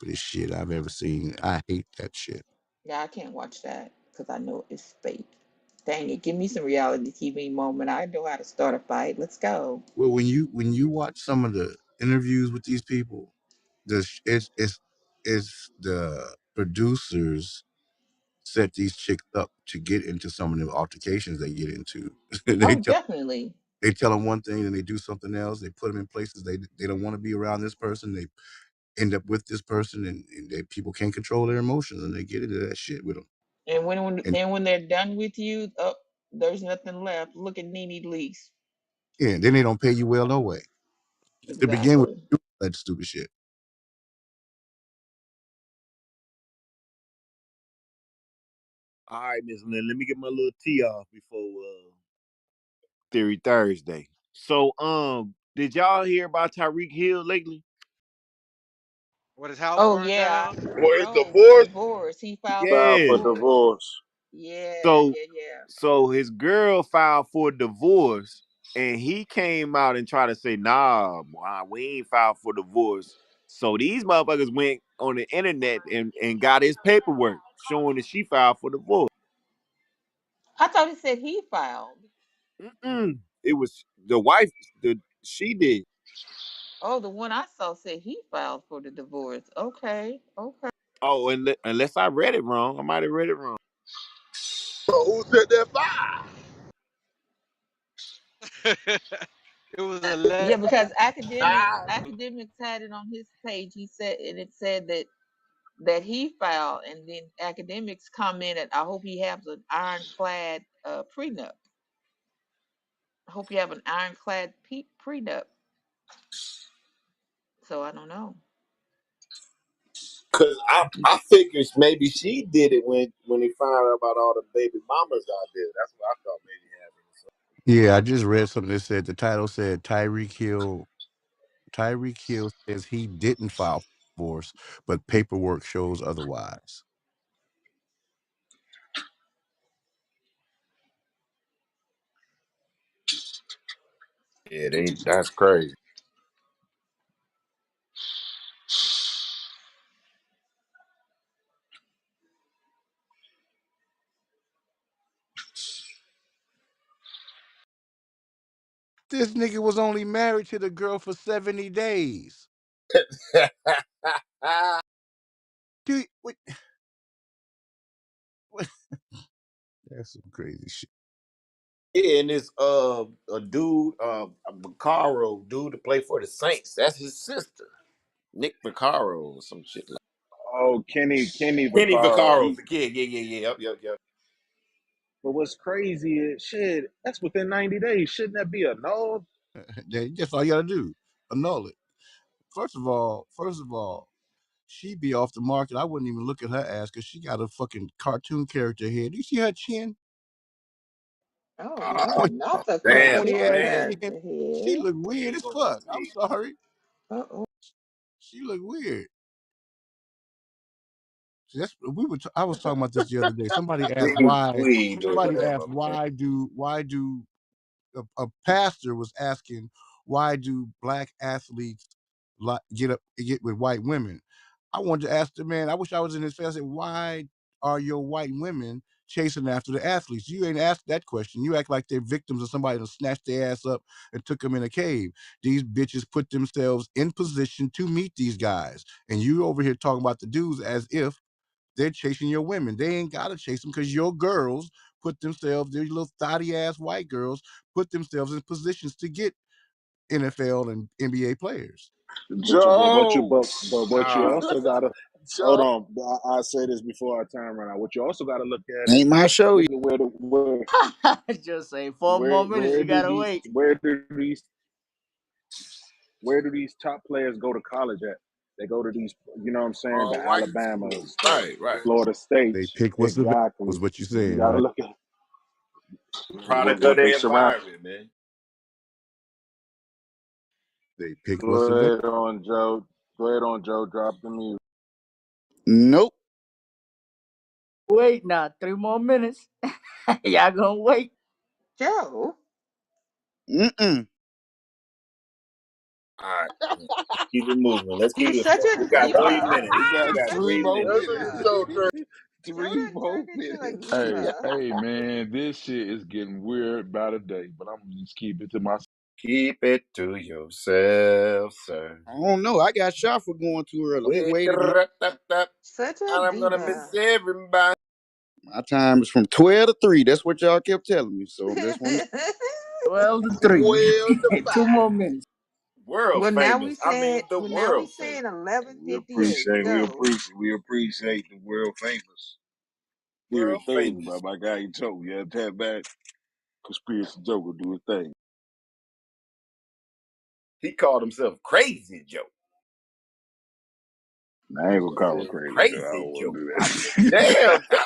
stupidest shit I've ever seen. I hate that shit. Yeah, I can't watch that because I know it's fake. Dang it, give me some reality TV moment. I know how to start a fight. Let's go. Well, when you watch some of the interviews with these people, it's the producers set these chicks up to get into some of the altercations they get into. they Oh, tell definitely. they tell them one thing and they do something else. They put them in places they don't want to be around this person. They end up with this person, and people can't control their emotions, and they get into that shit with them. And when And then when they're done with you, oh, there's nothing left. Look at Nene Leakes. yeah, then they don't pay you well no way to begin with. Exactly. That stupid shit. All right, Miss Lynn, let me get my little tea off before Theory Thursday. So, did y'all hear about Tyreek Hill lately? What his house Oh burned yeah. down? Where's No, divorce? divorce. He filed for Filed Yeah. for divorce. divorce. Yeah, So, yeah, yeah. his girl filed for divorce, and he came out and tried to say, "Nah, boy, we ain't filed for divorce." So these motherfuckers went on the internet and got his paperwork showing that she filed for divorce. I thought he said he filed. It was the wife. She did. Oh, the one I saw said he filed for the divorce. Okay, okay. Oh, and unless I read it wrong, I might have read it wrong. So who said that fire? It was a let. Yeah, because Ah, academics had it on his page. He said, and it said that he filed, and then academics commented, "I hope he has an ironclad prenup. I hope you have an ironclad prenup." So I don't know. Cause I figured maybe she did it when he found out about all the baby mamas out there. That's what I thought maybe happened. Yeah, I just read something that said the title said Tyreek Hill says he didn't file for divorce, but paperwork shows otherwise. Yeah, that's crazy. This nigga was only married to the girl for 70 days. Dude, what? That's some crazy shit. Yeah, and this a dude, a Vaccaro dude to play for the Saints. That's his sister, Nick Vaccaro or some shit like. oh, Kenny Kenny Vaccaro. Vaccaro, yeah, yep. But what's crazy is shit. That's within 90 days. Shouldn't that be a no? That's all you gotta do. Annul it. First of all, she'd be off the market. I wouldn't even look at her ass because she got a fucking cartoon character head. Do you see her chin? Oh Ah, Lord, Pointy, not the Damn, pointy cartoon ass man. chin. character She here. look weird as fuck. I'm sorry. Uh oh. She look weird. See, I was talking about this the other day. Somebody asked why. We ain't doing Somebody that, asked motherfucker. why do a pastor was asking why do black athletes get with white women. I wanted to ask the man. I wish I was in his face. I said, why are your white women chasing after the athletes? You ain't asked that question. You act like they're victims of somebody that snatched their ass up and took them in a cave. These bitches put themselves in position to meet these guys, and you over here talking about the dudes as if they're chasing your women. They ain't gotta chase them because your girls put themselves, their little thotty ass white girls, put themselves in positions to get NFL and NBA players. Joe. But what you Nah, also gotta hold Joe. on. I say this before our time run out. What you also gotta look at is Ain't my show look yet. at Just say 4 more minutes. You gotta wait. where do these top players go to college at? They go to these, you know what I'm saying, the All white school. Alabamas, the Right. Florida They States. pick what's available, Exactly. was what you You said, gotta right? look at Product of what they the surround. environment, man. They pick Go what's available. ahead on Joe. Go ahead on Joe. Drop the music. Nope. Wait now. 3 more minutes. Y'all gonna wait. Joe. Mm-mm. All right. Keep it moving. Let's keep He's it such flowing. a We got he, 3 minutes. We We got got such 3 three a more minutes. That's what minutes. it's diva. so crazy. 3 more Turned into a minutes. Hey, diva. hey, man, this shit is getting weird by the day, but I'm gonna just keep it to myself. Keep it to yourself, sir. I don't know. I got shot for going too early. I'm gonna Wait, wait. Such a I'm gonna miss diva. everybody. My time is from 12 to 3. That's what y'all kept telling me. So that's when 12 to 3. 12 to 5. 2 more minutes. World Well, now we famous. I mean, said, the well, now we world saying famous. 11:58. Go. We appreciate the world famous Theory World Thursday by famous. my guy Joe. Yeah, tap back. Conspiracy Joe will do his thing. He called himself Crazy Joe. Now, I ain't gonna He call him said crazy, Joe. I Crazy don't wanna Joe. do I said, that. damn, Joe.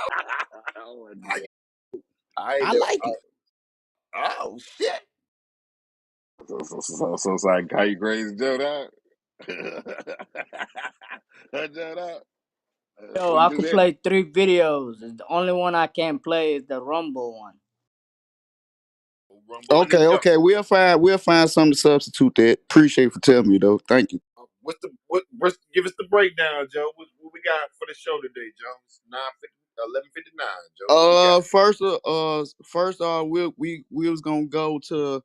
I don't wanna do I, that. I ain't I never. like it. Oh shit. So it's like, how you crazy, Joe? Dog? Joe, dog? Yo, What I you could just play 3 videos. The only one I can't play is the Rumble one. Rumble in the Okay, jungle. okay. We'll find something to substitute that. Appreciate you for telling me though. Thank you. What's give us the breakdown, Joe? What we got for the show today, Joe? It's 11:59, Joe. What we got? First, we was gonna go to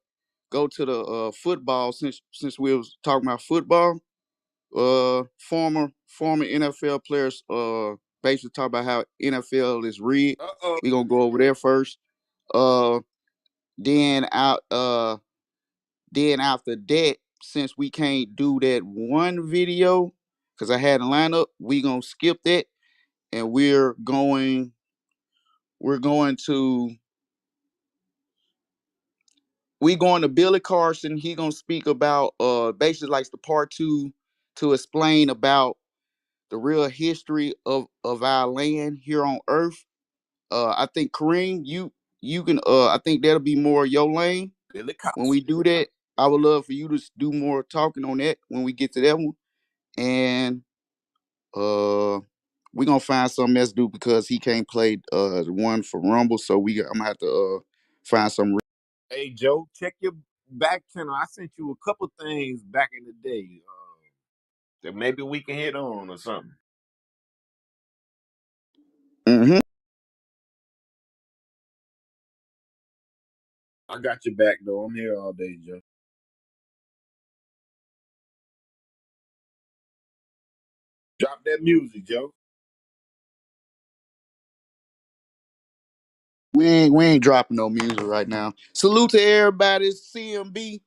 the football since we was talking about football. Former NFL players basically talk about how NFL is rigged. Uh-oh. We gonna go over there first. Uh, then out then after that, since we can't do that one video, because I had a lineup, we gonna skip that, and we're going to we going to Billy Carson. He gonna speak about basically like the part two to explain about the real history of our land here on Earth. I think Kareem, you can I think that'll be more your lane Billy when Cox. we do that. I would love for you to do more talking on that when we get to that one. And uh we're gonna find something else to do because he can't play the one for Rumble. So I'm gonna have to find some. Hey, Joe, check your back channel. I sent you a couple things back in the day that maybe we can hit on or something. Mm-hmm. I got your back, though. I'm here all day, Joe. Drop that music, Joe. We ain't dropping no music right now. Salute to everybody. CMB,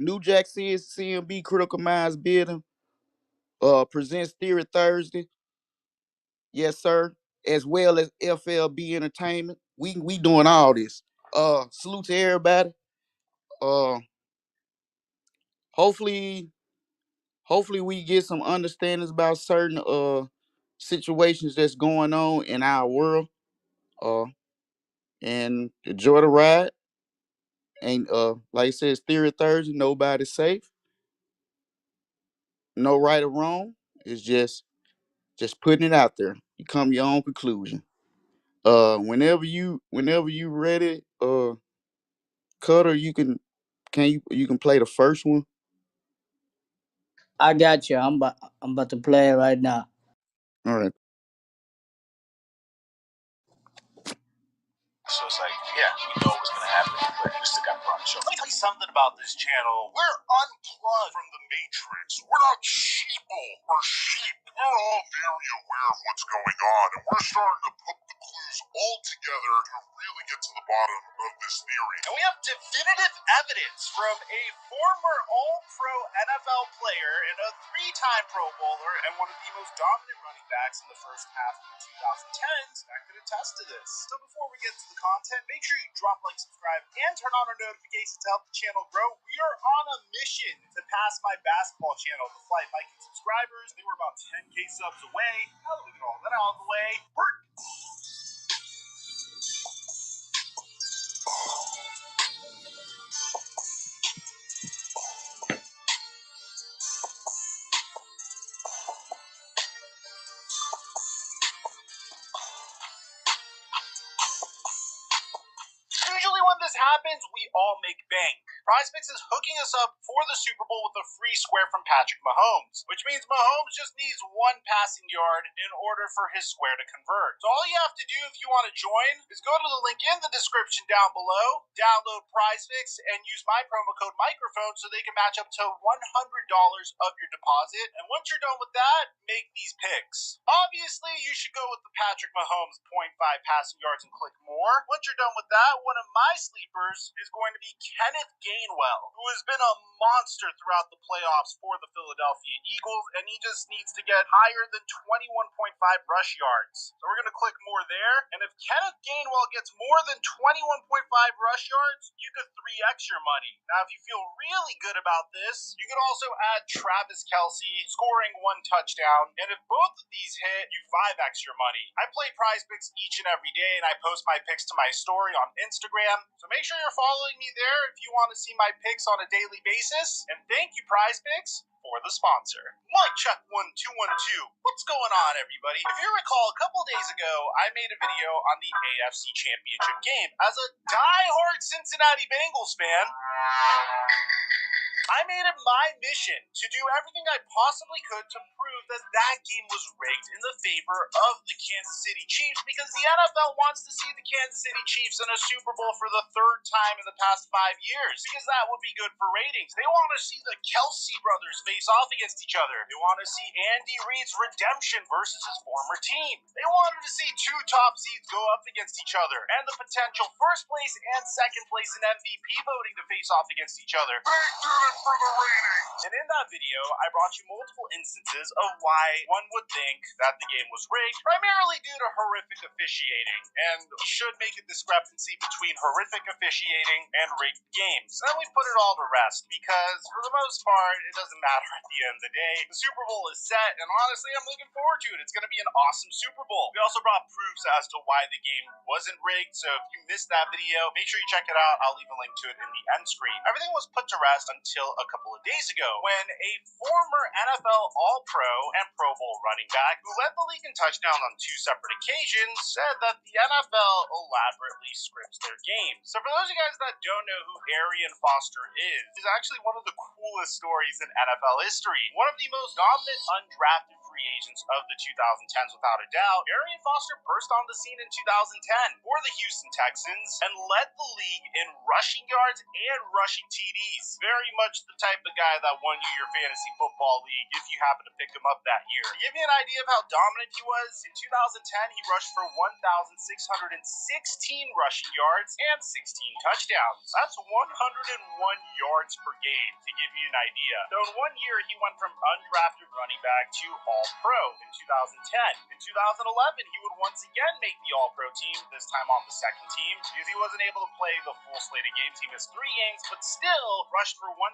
New Jack says CMB Critical Minds Building presents Theory Thursday. Yes, sir. As well as FLB Entertainment. We doing all this. Salute to everybody. Uh, hopefully, hopefully we get some understandings about certain situations that's going on in our world. Uh, and enjoy the ride. Ain't like I said, it's Theory Thursday. Nobody's safe. No right or wrong. It's just putting it out there. You come to your own conclusion. Whenever you ready, Cutter, you can play the first one. I got you. I'm about to play it right now. All right. So it's like, yeah, we know what's gonna happen, but we still got to run the show. Let me tell you something about this channel. We're unplugged from the matrix. We're not sheeple. We're sheep. We're all very aware of what's going on, and we're starting to put the clues all together to really get to the bottom of this theory. And we have definitive evidence from a former All-Pro NFL player and a three-time Pro Bowler and one of the most dominant running backs in the first half of the 2010s that could attest to this. So before we get to the content, make sure you drop, like, subscribe, and turn on our notifications to help the channel grow. We are on a mission to pass my basketball channel, the Flight Viking subscribers. They were about 10K subs away. Now that we get all that out of the way, usually when this happens, we all make bank. PrizePicks is hooking us up for the Super Bowl with a free square from Patrick Mahomes, which means Mahomes just needs one passing yard in order for his square to convert. So all you have to do if you want to join is go to the link in the description down below, download PrizePicks, and use my promo code microphone so they can match up to $100 of your deposit. And once you're done with that, make these picks. Obviously, you should go with the Patrick Mahomes 0.5 passing yards and click more. Once you're done with that, one of my sleepers is going to be Kenneth Gainwell, who has been a monster throughout the playoffs for the Philadelphia Eagles, and he just needs to get higher than 21.5 rush yards. So we're going to click more there, and if Kenneth Gainwell gets more than 21.5 rush yards, you could 3x your money. Now, if you feel really good about this, you can also add Travis Kelce scoring 1 touchdown, and if both of these hit, you 5x your money. I play PrizePicks each and every day, and I post my picks to my story on Instagram, so make sure you're following me there if you want to see my picks on a daily basis. And thank you, PrizePicks, for the sponsor. Mic check 1 2 1 2. What's going on, everybody? If you recall, a couple days ago, I made a video on the AFC Championship game. As a die-hard Cincinnati Bengals fan, I made it my mission to do everything I possibly could to prove that that game was rigged in the favor of the Kansas City Chiefs, because the NFL wants to see the Kansas City Chiefs in a Super Bowl for the 3rd time in the past 5 years, because that would be good for ratings. They want to see the Kelce brothers face off against each other. They want to see Andy Reid's redemption versus his former team. They wanted to see 2 top seeds go up against each other, and the potential 1st place and 2nd place in MVP voting to face off against each other. For the ratings. And in that video, I brought you multiple instances of why one would think that the game was rigged, primarily due to horrific officiating, and should make a discrepancy between horrific officiating and rigged games. And then we put it all to rest, because for the most part, it doesn't matter at the end of the day. The Super Bowl is set, and honestly, I'm looking forward to it. It's going to be an awesome Super Bowl. We also brought proofs as to why the game wasn't rigged, so if you missed that video, make sure you check it out. I'll leave a link to it in the end screen. Everything was put to rest until a couple of days ago, when a former NFL All-Pro and Pro Bowl running back, who led the league in touchdowns on 2 separate occasions, said that the NFL elaborately scripts their games. So for those of you guys that don't know who Arian Foster is, he's actually one of the coolest stories in NFL history. One of the most dominant undrafted free agents of the 2010s, without a doubt. Arian Foster burst on the scene in 2010 for the Houston Texans and led the league in rushing yards and rushing TDs. Very much the type of guy that won you your fantasy football league if you happen to pick him up that year. To give you an idea of how dominant he was, in 2010 he rushed for 1,616 rushing yards and 16 touchdowns. That's 101 yards per game, to give you an idea. So in 1 year he went from undrafted running back to All-Pro in 2010. In 2011 he would once again make the All-Pro team, this time on the 2nd team, because he wasn't able to play the full slate of games. He missed 3 games, but still rushed for 1,224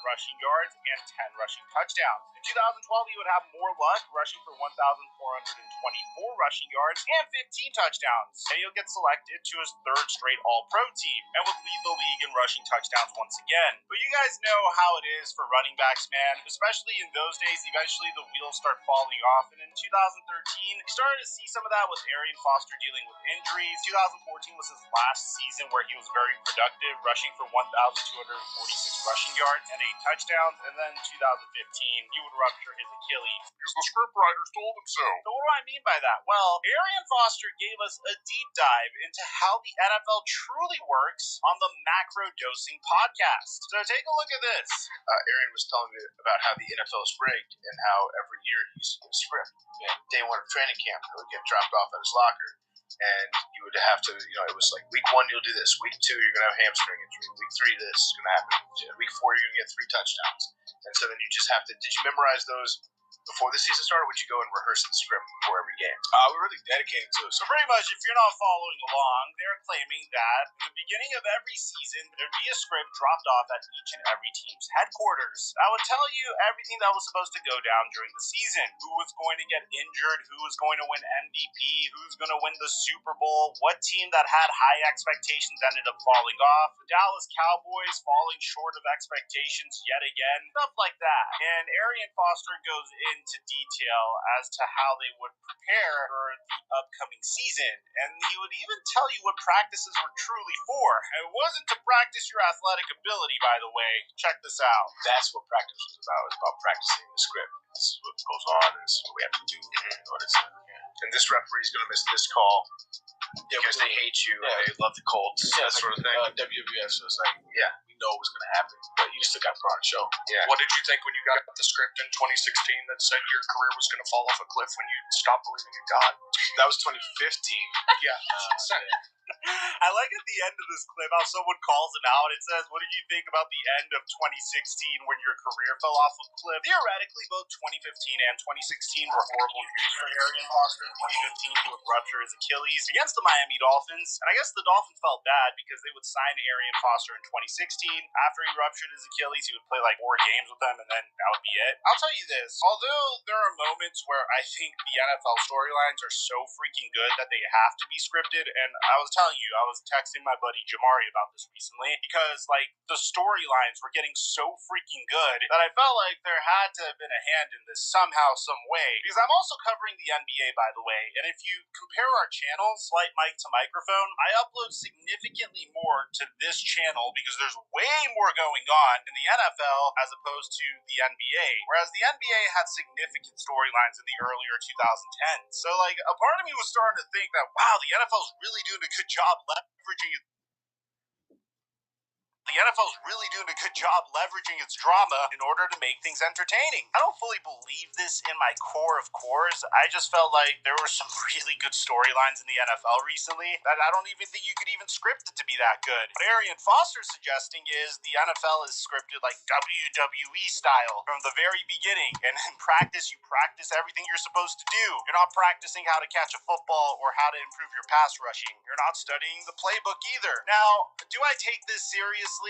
rushing yards and 10 rushing touchdowns. In 2012, he would have more luck, rushing for 1,424 rushing yards and 15 touchdowns. And he'll get selected to his 3rd straight All-Pro team and would lead the league in rushing touchdowns once again. But you guys know how it is for running backs, man. Especially in those days, eventually the wheels start falling off. And in 2013, we started to see some of that with Arian Foster dealing with injuries. 2014 was his last season where he was very productive, rushing for 1,246 rushing yards and 8 touchdowns. And then in 2015, he would rupture his Achilles, because the scriptwriters told him so. So what do I mean by that? Well, Arian Foster gave us a deep dive into how the NFL truly works on the Macro Dosing podcast. So take a look at this. Arian was telling me about how the NFL is rigged and how every year he used to get a script. And day 1 of training camp, it would get dropped off at his locker. And you would have to, it was like week 1 you'll do this, week 2 you're going to have a hamstring injury, week 3 this is going to happen, week 4 you're going to get 3 touchdowns. And so then you just have to, did you memorize those before the season started, or would you go and rehearse the script before every game? We're really dedicated to it. So pretty much, if you're not following along, they're claiming that in the beginning of every season, there'd be a script dropped off at each and every team's headquarters. That would tell you everything that was supposed to go down during the season. Who was going to get injured, who was going to win MVP, who's going to win the Super Bowl, what team that had high expectations ended up falling off, the Dallas Cowboys falling short of expectations yet again, stuff like that. And Arian Foster goes into detail as to how they would prepare for the upcoming season, and he would even tell you what practices were truly for. It wasn't to practice your athletic ability, by the way. Check this out. That's what practice was about. It's about practicing the script. This is what goes on. This is what we have to do in order to. And this referee's going to miss this call. Yeah, because they hate you and they love the Colts, that sort of thing. WWF, so it's like, yeah, we know what's going to happen, but you still got to put on a show. Yeah. What did you think when you got the script in 2016 that said your career was going to fall off a cliff when you stopped believing in God? That was 2015. Yeah. I like at the end of this clip how someone calls him out and says, what did you think about the end of 2016 when your career fell off a cliff? Theoretically, both 2015 and 2016 were horrible years for Arian Foster. In 2015, he would rupture his Achilles against the Miami Dolphins. And I guess the Dolphins felt bad because they would sign Arian Foster in 2016. After he ruptured his Achilles, he would play like 4 games with them, and then that would be it. I'll tell you this. Although there are moments where I think the NFL storylines are so freaking good that they have to be scripted, and I was telling you, I was texting my buddy Jamari about this recently because, like, the storylines were getting so freaking good that I felt like there had to have been a hand in this somehow, some way. Because I'm also covering the NBA, by the way, and if you compare our channels, Slight Mic to Microphone, I upload significantly more to this channel because there's way more going on in the NFL as opposed to the NBA. Whereas the NBA had significant storylines in the earlier 2010s. So, like, a part of me was starting to think that, wow, the NFL's really doing a good job leveraging its drama in order to make things entertaining. I don't fully believe this in my core of cores. I just felt like there were some really good storylines in the NFL recently that I don't even think you could even script it to be that good. What Arian Foster's suggesting is the NFL is scripted like WWE style from the very beginning, and in practice, you practice everything you're supposed to do. You're not practicing how to catch a football or how to improve your pass rushing. You're not studying the playbook either. Now, do I take this seriously?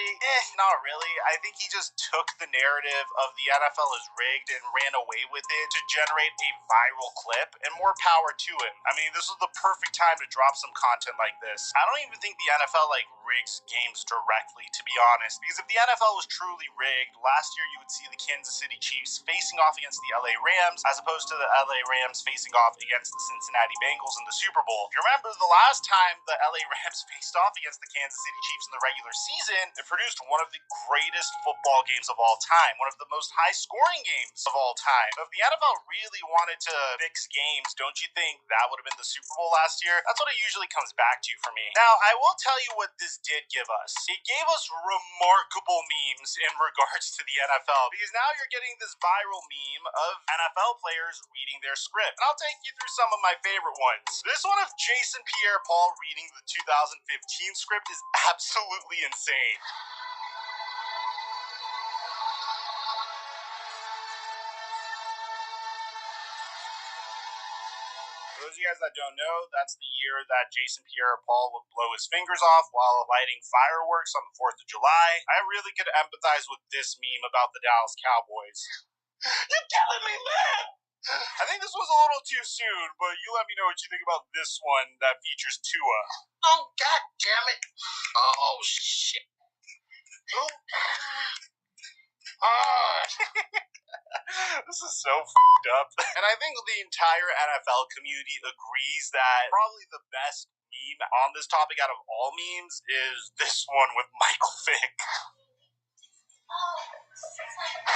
Not really. I think he just took the narrative of the NFL is rigged and ran away with it to generate a viral clip, and more power to him. I mean, this was the perfect time to drop some content like this. I don't even think the NFL rigs games directly, to be honest, because if the NFL was truly rigged, last year you would see the Kansas City Chiefs facing off against the LA Rams as opposed to the LA Rams facing off against the Cincinnati Bengals in the Super Bowl. If you remember the last time the LA Rams faced off against the Kansas City Chiefs in the regular season, it produced one of the greatest football games of all time, one of the most high-scoring games of all time. So if the NFL really wanted to fix games, don't you think that would have been the Super Bowl last year? That's what it usually comes back to for me. Now, I will tell you what this did give us. It gave us remarkable memes in regards to the NFL, because now you're getting this viral meme of NFL players reading their script. And I'll take you through some of my favorite ones. This one of Jason Pierre-Paul reading the 2015 script is absolutely insane. For those of you guys that don't know, that's the year that Jason Pierre-Paul would blow his fingers off while lighting fireworks on the 4th of July. I really could empathize with this meme about the Dallas Cowboys. You're telling me, man! I think this was a little too soon, but you let me know what you think about this one that features Tua. Oh, God damn it. Oh, shit. Oh. This is so f***ed up. And I think the entire NFL community agrees that probably the best meme on this topic out of all memes is this one with Michael Vick.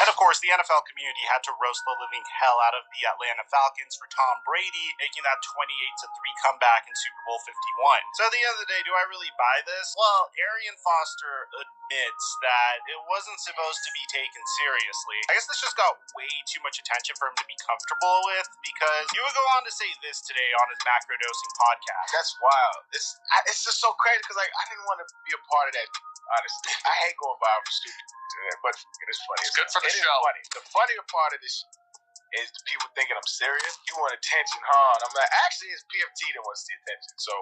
And of course, the NFL community had to roast the living hell out of the Atlanta Falcons for Tom Brady making that 28-3 comeback in Super Bowl 51. So at the end of the day, do I really buy this? Well, Arian Foster admits that it wasn't supposed to be taken seriously. I guess this just got way too much attention for him to be comfortable with, because he would go on to say this today on his macrodosing podcast. That's wild. It's just so crazy because I didn't want to be a part of that. Honestly, I hate going viral for stupid, but it is funny. It's good for the show. Funny. The funnier part of this is the people thinking I'm serious. You want attention, huh? And I'm like, actually, it's PFT that wants the attention. So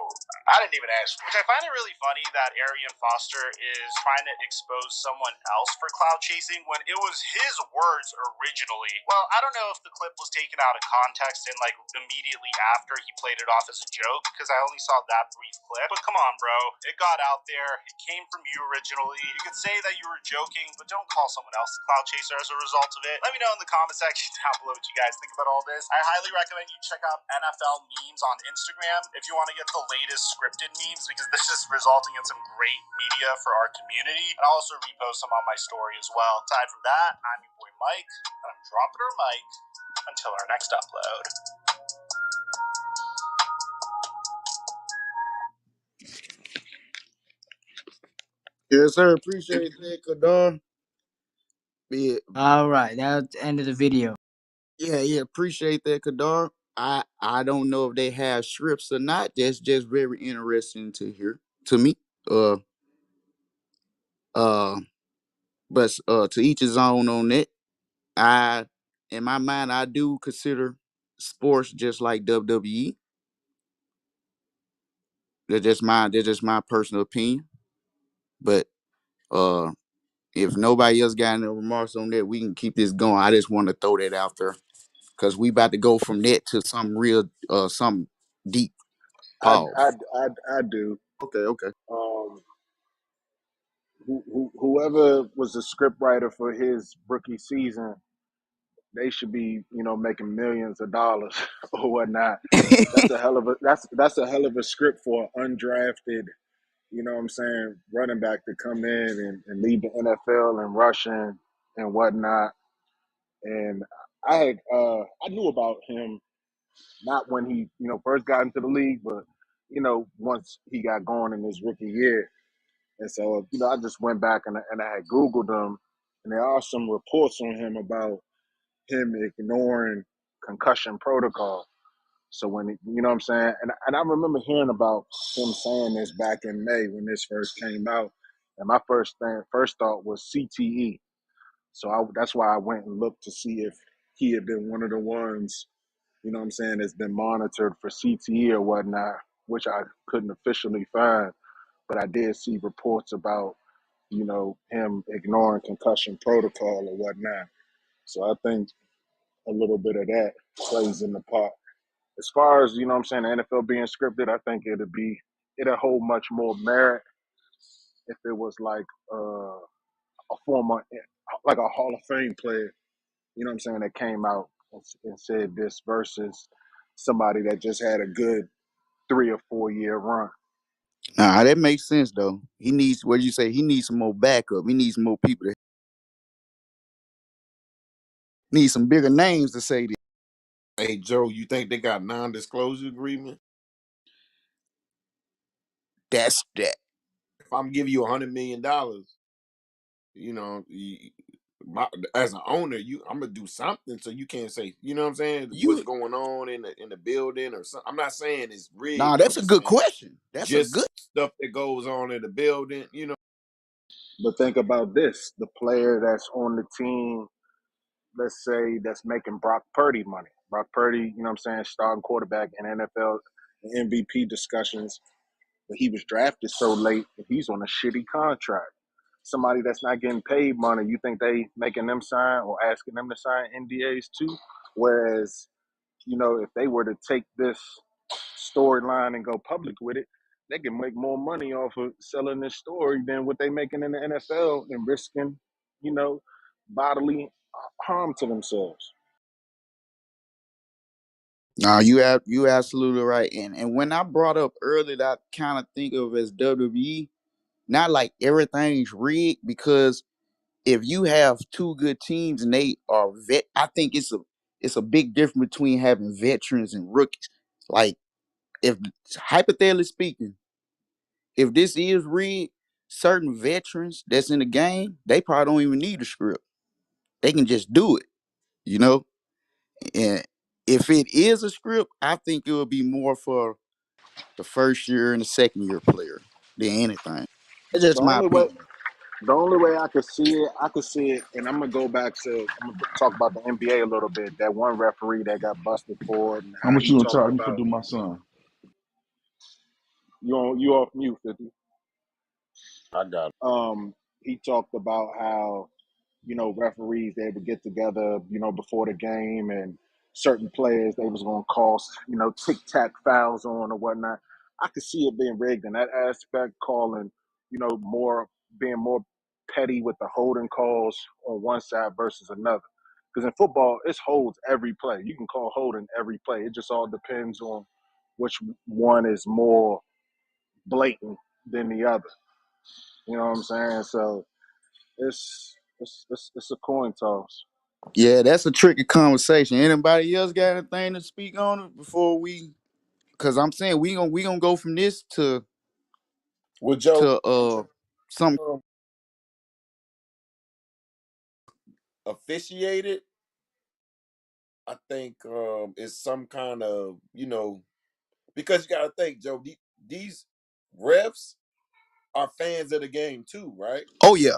I didn't even ask for it. Which I find it really funny that Arian Foster is trying to expose someone else for clout chasing when it was his words originally. Well, I don't know if the clip was taken out of context and immediately after he played it off as a joke, because I only saw that brief clip. But come on, bro. It got out there. It came from you originally. You could say that you were joking, but don't call someone else the clout chaser as a result of it. Let me know in the comment section down below what you guys think about all this. I highly recommend you check out NFL memes on Instagram if you want to get the latest scripted memes, because this is resulting in some great media for our community. And I'll also repost some on my story as well. Aside from that, I'm your boy Mike, and I'm dropping our mic until our next upload. Yes, sir. Appreciate that, Kadar. Yeah, All right, that's the end of the video. yeah. Appreciate that, Kadar. I don't know if they have strips or not. That's just very interesting to hear to me. Uh uh, but to each his own on that. I in my mind I do consider sports just like WWE. That's just my personal opinion. But uh if nobody else got any remarks on that, we can keep this going. I just want to throw that out there because we about to go from that to some real some deep pause. I do. Okay, okay. Um, whoever was the script writer for his rookie season, they should be, making millions of dollars or whatnot. That's a hell of a script for an undrafted, what I'm saying, running back to come in and lead the NFL and rushing and whatnot. And I knew about him not when he, first got into the league, but once he got going in his rookie year. And so, I just went back and I had Googled him, and there are some reports on him about him ignoring concussion protocol. So when you know what I'm saying, and I remember hearing about him saying this back in May when this first came out, and my first thought was CTE. So that's why I went and looked to see if he had been one of the ones, that's been monitored for CTE or whatnot, which I couldn't officially find, but I did see reports about, him ignoring concussion protocol or whatnot. So I think a little bit of that plays in the part. As far as, the NFL being scripted, I think it'll hold much more merit if it was like a former, like a Hall of Fame player, that came out and said this versus somebody that just had a good 3 or 4 year run. Nah, that makes sense though. He needs what you say. He needs some more backup. He needs more people. That need some bigger names to say this. Hey Joe, you think they got non-disclosure agreement? That's that. If I'm giving you $100 million, you know, as an owner, I'm gonna do something so you can't say, you know what I'm saying, what's You going on in the building or something. I'm not saying it's Nah, rigged. I'm that's a just good saying question. That's a good. just stuff that goes on in the building. You know, But think about this: the player that's on the team, let's say, that's making Brock Purdy money. Brock Purdy, starting quarterback in NFL MVP discussions, but he was drafted so late that he's on a shitty contract. Somebody that's not getting paid money, you think they making them sign or asking them to sign NDAs too? Whereas, if they were to take this storyline and go public with it, they can make more money off of selling this story than what they making in the NFL and risking, you know, bodily harm to themselves. Nah, you absolutely right. And when I brought up earlier that I kind of think of as WWE, not like everything's rigged because if you have two good teams and they are I think it's a big difference between having veterans and rookies. Like if hypothetically speaking, if this is rigged, certain veterans that's in the game, they probably don't even need a script. They can just do it, you know? And if it is a script, I think it would be more for the first year and the second year player than anything. That's The just my only way, opinion. the only way I could see it, and I'm gonna go back to, I'm gonna talk about the NBA a little bit. That one referee that got busted for it, and How how much he you gonna talked charge me for about do my son? you off mute, 50. I got it. He talked about how, referees, they would get together, before the game, and certain players they was gonna call, tic tac fouls on or whatnot. I could see it being rigged in that aspect, calling, more, being more petty with the holding calls on one side versus another. Because in football, it's holds every play. You can call holding every play. It just all depends on which one is more blatant than the other. You know what I'm saying? So it's a coin toss. Yeah, that's a tricky conversation. Anybody else got anything to speak on it before we? Because I'm saying we gonna go from this Well, Joe, to some. um, officiated, I think is some kind of because you got to think, Joe, these refs are fans of the game too, right? Oh yeah.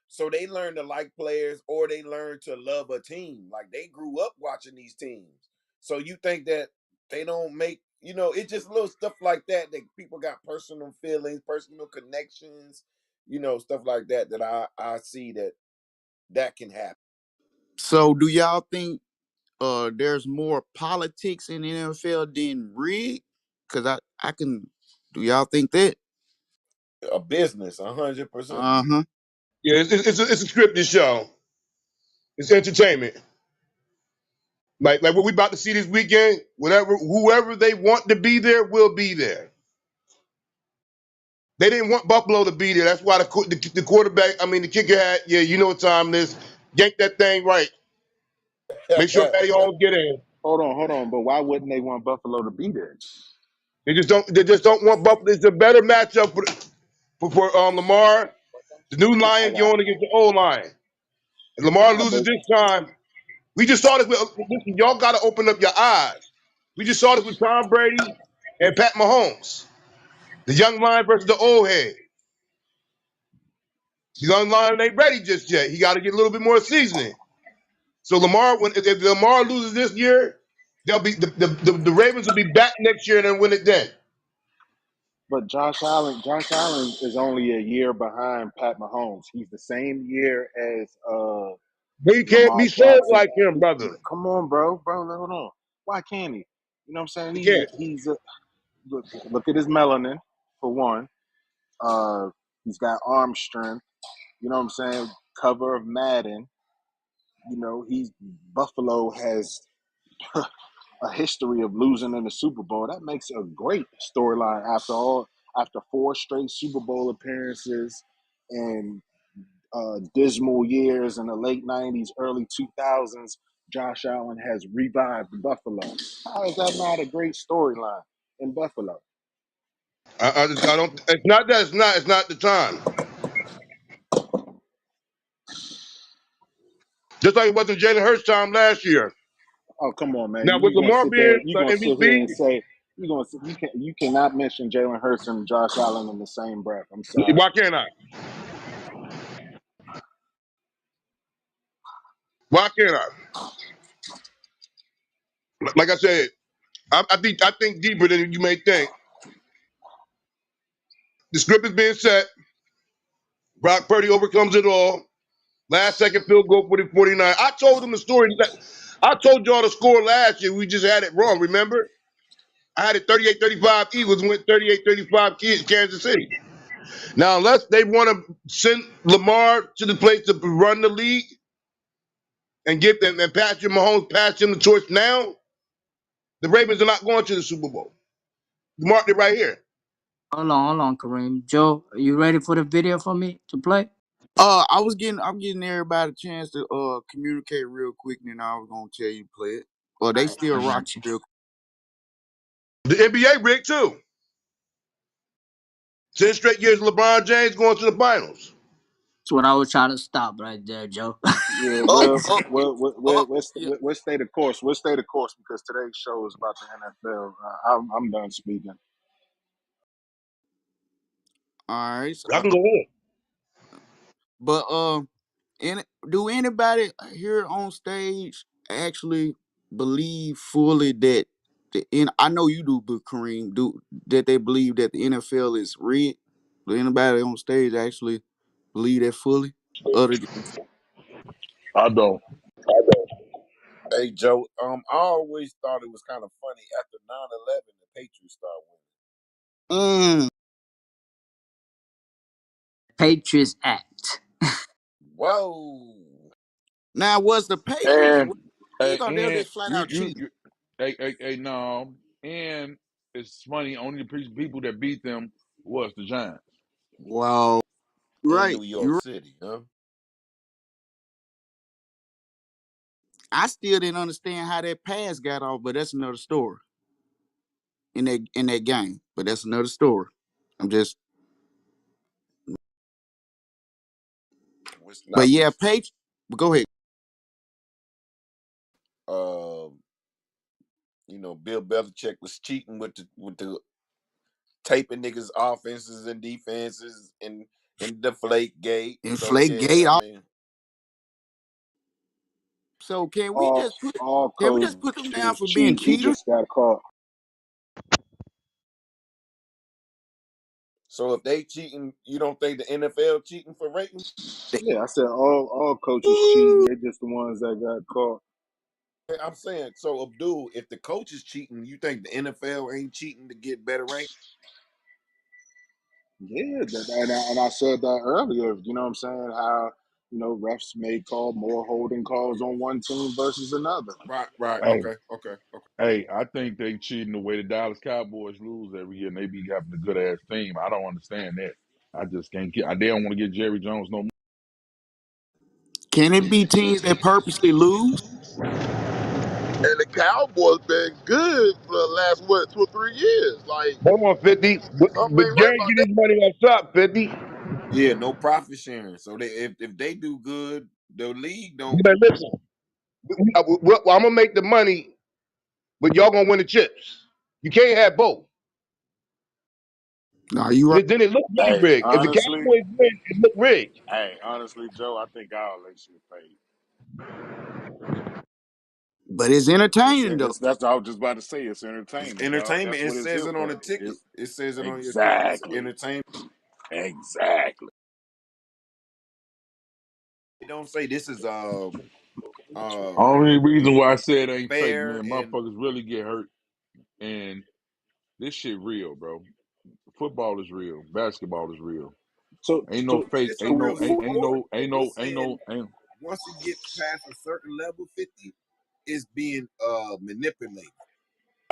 So they learn to like players or they learn to love a team. Like they grew up watching these teams. So you think that they don't make, it's just little stuff like that that people got personal feelings, personal connections, stuff like that that I see that can happen. So do y'all think there's more politics in the NFL than rig? Cause I can. Do y'all think that? A business, 100%. Uh-huh. Yeah, it's a scripted show. It's entertainment. Like what we about to see this weekend. Whoever they want to be there will be there. They didn't want Buffalo to be there. That's why the quarterback, I mean the kicker had, yeah, you know what time it is. Yank that thing right. Make sure Patty Holmes get in. Hold on. But why wouldn't they want Buffalo to be there? They just don't want Buffalo. It's a better matchup for Lamar. The new I Lion got going against the old Lion. If Lamar nah, loses but this time, we just saw this. Listen, y'all got to open up your eyes. We just saw this with Tom Brady and Pat Mahomes. The young lion versus the old head. The young lion ain't ready just yet. He got to get a little bit more seasoning. So Lamar, if Lamar loses this year, they'll be the Ravens will be back next year and then win it then. Josh Allen is only a year behind Pat Mahomes. He's the same year as He can't Lamar be sold Jackson. like him, brother. Come on, bro, hold on. Why can't he? You know what I'm saying? He can't. Look at his melanin for one. Uh, he's got arm strength. You know what I'm saying? Cover of Madden. You know, he's Buffalo has a history of losing in the Super Bowl. That makes a great storyline after four straight Super Bowl appearances and dismal years in the late '90s, early 2000s. Josh Allen has revived Buffalo. How is that not a great storyline in Buffalo? I don't. It's not that. It's not the time. Just like it wasn't Jalen Hurts' time last year. Oh, come on, man! Now with You gonna Lamar sit there? being You the gonna sit here MVP, and say you cannot mention Jalen Hurts and Josh Allen in the same breath? I'm sorry. why can't I? Why can't I? Like I said, I think deeper than you may think. The script is being set. Brock Purdy overcomes it all. Last second field goal for the 49. I told them the story. I told y'all the score last year. We just had it wrong, remember? I had it 38-35 Eagles and went 38-35 Kansas City. Now, unless they want to send Lamar to the place to run the league and give them and Patrick Mahomes pass him the torch now, the Ravens are not going to the Super Bowl. Mark it right here. Hold on, Kareem. Joe, are you ready for the video for me to play? I'm getting everybody a chance to communicate real quick, and then I was gonna tell you to play it. Well, they still I rock got you. real. The NBA rig too. 10 straight years LeBron James going to the finals. That's what I was trying to stop right there, Joe. Yeah, Oh, well, oh, yeah, oh, yeah. we'll stay the course. We'll stay the course because today's show is about the NFL. I'm done speaking. All right. I can go ahead. But do anybody here on stage actually believe fully that I know you do, but Kareem, do that they believe that the NFL is rigged? Do anybody on stage actually believe that fully? Other than I don't. Hey Joe, I always thought it was kind of funny after 9/11, the Patriots started mm, Patriots Act. winning. Whoa. Now was the Patriots And Hey, league or they're and just flat out cheating? no, and it's funny. Only the people that beat them was the Giants. Wow, in right. New You're York right. City, huh? I still didn't understand how that pass got off, but that's another story in that game. But that's another story. I'm just, It's but not yeah, Patriots. But go ahead. um, Bill Belichick was cheating with the taping niggas offenses and defenses and deflate gate. So Inflate yeah, gate I off. mean, So all can we just put them down coaches for being cheat. He cheaters? just got caught. so if they cheating, you don't think the NFL cheating for ratings? They, Yeah, I said all coaches cheating. They're just the ones that got caught. I'm saying, so Abdul, if the coach is cheating, you think the NFL ain't cheating to get better ratings? Yeah, and I said that earlier. You know what I'm saying? How refs may call more holding calls on one team versus another. Right. Hey, Okay. hey, I think they cheating the way the Dallas Cowboys lose every year, and they be having a good ass team. I don't understand that. I just can't get. They don't want to get Jerry Jones no more. can it be teams that purposely lose? And the Cowboys been good for the last, what, 2 or 3 years. Like, Hold on, 50. something But ain't right Jerry about get his money on top, 50. Yeah, no profit sharing. So if they do good, the league don't. But listen, I'm gonna make the money, but y'all gonna win the chips. You can't have both. No, you right. Then it look really Hey, rigged. If the honestly, Cowboys win, it look rigged. Joe, I think all they should have paid. But it's It's entertaining in though. this. That's what I was just about to say. It's It's entertainment, dog. entertainment. That's It what it's says here it on for. the ticket. It's It says it on your ticket. It's exactly, entertainment. exactly. It don't say this is um Only reason why I said it ain't fake, fair man. and Motherfuckers really get hurt, and this shit real, bro. Football is real. Basketball is real. So, Ain't no so, and fake. it's a Ain't real no. Ain't, ain't sport. no. Ain't They no. Ain't saying no. Ain't. once it get past a certain level, 50, it's being manipulated.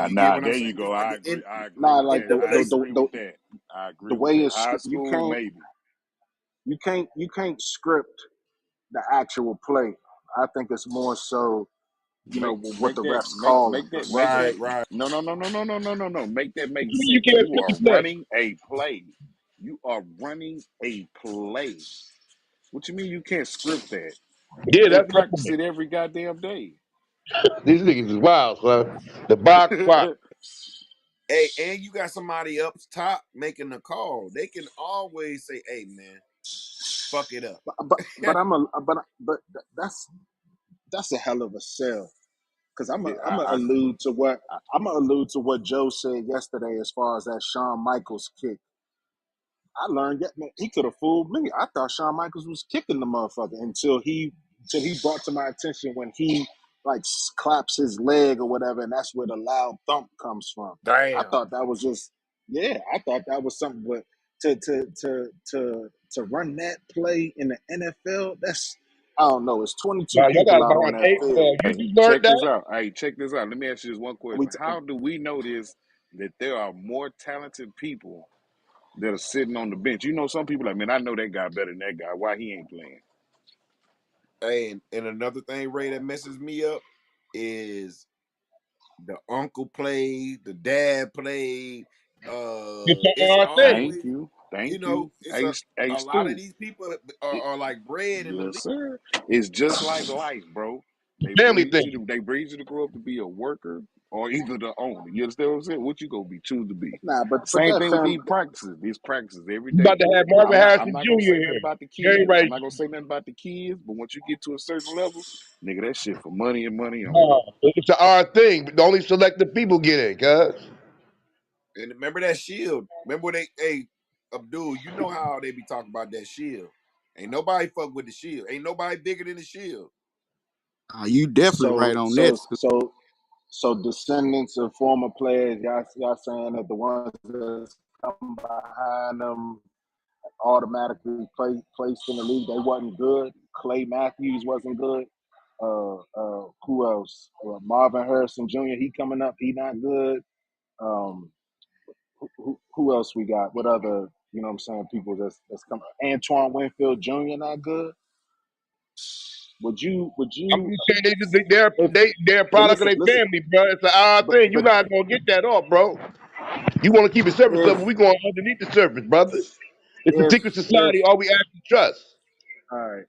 You get nah, what I'm there saying? you Because go. at I the agree. end, I agree with that. I NAACP, agree with that. I the agree with way that. it's High you school, can't maybe. script the actual play. I think it's more so make what make the that refs make call make them. that make that right. no. Make that make You sense. can't You skip are the play. running a play. You are running a play. What you mean you can't script that? Yeah, They that's my practice point. it every goddamn day. These niggas is wild, son. The box wild. Hey, and you got somebody up top making the call. They can always say, "Hey, man, fuck it up." But I'm a but that's a hell of a sell because Yeah, I'm gonna allude to what Joe said yesterday as far as that Shawn Michaels kick. I learned that man, he could have fooled me. I thought Shawn Michaels was kicking the motherfucker until he brought to my attention when he like claps his leg or whatever, and that's where the loud thump comes from. I Damn. thought that was just I thought that was something, but to run that play in the NFL, that's I don't know. It's 22 Now y'all got people out on behind that eight field. ball. You hey, just learned check this that? out. Hey, check this out. Let me ask you this one We question. t- How do we know this that there are more talented people that are sitting on the bench? You know, some people like, man, I know that guy better than that guy. Why he ain't playing? Hey, and another thing, Ray, that messes me up is the uncle played, the dad played. It's It's an odd thing. Thank always, you. Thank you. it's Hey, hey a lot of Stu. these people It, are like bred in the league. yes, sir. It's just like life, bro. They Family breed you thing. to grow up to be a worker or either the owner. You understand what I'm saying? What you gonna be choose to be? nah, but Same that thing with family. these practices. These practices every You about day. to have Marvin I'm Harrison not gonna Jr. say nothing here. about the Jerry kids. I'm Rice. not gonna say nothing about the kids, but once you get to a certain level, nigga, that shit for money and money only. No, it's an odd thing, but only selected people get it, cuz. And remember that shield. Remember when hey, Abdul, you know how they be talking about that shield. Ain't nobody fuck with the shield. Ain't nobody bigger than the shield. You definitely right So on that. so so so descendants of former players, y'all saying that the ones that come behind them automatically placed in the league, they wasn't good. Clay Matthews wasn't good. Who else? Marvin Harrison Jr. He coming up. He not good. Um, who else we got? What other, you know what I'm saying, people that's coming? Antoine Winfield Jr. not good. Would I'm you just saying if they're a but product of their listen, family, bro. It's an odd thing. You're but not gonna get that off, bro. You want to keep it surface if level, we going underneath the surface, brother. It's a secret if society, all we actually trust. all right,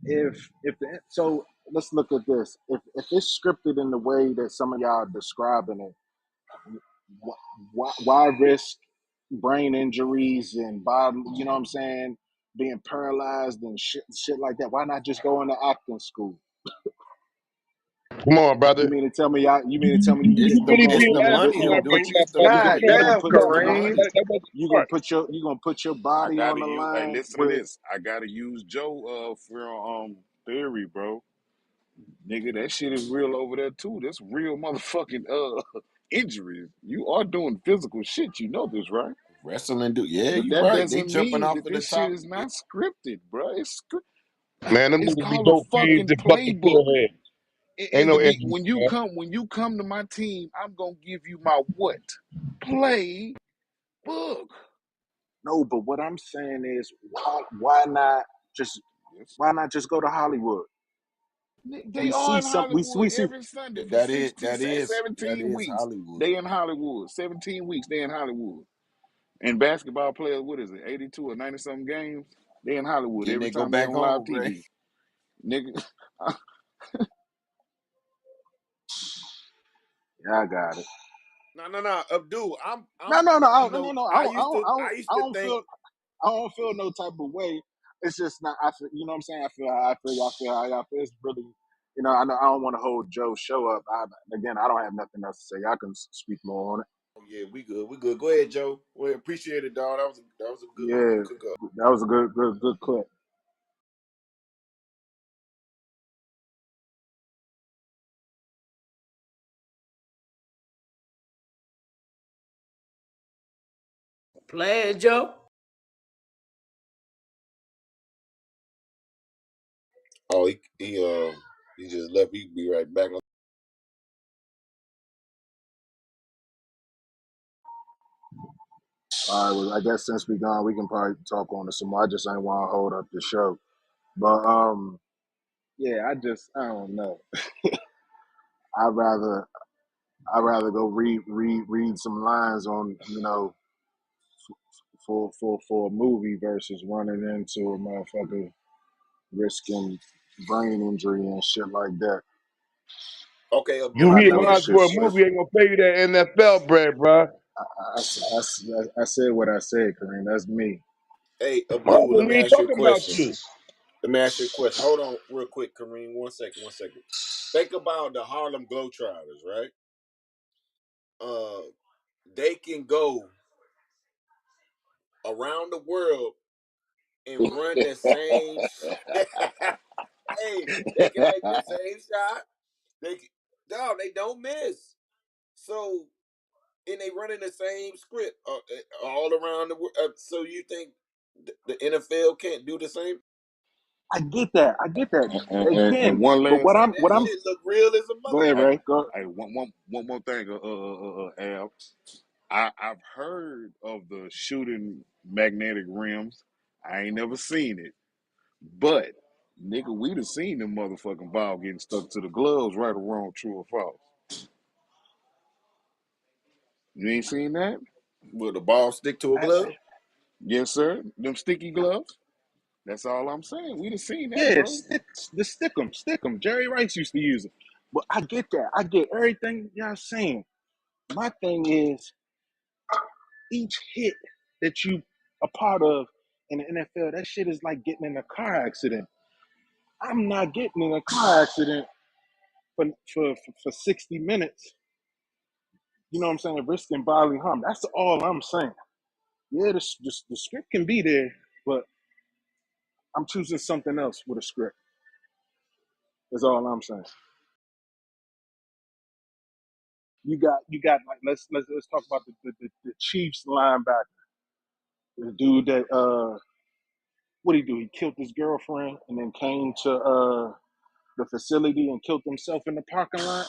if the so let's look at this. If it's scripted in the way that some of y'all are describing it, why risk brain injuries and body, you know what I'm saying, being paralyzed and shit like that? Why not just go into acting school? Come on, You brother. mean to tell me y'all? You mean to tell me You, you It's you getting the really promoted? it's being the asked money, to You gonna elaborate put Abdul. on that It's the part. you You gonna just God money, trying you to gonna damn, make put it up, you bro. gonna Kareem. That wasn't you gonna smart. put your I body on gotta the use. Hey, line listen to with this. I gotta use Joe for theory, bro. Nigga, that shit is real over there too. That's real motherfucking injuries. You are doing physical shit. You know this, right? wrestling. Do yeah, But you that right. They doesn't jumping mean off that of the this shit top. is not scripted, bro. Man, them It's niggas be called a dope fiends fucking and busting playbook. forehead. Ain't In no the injuries, when you man. come to my team, I'm gonna give you my what play book. no. But what I'm saying is, why not just Yes. go to Hollywood? They We are see in some. We Hollywood see. every Sunday That for that is that is that 17 is weeks. Hollywood. They in Hollywood. 17 weeks, they in Hollywood. And basketball players, what is it, 82 or 90 something games? They in Hollywood Then every they go time they back on live home, Ray. TV. Nigga, Yeah, I got it. No. Abdul, No, I'm, no, no, you no, no, know, no. I used I to don't think, feel. I don't feel no type of way. It's just not. I feel. You know what I'm saying? I feel how I feel. Y'all feel how y'all feel. It's really. You know. I know. I don't want to hold Joe's show up. Again, I don't have nothing else to say. Y'all can speak more on it. oh, yeah, we good. Go ahead, Joe. Well, appreciate it, dog. That was a good one. Yeah, Good cook up. that was a good clip. Play it, Joe. Oh, he just left. He be right back. All right. Well, I guess since we gone, we can probably talk on it some more. I just ain't want to hold up the show. But yeah. I don't know. I would rather go read some lines on, for a movie versus running into a motherfucker risking brain injury and shit like that. Okay, You Abdul, I read let know me the lines ask you shit a for a swift. movie question. ain't gonna pay you that NFL bread, bro. I said what I said, Kareem. That's me. Hey, Well, Abdul, let we me ain't ask you a talking about question. you. Let me ask you a question. Hold on, real quick, Kareem. One second. Think about the Harlem Globetrotters, right? Uh, they can go around the world and run the same. Hey, they can make the same shot. They can, no, they don't miss. So, and they running the same script all around the world. So you think the NFL can't do the same? I get that. I get that. They and can. one But last Man, what that I'm shit look real as a go ahead, hey, motherfucker. Ray. Go. one more thing, Al. I've heard of the shooting magnetic rims. I ain't never seen it. But nigga, we done seen them motherfucking ball getting stuck to the gloves, right or wrong, true or false. You ain't seen that? Will the ball stick to a I, glove? Yes, sir. Them sticky gloves. That's all I'm saying. We done seen that, yeah, bro. stick 'em. Jerry Rice used to use it. But I get that. I get everything y'all saying. My thing is each hit that you a part of in the NFL, that shit is like getting in a car accident. I'm not getting in a car accident for 60 minutes. You know what I'm saying? Risking bodily harm. That's all I'm saying. Yeah, the script can be there, but I'm choosing something else with a script. That's all I'm saying. You got like let's talk about the Chiefs linebacker, the dude that what did he do? He killed his girlfriend and then came to the facility and killed himself in the parking lot?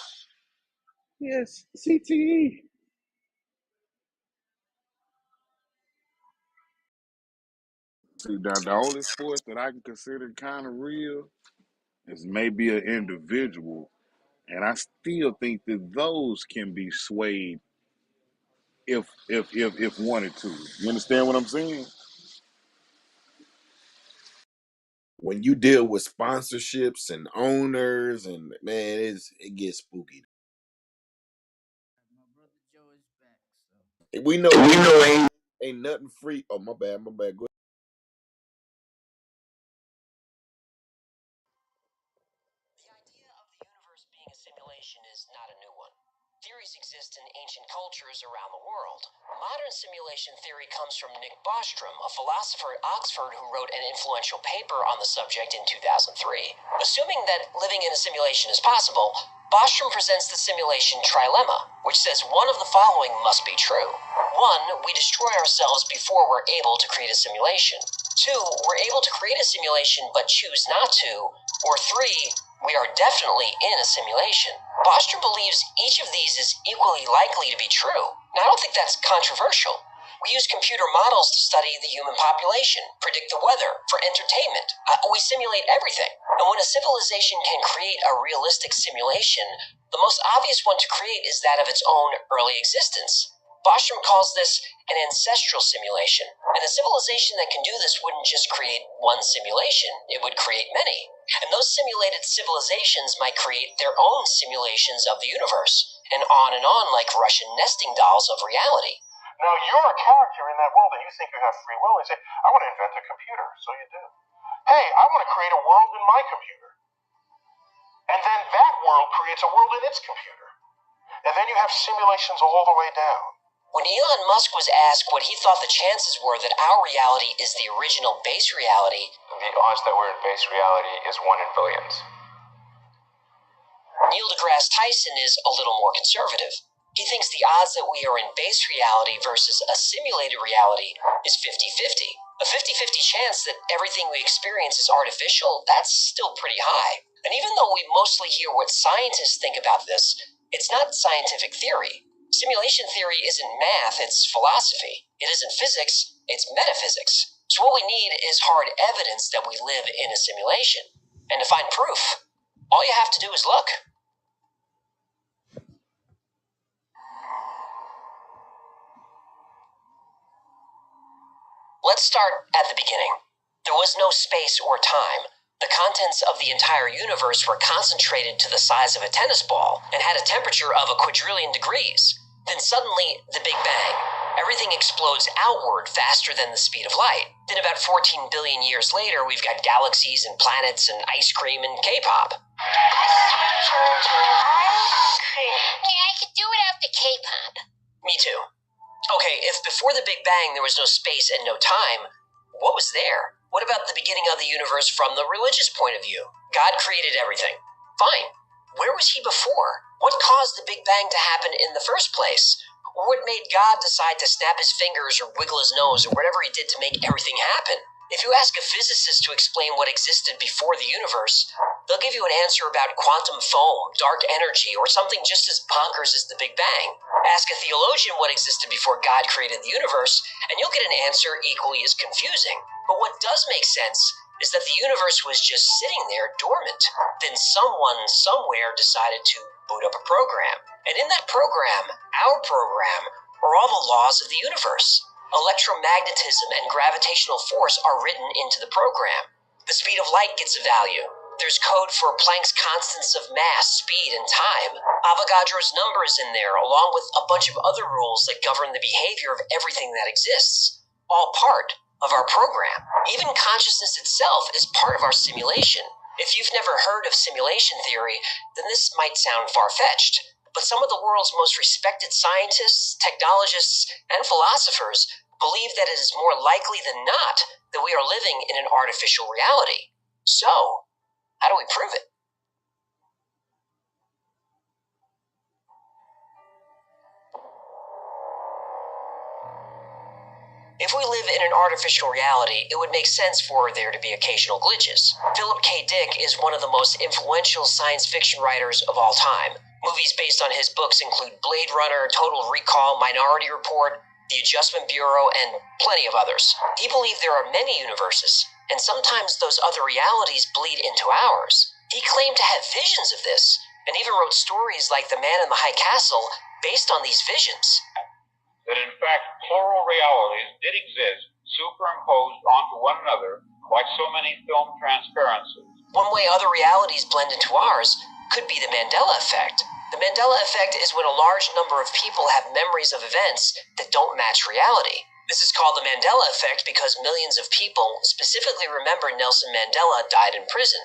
Yes, CTE. See, the only sports that I can consider kind of real is maybe an individual, and I still think that those can be swayed if wanted to. You understand what I'm saying? When you deal with sponsorships and owners, and man, it gets spooky. My brother Joe is back. So We know ain't nothing free. Oh, my bad, my bad. Go The idea of the universe being a simulation is not a new one. Theories exist in ancient cultures around the world. Modern simulation theory comes from Nick Bostrom, a philosopher at Oxford who wrote an influential paper on the subject in 2003. Assuming that living in a simulation is possible, Bostrom presents the simulation trilemma, which says one of the following must be true. 1. We destroy ourselves before we're able to create a simulation. 2. We're able to create a simulation but choose not to. Or 3. We are definitely in a simulation. Bostrom believes each of these is equally likely to be true. Now, I don't think that's controversial. We use computer models to study the human population, predict the weather, for entertainment. We simulate everything. And when a civilization can create a realistic simulation, the most obvious one to create is that of its own early existence. Bostrom calls this an ancestral simulation. And a civilization that can do this wouldn't just create one simulation, it would create many. And those simulated civilizations might create their own simulations of the universe, and on like Russian nesting dolls of reality. Now, you're a character in that world and you think you have free will. And you say, I want to invent a computer. So you do. Hey, I want to create a world in my computer. And then that world creates a world in its computer. And then you have simulations all the way down. When Elon Musk was asked what he thought the chances were that our reality is the original base reality, the odds that we're in base reality is 1 in billions. Neil deGrasse Tyson is a little more conservative. He thinks the odds that we are in base reality versus a simulated reality is 50-50. A 50-50 chance that everything we experience is artificial, that's still pretty high. And even though we mostly hear what scientists think about this, it's not scientific theory. Simulation theory isn't math, it's philosophy. It isn't physics, it's metaphysics. So what we need is hard evidence that we live in a simulation. And to find proof, all you have to do is look. Let's start at the beginning. There was no space or time. The contents of the entire universe were concentrated to the size of a tennis ball and had a temperature of a quadrillion degrees. Then suddenly, the Big Bang. Everything explodes outward faster than the speed of light. Then about 14 billion years later, we've got galaxies and planets and ice cream and K-pop. Yeah, I could do without the K-pop. Me too. Okay, if before the Big Bang there was no space and no time, what was there? What about the beginning of the universe from the religious point of view? God created everything. Fine. Where was he before? What caused the Big Bang to happen in the first place? Or what made God decide to snap his fingers or wiggle his nose or whatever he did to make everything happen? If you ask a physicist to explain what existed before the universe, they'll give you an answer about quantum foam, dark energy, or something just as bonkers as the Big Bang. Ask a theologian what existed before God created the universe, and you'll get an answer equally as confusing. But what does make sense is that the universe was just sitting there dormant. Then someone somewhere decided to boot up a program. And in that program, our program, are all the laws of the universe. Electromagnetism and gravitational force are written into the program. The speed of light gets a value. There's code for Planck's constants of mass, speed, and time. Avogadro's number is in there, along with a bunch of other rules that govern the behavior of everything that exists. All part of our program. Even consciousness itself is part of our simulation. If you've never heard of simulation theory, then this might sound far-fetched. But some of the world's most respected scientists, technologists, and philosophers believe that it is more likely than not that we are living in an artificial reality. So, how do we prove it? If If we live in an artificial reality, it would make sense for there to be occasional glitches. Philip K. Dick is one of the most influential science fiction writers of all time. Movies based on his books include Blade Runner, Total Recall, Minority Report, The Adjustment Bureau, and plenty of others. He believed there are many universes, and sometimes those other realities bleed into ours. He claimed to have visions of this, and even wrote stories like The Man in the High Castle based on these visions. That in fact plural realities did exist, superimposed onto one another like so many film transparencies. One way other realities blend into ours could be the Mandela effect. The Mandela effect is when a large number of people have memories of events that don't match reality. This is called the Mandela effect because millions of people specifically remember Nelson Mandela died in prison.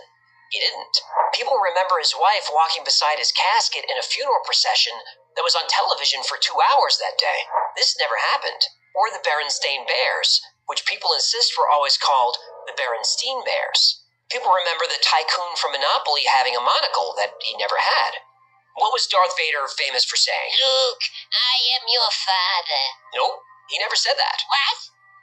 He didn't. People remember his wife walking beside his casket in a funeral procession that was on television for 2 hours that day. This never happened. Or the Berenstain Bears, which people insist were always called the Berenstein Bears. People remember the tycoon from Monopoly having a monocle that he never had. What was Darth Vader famous for saying? Luke, I am your father. Nope, he never said that. What?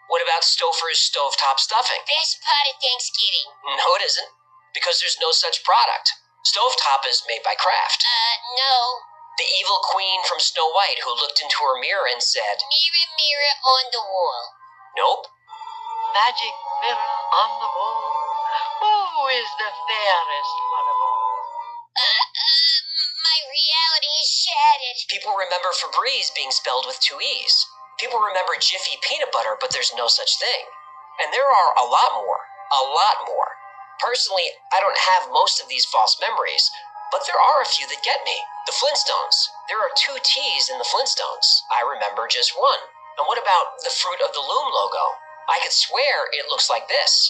What about Stouffer's stovetop stuffing? Best part of Thanksgiving. No, it isn't, because there's no such product. Stovetop is made by Kraft. No. The evil queen from Snow White who looked into her mirror and said, Mirror, mirror on the wall. Nope. Magic mirror on the wall, who is the fairest one of all? My reality is shattered. People remember Febreze being spelled with 2 E's. People remember Jiffy peanut butter, but there's no such thing. And there are a lot more. A lot more. Personally, I don't have most of these false memories, but there are a few that get me. The Flintstones. There are 2 T's in the Flintstones. I remember just one. And what about the Fruit of the Loom logo? I could swear it looks like this.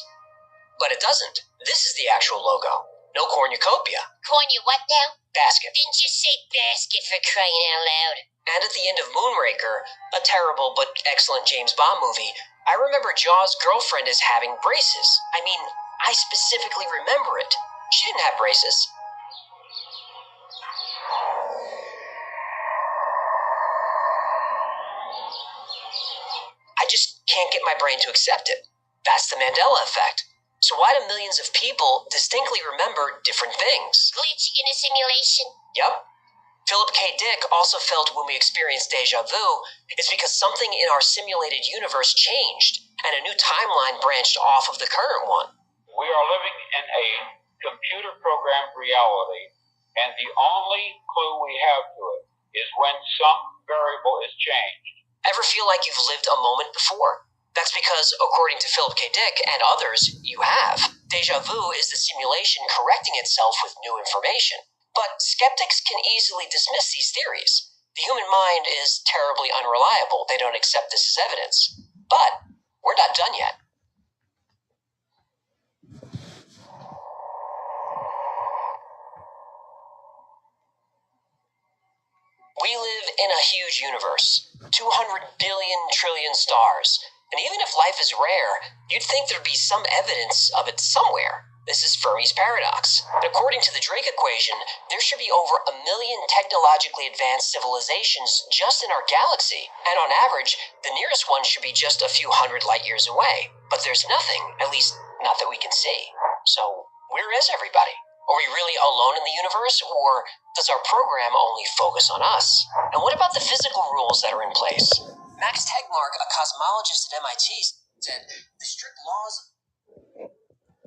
But it doesn't. This is the actual logo. No cornucopia. Cornu what now? Basket. Didn't you say basket for crying out loud? And at the end of Moonraker, a terrible but excellent James Bond movie, I remember Jaws' girlfriend as having braces. I mean, I specifically remember it. She didn't have braces. I just can't get my brain to accept it. That's the Mandela effect. So why do millions of people distinctly remember different things? Glitch in a simulation. Yep. Philip K. Dick also felt when we experienced deja vu, it's because something in our simulated universe changed, and a new timeline branched off of the current one. We are living in a computer-programmed reality, and the only clue we have to it is when some variable is changed. Ever feel like you've lived a moment before? That's because, according to Philip K. Dick and others, you have. Deja vu is the simulation correcting itself with new information. But skeptics can easily dismiss these theories. The human mind is terribly unreliable. They don't accept this as evidence. But we're not done yet. We live in a huge universe, 200 billion trillion stars, and even if life is rare, you'd think there'd be some evidence of it somewhere. This is Fermi's paradox. And according to the Drake equation, there should be over 1 million technologically advanced civilizations just in our galaxy, and on average, the nearest one should be just a few hundred light years away. But there's nothing, at least not that we can see. So, where is everybody? Are we really alone in the universe, or does our program only focus on us? And what about the physical rules that are in place? Max Tegmark, a cosmologist at MIT, said the strict laws...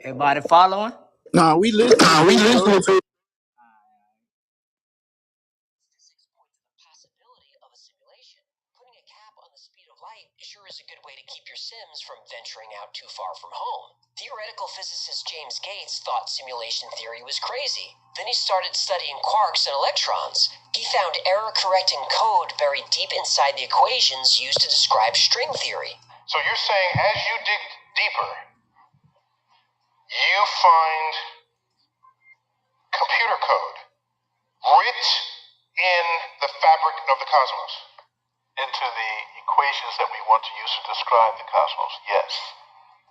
Everybody following? Nah, we listening to you, bro. Physics point to the possibility of a simulation. Putting a cap on the speed of light sure is a good way to keep your Sims from venturing out too far from home. Theoretical physicist James Gates thought simulation theory was crazy. Then he started studying quarks and electrons. He found error-correcting code buried deep inside the equations used to describe string theory. So you're saying as you dig deeper, you find computer code writ in the fabric of the cosmos? Into the equations that we want to use to describe the cosmos, yes.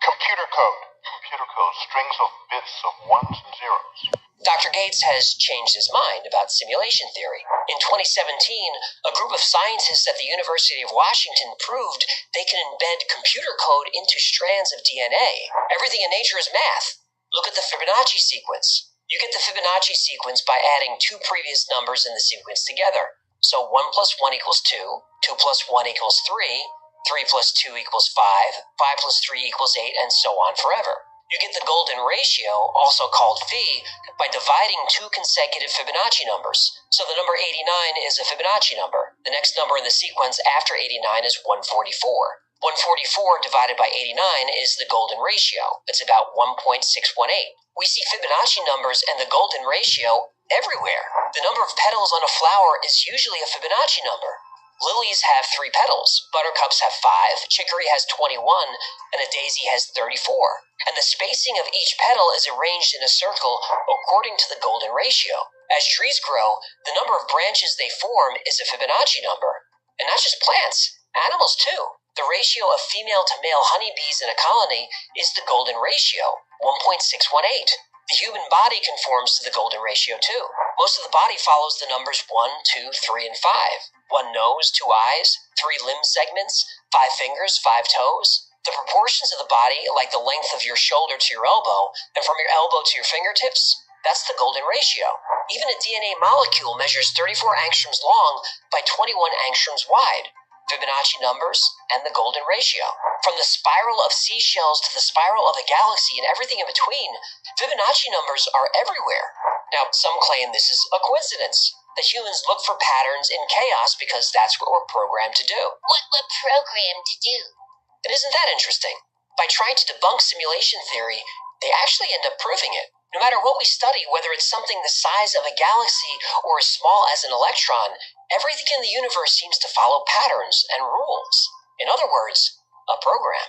Computer code, strings of bits of ones and zeros. Dr. Gates has changed his mind about simulation theory. In 2017, a group of scientists at the University of Washington proved they can embed computer code into strands of DNA. Everything in nature is math. Look at the Fibonacci sequence. You get the Fibonacci sequence by adding two previous numbers in the sequence together. So 1 plus 1 equals 2, 2 plus 1 equals 3, 3 plus 2 equals 5, 5 plus 3 equals 8, and so on forever. You get the golden ratio, also called phi, by dividing two consecutive Fibonacci numbers. So the number 89 is a Fibonacci number. The next number in the sequence after 89 is 144. 144 divided by 89 is the golden ratio. It's about 1.618. We see Fibonacci numbers and the golden ratio everywhere. The number of petals on a flower is usually a Fibonacci number. Lilies have 3 petals, buttercups have 5, chicory has 21, and a daisy has 34. And the spacing of each petal is arranged in a circle according to the golden ratio. As trees grow, the number of branches they form is a Fibonacci number. And not just plants, animals too. The ratio of female to male honeybees in a colony is the golden ratio, 1.618. The human body conforms to the golden ratio too. Most of the body follows the numbers 1, 2, 3, and 5. 1 nose, 2 eyes, 3 limb segments, 5 fingers, 5 toes. The proportions of the body, like the length of your shoulder to your elbow, and from your elbow to your fingertips, that's the golden ratio. Even a DNA molecule measures 34 angstroms long by 21 angstroms wide. Fibonacci numbers, and the golden ratio. From the spiral of seashells to the spiral of a galaxy and everything in between, Fibonacci numbers are everywhere. Now, some claim this is a coincidence, that humans look for patterns in chaos because that's what we're programmed to do. What we're programmed to do. And isn't that interesting? By trying to debunk simulation theory, they actually end up proving it. No matter what we study, whether it's something the size of a galaxy or as small as an electron, everything in the universe seems to follow patterns and rules. In other words, a program.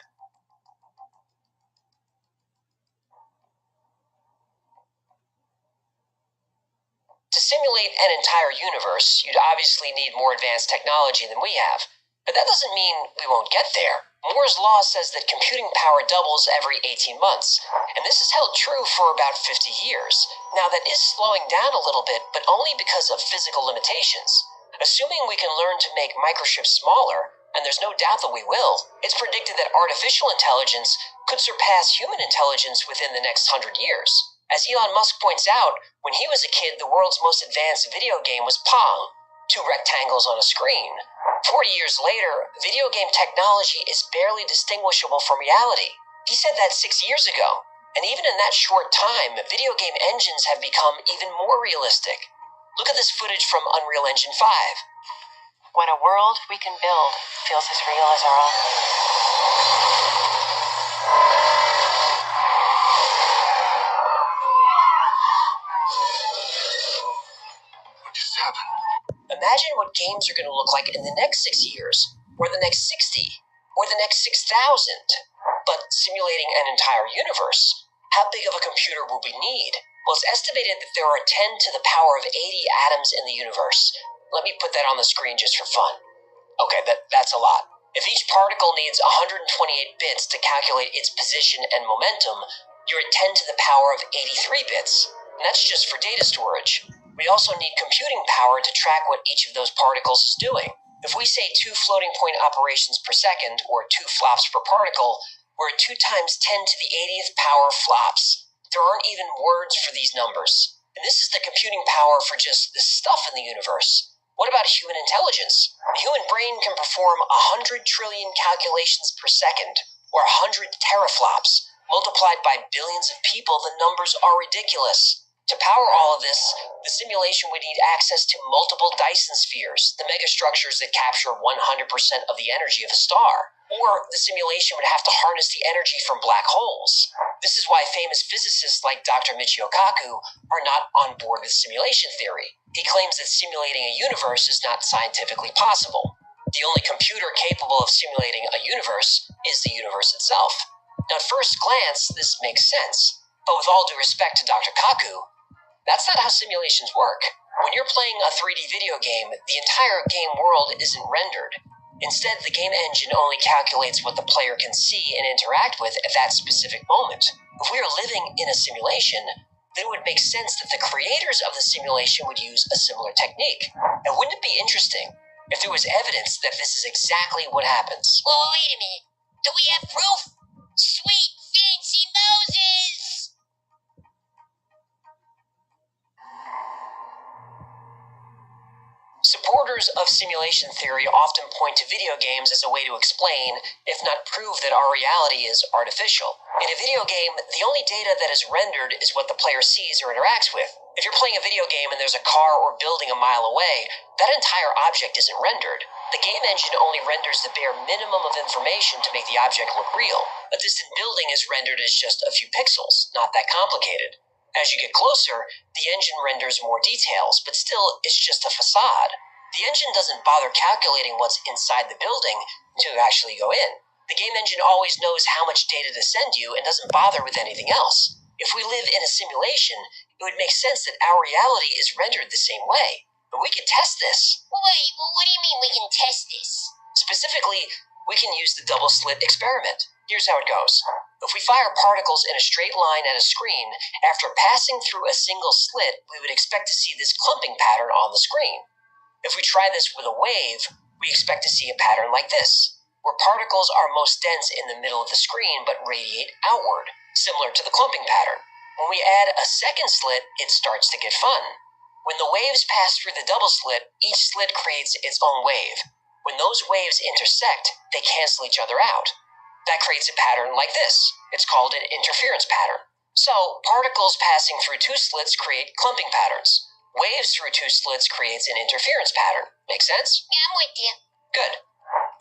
To simulate an entire universe, you'd obviously need more advanced technology than we have. But that doesn't mean we won't get there. Moore's law says that computing power doubles every 18 months, and this has held true for about 50 years. Now, that is slowing down a little bit, but only because of physical limitations. Assuming we can learn to make microchips smaller, and there's no doubt that we will, it's predicted that artificial intelligence could surpass human intelligence within the next 100 years. As Elon Musk points out, when he was a kid, the world's most advanced video game was Pong, 2 rectangles on a screen. 40 years later, video game technology is barely distinguishable from reality. He said that 6 years ago. And even in that short time, video game engines have become even more realistic. Look at this footage from Unreal Engine 5. When a world we can build feels as real as our own. What just happened? Imagine what games are going to look like in the next 6 years, or the next 60, or the next 6,000. But simulating an entire universe, how big of a computer will we need? Well, it's estimated that there are 10 to the power of 80 atoms in the universe. Let me put that on the screen just for fun. Okay, that's a lot. If each particle needs 128 bits to calculate its position and momentum, you're at 10 to the power of 83 bits. And that's just for data storage. We also need computing power to track what each of those particles is doing. If we say 2 floating point operations per second, or 2 flops per particle, we're at 2 times 10 to the 80th power flops. There aren't even words for these numbers. And this is the computing power for just the stuff in the universe. What about human intelligence? The human brain can perform 100 trillion calculations per second, or 100 teraflops. Multiplied by billions of people, the numbers are ridiculous. To power all of this, the simulation would need access to multiple Dyson spheres, the megastructures that capture 100% of the energy of a star. Or the simulation would have to harness the energy from black holes. This is why famous physicists like Dr. Michio Kaku are not on board with simulation theory. He claims that simulating a universe is not scientifically possible. The only computer capable of simulating a universe is the universe itself. Now, at first glance, this makes sense. But with all due respect to Dr. Kaku, that's not how simulations work. When you're playing a 3D video game, the entire game world isn't rendered. Instead, the game engine only calculates what the player can see and interact with at that specific moment. If we are living in a simulation, then it would make sense that the creators of the simulation would use a similar technique. And wouldn't it be interesting if there was evidence that this is exactly what happens? Well, wait a minute. Do we have proof? Sweet fancy Moses! Supporters of simulation theory often point to video games as a way to explain, if not prove, that our reality is artificial. In a video game, the only data that is rendered is what the player sees or interacts with. If you're playing a video game and there's a car or building a mile away, that entire object isn't rendered. The game engine only renders the bare minimum of information to make the object look real. A distant building is rendered as just a few pixels, not that complicated. As you get closer, the engine renders more details, but still, it's just a facade. The engine doesn't bother calculating what's inside the building to actually go in. The game engine always knows how much data to send you and doesn't bother with anything else. If we live in a simulation, it would make sense that our reality is rendered the same way. But we can test this. Wait, well, what do you mean we can test this? Specifically, we can use the double slit experiment. Here's how it goes. If we fire particles in a straight line at a screen, after passing through a single slit, we would expect to see this clumping pattern on the screen. If we try this with a wave, we expect to see a pattern like this, where particles are most dense in the middle of the screen but radiate outward, similar to the clumping pattern. When we add a second slit, it starts to get fun. When the waves pass through the double slit, each slit creates its own wave. When those waves intersect, they cancel each other out. That creates a pattern like this. It's called an interference pattern. So, particles passing through two slits create clumping patterns. Waves through two slits creates an interference pattern. Make sense? Yeah, I'm with you. Good.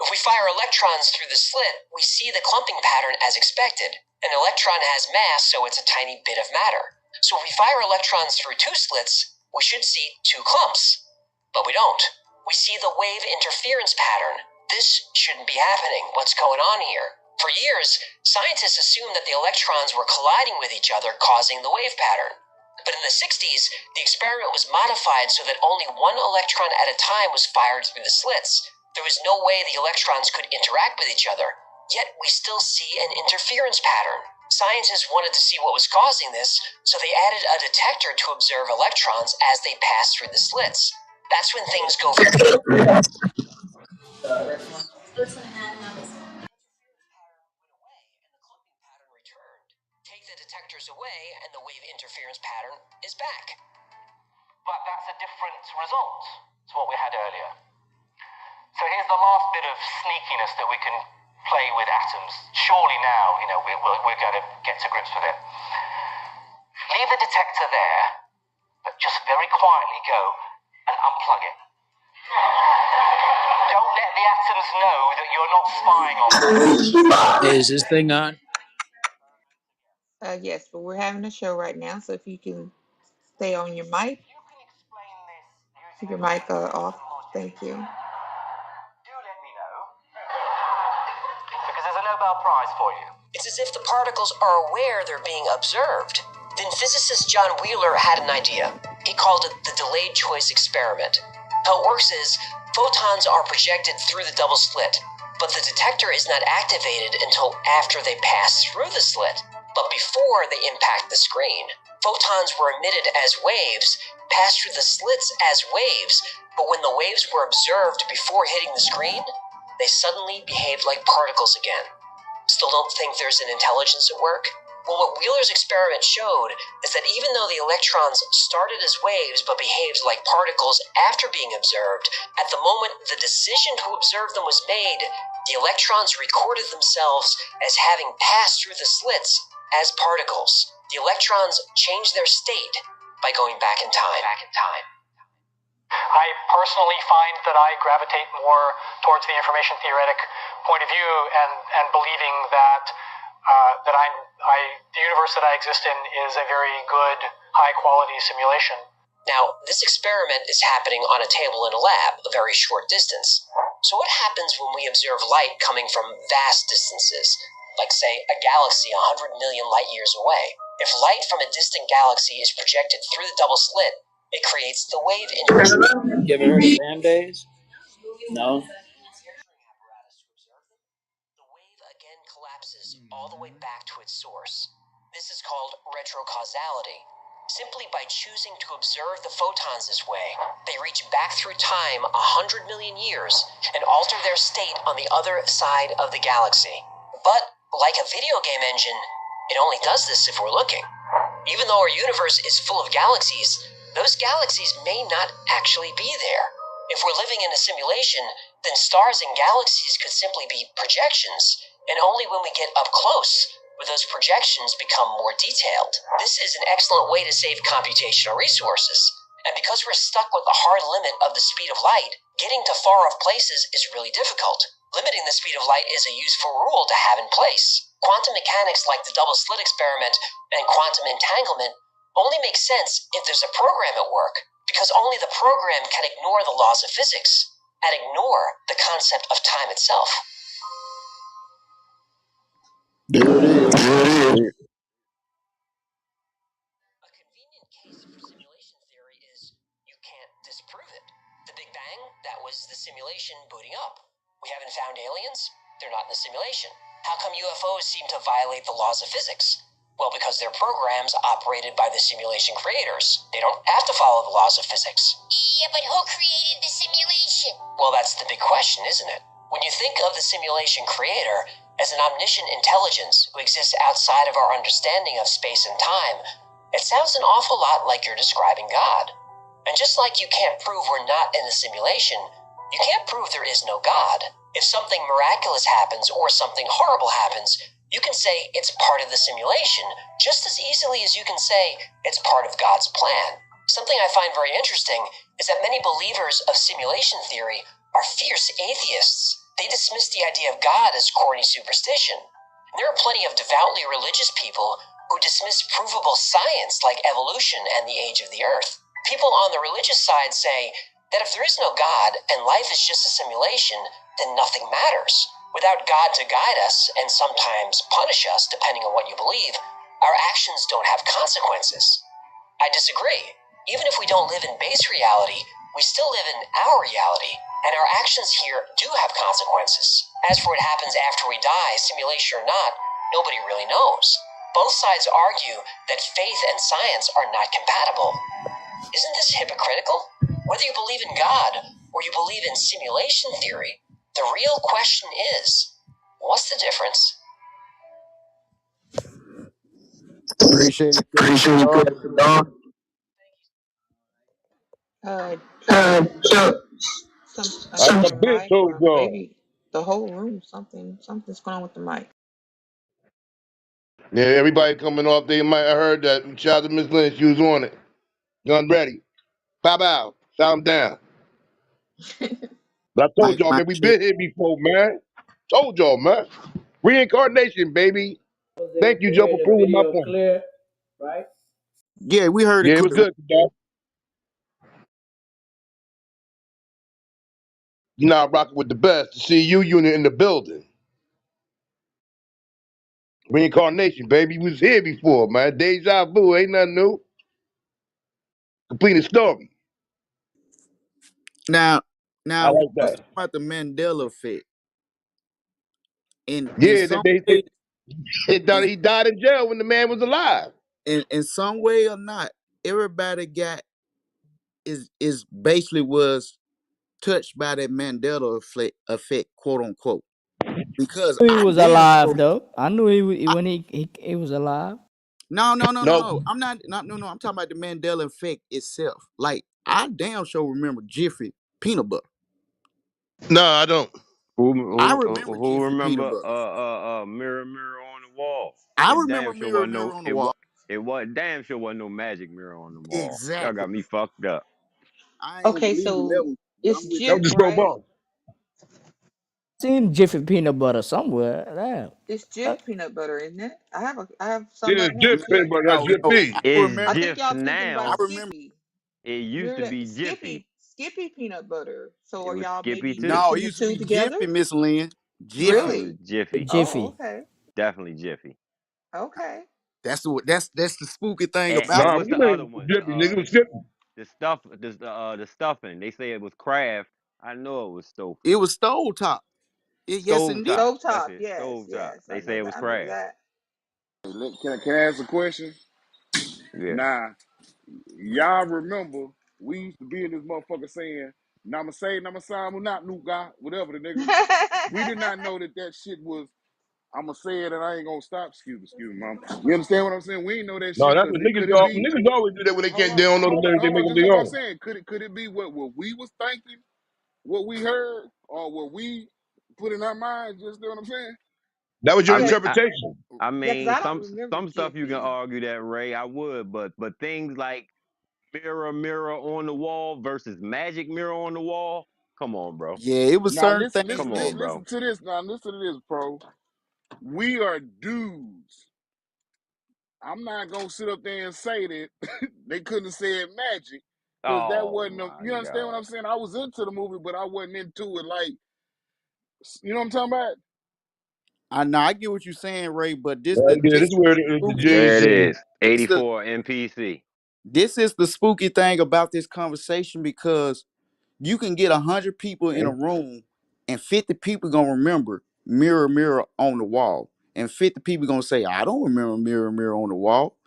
If we fire electrons through the slit, we see the clumping pattern as expected. An electron has mass, so it's a tiny bit of matter. So if we fire electrons through two slits, we should see two clumps. But we don't. We see the wave interference pattern. This shouldn't be happening. What's going on here? For years, scientists assumed that the electrons were colliding with each other, causing the wave pattern. But in the 60s, the experiment was modified so that only one electron at a time was fired through the slits. There was no way the electrons could interact with each other, yet we still see an interference pattern. Scientists wanted to see what was causing this, so they added a detector to observe electrons as they pass through the slits. That's when things go from returned. Take the detectors away, and the wave interference pattern is back. But that's a different result to what we had earlier. So here's the last bit of sneakiness that we can play with atoms. Surely now, we're going to get to grips with it. Leave the detector there, but just very quietly go and unplug it. Don't let the atoms know that you're not spying on them. Is this thing on? Yes, but we're having a show right now, so if you can stay on your mic, keep your mic off. Thank you. Do let me know, because there's a Nobel Prize for you. It's as if the particles are aware they're being observed. Then physicist John Wheeler had an idea. He called it the delayed choice experiment. How it works is, photons are projected through the double slit, but the detector is not activated until after they pass through the slit, but before they impact the screen. Photons were emitted as waves, passed through the slits as waves, but when the waves were observed before hitting the screen, they suddenly behaved like particles again. Still don't think there's an intelligence at work? Well, what Wheeler's experiment showed is that even though the electrons started as waves but behaved like particles after being observed, at the moment the decision to observe them was made, the electrons recorded themselves as having passed through the slits as particles. The electrons changed their state by going back in time. I personally find that I gravitate more towards the information theoretic point of view and believing that the universe that I exist in is a very good, high-quality simulation. Now, this experiment is happening on a table in a lab, a very short distance. So what happens when we observe light coming from vast distances, like, say, a galaxy 100 million light years away? If light from a distant galaxy is projected through the double slit, it creates the wave interference. You ever heard of Fanbase? No. The wave again collapses all the way back to its source. This is called retrocausality. Simply by choosing to observe the photons this way, they reach back through time 100 million years and alter their state on the other side of the galaxy. But, like a video game engine, it only does this if we're looking. Even though our universe is full of galaxies, those galaxies may not actually be there. If we're living in a simulation, then stars and galaxies could simply be projections, and only when we get up close will those projections become more detailed. This is an excellent way to save computational resources. And because we're stuck with the hard limit of the speed of light, getting to far off places is really difficult. Limiting the speed of light is a useful rule to have in place. Quantum mechanics like the double slit experiment and quantum entanglement only make sense if there's a program at work, because only the program can ignore the laws of physics and ignore the concept of time itself. There it is. A convenient case for simulation theory is you can't disprove it. The Big Bang, that was the simulation booting up. We haven't found aliens? They're not in the simulation. How come UFOs seem to violate the laws of physics? Well, because they're programs operated by the simulation creators. They don't have to follow the laws of physics. Yeah, but who created the simulation? Well, that's the big question, isn't it? When you think of the simulation creator as an omniscient intelligence who exists outside of our understanding of space and time, it sounds an awful lot like you're describing God. And just like you can't prove we're not in a simulation, you can't prove there is no God. If something miraculous happens or something horrible happens, you can say it's part of the simulation just as easily as you can say it's part of God's plan. Something I find very interesting is that many believers of simulation theory are fierce atheists. They dismiss the idea of God as corny superstition. And there are plenty of devoutly religious people who dismiss provable science like evolution and the age of the earth. People on the religious side say that if there is no God and life is just a simulation, then nothing matters. Without God to guide us and sometimes punish us, depending on what you believe, our actions don't have consequences. I disagree. Even if we don't live in base reality, we still live in our reality, and our actions here do have consequences. As for what happens after we die, simulation or not, nobody really knows. Both sides argue that faith and science are not compatible. Isn't this hypocritical? Whether you believe in God or you believe in simulation theory, the real question is, what's the difference? Appreciate that, dog. Chuck, Chuck, I like think I your been mic told or y'all. maybe the whole room, something's going on with the mic. Yeah, everybody coming off, they might have heard that. Shout out to Miss Lynch, she was on it. Gun ready. Bow bow. Sound down. But I told y'all, Mic man, we check. been here before, man. Told y'all, man. Reincarnation, baby. They, Thank you, they Joe, heard for the proving my video point. clear, right? Yeah, we heard it Yeah, it was clear. good, dog. You know, I rocking with the best. The CU unit in the building. Reincarnation, baby. We was here before, man. Deja vu, ain't nothing new. Complete story. Now, I now we like was that. talking about the Mandela effect. In Yeah, some they way, in, he died in jail when the man was alive. in some way or not, everybody got is basically was touched by that Mandela effect, quote unquote. Because He I was damn alive sure though. I knew I, when he was alive. No, no. I'm not no. I'm talking about the Mandela effect itself. Like I damn sure remember Jiffy peanut butter. no, I don't. I remember Who Jiffy peanut remember butter. Mirror Mirror on the wall? I It remember damn sure mirror wasn't mirror no on the wall. it was damn sure wasn't no magic mirror on the wall. Y'all Exactly. got me fucked up. I ain't Okay, believe in that so one, but it's I'm with That you. was Jif, just no right? bomb. Seen Jiffy peanut butter somewhere. Damn. It's Jif peanut butter, isn't it? I have some Yeah, right now. Jip Jif. peanut butter, that's No, Jip no. P. It's I think Jif y'all thinking about I now. remember. Skippy. It used to You're be Jiffy. Skippy peanut butter. So It are was y'all Skippy maybe too. No, mixing it the used to two be together? Jiffy, Miss Lynn. No, it Jiffy. was Really? Jiffy. Oh, Jiffy. okay. Definitely Jiffy. Okay. That's the spooky thing And about Nah, it. what what's you the other mean? one? Jippy, nigga, it was Skippy. The stuffing. They say it was Kraft. I know it was It was stove top. Yes, indeed. Stovetop. That's Stovetop. it. Yes, Stovetop. yes. I They say know it that. was I remember Kraft. that. Can I ask a question? Yeah. Nah. Y'all remember we used to be in this motherfucker saying Namaste, not new guy, whatever the nigga. We did not know that that shit was. I'ma say it and I ain't gonna stop. Excuse me, mom. You understand what I'm saying? We ain't know that No, shit that's because what it could it be. niggas always do that when they Hold can't. They on, don't know the hold on, lyrics. They hold make on. up This is their what I'm own. saying. Could it be what we was thinking, what we heard, or what we put in our minds? Just know what I'm saying? That was your I yeah, mean, interpretation. I yeah, because mean, I don't remember some stuff Kid you can Cudi. argue that, Ray. I would, but things like mirror, mirror on the wall versus magic mirror on the wall. Come on, bro. Yeah, it was Now certain listen, things Come listen, that on, listen, bro. listen to this. Now listen to this, bro. We are dudes. I'm not gonna sit up there and say that they couldn't have said magic because that Oh wasn't. my You understand what God. I'm saying? I was into the movie, but I wasn't into it. Like, you know what I'm talking about? I know I get what you're saying, Ray, but Yeah, this this is where the the spooky J's There it in. is. this the 84 NPC. this is the spooky thing about this conversation because you can get 100 people in a room and 50 people gonna remember mirror mirror on the wall, and 50 people gonna say I don't remember mirror mirror on the wall.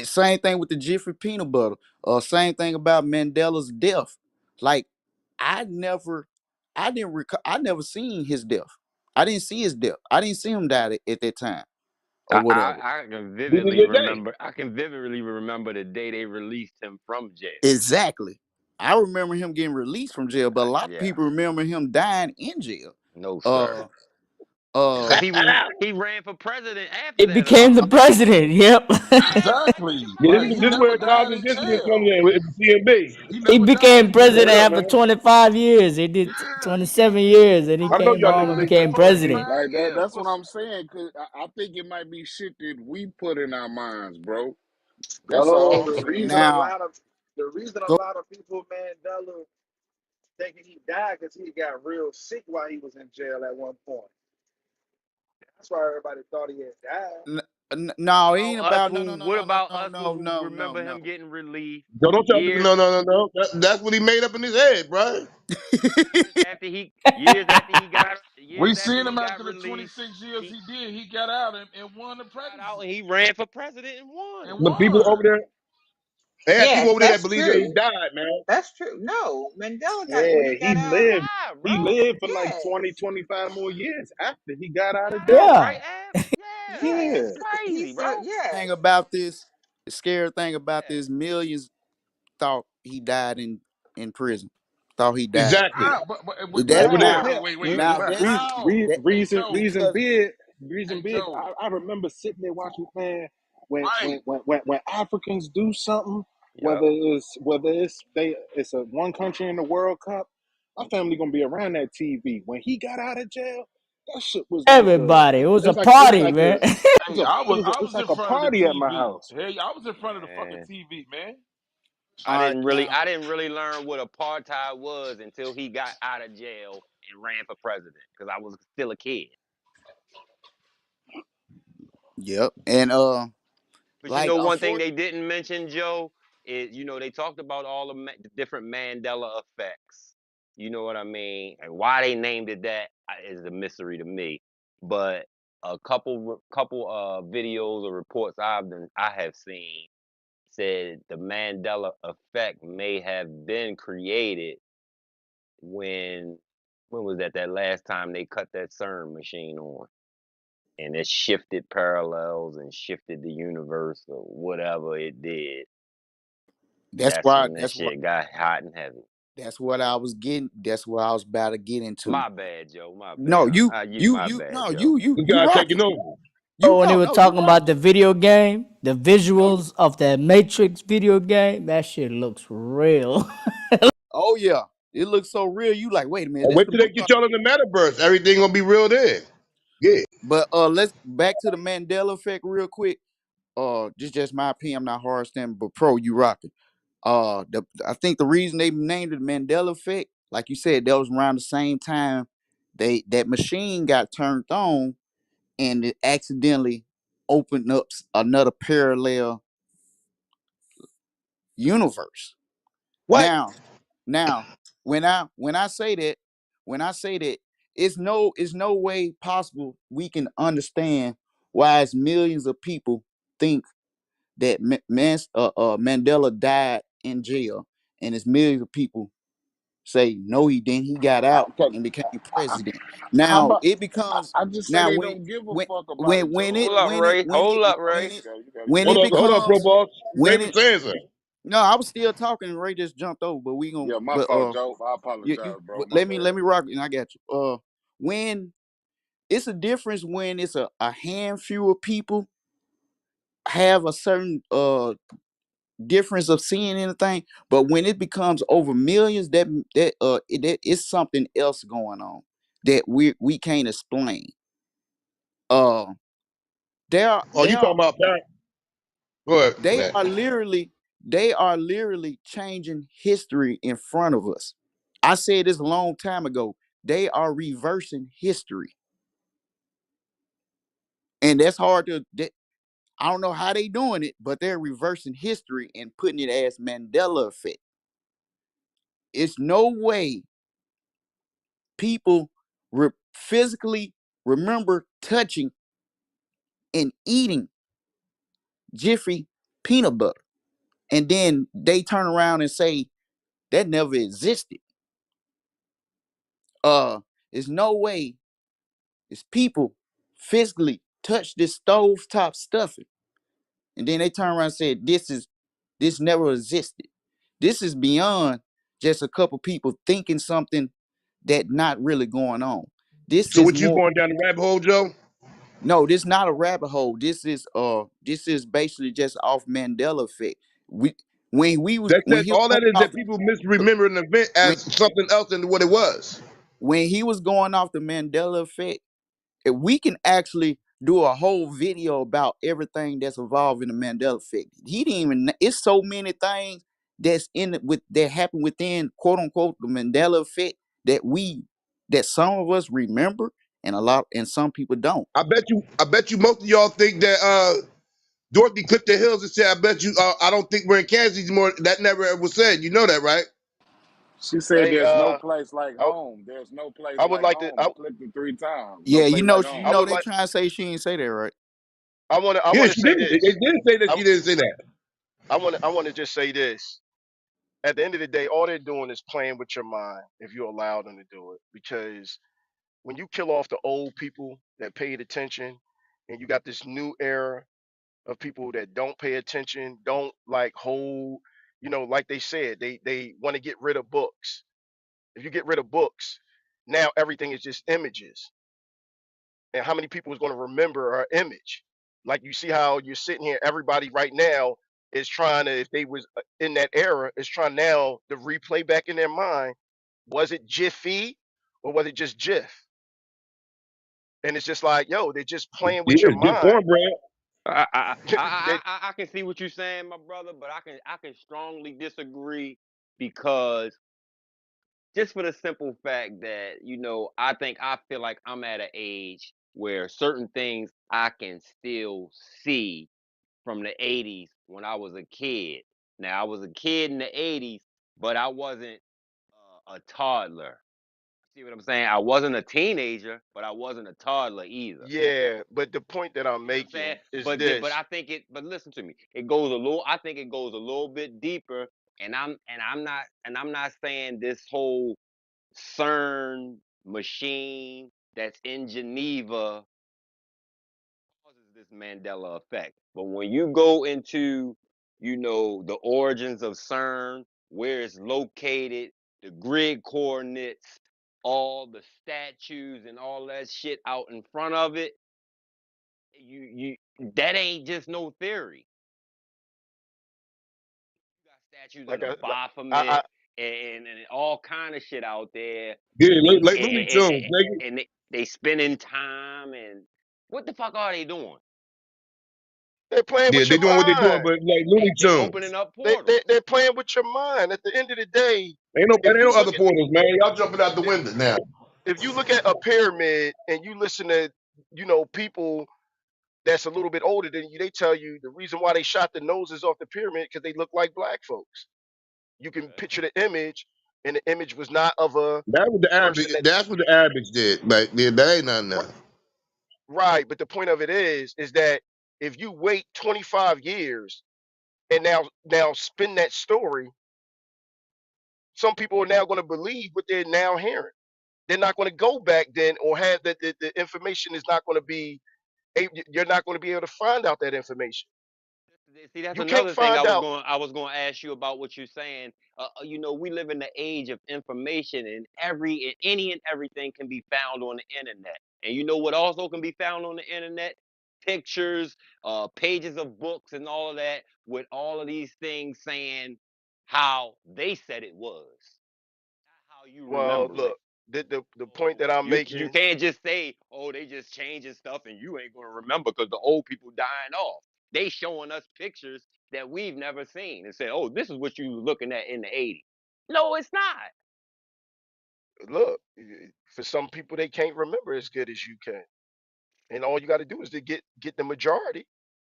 Same thing with the Jiffy peanut butter. Same thing about Mandela's death. Like I never, I never seen his death. I didn't see his death. I didn't see him die at that time or whatever. I can This is vividly the day. remember. I can vividly remember the day they released him from jail. Exactly. I remember him getting released from jail, but a lot of Yeah. people remember him dying in jail. No, sir. Uh, uh, Cause he ran for president after It that. became the president. Yep. Exactly. Yeah, Like he this is where never died cognitive in dissonance comes jail. in with the CMB. He He never died became in president What jail. up, after man? 25 years. He did Yeah. 27 years, and he I know came y'all home niggas and ain't became finna play me. president. Like that. Yeah. That's what I'm saying. Cause I think it might be shit that we put in our minds, bro. That's No, all I'm the saying. reason a now lot of go. people Mandela thinking he died because he got real sick while he was in jail at one point. That's why everybody thought he had died. No, it About ain't us about no no who? no What no no about no us no who no no remember no. him getting released Don't tell me years no. That's what he made up in his head, bro. We years after seen he him got after the released? 26 years He he did. He got out and won the got out presidency and he ran for president and won. and But people over won. there, they had people Yes, over there that that's believe that he true. died, man. That's true. No, Mandela got when Yeah, he got out. Died, bro. he lived for like Yes, 20, 25 more years after he got out of Died jail. right Yeah. after. Yeah, yes, Yeah. that's crazy, he's bro. Thing yes. about this, the scary thing about Yeah. this, millions thought he died in prison. Thought he died. Exactly. But That Over there. now wait. now But that's how? that Hey Reason Joe. reason because big Hey reason big. Joe. I remember sitting there watching, man, Right. when Africans do something, Yep. whether it's a one country in the World Cup, my family gonna be around that TV. When he got out of jail, that shit was like Everybody. It was a it was party, like man. Hey, I it's was in like a front of the party at my TV. house. Hey, I was in front of the fucking Man. TV, man. all right now. I didn't really learn what apartheid was until he got out of jail and ran for president because I was still a kid. Yep. And But you like know, one thing unfortunately, they didn't mention, Joe, is they talked about all the different Mandela effects. You know what I mean? And why they named it that is a mystery to me. But a couple videos or reports I have seen said the Mandela effect may have been created when was that last time they cut that CERN machine on and it shifted parallels and shifted the universe or whatever it did. that's That's why when that that's shit got hot and heavy. what I was getting. That's what I was about to get into. My bad, Joe. My No, bad. My bad, no, Joe. This you guy rocking. taking over. You Oh, when they were no, you talking about rocking. the video game, the No, visuals of the Matrix video game, that shit looks real. oh yeah, it looks so real. You like, wait a minute, And this wait the till they movie. get y'all in the metaverse. Everything gonna be real there. Yeah. But let's back to the Mandela effect real quick. Just my opinion. I'm not hard standing, but pro, you rocking. I think the reason they named it Mandela effect, like you said, that was around the same time that machine got turned on and it accidentally opened up another parallel universe. What? Now, now, when I say that, it's no way possible we can understand why it's millions of people think that Mandela died in jail, and it's millions of people say no, he didn't. He got out Okay. and became I, president. how Now about it becomes I just say now they when don't give a when fuck about when each when other. it Hold up, when it Ray. when it Hold up, when Ray. it when Hold it up, pro becomes boss. when Raven it saying something. no, I was still talking. Ray just jumped over, but we gonna Yeah, my but fault, Joe. I you apologize, bro. but My let me bad. rock it, and I got you. When it's a difference when it's a handful of people have a certain difference of seeing anything, but when it becomes over millions, that it's something else going on that we can't explain. Uh, there are Oh, you there talking are about Pat? Go ahead, they man. are literally they are literally changing history in front of us. I said this a long time ago. They are reversing history, and that's hard to. I don't know how they doing it, but they're reversing history and putting it as Mandela effect. It's no way people physically remember touching and eating Jiffy peanut butter, and then they turn around and say that never existed. There's no way it's people physically touch this stovetop stuffing, and then they turn around and say this never existed. This is beyond just a couple people thinking something that not really going on. This So is what you more. going down the rabbit hole, Joe? No, this not a rabbit hole. This is basically just off Mandela effect. We That when said, he was all going that is off that people misremember an event when as something else than what it was. when he was going off the Mandela effect, if we can actually do a whole video about everything that's involved in the Mandela effect. He didn't even. It's so many things that's in it with that happen within quote unquote the Mandela effect that some of us remember and some people don't. I bet you most of y'all think that Dorothy clipped the hills and said, I bet you I don't think we're in Kansas anymore. That never was said. You know that, right? She said Hey, there's no place like I, home. There's no place I would like like to. home. Clipped it 3 times. No Yeah, place like you I home. know would they like. trying to say she didn't say that, right? I Yeah, want to she say didn't. They this. did say that I she didn't say that. I want to just say this. At the end of the day, all they're doing is playing with your mind if you allow them to do it. Because when you kill off the old people that paid attention, and you got this new era of people that don't pay attention, don't like hold, like they said, they want to get rid of books. If you get rid of books, now everything is just images. And how many people is going to remember our image? Like you see how you're sitting here, everybody right now is trying to, if they was in that era, is trying now to replay back in their mind, was it Jiffy or was it just Jiff? And it's just like, yo, they're just playing Yeah, with your it's good mind. cornbread. They, I can see what you're saying, my brother, but I can strongly disagree because just for the simple fact that I feel like I'm at an age where certain things I can still see from the 80s when I was a kid. Now I was a kid in the 80s, but I wasn't a toddler. See what I'm saying? I wasn't a teenager, but I wasn't a toddler either. yeah, but the point that I'm You know what I'm saying? making is this. But listen to me. It goes a little I think it goes a little bit deeper, and I'm not saying this whole CERN machine that's in Geneva causes this Mandela effect. But when you go into, the origins of CERN, where it's located, the grid coordinates, all the statues and all that shit out in front of it, you that ain't just no theory. You got statues of Like the I Baphomet and all kind of shit out there, Yeah, and like Looney Tunes, nigga. they spending time and what the fuck are they doing? they're playing Yeah, with they your doing what they doing, mind. but like Looney They Tunes. opening up portals. They're playing with your mind. At the end of the day, Ain't if no you other look at portals, man. Y'all jumping out the if, window now. if you look at a pyramid and you listen to people that's a little bit older than you, they tell you the reason why they shot the noses off the pyramid because they look like black folks. You can picture the image, and the image was not of a That was the Arabic. person that That's what the Arabics did. But yeah, that ain't nothing now. right. But the point of it is that if you wait 25 years and now spin that story. Some people are now going to believe what they're now hearing. They're not going to go back then or have that the information is not going to be. You're not going to be able to find out that information. See, that's You can't another thing find out. I was going to ask you about what you're saying. We live in the age of information, and any and everything can be found on the internet. And you know what also can be found on the internet? Pictures, pages of books, and all of that, with all of these things saying how they said it was, not how you Well, remember it. look, the point that I'm You making. can't just say, oh, they just changing stuff and you ain't gonna remember because the old people dying off. They showing us pictures that we've never seen and say, oh, this is what you was looking at in the 80s. No, it's not. Look, for some people they can't remember as good as you can, and all you got to do is to get the majority.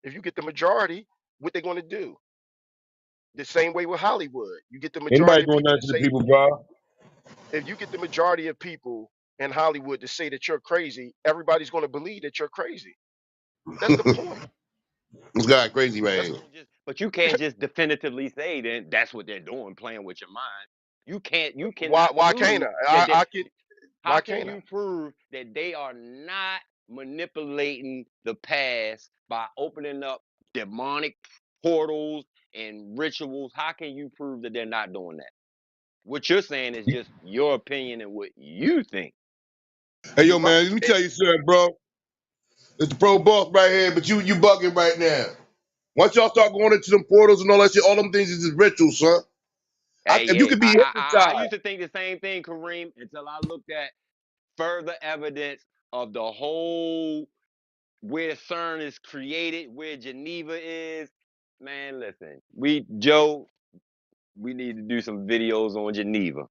If you get the majority, what they're going to do? The same way with Hollywood. You get the Anybody majority of doing people that to to the say, people, bro? if you get the majority of people in Hollywood to say that you're crazy, everybody's going to believe that you're crazy. That's the point. This guy crazy right That's here. But you can't just definitively say then that's what they're doing, playing with your mind. You why. cannot Why can't prove I? that they, I can. how Why can can't I? you prove that they are not manipulating the past by opening up demonic portals and rituals? How can you prove that they're not doing that? What you're saying is just your opinion and what you think. Hey, yo, Right. man, let me tell you something, bro. It's the pro boss right here, but you bugging right now. Once y'all start going into them portals and all that shit, all them things is just rituals, son. Hey, If you yeah, could be I hypnotized, used to think the same thing, Kareem, until I looked at further evidence of the whole where CERN is created, where Geneva is. Man, listen, we need to do some videos on Geneva,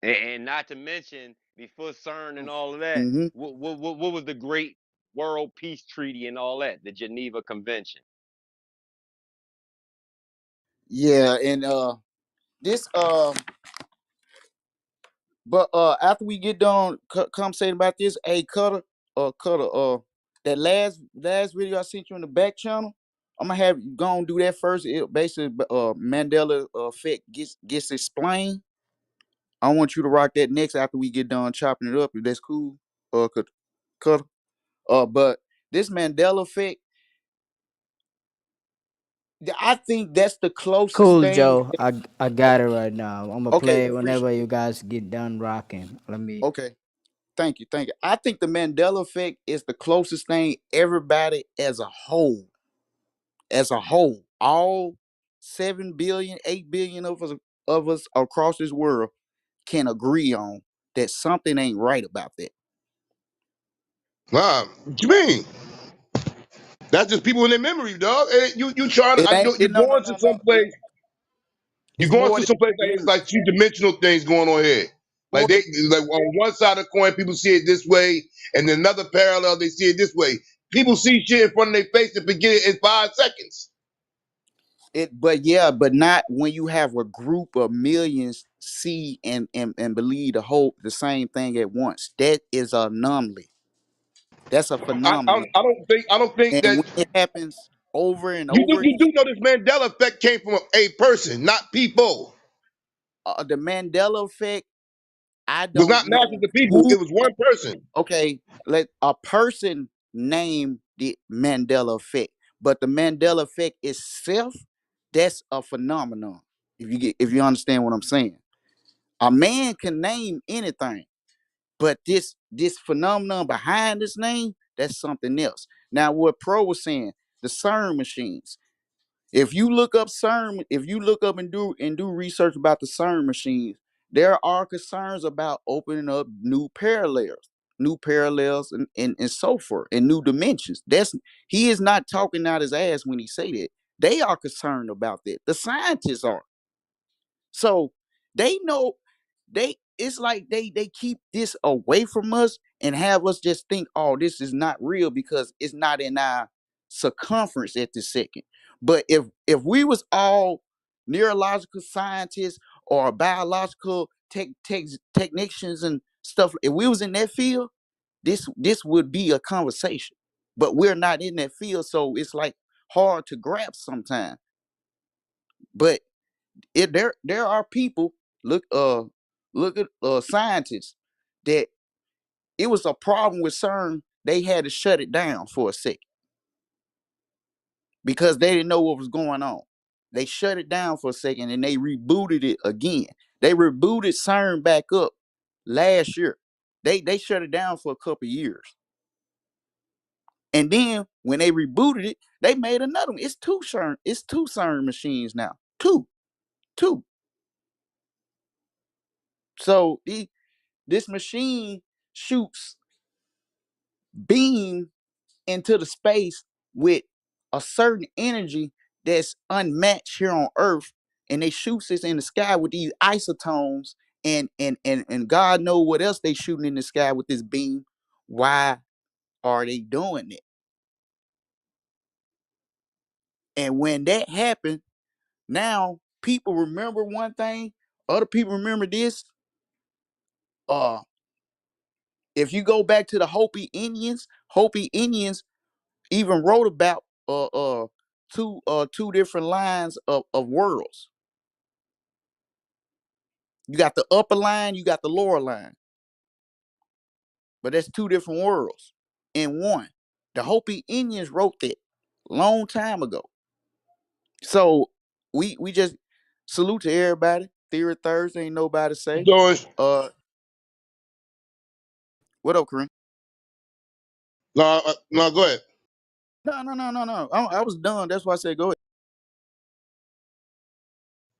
and not to mention before CERN and all of that. Mm-hmm. What was the Great World Peace Treaty and all that? The Geneva Convention. Yeah, and this but after we get done conversating about this, hey Cutter, that last video I sent you in the back channel, I'm gonna have you go and do that first. It basically Mandela effect gets explained. I want you to rock that next after we get done chopping it up, if that's cool. Cutter. But this Mandela effect, I think that's the closest Cool, thing. Joe. I got it right now. I'm gonna Okay, play it whenever appreciate. you guys get done rocking. Let me. Okay, thank you, thank you. I think the Mandela effect is the closest thing everybody as a whole, all 7 billion, 8 billion of us across this world can agree on that something ain't right about that. nah, what you mean? That's just people in their memory, dog. You trying? It ain't You're no, no, going to no, some no. place. You're It's going more to than some place like it's memory. like two dimensional things going on here. Like More they like on one side of the coin, people see it this way, and then another parallel, they see it this way. People see shit in front of their face and forget it in 5 seconds. but yeah, but not when you have a group of millions see and believe the same thing at once. That is an anomaly. That's a phenomenon. I don't think And that when it happens over and you do over you do again, know this Mandela effect came from a person, not people. the Mandela effect, I It was don't not know masses of people. who. It was one person. Okay, let a person name the Mandela effect, but the Mandela effect itself, that's a phenomenon. If you understand what I'm saying, a man can name anything, but this phenomenon behind this name, that's something else. Now, what Pro was saying, the CERN machines. If you look up CERN, if you look up and do research about the CERN machines, there are concerns about opening up new parallels and so forth, and new dimensions. He is not talking out his ass when he say that. They are concerned about that. The scientists are. So they know it's like they keep this away from us and have us just think, oh, this is not real because it's not in our circumference at this second. But if we was all neurological scientists or biological technicians and stuff, if we was in that field, this would be a conversation. But we're not in that field, so it's like hard to grasp sometimes. But there are people look at scientists that it was a problem with CERN. They had to shut it down for a second because they didn't know what was going on. They shut it down for a second and they rebooted it again. They rebooted CERN back up last year. They shut it down for a couple years. And then when they rebooted it, they made another one. It's two CERN machines now. Two. So this machine shoots beam into the space with a certain energy that's unmatched here on Earth, and they shoots this in the sky with these isotones, and God know what else they shooting in the sky with this beam. Why are they doing it? And when that happened, now people remember one thing, other people remember this. Uh, if you go back to the Hopi Indians even wrote about two different lines of worlds. You got the upper line, you got the lower line, but that's two different worlds in one. The Hopi Indians wrote that long time ago. So we just salute to everybody. Theory Thursday, ain't nobody say. Doing? Uh, what up, Kareem? No, no, go ahead. No. I was done. That's why I said go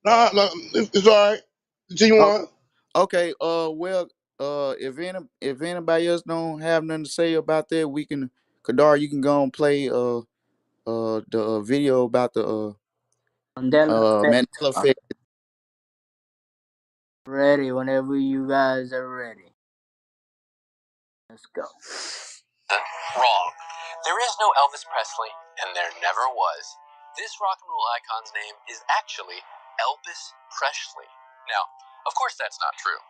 No, it's all right. Continue ahead. on. Okay. Well. If anybody else don't have nothing to say about that, we can. Kadar, you can go and play the video about the Mandela effect. Mandela effect. Ready whenever you guys are ready. Let's go. Wrong. There is no Elvis Presley, and there never was. This rock and roll icon's name is actually Elvis Presley. Now, of course that's not true.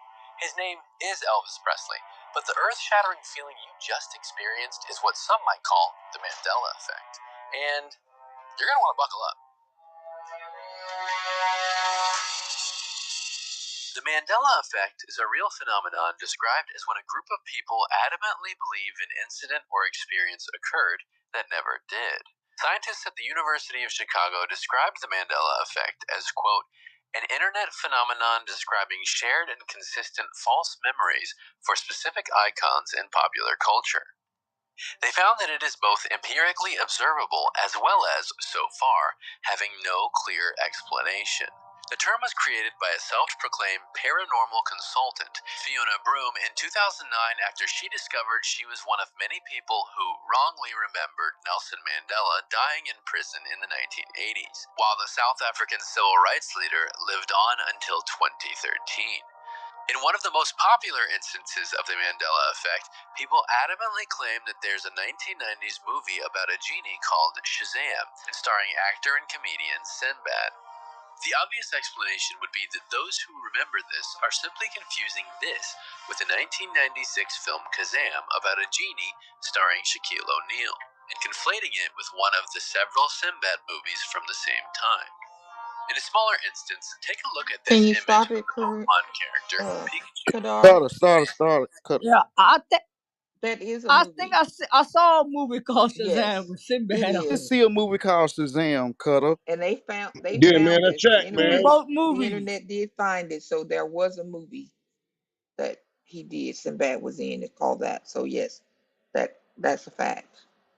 His name is Elvis Presley, but the earth-shattering feeling you just experienced is what some might call the Mandela effect. And you're going to want to buckle up. The Mandela effect is a real phenomenon described as when a group of people adamantly believe an incident or experience occurred that never did. Scientists at the University of Chicago described the Mandela effect as, quote, an internet phenomenon describing shared and consistent false memories for specific icons in popular culture. They found that it is both empirically observable as well as, so far, having no clear explanation. The term was created by a self-proclaimed paranormal consultant, Fiona Broom, in 2009 after she discovered she was one of many people who wrongly remembered Nelson Mandela dying in prison in the 1980s, while the South African civil rights leader lived on until 2013. In one of the most popular instances of the Mandela effect, people adamantly claim that there's a 1990s movie about a genie called Shazam, and starring actor and comedian Sinbad. The obvious explanation would be that those who remember this are simply confusing this with the 1996 film Kazam about a genie starring Shaquille O'Neal, and conflating it with one of the several Sinbad movies from the same time. In a smaller instance, take a look at Can this you image stop of it, the Pokemon character Pikachu. Kadar? Start it. Cut. Yeah, That is a I think movie. I saw a movie called Shazam Yes, with it Sinbad on Let's it. is. see a movie called Shazam, Cutter. And they Yeah, man, found that's it. check, man. Both The movies. internet did find it. So there was a movie that he did. Sinbad was in it called that. So yes, that's a fact.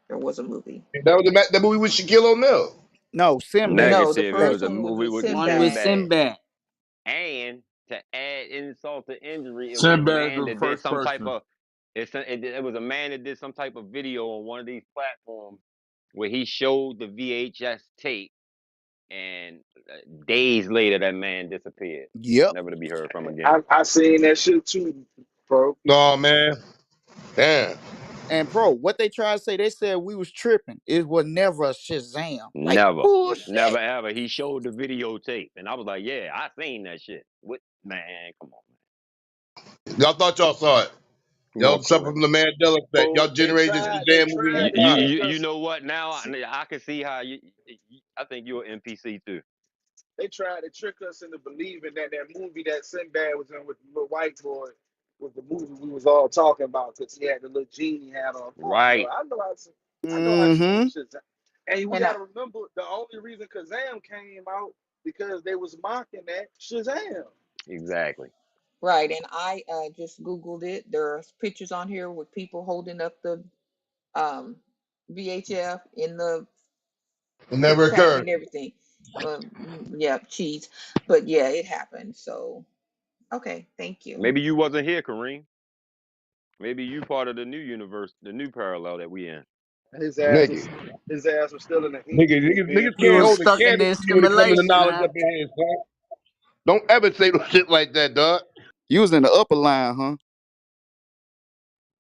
There was a movie. That was that movie with Shaquille O'Neal. No, Sinbad. No, the Negative. It Sinbad. was first a one was movie with with One with Sinbad. Sinbad. Sinbad. And to add insult to injury, it was a Sinbad man was the that did first some type person. of it was a man that did some type of video on one of these platforms where he showed the VHS tape, and days later that man disappeared, Yep. never to be heard from again. I seen that shit too, bro. No, man. Damn. And bro, what they try to say, they said we was tripping. It was never a Shazam. Like Never, never bullshit. ever. He showed the videotape, and I was like, yeah, I seen that shit. What man? Come on, Y'all thought y'all saw it. Y'all You are suffer correct. from the Mandela effect. But Y'all they generated this tried. They damn movie in You tried your to you mind. trick you, you us. know what? Now I can see how I think you're an NPC too. They tried to trick us into believing that that movie that Sinbad was in with the little white boy was the movie we was all talking about because he had the little genie hat on. Fuck no, Right. I know I seen Mm-hmm. Shazam, and we And got to remember the only reason Kazam came out because they was mocking that Shazam. Exactly. right, and I just Googled it. There are pictures on here with people holding up the um, VHF in the It pit never pattern occurred. and everything. Yeah, cheese. But yeah, it happened. So okay, thank you. Maybe you wasn't here, Kareem. Maybe you part of the new universe, the new parallel that we in. His ass Nigga. was his ass was still in the ink Nigga, still being niggas You can't was hold produced. a stuck in candle the to you when it comes to the simulation, knowledge huh? up in here, son. Don't ever say no shit like that, dog. You was in the upper line, huh?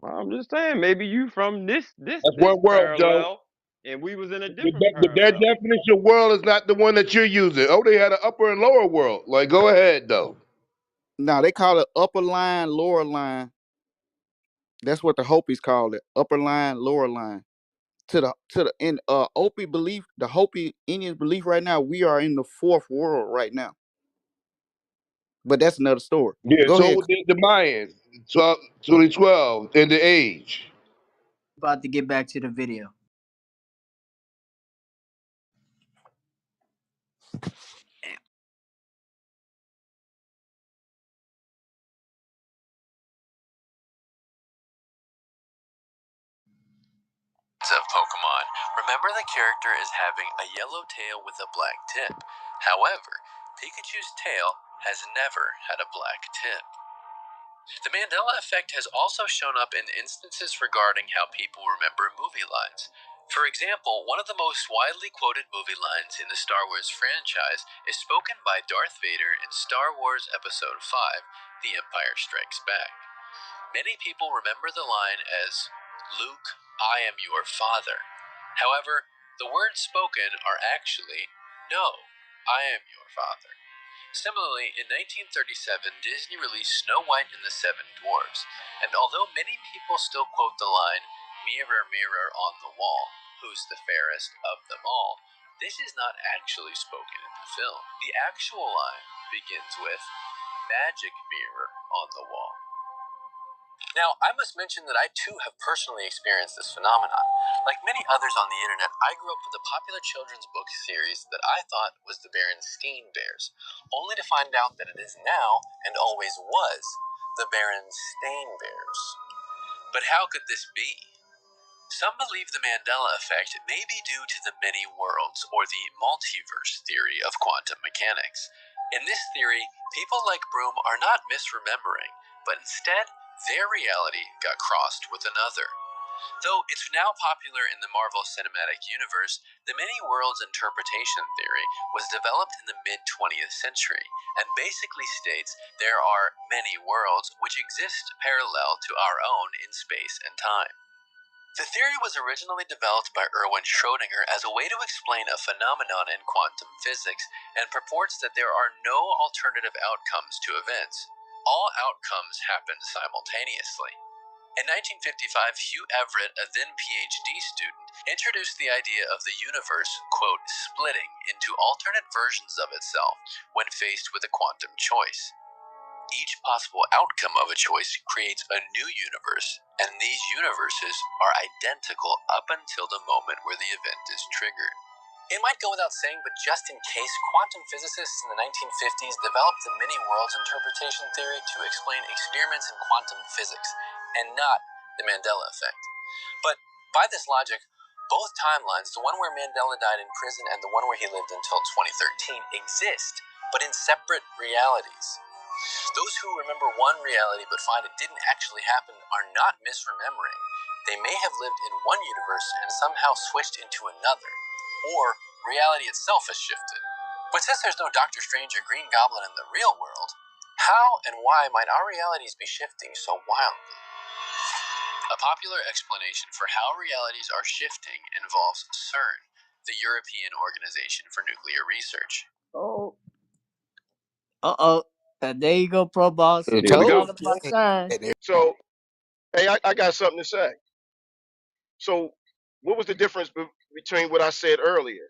Well, I'm just saying, maybe you from That's this one world, Joe. parallel, and we was in a The, different their parallel. definition of world is not the one that you're using. Oh, they had an upper and lower world. Like, go ahead, though. No, they call it upper line, lower line. That's what the Hopis call it. Upper line, lower line. To the in Opie belief, the Hopi Indians belief right now, we are in the fourth world right now. But that's another story. Yeah, Go ahead. so the Mayans, 2012, in the age. About to get back to the video. Of Pokemon, remember the character is having a yellow tail with a black tip. However, Pikachu's tail has never had a black tip. The Mandela effect has also shown up in instances regarding how people remember movie lines. For example, one of the most widely quoted movie lines in the Star Wars franchise is spoken by Darth Vader in Star Wars Episode 5, The Empire Strikes Back. Many people remember the line as, "Luke, I am your father." However, the words spoken are actually, "No, I am your father." Similarly, in 1937, Disney released Snow White and the Seven Dwarfs, and although many people still quote the line, "Mirror, mirror on the wall, who's the fairest of them all," this is not actually spoken in the film. The actual line begins with, "Magic mirror on the wall." Now, I must mention that I too have personally experienced this phenomenon. Like many others on the internet, I grew up with a popular children's book series that I thought was the Berenstain Bears, only to find out that it is now, and always was, the Berenstain Bears. But how could this be? Some believe the Mandela effect may be due to the many worlds, or the multiverse theory of quantum mechanics. In this theory, people like Broom are not misremembering, but instead, their reality got crossed with another. Though it's now popular in the Marvel Cinematic Universe, the many worlds interpretation theory was developed in the mid 20th century and basically states there are many worlds which exist parallel to our own in space and time. The theory was originally developed by Erwin Schrödinger as a way to explain a phenomenon in quantum physics and purports that there are no alternative outcomes to events. All outcomes happen simultaneously. In 1955, Hugh Everett, a then PhD student, introduced the idea of the universe, quote, "splitting into alternate versions of itself when faced with a quantum choice. Each possible outcome of a choice creates a new universe, and these universes are identical up until the moment where the event is triggered." It might go without saying, but just in case, quantum physicists in the 1950s developed the many worlds interpretation theory to explain experiments in quantum physics, and not the Mandela effect. But by this logic, both timelines, the one where Mandela died in prison and the one where he lived until 2013, exist, but in separate realities. Those who remember one reality but find it didn't actually happen are not misremembering. They may have lived in one universe and somehow switched into another, or reality itself has shifted. But since there's no Doctor Strange or Green Goblin in the real world, how and why might our realities be shifting so wildly? A popular explanation for how realities are shifting involves CERN, the European Organization for Nuclear Research. Oh, uh oh. There you go, Pro Boss. I Here We we told go. talking you. about CERN. Yeah, So Hey, I got something to say. So, what was the difference between what I said earlier?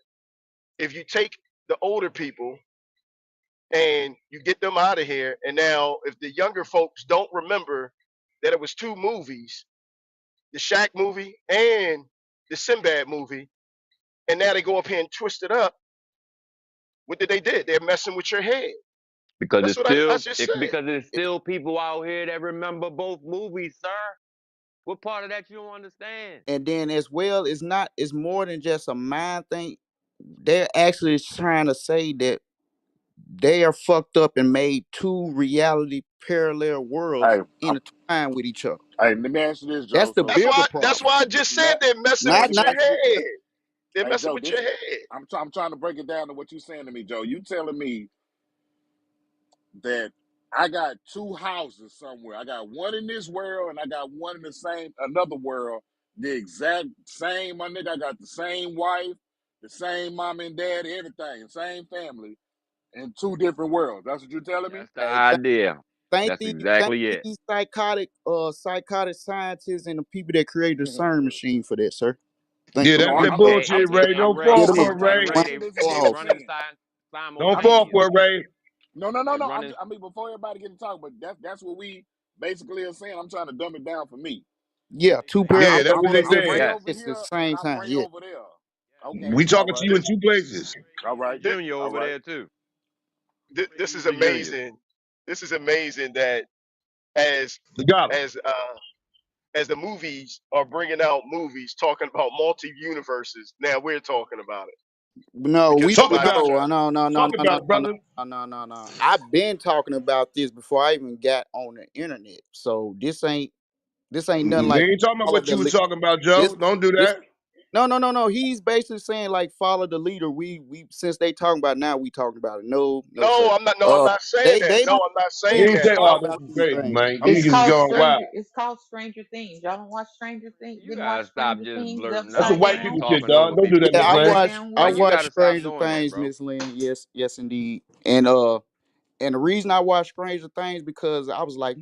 If you take the older people and you get them out of here, and now if the younger folks don't remember that it was two movies, the Shaq movie and the Sinbad movie, and now they go up here and twist it up, what did they did? They're messing with your head. Because That's it's what I still just it, said. because there's still people out here that remember both movies, sir. What part of that you don't understand? And then as well, it's more than just a mind thing. They're actually trying to say that they are fucked up and made two reality parallel worlds Hey, intertwined with each other. hey, let me ask you this, That's Joe. the So, bigger That's problem. why I just said let, they're messing Not let with me your not ask you. head. They're Hey, messing Joe, with your this head. I'm trying to break it down to what you saying to me, Joe. You telling me that I got two houses somewhere. I got one in this world and I got one in the same another world. The exact same, my nigga. I got the same wife, the same mom and dad, everything, same family in two different worlds. That's what you're telling me? That's the hey, idea. thank That's thank exactly it. these psychotic scientists and the people that created the CERN machine for that, sir. Thank Yeah, you. No, that's They that I'm they bullshit, Ray. I'm Don't Ray. fall Get them for a it, Hey Ray. Ray, round answer they this of and they then you applause. running saying. Don't I'm fall saying for simultaneously. it, Ray. no, They no. running. I mean before everybody get to talk, but that's what we basically are saying. I'm trying to dumb it down for me. Yeah, two They Yeah, parallel that's I'm what they worlds I'm saying. Ray yes. over existing at here the and same I'm time. Ray Yeah. over there. Okay, We all talking to right, you in two places. all right, Junior all over right. there too. This is Reunion. amazing. This is amazing that as The dollar. as uh as the movies are bringing out movies talking about multi universes, now we're talking about it No, because we Talk nobody's about it. no trying. no no no Talk no no about it, no no brother. no. I've been talking about this before I even got on the internet. So this ain't nothing We like ain't talking about follow what the you was talking about, Joe. this Don't do this that. no. He's basically saying like follow the leader. We since they talking about it now, we talking about it. No, No, sir. I'm not. No, I'm not saying that. They No, don't I'm not You saying ain't that. say, talk oh, this about is these crazy, things. man. Them It's niggas is called going wild. Stranger. It's called Stranger Things. Y'all don't watch Stranger Things? You Didn't watch gotta stop Stranger just Things? The blurting That's out some Upside white and people Down. shit, talking dog. over Don't do people. that, Yeah, Miss I Lane. Upside watch Down I Now you Way. watch gotta stop Stranger doing that, Things, bro. Miss Lynn. Yes, indeed. And the reason I watch Stranger Things because I was like,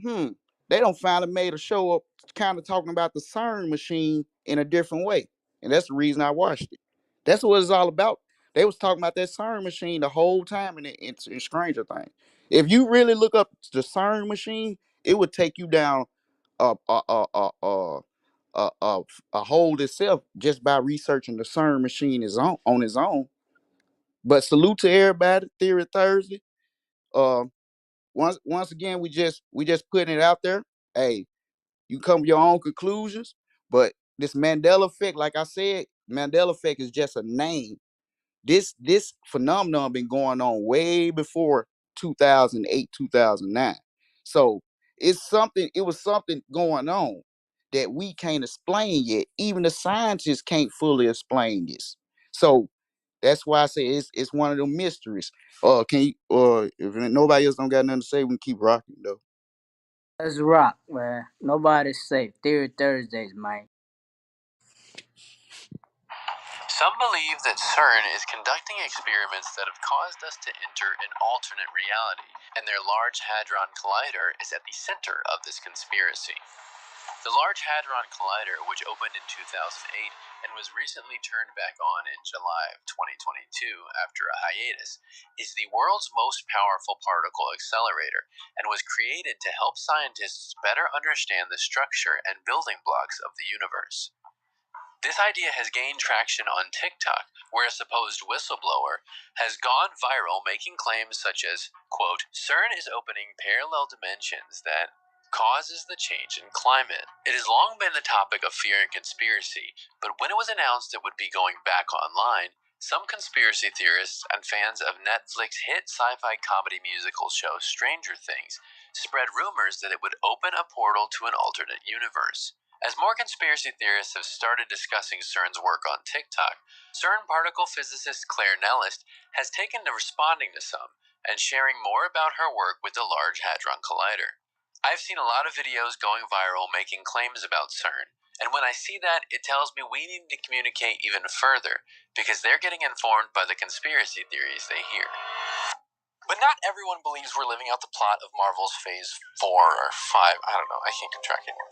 they don't finally made a show up kind of talking about the CERN machine in a different way. And that's the reason I watched it. That's what it's all about. They was talking about that CERN machine the whole time in Stranger Things. If you really look up the CERN machine, it would take you down a a a a a, a hole itself just by researching the CERN machine is on its own. But salute to everybody, Theory Thursday. Uh, once again, we just putting it out there. Hey, you come to your own conclusions, but this Mandela effect, like I said, Mandela effect is just a name. This phenomenon been going on way before 2008, 2009. So it was something going on that we can't explain yet. Even the scientists can't fully explain this. So that's why I say it's one of them mysteries. Can you if nobody else don't got nothing to say, we can keep rocking though. Let's rock, man. Nobody's safe. Theory Thursdays, man. Some believe that CERN is conducting experiments that have caused us to enter an alternate reality, and their Large Hadron Collider is at the center of this conspiracy. The Large Hadron Collider, which opened in 2008 and was recently turned back on in July of 2022 after a hiatus, is the world's most powerful particle accelerator and was created to help scientists better understand the structure and building blocks of the universe. This idea has gained traction on TikTok, where a supposed whistleblower has gone viral making claims such as, quote, CERN is opening parallel dimensions that causes the change in climate. It has long been the topic of fear and conspiracy, but when it was announced it would be going back online, some conspiracy theorists and fans of Netflix hit sci-fi comedy musical show Stranger Things spread rumors that it would open a portal to an alternate universe. As more conspiracy theorists have started discussing CERN's work on TikTok, CERN particle physicist Claire Nellist has taken to responding to some and sharing more about her work with the Large Hadron Collider. I've seen a lot of videos going viral making claims about CERN, and when I see that, it tells me we need to communicate even further because they're getting informed by the conspiracy theories they hear. But not everyone believes we're living out the plot of Marvel's Phase 4 or 5. I don't know. I can't keep track anymore.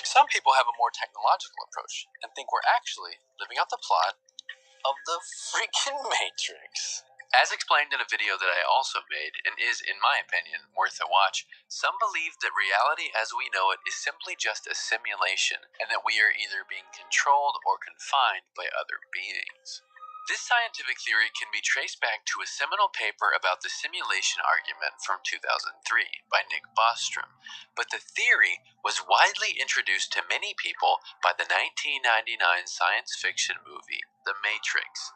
Some people have a more technological approach and think we're actually living out the plot of the freaking Matrix. As explained in a video that I also made, and is, in my opinion, worth a watch, some believe that reality as we know it is simply just a simulation, and that we are either being controlled or confined by other beings. This scientific theory can be traced back to a seminal paper about the simulation argument from 2003 by Nick Bostrom, but the theory was widely introduced to many people by the 1999 science fiction movie, The Matrix.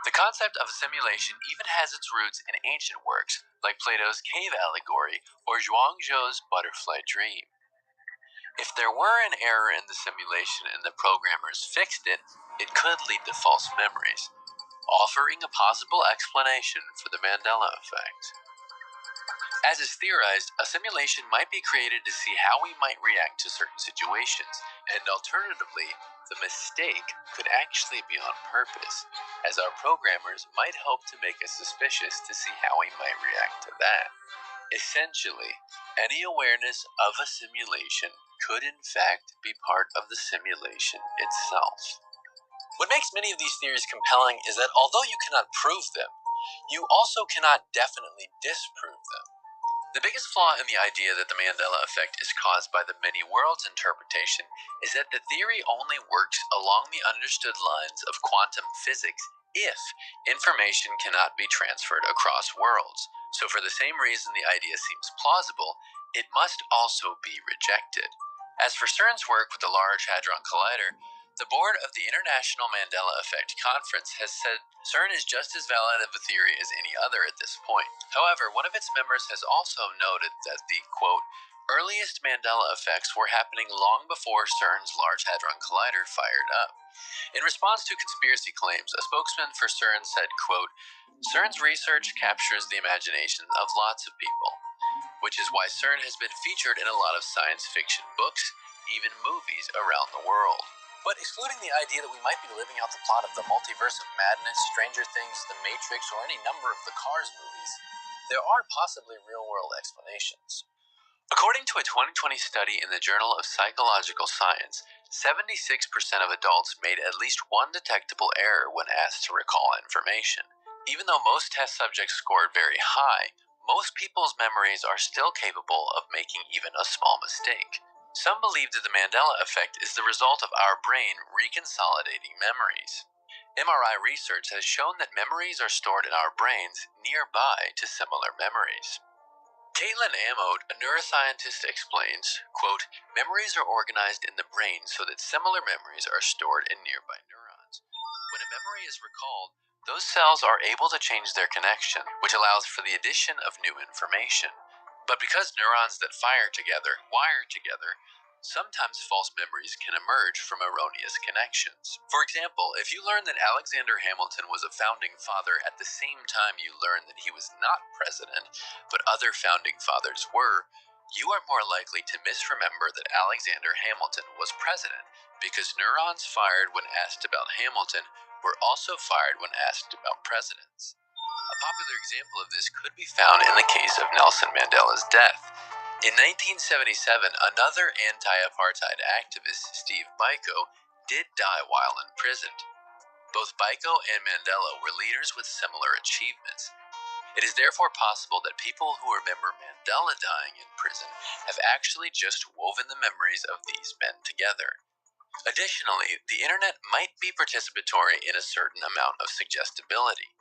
The concept of a simulation even has its roots in ancient works like Plato's cave allegory or Zhuangzhou's butterfly dream. If there were an error in the simulation and the programmers fixed it, it could lead to false memories, offering a possible explanation for the Mandela effect. As is theorized, a simulation might be created to see how we might react to certain situations, and alternatively, the mistake could actually be on purpose, as our programmers might hope to make us suspicious to see how we might react to that. Essentially, any awareness of a simulation could in fact be part of the simulation itself. What makes many of these theories compelling is that although you cannot prove them, you also cannot definitely disprove them. The biggest flaw in the idea that the Mandela effect is caused by the many worlds interpretation is that the theory only works along the understood lines of quantum physics if information cannot be transferred across worlds. So for the same reason the idea seems plausible, it must also be rejected. As for CERN's work with the Large Hadron Collider, the board of the International Mandela Effect Conference has said CERN is just as valid of a theory as any other at this point. However, one of its members has also noted that the, quote, earliest Mandela effects were happening long before CERN's Large Hadron Collider fired up. In response to conspiracy claims, a spokesman for CERN said, quote, CERN's research captures the imagination of lots of people, which is why CERN has been featured in a lot of science fiction books, even movies around the world. But excluding the idea that we might be living out the plot of the Multiverse of Madness, Stranger Things, The Matrix, or any number of the Cars movies, there are possibly real-world explanations. According to a 2020 study in the Journal of Psychological Science, 76% of adults made at least one detectable error when asked to recall information. Even though most test subjects scored very high, most people's memories are still capable of making even a small mistake. Some believe that the Mandela effect is the result of our brain reconsolidating memories. MRI research has shown that memories are stored in our brains nearby to similar memories. Caitlin Amode, a neuroscientist, explains, quote, memories are organized in the brain so that similar memories are stored in nearby neurons. When a memory is recalled, those cells are able to change their connection, which allows for the addition of new information. But because neurons that fire together wire together, sometimes false memories can emerge from erroneous connections. For example, if you learn that Alexander Hamilton was a founding father at the same time you learn that he was not president, but other founding fathers were, you are more likely to misremember that Alexander Hamilton was president because neurons fired when asked about Hamilton were also fired when asked about presidents. A popular example of this could be found in the case of Nelson Mandela's death. In 1977, another anti-apartheid activist, Steve Biko, did die while imprisoned. Both Biko and Mandela were leaders with similar achievements. It is therefore possible that people who remember Mandela dying in prison have actually just woven the memories of these men together. Additionally, the internet might be participatory in a certain amount of suggestibility.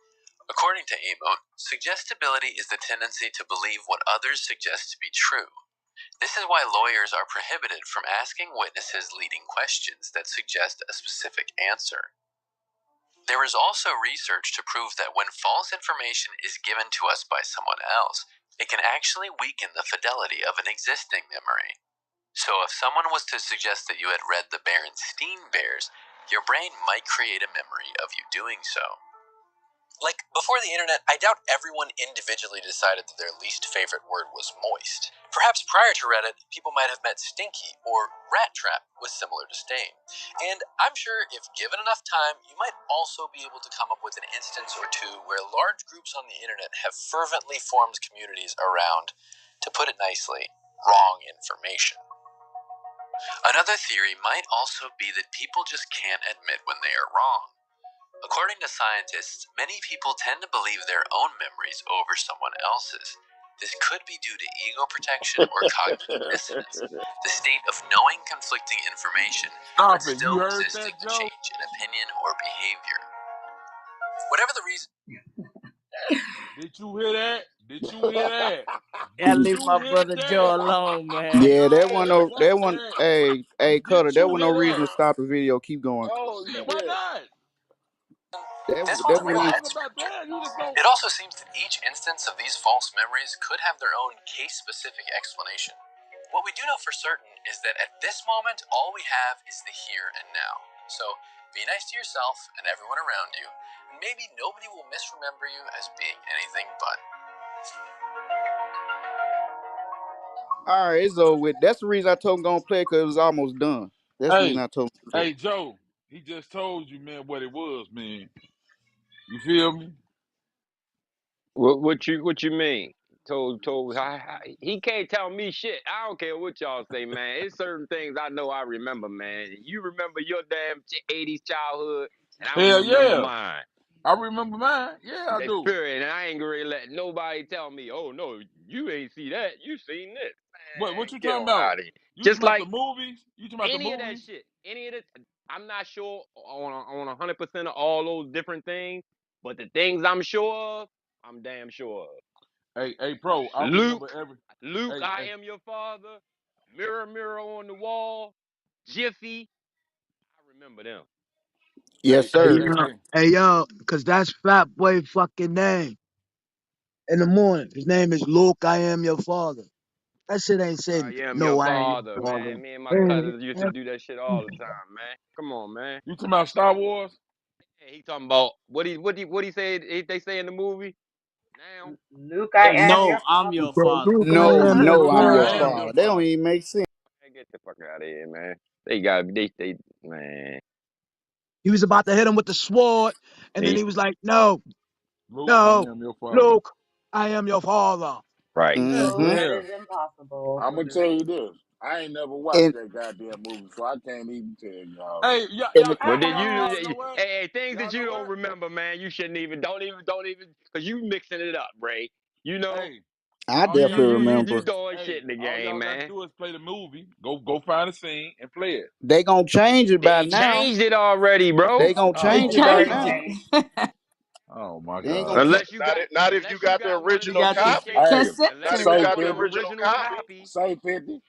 According to Amo, suggestibility is the tendency to believe what others suggest to be true. This is why lawyers are prohibited from asking witnesses leading questions that suggest a specific answer. There is also research to prove that when false information is given to us by someone else, it can actually weaken the fidelity of an existing memory. So if someone was to suggest that you had read the Berenstain Bears, your brain might create a memory of you doing so. Like, before the internet, I doubt everyone individually decided that their least favorite word was moist. Perhaps prior to Reddit, people might have met stinky or rat trap with similar disdain. And I'm sure if given enough time, you might also be able to come up with an instance or two where large groups on the internet have fervently formed communities around, to put it nicely, wrong information. Another theory might also be that people just can't admit when they are wrong. According to scientists, many people tend to believe their own memories over someone else's. This could be due to ego protection or cognitive dissonance, the state of knowing conflicting information but Stop it. You still heard resisting that, a Joe? change in opinion or behavior. Whatever the reason. Did you hear that? Did you hear that? Yeah, Did leave you my hear brother Joe that? alone, man. Yeah, that Hey, one I no got that one that. hey Did Cutter, that you was hear no reason that? to stop the video. Keep going. Oh, why not? This What one's the a That real one fuck need head talking about scratcher. that? You just don't. It also seems that each instance of these false memories could have their own case specific explanation. What we do know for certain is that at this moment, all we have is the here and now. So be nice to yourself and everyone around you, and maybe nobody will misremember you as being anything but. all right, it's over with. That's the reason I told him gonna play because it was almost done. That's the reason Hey, I told him to play. hey, Joe. He just told you, man, what it was, man. You feel me? What you mean? He can't tell me shit. I don't care what y'all say, man. It's certain things I know I remember, man. You remember your damn 80s childhood, and I'm gonna Hell remember yeah. mine. I remember mine. Yeah, I Hey, do. period. And I ain't gonna let nobody tell me, oh no, you ain't see that. You seen this. What Man, you get talking on about? out of here. You talking Just about the like movies? You talking about the any of that movies? shit. Any of the I'm not sure on 100% of all those different things, but the things I'm sure of, I'm damn sure of. Hey, pro. I remember Luke, every. Luke, Hey, I hey, am your father. Mirror, mirror on the wall. Jiffy, I remember them. Yes, Hey, sir. yo, hey, yo, because that's Fat Boy fucking name. In the morning, his name is Luke. I am your father. That shit ain't I saying am your no. I ain't father, your father. man. Me and my cousins used to Hey, do that shit all the time, man. Come on, man. you talking about Star Wars? Hey, he talking about what he said they say in the movie now. Luke, I am no, your I'm father. your father. No, no, Luke, I'm I your am Man, your father. That don't father. even make sense. Man, get the fuck out of here, man. They got they man. he was about to hit him with the sword, and then He he was like, "No, Luke, I no, am your father. Luke, I am your father." right. No, Mm-hmm. that Yeah. is impossible I'm for gonna the tell you reason. this. I ain't never watched And that goddamn movie, so I can't even tell y'all that. Hey, and But then y'all know hey, what? hey, things Y'all that you know don't what? remember, man, you shouldn't even don't even because you mixing it up, Ray. You know, Hey, I all y'all definitely gotta do you remember. throwing hey, shit in the all game, y'all gotta man. do is play the movie. Go find a scene and play it. They gonna change it by They now. changed it already, bro. They gonna Oh They change my it by changed god. now. it. Oh my They ain't gonna god. change. Unless you Not got if, not if you unless you got the got one of You them original got the copy. PlayStation, Hey, cassette unless you Not if you say got tape. got one the of them 50. original original copy. copies. Say 50.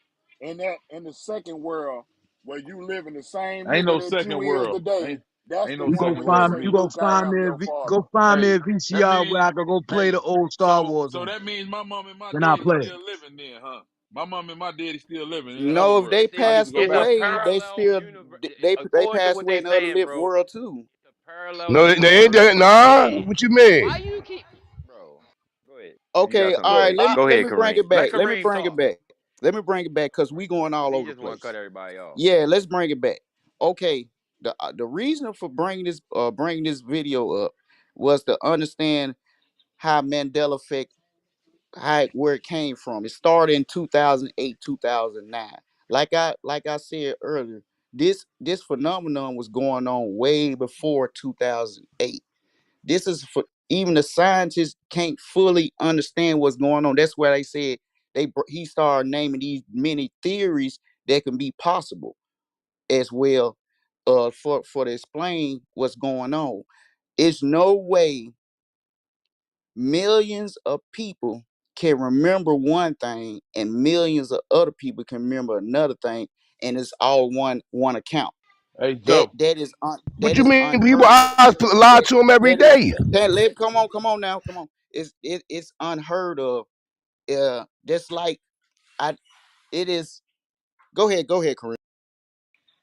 In the second world where you live in the same Ain't nigga no that you second is world. today, Ain't that's ain't the no You one go where you you find say, you Luke, I am your go father. find me Hey, a that VCR where means I could go play hey, the old Star Wars so on. that means my mom and my Then I daddy play. still living then, huh? My mom and my daddy still living in the other No, if they world. It's I it's need to passed go it's a back. away, they parallel still universe. they According to passed what away they in the other saying, live bro. world too. It's a parallel No, they ain't universe. that. Nah, Yeah. what you mean? Why you keep, bro? Go ahead. You got Okay, something all to right. say? I, Go Let ahead, me bring Kareem. it Let back. Let me Kareem bring it talk. back. Let me bring it back because we going Cause all he over the just want to place. cut everybody off. Yeah, let's bring it back. Okay, the reason for bringing this video up was to understand how Mandela effect where it came from. It started in 2008, 2009. Like I said earlier, this phenomenon was going on way before 2008. This is for even the scientists can't fully understand what's going on. That's why they said he started naming these many theories that can be possible as well for to explain what's going on. It's no way millions of people can remember one thing and millions of other people can remember another thing, and it's all one account. Hey that Joe. that is what that you is mean? People unheard of. eyes lie that to them every that is day. that live come on now, come on. It's unheard of. That's like I it is. Go ahead, Kareem.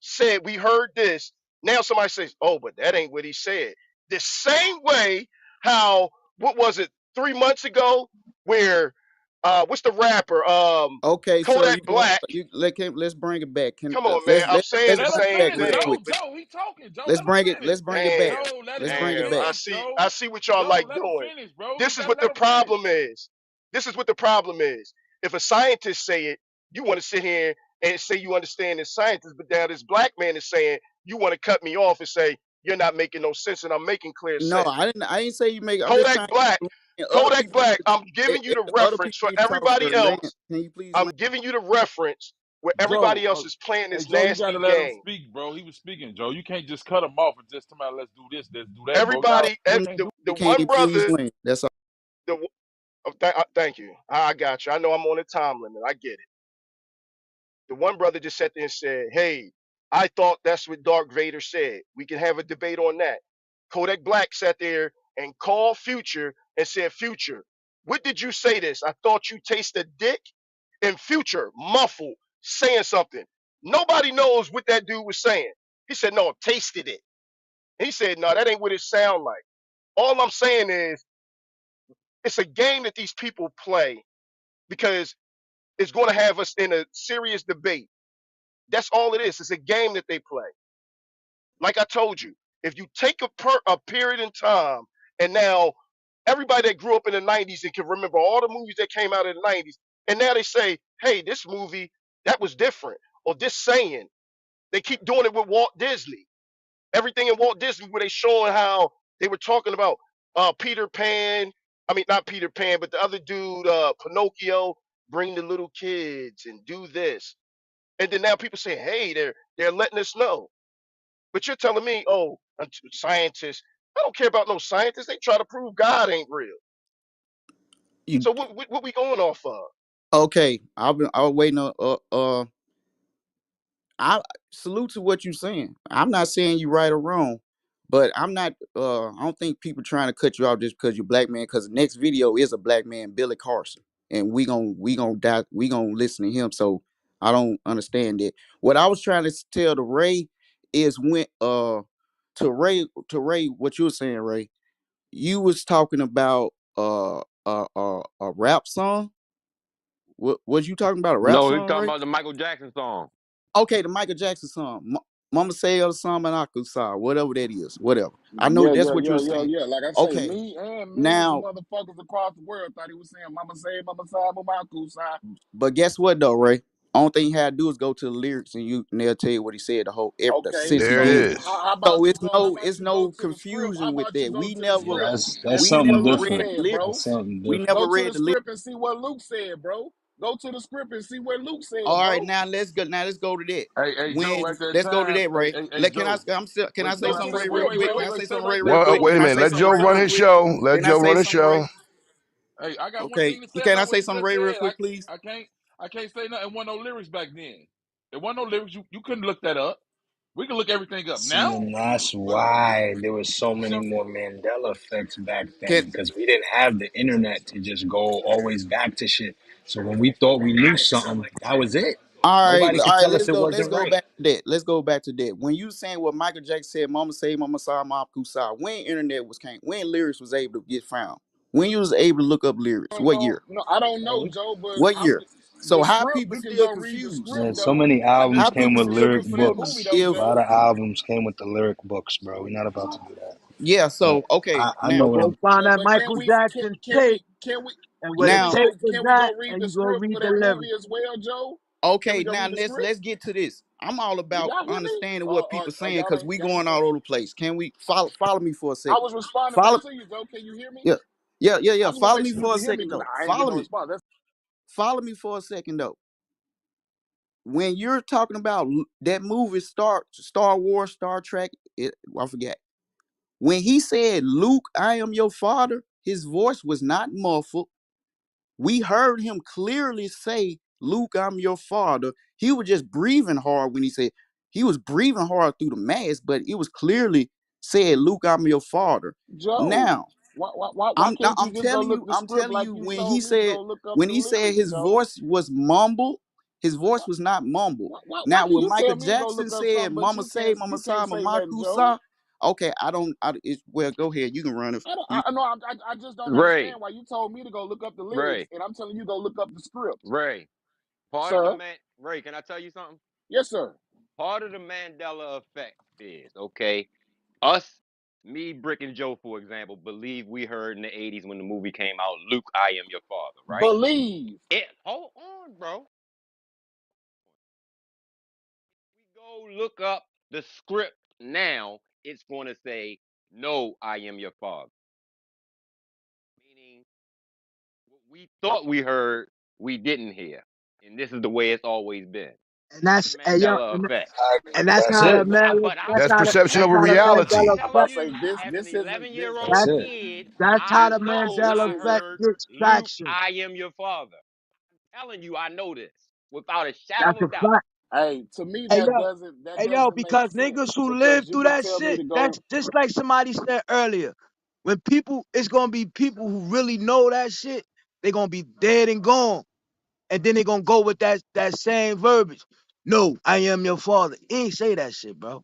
said, we heard this. Now somebody says, oh, but that ain't what he said. The same way how, what was it? 3 months ago where what's the rapper? Okay, sir, Kodak you want Black. let's bring it back. Can Come on, man. I'm saying let's the Let him bring it same back finish, real thing. Joe. quick. Joe, he talking. Joe, Let's let him bring it. finish. Let's bring it back. Damn. Joe, let him Let's bring it Damn. back. I finish, see Joe. I see what y'all Joe, like let him doing. finish, bro. You This is gotta what let the him finish. problem is. This is what the problem is. If a scientist say it, you want to sit here and say you understand this scientist, but now this black man is saying you want to cut me off and say you're not making no sense and I'm making clear No, sense. I didn't say you make. I'm just trying Kodak to Black, explain. Other Kodak people Black, I'm eh, giving you eh, the other reference people for need to talk, sir. everybody Land. else. Can you please I'm land? giving you the reference where Joe, everybody else is playing hey this Joe, you gotta nasty let him game. speak, bro. He was speaking, Joe. You can't just cut him off and just tell him let's do this, let's do that, bro. Y'all Everybody, you Him, can't do. the can one you please brother, land? That's all. the thank you. I got you. I know I'm on a time limit. I get it. The one brother just sat there and said, "Hey, I thought that's what Dark Vader said. We can have a debate on that." Kodak Black sat there and called Future and said, "Future, what did you say this? I thought you tasted dick." And Future muffled saying something. Nobody knows what that dude was saying. He said, "No, I tasted it." He said, "No, that ain't what it sound like." All I'm saying is it's a game that these people play because it's going to have us in a serious debate. That's all it is. It's a game that they play. Like I told you, if you take a period in time and now everybody that grew up in the 90s and can remember all the movies that came out in the 90s, and now they say, hey, this movie, that was different. Or this saying, they keep doing it with Walt Disney. Everything in Walt Disney where they showing how they were talking about Peter Pan. I mean, not Peter Pan, but the other dude, Pinocchio, bring the little kids and do this. And then now people say, hey, they're letting us know. But you're telling me, oh, scientists. I don't care about no scientists. They try to prove God ain't real. You So what we going off of? okay? I was waiting on. I salute to what you're saying. I'm not saying you right or wrong, but I'm not. I don't think people trying to cut you off just because you're black man. Because the next video is a black man, Billy Carson, and we gonna listen to him. So I don't understand it. What I was trying to tell to Ray is when to Ray what you were saying, Ray. You was talking about a rap song. What was you talking about, a rap No, he's song, talking Ray? about the Michael Jackson song. Okay, the Michael Jackson song, Mama Say or song and Akusa, whatever that is, whatever. I know Yeah, that's yeah, what you're yeah, yeah, saying. yeah. Like I say, Okay, me and millions of now, motherfuckers across the world thought he was saying Mama say, Mama side, Mama side. but guess what though, Ray? Only thing you had to do is go to the lyrics and they'll tell you what he said. The whole the Okay, 60 There it so minutes. is. how So about you go? How about it's you go no to the script? How confusion with about you that. go to the Yeah, script that's and We see something what never Luke read different. the said, That's bro? lyrics. something We different. never Go to read the the lyrics. script and see what Luke said, bro. Go to the script and see what Luke said, All right, bro. now let's go. Now let's go to that. Hey, Joe, When at that let's go to time, that, Ray. Can I? Joe, Can I say go something, to the Ray, real quick? Can I say stay something, right Ray, real there, quick? Well, Joe. wait Can a I minute. say Let something, Joe Ray, run real his quick? show. Let Can I Joe say run his something, Ray? show. Hey, I got one Okay, thing to say can I about say what you something, just Ray, real said. quick, please? I can't say nothing. There wasn't no lyrics back then. There wasn't no lyrics. You couldn't look that up. We can look everything up See, now. and that's But why there was so you see many what I'm more saying? Mandela effects back Can then because we didn't have the internet to just go always back to shit. So when we thought we knew something, that was it. Nobody all could right, tell us it let's wasn't go right. back to that. Let's go back to that. When you saying what Michael Jackson said, Mama say, Mama saw, Mama Kusa, when internet was came, when lyrics was able to get found, when you was able to look up lyrics, what year? No, I don't Man, know, Joe. But What year? So the how script, people you can still go read the confused? script yeah, so though. many I can albums How show came you people with the still lyric script for that confused movie books. though, if A lot Joe. of albums came with the lyric books, bro. We're not about to do that. yeah, But so okay, I know now So what go I'm. find that But Michael Jackson tape, and where the now tape was can we at, go read and the you go script read for the that lyrics. movie as well, Joe? Can okay, we go now read the script? let's get to this. I'm all about Y'all hear me? understanding what people saying because we Y'all going ain't hear all me? over the place. Can we follow me for a I second? was responding Follow back to you, Joe. Can you hear me? yeah, I yeah. just want to Follow make me sure you for a can hear me. second Nah, though. I ain't getting Follow no me. response. Follow me for a second though. When you're talking about that movie Star Wars, Star Trek, I forget. When he said, Luke, I am your father, his voice was not muffled. We heard him clearly say, Luke, I'm your father. He was just breathing hard when he said, he was breathing hard through the mask, but it was clearly said, Luke, I'm your father. Joe, Now, why can't you just go look the I'm script telling like you, you told me to go look up when the he said lyrics, his Joe? voice was mumbled, his voice Why, was not mumbled. why Now, can when you Michael tell me to go Jackson look up said, something, but Mama say, Mama you sa, can't say Mama nothing, Joe? kusa, Okay, I don't. Well, go ahead. You can run it. I don't. You. I know. I just don't Ray, understand why you told me to go look up the lyrics, Ray, and I'm telling you go look up the script, Ray. Part of the sir. man, Ray. Can I tell you something? Yes, sir. Part of the Mandela effect is okay. Us, me, Brick, and Joe, for example, believe we heard in the '80s when the movie came out, "Luke, I am your father." Right? Believe. Hold on, bro. We go look up the script now. It's going to say, "No, I am your father," meaning what we thought we heard, we didn't hear, and this is the way it's always been. And That's the that's and yo, Mandela effect. and that's That's how the it. man. But I'm That's perception That's over how the reality. Mandela I'm about telling to effect. say you, this. as an This isn't this. 11-year-old That's That's it. kid, that's how I the know Mandela I This effect heard gets Luke, traction. I am your father. Telling you, I know this without a shadow That's of a a doubt. fact. hey, to me Hey yo, that hey yo, doesn't make because sense niggas who live because you through can that tell me shit, to that's go. just like somebody said earlier. When people, it's gonna be people who really know that shit. They gonna be dead and gone, and then they gonna go with that same verbiage. No, I am your father. He ain't say that shit, bro.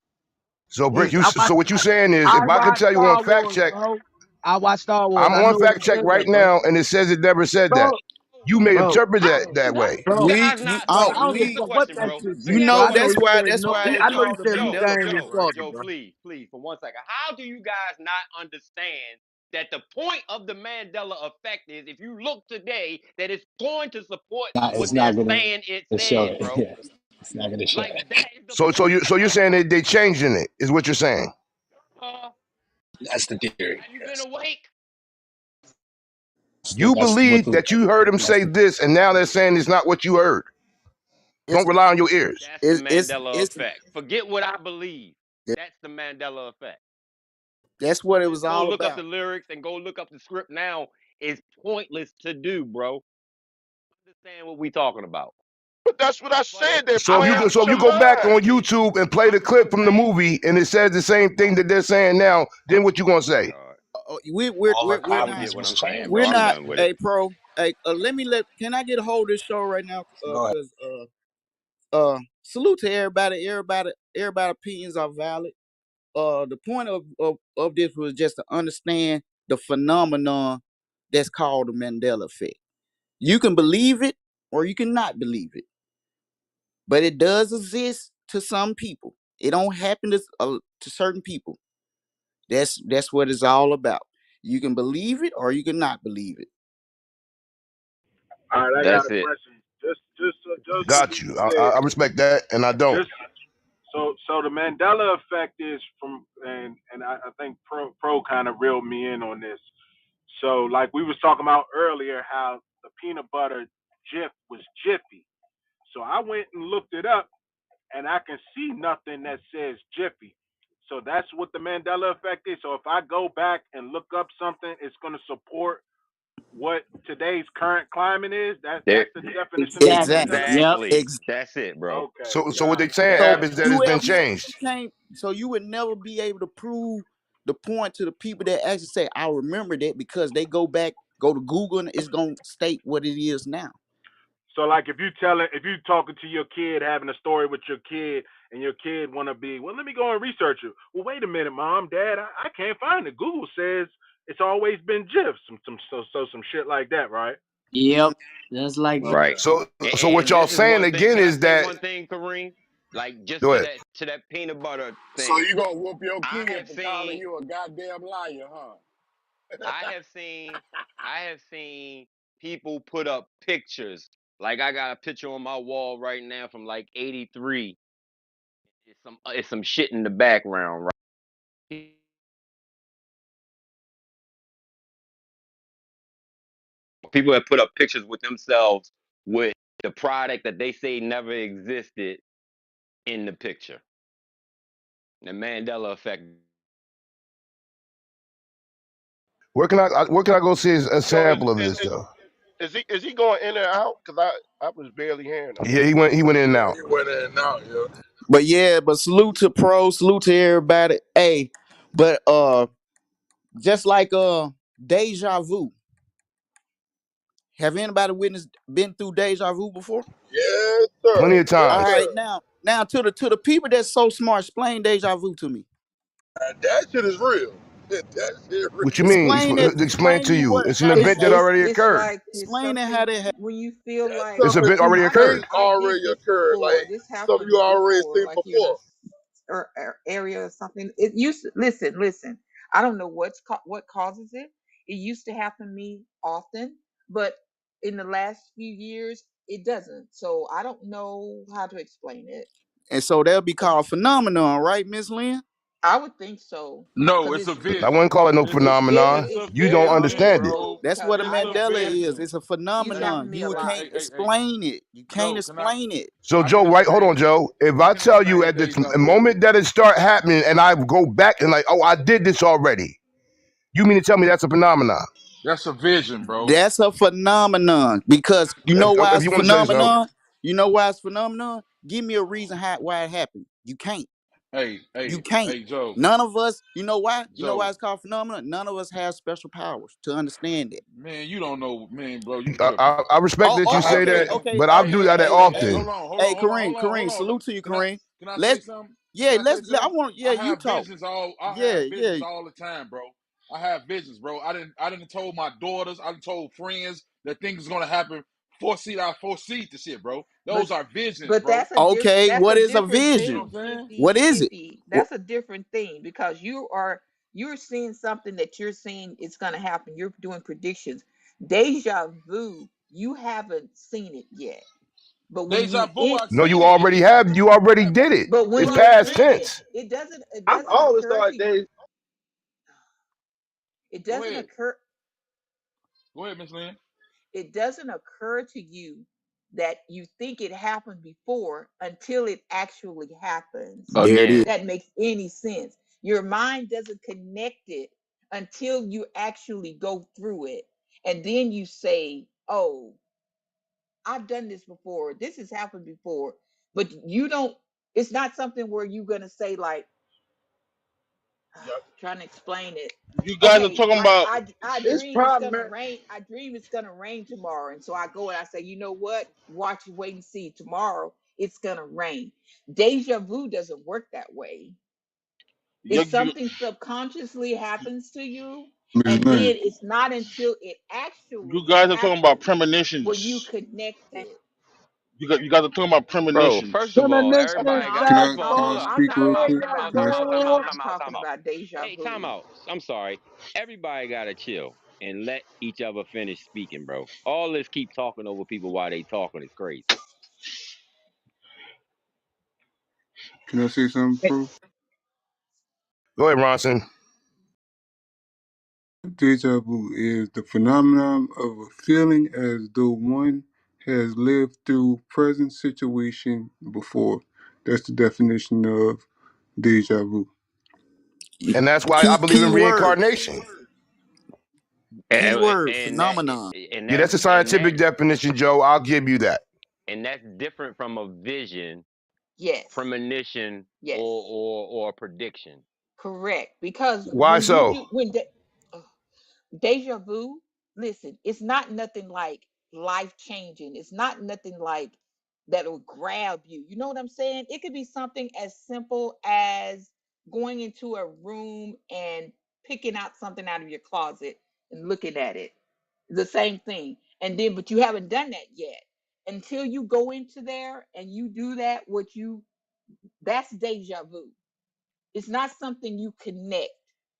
So, He Brick, ain't, you. So, what you saying is, I if I can watch tell you on Star fact Wars, check, bro. I watch Star Wars. I'm I on know what fact he check said right that, bro. now, and it says it never said that. Bro, You may bro, interpret that Bro, that way. you We. guys not, bro. bro. Oh, I don't This give is a we. the fuck what question, that bro. shit You said, Check bro. know I this know out. that's he why. said That's no. why Hold they I on, know he called him said Luke, I Joe, Mandela am your Joe, effect. father, Joe, bro. please, for 1 second. How do you guys not understand that the point of the Mandela effect is if you look today, that it's going to support what It's they're not gonna saying it show said, it. bro? Yeah, it's not gonna show Like it. that is the So point. you're saying that they changing it is what you're saying. Uh, That's the theory. have you been Yes. awake? You That's what believe the. that you heard him That's say the. this, and now they're saying it's not what you heard. It's Don't rely on your ears. That's the it's Mandela it's effect. Forget what I believe. That's the Mandela effect. that's what it was Just go all look up about. the lyrics and go look up the script now. It's pointless to do, bro. Understand what we talking about. But that's what I But said. They're So if I'm you playing go, I'm with so if your you I'm go back on mind. confidently YouTube and play the I'm clip from the confident. movie, and it says the same thing that they're saying now, then what you gonna Oh my say? God. We All the You we're don't not get copies what was I'm saying, we're bro. I'm changed. not done with it. a pro. Hey, let me let. Can I get a hold of this show right now? Go ahead. Cause salute to everybody. Everybody opinions are valid. The point of this was just to understand the phenomenon that's called the Mandela effect. You can believe it or you cannot believe it, but it does exist to some people. It don't happen to certain people. That's what it's all about. You can believe it or you cannot believe it. All right, I got That's a it. question. Just to Got be you. I clear, respect that, and I don't. just so the Mandela effect is from, and I think Pro kind of reeled me in on this. So like we was talking about earlier, how the peanut butter Jif was Jiffy. So I went and looked it up, and I can see nothing that says Jiffy. So that's what the Mandela effect is. So if I go back and look up something, it's going to support what today's current climate is. There That's the definition of the Exactly. Exactly. Mandela Yep. effect. exactly. Ex- That's it, bro. Okay, So what they gotcha, saying, so Ab, gotcha. is that it's you been have never changed. came. So you would never be able to prove the point to the people that actually say, "I remember that," because they go back, go to Google, and it's gonna state what it is now. So like if you talking to your kid, having a story with your kid, and your kid want to be, well, let me go and research it. Well, wait a minute, mom, dad, I can't find it. Google says it's always been GIF, some shit like that, right? Yep. Just like Jim. Right. Okay. So what And y'all this is saying one thing. again Can I is say that one thing, Kareem? Like just go ahead. to that peanut butter So thing. you gonna whoop your I kid have for calling seen you a goddamn liar, huh? I have seen I have seen people put up pictures. Like I got a picture on my wall right now from like '83. It's some shit in the background, right? People have put up pictures with themselves with the product that they say never existed in the picture. The Mandela effect. Where can I go see a So sample of this though? is he going in and out? Cause I was barely hearing him. Yeah, he went in and Yeah, out. he went in and out, yeah. But yeah, but salute to pro, salute to everybody. Hey, but just like deja vu. Have anybody been through deja vu before? Yes, Plenty sir. of Yes, All times. right, sir. now to the people that's so smart, explain deja vu to me. That shit is real. That shit real. What you mean? Explain it. Explain Explain to me you. what It's an how It's event that how. it's already it's occurred. like it's Explain it how something that. when you feel That like It's stuff an event already has occurred. I did already this occurred. before. Like This some of happened you already before. seen Like you're in a before. area or something. It used to, listen. I don't know what causes it. It used to happen to me often, but in the last few years, it doesn't. So I don't know how to explain it. And so they'll be But called phenomenon, right, Miss Lynn? I would think so No, because it's a I vision. wouldn't call it no very phenomenon. It's a You don't vision, understand it. visible bro. That's because what a It's I a have Mandela is. vision. It's a used to happen phenomenon. to me a You Hey, lot. can't hey, hey, hey, explain it. You can't Joe, explain it. So I can Joe, right? Hold on, explain Joe. If I tell you at the deja vu. moment that it start happening, and I go back and like, oh, I did this already. You mean to tell me that's a phenomenon? That's a vision, bro. That's a phenomenon because you know why If it's you want to say so. phenomenon. You know why it's phenomenon. Give me a reason why it happened. You can't. Hey, You hey, can't. hey, Joe, None of us. You know why? You know why Joe, it's called phenomenon. None of us have special powers to understand it. man, you don't know, man, bro, you I, tripping. I, I respect Oh, that I you oh, have say okay, that, visions. okay. but I Hey, do Hey, that hey, hey, hey, often. hey, hold on, Kareem, hold Kareem. on. Salute to you, Can I Kareem. can I say Let's, something? Can yeah, I say I something? want, yeah, you talk. I Yeah, have yeah. visions all the time, bro. I have visions, bro. I didn't told my daughters, I done told friends that things is gonna happen. I foresee the shit, bro. But Those are visions, but bro. Okay, that's a what is a different You know vision? thing, what I'm saying? What is it? That's a different thing because you're seeing something that you're seeing it's gonna happen. You're doing predictions. Deja vu, you haven't seen it yet. But when Deja you vu, it I No, seen you it. already have. You already did it. but It's when you're past in it, tense. it I've doesn't always occur thought to they it Go doesn't ahead. occur Go ahead, Miss Lynn. it doesn't occur to you that you think it happened before until it actually happens. There it If is. Again. that makes any sense. Your mind doesn't connect it until you actually go through it. And then you say, oh, I've done this before. This has happened before. But you don't, it's not something where you're going to say, like, trying to explain it. You guys are Okay, talking like about I it's dream it's gonna problematic. rain. I dream it's gonna rain tomorrow, and so I go and I say, you know what? Watch, wait and see. Tomorrow it's gonna rain. Deja vu doesn't work that way. you, It's you, something subconsciously happens to you, Ms. and Lynn. then it's not until it you actually guys are talking about happens where you premonitions. connect it. You guys are talking about Bro, premonitions. first of all, Premonition everybody No, got Can that first I of all, can hold I up. follows speak real quick? talking deja about Can I? vu. I'm talking about deja Hey, time vu. out. I'm sorry. Everybody gotta chill and let each other finish speaking, bro. All this keep talking over people while they talking is crazy. Can I say something, Pro? Go ahead, Ronson. Deja vu is the phenomenon of a feeling as though one has lived through present situation before. That's the definition of deja vu. And that's why I believe Key in word. reincarnation. Key word. And that Phenomenon. and Yeah, that's that's a and that scientific definition, Joe. I'll give you that. and that's different from a vision, Yes, premonition, yes, or a prediction. correct. Because Why so? deja vu, listen, it's not nothing like life changing. It's not nothing like that'll grab you. You know what I'm saying? It could be something as simple as going into a room and picking out something out of your closet and looking at it. The same thing. And then, but you haven't done that yet. Until you go into there and you do that, that's deja vu. It's not something you connect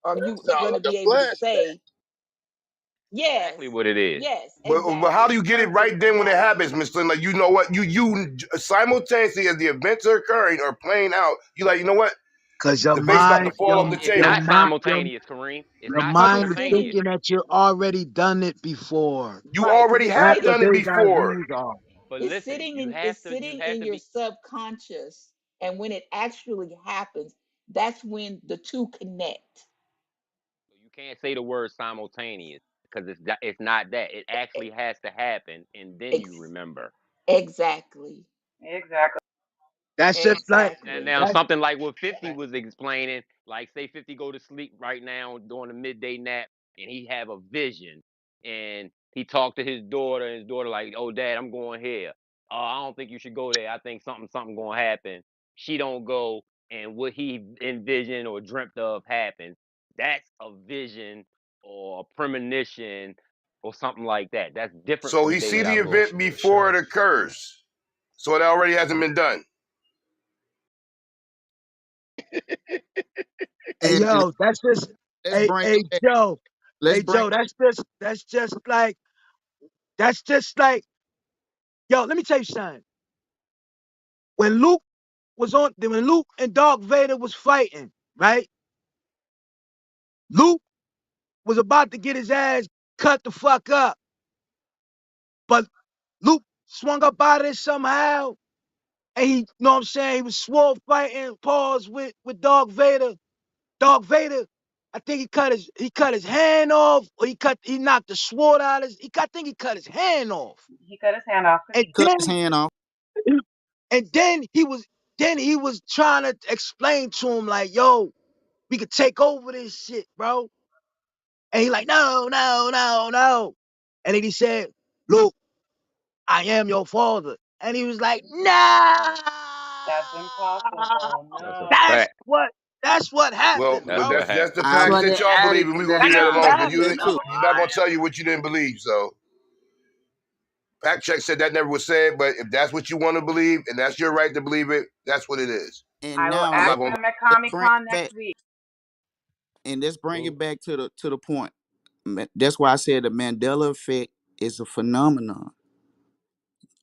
or That you sounds going to like be a able to flashback. say, Exactly yes, what it is. yes, But how do exactly. you get it Perfect right then when it happens, analogy. Mister? Like you know what? You simultaneously as the events are occurring or playing out, you like, you know what? Cause The vase about to fall off the It's your not table. mind, simultaneous, Kareem. It's your not Because mind it's is sitting, simultaneous. thinking that you already done it before. You right, because already it's That's have what sitting, done it deja before. vu's are. But it's listen, sitting in it's sitting in your be subconscious. And when it actually happens, that's when the two connect. you can't say the word simultaneous because it's not that. It E- actually has to happen and then you Ex- remember. exactly. Exactly. That's just like And Exactly. now that's something like what 50 was explaining, like say 50 go to sleep right now during a midday nap and he have a vision and he talked to his daughter and his daughter like, "Oh dad, I'm going here. I don't think you should go there. I think something gonna happen." She don't go and what he envisioned or dreamt of happens, that's a vision or a premonition or something like that. That's different So from he see the deja vu. event before it occurs. So it already hasn't been done. Hey And yo, that's just let's bring it back. Let's Hey bring Joe, that's just like yo, let me tell you something. When Luke and Darth Vader was fighting, right? Luke was about to get his ass cut the fuck up, but Luke swung up out of it somehow, and he, you know what I'm saying, he was sword fighting, pause with Darth Vader. Darth Vader, I think he cut his hand off, or he knocked the sword out of I think he cut his hand off. He cut his hand off because And he cut couldn't. his then hand off. he was trying to explain to him like, yo, we could take over this shit, bro. And he like, no, no, no, no. And then he said, look, I am your father. And he was like, nah. That's impossible. That's a No. That's fact. what that's what Well, happened, That's but bro. what that's the happened. I package would that have y'all believe, added and to we're gonna that. leave That's that I what would alone have because added you that happened, too. you're not gonna tell you what you didn't believe. So fact check said that never was said, but if that's what you want to believe and that's your right to believe it, that's what it is. And I will now I'm ask not gonna. him at let's Comic bring Con it back. next week. And let's bring Mm. it back to the point. That's why I said the Mandela effect is a phenomenon.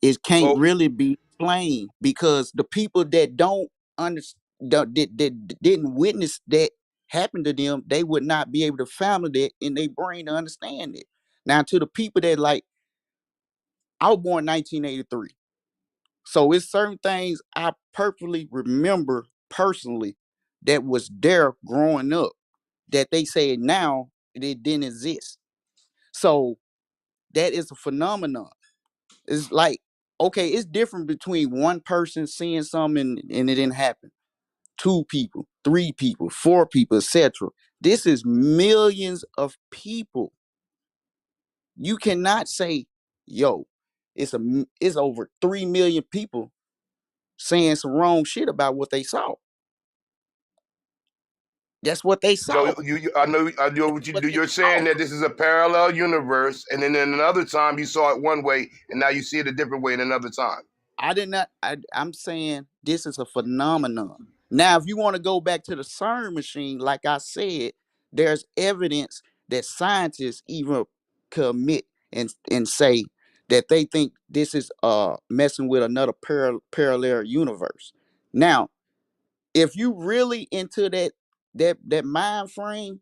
It can't So really be explained because the people that don't understand, that didn't witness that happen to them, they would not be able to fathom that in their brain to understand it. Now, to the people that like, I was born 1983, so it's certain things I perfectly remember personally that was there growing up that they say now it didn't exist. So that is a phenomenon. It's like, okay, it's different between one person seeing something and it didn't happen. Two people, three people, four people, etc. This is millions of people. You cannot say, yo, it's over 3 million people saying some wrong shit about what they saw. That's what they so saw. I know what you What do. they You're saw. saying that this is a parallel universe, and then in another time you saw it one way, and now you see it a different way in another time. I did not. I'm saying this is a phenomenon. Now, if you want to go back to the CERN machine, like I said, there's evidence that scientists even commit and say that they think this is messing with another parallel universe. Now, if you really into that mind frame,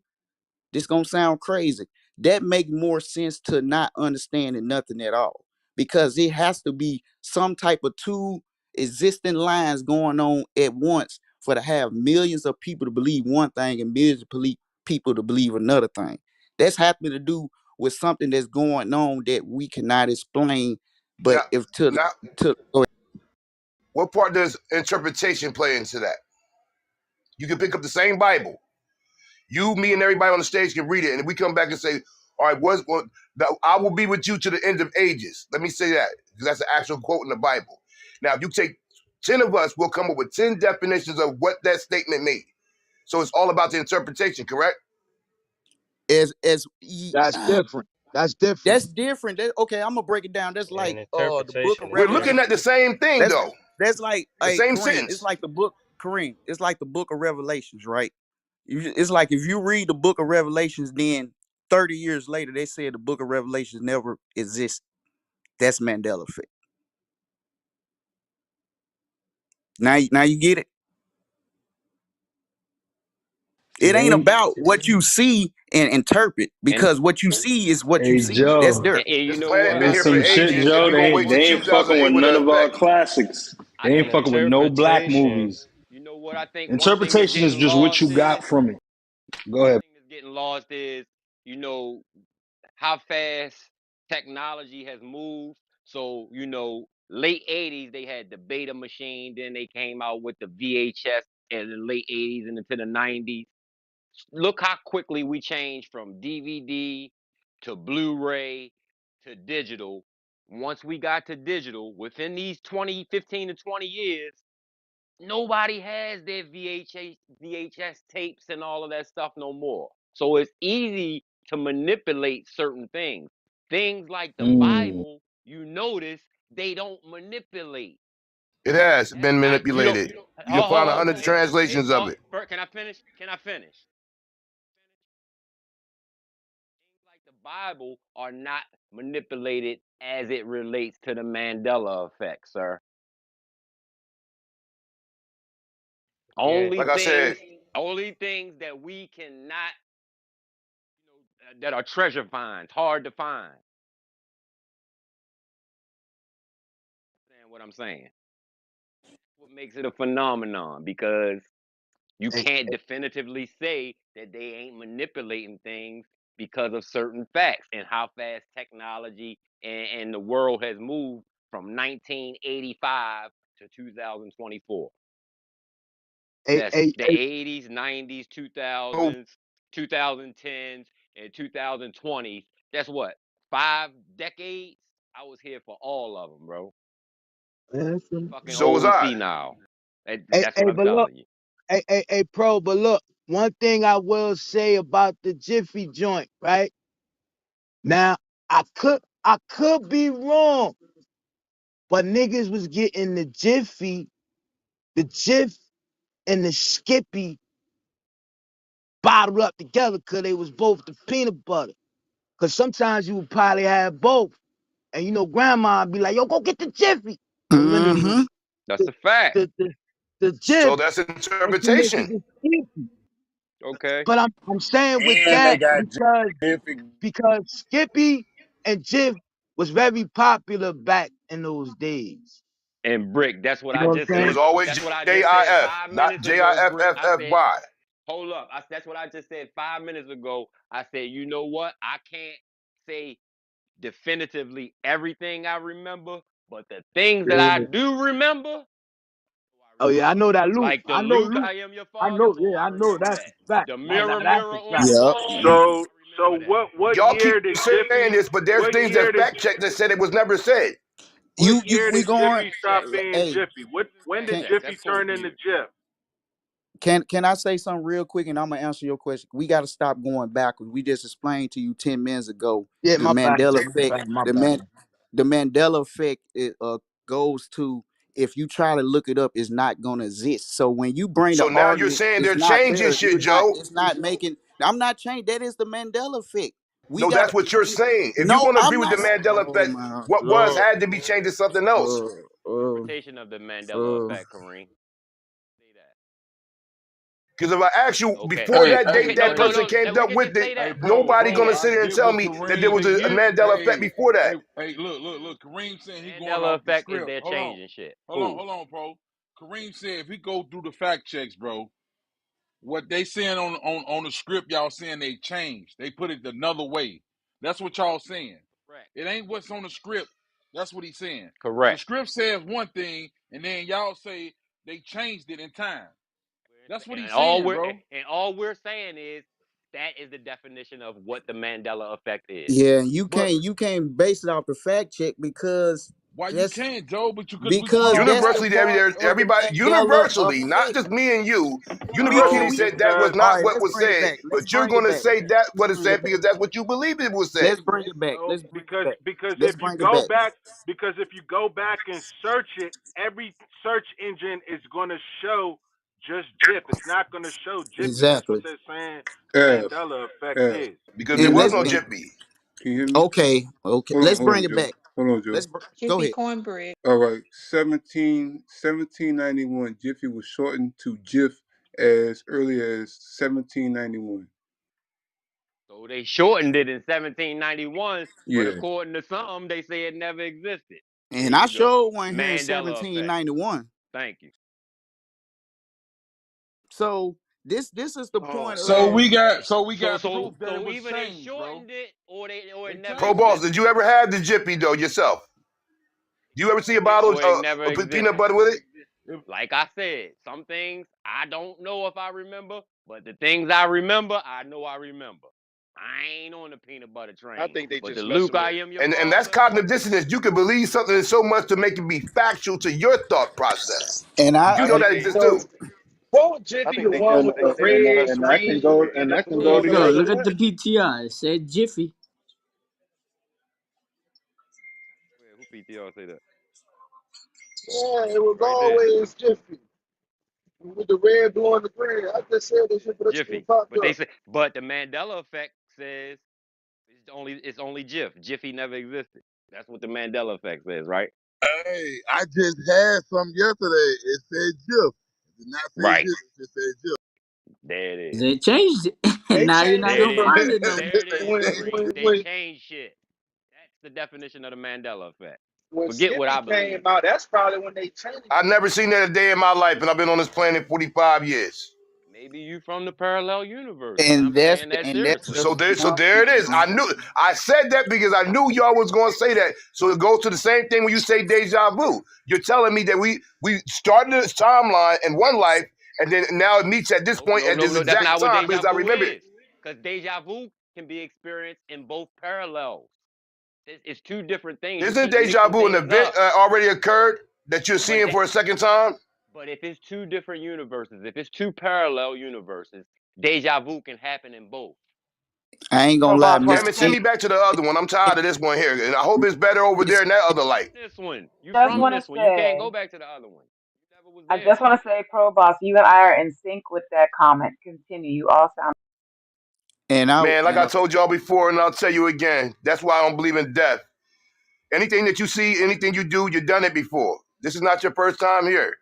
this gonna sound crazy. That make more sense to not understanding nothing at all. Because it has to be some type of two existing lines going on at once for to have millions of people to believe one thing and millions of people to believe another thing. That's having to do with something that's going on that we cannot explain. But Now, if to now, to what part does interpretation play into that? You can pick up the same Bible. You, me, and everybody on the stage can read it, and if we come back and say, "All right, I will be with you to the end of ages." Let me say that because that's an actual quote in the Bible. Now, if you take 10 of us, we'll come up with 10 definitions of what that statement means. So it's all about the interpretation, correct? That's different. That's different. that's different. Okay, I'm gonna break it down. That's And like the book of interpretation is We're looking Revelation. at the same thing, That's though, that's like the a same Kareem. It's sentence. like the book Kareem. It's like the book of Revelations, right? It's like if you read the book of Revelations, then 30 years later they said the book of Revelations never exists. That's Mandela effect. Now you get it. It It ain't ain't. about what you see and interpret And because what you see is what you Hey see. That's Joe, there. you This know planet what? been on I here for some can shit, ages, and Joe. you're gonna wait till They ain't fucking 2008 with with none an of our effect. classics. I They ain't can and fucking with no black interpretation. movies. you know what I think one thing is Interpretation is getting just what lost you got is from it. Go one ahead. thing that's getting lost is, you know, how fast technology has moved. So, late 80s, they had the beta machine. Then they came out with the VHS in the late 80s and into the 90s. Look how quickly we changed from DVD to Blu-ray to digital. Once we got to digital, within these 15 to 20 years, Nobody has their VHS tapes and all of that stuff no more. So it's easy to manipulate certain things. Things like the Mm. Bible, you notice they don't manipulate. It has That's been not you don't. manipulated. You can find Oh, 100 translations of it. can I finish? Can I finish? Things like the Bible are not manipulated as it relates to the Mandela effect, sir. Yeah. Like I said, Only things that we cannot, that are treasure finds, hard to find. Understand what I'm saying? What makes it a phenomenon? Because you Hey, can't definitively say that they ain't manipulating things because of certain facts and how fast technology and the world has moved from 1985 to 2024. hey, That's hey, the hey, 80s, 90s, oh, 2000s, 2010s, and 2020s. That's what, 5 decades? I was here for all of them, bro. Fucking so was old and I. senile. hey, That's what hey, I'm but look, telling you. pro, but look, one thing I will say about the Jiffy joint, right? Now, I could be wrong, but niggas was getting the Jiffy, the Jiff and the Skippy bottled up together because they was both the peanut butter. Because sometimes you would probably have both. And you know, grandma would be like, yo, go get the Jiffy. But really, it was Mm-hmm. That's the, a fact. the, the So Jiff, that's and she make it interpretation. the Skippy. Okay. But I'm saying with And they that got Jiffy. because Skippy and Jiff was very popular back in those days. And Brick, that's what You I know what I'm just It saying? was said. always That's what I just said JIF, 5 minutes not ago, Brick. I said, JIFFFY. hold up. That's what I just said 5 minutes ago. I said, you know what? I can't say definitively everything I remember, but the things that I Yeah. do remember, I Oh yeah, I remember. know that Luke. Like the I know Luke, Luke. I am your I father. know. Oh, Yeah, I I know remember that's that. a fact. The Now mirror, that's mirror a on fact. the Yep. wall. So I so remember that. what Y'all year keep did saying Jiffy? this, but there's What things year that's did fact checked that said it was never said. what You year we did going Jiffy Fact stop check. being hey, Jiffy? When Fact did can check. Jiffy That's turn post into years. Jif? can I say something real quick and I'm gonna answer your question? We gotta stop going backwards. We just explained to you 10 minutes ago Yeah, the my bad. Mandela My effect. bad. My The bad. man the Mandela effect goes to if you try to look it up, it's not gonna exist. So when you bring the So now you're argument, saying it's they're not changing there. shit, Joe. It's not making. I'm not changing. That is the Mandela effect. We No, got that's what you're saying. If you're no. going to agree I'm with the not. Mandela Oh effect, my what was lord. had to be changed to something else. Uh, Interpretation of the Mandela uh, effect, Kareem. Say that. Because if I ask you Okay. before Hey, that Okay. date hey, No, that no, hey, person no. came We up can with just it, say hey, that. We can bro, just nobody say bro, gonna that. I sit here and get tell what me that there Kareem, was that a you, Mandela effect hey, before that. hey, look, Kareem saying he going Mandela off the effect is script. their Hold on, changing shit. Cool. bro. Kareem said if we go through the fact checks, bro, what they saying on the script, y'all saying they changed. They put it another way. That's what y'all saying. Correct. It ain't what's on the script. That's what he's saying. The Correct. script says one thing, and then y'all say they changed it in time. That's what he's saying, bro. And all we're saying is that is the definition of what the Mandela effect is. yeah, But you can't base it off the fact check because why you that's can't, Joe? But you because we going because off that's our the Universally, part part. of the everybody, Mandela universally, not effect. just me and you, We universally can No, we said that was because all not right. what Let's was bring it said. back. Let's But you're bring it going to back. say that Let's what it bring it said back. because that's what you believe it was said. Let's bring it back. no, Let's bring it back. because Let's bring it back. if you go back and search it, every search engine is going to show just Jif. It's not going to show Jiffy. That's what Exactly. they're saying. The F, Mandela effect F. is. Because there And was let's no Can and Jiffy. you hear me? okay. Let's Hold bring on, it Joe. back. Hold on, Joe. Go Jiffy ahead. cornbread. All right, 1791. Jiffy was shortened to Jif as early as 1791. So they shortened it in 1791, but Yeah. according to some, they say it never existed. There And I you go. showed one here in Mandela effect. 1791. Thank you. So this is the Oh point So of we man. got proof that it So was either they changed, bro. shortened it or it They never Pro changed Boss, it. did existed. you ever have the Jiffy though yourself? Do you ever see a It bottle or it never of peanut existed. butter with it? If, Like I said, some things I don't know if I remember, but the things I remember, I know I remember. I ain't on the peanut butter I train. think they But the just Luke, messing I with. am your And that's father. cognitive dissonance. You can believe something so much to make it be factual to your thought process. And You I know and think that they. exists So too. what I Jiffy, think the they one get. with They the they be red and messing that with can screen go and and the that can blue go on Hey, the bro, together. look label? at the PTR. It said Jiffy. Who PTR say that? Yeah, it was Right there. always Jiffy with the red, blue, and the green. I just said this shit, but that shit Jiffy. popped But they up. say, but the Mandela effect says it's only Jif. Jiffy never existed. That's what the Mandela effect says, right? Hey, I just had some yesterday. It said Jif. It did not say Right. Jif. It just said Jif. There it is. They changed it. They Now you're changed not There it it gonna is. from find it no more. There it is, Kareem. They when changed shit. That's the definition of the Mandela effect. when Forget what Skippy I came believe. out. That's probably when they changed I've it. never seen that a day in my life, and I've been on this planet 45 years. Maybe you from the parallel universe, and and I'm that's saying that the seriously. So there it is. I said that because I knew y'all was going to say that. So it goes to the same thing when you say deja vu. You're telling me that we started this timeline in one life, and then now it meets at this Nope, point no, at no, this no. That's exact not what time deja because I vu remember it. is. Because deja vu can be experienced in both parallels. It's two different things. You Isn't keep deja mixing vu an things event up. already occurred that you're But seeing that, for a second time? but if it's two different universes, if it's two parallel universes, deja vu can happen in both. I ain't gonna Pro lie, boss, what Damn Mr. you it, send say? King. me back to the other one. I'm tired of this one here, and I hope it's better over there Mr. in that other light. This one, you Just from want to this one. You can't go say, back to the other one. You never was I there. just want to say, Pro boss, you and I are in sync with that comment. Continue. You all sound. And I Man, like and I told y'all before, and I'll tell you again, that's why I don't believe in death. Anything that you see, anything you do, you've done it before. This is not your first time here.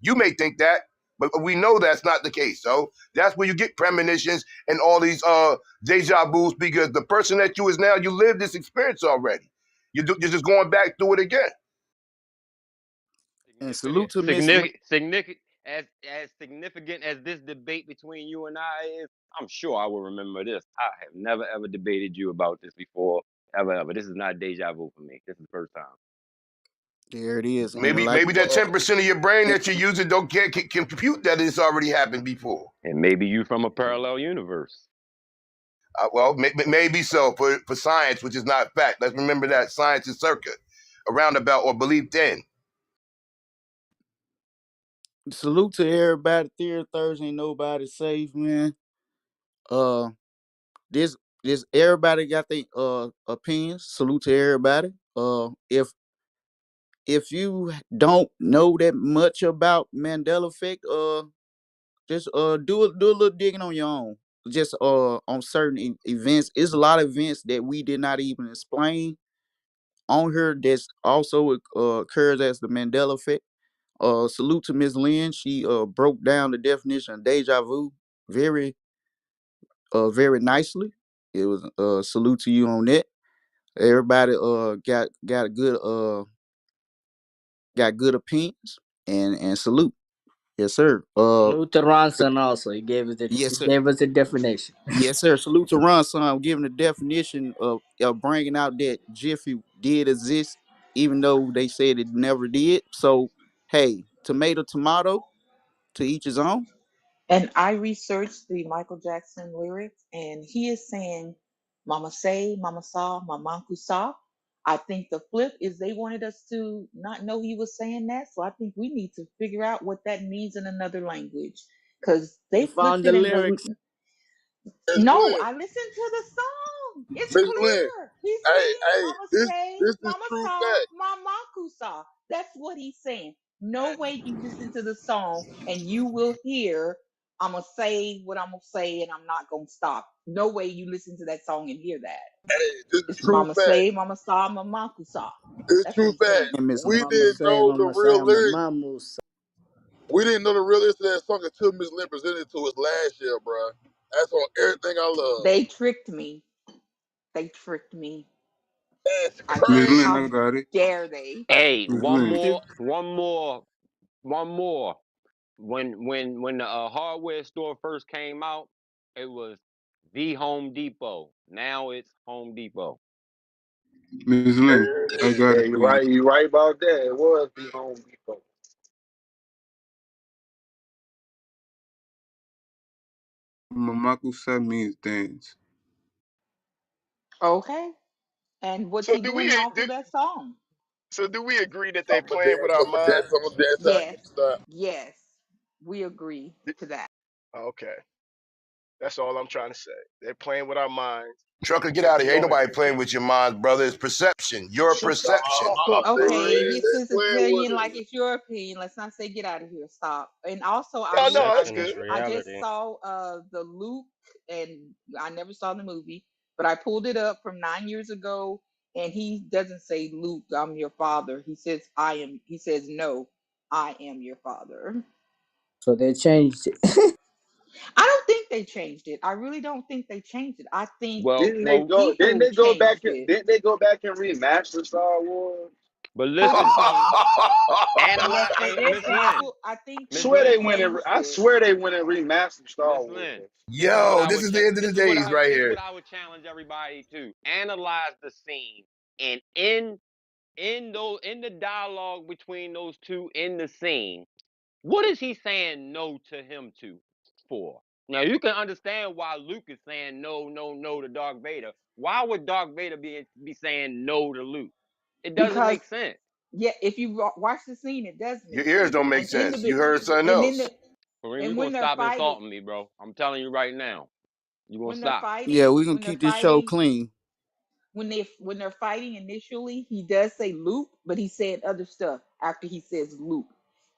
You may think that, but we know that's not the case. So that's where you get premonitions and all these deja vus because the person that you is now, you lived this experience already. You're just going back through it again. salute Significant, to Miss Lynn. significant, as significant as this debate between you and I is. I'm sure I will remember this. I have never ever debated you about this before, ever. This is not deja vu for me. This is the first time. There it is. And Maybe that 10% of your brain and that you're using don't can compute that it's already happened before. And maybe you from a parallel universe. Well, maybe so for science, which is not fact. Let's remember that science is circuit, a roundabout or believed in. salute to everybody. Theory Thursday, ain't nobody safe, man. Uh, this everybody got their opinions. Salute to everybody. If you don't know that much about Mandela effect, just do a little digging on your own. Just on certain events. It's a lot of events that we did not even explain on here. That's also occurs as the Mandela effect. Salute to Miss Lynn. She broke down the definition of deja vu very very nicely. It was salute to you on that. Everybody got a good got good opinions and salute. Yes, sir. Salute to Ronson also. He Yes, sir. gave us the definition. Yes, sir. Salute to Ron Son giving the definition of bringing out that Jiffy did exist, even though they said it never did. So, hey, tomato, to each his own. And I researched the Michael Jackson lyrics, and he is saying, Mama say, Mama saw, Mamanku saw. I think the flip is they wanted us to not know he was saying that. So I think we need to figure out what that means in another language because You they flipped found the it and lyrics. Miss no, Lynn, I listened to the song. It's Miss Lynn. clear. He's saying, Hey, Mama say, this is Mama true saw, fact. Mama saw. That's what he's saying. No way you listen to the song and you will hear, I'm going to say what I'm going to say and I'm not going to stop. No way you listen to that song and hear that. This is It's true Mama fact. say, Mama saw, Mama saw. It's That's what true he's fact. saying. And Miss We Mama didn't say, know the Mama real say, lyrics. Mama Musa. We didn't know the real lyrics of that song until Miss Lynn presented it to us last year, bro. That's on everything I love. They tricked me. They tricked me. That's Miss Lynn, crazy. I How got it. dare they? Hey, Miss Lynn. one more. When the hardware store first came out, it was the Home Depot. Now it's Home Depot. Miss Lynn, I got Yeah, it you're for you. right. You're right about that. It was the Home Depot. Mamakusa means dance. Okay. And what's So he doing off of that song? do we agree that they I'm a playing with dance, our I'm a dance, minds? I'm a dance. I Yes. can't stop. Yes. We agree to that. Okay, that's all I'm trying to say. They're playing with our minds, Trucker, get and out of we here. Ain't know nobody playing with your mind, brother. It's perception. Your perception. Stop. Okay, They this is playing with opinion, it. like it's your opinion. Let's not say get out of here. Stop. And also, no, no, that's Perception is good. I just reality. saw the Luke, and I never saw the movie, but I pulled it up from 9 years ago, and he doesn't say Luke, I'm your father. He says I am. He says no, I am your father. So they changed it. I don't think they changed it. I really don't think they changed it. I think Well, Didn't people they go back changed and it. didn't they go back and remaster Star Wars? but listen, Possibly. Yes, analyze. they Hey, did Miss some Lynn, school. I think Miss Swear they Lynn, people went and changed I it. swear they went and remastered Star Miss Wars. Lynn. This is what Yo, I this would. is the end of the days right This is what here. I would challenge everybody to analyze the scene, and in the dialogue between those two in the scene, what is he saying no to him to for? Now you can understand why Luke is saying no, no, no to Darth Vader. Why would Darth Vader be saying no to Luke? It doesn't Because make sense. yeah, if you watch the scene, it does Your make ears sense. don't make And in sense. You heard something and in else. the Kareem, you're and gonna when they're stop fighting, insulting me, bro. I'm telling you right now. You're gonna when they're stop. fighting, Yeah, we're gonna when they're keep this show fighting, clean. when they're fighting initially, he does say Luke, but he said other stuff after he says Luke.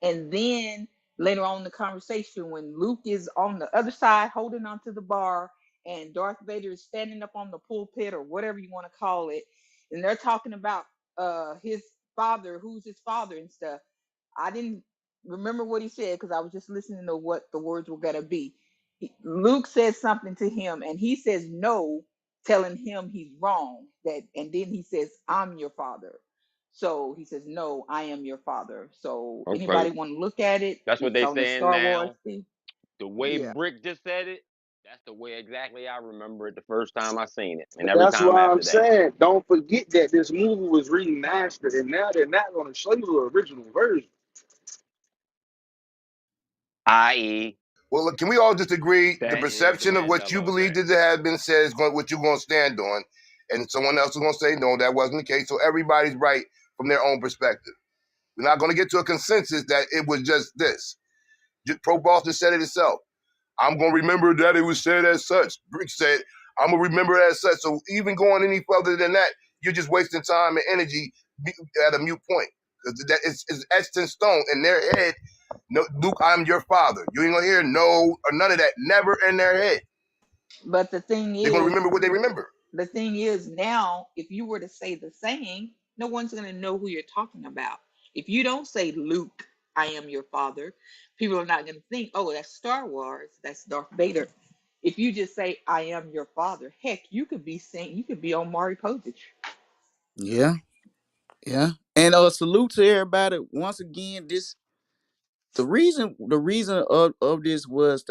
And then later on in the conversation, when Luke is on the other side holding onto the bar and Darth Vader is standing up on the pulpit or whatever you want to call it, and they're talking about his father, who's his father and stuff. I didn't remember what he said because I was just listening to what the words were gonna be. Luke says something to him, and he says no, telling him he's wrong. That, and then he says, "I'm your father." So he says, "No, I am your father." So Okay, anybody want to look at it? that's what It's they on the saying Star Wars now. thing. The way Yeah, Brick just said it, that's the way exactly I remember it the first time I seen it, and But every that's time why I'm after that. saying don't forget that this movie was remastered and now they're not gonna show you the original version. I.e., Well, look, can we all just agree the that is the perception of what you Mandela believe effect. that has been said is what you're going to stand on, and someone else is going to say no, that wasn't the case. So everybody's right from their own perspective. We're not going to get to a consensus that it was just this. Pro Boston said it itself. I'm going to remember that it was said as such. Brick said, I'm going to remember it as such. So even going any further than that, you're just wasting time and energy at a mute point. That it's etched in stone in their head. No, Luke, I'm your father. You ain't going to hear no or none of that. Never in their head. but They're going to remember what they remember. the thing is now, if you were to say the saying, no one's going to know who you're talking about. If you don't say Luke, I am your father, people are not going to think, oh, that's Star Wars, that's Darth Vader. If you just say I am your father, heck, you could be saying, you could be on Mari Povich. Yeah, yeah. And salute to everybody once again. This the reason of this was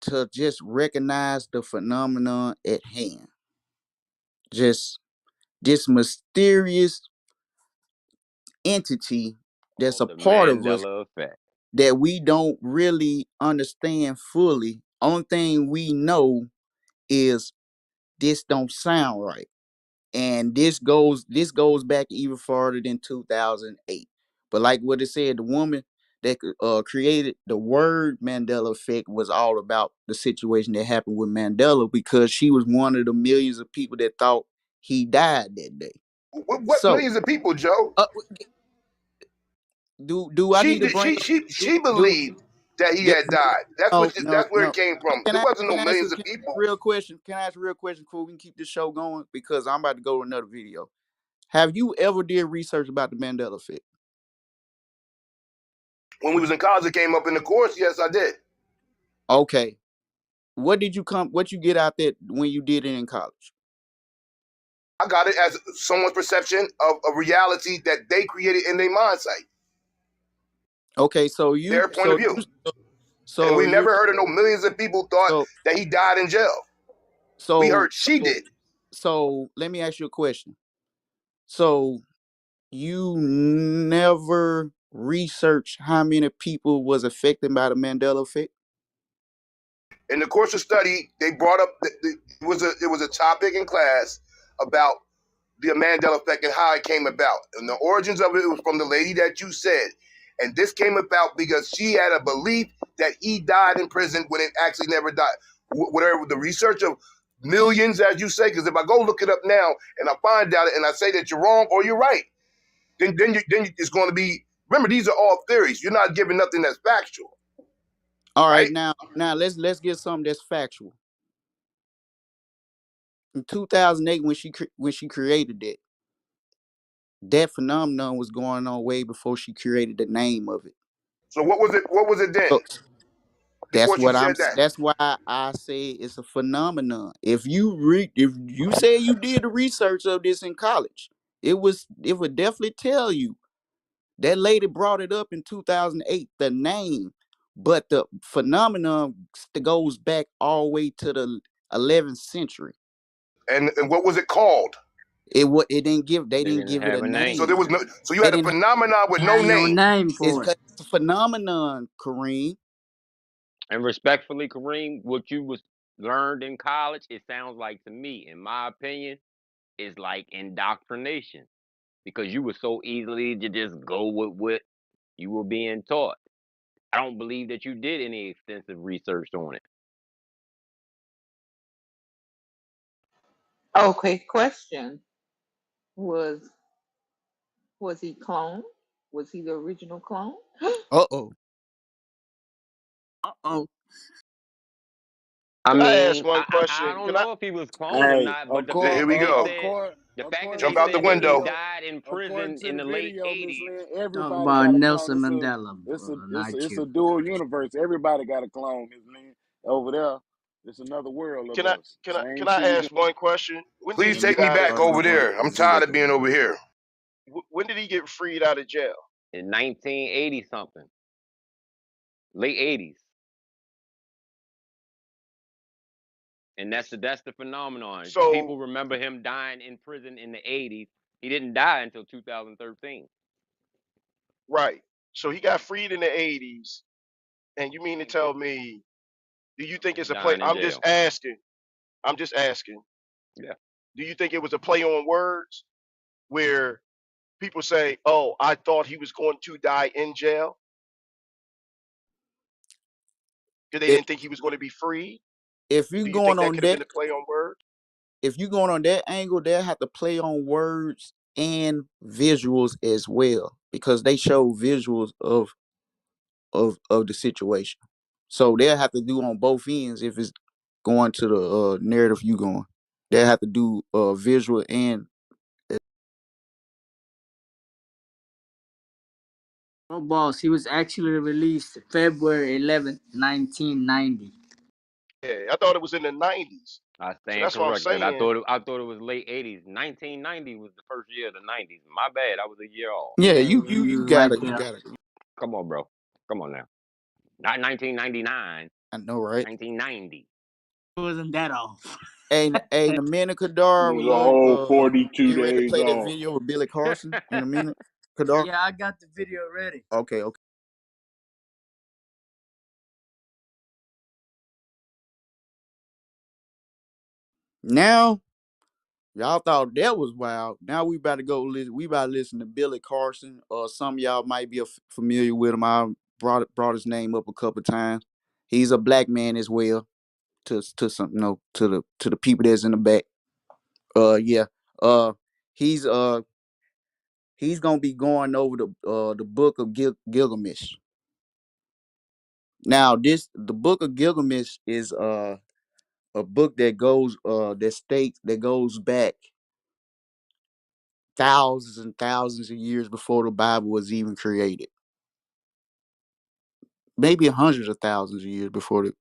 to just recognize the phenomenon at hand. Just this mysterious entity that's Called a the part of us Mandela effect. that we don't really understand fully. Only thing we know is this don't sound right. And this goes back even farther than 2008. But like what it said, the woman that created the word Mandela effect was all about the situation that happened with Mandela because she was one of the millions of people that thought he died that day. What So, millions of people, Joe? uh, do I She need to did. bring up do She do believed that he yeah, had died. no, no, That's where it no. came from. Can It I wasn't no can I ask millions a, of can I ask a people. real question? Can I ask a real question before we can keep this show going? Because I'm about to go to another video. Have you ever did research about the Mandela effect? When we was in college, it came up in the course. Yes, I did. Okay. What you get out there when you did it in college? I got it as someone's perception of a reality that they created in their mind sight, Okay, their point of view. And so we you're never heard of no millions of people thought so that he died in jail. We so heard she so did. so let me ask you a question. So you never researched how many people was affected by the Mandela effect? In the course of study, they brought up it was a topic in class about the Mandela effect and how it came about. And the origins of it was from the lady that you said. And this came about because she had a belief that he died in prison when it actually never died. Whatever the research of millions, as you say, because if I go look it up now and I find out and I say that you're wrong or you're right, then it's going to be. Remember, these are all theories. You're not giving nothing that's factual, All right, right? now let's get something that's factual. In 2008, when she created that phenomenon was going on way before she created the name of it. So what was it? What was it then? So Before she said that, that's why I say it's a phenomenon. If you say you did the research of this in college, it would definitely tell you that lady brought it up in 2008, the name, but the phenomenon goes back all the way to the 11th century. and what was it called? It didn't give they They didn't didn't give it a have a So name. there name. was no. So you They had a didn't phenomenon with no Had no name. name it's for it. because it's a phenomenon, Kareem. And respectfully, Kareem, what you was learned in college, it sounds like to me, in my opinion, is like indoctrination. Because you were so easily to just go with what you were being taught. I don't believe that you did any extensive research on it. Okay, question. Was was he cloned? Was he the original clone? Uh-oh. Uh-oh. I Can I ask mean, one I question? don't Can I? know if he was cloned or Hey, not, but the Here fact we that they go. said according Jump to out the the that he window. video, died in according prison to in the the late video, Miss 80s. Lynn, Talk everybody about got a clone. Nelson Mandela, not It's a you. dual universe. Everybody got a clone, Miss Lynn. Over there, it's another world of us. Same Can I shit we ask doing. one question? When did Please he Yeah, take get me out of? back over there. I'm tired of being over here. When did he get freed out of jail? In 1980 something, late 80s. And that's the phenomenon. So People remember him dying in prison in the 80s. He didn't die until 2013. right. So he got freed in the 80s, and you mean to tell me? Do you think it's a play? Dying in jail. I'm just asking. Yeah. Do you think it was a play on words where people say, "Oh, I thought he was going to die in jail," because they if didn't think he was going to be free? if you Do you going think that on could have that been a play on words? if you going on that angle, they'll have to play on words and visuals as well because they show visuals of the situation. So they'll have to do on both ends if it's going to the narrative you going. They'll have to do visual and Oh, boss, he was actually released February 11th, 1990. Yeah, I thought it was in the 90s. I So stand that's what I'm corrected. saying. I thought it was late 80s. 1990 was the first year of the 90s. My bad. I was a year off. yeah, Yeah, he you was got right it, you there. got it. Come on, bro. Come on now. Not 1999. I know, right? 1990. It wasn't that off. Hey, in a minute, It Kadar, was a we whole 42 get ready to days play that off. video with Billy Carson in a minute. Kadar. Yeah, I got the video ready. Okay, okay. Now y'all thought that was wild. Now we about to go listen. We about to listen to Billy Carson. Some of y'all might be familiar with him. I brought his name up a couple times. He's a black man as well. To some to the people that's in the back. Yeah. Uh, he's he's gonna be going over the book of Gilgamesh. Now the book of Gilgamesh is a book that goes back thousands and thousands of years before the Bible was even created. Maybe hundreds of thousands of years before the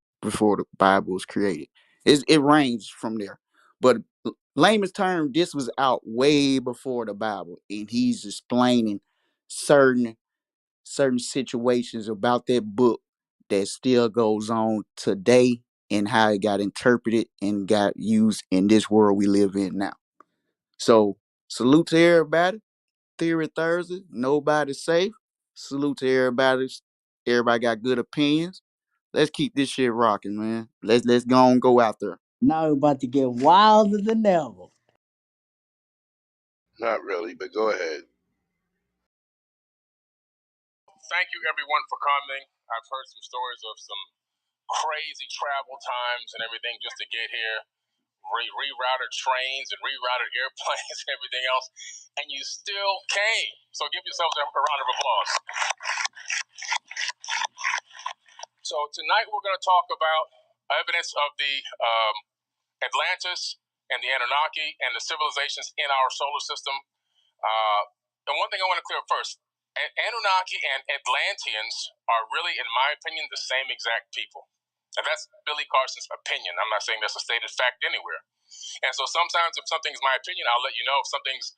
Bible was created. It ranged from there. But layman's term, this was out way before the Bible, and he's explaining certain situations about that book that still goes on today and how it got interpreted and got used in this world we live in now. So salute to everybody. Theory Thursday. Nobody's safe. Salute to everybody. Everybody got good opinions. Let's keep this shit rocking, man. Let's go out there. Now we're about to get wilder than ever. Not really, but go ahead. Thank you, everyone, for coming. I've heard some stories of some crazy travel times and everything just to get here. Rerouted trains and rerouted airplanes and everything else, and you still came. So give yourselves a round of applause. So tonight we're going to talk about evidence of the Atlantis and the Anunnaki and the civilizations in our solar system. And one thing I want to clear up first, Anunnaki and Atlanteans are really, in my opinion, the same exact people. And that's Billy Carson's opinion. I'm not saying that's a stated fact anywhere. And so sometimes if something's my opinion, I'll let you know. If something's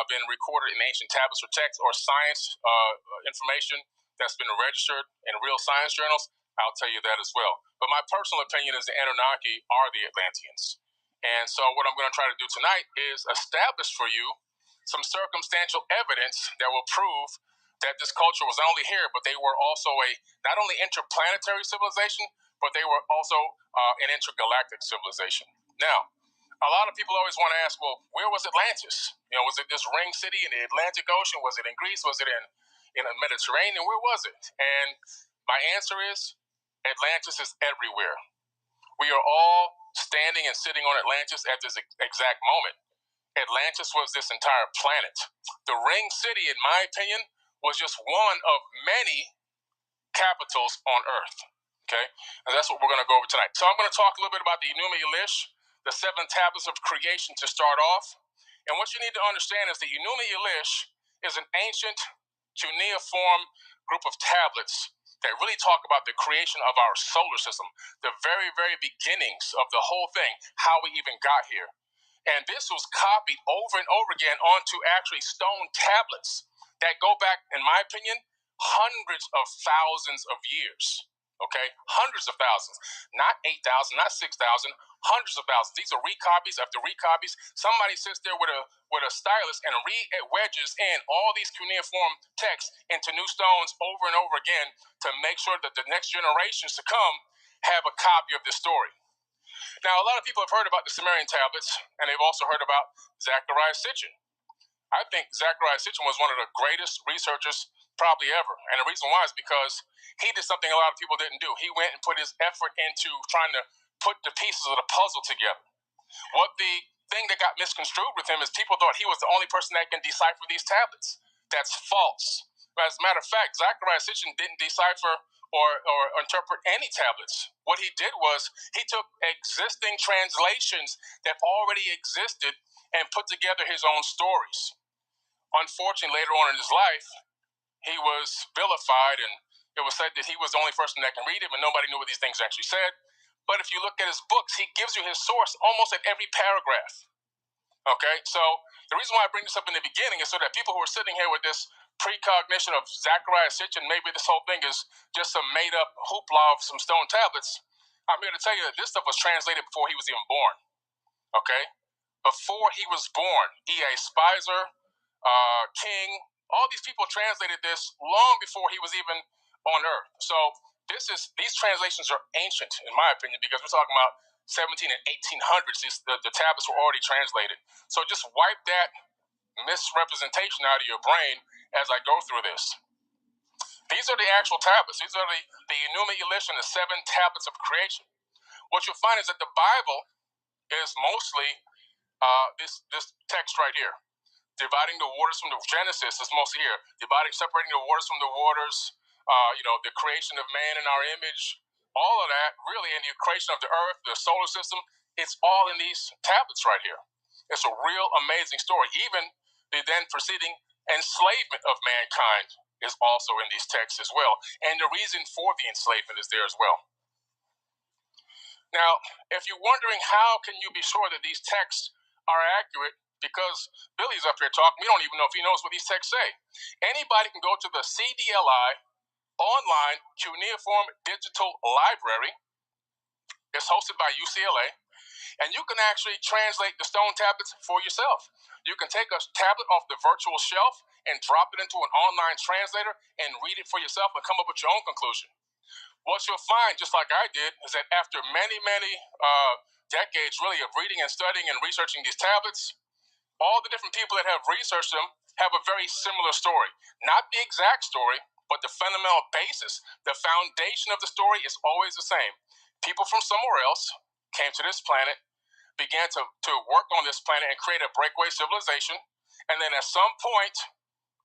been recorded in ancient tablets or texts or science information that's been registered in real science journals, I'll tell you that as well. But my personal opinion is the Anunnaki are the Atlanteans. And so what I'm going to try to do tonight is establish for you some circumstantial evidence that will prove that this culture was not only here, but they were also a not only interplanetary civilization, but they were also an intergalactic civilization. Now, a lot of people always want to ask, well, where was Atlantis? You know, was it this ring city in the Atlantic Ocean? Was it in Greece? Was it in the Mediterranean? Where was it? And my answer is Atlantis is everywhere. We are all standing and sitting on Atlantis at this exact moment. Atlantis was this entire planet. The ring city, in my opinion, was just one of many capitals on Earth. Okay? And that's what we're going to go over tonight. So I'm going to talk a little bit about the Enuma Elish, the 7 tablets of creation to start off. And what you need to understand is the Enuma Elish is an ancient cuneiform group of tablets that really talk about the creation of our solar system, the very, very beginnings of the whole thing, how we even got here. And this was copied over and over again onto actually stone tablets that go back, in my opinion, hundreds of thousands of years. Okay, hundreds of thousands, not 8,000, not 6,000, hundreds of thousands. These are recopies after recopies. Somebody sits there with a stylus and wedges in all these cuneiform texts into new stones over and over again to make sure that the next generations to come have a copy of this story. Now, a lot of people have heard about the Sumerian tablets, and they've also heard about Zachariah Sitchin. I think Zachariah Sitchin was one of the greatest researchers probably ever. And the reason why is because he did something a lot of people didn't do. He went and put his effort into trying to put the pieces of the puzzle together. What the thing that got misconstrued with him is people thought he was the only person that can decipher these tablets. That's false. As a matter of fact, Zachariah Sitchin didn't decipher or interpret any tablets. What he did was he took existing translations that already existed and put together his own stories. Unfortunately, later on in his life, he was vilified, and it was said that he was the only person that can read it, but nobody knew what these things actually said. But if you look at his books, he gives you his source almost at every paragraph. Okay, so the reason why I bring this up in the beginning is so that people who are sitting here with this precognition of Zachariah Sitchin, maybe this whole thing is just some made-up hoopla of some stone tablets, I'm here to tell you that this stuff was translated before he was even born. Okay, before he was born, E.A. Spicer, King, all these people translated this long before he was even on Earth. So these translations are ancient, in my opinion, because we're talking about 17 and 1800s. The tablets were already translated. So just wipe that misrepresentation out of your brain as I go through this. These are the actual tablets. These are the Enuma Elish and the 7 tablets of creation. What you'll find is that the Bible is mostly this text right here. Dividing the waters from the Genesis is mostly here. Separating the waters from the waters, the creation of man in our image, all of that, really, and the creation of the earth, the solar system, it's all in these tablets right here. It's a real amazing story. Even the then preceding enslavement of mankind is also in these texts as well. And the reason for the enslavement is there as well. Now, if you're wondering how can you be sure that these texts are accurate, because Billy's up here talking, we don't even know if he knows what these texts say. Anybody can go to the CDLI online cuneiform digital library. It's hosted by UCLA, and you can actually translate the stone tablets for yourself. You can take a tablet off the virtual shelf and drop it into an online translator and read it for yourself and come up with your own conclusion. What you'll find, just like I did, is that after many, many decades, really, of reading and studying and researching these tablets, all the different people that have researched them have a very similar story. Not the exact story, but the fundamental basis, the foundation of the story is always the same. People from somewhere else came to this planet, began to work on this planet and create a breakaway civilization, and then at some point,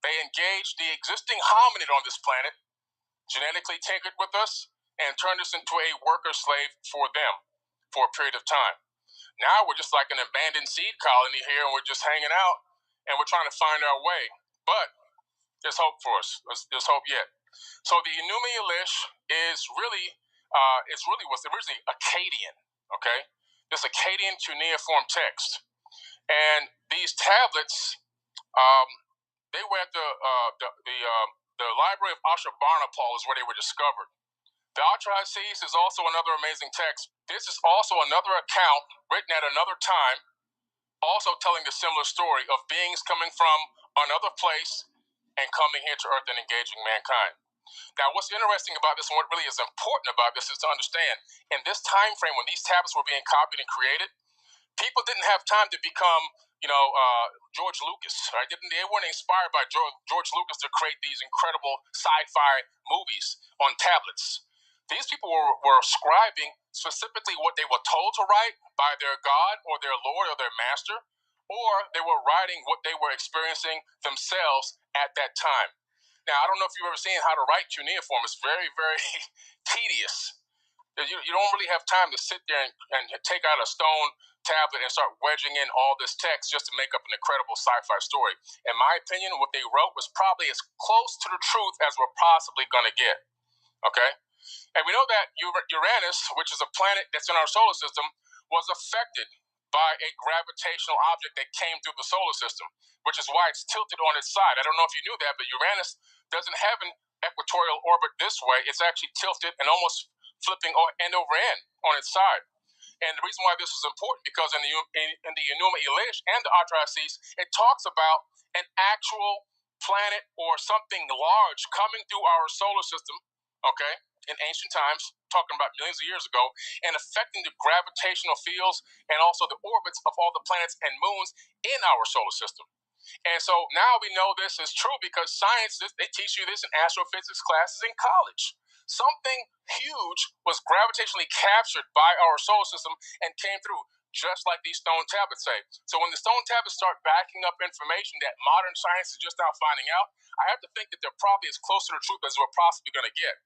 they engaged the existing hominid on this planet, genetically tinkered with us, and turned us into a worker slave for them for a period of time. Now we're just like an abandoned seed colony here, and we're just hanging out, and we're trying to find our way. But there's hope for us. There's hope yet. So the Enuma Elish is really, was originally Akkadian. Okay, this Akkadian cuneiform text, and these tablets, um, they were at the Library of Ashurbanipal is where they were discovered. The Atrahasis is also another amazing text. This is also another account written at another time, also telling the similar story of beings coming from another place and coming here to Earth and engaging mankind. Now, what's interesting about this and what really is important about this is to understand, in this time frame when these tablets were being copied and created, people didn't have time to become, George Lucas, right? They weren't inspired by George Lucas to create these incredible sci-fi movies on tablets. These people were scribing specifically what they were told to write by their God or their Lord or their master, or they were writing what they were experiencing themselves at that time. Now, I don't know if you've ever seen how to write cuneiform. It's very, very tedious. You don't really have time to sit there and take out a stone tablet and start wedging in all this text just to make up an incredible sci-fi story. In my opinion, what they wrote was probably as close to the truth as we're possibly going to get. Okay? And we know that Uranus, which is a planet that's in our solar system, was affected by a gravitational object that came through the solar system, which is why it's tilted on its side. I don't know if you knew that, but Uranus doesn't have an equatorial orbit this way. It's actually tilted and almost flipping end over end on its side. And the reason why this is important, because in the Enuma Elish and the Atrahasis, it talks about an actual planet or something large coming through our solar system, okay, in ancient times, talking about millions of years ago, and affecting the gravitational fields and also the orbits of all the planets and moons in our solar system. And so now we know this is true because science, they teach you this in astrophysics classes in college. Something huge was gravitationally captured by our solar system and came through, just like these stone tablets say. So when the stone tablets start backing up information that modern science is just now finding out, I have to think that they're probably as close to the truth as we're possibly going to get.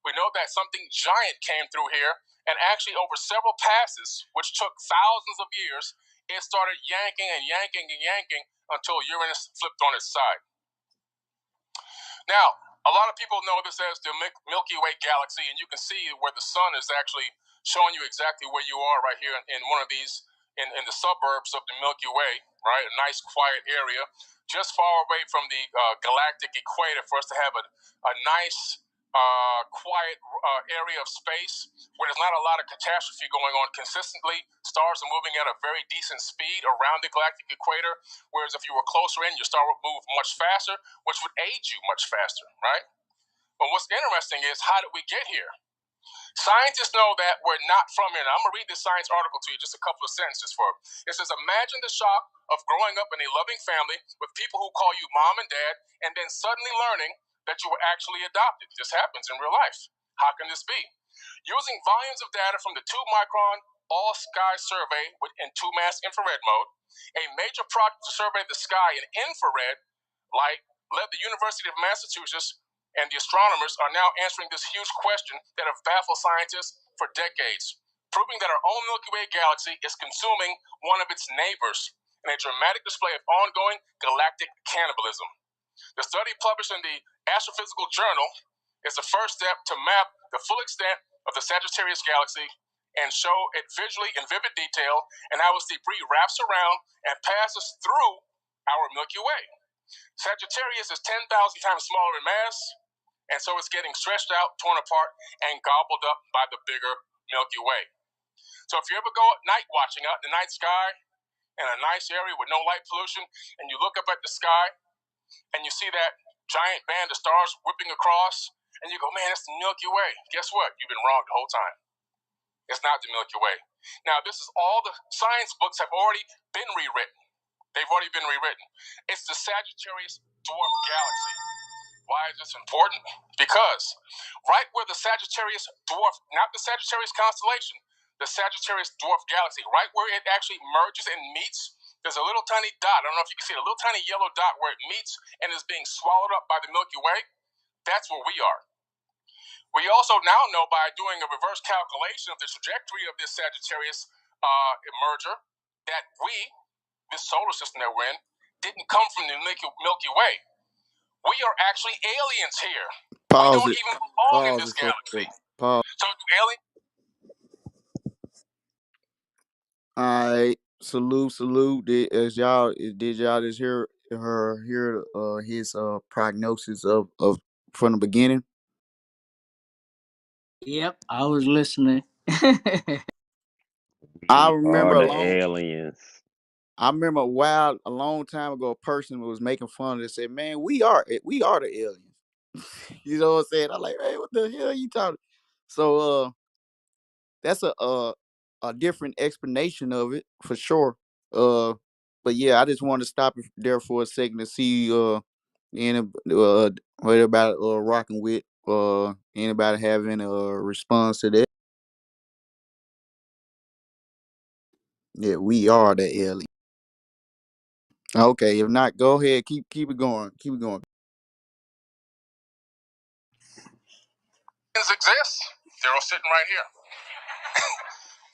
We know that something giant came through here, and actually over several passes, which took thousands of years, it started yanking and yanking and yanking until Uranus flipped on its side. Now, a lot of people know this as the Milky Way galaxy, and you can see where the sun is actually showing you exactly where you are right here in one of these, in the suburbs of the Milky Way, right? A nice quiet area, just far away from the galactic equator for us to have a nice, quiet area of space where there's not a lot of catastrophe going on consistently. Stars are moving at a very decent speed around the galactic equator, whereas if you were closer in, your star would move much faster, which would aid you much faster, right? But what's interesting is, how did we get here? Scientists know that we're not from here. Now, I'm going to read this science article to you, just a couple of sentences for it. It says, imagine the shock of growing up in a loving family with people who call you mom and dad, and then suddenly learning that you were actually adopted. This happens in real life. How can this be? Using volumes of data from the 2-micron all-sky survey in 2-mass infrared mode, a major project to survey the sky in infrared light led the University of Massachusetts, and the astronomers are now answering this huge question that have baffled scientists for decades, proving that our own Milky Way galaxy is consuming one of its neighbors in a dramatic display of ongoing galactic cannibalism. The study, published in the Astrophysical Journal, is the first step to map the full extent of the Sagittarius galaxy and show it visually in vivid detail, and how its debris wraps around and passes through our Milky Way. Sagittarius is 10,000 times smaller in mass, and so it's getting stretched out, torn apart, and gobbled up by the bigger Milky Way. So if you ever go night watching out in the night sky in a nice area with no light pollution, and you look up at the sky and you see that giant band of stars whipping across, And you go, man, it's the Milky Way. Guess what? You've been wrong the whole time. It's not the Milky Way. Now, this is all the science books have already been rewritten. They've already been rewritten. It's the Sagittarius dwarf galaxy. Why is this important? Because right where the Sagittarius dwarf, not the Sagittarius constellation, the Sagittarius dwarf galaxy, right where it actually merges and meets, there's a little tiny dot. I don't know if you can see it, a little tiny yellow dot where it meets and is being swallowed up by the Milky Way. That's where we are. We also now know by doing a reverse calculation of the trajectory of this Sagittarius merger that this solar system that we're in, didn't come from the Milky Way. We are actually aliens here. We Pause don't it. even belong in Pause this it for a galaxy. second. Pause. So alien. All right. Salute. Did y'all just hear his prognosis of from the beginning? Yep, I was listening. I We are remember the aliens. a long time ago, a person was making fun of it. Said, "Man, we are the aliens." You know what I'm saying? I'm like, "Hey, what the hell are you talking?" So, that's a different explanation of it for sure. But yeah, I just wanted to stop it there for a second to see any what about rocking with anybody having a response to that. Yeah, we are the alien. Okay, if not, go ahead, keep it going, keep it going. Aliens exist. They're all sitting right here.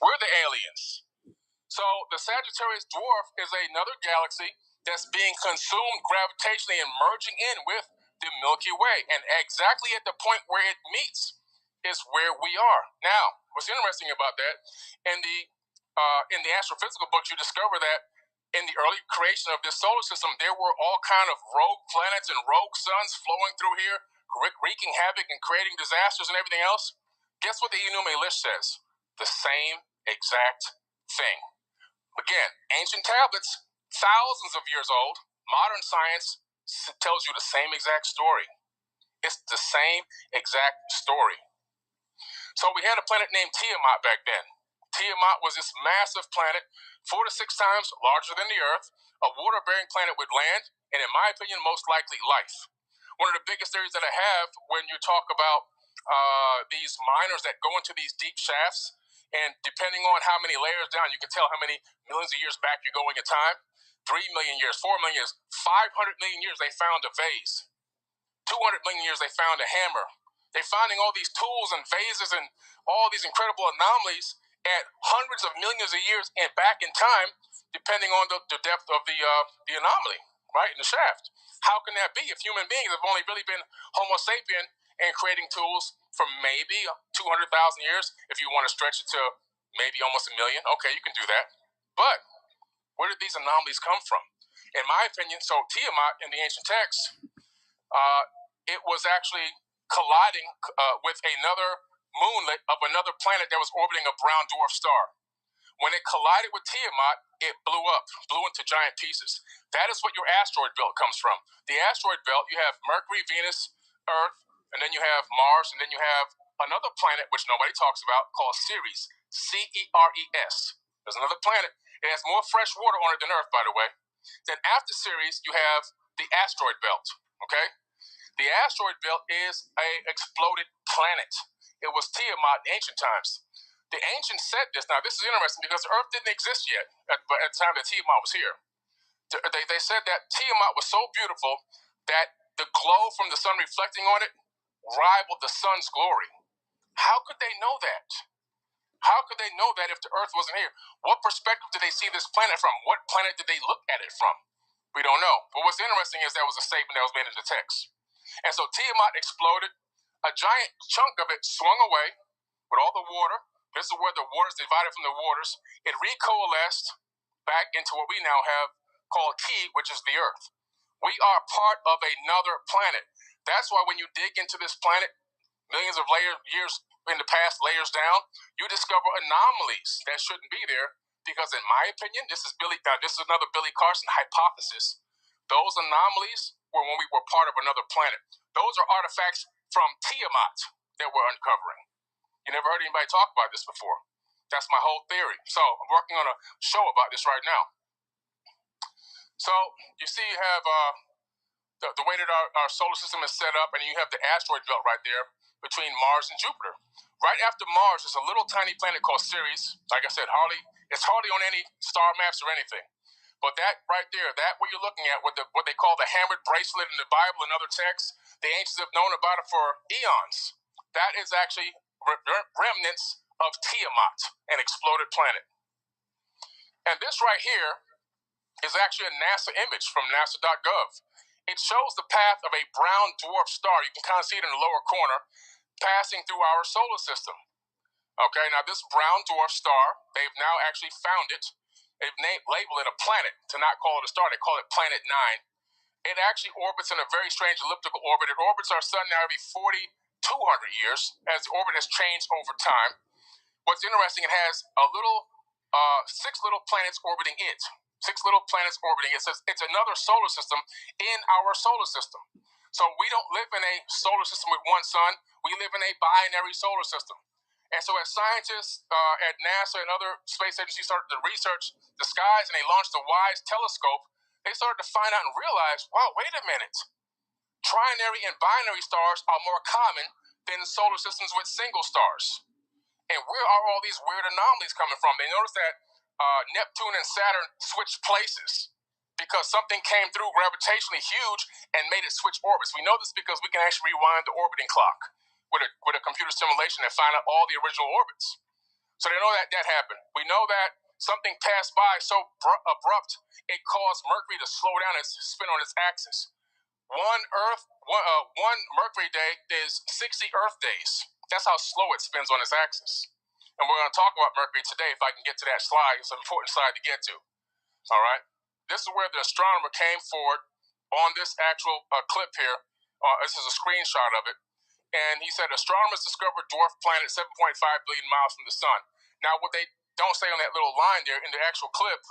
We're the aliens. So the Sagittarius dwarf is another galaxy that's being consumed gravitationally and merging in with the Milky Way. And exactly at the point where it meets is where we are. Now, what's interesting about that, in the astrophysical books, you discover that in the early creation of this solar system, there were all kind of rogue planets and rogue suns flowing through here, wreaking havoc and creating disasters and everything else. Guess what the Enuma Elish says? The same exact thing. Again, ancient tablets, thousands of years old. Modern science tells you the same exact story. It's the same exact story. So we had a planet named Tiamat back then. Tiamat was this massive planet, 4 to 6 times larger than the Earth, a water-bearing planet with land, and in my opinion, most likely life. One of the biggest theories that I have when you talk about these miners that go into these deep shafts, and depending on how many layers down, you can tell how many millions of years back you're going in time. 3 million years, 4 million years, 500 million years, they found a vase. 200 million years, they found a hammer. They're finding all these tools and vases and all these incredible anomalies at hundreds of millions of years and back in time, depending on the depth of the anomaly, right, in the shaft. How can that be if human beings have only really been Homo sapien and creating tools for maybe 200,000 years? If you want to stretch it to maybe almost a million, okay, you can do that. But where did these anomalies come from? In my opinion, so Tiamat in the ancient texts, it was actually colliding with another moonlet of another planet that was orbiting a brown dwarf star. When it collided with Tiamat, it blew up, blew into giant pieces. That is what your asteroid belt comes from. The asteroid belt, you have Mercury, Venus, Earth, and then you have Mars, and then you have another planet, which nobody talks about, called Ceres, Ceres. There's another planet. It has more fresh water on it than Earth, by the way. Then after Ceres, you have the asteroid belt, okay? The asteroid belt is a exploded planet. It was Tiamat in ancient times. The ancients said this. Now, this is interesting because the Earth didn't exist yet at the time that Tiamat was here. They said that Tiamat was so beautiful that the glow from the sun reflecting on it rivaled the sun's glory. How could they know that? How could they know that if the Earth wasn't here? What perspective did they see this planet from? What planet did they look at it from? We don't know. But what's interesting is that was a statement that was made in the text. And so Tiamat exploded. A giant chunk of it swung away with all the water. This is where the waters divided from the waters. It recoalesced back into what we now have called Ki, which is the Earth. We are part of another planet. That's why when you dig into this planet, millions of years in the past, layers down, you discover anomalies that shouldn't be there. Because in my opinion, this is another Billy Carson hypothesis. Those anomalies were when we were part of another planet. Those are artifacts from Tiamat that we're uncovering. You never heard anybody talk about this before. That's my whole theory. So I'm working on a show about this right now. So you see you have the way that our solar system is set up, and you have the asteroid belt right there between Mars and Jupiter. Right after Mars is a little tiny planet called Ceres. Like I said, it's hardly on any star maps or anything. But that right there, that what you're looking at, what they call the hammered bracelet in the Bible and other texts, the ancients have known about it for eons. That is actually remnants of Tiamat, an exploded planet. And this right here is actually a NASA image from NASA.gov. It shows the path of a brown dwarf star. You can kind of see it in the lower corner, passing through our solar system. Okay, now this brown dwarf star, they've now actually found it. They've labeled it a planet to not call it a star. They call it Planet 9. It actually orbits in a very strange elliptical orbit. It orbits our sun now every 4,200 years as the orbit has changed over time. What's interesting, it has six little planets orbiting it. Six little planets orbiting it. Says it's another solar system in our solar system. So we don't live in a solar system with one sun. We live in a binary solar system. And so as scientists at NASA and other space agencies started to research the skies and they launched the WISE telescope, they started to find out and realize, wow, wait a minute. Trinary and binary stars are more common than solar systems with single stars. And where are all these weird anomalies coming from? They noticed that Neptune and Saturn switched places because something came through gravitationally huge and made it switch orbits. We know this because we can actually rewind the orbiting clock with a computer simulation and find out all the original orbits. So they know that that happened. We know that something passed by so abrupt it caused Mercury to slow down its spin on its axis. One Mercury day is 60 Earth days. That's how slow it spins on its axis. And we're going to talk about Mercury today if I can get to that slide. It's an important slide to get to. All right. This is where the astronomer came forward on this actual clip here. This is a screenshot of it. And he said astronomers discovered dwarf planet 7.5 billion miles from the sun. Now, what they don't say on that little line there in the actual clip,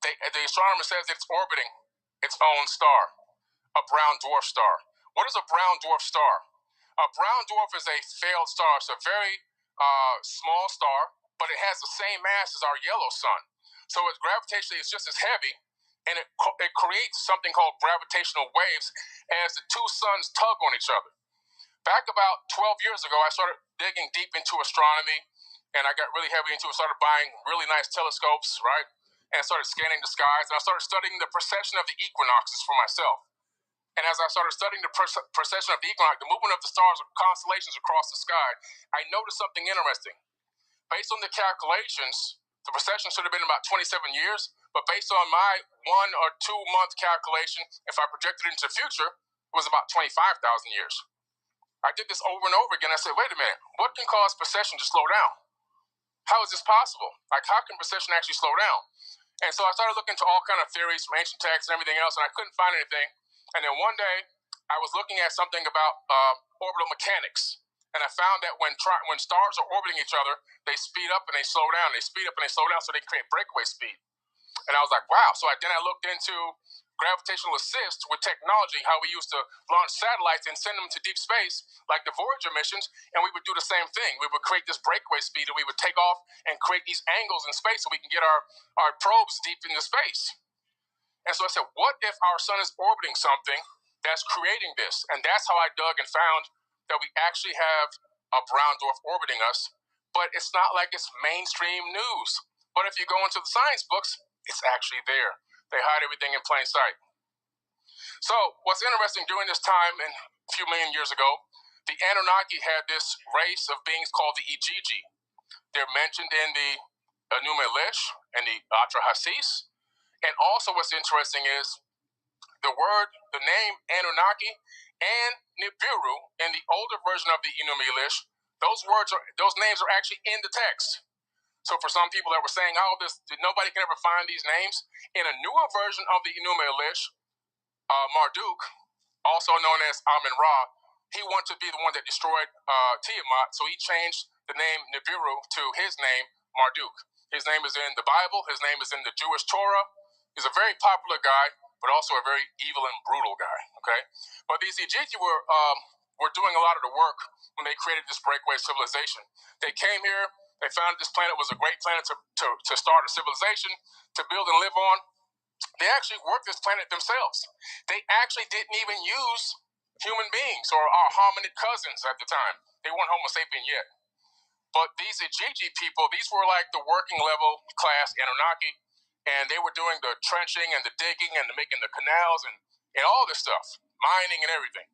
the astronomer says it's orbiting its own star, a brown dwarf star. What is a brown dwarf star? A brown dwarf is a failed star. It's a very small star, but it has the same mass as our yellow sun. So it's gravitationally, it's just as heavy, and it creates something called gravitational waves as the two suns tug on each other. Back about 12 years ago, I started digging deep into astronomy, and I got really heavy into it. Started buying really nice telescopes, right? And started scanning the skies, and I started studying the precession of the equinoxes for myself. And as I started studying the precession of the equinox, the movement of the stars or constellations across the sky, I noticed something interesting. Based on the calculations, the precession should have been about 27 years, but based on my 1 or 2 month calculation, if I projected it into the future, it was about 25,000 years. I did this over and over again. I said, wait a minute, what can cause precession to slow down? How is this possible? Like, how can precession actually slow down? And so I started looking into all kind of theories from ancient texts and everything else, and I couldn't find anything. And then one day, I was looking at something about orbital mechanics, and I found that when stars are orbiting each other, they speed up and they slow down. They speed up and they slow down, so they create breakaway speed. And I was like, wow. So then I looked into gravitational assist with technology, how we used to launch satellites and send them to deep space, like the Voyager missions, and we would do the same thing. We would create this breakaway speed, and we would take off and create these angles in space so we can get our probes deep into space. And so I said, what if our sun is orbiting something that's creating this? And that's how I dug and found that we actually have a brown dwarf orbiting us, but it's not like it's mainstream news. But if you go into the science books, it's actually there. They hide everything in plain sight. So what's interesting, during this time, and a few million years ago, the Anunnaki had this race of beings called the Igigi. They're mentioned in the Enuma Elish and the Atrahasis. And also what's interesting is the name Anunnaki and Nibiru in the older version of the Enuma Elish, those names are actually in the text. So for some people that were saying, oh, nobody can ever find these names, in a newer version of the Enuma Elish, Marduk, also known as Amun-Ra, he wanted to be the one that destroyed Tiamat, so he changed the name Nibiru to his name, Marduk. His name is in the Bible. His name is in the Jewish Torah. He's a very popular guy, but also a very evil and brutal guy, okay? But these Igigi were were doing a lot of the work when they created this breakaway civilization. They came here, they found this planet was a great planet to start a civilization, to build and live on. They actually worked this planet themselves. They actually didn't even use human beings or our hominid cousins at the time. They weren't Homo sapien yet. But these Ijiji people, these were like the working level class Anunnaki, and they were doing the trenching and the digging and making the canals and all this stuff, mining and everything.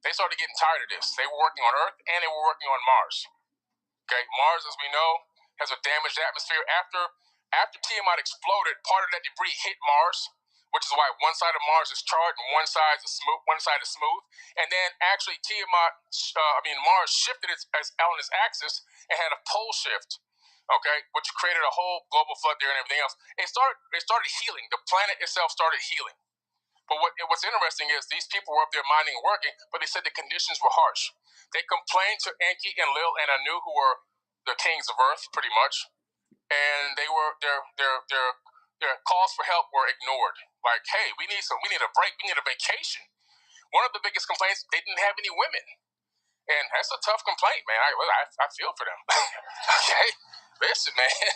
They started getting tired of this. They were working on Earth and they were working on Mars. Okay, Mars, as we know, has a damaged atmosphere. After Tiamat exploded, part of that debris hit Mars, which is why one side of Mars is charged and one side is smooth. And then actually Mars shifted on its axis and had a pole shift. Okay, which created a whole global flood there and everything else. It started healing. The planet itself started healing. But what's interesting is these people were up there mining and working, but they said the conditions were harsh. They complained to Enki and Lil and Anu, who were the kings of Earth, pretty much, and their calls for help were ignored. Like, hey, we need a break, we need a vacation. One of the biggest complaints, they didn't have any women, and that's a tough complaint, man. I feel for them. Okay, listen, man.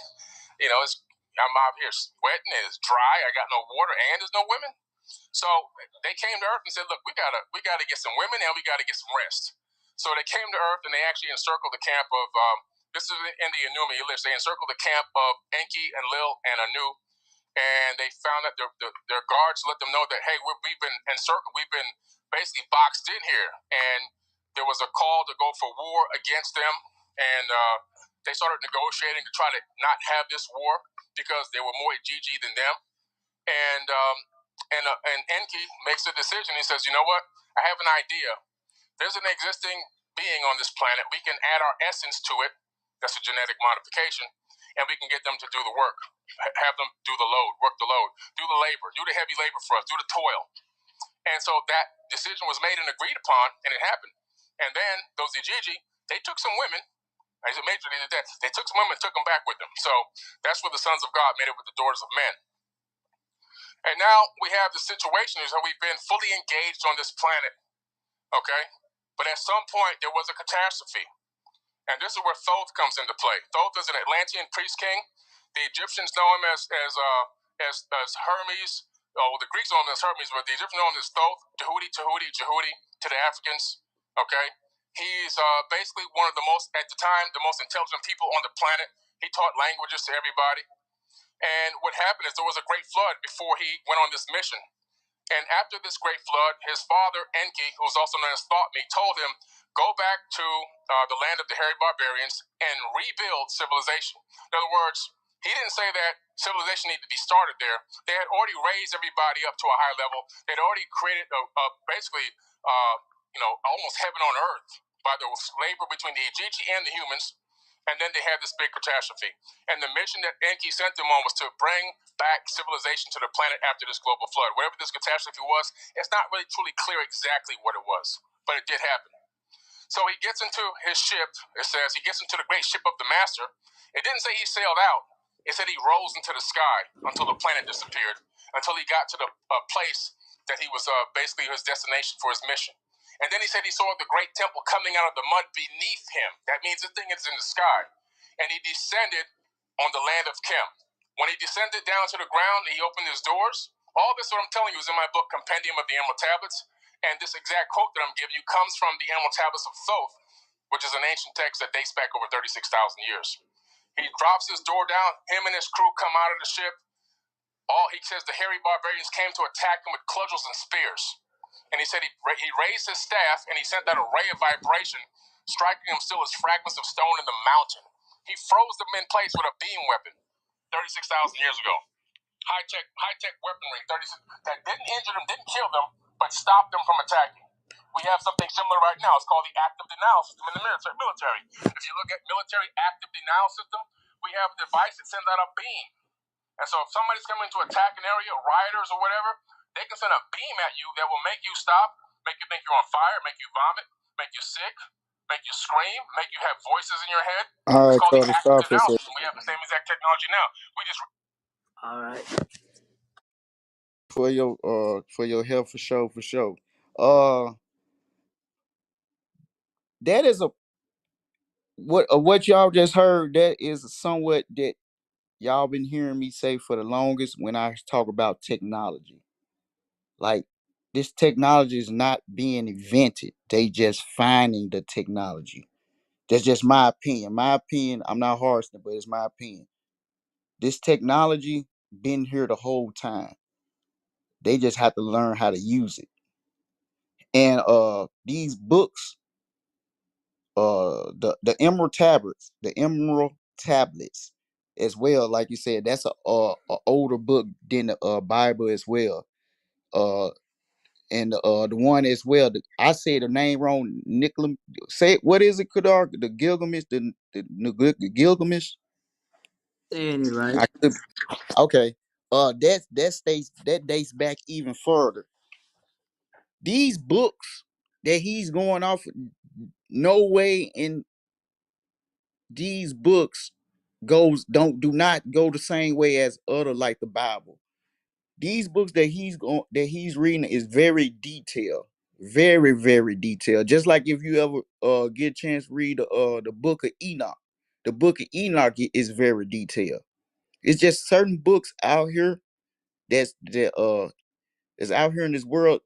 I'm out here sweating, it's dry, I got no water, and there's no women. So they came to Earth and said, "Look, we gotta get some women and we gotta get some rest." So they came to Earth and they actually encircled the camp of this is in the Enuma Elish. They encircled the camp of Enki and Lil and Anu, and they found that their guards let them know that, hey, we've been encircled, we've been basically boxed in here, and there was a call to go for war against them, and they started negotiating to try to not have this war because they were more Gigi than them, and Enki makes a decision. He says, you know what? I have an idea. There's an existing being on this planet. We can add our essence to it. That's a genetic modification. And we can get them to do the work. Have them do the load, work the load, do the labor, do the heavy labor for us, do the toil. And so that decision was made and agreed upon, and it happened. And then those Ijiji, they took some women. As a major, they did that. They took some women and took them back with them. So that's where the sons of God made it with the daughters of men. And now we have the situation is that we've been fully engaged on this planet, okay? But at some point, there was a catastrophe. And this is where Thoth comes into play. Thoth is an Atlantean priest king. The Egyptians know him as Hermes. Oh, well, the Greeks know him as Hermes, but the Egyptians know him as Thoth, Jehudi to the Africans, okay? He's basically one of the most, at the time, the most intelligent people on the planet. He taught languages to everybody. And what happened is there was a great flood before he went on this mission. And after this great flood, his father, Enki, who was also known as Thothme, told him, go back to the land of the hairy barbarians and rebuild civilization. In other words, he didn't say that civilization needed to be started there. They had already raised everybody up to a high level. They'd already created almost heaven on earth by the labor between the Igigi and the humans. And then they had this big catastrophe. And the mission that Enki sent them on was to bring back civilization to the planet after this global flood. Whatever this catastrophe was, it's not really truly clear exactly what it was, but it did happen. So he gets into his ship. It says he gets into the great ship of the master. It didn't say he sailed out. It said he rose into the sky until the planet disappeared, until he got to the place that he was basically his destination for his mission. And then he said he saw the great temple coming out of the mud beneath him. That means the thing is in the sky. And he descended on the land of Khem. When he descended down to the ground, he opened his doors. All this, what I'm telling you, is in my book, Compendium of the Emerald Tablets. And this exact quote that I'm giving you comes from the Emerald Tablets of Thoth, which is an ancient text that dates back over 36,000 years. He drops his door down. Him and his crew come out of the ship. He says the hairy barbarians came to attack him with cudgels and spears. And he said he raised his staff and he sent that array of vibration, striking them still as fragments of stone in the mountain. He froze them in place with a beam weapon 36,000 years ago. High-tech weaponry, 36, that didn't injure them, didn't kill them, but stopped them from attacking. We have something similar right now. It's called the active denial system in the military. If you look at military active denial system, we have a device that sends out a beam. And so if somebody's coming to attack an area, rioters or whatever, they can send a beam at you that will make you stop, make you think you're on fire, make you vomit, make you sick, make you scream, make you have voices in your head. All It's right, called the Cody, active stop for a denial second. system. We have the same exact technology now. We just All right. For your help for sure. Uh that is a what y'all just heard. That is somewhat that y'all been hearing me say for the longest when I talk about technology. Like this technology is not being invented; they just finding the technology. That's just my opinion. My opinion. I'm not harsing it, but it's my opinion. This technology been here the whole time. They just have to learn how to use it. And these books, the emerald tablets, as well. Like you said, that's a older book than the Bible as well. Uh, and the one as well. I say the name wrong. Nicola, say it, what is it? Kadar, the Gilgamesh, the Gilgamesh. Saying it right. I could, okay. That dates back even further. These books that he's going off, no way in these books do not go the same way as other like the Bible. These books that he's reading is very detailed, very very detailed. Just like if you ever get a chance to read the book of Enoch, the book of Enoch is very detailed. It's just certain books out here that is out here in this world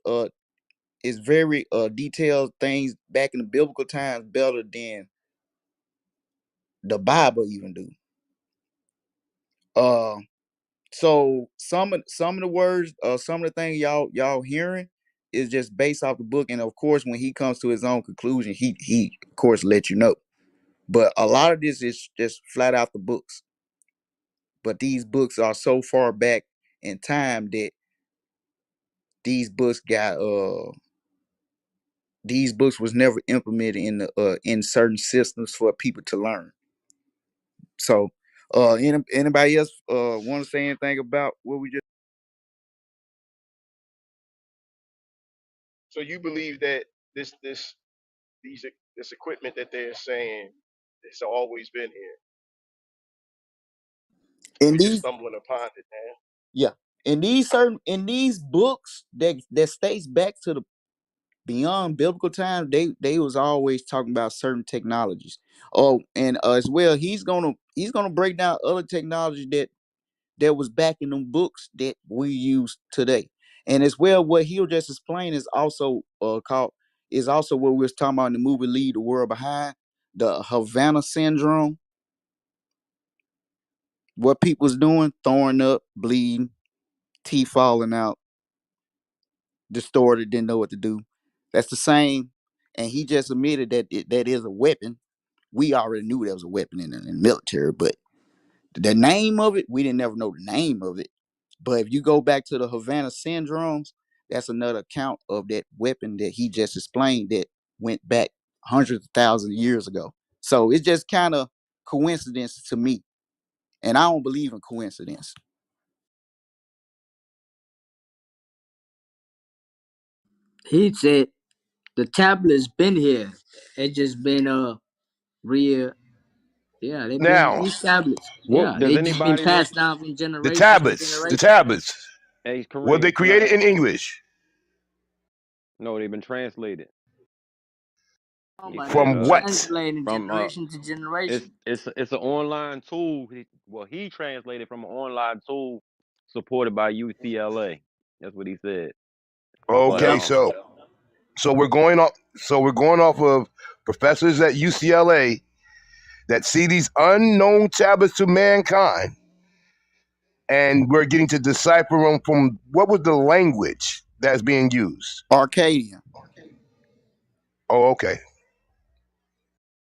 is very detailed things back in the biblical times better than the Bible even do. Uh, so some of the words, some of the things y'all hearing is just based off the book, and of course, when he comes to his own conclusion, he of course let you know. But a lot of this is just flat out the books. But these books are so far back in time that these books got these books was never implemented in certain systems for people to learn. So, anybody else want to say anything about what we just? So you believe that these this equipment that they're saying it's always been here. In We just these, stumbling upon it now. yeah, in these books that states back to the beyond biblical times, they was always talking about certain technologies. Oh, and as well, he's gonna break down other technology that was back in them books that we use today. And as well, what he'll just explain is also what we was talking about in the movie Leave the World Behind, the Havana syndrome, what people's doing, throwing up, bleeding, teeth falling out, distorted, didn't know what to do. That's the same. And he just admitted that that is a weapon. We already knew that was a weapon in the military, but the name of it, we didn't never know the name of it. But if you go back to the Havana syndromes, that's another account of that weapon that he just explained that went back hundreds of thousands of years ago. So it's just kind of coincidence to me. And I don't believe in coincidence. He said the tablet's been here. It just been real. Yeah, they've been Now, these tablets. What Yeah, does they just been anybody know? passed down from the generation to tablets, the generation. tablets, Hey, were they Kareem, can I created ask? in English? No, they've been translated. Oh, He but they've said From been what? translating from generation to generation. it's an online tool. He translated from an online tool supported by UCLA. That's what he said. But Okay, Yep. so we're going off of professors at UCLA that see these unknown tablets to mankind, and we're getting to decipher them from what was the language that's being used. Arcadian. Oh, okay.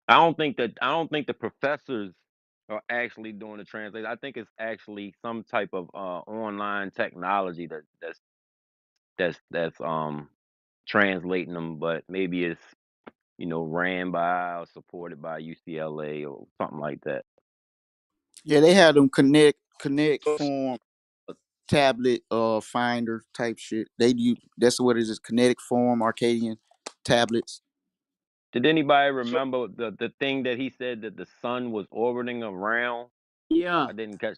I don't think the professors are actually doing the translation. I think it's actually some type of online technology that's translating them, but maybe it's ran by or supported by UCLA or something like that. Yeah, they had them connect So form tablet finder type shit. They do that's what it is, kinetic form Arcadian tablets. Did anybody so remember the thing that he said that the sun was orbiting around? Yeah, I didn't catch.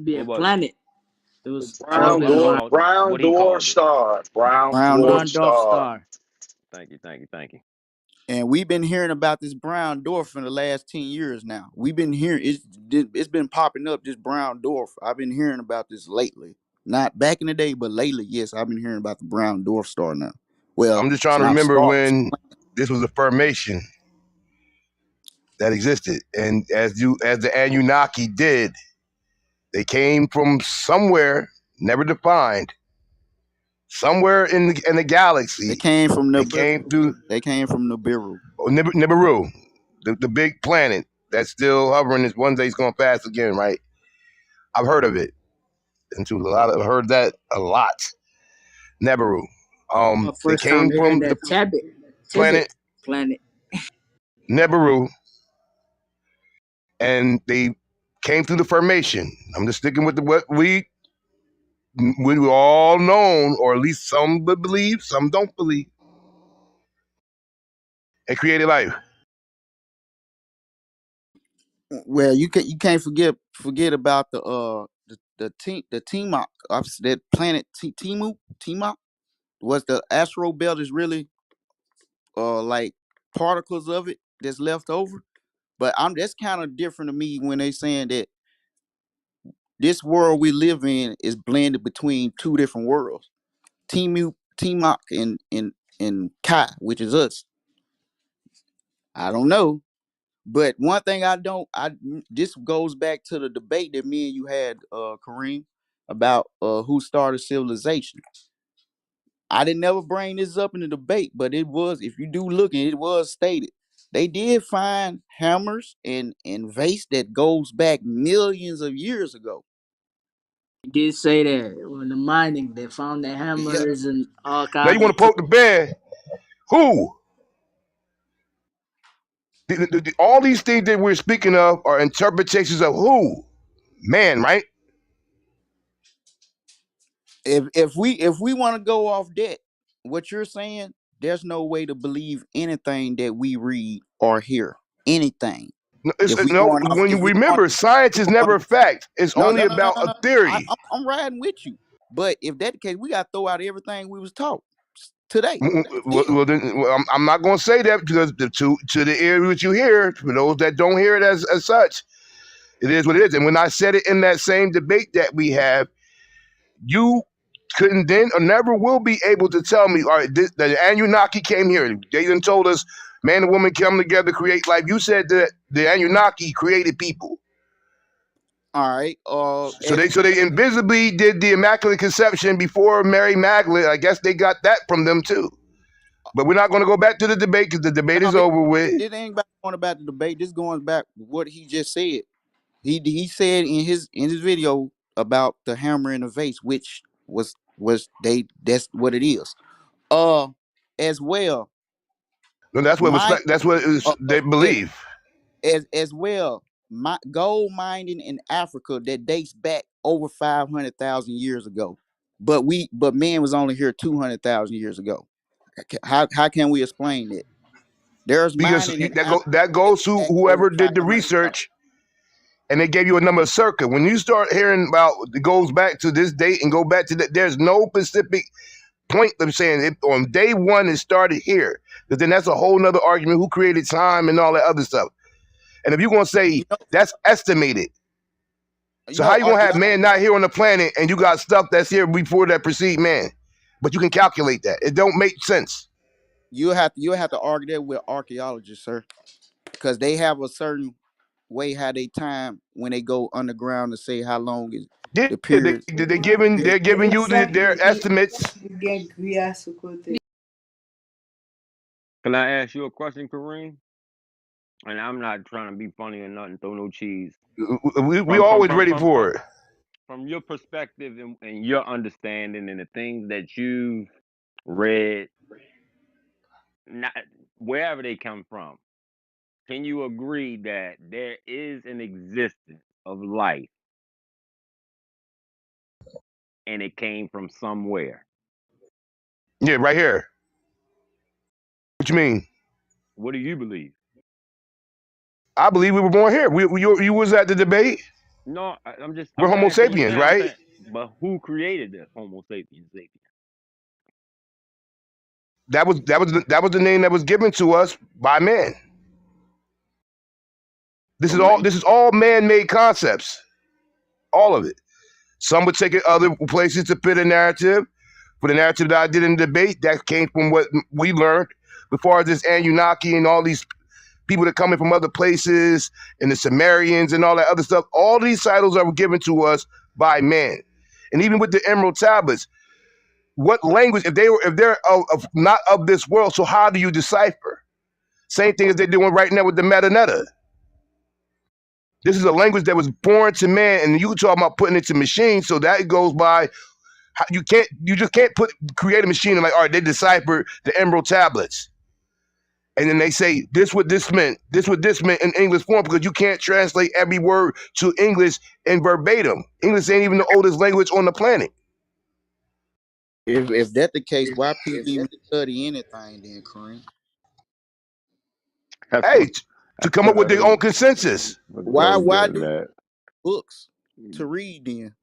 be a What was it? planet. It The was No, orbiting no, no, around no. brown What he dwarf called it. star. Brown Round dwarf up. Frondorf star. star. Thank you, thank you, thank you. And we've been hearing about this brown dwarf for the last 10 years now. We've been hearing it's been popping up, this brown dwarf. I've been hearing about this lately. Not back in the day, but lately, yes, I've been hearing about the brown dwarf star now. Well, I'm just it's trying to not a remember star. when this was a formation that existed, and as the Anunnaki did, they came from somewhere never defined, somewhere in the They galaxy. came from They Nibiru. came through They came from Nibiru. Nibiru, the big planet that's still hovering. Is one day it's going to pass again, right? I've heard of it, and I've heard that a lot. Nibiru. My They first time came hearing from the that Tibet planet planet. Nibiru, and they came through the formation. I'm just sticking with what we all known, or at least some believe, some don't believe, and created life. Well, you can't forget about the Timok, that planet Timu Timok. Was the asteroid belt is really like particles of it that's left over. But that's kind of different to me when they saying that this world we live in is blended between two different worlds. Timok and Kai, which is us. I don't know. But one thing I don't I this goes back to the debate that me and you had, Kareem, about who started civilization. I didn't never bring this up in the debate, but it was, if you do look, and it was stated. They did find hammers and vase that goes back millions of years ago. You did say that when the mining, they found the Yeah, hammers and all Now you kinds want of to poke the bear? Who? All these things that we're speaking of are interpretations of who? Man, right? if we want to go off that, what you're saying, there's no way to believe anything that we read or hear. Anything. If we No. going off, When you if we going, remember, science is going never a fact. It's no, only no, no, no, about no, a no. theory. I'm riding with you. But if that the case, we got to throw out everything we was taught today. Still, Well, then, I'm not going to say that because to the ear which you hear, for those that don't hear it as such, it is what it is. And when I said it in that same debate that we have, you couldn't then or never will be able to tell me, all right, the Anunnaki came here. They done told us man and woman come together, create life. You said that the Anunnaki created people. all right. So they invisibly did the Immaculate Conception before Mary Magdalene. I guess they got that from them too. But we're not going to go back to the debate because the debate no, is over with. it ain't going about the debate. This going back what he just said. He said in his video about the hammer and the vase, which was they that's what it is. As well, No, that's what my they believe. as well, my gold mining in Africa that dates back over 500,000 years ago. But man was only here 200,000 years ago. How can we explain that? There's Because mining in Africa that that goes dates to back over whoever did the 500,000. research and they gave you a number of circa. When you start hearing about it goes back to this date and go back to that, there's no specific point of saying it on day one it started here. Because then that's a whole nother argument who created time and all that other stuff. And if you're gonna say You know, that's estimated, you so how know, you gonna have man not here on the planet and you got stuff that's here before that precede man? But you can calculate that. It don't make sense. you'll have to argue that with archaeologists, sir, because they have a certain way how they time when they go underground to say how long is Yeah, the period. Period. they're giving you their estimates. Can I ask you a question, Kareem? And I'm not trying to be funny or nothing, throw no cheese. We From from always from ready from for from it. from your perspective and your understanding and the things that you've read, not wherever they come from, can you agree that there is an existence of life and it came from somewhere? Yeah, right here. What you mean? What do you believe? I believe we were born here. You was at the debate. No, We're I'm Homo asking you sapiens, now. I'm right? saying, but who created the Homo sapiens sapiens? that was the name that was given to us by man. This is all Agreed. this is all man-made concepts, all of it. Some would take it other places to fit a narrative. For the narrative that I did in the debate, that came from what we learned. Before this Anunnaki and all these people that come in from other places, and the Sumerians and all that other stuff, all these titles are given to us by man. And even with the Emerald Tablets, what language, if they're not of this world, so how do you decipher? Same thing as they're doing right now with the Metanetta. This is a language that was born to man, and you talking about putting it to machines, so that goes by. You just can't create a machine and like, all right, they decipher the Emerald Tablets, and then they say this what this meant in English form, because you can't translate every word to English in verbatim. English ain't even the oldest language on the planet. If that's the case, why people even study anything then, Kareem? That's Hey, to come up with their own what's consensus. Why good, do man. books to read then?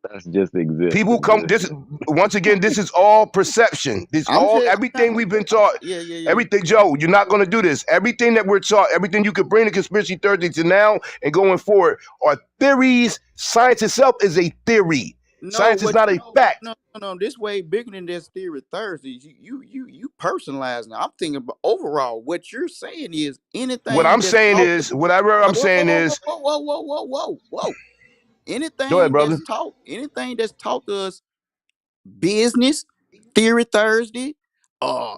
That's just People existing, come. man. This once again, this is all perception. This all I'm trying everything to we've been taught. yeah. Everything, Joe. You're not going to do this. Everything that we're taught, everything you could bring to conspiracy Thursday to now and going forward are theories. Science itself is a theory. No, Science is what not a fact. no, this way bigger than this theory Thursdays. You personalize now. I'm thinking about overall. What you're saying is What anything I'm that's saying taught to is, whatever I'm saying is, whoa. go ahead, Anything brother. that's taught to us business, theory Thursday, uh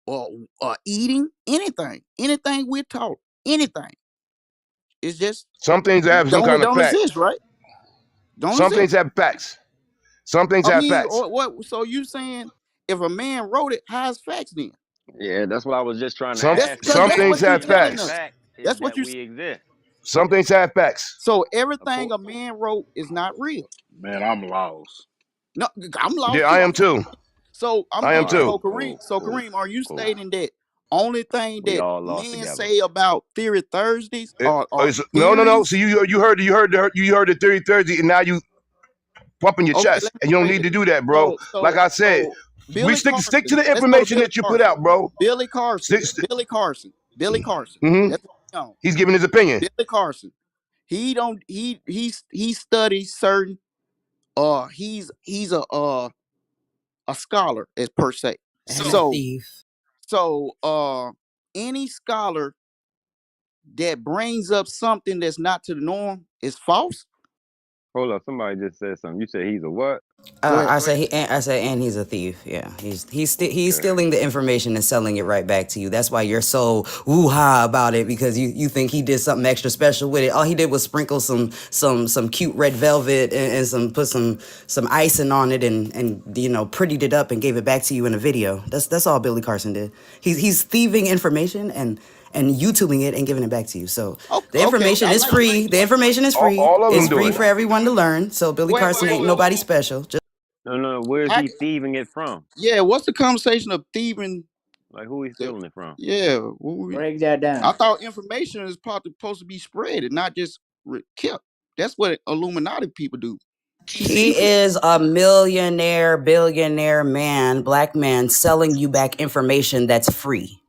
or eating, anything we're taught, anything. It's just Some things have some kind of don't fact. exist, right? Don't Some things exist. have facts. Some things I have mean, facts. what? So you saying if a man wrote it, how's facts then? Yeah, that's what I was just trying to Some ask him. Because some that's How things what you have is it a telling facts. us. fact is That's what that you. we exist? Some things have facts. So Of everything course. a man wrote is not real. Man, I'm lost. No, I'm Yeah, lost I too. am too. So I am All right, too. Kareem, are you cool. stating that only thing We that all lost men together. say about theory Thursdays are No. theories? So you heard the theory Thursday, and now you pumping your Okay, chest, let me and you don't say need this. to do that, bro. So Like so I said, so we Billy stick to Carson. the Let's go to information Billy that you put Carson. out, bro. Billy Carson. Stick. Billy Carson. Billy Carson. Mm-hmm. That's what we on. He's giving his opinion. Billy Carson. He don't he studies certain he's a scholar as per se. And a So thief. any scholar that brings up something that's not to the norm is false. Hold up, somebody just said something. You said he's a what? Go ahead. I say, and he's a thief. Yeah, he's Okay. stealing the information and selling it right back to you. That's why you're so woo-ha about it, because you think he did something extra special with it. All he did was sprinkle some cute red velvet and put some icing on it and prettied it up and gave it back to you in a video. That's all Billy Carson did. He's thieving information and YouTubing it and giving it back to you. So the Okay, information I is like that. free. The information is All, free. all of them It's do free it. for everyone to learn. So Billy Carson ain't nobody Wait. special. Just No. Where's How, he thieving it from? yeah, what's the conversation of thieving? Like who he stealing it from? Yeah, break that I down. thought information is supposed to be spread and not just kept. That's what Illuminati people do. Keep He secret. is a millionaire, billionaire man, black man, selling you back information that's free.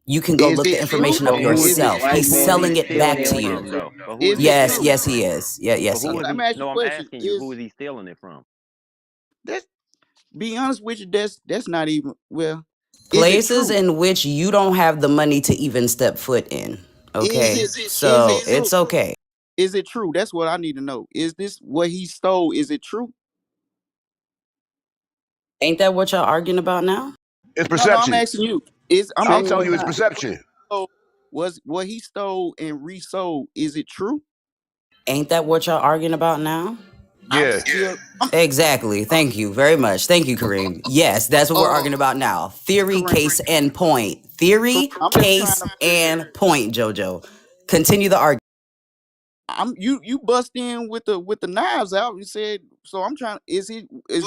You can go Is look the it true? information up But who is Is it he? yourself. true? He's Who is he selling it back stealing it to you. from, though? But who is Is he it Yes, stealing true? it yes, from? he is. But Yes, he who is. is Let he? me ask you No, a I'm question. asking you. Who is he stealing it from? That's be honest with you, that's not even is it Places true? in which you don't have the money to even step foot in. Is Okay, it so true? it's okay. Is it true? That's what I need to know. Is this what he stole? Is it true? Ain't that what y'all arguing about now? It's No, I'm perception. asking you. I'm Show I'm me asking telling what's you, you. it's not. perception. Was what he stole and resold? Is it true? Ain't that what y'all arguing about now? I'm Yeah. still. Exactly. Thank you very much. Thank you, Kareem. Yes, that's what we're Uh, arguing about now. Theory, Kareem, case, and point. Kareem, Theory, I'm just trying case, to. and point, Jojo. Continue the argument. You bust in with the knives out and said. So I'm trying. Is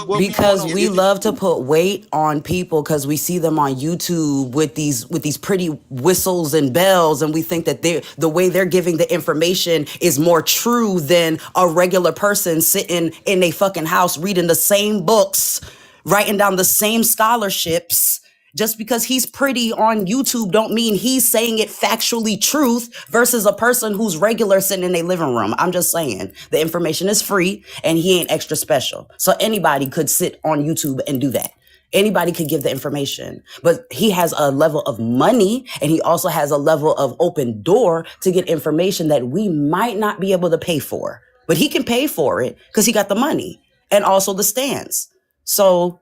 what we going Because on? we Is it love to true? put weight on people because we see them on YouTube with these pretty whistles and bells, and we think that the way they're giving the information is more true than a regular person sitting in a fucking house reading the same books, writing down the same scholarships, Just because he's pretty on YouTube don't mean he's saying it factually truth versus a person who's regular sitting in their living room. I'm just saying the information is free and he ain't extra special. So anybody could sit on YouTube and do that. Anybody could give the information, but he has a level of money and he also has a level of open door to get information that we might not be able to pay for, but he can pay for it because he got the money and also the stance. So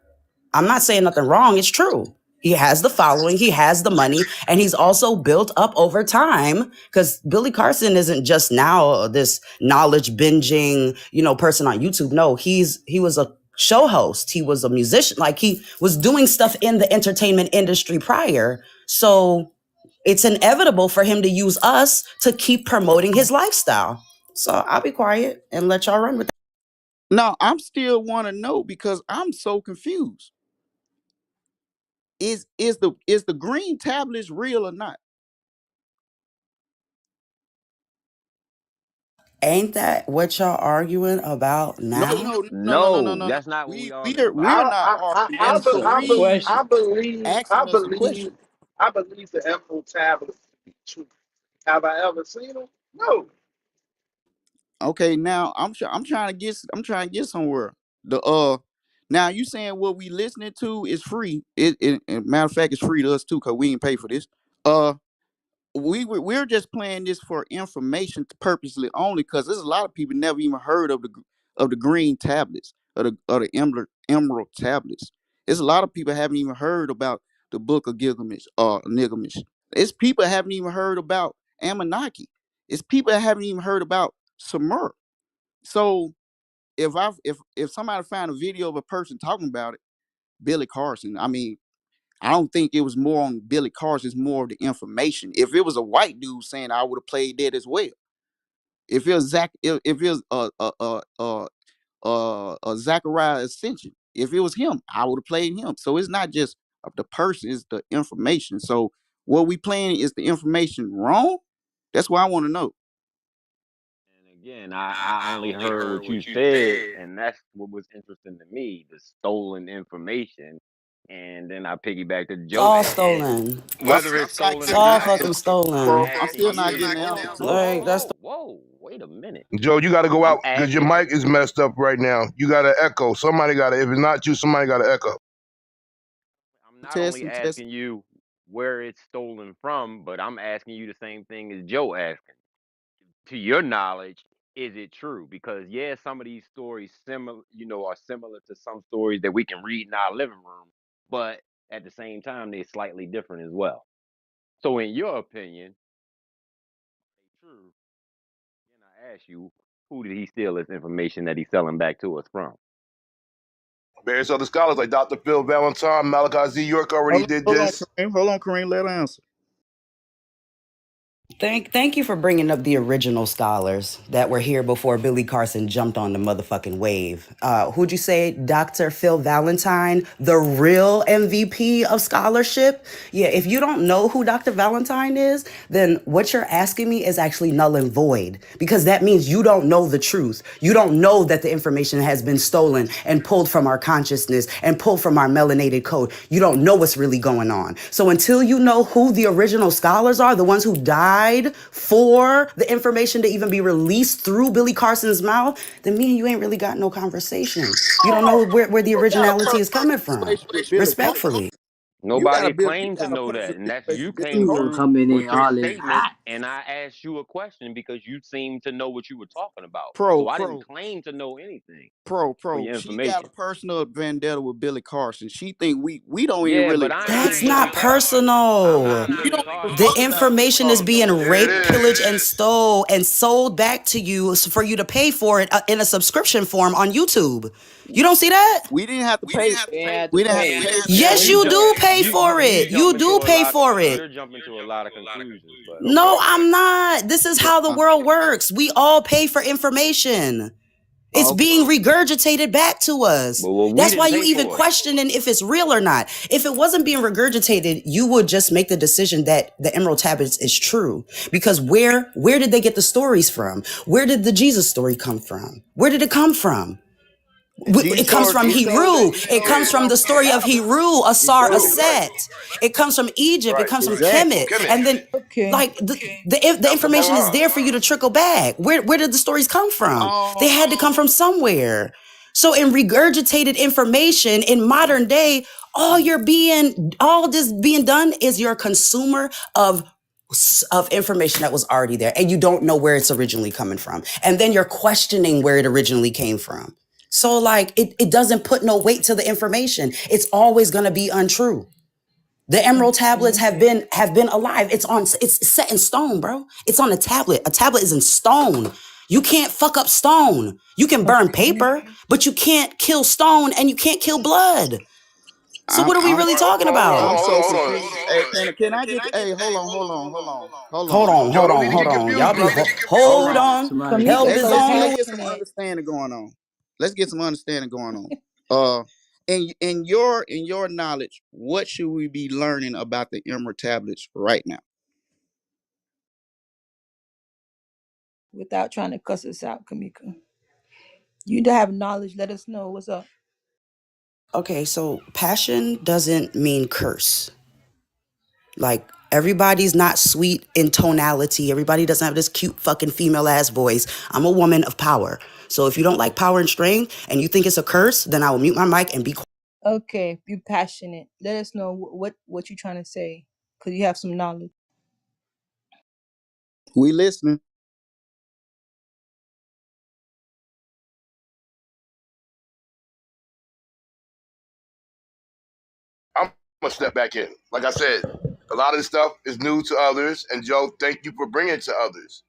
I'm not saying nothing wrong. It's true. He has the following, he has the money, and he's also built up over time because Billy Carson isn't just now this knowledge binging, person on YouTube. No, he was a show host. He was a musician. Like he was doing stuff in the entertainment industry prior. So it's inevitable for him to use us to keep promoting his lifestyle. So I'll be quiet and let y'all run with that. No, I'm still want to know because I'm so confused. Is the green tablets real or not? Ain't that what y'all arguing about No, now? no, no, no, no, no, No, no, no. that's not what we We arguing we're about. we're I not I I arguing. I, It's be, Answer I, the be, Kareem I question. believe asking us a question. I believe the Emerald tablets to be true. Have I ever seen them? No. Okay, now I'm trying to get somewhere. The now you saying what we listening to is free. Matter of fact, it's free to us too, cause we ain't pay for this. Uh, we're just playing this for information purposely only, cause there's a lot of people never even heard of the green tablets or the emerald tablets. There's a lot of people haven't even heard about the Book of Gilgamesh or Nilgamesh. It's people that haven't even heard about Anunnaki. It's people that haven't even heard about Sumer. So if somebody found a video of a person talking about it, Billy Carson, I mean, I don't think it was more on Billy Carson, it's more of the information. If it was a white dude saying, I would have played that as well. If it was if it was Zachariah Ascension, if it was him, I would have played him. So it's not just of the person, it's the information. So what we playing is the information wrong? That's what I want to know. And again, I only heard what you said, and that's what was interesting to me, the stolen information. And then I piggyback to It's Joe all said, stolen. I'm whether still it's not stolen It's or getting the all not, fucking answer, I'm bro. stolen. I'm asking still not you. getting the Hold answer on, to it. Like that's whoa, wait a minute. Joe, you got to go I'm out because your asking. mic is messed up right now. You got to echo. Somebody got to. If it's not you, somebody got to echo. I'm not only Testing, testing. asking you where it's stolen from, but I'm asking you the same thing as Joe asking. To your knowledge, is it true? Because yeah, some of these stories similar, are similar to some stories that we can read in our living room, but at the same time, they're slightly different as well. So, in your opinion, they true? Then I ask you, who did he steal this information that he's selling back to us from? Various other scholars like Dr. Phil Valentine, Malachi Z. York already did Hold on, this. Kareem. Hold on, Kareem. Let her answer. Thank you for bringing up the original scholars that were here before Billy Carson jumped on the motherfucking wave. Who'd you say, Dr. Phil Valentine, the real MVP of scholarship? Yeah, if you don't know who Dr. Valentine is, then what you're asking me is actually null and void because that means you don't know the truth. You don't know that the information has been stolen and pulled from our consciousness and pulled from our melanated code. You don't know what's really going on. So until you know who the original scholars are, the ones who died for the information to even be released through Billy Carson's mouth, then me and you ain't really got no conversation. You don't know where the You got a originality is personal coming from. situation with Billy Carter. Respectfully. Nobody You claimed to got a know personal that, and that's situation you with Billy came Carter. People through coming in with your all this statement, hot. and I asked you a question because you seemed to know what you were talking about. Pro, So I didn't pro, claim to know anything for pro. your She got a information. personal vendetta with Billy Carson. She think we don't even Yeah, really but I we ain't That's Billy not Carson. I'm personal. not Billy don't even The fuck Carson. about Billy information is Carson. being There it raped, pillaged, is. and stole and sold back to you for you to pay for it in a subscription form on YouTube. You don't see that? We didn't have to pay. They ain't had to We didn't have to pay. pay for that. Yes, You you jump, do pay you for it. You jumping do to a pay lot. for it. You're jumping to a lot of conclusions, but No, okay. I'm not. This is how the Uh, world works. We all pay for information. It's okay. being regurgitated back to us. But well, we That's why didn't you pay even for it. questioning if it's real or not. If it wasn't being regurgitated, you would just make the decision that the Emerald Tablets is true. Because where did they get the stories from? Where did the Jesus story come from? Where did it come from? It comes from Heru. It comes from the story of Heru, Asar Aset. It comes from Egypt. It Right. comes from Exactly. Kemet. Kemet. And then, Okay. like, the information is there for you to trickle back. Where did the stories come from? They had to come from somewhere. So in regurgitated information in modern day, all this being done is you're a consumer of information that was already there, and you don't know where it's originally coming from, and then you're questioning where it originally came from. So like it doesn't put no weight to the information. It's always going to be untrue. The emerald tablets have been alive. It's set in stone, bro. It's on a tablet. A tablet is in stone. You can't fuck up stone. You can burn paper, but you can't kill stone and you can't kill blood. So I'm what are we I'm really talking I'm about? so confused. Hey, can I get? Hey, hold Hold on. on, Joe, hold don't need on, to hold get on. confused, Y'all be brother. Hold hold on. on. Kamika Help is Let's on the get some questioning it. understanding going on. Let's get some understanding going on. Uh, in your knowledge, what should we be learning about the Emerald tablets right now? Without trying to cuss us out, Kamika. You to have knowledge, let us know what's up. Okay, so passion doesn't mean curse. Like everybody's not sweet in tonality. Everybody doesn't have this cute fucking female ass voice. I'm a woman of power. So if you don't like power and strength and you think it's a curse, then I will mute my mic and be quiet. Okay, you passionate. Let us know what you trying to say, cause you have some knowledge. We listening. I'm gonna step back in. Like I said, a lot of this stuff is new to others, and Joe, thank you for bringing it to others.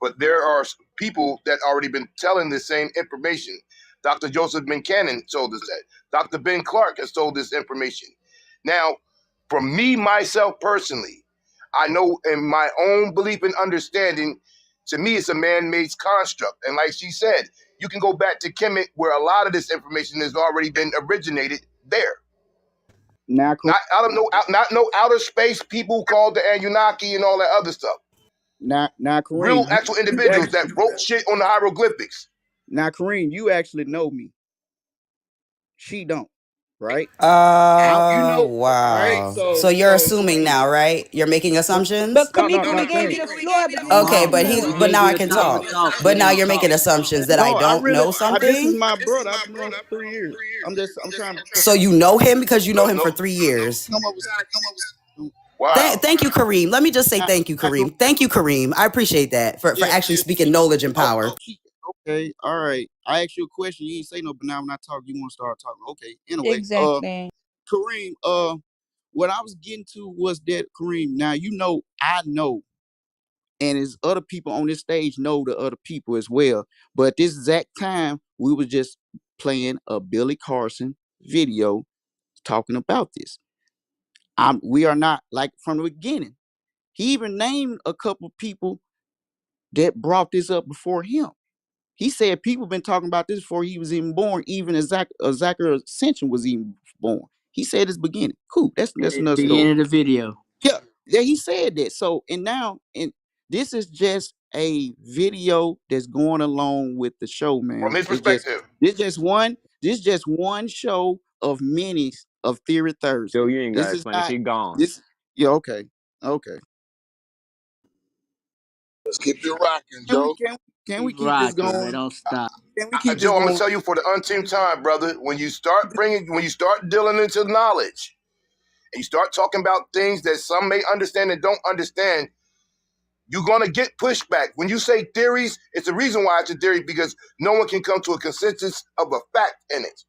But there are people that already been telling the same information. Dr. Joseph Buchanan told us that. Dr. Ben Clark has told this information. Now, for me, myself personally, I know in my own belief and understanding, to me, it's a man-made construct. And like she said, you can go back to Kemet where a lot of this information has already been originated there. Now, Not no outer space people called the Anunnaki and all that other stuff. Kareem, Real actual you individuals actually, that wrote shit on the hieroglyphics. Kareem, you actually know me. She don't, right? Right? Wow. So you're assuming now, right? You're making assumptions? But No, Kamika, we gave Kareem. you the floor at the beginning of Okay, the but No, he's show. but now I can talk. But now you're making assumptions that I no, I don't really, know this is something. my brother. I've been knowing him for 3 years. I'm trying to So you know him because you know No, him no. for 3 years. come up with some. Wow. Thank you, Kareem. Let me just say Now, thank you, Kareem, Kareem. Thank you, Kareem. I appreciate that for yeah, actually speaking knowledge and oh, power. okay, all right. I asked you a question. You ain't say no, but now when I talk, you want to start talking. Okay. Anyway, Exactly. Kareem, what I was getting to was that Kareem. Now you know, I know, and as other people on this stage know the other people as well. But this exact time, we was just playing a Billy Carson video talking about this. We are not like from the beginning. He even named a couple people that brought this up before him. He said people been talking about this before he was even born, even as Zachary Ascension was even born. He said it's beginning. Cool. That's At another the story. end of the video. Yeah, he said that. So and this is just a video that's going along with the show, From man. his It's just perspective, this just one show of many of Theory Joe, Thursday. you ain't This gotta is explain. not She gone. this. Yeah, okay, okay. Let's keep it rocking, Can we Joe. can can we Keep keep this rocking, man. going? Don't stop. Can we keep this Joe, I'm gonna going? tell you for the umpteenth time, brother. When you start dealing into knowledge, and you start talking about things that some may understand and don't understand, you're gonna get pushback. When you say theories, it's the reason why it's a theory because no one can come to a consensus of a fact in it.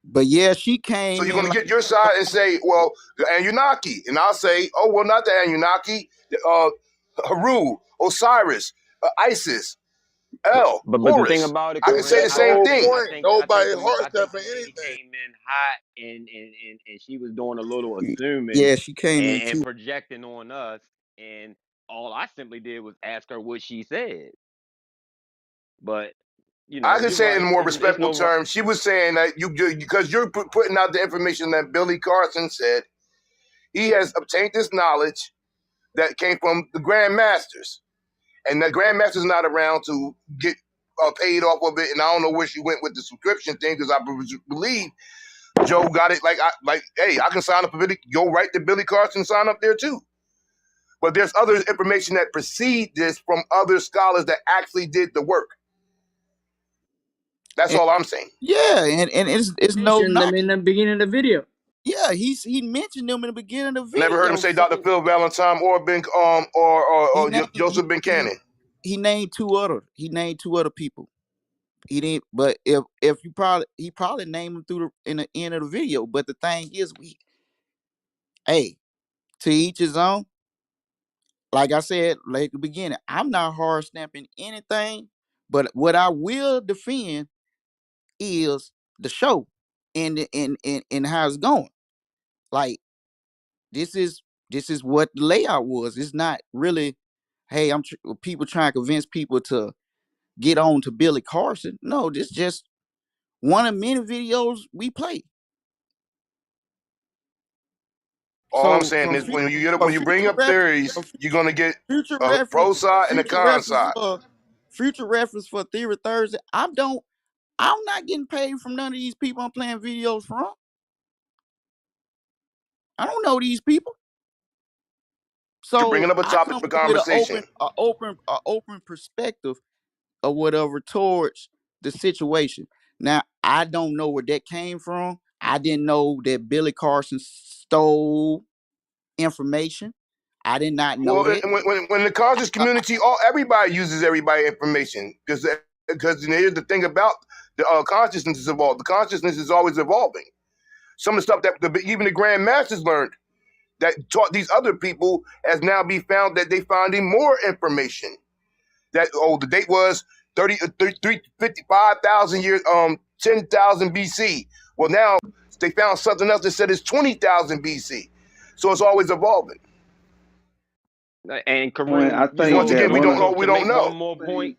But yeah, she So came you're in going to like get your side and say, well, the Anunnaki. And I'll say, oh, well, not the Anunnaki. Haru, Osiris, Isis, El, But the thing Horus. about it, I can say Kareem, the That's I the same think whole thing. point. Nobody I heart think stepping Kamika anything. came in hot and she was doing a little assuming yeah, she came in and too. projecting on us. And all I simply did was ask her what she said. But I can you're say it in right. more It's respectful no wrong. terms. She was saying that because you're putting out the information that Billy Carson said, he has obtained this knowledge that came from the Grand Masters. And the Grandmaster's not around to get paid off of it, and I don't know where she went with the subscription thing because I believe Joe got it. Hey, I can sign up for Billy. Go right to Billy Carson, sign up there too. But there's other information that precede this from other scholars that actually did the work. That's And, all I'm saying. yeah, and it's no Mentioned them knock. in the beginning of the video. Yeah, he mentioned them in the beginning of the I never heard him video. say Dr. So Phil Valentine or he named Joseph Ben Cannon. he named two other people. He didn't, but if he probably named them in the end of the video. But the thing is, hey, to each his own. Like I said, like at the beginning, I'm not hard stamping anything, but what I will defend is the show and how it's going. Like this is what the layout was. It's not really, hey, people trying to convince people to get on to Billy Carson. No, this just one of many videos we play. All I'm So saying is when you bring up theories, for you're gonna get future a pro reference, side and a con side. future reference for Theory Thursday. I'm not getting paid from none of these people I'm playing videos from. I don't know these people. You're So bringing up a I topic come for with an conversation. open perspective or whatever towards the situation. Now I don't know where that came from. I didn't know that Billy Carson stole information. I did not know Well, that. when the conscious community, everybody uses everybody information because here's the thing about the consciousness is evolved. The consciousness is always evolving. Some of the stuff that even the Grand Masters learned that taught these other people has now be found that they finding more information. That the date was 55,000 years, 10,000 BC. Well, now they found something else that said it's 20,000 BC. So it's always evolving. And When I Kareem, you think Once know, that again, we one don't of know. to We to don't make one know. more point,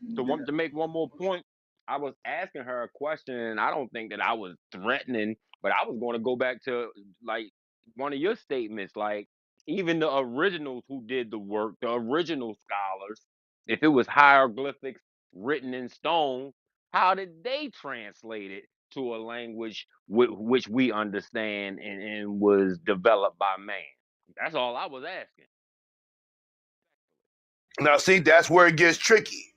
to make one more point, I was asking her a question. I don't think that I was threatening, but I was going to go back to like one of your statements, like even the originals who did the work, the original scholars, if it was hieroglyphics written in stone, how did they translate it to a language which we understand and was developed by man? That's all I was asking. Now, see, that's where it gets tricky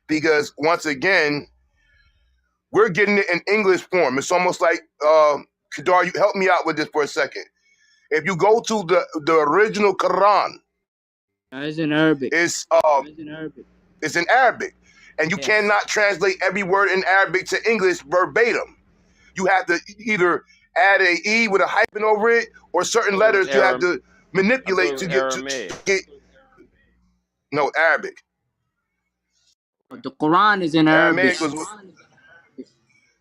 because once again, we're getting it in English form. It's almost like, Kadar, you help me out with this for a second. If you go to the original Quran, It's in Arabic. it's in Arabic, and you Yes. cannot translate every word in Arabic to English verbatim. You have to either add a e with a hyphen over it, or certain Thought it was letters you have Aram. to I thought manipulate it was to Aramaic. get no Arabic. The Quran is in Arabic. Aramaic was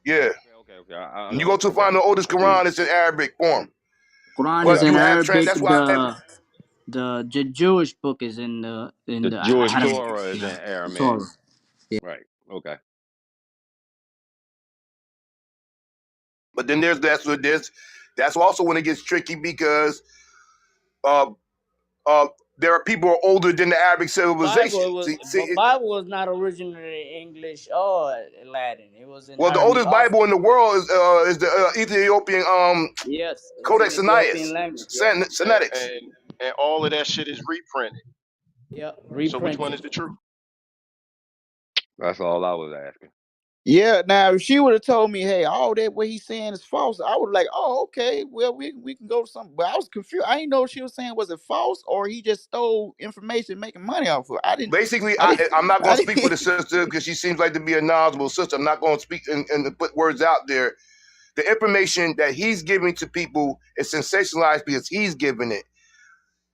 yeah. Okay. I When you know. go to Okay. find the oldest Quran, it's in Arabic form. Quran is But in you have Arabic. that's why The Jewish book is in The the Jewish Arabic. Torah is in Yeah, Aramaic. Torah. Yeah. Right. Okay. but then that's also when it gets tricky because uh uh there are people who are older than the Arabic civilization. But Bible was not originally English or Latin. It was in Well, the Arabic oldest also. Bible in the world is the Ethiopian Yes, it was in Codex Ethiopian Sinaiticus. language. Yep. Sinaiticus. and all of that shit is reprinted. Yep. So which one Reprinted. is the truth? That's all I was asking. Yeah, now if she would have told me, hey, all that what he's saying is false, I would like, oh, okay, well, we can go to something. But I was confused. I didn't know if she was saying was it false or he just stole information making money off of it. Basically, I didn't I'm not going I to speak for didn't the sister because she seems like to be a knowledgeable sister. I'm not going to speak and put words out there. The information that he's giving to people is sensationalized because he's giving it.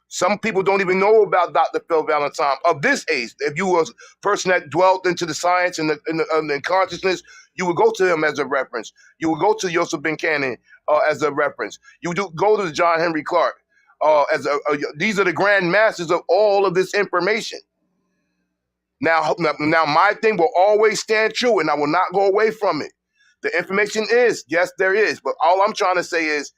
Some people don't even know about Dr. Phil Valentine of this age. If you was a person that dwelt into the science and the consciousness, you would go to him as a reference. You would go to Joseph Ben Cannon as a reference. You would go to John Henry Clark these are the grand masters of all of this information. Now, my thing will always stand true, and I will not go away from it. The information is, yes, there is, but all I'm trying to say is,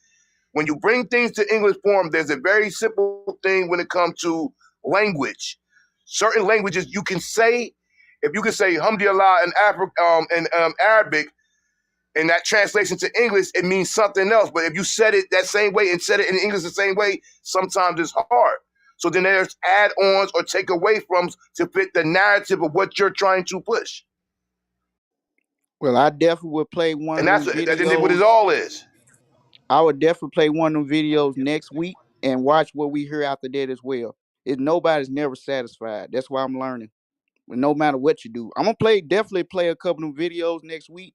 when you bring things to English form, there's a very simple thing when it comes to language. Certain languages you can say if you could say Hamdulillah in Arabic, and that translation to English, it means something else. But if you said it that same way and said it in English the same way, sometimes it's hard. So then there's add-ons or take away from to fit the narrative of what you're trying to push. Well, I definitely would play one And of that's them what it videos. all is. I would definitely play one of them videos next week and watch what we hear after that as well. Nobody's never satisfied. That's why I'm learning. No matter what you do, I'm gonna definitely play a couple of videos next week.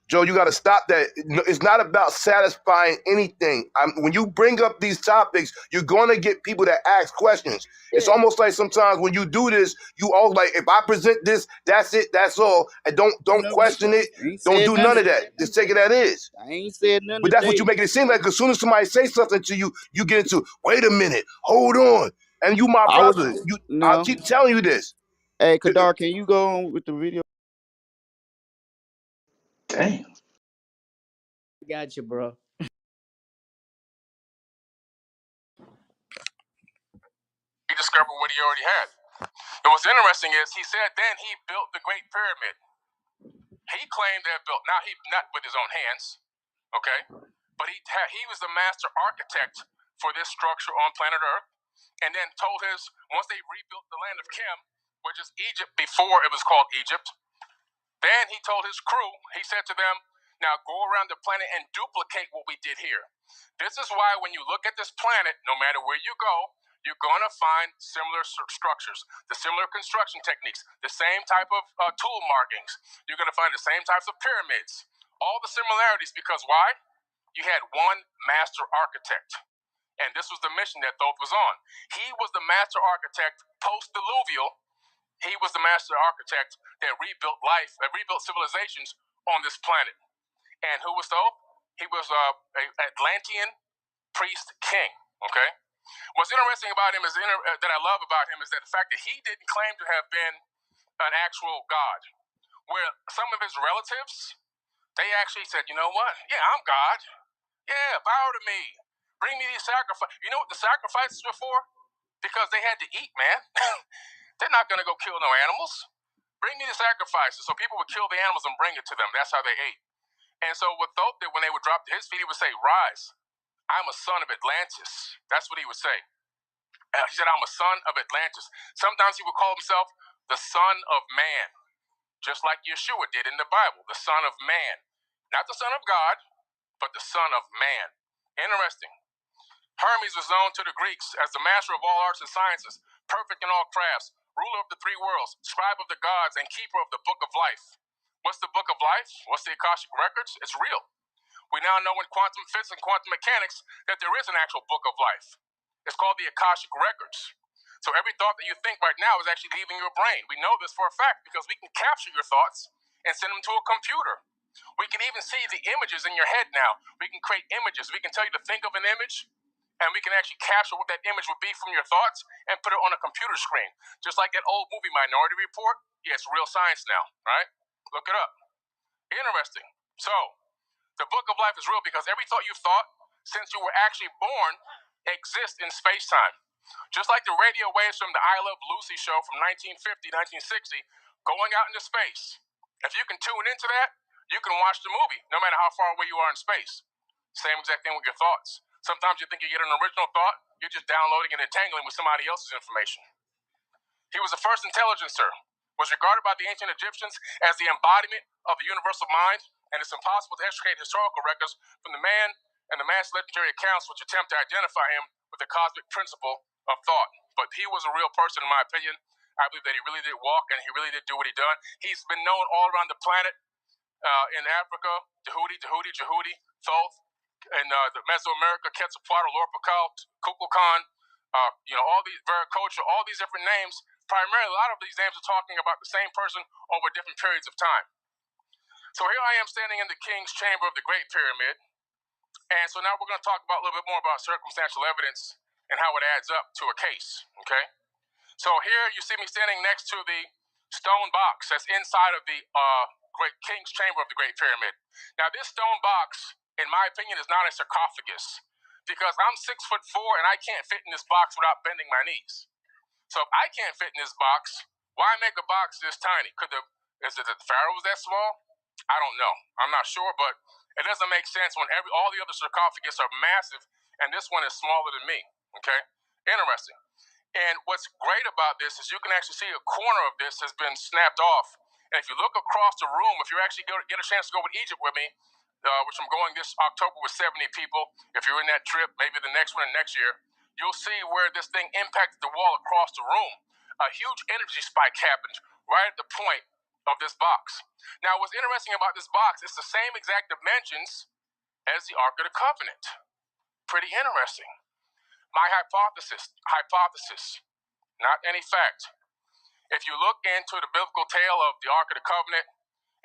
Joe, you got to stop that. It's not about satisfying anything. When you bring up these topics, you're going to get people that ask questions. It's Yeah, almost like sometimes when you do this, you all like, if I present this, that's it, that's all. And don't nothing question it. I ain't Don't said do nothing none of today. that. Just take it as is. I ain't said nothing But that's what you today. make it seem like. As soon as somebody says something to you, you get into, wait a minute, hold on. And you my I was brother. I'll no. keep telling you this. Hey, Kadar, can you go on with the video? Damn. Got you, bro. He discovered what he already had. And what's interesting is he said then he built the Great Pyramid. He claimed to have built, not with his own hands, okay, but he was the master architect for this structure on planet Earth, and then told once they rebuilt the land of Kim, which is Egypt before it was called Egypt, then he told his crew, he said to them, now go around the planet and duplicate what we did here. This is why when you look at this planet, no matter where you go, you're going to find similar structures, the similar construction techniques, the same type of tool markings. You're going to find the same types of pyramids. All the similarities, because why? You had one master architect. And this was the mission that Thoth was on. He was the master architect post-diluvial. He was the master architect that rebuilt rebuilt civilizations on this planet. And who was Thoth? He was an Atlantean priest king. Okay. What's interesting about him that I love about him is that the fact that he didn't claim to have been an actual god. Where some of his relatives, they actually said, you know what? Yeah, I'm God. Yeah, bow to me. Bring me these sacrifices. You know what the sacrifices were for? Because they had to eat, man. They're not going to go kill no animals. Bring me the sacrifices. So people would kill the animals and bring it to them. That's how they ate. And so what Thoth did when they would drop to his feet, he would say, rise. I'm a son of Atlantis. That's what he would say. He said, I'm a son of Atlantis. Sometimes he would call himself the son of man, just like Yeshua did in the Bible, the son of man. Not the son of God, but the son of man. Interesting. Hermes was known to the Greeks as the master of all arts and sciences, perfect in all crafts, ruler of the three worlds, scribe of the gods, and keeper of the book of life. What's the book of life? What's the Akashic records? It's real. We now know in quantum physics and quantum mechanics that there is an actual book of life. It's called the Akashic records. So every thought that you think right now is actually leaving your brain. We know this for a fact because we can capture your thoughts and send them to a computer. We can even see the images in your head now. We can create images. We can tell you to think of an image, and we can actually capture what that image would be from your thoughts and put it on a computer screen. Just like that old movie Minority Report. Yeah, it's real science now, right? Look it up. Interesting. So, the book of life is real because every thought you've thought since you were actually born exists in space-time. Just like the radio waves from the I Love Lucy show from 1950, 1960, going out into space. If you can tune into that, you can watch the movie, no matter how far away you are in space. Same exact thing with your thoughts. Sometimes you think you get an original thought, you're just downloading and entangling with somebody else's information. He was the first intelligencer, was regarded by the ancient Egyptians as the embodiment of the universal mind, and it's impossible to extricate historical records from the man and the mass legendary accounts which attempt to identify him with the cosmic principle of thought. But he was a real person, in my opinion. I believe that he really did walk and he really did do what he done. He's been known all around the planet, in Africa, Jehudi, Thoth, in the Mesoamerica, Quetzalcoatl, Lorpakal, Kukulkan, all these Veracocha, all these different names. Primarily, a lot of these names are talking about the same person over different periods of time. So here I am standing in the King's Chamber of the Great Pyramid, and so now we're going to talk about a little bit more about circumstantial evidence and how it adds up to a case. Okay. So here you see me standing next to the stone box that's inside of the Great King's Chamber of the Great Pyramid. Now this stone box, in my opinion, is not a sarcophagus because I'm 6'4" and I can't fit in this box without bending my knees. So if I can't fit in this box, Why make a box this tiny? Is it that the pharaoh was that small? I don't know. I'm not sure, but it doesn't make sense when all the other sarcophagus are massive and this one is smaller than me. Okay, interesting. And what's great about this is you can actually see a corner of this has been snapped off. And if you look across the room, if you actually get a chance to go with Egypt with me, which I'm going this October with 70 people, if you're in that trip, maybe the next one and next year, you'll see where this thing impacted the wall across the room. A huge energy spike happened right at the point of this box. Now, what's interesting about this box, it's the same exact dimensions as the Ark of the Covenant. Pretty interesting. My hypothesis, not any fact. If you look into the biblical tale of the Ark of the Covenant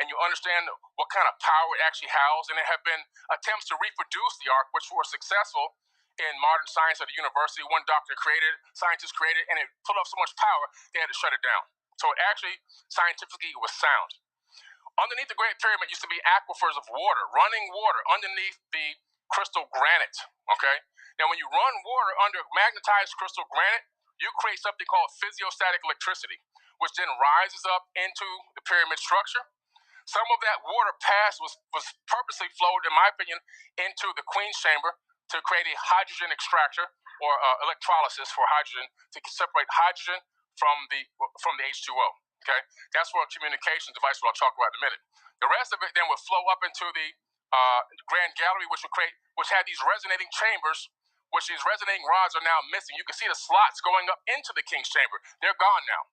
and you understand what kind of power it actually housed, and there have been attempts to reproduce the Ark, which were successful in modern science at the university. One scientist created, and it pulled off so much power, they had to shut it down. So it actually, scientifically, it was sound. Underneath the Great Pyramid used to be aquifers of water, running water underneath the crystal granite, okay? Now, when you run water under magnetized crystal granite, you create something called physiostatic electricity, which then rises up into the pyramid structure. Some of that water was purposely flowed, in my opinion, into the Queen's chamber to create a hydrogen extractor or electrolysis for hydrogen to separate hydrogen from the H2O. Okay, that's for a communication device, what I'll talk about in a minute. The rest of it then would flow up into the Grand Gallery, which had these resonating chambers, which these resonating rods are now missing. You can see the slots going up into the King's chamber; they're gone now.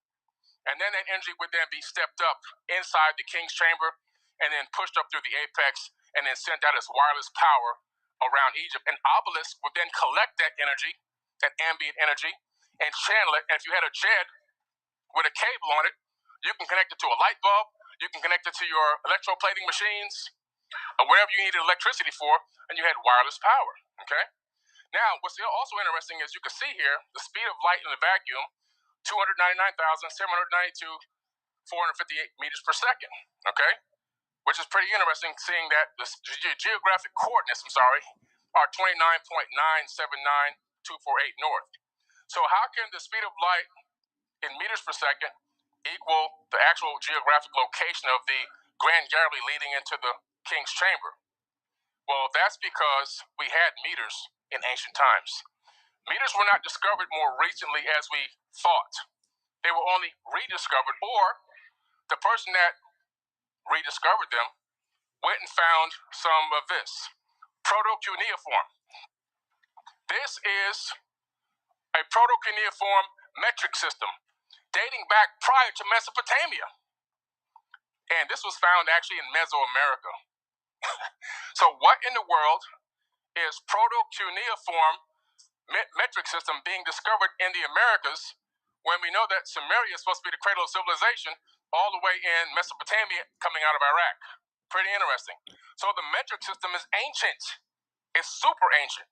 And then that energy would then be stepped up inside the King's chamber and then pushed up through the apex and then sent out as wireless power around Egypt. An obelisk would then collect that energy, that ambient energy, and channel it. And if you had a jet with a cable on it, you can connect it to a light bulb, you can connect it to your electroplating machines, or whatever you needed electricity for, and you had wireless power, okay? Now, what's also interesting is you can see here the speed of light in the vacuum, 299,792, 458 meters per second, okay? Which is pretty interesting, seeing that the geographic coordinates, are 29.979248 north. So how can the speed of light in meters per second equal the actual geographic location of the Grand Gallery leading into the King's chamber? Well, that's because we had meters in ancient times. Meters were not discovered more recently as we thought. They were only rediscovered, or the person that rediscovered them went and found some of this proto-cuneiform. This is a proto-cuneiform metric system dating back prior to Mesopotamia. And this was found actually in Mesoamerica. So what in the world is proto-cuneiform metric system being discovered in the Americas when we know that Sumeria is supposed to be the cradle of civilization all the way in Mesopotamia coming out of Iraq? Pretty interesting. So the metric system is ancient. It's super ancient.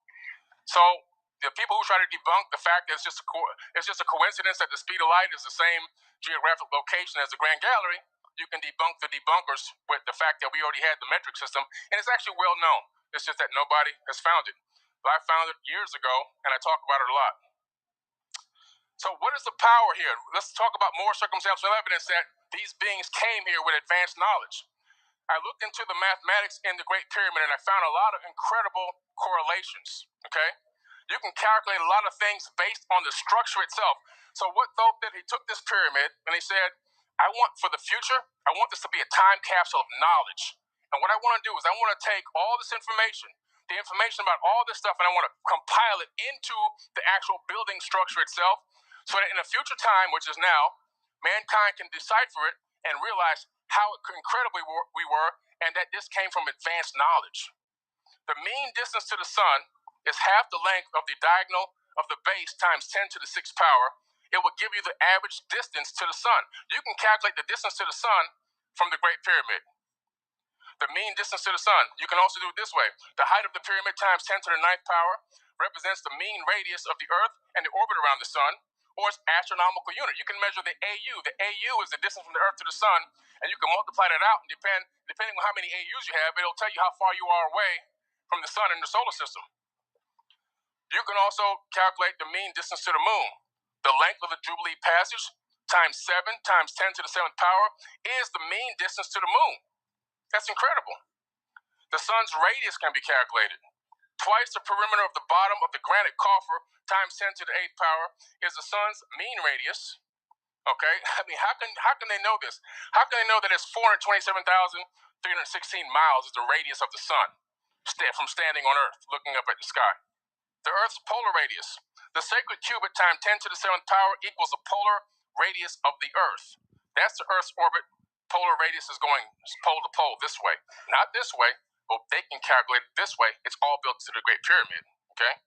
So the people who try to debunk the fact that it's just a coincidence that the speed of light is the same geographic location as the Grand Gallery, you can debunk the debunkers with the fact that we already had the metric system, and it's actually well known. It's just that nobody has found it. But I found it years ago, and I talk about it a lot. So what is the power here? Let's talk about more circumstantial evidence that these beings came here with advanced knowledge. I looked into the mathematics in the Great Pyramid, and I found a lot of incredible correlations, okay? You can calculate a lot of things based on the structure itself. So what Thoth did, he took this pyramid, and he said, I want for the future, I want this to be a time capsule of knowledge. And what I want to do is I want to take all this information, the information about all this stuff, and I want to compile it into the actual building structure itself, so that in a future time, which is now, mankind can decipher it and realize how incredibly we were, and that this came from advanced knowledge. The mean distance to the sun is half the length of the diagonal of the base times 10 to the 6th power. It will give you the average distance to the sun. You can calculate the distance to the sun from the Great Pyramid. The mean distance to the sun. You can also do it this way. The height of the pyramid times 10 to the 9th power represents the mean radius of the Earth and the orbit around the sun, or its astronomical unit. You can measure the AU. The AU is the distance from the Earth to the sun, and you can multiply that out, and depending on how many AUs you have, it'll tell you how far you are away from the sun in the solar system. You can also calculate the mean distance to the moon, the length of the Jubilee passage times 7 times 10 to the 7th power is the mean distance to the moon. That's incredible. The sun's radius can be calculated. Twice the perimeter of the bottom of the granite coffer times 10 to the 8th power is the sun's mean radius. Okay, I mean, how can they know this? How can they know that it's 427,316 miles is the radius of the sun from standing on Earth, looking up at the sky? The Earth's polar radius. The sacred cubit times 10 to the 7th power equals the polar radius of the Earth. That's the Earth's orbit. Polar radius is going pole to pole this way, not this way. But they can calculate it this way. It's all built to the Great Pyramid. Okay.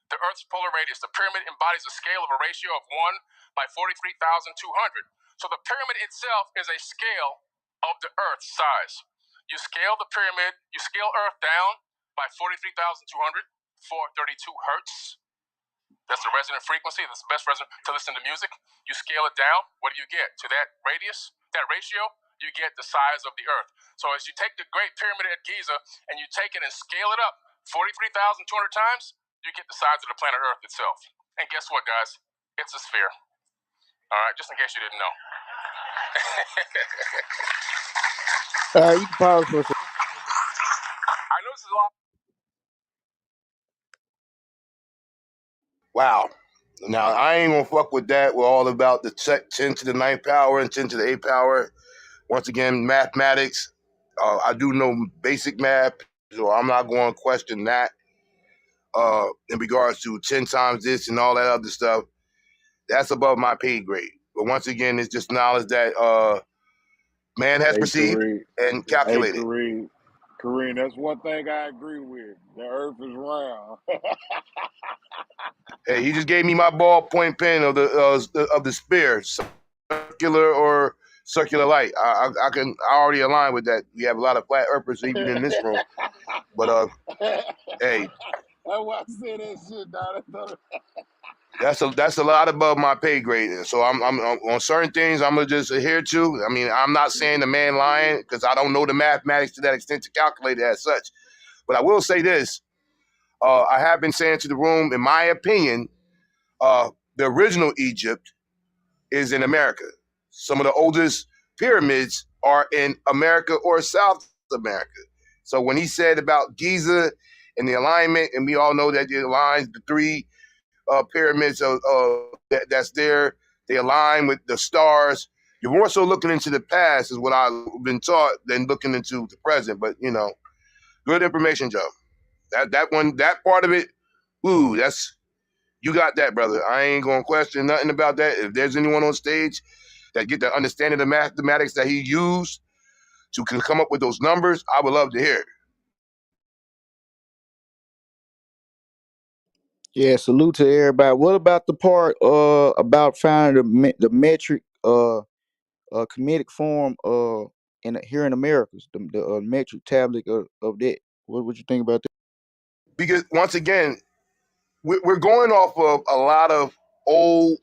The Earth's polar radius. The pyramid embodies a scale of a ratio of 1/43,200. So the pyramid itself is a scale of the Earth's size. You scale the pyramid, you scale Earth down by 43,200, 432 hertz. That's the resonant frequency. That's the best resonant to listen to music. You scale it down. What do you get? To that radius, that ratio, you get the size of the Earth. So as you take the Great Pyramid at Giza and you take it and scale it up 43,200 times, you get the size of the planet Earth itself. And guess what, guys? It's a sphere. All right, just in case you didn't know. You can pause for a second. I know this is a lot. Wow. Now, I ain't gonna fuck with that. We're all about the 10 to the 9th power and 10 to the 8th power. Once again, mathematics. I do know basic math, so I'm not going to question that in regards to 10 times this and all that other stuff. That's above my pay grade. But once again, it's just knowledge that man has Hey, perceived Kareem. and Hey, calculated. Kareem, that's one thing I agree with. The earth is round. Hey, he just gave me my ballpoint pen of the sphere, circular or circular light. I already align with that. We have a lot of flat earthers even in this room. But hey, That's why I said that shit, dog. that's a lot above my pay grade. So I'm on certain things I'm gonna just adhere to. I mean, I'm not saying the man lying because I don't know the mathematics to that extent to calculate it as such. But I will say this: I have been saying to the room, in my opinion, the original Egypt is in America. Some of the oldest pyramids are in America or South America. So when he said about Giza and the alignment, and we all know that it aligns the three pyramids that's there, they align with the stars. You're more so looking into the past, is what I've been taught, than looking into the present. But good information, Joe. That part of it, ooh, you got that, brother. I ain't gonna question nothing about that. If there's anyone on stage that get the understanding of mathematics that he used to come up with those numbers, I would love to hear it. Yeah, salute to everybody. What about the part about finding the metric comedic form here in Americas, the metric tablet of that? What would you think about that? Because once again, we're going off of a lot of old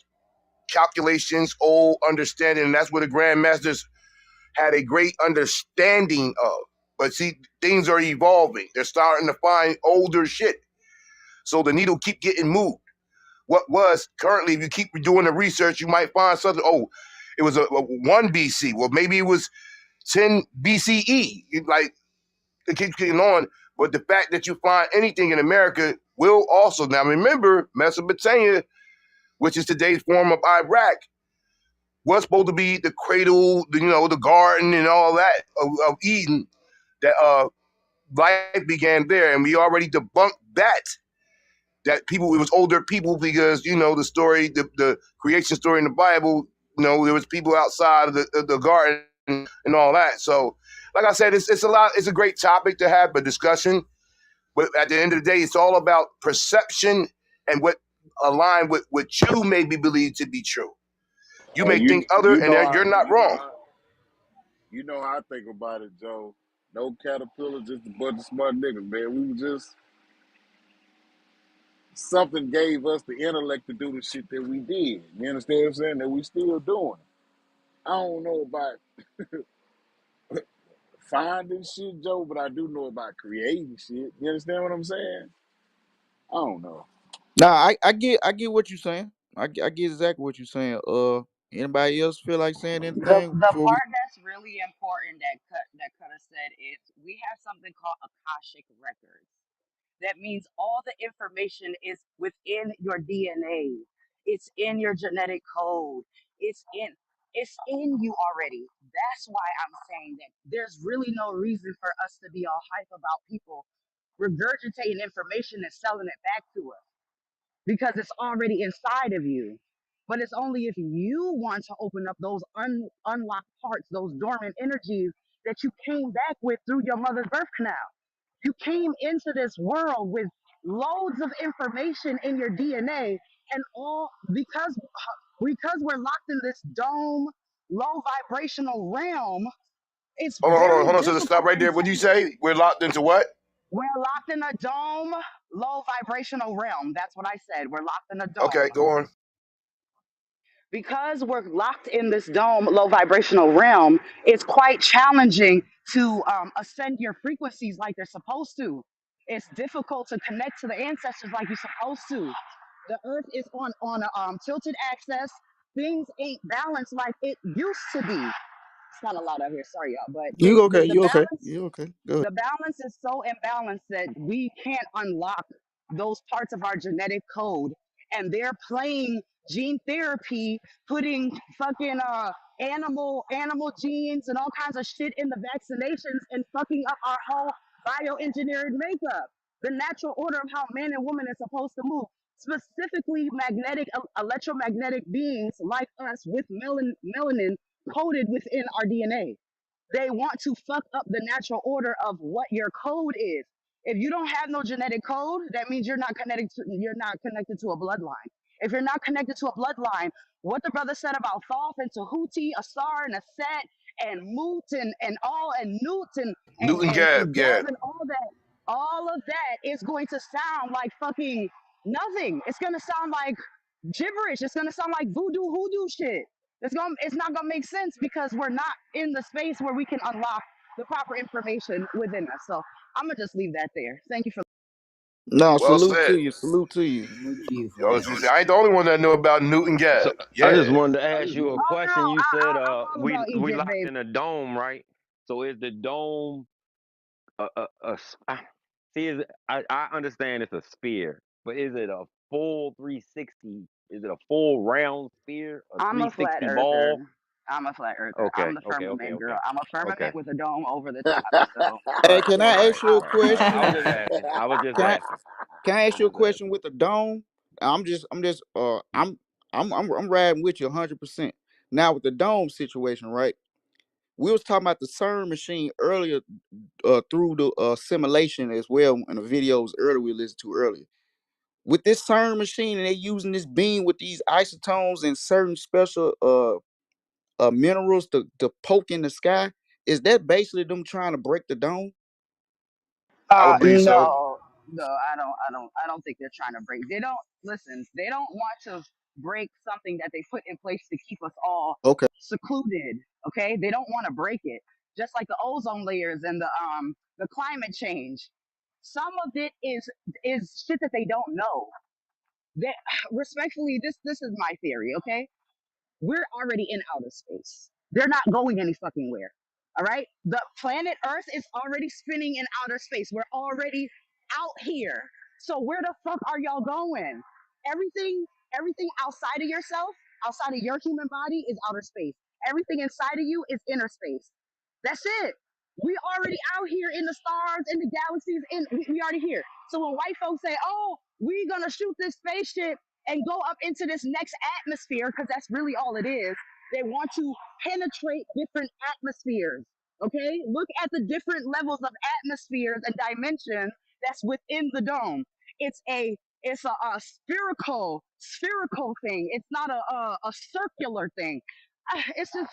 calculations, old understanding, and that's where the grandmasters had a great understanding of. But see, things are evolving. They're starting to find older shit. So the needle keep getting moved. What was currently, if you keep doing the research, you might find something. Oh, it was a 1 BC. Well, maybe it was 10 BCE. Like, it keeps getting on. But the fact that you find anything in America will also, now remember, Mesopotamia, which is today's form of Iraq, was supposed to be the cradle, the garden and all that of Eden, that life began there. And we already debunked that people, it was older people, because the story, the creation story in the Bible, there was people outside of the garden and all that. So like I said, it's a great topic to have a discussion, but at the end of the day, it's all about perception and what align with what you may be believed to be true. You Hey, may think other, you and know I you're not wrong. you know how I think about it, Joe. No caterpillar, just a bunch of smart niggas, man. We were just something gave us the intellect to do the shit that we did. You understand what I'm saying? That we still doing. I don't know about finding shit, Joe, but I do know about creating shit. You understand what I'm saying? I don't know. Nah, I get what you're saying. I get exactly what you're saying. Anybody else feel like saying anything The before we? part that's really important that Cutter said is we have something called Akashic records. That means all the information is within your DNA. It's in your genetic code. It's in you already. That's why I'm saying that there's really no reason for us to be all hype about people regurgitating information and selling it back to us because it's already inside of you. But it's only if you want to open up those unlocked parts, those dormant energies that you came back with through your mother's birth canal. You came into this world with loads of information in your DNA, and all because we're locked in this dome, low vibrational realm. It's very Hold on. So stop difficult right to there. What do you take. say? We're locked into what? We're locked in a dome, low vibrational realm. That's what I said. We're locked in a Okay, dome. go on. Because we're locked in this dome, low vibrational realm, it's quite challenging to ascend your frequencies like they're supposed to. It's difficult to connect to the ancestors like you're supposed to. The earth is on a tilted axis. Things ain't balanced like it used to be. It's not a lot out here, sorry y'all, but You the, okay? the You okay? balance You okay? Go ahead. the balance is so imbalanced that we can't unlock those parts of our genetic code, and they're playing gene therapy, putting fucking animal genes and all kinds of shit in the vaccinations and fucking up our whole bioengineered makeup, the natural order of how man and woman is supposed to move, specifically magnetic electromagnetic beings like us with melanin coded within our DNA. They want to fuck up the natural order of what your code is. If you don't have no genetic code, that means you're not connected to a bloodline. If you're not connected to a bloodline, what the brother said about Thoth and Tahuti, Asar and Aset and Mut and Newt Newton Gap, and yeah. Geb and all of that is going to sound like fucking nothing. It's gonna sound like gibberish. It's gonna sound like voodoo hoodoo shit. It's not gonna make sense because we're not in the space where we can unlock the proper information within us. So I'm gonna just leave that there. Thank you for. No, Well salute to said. you. Salute to you. Salute to you for Yo, that. I ain't the only one that know about Newton So Gap. I Yeah. just wanted to ask you a Oh question. no, You said I'm all we about we Egypt, locked baby. in a dome, right? So is the dome see I understand it's a sphere, but is it a full 360? Is it a full round sphere, a I'm a flat 360 earther. ball? I'm a flat earther. I'm Okay, the okay, okay, firmament girl. okay, I'm a okay. firmament with a dome over the top. So, Hey, but can yeah, I go ask ahead. you a All right. I was question? just asking. I was just Can I asking. can I I ask was you a just question asking. with the dome? I'm riding with you 100%. Now with the dome situation, right? We was talking about the CERN machine earlier, through the simulation as well in the videos earlier we listened to earlier. With this CERN machine, and they using this beam with these isotones and certain special minerals to poke in the sky. Is that basically them trying to break the dome? I would believe so. No, I don't think they're trying to break. They don't listen. They don't want to break something that they put in place to keep us all Okay. secluded. Okay, they don't want to break it. Just like the ozone layers and the climate change. Some of it is shit that they don't know. That respectfully, this is my theory. Okay, we're already in outer space. They're not going any fucking where. All right? The planet Earth is already spinning in outer space. We're already out here. So where the fuck are y'all going? Everything, everything outside of yourself, outside of your human body is outer space. Everything inside of you is inner space. That's it. We already out here in the stars, in the galaxies, we already here. So when white folks say, "Oh, we gonna shoot this spaceship and go up into this next atmosphere," because that's really all it is. They want to penetrate different atmospheres. Okay, look at the different levels of atmospheres and dimensions that's within the dome. It's a spherical thing. It's not a circular thing. It's just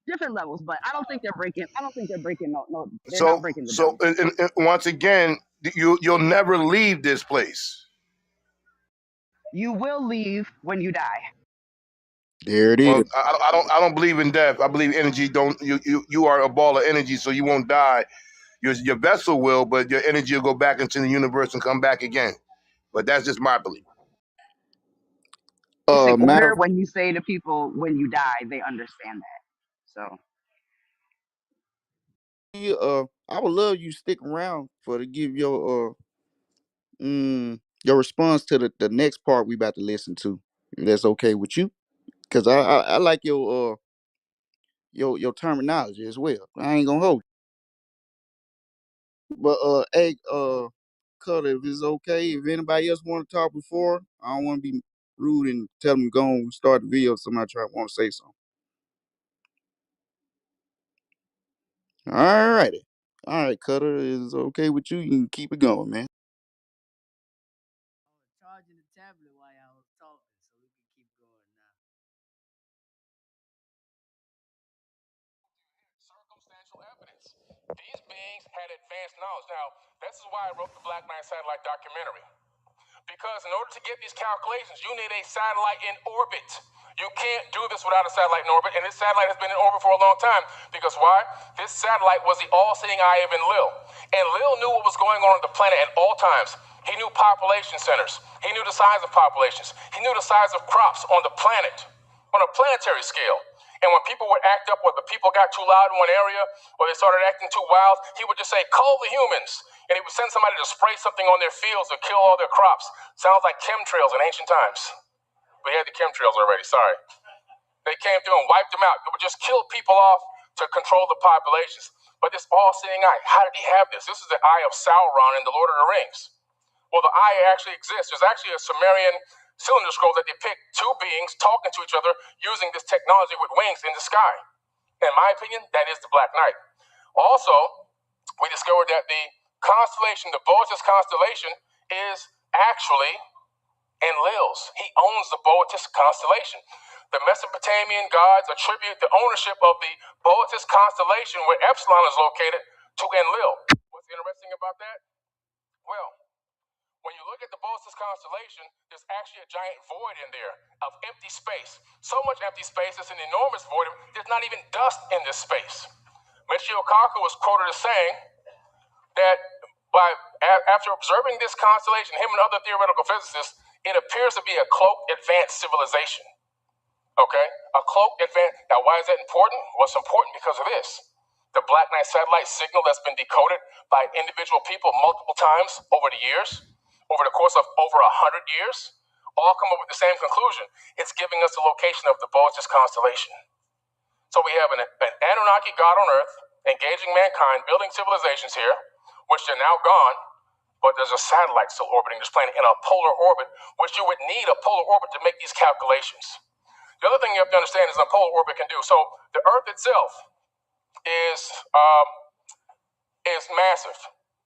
different levels, but I don't think they're breaking. I don't think they're breaking. No, they're not So breaking the so dome. and once again, you'll never leave this place. You will leave when you die. There it Well, is. I don't believe in death. I believe energy don't you are a ball of energy, so you won't die. Your vessel will, but your energy will go back into the universe and come back again. But that's just my belief. It's in Matter order of when you say to people when you die, they understand that. So I would love you stick around for to give your response to the next part we about to listen to. If that's okay with you, because I like your terminology as well. I ain't gonna hold you. But hey, Cutter, if it's okay, if anybody else want to talk before, I don't want to be rude and tell them to go and start the video. If somebody try want to say something. All righty. All right, Cutter, is okay with you? You can keep it going, man. Charging the tablet while I was talking, so we can keep going now. Circumstantial evidence. These beings had advanced knowledge. Now, this is why I wrote the Black Knight Satellite documentary. Because in order to get these calculations, you need a satellite in orbit. You can't do this without a satellite in orbit, and this satellite has been in orbit for a long time. Because why? This satellite was the all-seeing eye of Enlil. And Lil knew what was going on the planet at all times. He knew population centers. He knew the size of populations. He knew the size of crops on the planet, on a planetary scale. And when people would act up, or the people got too loud in one area, or they started acting too wild, he would just say, "Cull the humans." And he would send somebody to spray something on their fields or kill all their crops. Sounds like chemtrails in ancient times. We had the chemtrails already, sorry. They came through and wiped them out. They would just kill people off to control the populations. But this all-seeing eye, how did he have this? This is the eye of Sauron in The Lord of the Rings. Well, the eye actually exists. There's actually a Sumerian cylinder scroll that depicts two beings talking to each other using this technology with wings in the sky. In my opinion, that is the Black Knight. Also, we discovered that the constellation, the Boötis constellation, is actually Enlil's. He owns the Boötis constellation. The Mesopotamian gods attribute the ownership of the Boötis constellation, where Epsilon is located, to Enlil. What's interesting about that? Well, when you look at the Boötis constellation, there's actually a giant void in there of empty space. So much empty space, it's an enormous void. There's not even dust in this space. Michio Kaku was quoted as saying that after observing this constellation, him and other theoretical physicists, it appears to be a cloaked advanced civilization. Okay? A cloaked advanced. Now, why is that important? Well, it's important because of this. The Black Knight satellite signal that's been decoded by individual people multiple times over the years, over the course of over 100 years, all come up with the same conclusion. It's giving us the location of the Boötis constellation. So we have an Anunnaki god on Earth engaging mankind, building civilizations here, which are now gone, but there's a satellite still orbiting this planet in a polar orbit, which you would need a polar orbit to make these calculations. The other thing you have to understand is what a polar orbit can do. So the Earth itself is massive.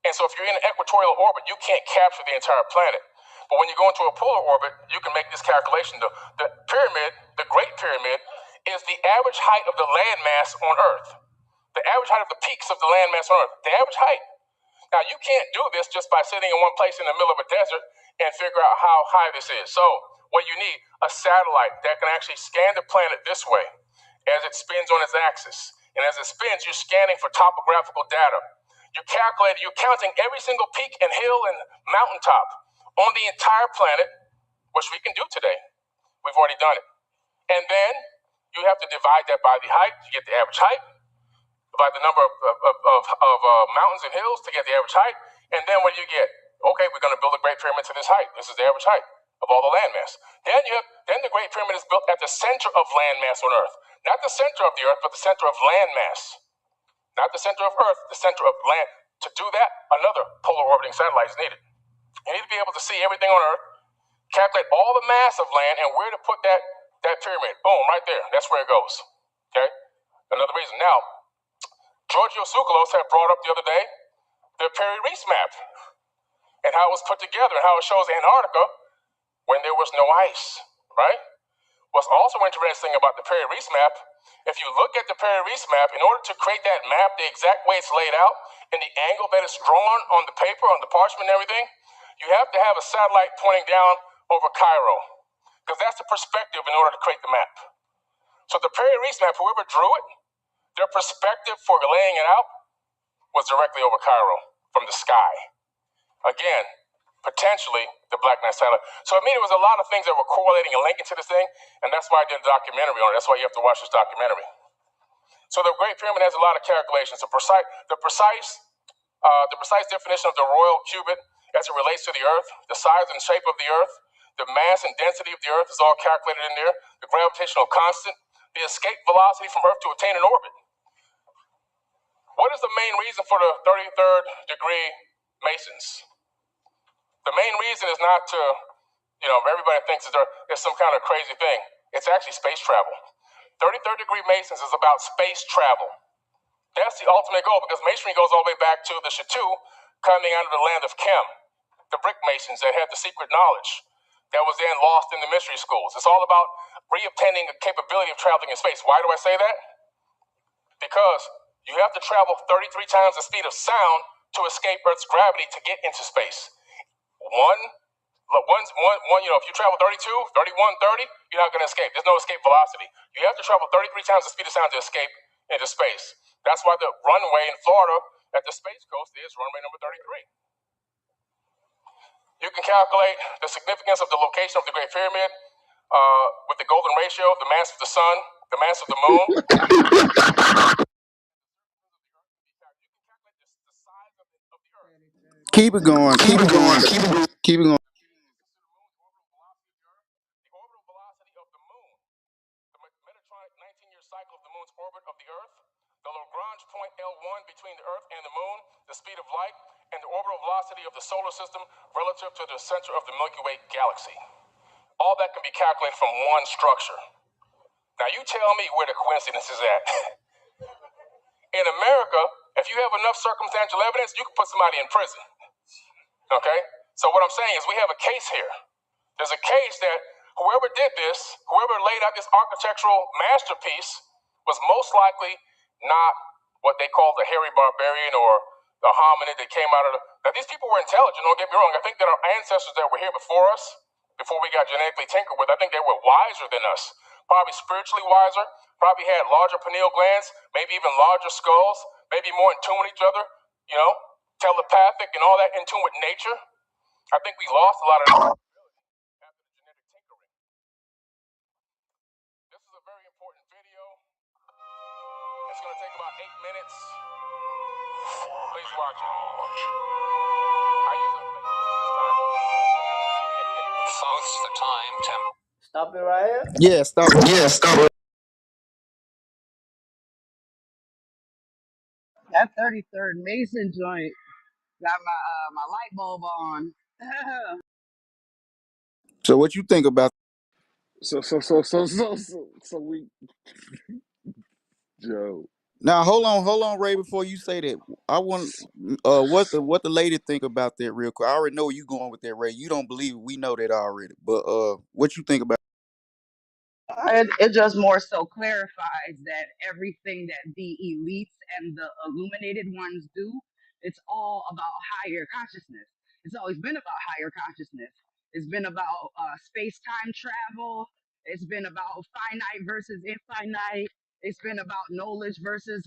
And so if you're in an equatorial orbit, you can't capture the entire planet. But when you go into a polar orbit, you can make this calculation. The pyramid, the Great Pyramid, is the average height of the landmass on Earth. The average height of the peaks of the landmass on Earth. The average height. Now, you can't do this just by sitting in one place in the middle of a desert and figure out how high this is. So what you need, a satellite that can actually scan the planet this way as it spins on its axis. And as it spins, you're scanning for topographical data. You're counting every single peak and hill and mountaintop on the entire planet, which we can do today. We've already done it. And then you have to divide that by the height to get the average height, by the number of mountains and hills to get the average height. And then what do you get? Okay, we're going to build a Great Pyramid to this height. This is the average height of all the landmass. Then the Great Pyramid is built at the center of landmass on Earth. Not the center of the Earth, but the center of landmass. Not the center of Earth, the center of land. To do that, another polar orbiting satellite is needed. You need to be able to see everything on Earth, calculate all the mass of land, and where to put that pyramid. Boom, right there. That's where it goes. Okay? Another reason. Now, Giorgio Tsoukalos had brought up the other day the Perry Reese map and how it was put together and how it shows Antarctica when there was no ice, right? What's also interesting about the Perry Reese map, if you look at the Perry Reese map, in order to create that map the exact way it's laid out and the angle that it's drawn on the paper, on the parchment and everything, you have to have a satellite pointing down over Cairo, because that's the perspective in order to create the map. So the Perry Reese map, whoever drew it, their perspective for laying it out was directly over Cairo from the sky. Again, potentially the Black Knight satellite. So I mean, there was a lot of things that were correlating and linking to this thing, and that's why I did a documentary on it. That's why you have to watch this documentary. So the Great Pyramid has a lot of calculations. The precise definition of the royal cubit as it relates to the Earth, the size and shape of the Earth, the mass and density of the Earth is all calculated in there. The gravitational constant, the escape velocity from Earth to attain an orbit. What is the main reason for the 33rd degree Masons? The main reason is not to, everybody thinks that it's some kind of crazy thing. It's actually space travel. 33rd degree Masons is about space travel. That's the ultimate goal because masonry goes all the way back to the Chateau coming out of the land of Kim, the brick masons that had the secret knowledge that was then lost in the mystery schools. It's all about reobtaining the capability of traveling in space. Why do I say that? Because you have to travel 33 times the speed of sound to escape Earth's gravity to get into space. If you travel 32, 31, 30, you're not going to escape. There's no escape velocity. You have to travel 33 times the speed of sound to escape into space. That's why the runway in Florida at the Space Coast is runway number 33. You can calculate the significance of the location of the Great Pyramid with the golden ratio, the mass of the sun, the mass of the moon. You can calculate the size of the Earth. Keep it going. Keep it going. Keep it going. The orbital velocity of the moon, the Metatron 19-year cycle of the moon's orbit of the Earth, the Lagrange point L1 between the Earth and the moon, the speed of light, and the orbital velocity of the solar system relative to the center of the Milky Way galaxy. All that can be calculated from one structure. Now you tell me where the coincidence is at. In America, if you have enough circumstantial evidence, you can put somebody in prison. Okay? So what I'm saying is we have a case here. There's a case that whoever did this, whoever laid out this architectural masterpiece, was most likely not what they call the hairy barbarian or the hominid that came out of the... Now, these people were intelligent, don't get me wrong. I think that our ancestors that were here before us, before we got genetically tinkered with, I think they were wiser than us. Probably spiritually wiser, probably had larger pineal glands, maybe even larger skulls, maybe more in tune with each other, telepathic and all that in tune with nature. I think we lost a lot of that after the genetic tinkering. This is a very important video. It's going to take about 8 minutes. Please watch it. I use a fake voice this time. Folks, the time, Stop it right here? Yeah, stop it. Yeah, stop it. That 33rd Mason joint got my light bulb on. So what you think about? So we, Joe. Now hold on, Ray. Before you say that, I want what the lady think about that real quick. I already know where you going with that, Ray. You don't believe it. We know that already. But what you think about? It just more so clarifies that everything that the elites and the illuminated ones do, it's all about higher consciousness. It's always been about higher consciousness. It's been about space-time travel. It's been about finite versus infinite. It's been about knowledge versus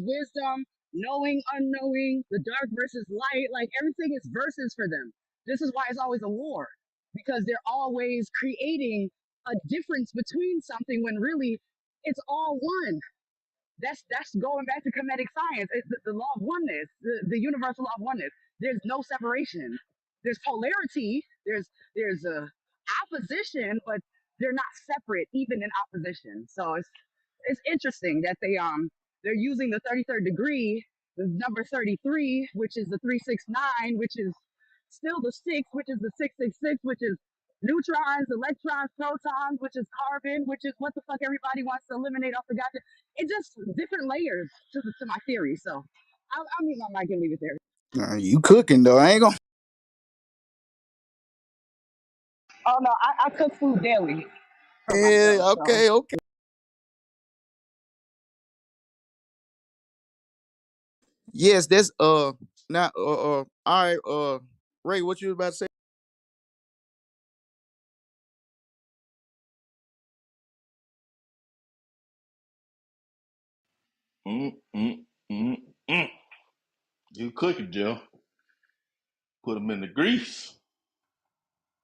wisdom, knowing, unknowing, the dark versus light. Like everything is verses for them. This is why it's always a war because they're always creating a difference between something when really it's all one. That's going back to kinetic science. It's the law of oneness, the universal law of oneness. There's no separation. There's polarity. There's a opposition, but they're not separate even in opposition. So it's interesting that they're using the 33rd degree, the number 33, which is the 369, which is still the six, which is the 666, which is neutrons, electrons, protons, which is carbon, which is what the fuck everybody wants to eliminate off the goddamn. It just different layers to my theory. So I'll mute my mic and leave it there. You cooking though? I ain't gonna. Oh no, I cook food daily for Yeah. myself. So Okay. Okay. Yes. That's not all right. Ray, what you was about to say? Mm, mm, mm, mm. You cooking, Joe? Put them in the grease.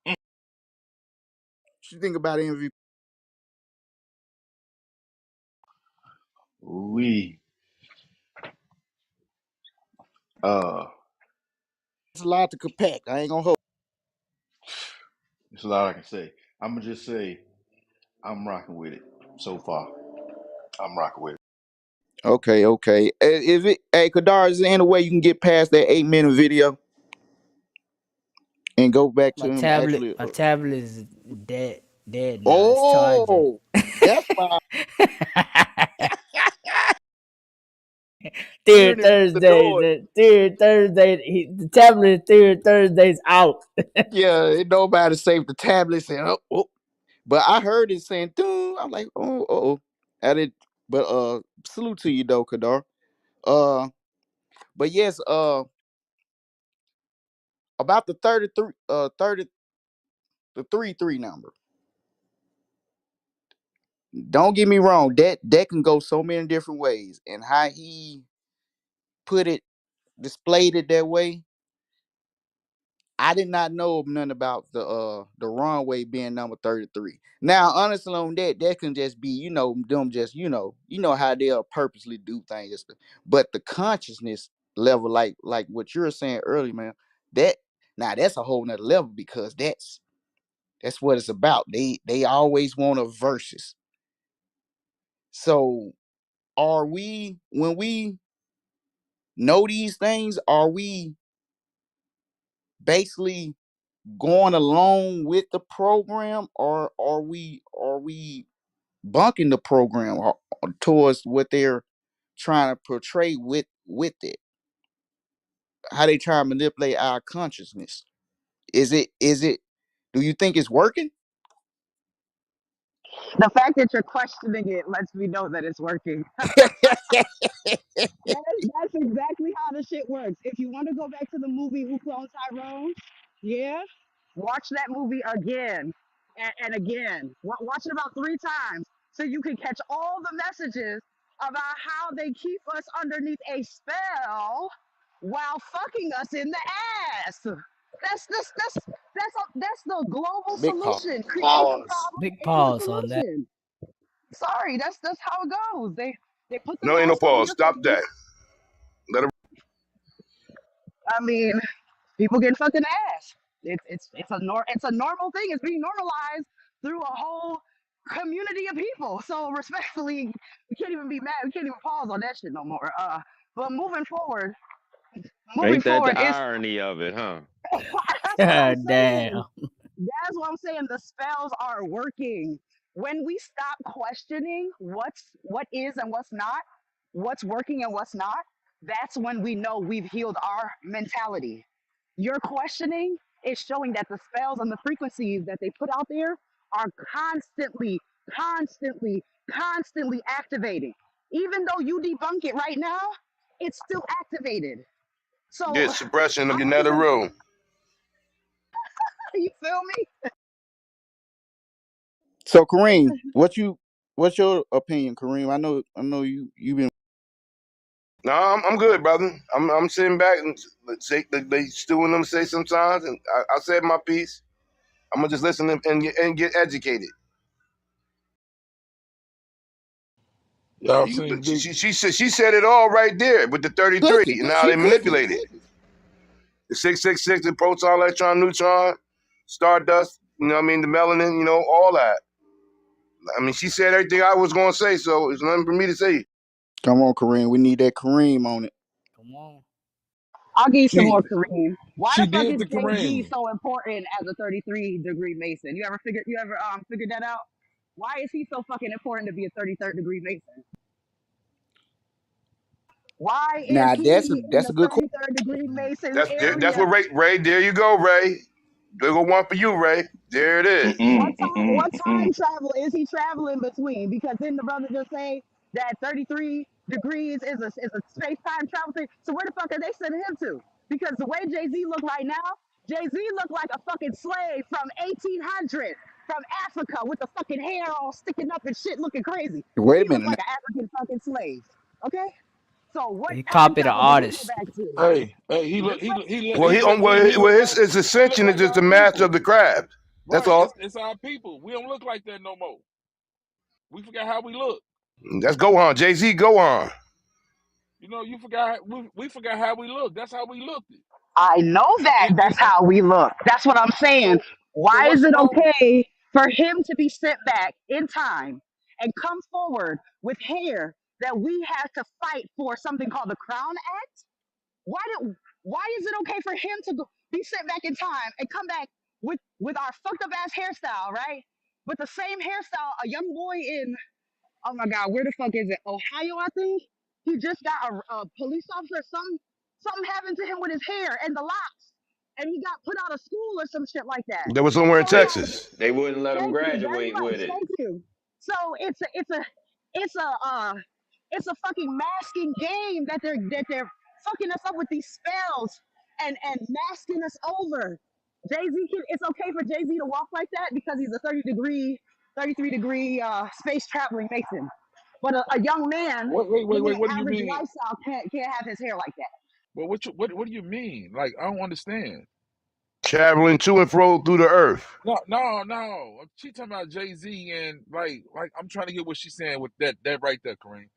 What you think about MVP? We uh, It's a lot to compact. I ain't gonna hold. it's a lot I can say. I'm gonna just say I'm rocking with it so far. I'm rocking with it. Okay, okay. Is it? Hey, Kadar, is there any way you can get past that 8 minute video and go back My to him tablet, actually? my tablet is dead now. It's charging. Oh, that's why hearing Third it through the Thursday, noise. the tablet third Thursday's out. Yeah, ain't nobody saved the tablet saying, oh, oh. But I heard it saying, Doo. I'm like, oh, oh. I did, but salute to you though, Kadar. Uh, but yes, about the 33, 30, the 3-3 number. Don't get me wrong, that can go so many different ways, and how he put it, displayed it that way. I did not know nothing about the runway being number 33. Now, honestly, on that can just be, them just, how they'll purposely do things. But the consciousness level, like what you were saying earlier, man, that now that's a whole nother level, because that's what it's about. They always want a versus. So are we, when we know these things, are we basically going along with the program, or are we bunking the program, towards what they're trying to portray with it? How they try to manipulate our consciousness? Is it do you think it's working? The fact that you're questioning it lets me know that it's working. That's exactly how the shit works. If you want to go back to the movie Who Cloned Tyrone, yeah, watch that movie again and again. Watch it about 3 times so you can catch all the messages about how they keep us underneath a spell while fucking us in the ass. That's the global Big pause. solution. Create the Pause. problem Big and the pause on that. solution. Sorry, that's how it goes. They put the No, ain't no mask on pause. your Stop face. that. Let it. I mean, people get fucking ass. It's a normal thing. It's being normalized through a whole community of people. So respectfully, we can't even be mad. We can't even pause on that shit no more. But moving Ain't that the forward is irony of it, huh? that's what I'm God saying. damn. That's what I'm saying. The spells are working. When we stop questioning what is and what's not, what's working and what's not, that's when we know we've healed our mentality. Your questioning is showing that the spells and the frequencies that they put out there are constantly, constantly, constantly activating. Even though you debunk it right now, it's still activated. So Get suppression of I your don't nether even, room. you feel me? So It's Kareem, what's your opinion, Kareem? I know you've been. No, I'm good, brother. I'm sitting back and say they still want them to say sometimes, and I said my piece. I'm gonna just listen and get educated. Y'all seen Big She said it all right there with the 33 Cooking. and how She they cooking. manipulate it. The 666, the proton, electron, neutron, stardust. You know what I mean? The melanin. You know all that. I mean, she said everything I was gonna say, so it's nothing for me to say. Come on, Kareem. We need that Kareem on it. Come on. I'll give you some she more Kareem. Why she the fuck did is the Jay Z Kareem. so important as a 33-degree Mason? You ever figured that out? Why is he so fucking important to be a 33rd degree Mason? Why is Now he in that's the a good question. 33rd degree Masons That's area? what Ray. There you go, Ray. There go one for you, Ray. There it is. What time travel is he traveling between? Because didn't the brother just say that 33 degrees is a space time travel thing? So where the fuck are they sending him to? Because the way Jay Z look right now, Jay Z look like a fucking slave from 1800 from Africa with the fucking hair all sticking up and shit, looking crazy. Wait He a looked minute. like an African fucking slave. Okay. So what He copied the hairstyle did he go artist. back to? Hey, he look, This he way? look, he look, Well, he he look, he well, look his, like his he look ascension is like just our the master of people, the craft. That's right? all. It's our people. We don't look like that no more. We forgot how we look. That's Gohan. Jay-Z Gohan. You know, you forgot. We forgot how we look. That's how we looked. I know that And that's how we look. That's what I'm saying. so Why is what's it wrong? okay for him to be sent back in time and come forward with hair that we had to fight for something called the Crown Act? Why is it okay for him to be sent back in time and come back with our fucked up ass hairstyle, right? With the same hairstyle a young boy in, oh my god, where the fuck is it? Ohio, I think. He just got a police officer. Something happened to him with his hair and the locks, and he got put out of school or some shit like that. That was somewhere in So it's like, Texas. They wouldn't let him thank you very graduate much. with it. Thank you. So it's a it's a fucking masking game that they're fucking us up with these spells and masking us over. Jay Z can, it's okay for Jay Z to walk like that because he's a 33 degree space traveling Mason. But a young man living Wait. an What do you average mean? lifestyle can't have his hair like that. Well, what do you mean? Like I don't understand. Traveling to and fro through the earth. No. She talking about Jay Z and like I'm trying to get what she's saying with that right there, Kareem.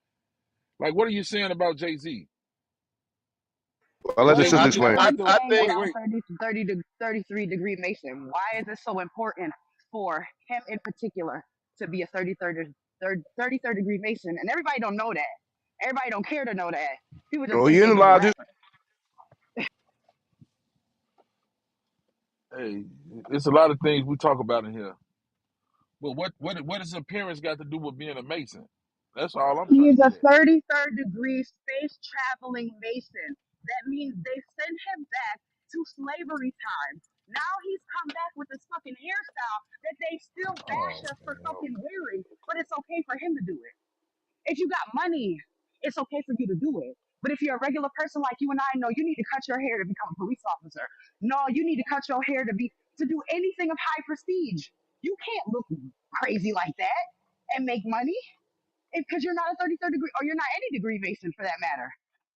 Like, what are you saying about Jay Z? I'll let Is the What Jay sister Z am just explain. what like I'm the? I saying think about Wait. 33 degree Mason. Why is it so important for him in particular to be a 33rd degree Mason? And everybody don't know that. Everybody don't care to know that. People just Oh, think you that ain't he's a allowed to. rapper. Hey, it's a lot of things we talk about in here. But what does appearance got to do with being a Mason? That's all I'm trying to He's a get at. 33rd degree space traveling Mason. That means they sent him back to slavery time. Now he's come back with this fucking hairstyle that they still bash Oh us for man, fucking wearing, but it's okay for him to do it. If you got money, it's okay for you to do it. But if you're a regular person like you and I, know you need to cut your hair to become a police officer. No, you need to cut your hair to do anything of high prestige. You can't look crazy like that and make money because you're not a 33rd degree or you're not any degree Mason for that matter.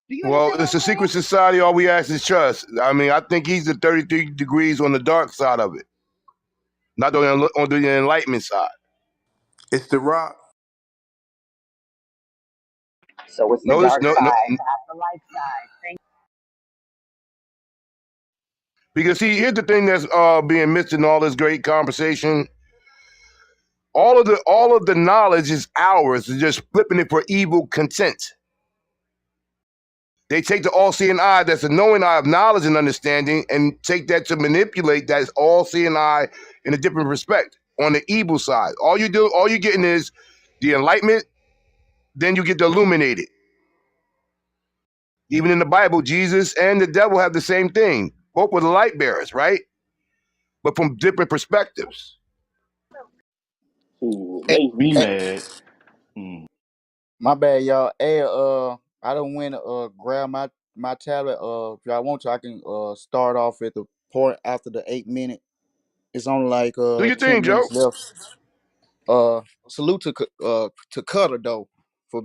Do you Well, understand what it's I'm a saying? secret society. All we ask is trust. I mean, I think he's the 33 degrees on the dark side of it, not on the enlightenment side. it's the rock. So it's the Notice, dark no, no, side, not the light side. Thank because see, here's the thing that's being missed in all this great conversation. All of the knowledge is ours. It's just flipping it for evil content. They take the all-seeing eye, that's a knowing eye of knowledge and understanding, and take that to manipulate that all-seeing eye in a different respect on the evil side. All you're getting is the enlightenment, then you get the illuminated. Even in the Bible, Jesus and the devil have the same thing. Both were the light bearers, right? But from different perspectives. Ooh, Eh, make me eh, mad. Mm. my bad, y'all. Hey, I don't win. Grab my tablet. If y'all want to, I can start off at the point after the 8 minute. It's only like Do your 10 thing, Joe. minutes left. Salute to Cutter though for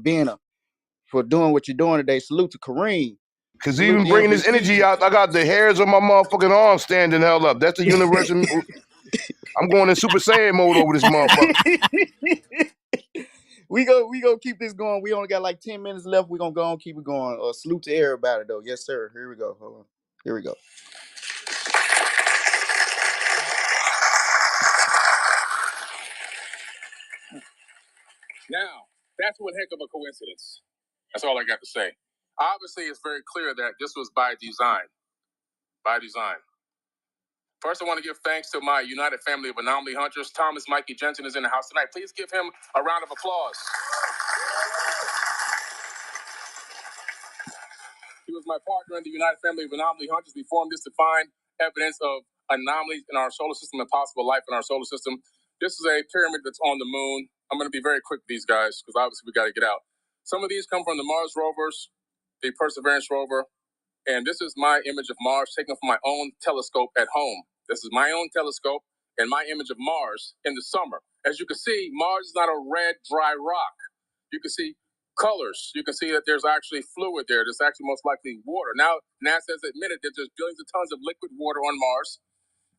for doing what you're doing today. Salute to Kareem. Because Salute even to bringing this energy MVP. out, I got the hairs on my motherfucking arm standing held up. That's the universal. I'm going in Super Saiyan mode over this motherfucker. We go keep this going. We only got like 10 minutes left. We're gonna go on keep it going. Salute to everybody though. Yes, sir. Here we go. Hold on. Here we go. Now, that's one heck of a coincidence. That's all I got to say. Obviously, it's very clear that this was by design. By design. First, I want to give thanks to my United Family of Anomaly Hunters. Thomas Mikey Jensen is in the house tonight. Please give him a round of applause. He was my partner in the United Family of Anomaly Hunters. We formed this to find evidence of anomalies in our solar system and possible life in our solar system. This is a pyramid that's on the moon. I'm going to be very quick with these guys because obviously we got to get out. Some of these come from the Mars rovers, the Perseverance rover, and this is my image of Mars taken from my own telescope at home. This is my own telescope and my image of Mars in the summer. As you can see, Mars is not a red, dry rock. You can see colors. You can see that there's actually fluid there. There's actually most likely water. Now, NASA has admitted that there's billions of tons of liquid water on Mars,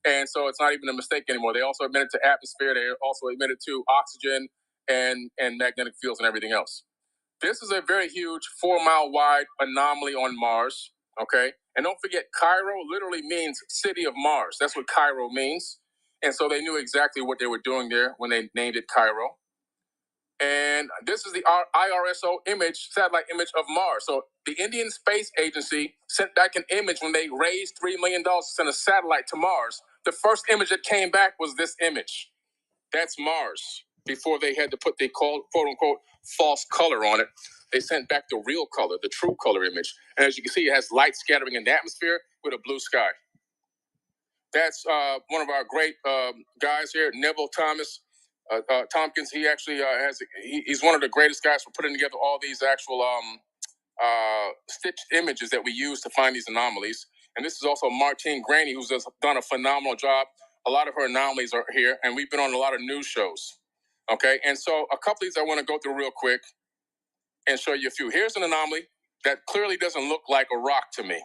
and so it's not even a mistake anymore. They also admitted to atmosphere. They also admitted to oxygen and magnetic fields and everything else. This is a very huge 4-mile wide anomaly on Mars, okay? And don't forget, Cairo literally means city of Mars. That's what Cairo means. And so they knew exactly what they were doing there when they named it Cairo. And this is the IRSO image, satellite image of Mars. So the Indian Space Agency sent back an image when they raised $3 million to send a satellite to Mars. The first image that came back was this image. That's Mars. Before they had to put the quote unquote false color on it, they sent back the real color, the true color image. And as you can see, it has light scattering in the atmosphere with a blue sky. That's one of our great guys here, Neville Thomas Tompkins. He actually he's one of the greatest guys for putting together all these actual stitched images that we use to find these anomalies. And this is also Martine Graney, who's just done a phenomenal job. A lot of her anomalies are here, and we've been on a lot of news shows. Okay, and so a couple of these I want to go through real quick and show you a few. Here's an anomaly that clearly doesn't look like a rock to me.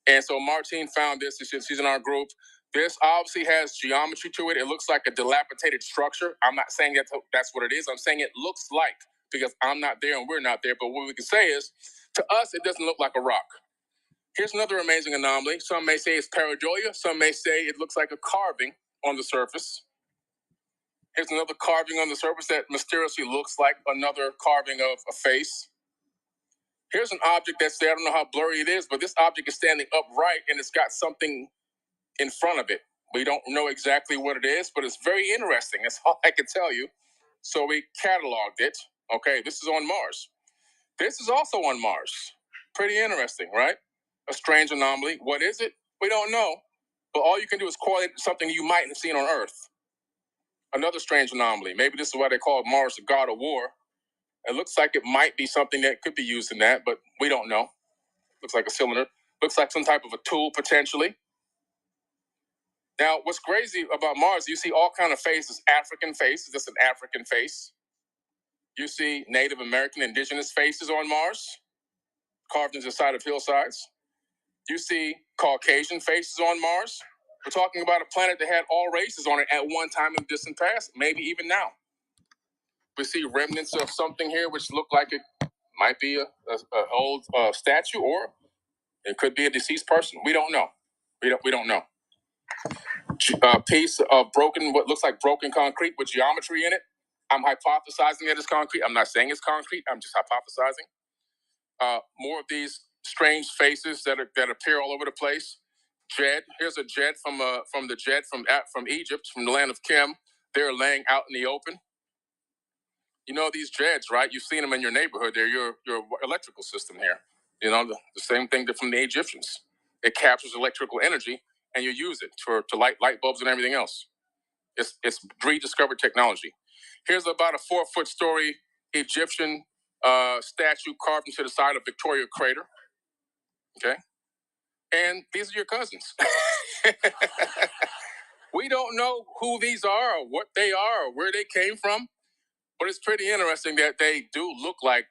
And so Martine found this. She's in our group. This obviously has geometry to it. It looks like a dilapidated structure. I'm not saying that's what it is. I'm saying it looks like, because I'm not there and we're not there. But what we can say is, to us, it doesn't look like a rock. Here's another amazing anomaly. Some may say it's pareidolia. Some may say it looks like a carving on the surface. Here's another carving on the surface that mysteriously looks like another carving of a face. Here's an object that's there. I don't know how blurry it is, but this object is standing upright and it's got something in front of it. We don't know exactly what it is, but it's very interesting. That's all I can tell you. So we cataloged it. Okay, this is on Mars. This is also on Mars. Pretty interesting, right? A strange anomaly. What is it? We don't know. But all you can do is correlate it to something you might have seen on Earth. Another strange anomaly. Maybe this is why they call Mars the god of war. It looks like it might be something that could be used in that, but we don't know. Looks like a cylinder. Looks like some type of a tool, potentially. Now, what's crazy about Mars, you see all kind of faces. African faces, that's an African face. You see Native American indigenous faces on Mars, carved into the side of hillsides. You see Caucasian faces on Mars. We're talking about a planet that had all races on it at one time in the distant past, maybe even now. We see remnants of something here which look like it might be a old statue, or it could be a deceased person. We don't know. We don't know. Piece of broken, what looks like broken concrete with geometry in it. I'm hypothesizing that it's concrete. I'm not saying it's concrete. I'm just hypothesizing. More of these strange faces that appear all over the place. Jed, here's a Jed from the Jed from Egypt, from the land of Kim. They're laying out in the open. You know these Jeds, right? You've seen them in your neighborhood. They're your electrical system here. You know the same thing from the Egyptians. It captures electrical energy and you use it to light bulbs and everything else. It's rediscovered technology. Here's about a 4-foot story Egyptian statue carved into the side of Victoria Crater. Okay, and these are your cousins. We don't know who these are, or what they are, or where they came from, but it's pretty interesting that they do look like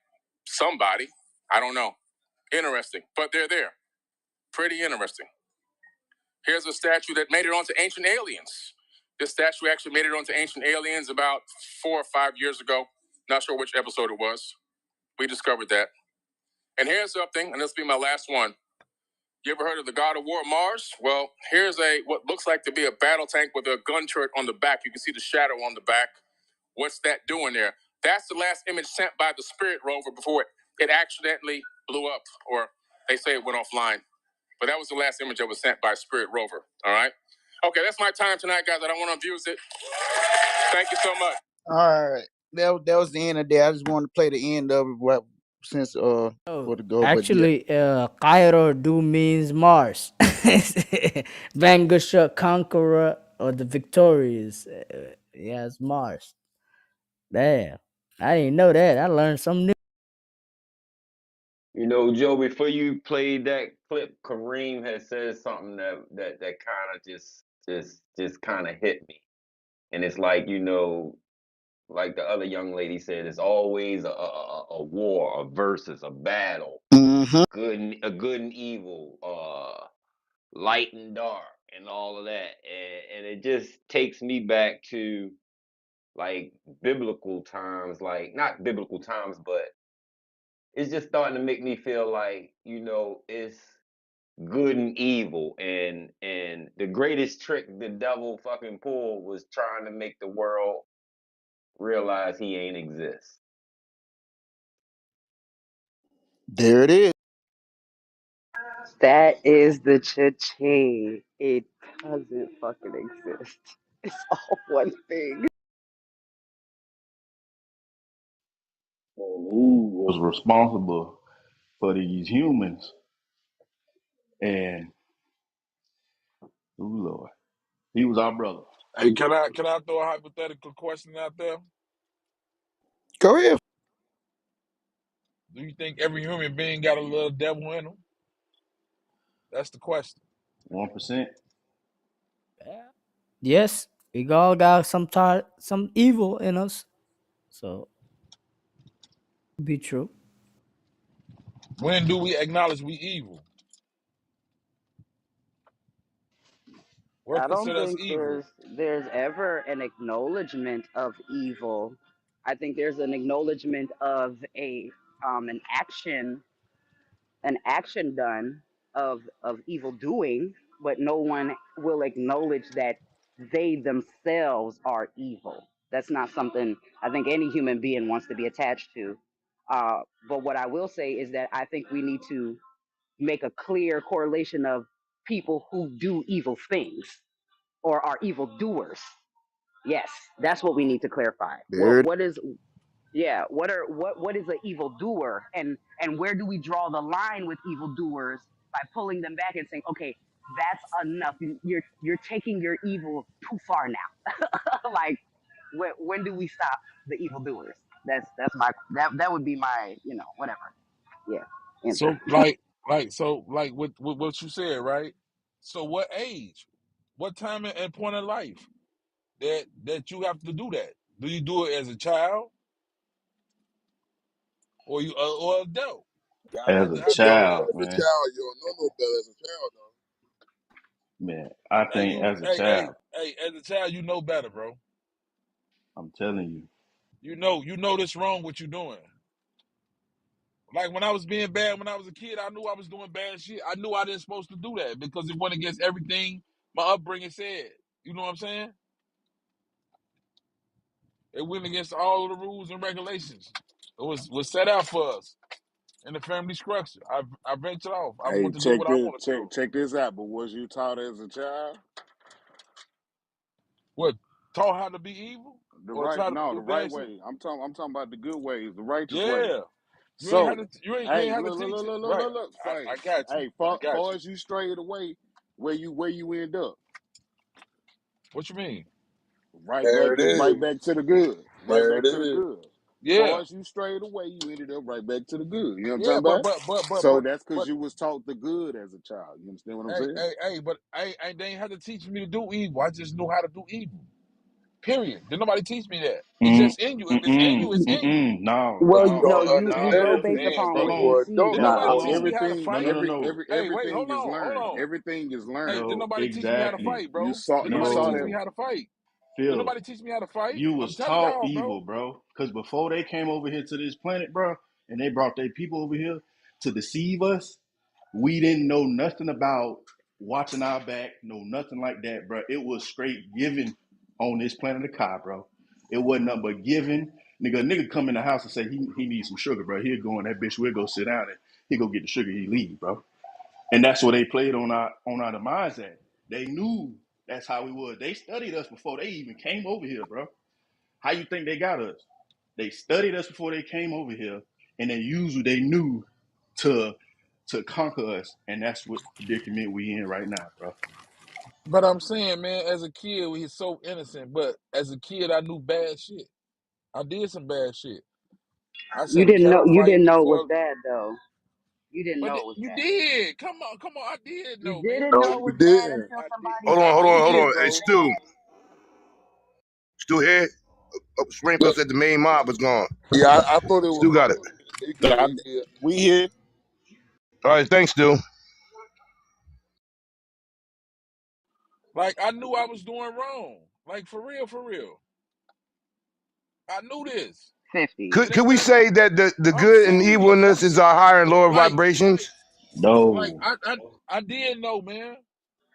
somebody. I don't know. Interesting, but they're there. Pretty interesting. Here's a statue that made it onto Ancient Aliens. This statue actually made it onto Ancient Aliens about 4 or 5 years ago. Not sure which episode it was. We discovered that. And here's something, and this will be my last one. You ever heard of the God of War, Mars? Well, here's what looks like to be a battle tank with a gun turret on the back. You can see the shadow on the back. What's that doing there? That's the last image sent by the Spirit rover before it accidentally blew up, or they say it went offline. But that was the last image that was sent by Spirit rover. All right. Okay, that's my time tonight, guys. I don't want to abuse it. Thank you so much. All right. That was the end of that. I just wanted to play the end of it since Oh, for the go. But yeah. actually, Cairo do means Mars. Vanquisher, conqueror, or the victorious. Yeah, it's Mars. Damn, I didn't know that. I learned something new. You know, Joe, before you played that clip, Kareem had said something that kind of just kind of hit me. And it's like, you know, Like the other young lady said, it's always a war, a versus, a battle, Mm-hmm. a good and evil, light and dark, and all of that. And it just takes me back to like biblical times, like not biblical times, but it's just starting to make me feel like, it's good and evil, and the greatest trick the devil fucking pulled was trying to make the world realize he ain't exist. There it is. That is the cha-ching. It doesn't fucking exist. It's all one thing. And he was responsible for these humans. And, oh Lord, he was our brother. Hey, can I throw a hypothetical question out there? Go ahead. Do you think every human being got a little devil in them? That's the question. 1%. Yeah. Yes, we all got some evil in us. So be true. When do we acknowledge we evil? What I don't consider us think evil? there's ever an acknowledgement of evil. I think there's an acknowledgement of an action done of evil doing, but no one will acknowledge that they themselves are evil. That's not something I think any human being wants to be attached to. But what I will say is that I think we need to make a clear correlation of people who do evil things or are evil doers. Yes, that's what we need to clarify. There it What is yeah, what is an evildoer, and where do we draw the line with evildoers by pulling them back and saying, okay, that's enough. You're taking your evil too far now. Like when do we stop the evildoers? That's my that would be my whatever yeah answer. So like with what you said, right? So what age? What time and point in life that you have to do that? Do you do it as a child or adult? As After a after you Don't get know child, as a man. child. You don't know no better as a child, though. Man, I hey think you as a hey hey child, hey as a child you know better, bro. I'm telling you. You know this wrong what you doing. Like when I was being bad when I was a kid, I knew I was doing bad shit. I knew I didn't supposed to do that because it went against everything my upbringing said. You know what I'm saying? It went against all of the rules and regulations. It was set out for us in the family structure. I ventured off. I Hey, want to do check what I this. want to Check do. check this out. But was you taught as a child What taught how to be evil the or right? try to No, the do right bad shit? way. I'm talking about the good ways, the righteous way. Yeah. You ain't had So, to you ain't hey, had to look, look, teach look, it. look, look, Right. look, look, I face. got you. Hey, I got far you. as you strayed away, where you end up, What you mean? right there it is. back to the good, right Right. back there it to the Yeah. good. Yeah. Far as you strayed away, you ended up right back to the good. You know what I'm Yeah, talking about? So that's because but you was taught the good as a child. You understand what I'm hey, saying? hey, hey, but they ain't had to teach me to do evil. I just knew how to do evil. Period. Did nobody teach me that? It's Mm, just in you. If it's in mm-mm, you, it's in you. no, But Well, you no, no, don't you no. go understand based things Man, upon when what bro. you you're see. adult. Did No, nobody no, teach No, me how to everything, no, fight? no, no, every no, every Hey, wait, everything is hold learned. on. Everything is Hey, did learned. no, nobody teach me how to exactly. fight, bro? Did You nobody saw teach that. me No, how to fight? Did Phil, nobody teach me how to fight? you I'm was telling taught y'all, bro. evil, bro. Because before they came over here to this planet, bro, and they brought their people over here to deceive us, we didn't know nothing about watching our back, no nothing like that, bro. It was straight giving on this planet of Kai, bro. It wasn't nothing but giving. Nigga come in the house and say he needs some sugar, bro. He'll go in that bitch, we'll go sit down and he go get the sugar, he leave, bro. And that's what they played on our demise at. They knew that's how we was. They studied us before they even came over here, bro. How you think they got us? They studied us before they came over here, and they used what they knew to to conquer us, and that's what predicament we in right now, bro. But I'm saying, man, as a kid, he's so innocent. But as a kid, I knew bad shit. I did some bad shit. I You seen a didn't know. cattle You fight didn't know it was before. bad though. You didn't But know it was you bad. did. Come on. I did You know, man. didn't No, know it you was bad didn't. until I did. somebody Hold on, I hold told on, hold did, on. you. Hey, bro. Stu, Stu here? Sprinkler said the main mob was gone. Yeah, I thought it was. Stu got it. He good. He good. We here. All right, thanks, Stu. Like I knew I was doing wrong. Like for real, for real. I knew this. 50. And Could that, we that say that the I'm good and serious. evilness is our higher and lower Like vibrations? like No. I did know, man.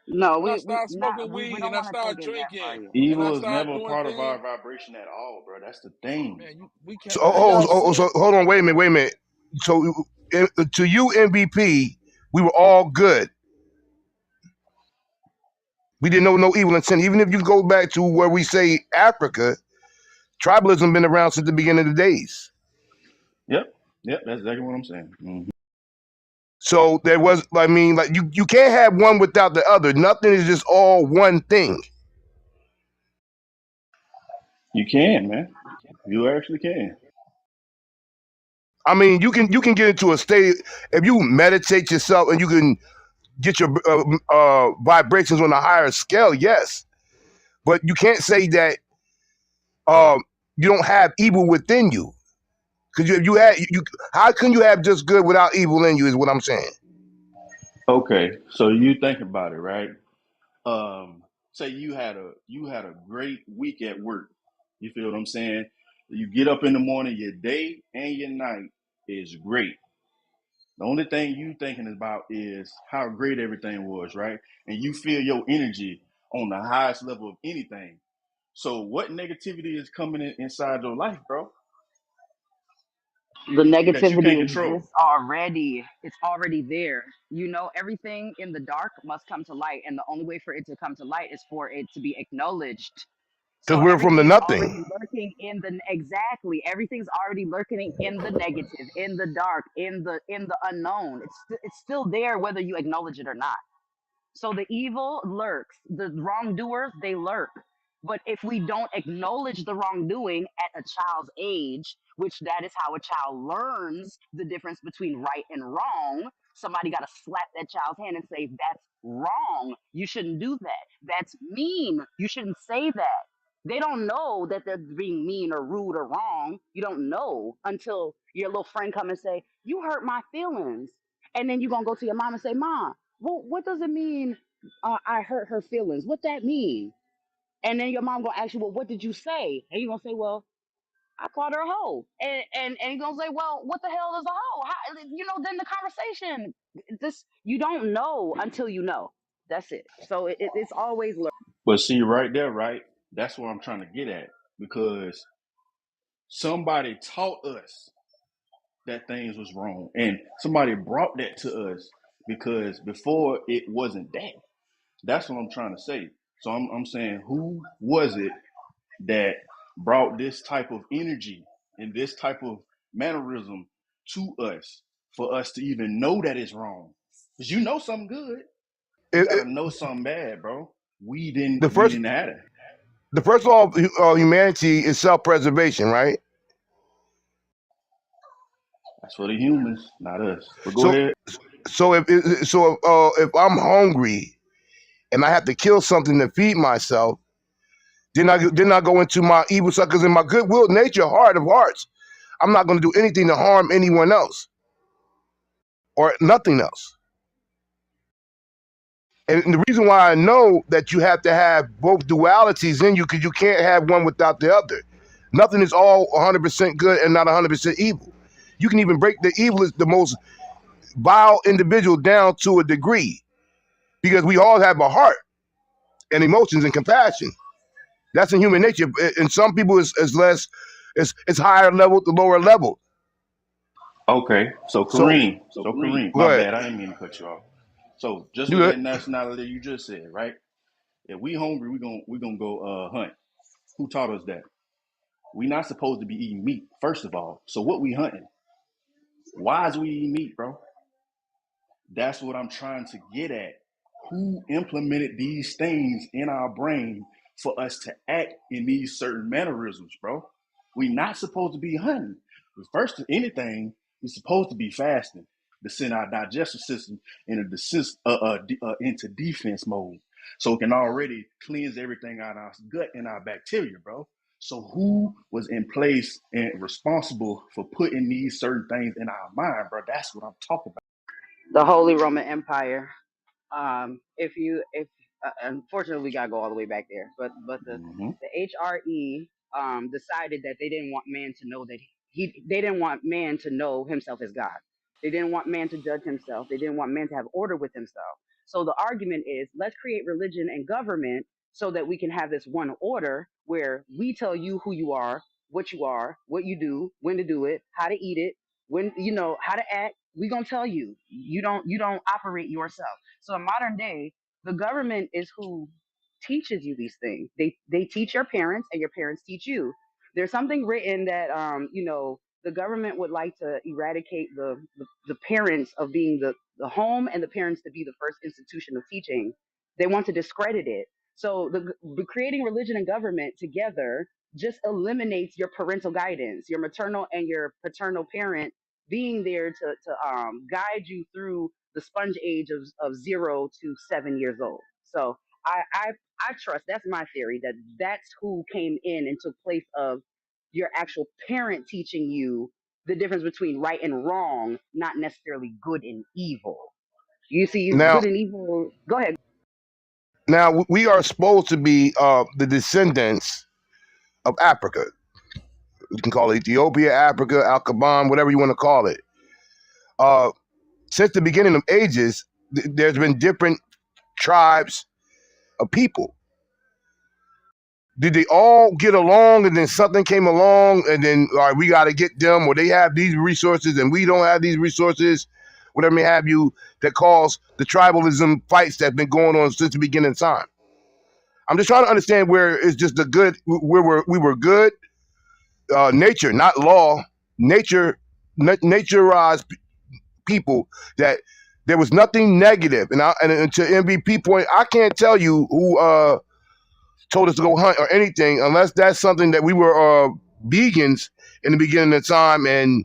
No, When I we started not smoking we weed don't and I want to take started it that far drinking yet. and I Evil is started never a doing part of our things, vibration at all, bro. That's the thing. man, we So, can't man, so hold on, wait a minute. So to you, MVP, we were all good. We didn't know no evil intent. Even if you go back to where we say Africa, tribalism been around since the beginning of the days. Yep. Yep. That's exactly what I'm saying. So there was, I mean, like you can't have one without the other. Nothing is just all one thing. You can, man. You actually can. I mean, you can get into a state if you meditate yourself and you can get your vibrations on a higher scale. Yes, but you can't say that you don't have evil within you because you had you. How can you have just good without evil in you? Is what I'm saying. Okay. So you think about it, right? Say you had a great week at work. You feel what I'm saying? You get up in the morning, your day and your night is great. The only thing you thinking about is how great everything was, right? And you feel your energy on the highest level of anything. So what negativity is coming inside your life, bro, The that you can't negativity control? exists already. It's already there. You know, everything in the dark must come to light, and the only way for it to come to light is for it to be acknowledged. Because So we're from the everything is nothing. already lurking in the exactly. Everything's already lurking in the negative, in the dark, in the unknown. It's still there whether you acknowledge it or not. So the evil lurks, the wrongdoers, they lurk. But if we don't acknowledge the wrongdoing at a child's age, which that is how a child learns the difference between right and wrong, somebody got to slap that child's hand and say, that's wrong. You shouldn't do that. That's mean. You shouldn't say that. They don't know that they're being mean or rude or wrong. You don't know until your little friend come and say, you hurt my feelings. And then you're going to go to your mom and say, Mom, well, what does it mean? I hurt her feelings. What that mean? And then your mom gonna ask you, well, what did you say? And you gonna say, well, I called her a hoe. And you gonna say, well, what the hell is a hoe? How, then the conversation. This you don't know until you know. That's it. So it's always learning. But see right there, right? That's what I'm trying to get at because somebody taught us that things was wrong, and somebody brought that to us because before it wasn't that. That's what I'm trying to say. So I'm saying, who was it that brought this type of energy and this type of mannerism to us for us to even know that it's wrong? Because you know something good, you It, gotta it, know something bad, bro. We didn't the we first didn't have it. the first law of humanity is self-preservation, right? That's for the humans, not us. But go So ahead. if I'm hungry and I have to kill something to feed myself, then I go into my evil suckers in my goodwill nature, heart of hearts. I'm not going to do anything to harm anyone else or nothing else. And the reason why I know that you have to have both dualities in you because you can't have one without the other. Nothing is all 100% good and not 100% evil. You can even break the evil is the most vile individual down to a degree because we all have a heart and emotions and compassion. That's in human nature. And some people is less, it's higher level to lower level. Okay, so So Kareem, go my ahead. bad, I didn't mean to cut you off. So just Do with it. that nationality you just said, right? If we hungry, we gonna go hunt. Who taught us that? We not supposed to be eating meat, first of all. So what we hunting? Why is we eating meat, bro? That's what I'm trying to get at. Who implemented these things in our brain for us to act in these certain mannerisms, bro? We not supposed to be hunting. First of anything, we're supposed to be fasting to send our digestive system into defense mode, so it can already cleanse everything out of our gut and our bacteria, bro. So who was in place and responsible for putting these certain things in our mind, bro? That's what I'm talking about. The Holy Roman Empire. If unfortunately we gotta go all the way back there, but Mm-hmm. the HRE decided that they didn't want man to know that they didn't want man to know himself as God. They didn't want man to judge himself. They didn't want man to have order with himself. So the argument is, let's create religion and government so that we can have this one order where we tell you who you are, what you do, when to do it, how to eat it, when how to act. We gonna tell you. You don't operate yourself. So in modern day, the government is who teaches you these things. They teach your parents, and your parents teach you. There's something written that the government would like to eradicate the parents of being the home, and the parents to be the first institution of teaching. They want to discredit it. So the creating religion and government together just eliminates your parental guidance, your maternal and your paternal parent being there to guide you through the sponge age of 0 to 7 years old. So I trust, that's my theory, that that's who came in and took place of your actual parent teaching you the difference between right and wrong, not necessarily good and evil. You see, Now, good and evil. Go ahead. now we are supposed to be the descendants of Africa. You can call it Ethiopia, Africa, Al Kaban, whatever you want to call it. Uh, since the beginning of ages, there's been different tribes of people. Did they all get along and then something came along and then, all right, we got to get them, or they have these resources and we don't have these resources, whatever may have you, that cause the tribalism fights that have been going on since the beginning of time? I'm just trying to understand where it's just the good, where we were good, nature, not law, nature, naturized people, that there was nothing negative. And to MVP point, I can't tell you who told us to go hunt or anything unless that's something that we were vegans in the beginning of time and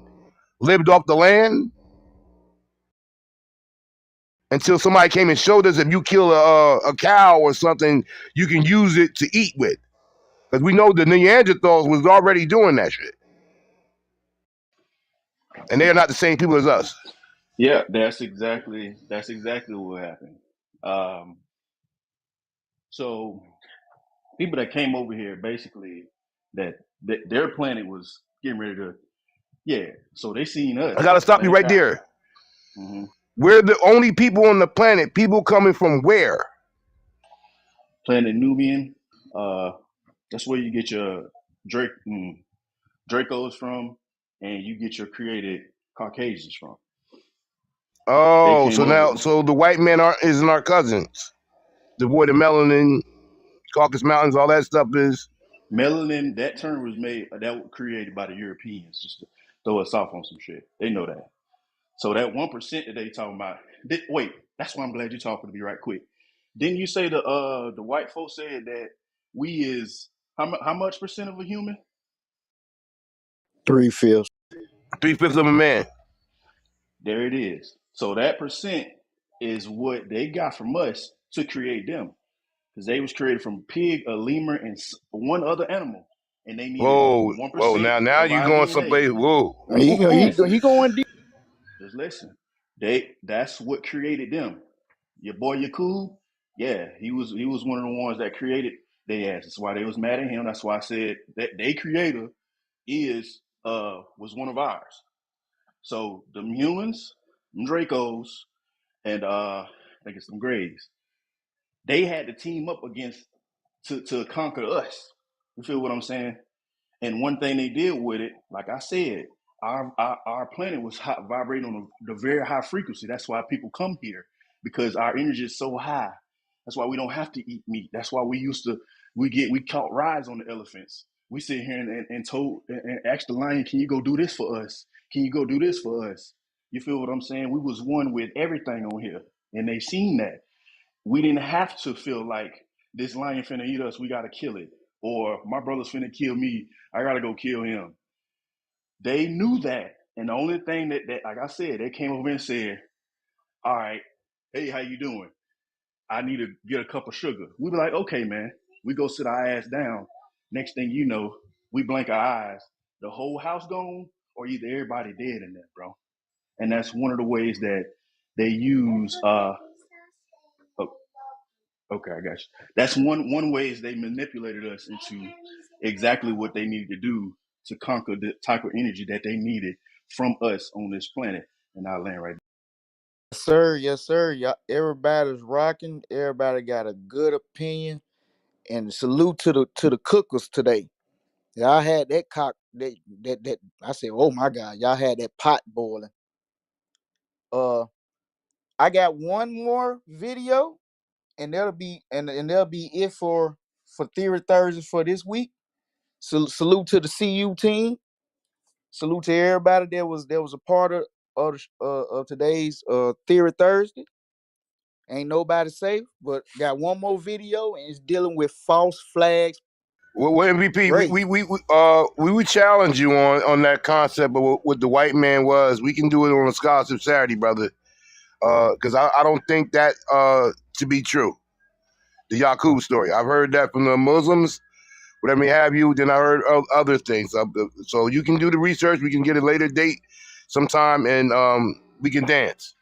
lived off the land until somebody came and showed us if you kill a cow or something, you can use it to eat with. Because we know the Neanderthals was already doing that shit. And they are not the same people as us. Yeah, that's exactly what happened. Um, so people that came over here basically that their planet was getting ready to, yeah. So they seen I us got to stop you right mankind. there. Mm-hmm. We're the only people on the planet. People coming from where? Planet Nubian. That's where you get your Drake Dracos from, and you get your created Caucasians from. They Oh, came so over. now, so the white men isn't our cousins. The boy, the melanin, Caucasus Mountains, all that stuff is. Melanin, that term was made, that was created by the Europeans just to throw us off on some shit. They know that. So that 1% that they talking about, wait, that's why I'm glad you're talking to me right quick. Didn't you say the white folks said that we is how much percent of a human? 3/5. 3/5 of a man. There it is. So that percent is what they got from us to create them, because they was created from a pig, a lemur, and one other animal, and they needed Whoa, one whoa! percent Now of you our going DNA. someplace? Whoa! Listen, He going deep. just listen. That's what created them. Your boy Yakub, yeah, he was one of the ones that created they ass. That's why they was mad at him. That's why I said that they creator was one of ours. So the humans, them Dracos, and I think it's some Grays, they had to team up against to conquer us. You feel what I'm saying? And one thing they did with it, like I said, our planet was hot, vibrating on the very high frequency. That's why people come here, because our energy is so high. That's why we don't have to eat meat. That's why we caught rides on the elephants. We sit here and told and asked the lion, "Can you go do this for us? Can you go do this for us?" You feel what I'm saying? We was one with everything on here, and they seen that. We didn't have to feel like this lion finna eat us, we gotta kill it. Or my brother's finna kill me, I gotta go kill him. They knew that. And the only thing that like I said, they came over and said, all right, hey, how you doing? I need to get a cup of sugar. We be like, okay, man. We go sit our ass down. Next thing you know, We blink our eyes, the whole house gone, or either everybody dead in there, bro. And that's one of the ways that they use. Okay, I got you. That's one ways they manipulated us into exactly what they needed to do to conquer the type of energy that they needed from us on this planet. And I'll land right Yes, sir. Yes, sir. Y'all, everybody's rocking. Everybody got a good opinion. And salute to the cookers today. Y'all had that cock that I said, oh my God, y'all had that pot boiling. Uh I got one more video and that'll be it for Theory Thursday for this week. Salute to the CU team. Salute to everybody that was a part of today's Theory Thursday. Ain't nobody safe, but got one more video and it's dealing with false flags. Well, MVP, Ray. we would challenge you on that concept of what the white man was. We can do it on a scholarship Saturday, brother. Because I don't think that to be true. The Yaqub story. I've heard that from the Muslims, whatever may have you. Then I heard other things. So you can do the research. We can get a later date sometime, and we can dance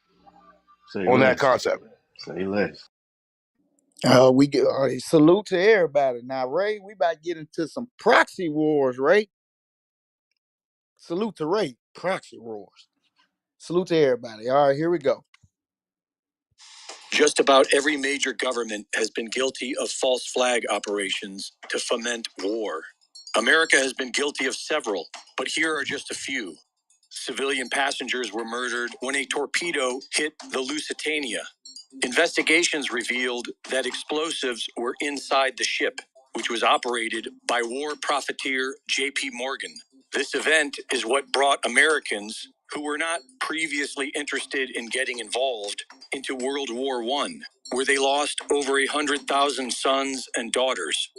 there. Say on that less. concept. Say less. We get salute to everybody. Now, Ray, we about to get into some proxy wars, Ray. Salute to Ray. Proxy wars. Salute to everybody. All right, here we go. Just about every major government has been guilty of false flag operations to foment war. America has been guilty of several, but here are just a few. Civilian passengers were murdered when a torpedo hit the Lusitania. Investigations revealed that explosives were inside the ship, which was operated by war profiteer J.P. Morgan. This event is what brought Americans who were not previously interested in getting involved into World War I, where they lost over 100,000 sons and daughters.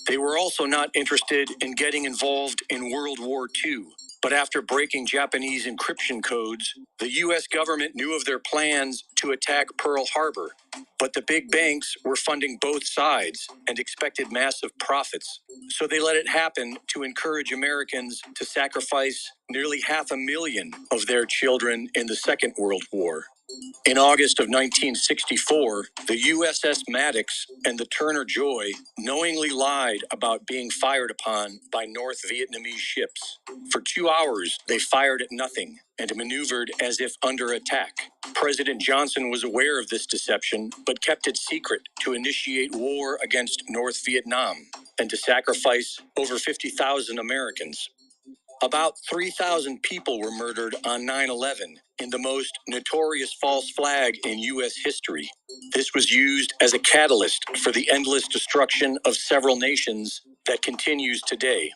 They were also not interested in getting involved in World War II. But after breaking Japanese encryption codes, the U.S. government knew of their plans to attack Pearl Harbor. But the big banks were funding both sides and expected massive profits. So they let it happen to encourage Americans to sacrifice nearly 500,000 of their children in the Second World War. In August of 1964, the USS Maddox and the Turner Joy knowingly lied about being fired upon by North Vietnamese ships. For 2 hours, they fired at nothing and maneuvered as if under attack. President Johnson was aware of this deception, but kept it secret to initiate war against North Vietnam and to sacrifice over 50,000 Americans. About 3,000 people were murdered on 9/11 in the most notorious false flag in U.S. history. This was used as a catalyst for the endless destruction of several nations that continues today.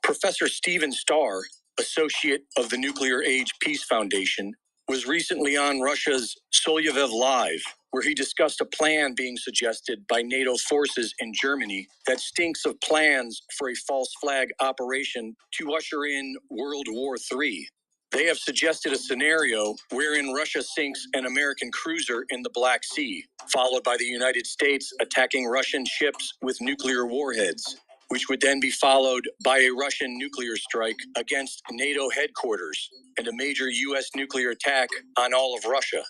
Professor Stephen Starr, associate of the Nuclear Age Peace Foundation, was recently on Russia's Solovyev Live, where he discussed a plan being suggested by NATO forces in Germany that stinks of plans for a false flag operation to usher in World War III. They have suggested a scenario wherein Russia sinks an American cruiser in the Black Sea, followed by the United States attacking Russian ships with nuclear warheads, which would then be followed by a Russian nuclear strike against NATO headquarters and a major U.S. nuclear attack on all of Russia.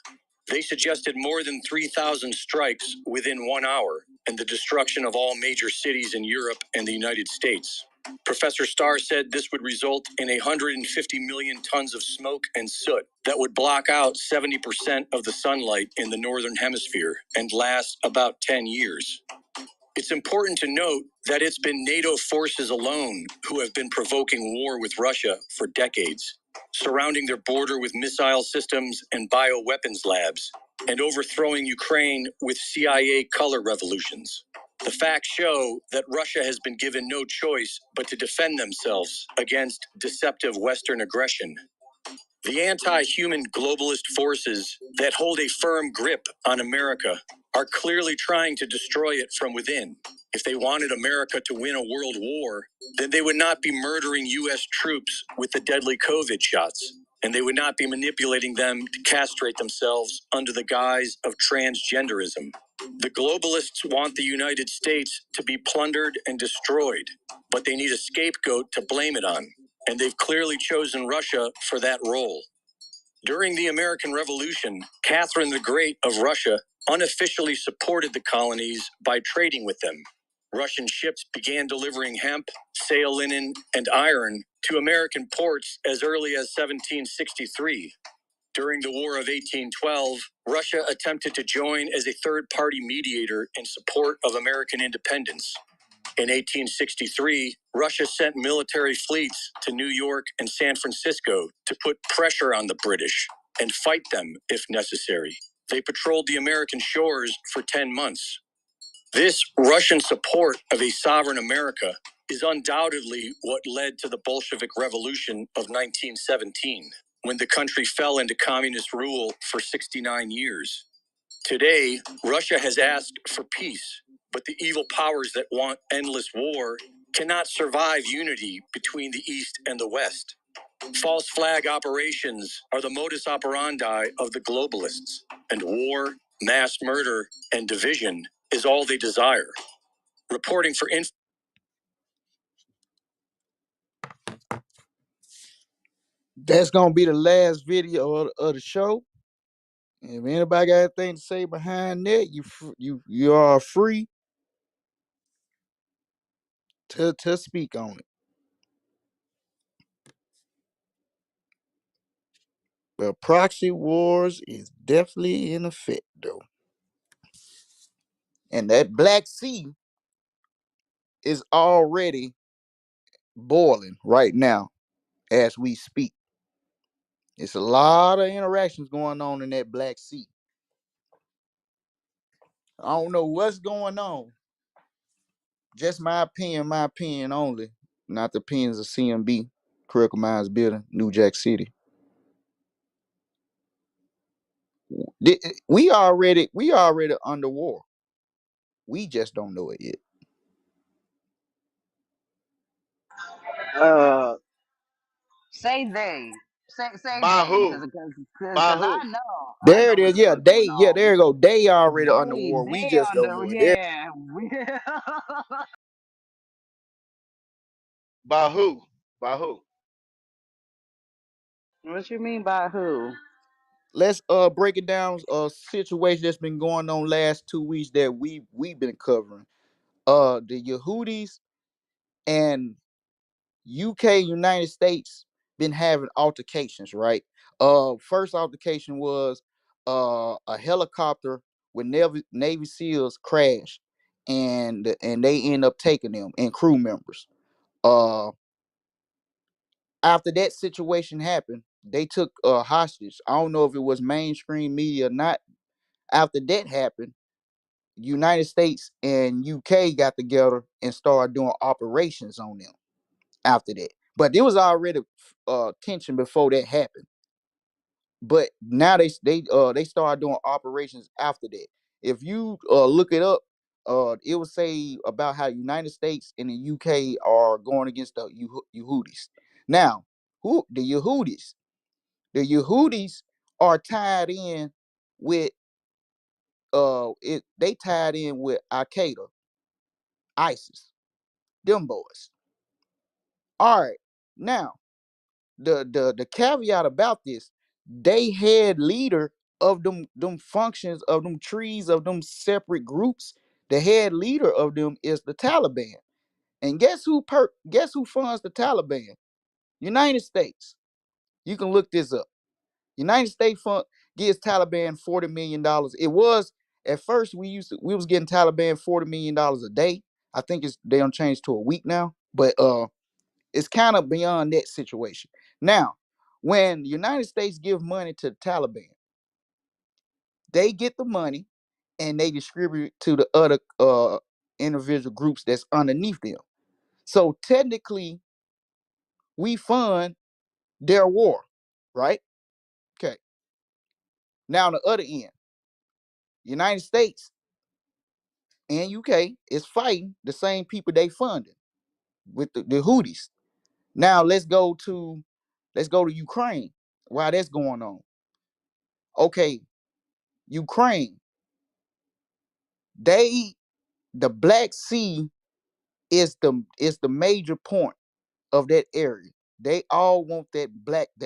They suggested more than 3,000 strikes within 1 hour and the destruction of all major cities in Europe and the United States. Professor Starr said this would result in 150 million tons of smoke and soot that would block out 70% of the sunlight in the northern hemisphere and last about 10 years. It's important to note that it's been NATO forces alone who have been provoking war with Russia for decades, surrounding their border with missile systems and bioweapons labs, and overthrowing Ukraine with CIA color revolutions. The facts show that Russia has been given no choice but to defend themselves against deceptive Western aggression. The anti-human globalist forces that hold a firm grip on America are clearly trying to destroy it from within. If they wanted America to win a world war, then they would not be murdering U.S. troops with the deadly COVID shots, and they would not be manipulating them to castrate themselves under the guise of transgenderism. The globalists want the United States to be plundered and destroyed, but they need a scapegoat to blame it on, and they've clearly chosen Russia for that role. During the American Revolution, Catherine the Great of Russia unofficially supported the colonies by trading with them. Russian ships began delivering hemp, sail linen, and iron to American ports as early as 1763. During the War of 1812, Russia attempted to join as a third-party mediator in support of American independence. In 1863, Russia sent military fleets to New York and San Francisco to put pressure on the British and fight them if necessary. They patrolled the American shores for 10 months. This Russian support of a sovereign America is undoubtedly what led to the Bolshevik Revolution of 1917, when the country fell into communist rule for 69 years. Today, Russia has asked for peace, but the evil powers that want endless war cannot survive unity between the East and the West. False flag operations are the modus operandi of the globalists, and war, mass murder, and division is all they desire. Reporting for That's gonna be the last video of the show. If anybody got anything to say behind that, you are free to speak on it. But proxy wars is definitely in effect though. And that Black Sea is already boiling right now as we speak. It's a lot of interactions going on in that Black Sea. I don't know what's going on. Just my opinion only, not the opinions of CMB, Critical Minds Building, New Jack City. We already under war. We just don't know it yet. Uh, say they. Say By they, who? By because who? I There know it is. what's Yeah, going yeah, on. there you go. They already under war. We They just on don't the know it. There. yeah. By who? By who? What you mean by who? Let's break it down. A situation that's been going on last 2 weeks that we've been covering. The Yehudis and UK, United States, been having altercations, right? First altercation was a helicopter with Navy SEALs crashed, and they end up taking them and crew members. Uh, After that situation happened, they took a hostage. I don't know if it was mainstream media or not. After that happened, United States and UK got together and started doing operations on them after that. But there was already tension before that happened. But now they started doing operations after that. If you look it up, it will say about how United States and the UK are going against the Yehudis. Now, who the Yehudis? The Yehudis are tied in with they tied in with Al Qaeda, ISIS, them boys. All right. Now, the caveat about this, they had leader of them functions of them trees of them separate groups. The head leader of them is the Taliban. And guess who funds the Taliban? United States. You can look this up. United States fund gives Taliban $40 million. It was at first we was getting Taliban $40 million a day. I think it's they don't change to a week now. But it's kind of beyond that situation. Now, when the United States give money to the Taliban, they get the money and they distribute it to the other individual groups that's underneath them. So technically, we fund their war, right? Okay. Now, on the other end, United States and UK is fighting the same people they funded with the Houthis. Now let's go to Ukraine. While that's going on, okay, Ukraine. They the Black Sea is the major point of that area. They all want the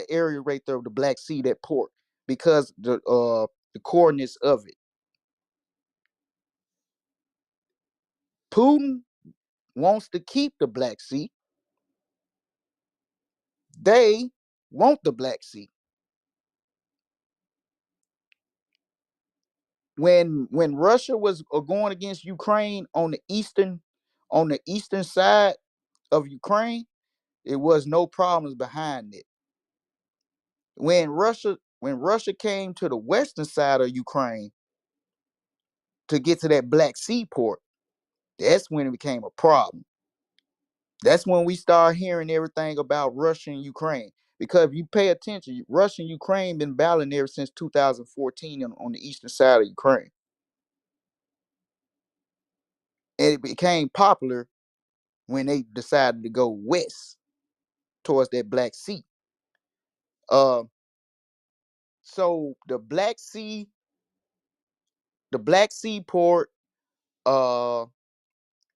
area right there of the Black Sea, that port, because the coordinates of it. Putin wants to keep the Black Sea. They want the Black Sea. When Russia was going against Ukraine on the eastern side of Ukraine, it was no problems behind it. When Russia came to the western side of Ukraine to get to that Black Sea port, that's when it became a problem. That's when we start hearing everything about Russia and Ukraine. Because if you pay attention, Russia and Ukraine been battling ever since 2014 on the eastern side of Ukraine. And it became popular when they decided to go west towards that Black Sea. Uh, so the Black Sea port, uh,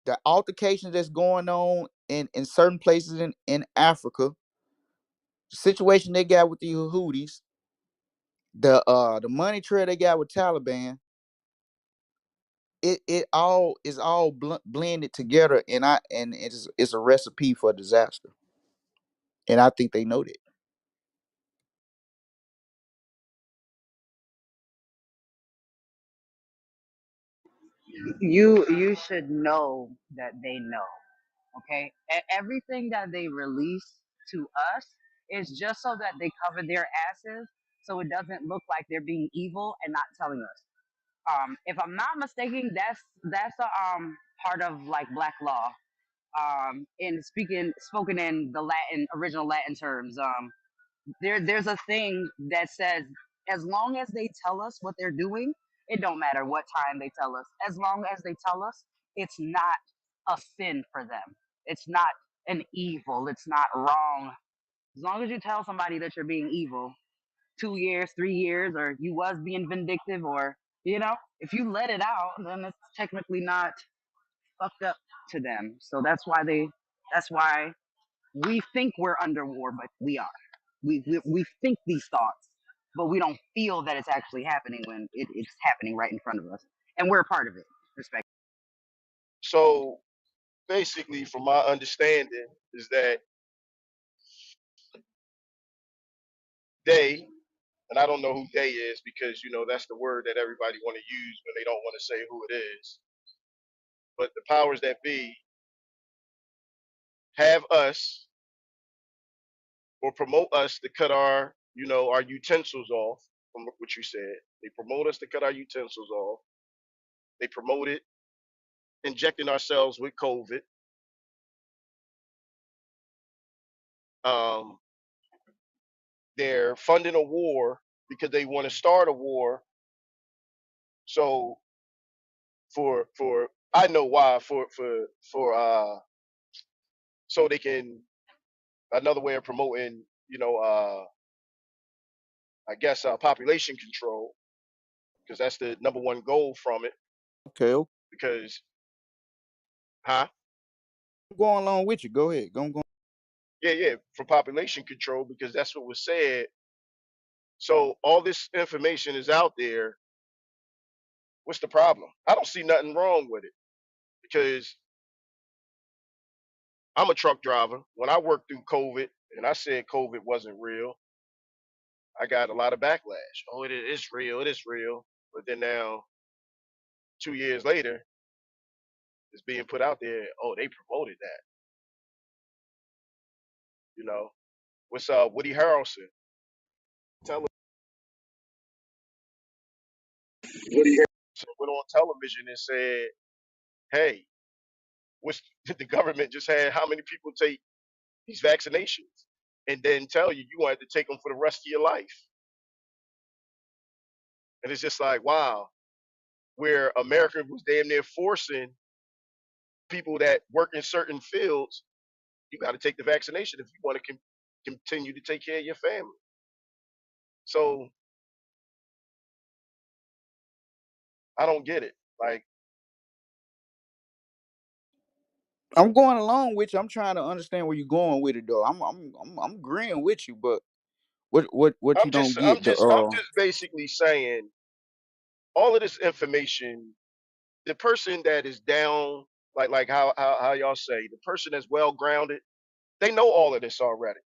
the altercations that's going on in certain places in Africa, the situation they got with the Houthis, the money trail they got with Taliban, it all is all blended together, and it's a recipe for disaster, and I think they know that. You should know that they know. Okay, everything that they release to us is just so that they cover their asses, so it doesn't look like they're being evil and not telling us. If I'm not mistaken, that's a part of like black law. In spoken in the Latin original Latin terms. There's a thing that says as long as they tell us what they're doing, it don't matter what time they tell us. As long as they tell us, it's not a sin for them. It's not an evil. It's not wrong. As long as you tell somebody that you're being evil, 2 years, 3 years, or you was being vindictive, or if you let it out, then it's technically not fucked up to them. So that's why we think we're under war, but we are. We think these thoughts, but we don't feel that it's actually happening when it's happening right in front of us, and we're a part of it. Respect. So basically, from my understanding, is that they, and I don't know who they is because that's the word that everybody want to use when they don't want to say who it is. But the powers that be have us or promote us to cut our utensils off. From what you said, they promote us to cut our utensils off. They promoted injecting ourselves with COVID. Um, they're funding a war because they want to start a war. So for I know why for so they can another way of promoting I guess population control because that's the number one goal from it Okay, okay. because huh I'm going along with you. Go ahead. Go. yeah for population control because that's what was said. So all this information is out there. What's the problem? I don't see nothing wrong with it because I'm a truck driver. When I worked through COVID and I said COVID wasn't real, I got a lot of backlash. Oh, it is real. It is real. But then now, 2 years later, it's being put out there. Oh, they promoted that. You know, what's Woody Harrelson? Tell Woody Harrelson went on television and said, "Hey, what's the government just had how many people take these vaccinations, and then tell you you wanted to take them for the rest of your life." And it's just like, wow, where America was damn near forcing people that work in certain fields, you got to take the vaccination if you want to continue to take care of your family. So I don't get it. Like, I'm going along with you. I'm trying to understand where you're going with it, though. I'm agreeing with you, but what you I'm don't just get the I'm just basically saying all of this information, the person that is down, like how y'all say, the person that's well grounded, they know all of this already.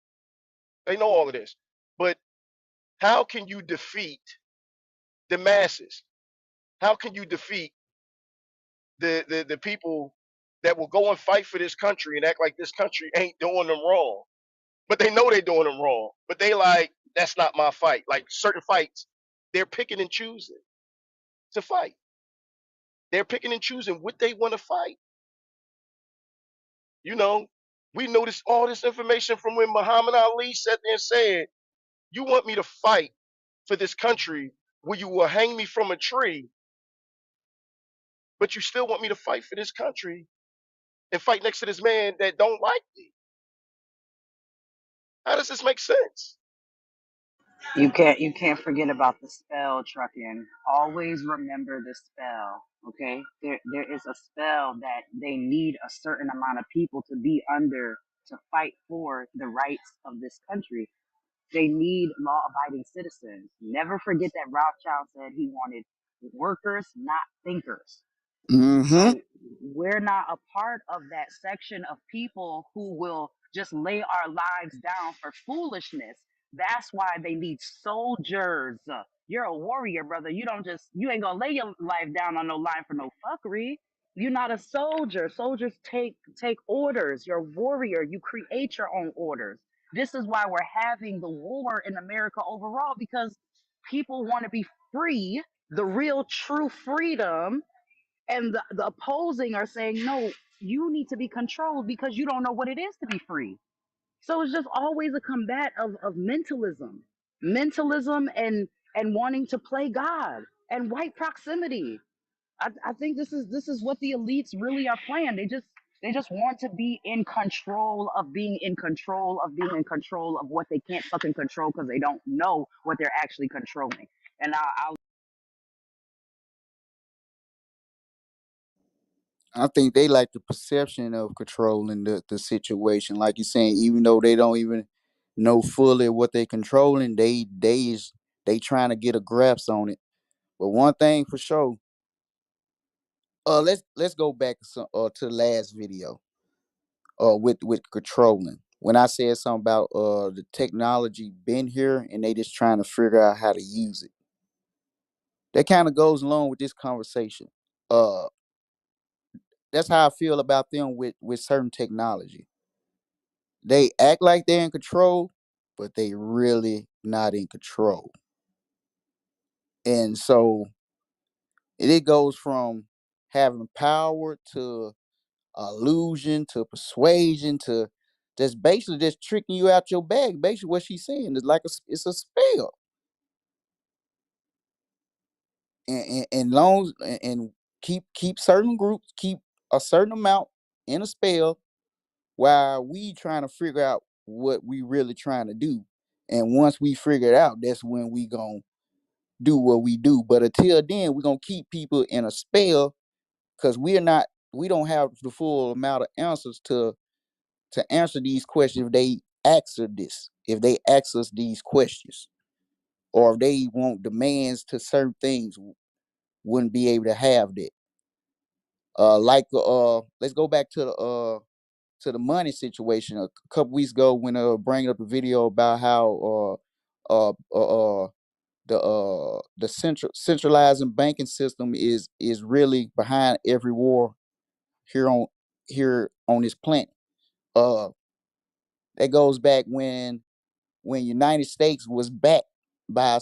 They know all of this. But how can you defeat the masses? How can you defeat the people that will go and fight for this country and act like this country ain't doing them wrong? But they know they're doing them wrong. But they like, that's not my fight. Like certain fights, they're picking and choosing to fight. They're picking and choosing what they want to fight. You know, we noticed all this information from when Muhammad Ali sat there and said, "You want me to fight for this country where you will hang me from a tree, but you still want me to fight for this country and fight next to this man that don't like me." How does this make sense? You can't forget about the spell, trucking. Always remember the spell. Okay, there is a spell that they need a certain amount of people to be under to fight for the rights of this country. They need law-abiding citizens. Never forget that Rothschild said he wanted workers, not thinkers. mm-hmm. So we're not a part of that section of people who will just lay our lives down for foolishness. That's why they need soldiers. You're a warrior, brother. You ain't gonna lay your life down on no line for no fuckery. You're not a soldier. Soldiers take orders. You're a warrior. You create your own orders. This is why we're having the war in America overall, because people want to be free, the real true freedom, and the opposing are saying no, you need to be controlled because you don't know what it is to be free. So it's just always a combat of mentalism and wanting to play God and white proximity. I think this is what the elites really are playing. They just want to be in control of being in control of being in control of what they can't fucking control because they don't know what they're actually controlling. And I'll I think they like the perception of controlling the situation. Like you're saying, even though they don't even know fully what they controlling, they trying to get a grasp on it. But one thing for sure, let's go back to the last video. With controlling. When I said something about the technology been here and they just trying to figure out how to use it. That kind of goes along with this conversation. Uh that's how I feel about them with certain technology. They act like they're in control, but they really not in control. And so it goes from having power to illusion to persuasion to just basically just tricking you out your bag. Basically, what she's saying is like it's a spell, and long and keep certain groups keep a certain amount in a spell while we trying to figure out what we really trying to do. And once we figure it out, that's when we gonna do what we do. But until then, we're gonna keep people in a spell because we don't have the full amount of answers to answer these questions if they answer this, if they ask us these questions, or if they want demands to certain things, wouldn't be able to have that. Let's go back to the money situation. A couple weeks ago, when bringing up a video about how uh uh, uh the centralizing banking system is really behind every war here on this planet. Uh, that goes back when United States was backed by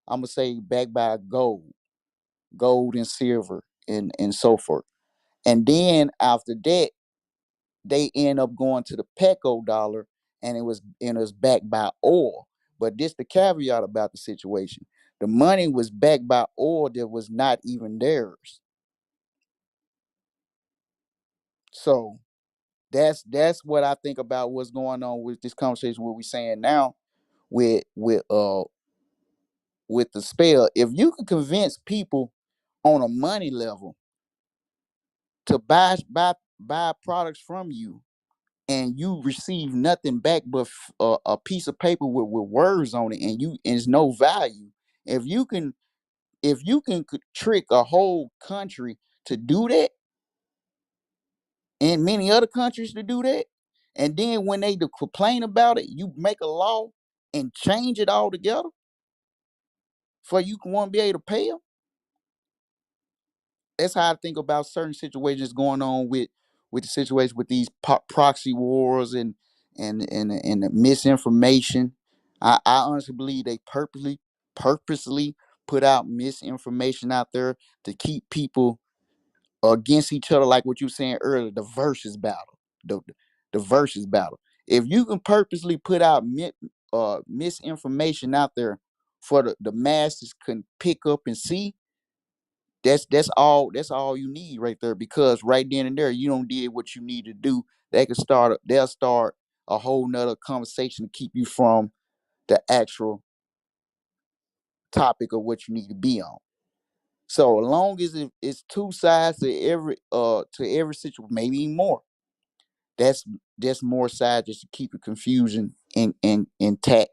I'm gonna say backed by gold and silver and so forth. And then after that, they end up going to the peco dollar, and it was backed by oil. But this the caveat about the situation. The money was backed by oil that was not even theirs. So that's what I think about what's going on with this conversation. What we're saying now with with the spell. If you can convince people on a money level to buy products from you, and you receive nothing back but a piece of paper with words on it, and it's no value. If you can trick a whole country to do that, and many other countries to do that, and then when they complain about it, you make a law and change it all together for you can want to be able to pay them. That's how I think about certain situations going on with the situation with these proxy wars and the misinformation. I honestly believe they purposely put out misinformation out there to keep people against each other, like what you were saying earlier, the versus battle. The versus battle. If you can purposely put out misinformation out there for the masses can pick up and see, that's all you need right there, because right then and there you don't did what you need to do. They'll start a whole nother conversation to keep you from the actual topic of what you need to be on. So as long as it's two sides to every situation, maybe even more, that's more sides just to keep the confusion and intact,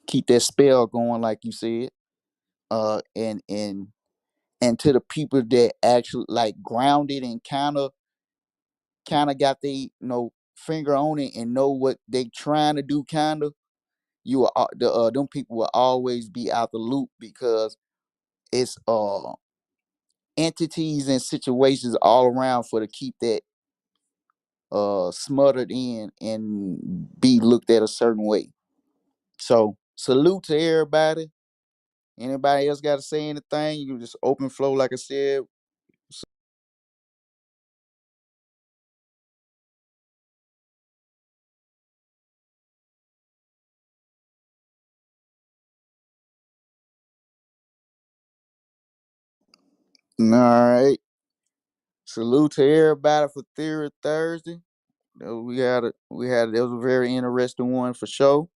keep that spell going, like you said. And to the people that actually like grounded and kind of got they finger on it and know what they trying to do, kind of, you are them people will always be out the loop, because it's entities and situations all around for to keep that smothered in and be looked at a certain way. So salute to everybody. Anybody else got to say anything? You can just open flow, like I said. All right. Salute to everybody for Theory Thursday. It was a very interesting one for sure.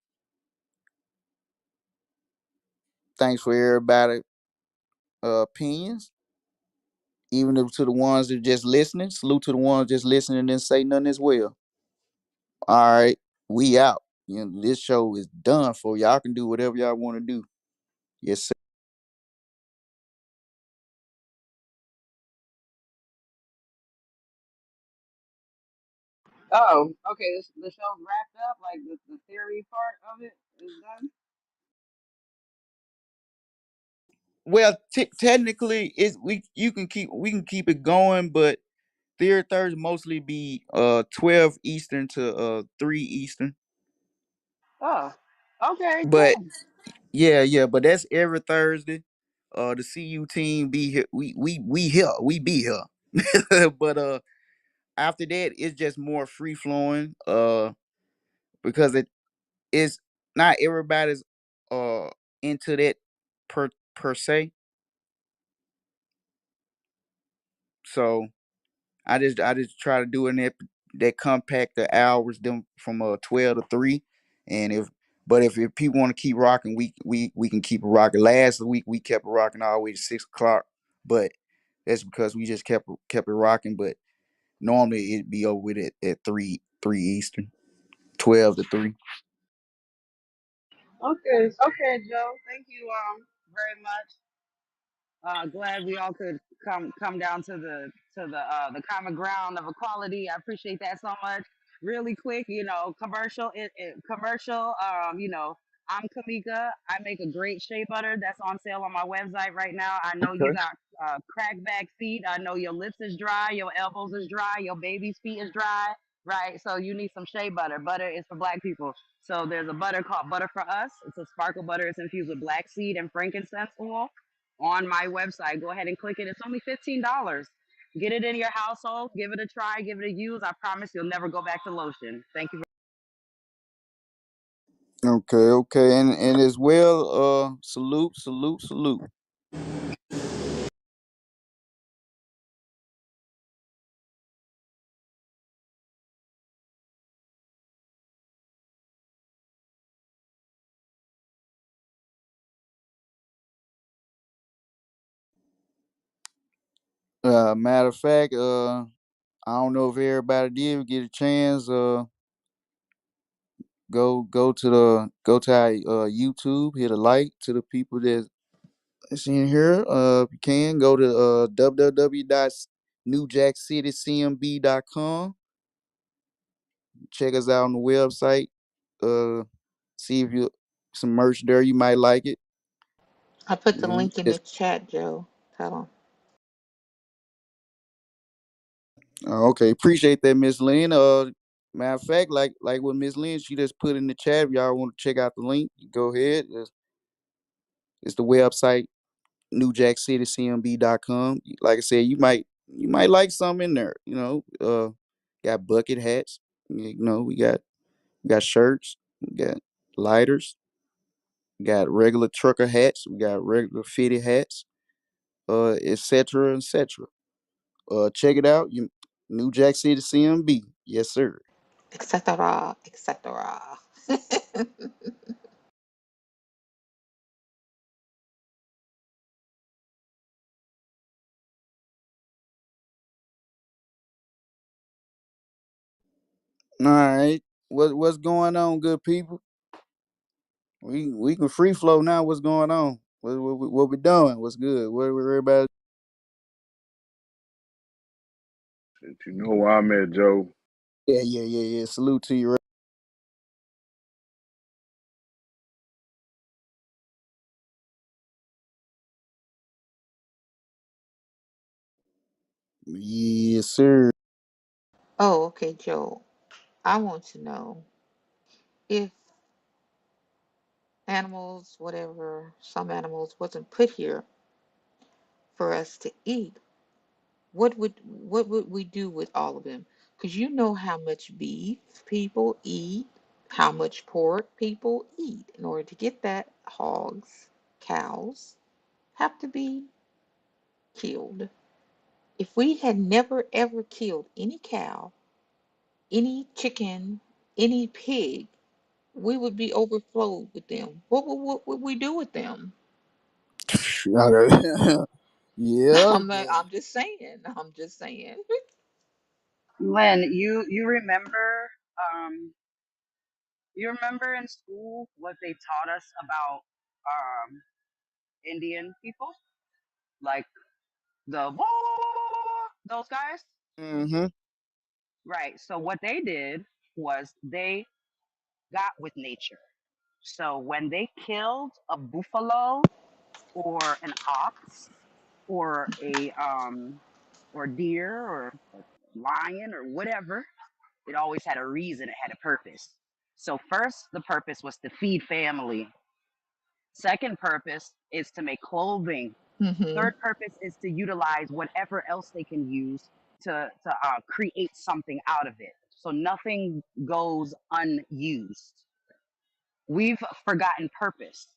Thanks for everybody opinions. Even to the ones that just listening. Salute to the ones just listening and didn't say nothing as well. All right. We out. This show is done for y'all. Can do whatever y'all want to do. Yes, sir. Oh, okay. The show's wrapped up. Like the theory part of it is done. Well, technically, it's we can keep it going, but third Thursday mostly be 12 Eastern to 3 Eastern. Oh, okay, But cool. yeah, but that's every Thursday. The CU team be here. We here. We be here. But after that, it's just more free flowing. Because it is not everybody's uh into that per se. So I just try to do in that compact the hours them from 12 to 3. And if people want to keep rocking, we can keep it rocking. Last week we kept it rocking all the way to 6 o'clock, but that's because we just kept it rocking. But normally it'd be over with it at 3 Eastern, 12 to 3. Okay, okay, Joe. Thank you very much. Glad we all could come down to the common ground of equality. I appreciate that so much. Really quick, commercial. I'm Kamika. I make a great shea butter that's on sale on my website right now. I know you Okay. got crackback feet. I know your lips is dry, your elbows is dry, your baby's feet is dry, right? So you need some shea butter. Butter is for black people. So there's a butter called Butter for Us. It's a sparkle butter. It's infused with black seed and frankincense oil on my website. Go ahead and click it. It's only $15. Get it in your household. Give it a try. Give it a use. I promise you'll never go back to lotion. Thank you. Okay, and as well, salute. Matter of fact, I don't know if everybody did get a chance. Go to our YouTube. Hit a like to the people that's in here. If you can go to www.newjackcitycmb.com. Check us out on the website. Uh, See if you some merch there. You might like it. I put the You know, link in the just chat, Joe. Tell them. okay. Appreciate that, Miss Lynn. Matter of fact, like with Miss Lynn, she just put in the chat. If y'all want to check out the link, go ahead. It's the website newjackcitycmb.com. Like I said, you might like some in there. Got bucket hats. We got shirts. We got lighters. We got regular trucker hats. We got regular fitted hats. Etc. etc. Check it out. New Jack City CMB. Yes, sir. Etc. Etc. All right. What's going on, good people? We can free flow now. What's going on? What we doing? What's good? What everybody? Since you know where I'm at, Joe. Yeah. Salute to you. Yes, sir. Oh, okay, Joe. I want to know if animals, whatever, some animals wasn't put here for us to eat, what would we do with all of them? Because you know how much beef people eat, how much pork people eat. In order to get that, hogs, cows have to be killed. If we had never ever killed any cow, any chicken, any pig, we would be overflowed with them. What would we do with them? Yeah. I'm just saying. I'm just saying. Len, you remember um you remember in school what they taught us about Indian people? Like the those guys? Mm-hmm. Right. So what they did was they got with nature. So when they killed a buffalo or an ox or a or deer or a lion or whatever, it always had a reason, it had a purpose. So first the purpose was to feed family. Second purpose is to make clothing. Hmm. Third purpose is to utilize whatever else they can use to create something out of it. So nothing goes unused. We've forgotten purpose.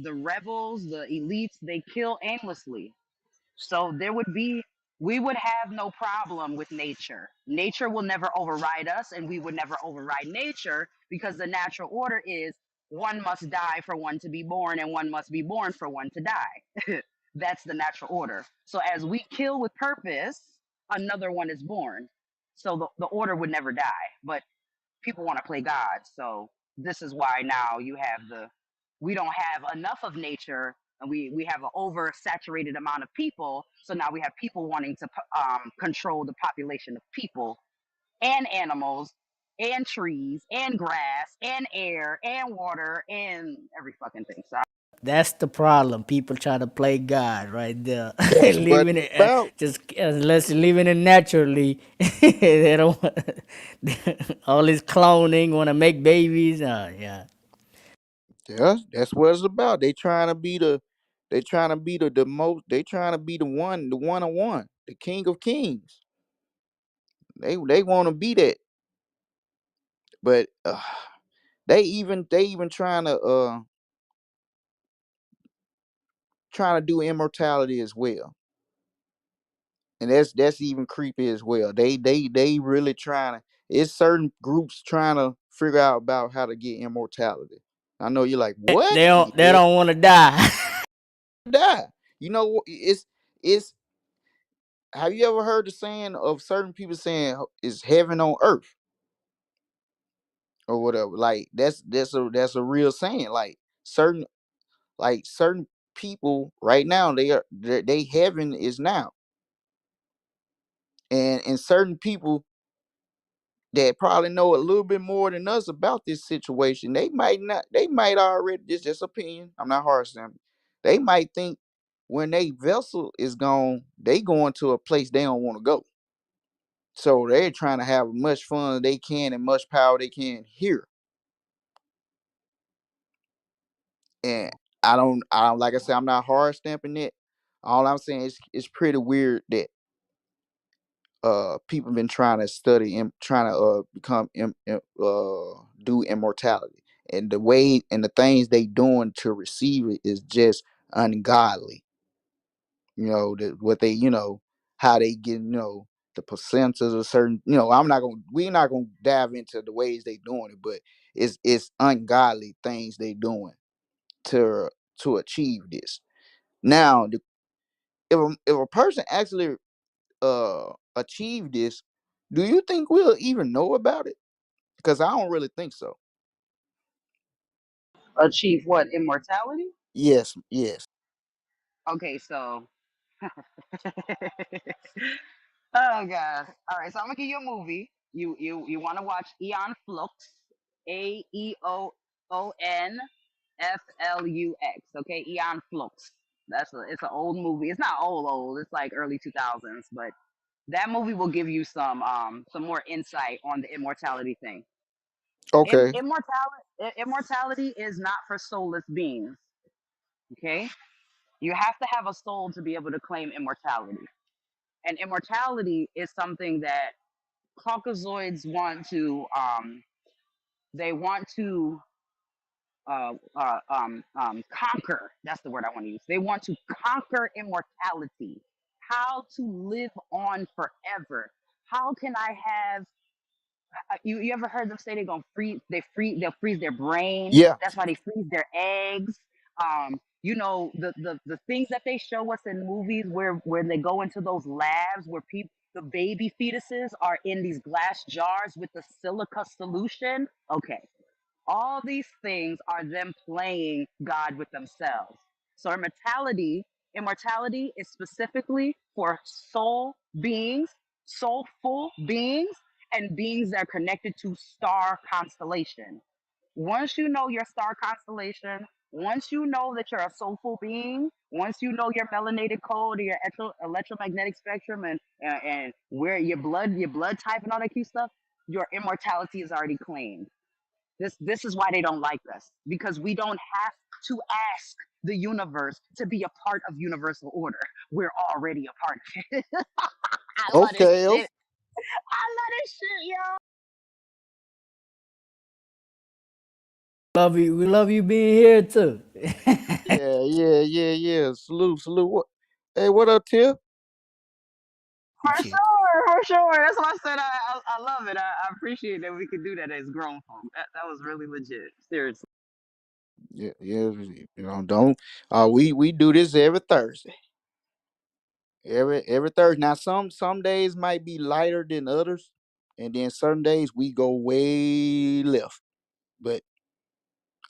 The rebels, the elites, they kill aimlessly. So we would have no problem with nature. Nature will never override us, and we would never override nature because the natural order is one must die for one to be born, and one must be born for one to die. That's the natural order. So as we kill with purpose, another one is born. So the order would never die. But people want to play God. So this is why now we don't have enough of nature, and we have an oversaturated amount of people. So now we have people wanting to control the population of people and animals and trees and grass and air and water and every fucking thing. So That's the problem. People try to play God right there, That's what living it's it about. just unless you're living it naturally. They don't want all this cloning, want to make babies. Yeah, Yeah, that's what it's about. They trying to be the most. They trying to be the one on one, the king of kings. They want to be that, but they even trying to do immortality as well, and that's even creepy as well. They really trying to. It's certain groups trying to figure out about how to get immortality. I know you're like, what? they Yeah, don't want to die. die. You know, it's have you ever heard the saying of certain people saying is heaven on earth or whatever? Like that's a real saying. Certain people right now they heaven is now, and certain people that probably know a little bit more than us about this situation, they might not, they might already, this just opinion, I'm not harsh them, they might think when they vessel is gone, they going to a place they don't want to go. So they're trying to have as much fun they can and much power they can here. And I don't like I said, I'm not hard stamping it. All I'm saying is it's pretty weird that people been trying to study and trying to do immortality, and the way and the things they doing to receive it is just ungodly. What they, how they get, the placentas of certain, we're not gonna dive into the ways they doing it, but it's ungodly things they doing to achieve this. Now if a person actually achieve this, do you think we'll even know about it? Because I don't really think so. Achieve what? Immortality? Yes, yes. Okay, so oh god. All right, so I'm gonna give you a movie. You want to watch Eon Flux? Aeon Flux. Okay, Eon Flux. It's an old movie. It's not old. It's like early 2000s, but that movie will give you some more insight on the immortality thing. Okay. Immortality is not for soulless beings. Okay, you have to have a soul to be able to claim immortality, and immortality is something that Caucasoids want to they want to conquer. That's the word I want to use. They want to conquer immortality. How to live on forever? How can I have? You ever heard them say they're gonna freeze? They'll freeze their brain. Yeah. That's why they freeze their eggs. The things that they show us in movies where they go into those labs where people the baby fetuses are in these glass jars with the silica solution. Okay, all these things are them playing God with themselves. So immortality is specifically for soul beings, soulful beings, and beings that are connected to star constellation. Once you know your star constellation, once you know that you're a soulful being, once you know your melanated code or your electromagnetic spectrum and where your blood type and all that cute stuff, your immortality is already claimed. This is why they don't like us, because we don't have to ask the universe to be a part of universal order. We're already a part of it. I love this Okay. shit. I love this shit, yo. Love you. We love you being here too. Yeah, yeah, yeah, yeah. Salute, salute. What? Hey, what up, Tip? For Yeah, sure, for sure. That's why I said I love it. I appreciate that we could do that as grown folk. That was really legit. Seriously. yeah, yeah. Don't. We do this every Thursday. Every Thursday. Now, some days might be lighter than others, and then some days we go way left. But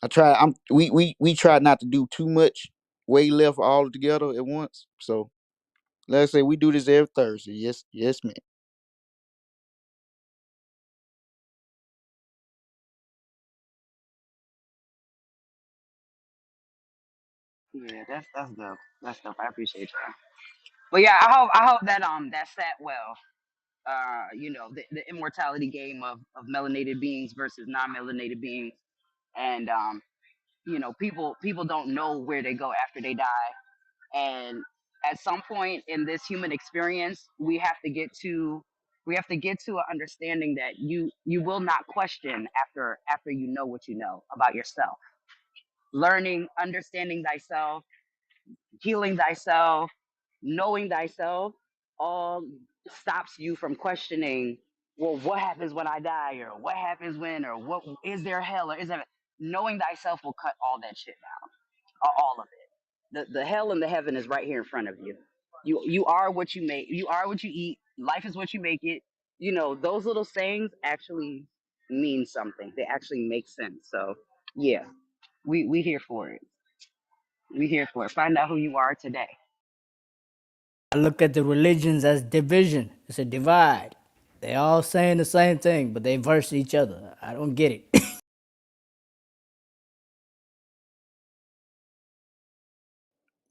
I try. We try not to do too much way left all together at once. So let's say we do this every Thursday. Yes, yes, man. Yeah, that's dope. That's dope. I appreciate that. But yeah, I hope that that sat well. The immortality game of melanated beings versus non-melanated beings, and people don't know where they go after they die, and at some point in this human experience we have to get to an understanding that you will not question after you know what you know about yourself. Learning, understanding thyself, healing thyself, knowing thyself, all stops you from questioning, well, what happens when I die, or what happens when, or what is there hell, or is there. Knowing thyself will cut all that shit down, all of it. The hell and the heaven is right here in front of you. You are what you make. You are what you eat. Life is what you make it. You know, those little sayings actually mean something. They actually make sense. So yeah, we here for it. We here for it. Find out who you are today. I look at the religions as division. It's a divide. They all saying the same thing, but they verse each other. I don't get it.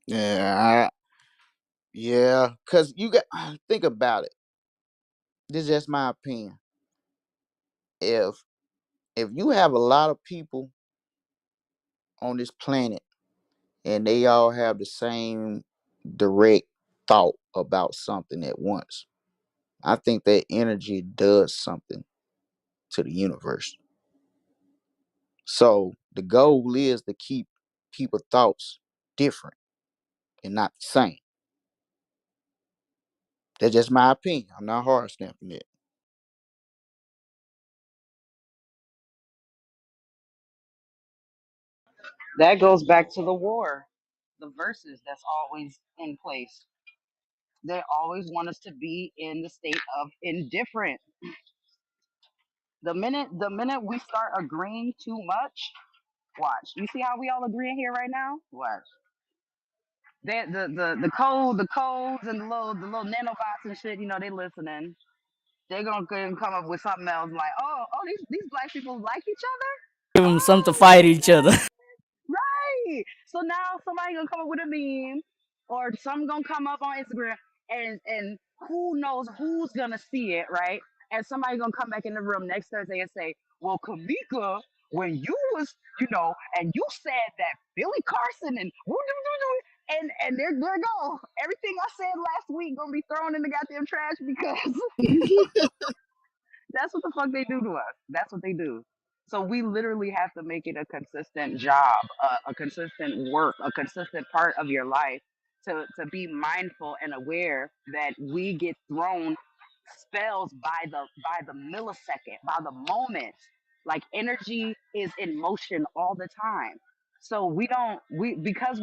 Yeah, yeah. Cause you got think about it. This is just my opinion. If if you have a lot of people on this planet and they all have the same direct thought about something at once, I think that energy does something to the universe. So the goal is to keep people thoughts different and not the same. That's just my opinion. I'm not hard stamping it. That goes back to the war, the verses that's always in place. They always want us to be in the state of indifferent. The minute we start agreeing too much, watch. You see how we all agreeing here right now? Watch. The codes and the little nanobots and shit, they listening. They're gonna come up with something else like, oh, these black people like each other. Give them something to fight each other. Right. So now somebody gonna come up with a meme, or some gonna come up on Instagram, and who knows who's gonna see it, right? And somebody gonna come back in the room next Thursday and say, "Well, Kamika, when you was, and you said that Billy Carson and and there go everything I said last week gonna be thrown in the goddamn trash because that's what the fuck they do to us. That's what they do. So we literally have to make it a consistent job, a consistent work, a consistent part of your life to be mindful and aware that we get thrown spells by the millisecond, by the moment. Like energy is in motion all the time. So because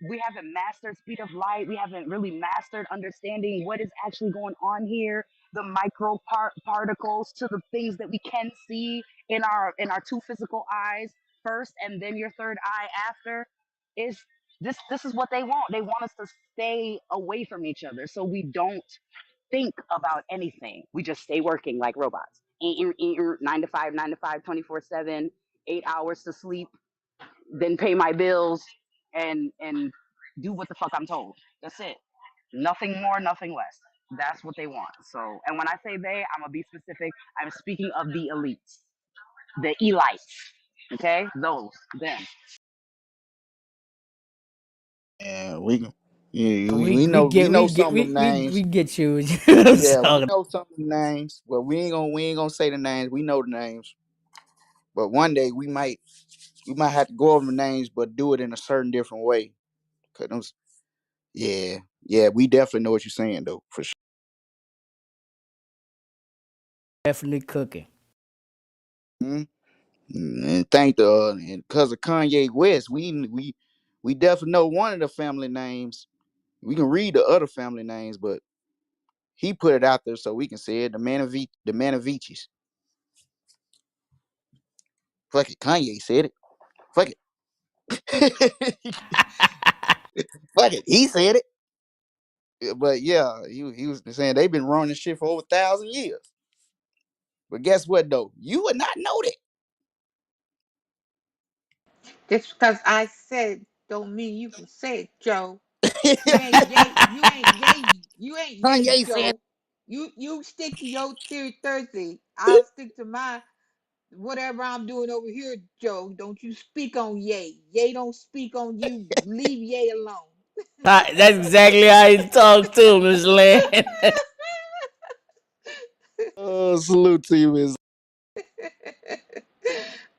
we haven't mastered speed of light, we haven't really mastered understanding what is actually going on here, the micro particles to the things that we can see in our two physical eyes first and then your third eye after. Is this is what they want. They want us to stay away from each other so we don't think about anything. We just stay working like robots. 9 to 5, 9 to 5, 24/7, 8 hours to sleep, then pay my bills and do what the fuck I'm told. That's it. Nothing more, nothing less. That's what they want. So, and when I say they, I'm gonna be specific. I'm speaking of the elites, the elites. Okay, those, them. And we can, yeah, we, we we we know we get know we get some of them we names. get you. I'm Yeah, we talking. know some of them names, but we ain't gonna say the names. We know the names. But one day we might have to go over the names, but do it in a certain different way. Cause yeah, yeah, we definitely know what you're saying though, for sure. Definitely cooking. Mhm. And thank the and because of Kanye West, we definitely know one of the family names. We can read the other family names, but he put it out there so we can say it. The Manavichis. Fuck it, Kanye said it. Fuck it. Fuck it, he said it. But yeah, he was saying they've been running this shit for over 1,000 years. But guess what though? You would not know that. Just because I said don't mean you can say it, Joe. You ain't yay. You ain't yay. You ain't yay, Kanye said Joe. You stick to your theory Thursday. I'll stick to my whatever I'm doing over here, Joe. Don't you speak on yay. Yay don't speak on you. Leave yay alone. That's exactly how you talk to Miss Land. salute to you, Miss.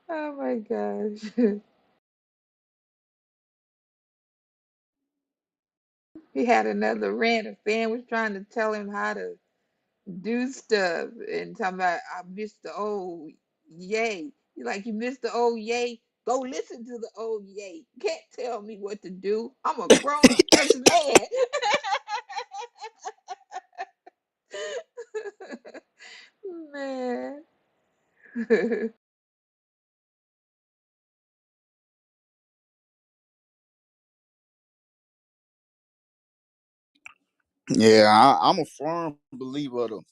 Oh my gosh. He had another rant. A fan was trying to tell him how to do stuff and talking about I missed the old yay. He's like, you missed the old yay. Go listen to the old yay. Can't tell me what to do. I'm a grown ass man. Man. Yeah, I'm a firm believer of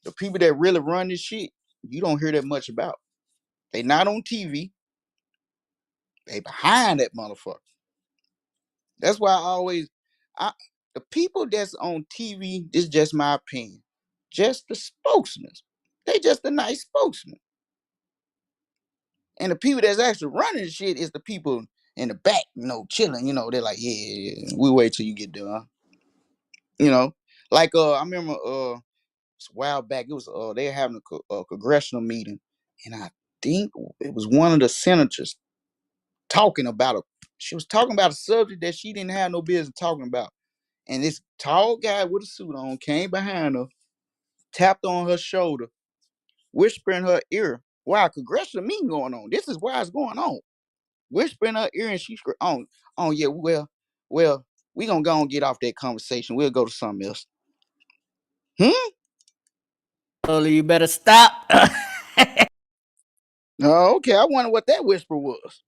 the people that really run this shit. You don't hear that much about. They not on TV. They behind that motherfucker. That's why I the people that's on TV. This is just my opinion. Just the spokesmen. They just a nice spokesman. And the people that's actually running the shit is the people in the back, chilling. They're like, yeah, we wait till you get done. You know, like I remember a while back it was they were having a congressional meeting, and I think it was one of the senators talking about a. She was talking about a subject that she didn't have no business talking about, and this tall guy with a suit on came behind her, tapped on her shoulder, whispering in her ear, "Wow, congressional meeting going on. This is why it's going on." Whisper in her ear, and she screamed, "Oh yeah, well, we gonna go and get off that conversation. We'll go to something else." Hmm. So you better stop. Oh, okay. I wonder what that whisper was.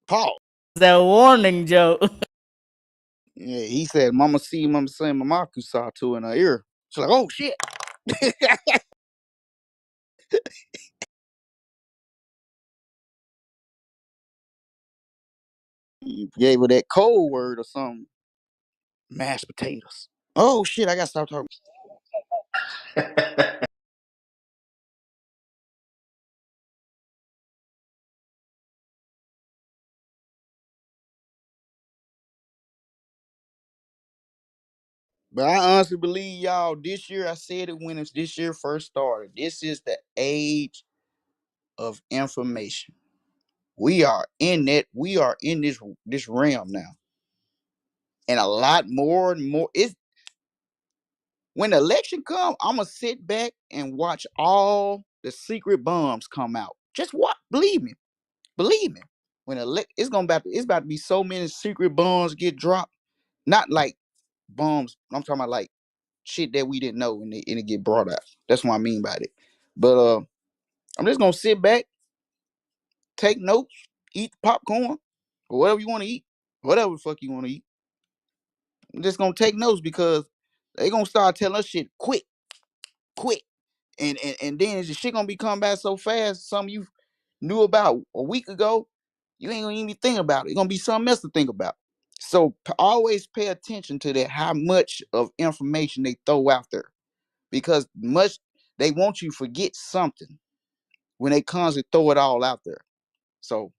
Paul. That warning, Joe. Yeah, he said, "Mama see, Mama say, Mama saw too" in her ear. She's like, "Oh shit!" He gave her that code word or something. Mashed potatoes. Oh shit! I gotta stop talking. But I honestly believe y'all. This year, I said it when this year first started. This is the age of information. We are in it. We are in this realm now, and a lot more and more. It's when the election come, I'm gonna sit back and watch all the secret bombs come out. Just what? Believe me. Believe me. When it's about to be so many secret bombs get dropped. Not like bombs. I'm talking about like shit that we didn't know and it get brought out. That's what I mean by it. But I'm just gonna sit back, take notes, eat popcorn, or whatever you want to eat, whatever the fuck you want to eat. I'm just gonna take notes because they gonna start telling us shit quick, quick. And then the shit gonna be coming back so fast. Some you knew about a week ago, you ain't gonna even think about it. It's gonna be something else to think about. So always pay attention to that. How much of information they throw out there, because much they want you to forget something when they constantly throw it all out there. So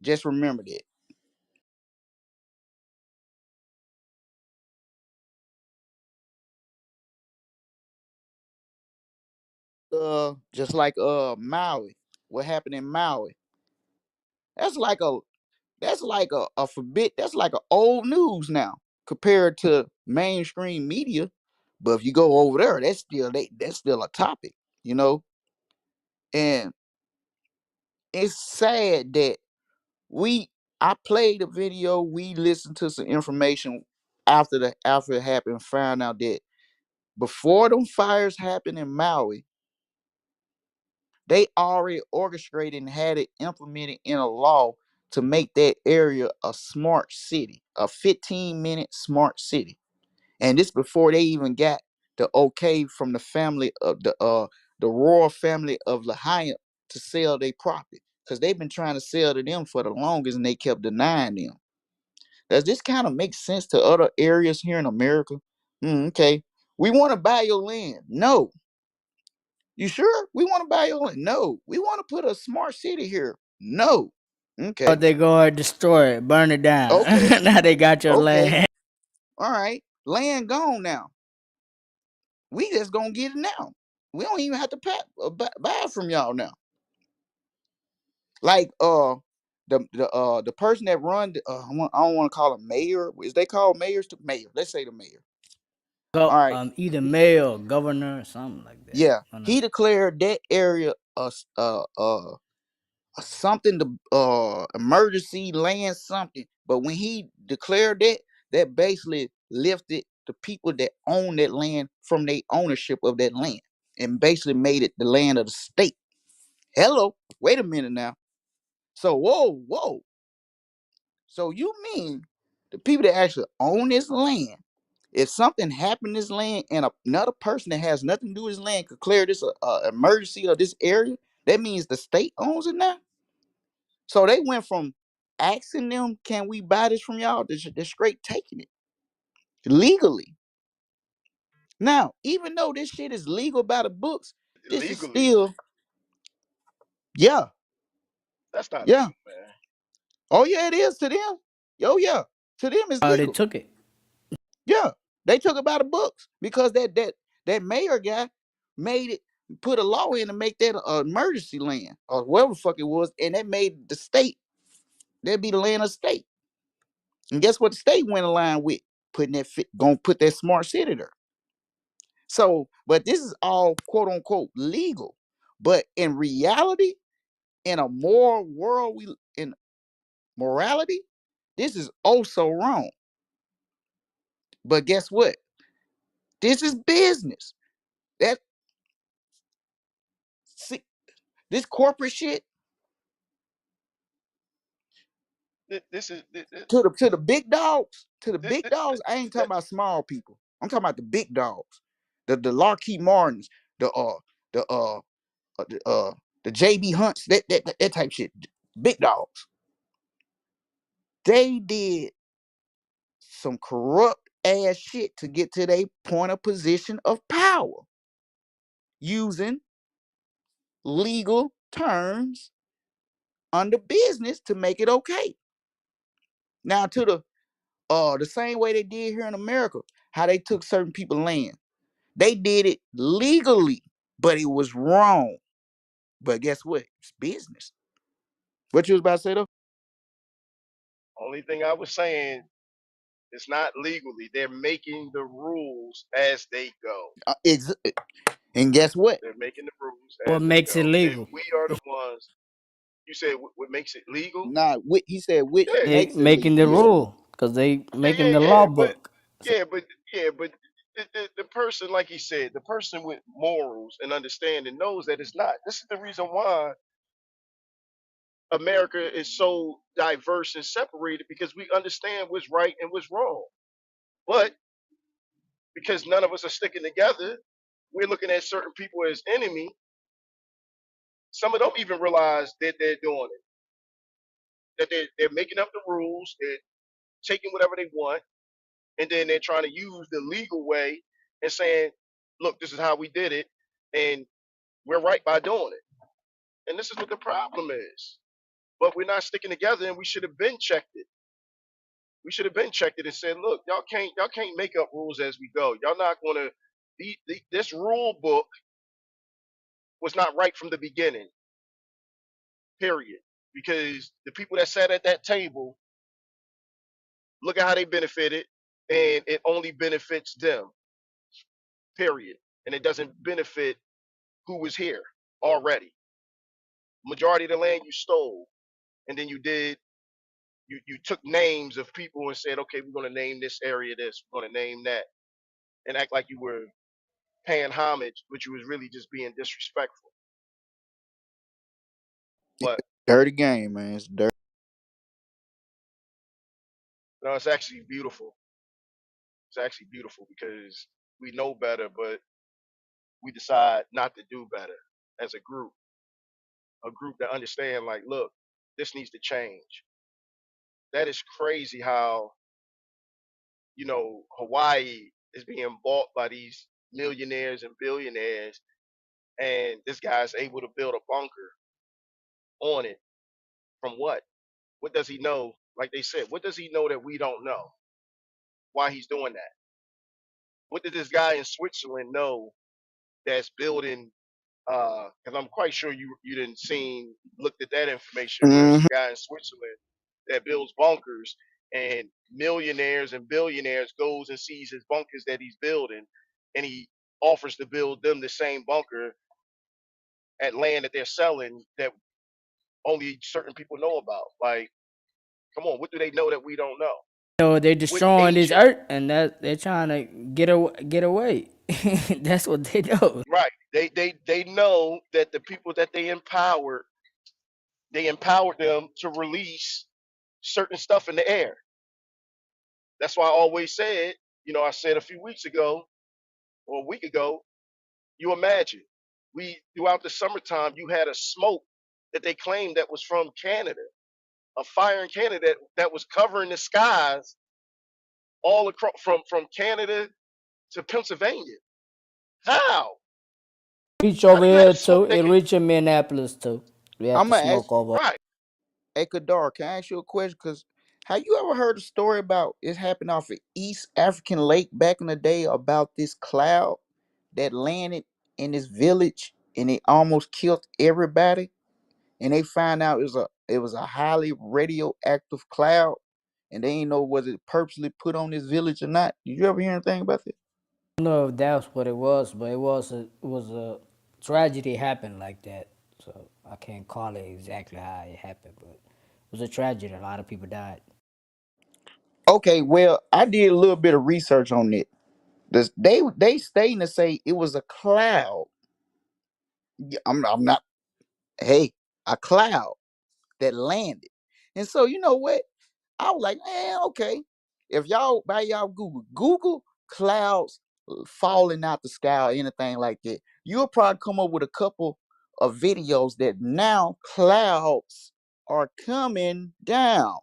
just remember that. Just like Maui, what happened in Maui? That's like a that's like a forbid. That's like a old news now compared to mainstream media. But if you go over there, that's still a topic, you know. And it's sad that we I played a video. We listened to some information after it happened. Found out that before them fires happened in Maui, they already orchestrated and had it implemented in a law to make that area a smart city, a 15-minute smart city. And this before they even got the okay from the family of the royal family of Lahaina to sell their property. Because they've been trying to sell to them for the longest and they kept denying them. Does this kind of make sense to other areas here in America? Okay. We want to buy your land. No. You sure? We want to buy your land. No. We want to put a smart city here. No. But Okay. they go and destroy it, burn it down. Okay. Now they got your Okay. land. All right. Land gone now. We just gonna get it now. We don't even have to buy it from y'all now. Like the person that run I don't want to call him mayor. Is they call mayors to mayor? Let's say the mayor. Go, All right. either mayor or governor or something like that. Yeah, I don't know. he declared that area something to emergency land something. But when he declared that, that basically lifted the people that own that land from their ownership of that land and basically made it the land of the state. Hello, wait a minute now. So whoa. So you mean the people that actually own this land, if something happened to this land and another person that has nothing to do with this land could clear this emergency of this area, that means the state owns it now? So they went from asking them, can we buy this from y'all? They're straight taking it legally. Now, even though this shit is legal by the books, this is Legally, still, yeah, that's not yeah. legal, man. Oh, yeah, it is to them. Oh, yeah. To them, it's They legal. took it. Yeah. They took it by the books because that mayor guy made it, put a law in to make that an emergency land or whatever the fuck it was, and that made the state, that'd be the land of the state. And guess what the state went along with? Putting that gonna put that smart city there. So, but this is all quote unquote legal. But in reality, in a moral world, we in morality, this is oh so wrong. But guess what? This is business. That see, this corporate shit This is to the big dogs, to the this, big this, dogs. I ain't talking that, about small people. I'm talking about the big dogs, the Lockheed Martins, the the uh the uh the JB Hunts, that type shit. Big dogs. They did some corrupt ass shit to get to their point of position of power using legal terms under business to make it okay. Now to the same way they did here in America, how they took certain people's land. They did it legally, but it was wrong. But guess what? It's business. What you was about to say though? only thing I was saying, it's not legally. They're making the rules as they go. Ex- and guess what? They're making the rules What as they makes it go. And legal? we are the ones. You said what makes it legal? Nah, he said which Yeah, They makes it legal. making the Yeah. rule because they yeah, making yeah, the yeah. law book. So But the person, like he said, the person with morals and understanding knows that it's not. This is the reason why America is so diverse and separated, because we understand what's right and what's wrong. But because none of us are sticking together, we're looking at certain people as enemy. Some of them even realize that they're doing it, that they're making up the rules, they're taking whatever they want, and then they're trying to use the legal way and saying, look, this is how we did it, and we're right by doing it. And this is what the problem is. But we're not sticking together, and we should have been checked it. We should have been checked it and said, look, y'all can't make up rules as we go. Y'all not gonna this rule book was not right from the beginning, period. Because the people that sat at that table, look at how they benefited, and it only benefits them, period. And it doesn't benefit who was here already. Majority of the land you stole, and then you took names of people and said, okay, we're gonna name this area this, we're gonna name that, and act like you were paying homage, but you was really just being disrespectful. But Dirty game, man. It's dirty. no, it's actually beautiful. It's actually beautiful because we know better, but we decide not to do better as a group that understand like, look, this needs to change. That is crazy how, Hawaii is being bought by these millionaires and billionaires, and this guy's able to build a bunker on it. From what? What does he know? Like they said, what does he know that we don't know? Why he's doing that? What did this guy in Switzerland know that's building? Because I'm quite sure you didn't looked at that information where it's Mm-hmm. a guy in Switzerland that builds bunkers, and millionaires and billionaires goes and sees his bunkers that he's building, and he offers to build them the same bunker at land that they're selling that only certain people know about. Like, come on, what do they know that we don't know? So they're with destroying this agent. earth, and that they're trying to get away. That's what they know. Right. They know that the people that they empowered them to release certain stuff in the air. That's why I always said, I said a few weeks ago or a week ago, you imagine we throughout the summertime you had a smoke that they claimed that was from Canada, a fire in Canada that was covering the skies all across from Canada to Pennsylvania. How? Reach How over do you have here smoke too. that It can reach in Minneapolis too. We have to I'm gonna ask, smoke over. right? hey Kadar, can I ask you a question? Cause have you ever heard a story about it happened off of East African Lake back in the day about this cloud that landed in this village and it almost killed everybody? And they find out it was a highly radioactive cloud, and they ain't know was it purposely put on this village or not. Did you ever hear anything about that? I don't know if that's what it was, but it was a tragedy happened like that. So I can't call it exactly how it happened, but it was a tragedy. A lot of people died. Okay, well, I did a little bit of research on it. They stating to say it was a cloud. Yeah, I'm not. Hey, a cloud that landed, and so you know what? I was like, man, okay. If y'all by y'all Google clouds falling out the sky or anything like that, you'll probably come up with a couple of videos that now clouds are coming down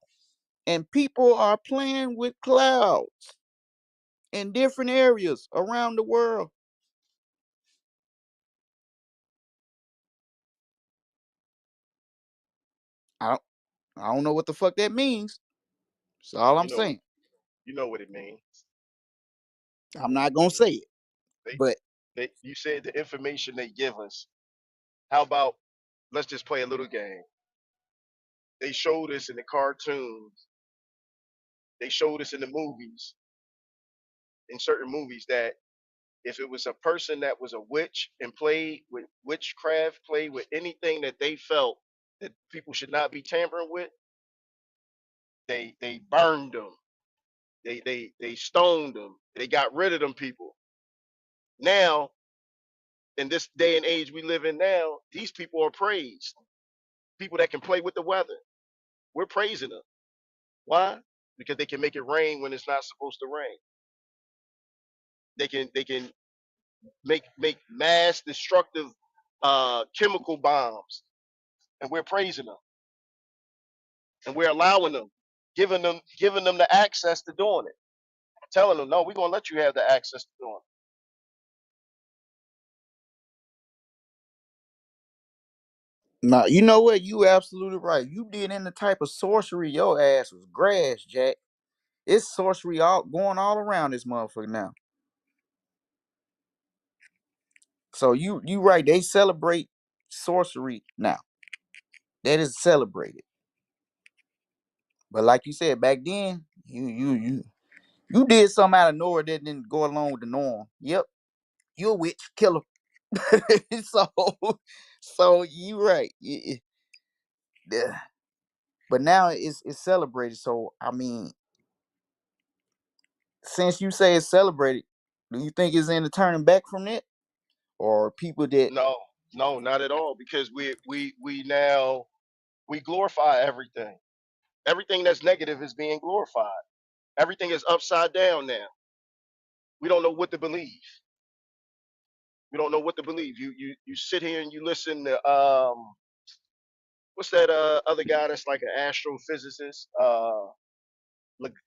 and people are playing with clouds in different areas around the world. I don't I don't know what the fuck that means. That's all I'm You know, saying. you know what it means. I'm not gonna say it, They, but you said the information they give us. How about let's just play a little game? They showed us in the cartoons. They showed us in the movies, in certain movies, that if it was a person that was a witch and played with witchcraft, played with anything that they felt that people should not be tampering with, they burned them. They stoned them. They got rid of them people. Now, in this day and age we live in now, these people are praised. People that can play with the weather, we're praising them. Why? Because they can make it rain when it's not supposed to rain. They can make mass destructive chemical bombs, and we're praising them, and we're allowing them, giving them the access to doing it, telling them, no, we're gonna let you have the access to doing now you know what? You absolutely right. You did any type of sorcery, your ass was grass, Jack. It's sorcery all going all around this motherfucker now. So you right. They celebrate sorcery now. That is celebrated. But like you said back then, you did something out of nowhere that didn't go along with the norm. Yep, you're a witch killer. so so you right. Yeah. But now it's celebrated. So I mean, since you say it's celebrated, do you think it's any turning back from that, or people that it. No, no, not at all, because we now we glorify everything. Everything that's negative is being glorified. Everything is upside down now. We don't know what to believe. We don't know what to believe. You sit here and you listen to what's that other guy that's like an astrophysicist,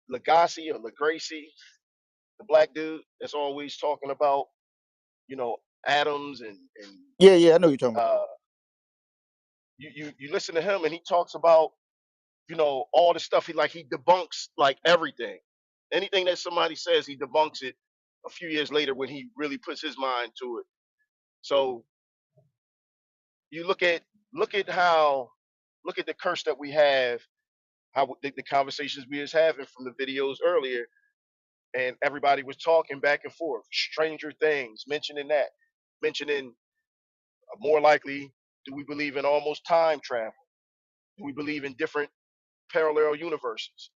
Legacy or Legracy, the black dude that's always talking about you know atoms and yeah, I know you're talking about. uh, you listen to him and he talks about all the stuff he debunks like everything. Anything that somebody says, he debunks it a few years later when he really puts his mind to it. So you look at how look at the curse that we have, how the conversations we was having from the videos earlier, and everybody was talking back and forth. Stranger Things, mentioning that, mentioning more likely, do we believe in almost time travel? Do we believe in different parallel universes?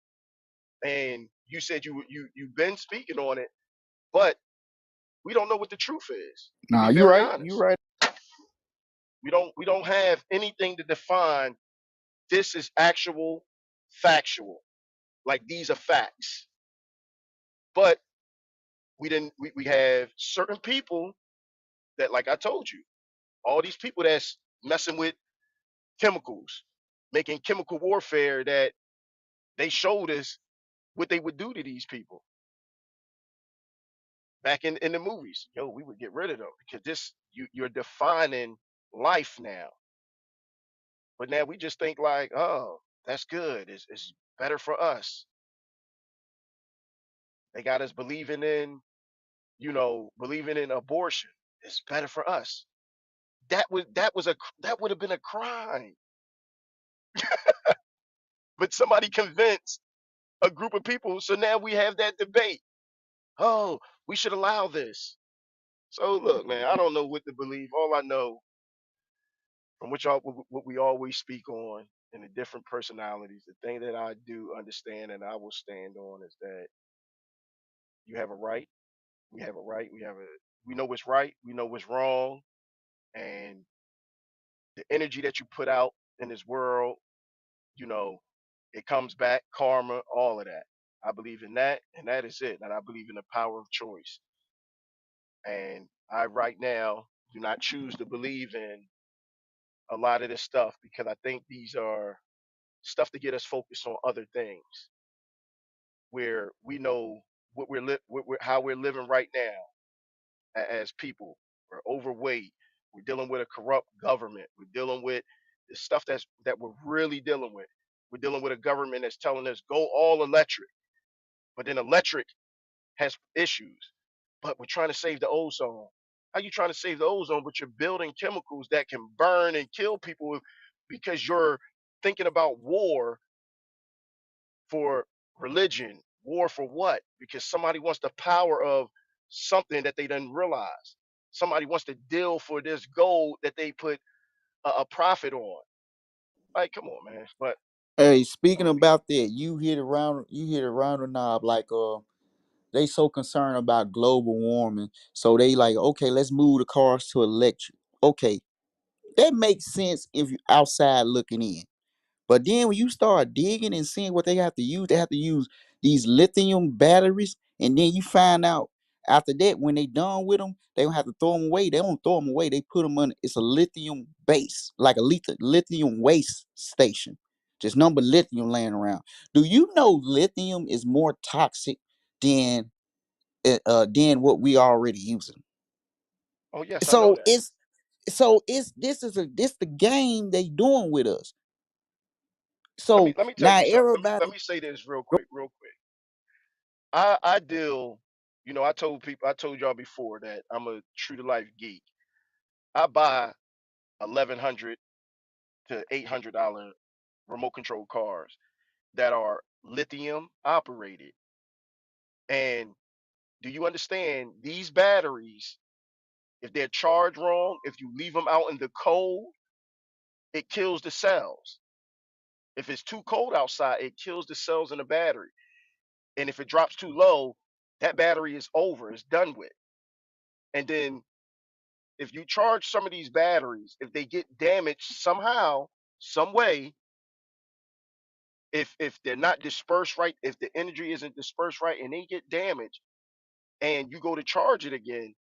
And you said you've been speaking on it, but we don't know what the truth is. To Nah, be you very right. You honest, right. we don't have anything to define this is actual factual. Like these are facts. But we have certain people that, like I told you, all these people that's messing with chemicals, making chemical warfare, that they showed us what they would do to these people back in the movies. Yo, we would get rid of them because you're defining life now. But now we just think like, oh, that's good. It's better for us. They got us believing in, believing in abortion. It's better for us. That would have been a crime. But somebody convinced a group of people, so now we have that debate. Oh, we should allow this. So look, man, I don't know what to believe. All I know, from what we always speak on, and the different personalities, the thing that I do understand and I will stand on is that you have a right. We have a right. We know what's right. We know what's wrong, and the energy that you put out in this world, you know, it comes back, karma, all of that. I believe in that, and that is it. And I believe in the power of choice. And I, right now, do not choose to believe in a lot of this stuff because I think these are stuff to get us focused on other things where we know how we're living right now as people. We're overweight. We're dealing with a corrupt government. We're dealing with the stuff that we're really dealing with. We're dealing with a government that's telling us go all electric, but then electric has issues. But we're trying to save the ozone. How you trying to save the ozone, but you're building chemicals that can burn and kill people because you're thinking about war for religion? War for what? Because somebody wants the power of something that they didn't realize. Somebody wants to deal for this gold that they put a profit on. Like, come on, man. But Hey, I'm speaking gonna leave. about that, you hit around the knob like they so concerned about global warming. So they like, okay, let's move the cars to electric. Okay, that makes sense if you're outside looking in. But then when you start digging and seeing what they have to use these lithium batteries, and then you find out after that when they done with them, they don't have to throw them away. They don't throw them away. They put them on. It's a lithium base, like a lithium waste station. Just number lithium laying around. Do you know lithium is more toxic than than what we already using? Oh yes, I know So that. it's this the game they doing with us. Let me So let me tell now you something. Let everybody. me say this real quick, real quick. I deal, I told y'all before that I'm a true to life geek. I buy 1,100 to $800 remote control cars that are lithium operated. And do you understand these batteries? If they're charged wrong, if you leave them out in the cold, it kills the cells. If it's too cold outside, it kills the cells in the battery. And if it drops too low, that battery is over, it's done with. And then if you charge some of these batteries, if they get damaged somehow, some way, if they're not dispersed right, if the energy isn't dispersed right and they get damaged and you go to charge it again,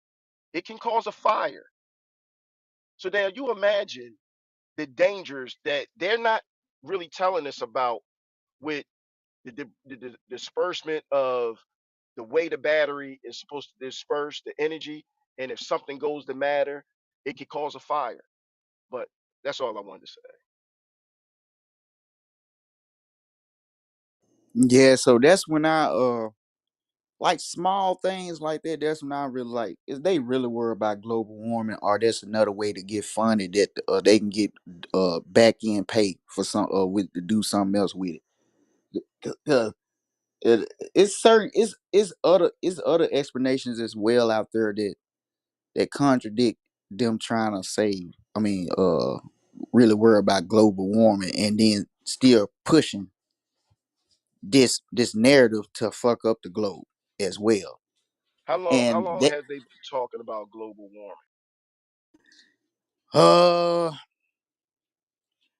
it can cause a fire. So now you imagine the dangers that they're not really telling us about with the disbursement of the way the battery is supposed to disperse the energy, and if something goes to matter, it could cause a fire. But that's all I wanted to say. Yeah, so that's when I like small things like that. That's when I really like is they really worry about global warming, or that's another way to get funded that they can get back end pay for some with to do something else with it. It's certain it's other explanations as well out there that contradict them trying to save. I mean, really worry about global warming and then still pushing this narrative to fuck up the globe as well. How And long that have they been talking about global warming? uh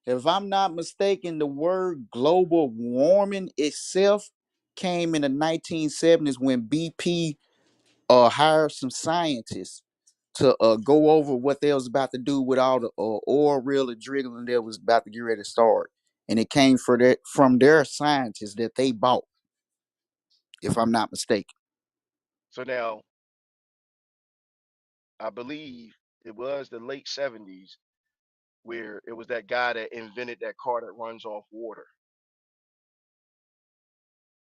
if I'm not mistaken, the word global warming itself came in the 1970s when BP hired some scientists to go over what they was about to do with all the oil real and drilling that was about to get ready to start. And it came from their scientists that they bought, if I'm not mistaken. So now I believe it was the late 70s where it was that guy that invented that car that runs off water,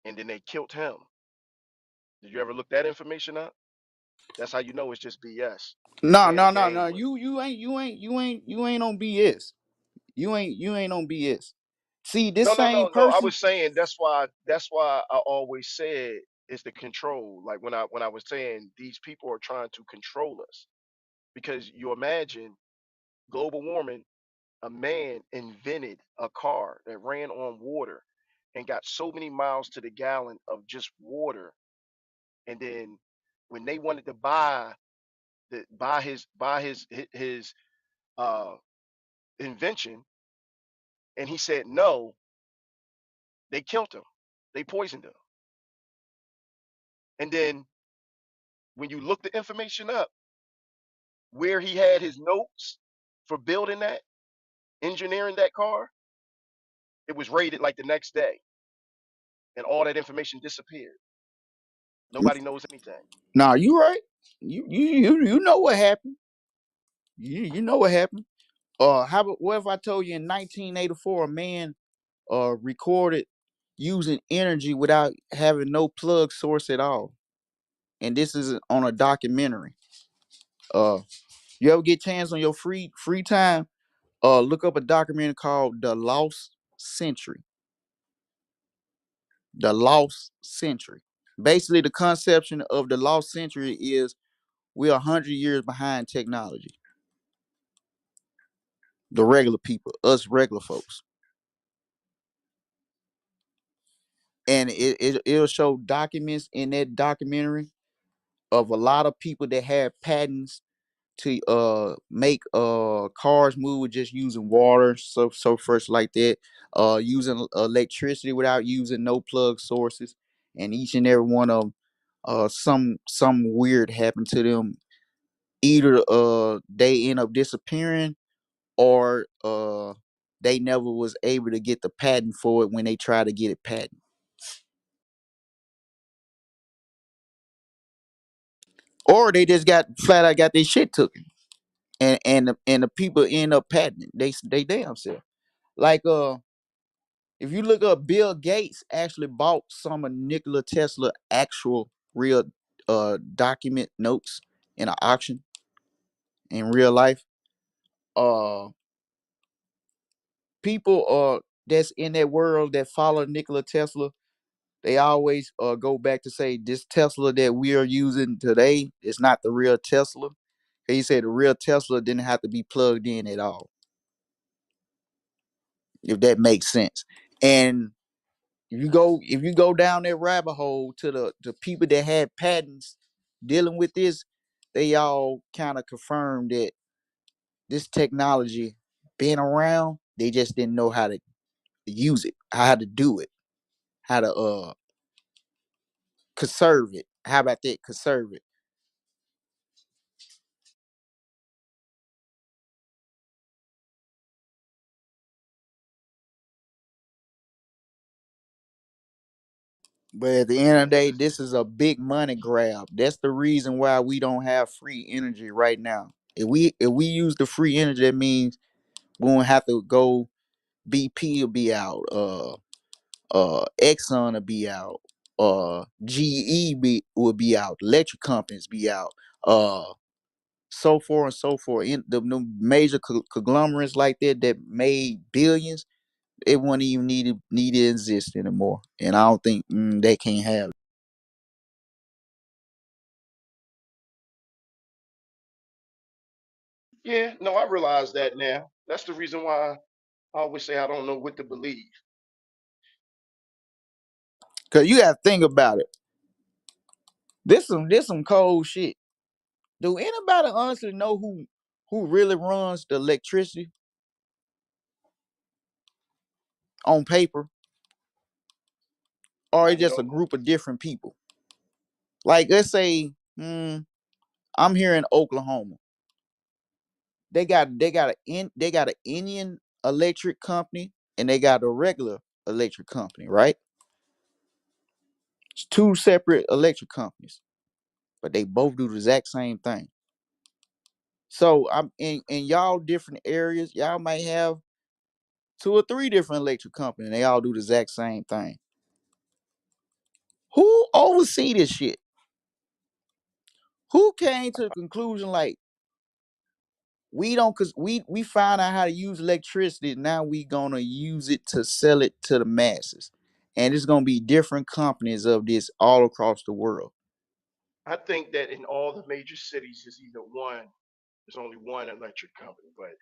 and then they killed him. Did you ever look that information up? That's how you know it's just BS. They No, playing a no, no, game no. with. You ain't on BS. You ain't on BS. See, this No, no, same no, no. I person. was saying that's why I always said it's the control. Like when I was saying these people are trying to control us because you imagine global warming. A man invented a car that ran on water and got so many miles to the gallon of just water, and then when they wanted to buy his uh invention, and he said no, they killed him. They poisoned him. And then when you look the information up, where he had his notes for building that, engineering that car, it was raided like the next day, and all that information disappeared. Nobody knows anything. Nah, you right. You know what happened. You know what happened. How about what if I told you in 1984 a man recorded using energy without having no plug source at all, and this is on a documentary. Uh, you ever get a chance on your free time? Look up a documentary called "The Lost Century." The Lost Century. Basically, the conception of the Lost Century is we're 100 years behind technology. The regular people, us regular folks, and it'll show documents in that documentary of a lot of people that have patents to make cars move with just using water, so first like that, using electricity without using no plug sources, and each and every one of them, some weird happened to them. Either they end up disappearing, or they never was able to get the patent for it when they try to get it patent, or they just got flat out got their shit taken, and the people end up patenting they damn self. Like if you look up, Bill Gates actually bought some of Nikola Tesla actual real document notes in an auction in real life. Uh People that's in that world that follow Nikola Tesla, they always go back to say this Tesla that we are using today is not the real Tesla. He said the real Tesla didn't have to be plugged in at all, if that makes sense. And if you go down that rabbit hole to the people that had patents dealing with this, they all kind of confirmed that this technology been around. They just didn't know how to use it, how to do it, how to conserve it. How about that? Conserve it. But at the end of the Yeah, day, this is a big money grab. That's the reason why we don't have free energy right now. If we use the free energy, that means we won't have to go. BP will be out. Exxon will be out. Will be out. Electric companies be out. Uh, so forth and so forth. In the major conglomerates like that made billions, it wouldn't even need to exist anymore. And I don't think they can't have it. yeah. No, I realize that now. That's the reason why I always say I don't know what to believe. Cause you gotta think about it. This some cold shit. Do anybody honestly know who really runs the electricity on paper, or it's I just a know. group of different people? Like let's say, I'm here in Oklahoma. They got an Indian electric company and they got a regular electric company, right? It's two separate electric companies, but they both do the exact same thing. So I'm in y'all different areas. Y'all might have two or three different electric companies. And they all do the exact same thing. Who oversee this shit? Who came to the conclusion like we don't cause we find out how to use electricity. Now we gonna use it to sell it to the masses. And it's gonna be different companies of this all across the world. I think that in all the major cities, is either one. There's only one electric company, but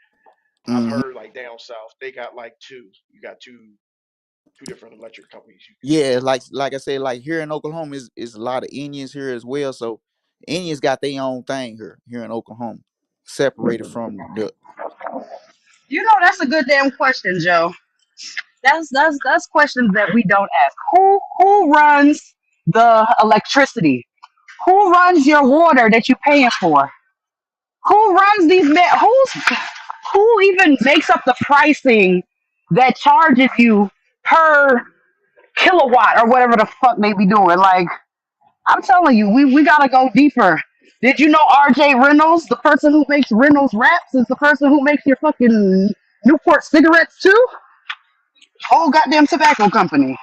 I've Hmm. heard like down south they got like two. You got two different electric companies you can Yeah, choose like I said, like here in Oklahoma is a lot of Indians here as well. So Indians got their own thing here in Oklahoma, separated from the. You know, that's a good damn question, Joe. That's questions that we don't ask. Who runs the electricity? Who runs your water that you're paying for? Who runs these who even makes up the pricing that charges you per kilowatt or whatever the fuck they be doing? Like, I'm telling you, we gotta go deeper. Did you know RJ Reynolds, the person who makes Reynolds wraps, is the person who makes your fucking Newport cigarettes too? Whole goddamn tobacco company.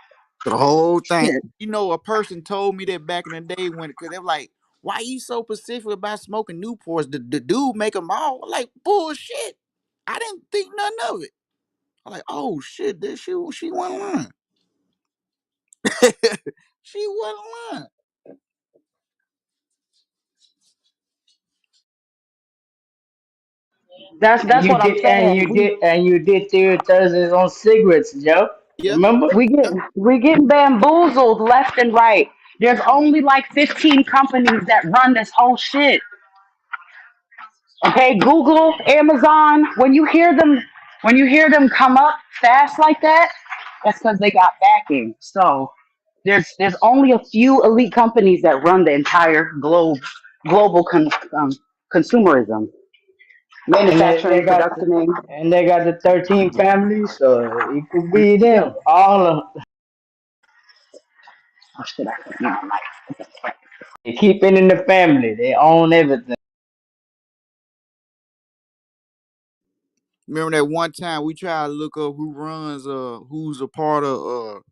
The whole thing. Shit. You know, a person told me that back in the day when, because they're like, why you so specific about smoking Newports? The dude make them all. Like, bullshit. I didn't think none of it. I'm like, oh shit, this she wasn't lying. She wasn't lying. That's what I'm saying. And you did theory Thursdays on cigarettes, Joe. Yeah, Remember? yeah. We getting bamboozled left and right. There's only like 15 companies that run this whole shit. Okay, Google, Amazon. When you hear them come up fast like that, that's because they got backing. So there's only a few elite companies that run the entire global consumerism, They manufacturing, got production. they got the 13 families, so it could be them. All of Oh shit, I can't remember my life. they keep it in the family. They own everything. Remember that one time we tried to look up who's a part of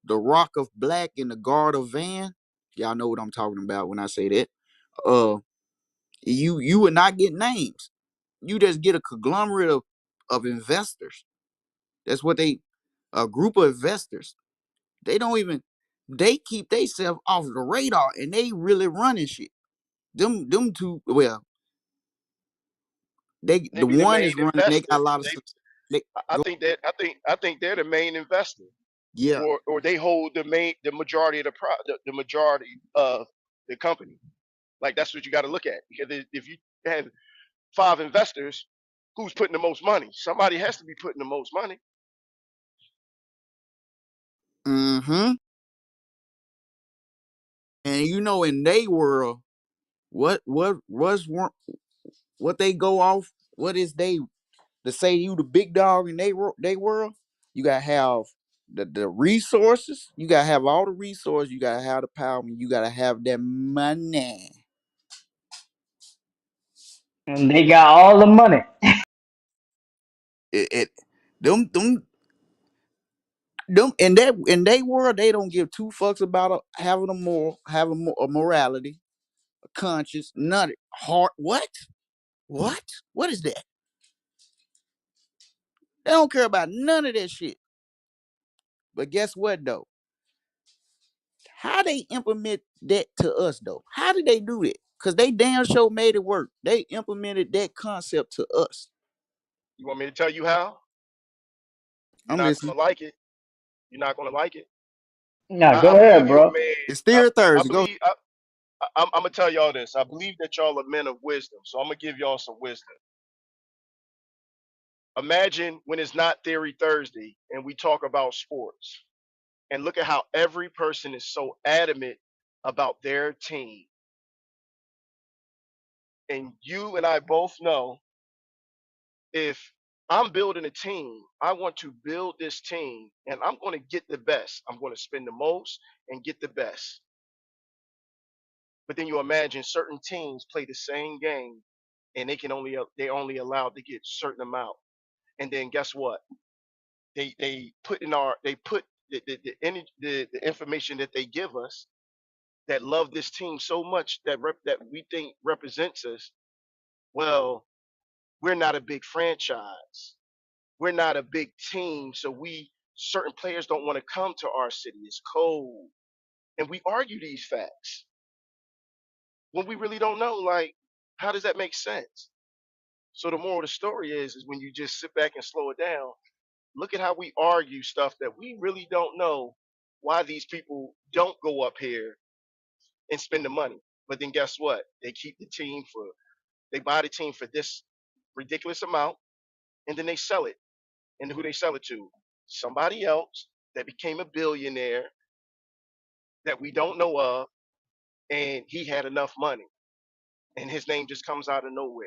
the Rock of Black and the Guard of Van. Y'all know what I'm talking about when I say that. Uh, you would not get names. You just get a conglomerate of investors. That's what they a group of investors. They don't even they keep themselves off the radar and they really running shit. Them two, well, they the be the one main is running. They investor. got a lot of They, they I go. think that I think they're the main investor, Yeah. or they hold the majority of the majority of the company. Like that's what you got to look at, because if you have five investors, who's putting the most money? Somebody has to be putting the most money. Mm-hmm. And you know, in they world, what they go off? What is they to say you the big dog in they world? You gotta have the resources. You gotta have all the resources. You gotta have the power. And you gotta have that money. And they got all the money. It them them them in they world they don't give two fucks about having a moral, a morality, a conscience, none. Heart. What? What is that? They don't care about none of that shit. But guess what though? How they implement that to us though? How did they do that? Cause they damn sure made it work. They implemented that concept to us. You want me to tell you how? You're I'm not listening. gonna like it. You're not gonna like it. Nah, I go believe ahead, you're a bro. man. It's still I Thursday. Go. believe I'm gonna tell y'all this. I believe that y'all are men of wisdom. So I'm gonna give y'all some wisdom. Imagine when it's not Theory Thursday and we talk about sports, and look at how every person is so adamant about their team. And you and I both know, if I'm building a team, I want to build this team and I'm going to get the best. I'm going to spend the most and get the best. But then you imagine certain teams play the same game and they only allowed to get certain amount. And then guess what? They put the information that they give us, that love this team so much that we think represents us. Well, we're not a big franchise. We're not a big team, so we certain players don't want to come to our city. It's cold, and we argue these facts when we really don't know. Like, how does that make sense? So the moral of the story is when you just sit back and slow it down, look at how we argue stuff that we really don't know why these people don't go up here and spend the money. But then guess what? They buy the team for this ridiculous amount, and then they sell it. And who they sell it to? Somebody else that became a billionaire that we don't know of, and he had enough money, and his name just comes out of nowhere.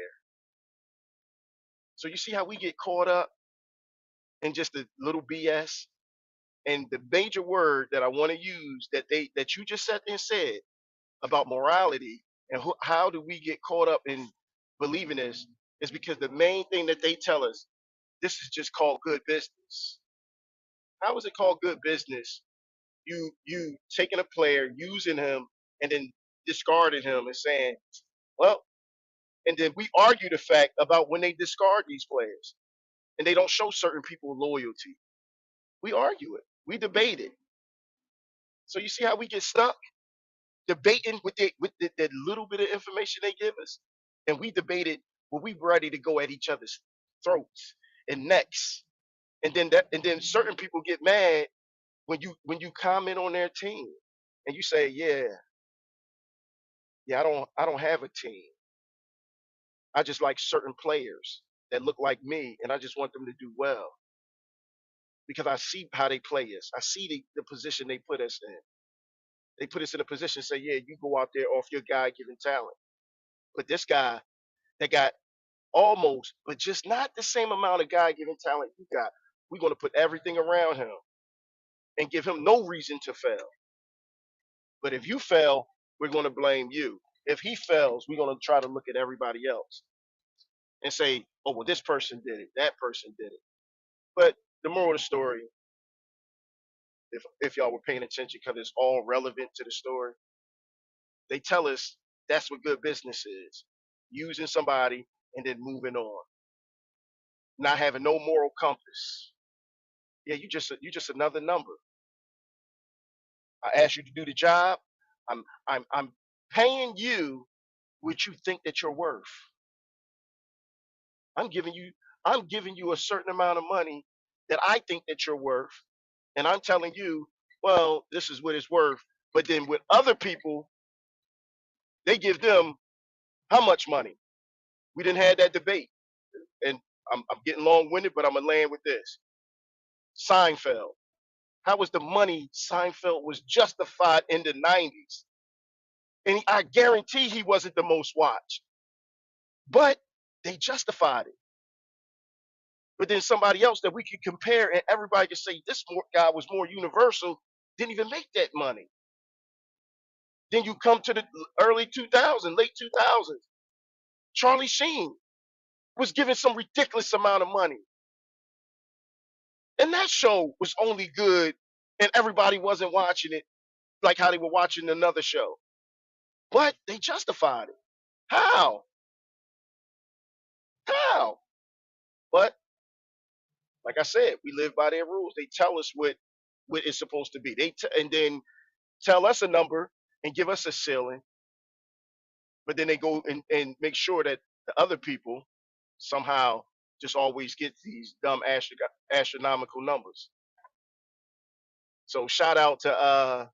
So you see how we get caught up in just a little BS. And the major word that I want to use that you just sat there and said about morality and how do we get caught up in believing this, is because the main thing that they tell us, this is just called good business. How is it called good business? You taking a player, using him, and then discarding him and saying, well, and then we argue the fact about when they discard these players and they don't show certain people loyalty. We argue it. We debate it. So you see how we get stuck debating with the little bit of information they give us, and we debate it when we ready to go at each other's throats and necks, and then certain people get mad when you comment on their team and you say, yeah, I don't have a team. I just like certain players that look like me, and I just want them to do well because I see how they play us. I see the position they put us in. They put us in a position to say, yeah, you go out there off your God given talent. But this guy that got almost, but just not the same amount of God given talent you got, we're going to put everything around him and give him no reason to fail. But if you fail, we're going to blame you. If he fails, we're going to try to look at everybody else and say, oh, well, this person did it, that person did it. But the moral of the story, if y'all were paying attention, because it's all relevant to the story, they tell us that's what good business is: using somebody and then moving on, not having no moral compass. Yeah, you just another number. I asked you to do the job. I'm paying you what you think that you're worth. I'm giving you I'm giving you a certain amount of money that I think that you're worth, and I'm telling you, well, this is what it's worth. But then with other people, they give them how much money? We didn't have that debate, and I'm getting long-winded, but I'm gonna land with this. Seinfeld. How was the money Seinfeld was justified in the '90s? And I guarantee he wasn't the most watched, but they justified it. But then somebody else that we could compare, and everybody could say guy was more universal, didn't even make that money. Then you come to the early 2000s, late 2000s. Charlie Sheen was given some ridiculous amount of money, and that show was only good, and everybody wasn't watching it like how they were watching another show. But they justified it. How? How? But like I said, we live by their rules. They tell us what it's supposed to be. And then tell us a number and give us a ceiling, but then they go and make sure that the other people somehow just always get these dumb astronomical numbers. So shout out to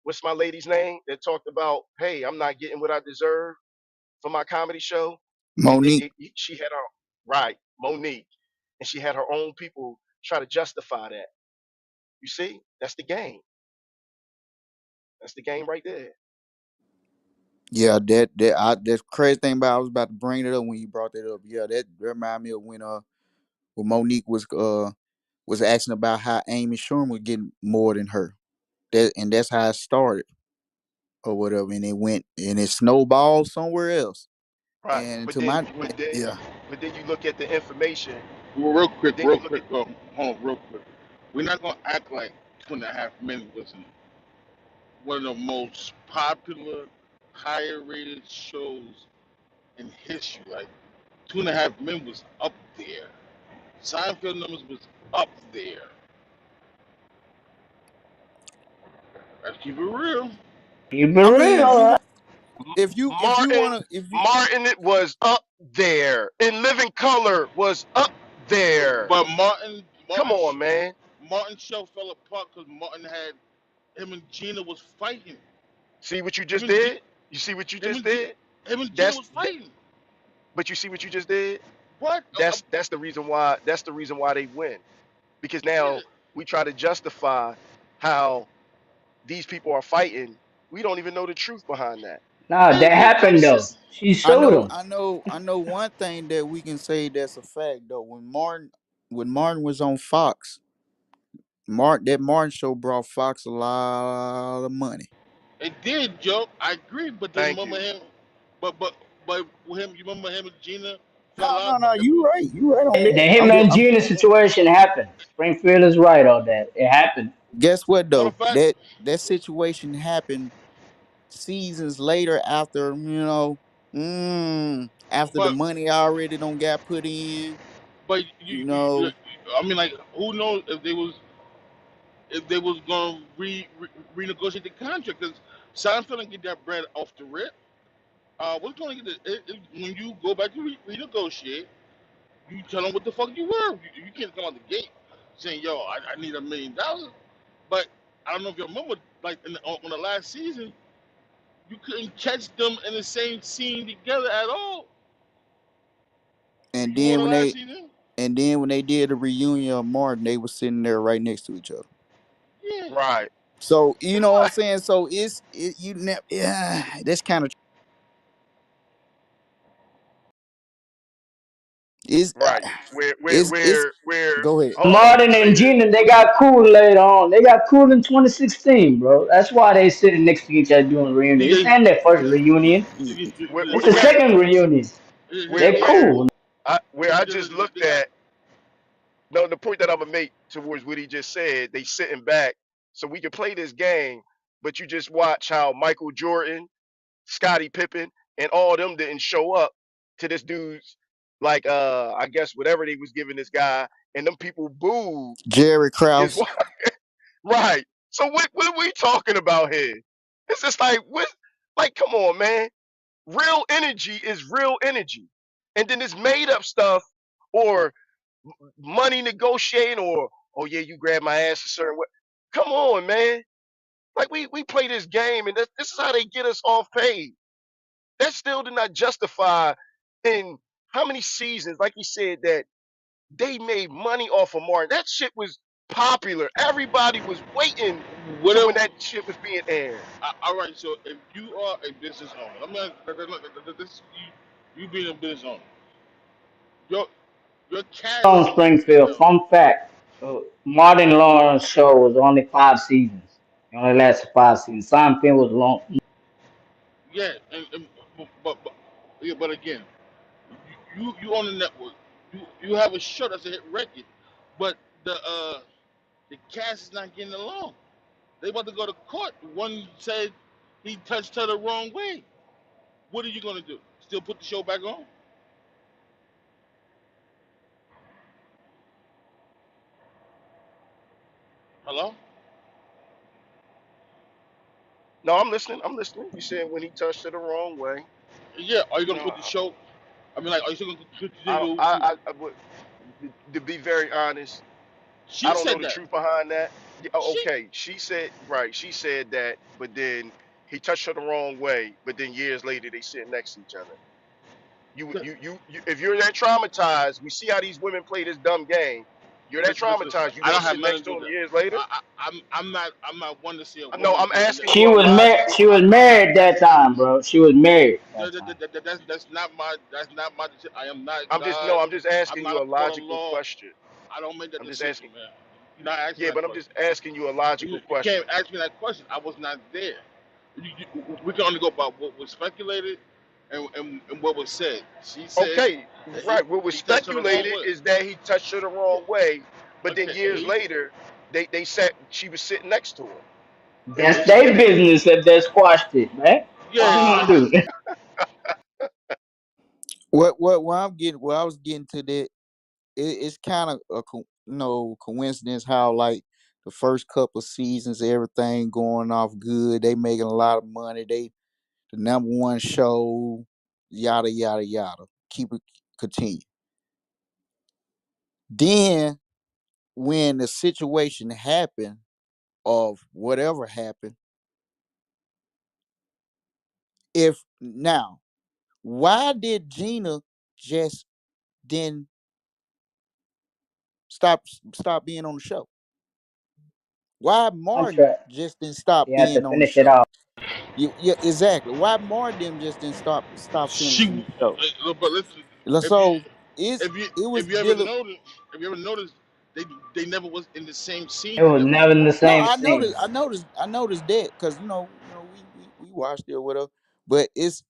what's my lady's name that talked about, hey, I'm not getting what I deserve for my comedy show, and then Monique. she had her right Monique, and she had her own people try to justify that. You see, that's the game. That's the game right there. Yeah, that's crazy thing about I was about to bring it up when you brought that up. Yeah, that remind me of when Monique was asking about how Amy Schumer was getting more than her. That's how it started or whatever, and it went and it snowballed somewhere else. Right, And but to my then but then yeah, but then you look at the information. Well, real But quick, then real you look at quick, hold on, real quick. We're not gonna act like 2.5 Men was one of the most popular, higher rated shows in history. Like 2.5 Men was up there. Seinfeld numbers was up there. Let's keep it real. Keep it I mean, real. you Huh? if you Martin, wanna if you Martin it was up there. In Living Color was up there. But Martin, Come on, man. Martin show fell apart because Martin had him and Gina was fighting. See what you Him just and G, did? You see what you him just and G, did? him and Gina That's was that, fighting. but you see what you just did? What? That's the reason why they win. Because Yeah. now we try to justify how these people are fighting. We don't even know the truth behind that. Nah, that happened It's though. just She showed him. I know one thing that we can say that's a fact though. When Martin was on Fox, Martin show brought Fox a lot of money. it did, Joe. I agree, but then Thank remember you. him, but with him, you remember him and Gina fell No, out. no, no. It, You right. You right on The that. him and Gina situation happened. Springfield is right on that. It happened. Guess what matter of though? fact, That situation happened seasons later after after the but money already don't got put in. You know, I mean, like, who knows if they was gonna renegotiate the contract? Because Seinfeld didn't get that bread off the rip. What's going to get when you go back to renegotiate? You tell them what the fuck you were. You can't come out the gate saying, "Yo, I need $1 million." But I don't know if you remember, like on the last season, you couldn't catch them in the same scene together at all. and You remember then the when last they season? and then when they did the reunion of Martin, they was sitting there right next to each other. Yeah. Right. So you It's know what I'm like saying. So you never yeah. That's kind of is right. Where where it's where where go ahead. hold on, let me Martin say and this. Gina, they got cool later on. They got cool in 2016, bro. That's why they sitting next to each other doing a reunion. This Yeah, ain't their first reunion. Where It's where, the where, second reunion. They where cool. I just looked they got. at no the point that I'm gonna make towards what he just said, they sitting back so we can play this game, but you just watch how Michael Jordan, Scottie Pippen, and all them didn't show up to this dude's like I guess whatever they was giving this guy, and them people booed Jerry his Krause. wife. Right. So what are we talking about here? It's just like what like come on, man. Real energy is real energy. And then this made up stuff or money negotiating or oh yeah, you grab my ass a certain way. Come on, man. Like we play this game and this is how they get us off page. That still did not justify in how many seasons, like you said, that they made money off of Martin. That shit was popular. Everybody was waiting to when Whatever. that shit was being aired. All right. So if you are a business owner, let me this you being a business owner, your your On cash, Springfield, your fun fact. Martin Lawrence show was only 5 seasons. It only lasted 5 seasons. Seinfeld was long. yeah, and but yeah, but again, you own the network. You have a show that's a hit record, but the cast is not getting along. They about to go to court. One said he touched her the wrong way. What are you gonna do? Still put the show back on? Hello? No, I'm listening. I'm listening. You said when he touched it the wrong way. Yeah. Are you You gonna know, put the show? I mean, like, are you still gonna continue I would, to be very honest, I She don't know said the that. truth behind that. Oh, okay. She said right. She said that, but then he touched her the wrong way. But then years later, they sit next to each other. If you're that traumatized, we see how these women play this dumb game. You're that Listen. traumatized. You I gonna don't have sit next nothing to to do with him that. years later? I'm not one to see a No, woman I'm being. asking She you a was married. logical. She was married That that time, bro. She was married that time. that's not my. That's not my. I am not I'm just God. no. I'm just I'm asking not you a a court of logical law. question. I don't make that I'm just decision, asking. man. You're not asking Yeah, that but I'm question. just asking you a logical You question. can't ask me that question. I was not there. We can only go by what was speculated and what was said. She said Okay, that right. What was he touched her the wrong speculated way. is that he touched her the Yeah. wrong way, but then Okay. And years later, they said she was sitting next to him. It That's was their speculated. business if they squashed it, man. What we yeah. gonna do? What I'm getting, what I was getting to that, it's kind of a coincidence how like the first couple of seasons everything going off good, they making a lot of money, they the number one show, yada yada yada. Keep it continue. Then when the situation happened of whatever happened, if now why did Gina just then stop being on the show? Why Martin Contract. just didn't stop You have to being on the finish it show? off. Yeah, exactly. Why Martin just didn't stop finishing She. the show? But listen, if you So it's if you it was if you ever dealing. noticed they they never was in the same scene It was together. never in the No, same scene. I noticed that because we watched it or whatever. But it's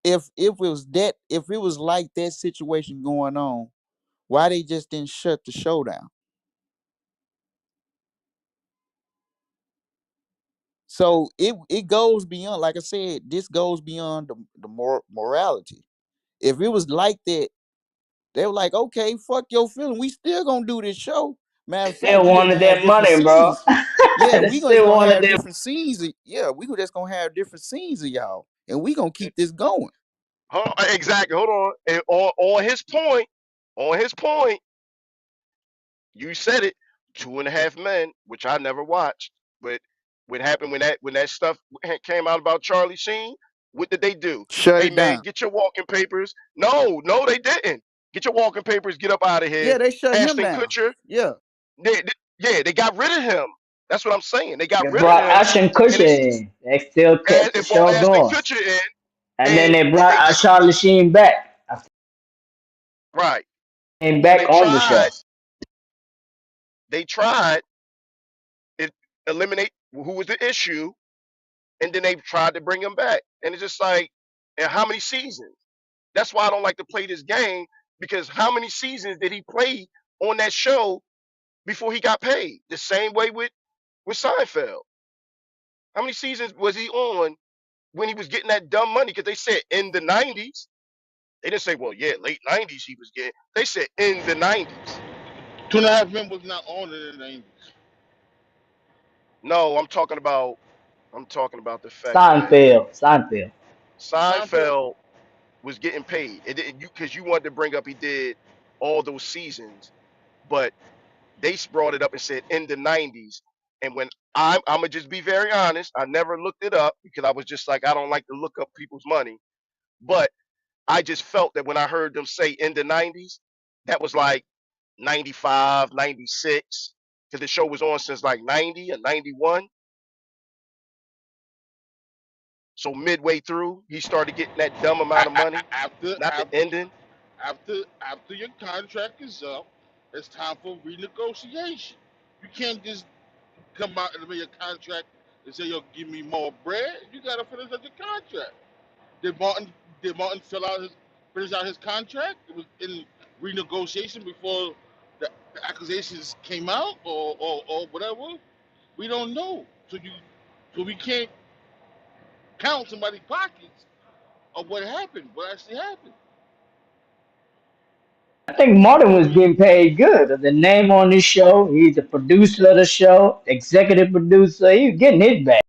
if it was that if it was like that situation going on, why they just didn't shut the show down? So it goes beyond, like I said, this goes beyond the morality. If it was like that, they were like, okay, fuck your feeling. We still gonna do this show. Matter They of fact, still we just wanted gonna have that different money, bro. scenes. Yeah, They we just still gonna wanted have that. different scenes. Yeah, we just gonna have different scenes of y'all, and we gonna keep this going. Exactly. Hold on. And on his point, you said it. 2.5 Men, which I never watched, but what happened when that stuff came out about Charlie Sheen? What did they do? Shut Hey it man, down. get your walking papers. No, they didn't. Get your walking papers. Get up out of here. Yeah, they shut him Ashton down. Kutcher. Yeah, Yeah, they got rid of him. That's what I'm saying. They got They rid of brought him, Ashton and Kutcher it's in. They still and kept the it brought show Ashton going. Kutcher in, And then and they brought they Charlie Sheen back. I right. came So back on the show. they tried it eliminate who was the issue, and then they tried to bring him back, and it's just like, and how many seasons? That's why I don't like to play this game, because how many seasons did he play on that show before he got paid? The same way with Seinfeld. How many seasons was he on when he was getting that dumb money? Because they said in the 90s. They didn't say, well, yeah, late 90s he was getting. They said in the 90s. 2.5 Men was not on in the 90s. No, I'm talking about the fact that Seinfeld. Seinfeld. Seinfeld. Seinfeld was getting paid. It didn't, you because you wanted to bring up he did all those seasons, but they brought it up and said in the 90s. And when I'm gonna just be very honest, I never looked it up because I was just like, I don't like to look up people's money. But I just felt that when I heard them say in the 90s, that was like 95, 96, because the show was on since like 90 or 91. So midway through, he started getting that dumb amount of money, After not the after ending. after your contract is up, it's time for renegotiation. You can't just come out and make your contract and say, "Yo, give me more bread." You gotta finish out your contract. Did Martin finish out his contract? It was in renegotiation before the accusations came out, or whatever. We don't know, so we can't count somebody's pockets of what happened, what actually happened. I think Martin was getting paid good. The name on this show, he's the producer of the show, executive producer. He's getting his back.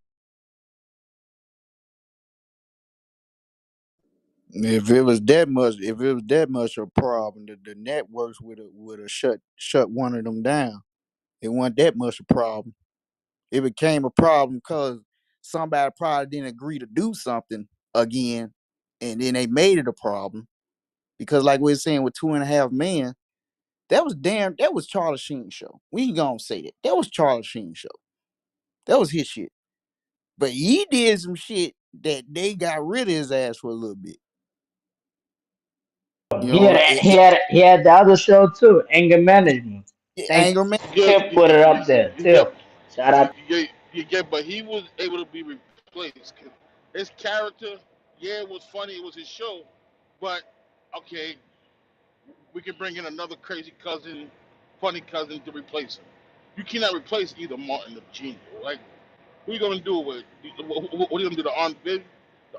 if it was that much a problem, the networks would have shut one of them down. It wasn't that much a problem. It became a problem because somebody probably didn't agree to do something again, and then they made it a problem. Because like we were saying with 2.5 Men, that was Charlie Sheen's show. We ain't gonna say that. That was Charlie Sheen's show. That was his shit. But he did some shit that they got rid of his ass for a little bit. You know, He had the other show too, Anger Management. Think anger man. Yeah, Tip put it up there. yeah, Tip. Shout out. yeah, but he was able to be replaced. 'Cause his character, yeah, it was funny. It was his show, but okay, we can bring in another crazy cousin, funny cousin to replace him. You cannot replace either Martin or Gina. Like, who you gonna do it with? What are you gonna do? The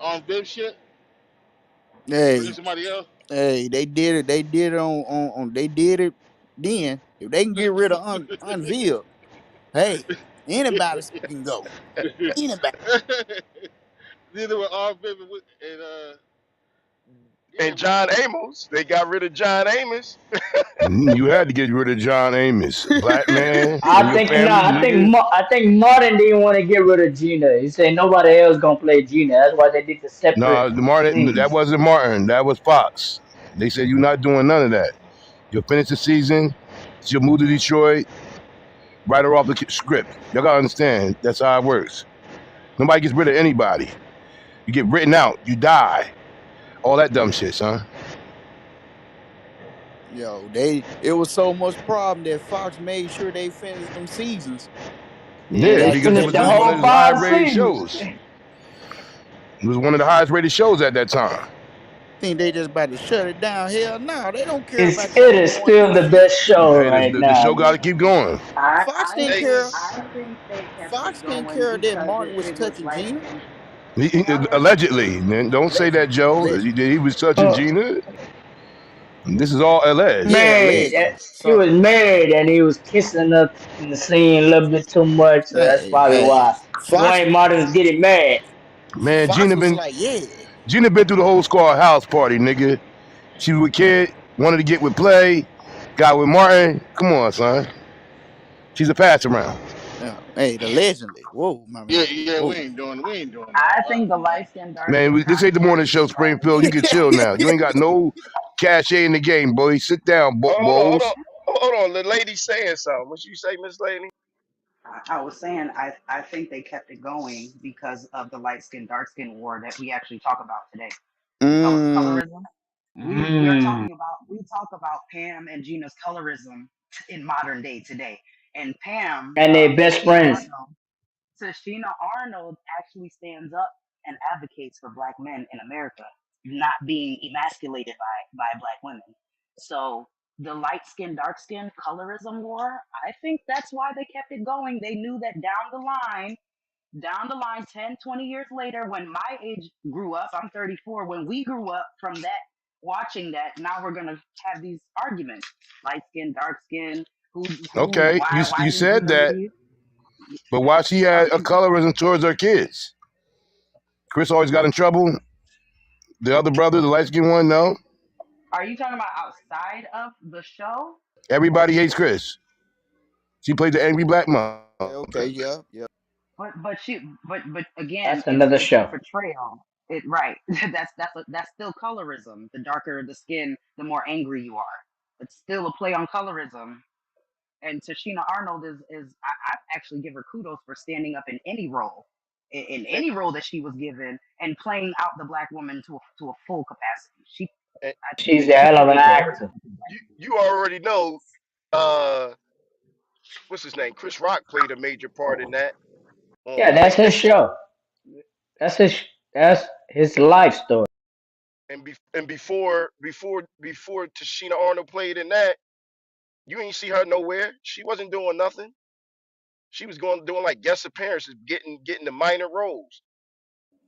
on Viv shit? Bring in Hey, somebody else? hey, they did it. They did it on they did it then. If they can get rid of Unveil, hey, anybody can go. Anybody. Neither with on Viv and yeah, And John Amos, they got rid of John Amos. You had to get rid of John Amos, black man in I your think no. family, nigga. I think Martin didn't want to get rid of Gina. He said nobody else gonna play Gina. That's why they did the separate No, Martin, that scenes. wasn't Martin. That was Fox. They said you're not doing none of that. You'll finish the season. She'll move to Detroit. Write her off the script. Y'all gotta understand. That's how it works. Nobody gets rid of anybody. You get written out. You die. All that dumb shit, son. Yo, it was so much problem that Fox made sure they finished them seasons. Yeah, Yeah, they That because it finished was, the it was one of whole his highest 5 rated seasons. shows. It was one of the highest rated shows at that time. think they just about to shut it down. Hell no, they don't care about It y'all is going still through the shit. best show Hey, right the now, show got to man. keep going. Fox didn't They care. I think they kept it Fox didn't going care that because Martin was it was touching light Gina. skinned. Allegedly, man. Don't say that, Joe. Allegedly. He was touching Uh, Gina. This is all alleged. Yeah, married. allegedly. He So, was married and he was kissing her in the scene a little bit too much. So that's probably hey, why Fox Dwayne Martin was getting mad. Man, Fox was like, yeah. Gina been through the whole squad house party, nigga. She was a kid, wanted to get with Play, got with Martin. Come on, son. She's a pass around. Hey, allegedly. Whoa, my yeah, man. yeah. Whoa. We ain't doing that. I think the light skinned, dark Man, skinned this ain't the morning controversy show, is Springfield. You can chill now. You ain't got no cachet in the game, boy. Sit down, Hold on, hold on, Bowles. hold on. The lady saying something. What you say, Miss Lady? I was saying I think they kept it going because of the light skin dark skin war that we actually talk about today. Mm, Colorism. Mm. We talk about Pam and Gina's colorism in modern day today. And Pam, And they best friends. Tashina Arnold actually stands up and advocates for black men in America not being emasculated by black women. So the light skin, dark skin colorism war, I think that's why they kept it going. They knew that down the line 10, 20 years later, when my age grew up, I'm 34, when we grew up from that, watching that, now we're going to have these arguments. Light skin, dark skin, Okay, why you did said Gina that, leave? but why she had a Okay, colorism towards her kids? Chris always got in trouble. The other brother, the light skinned one, no. are you talking about outside of the show? Everybody hates Chris. She played the angry black mother. okay, yeah, yeah. But again, That's another it's the show. portrayal. It right. That's still colorism. The darker the skin, the more angry you are. It's still a play on colorism. And Tashina Arnold I actually give her kudos for standing up in any role, in And, any role that she was given, and playing out the black woman to a full capacity. and, She's a and hell She of an did great. actor. you already know. Uh, what's his name? Chris Rock played a major part in that. Yeah, that's his show. That's his. That's his life story. And before Tashina Arnold played in that, you ain't see her nowhere. She wasn't doing nothing. She was doing like guest appearances, getting the minor roles.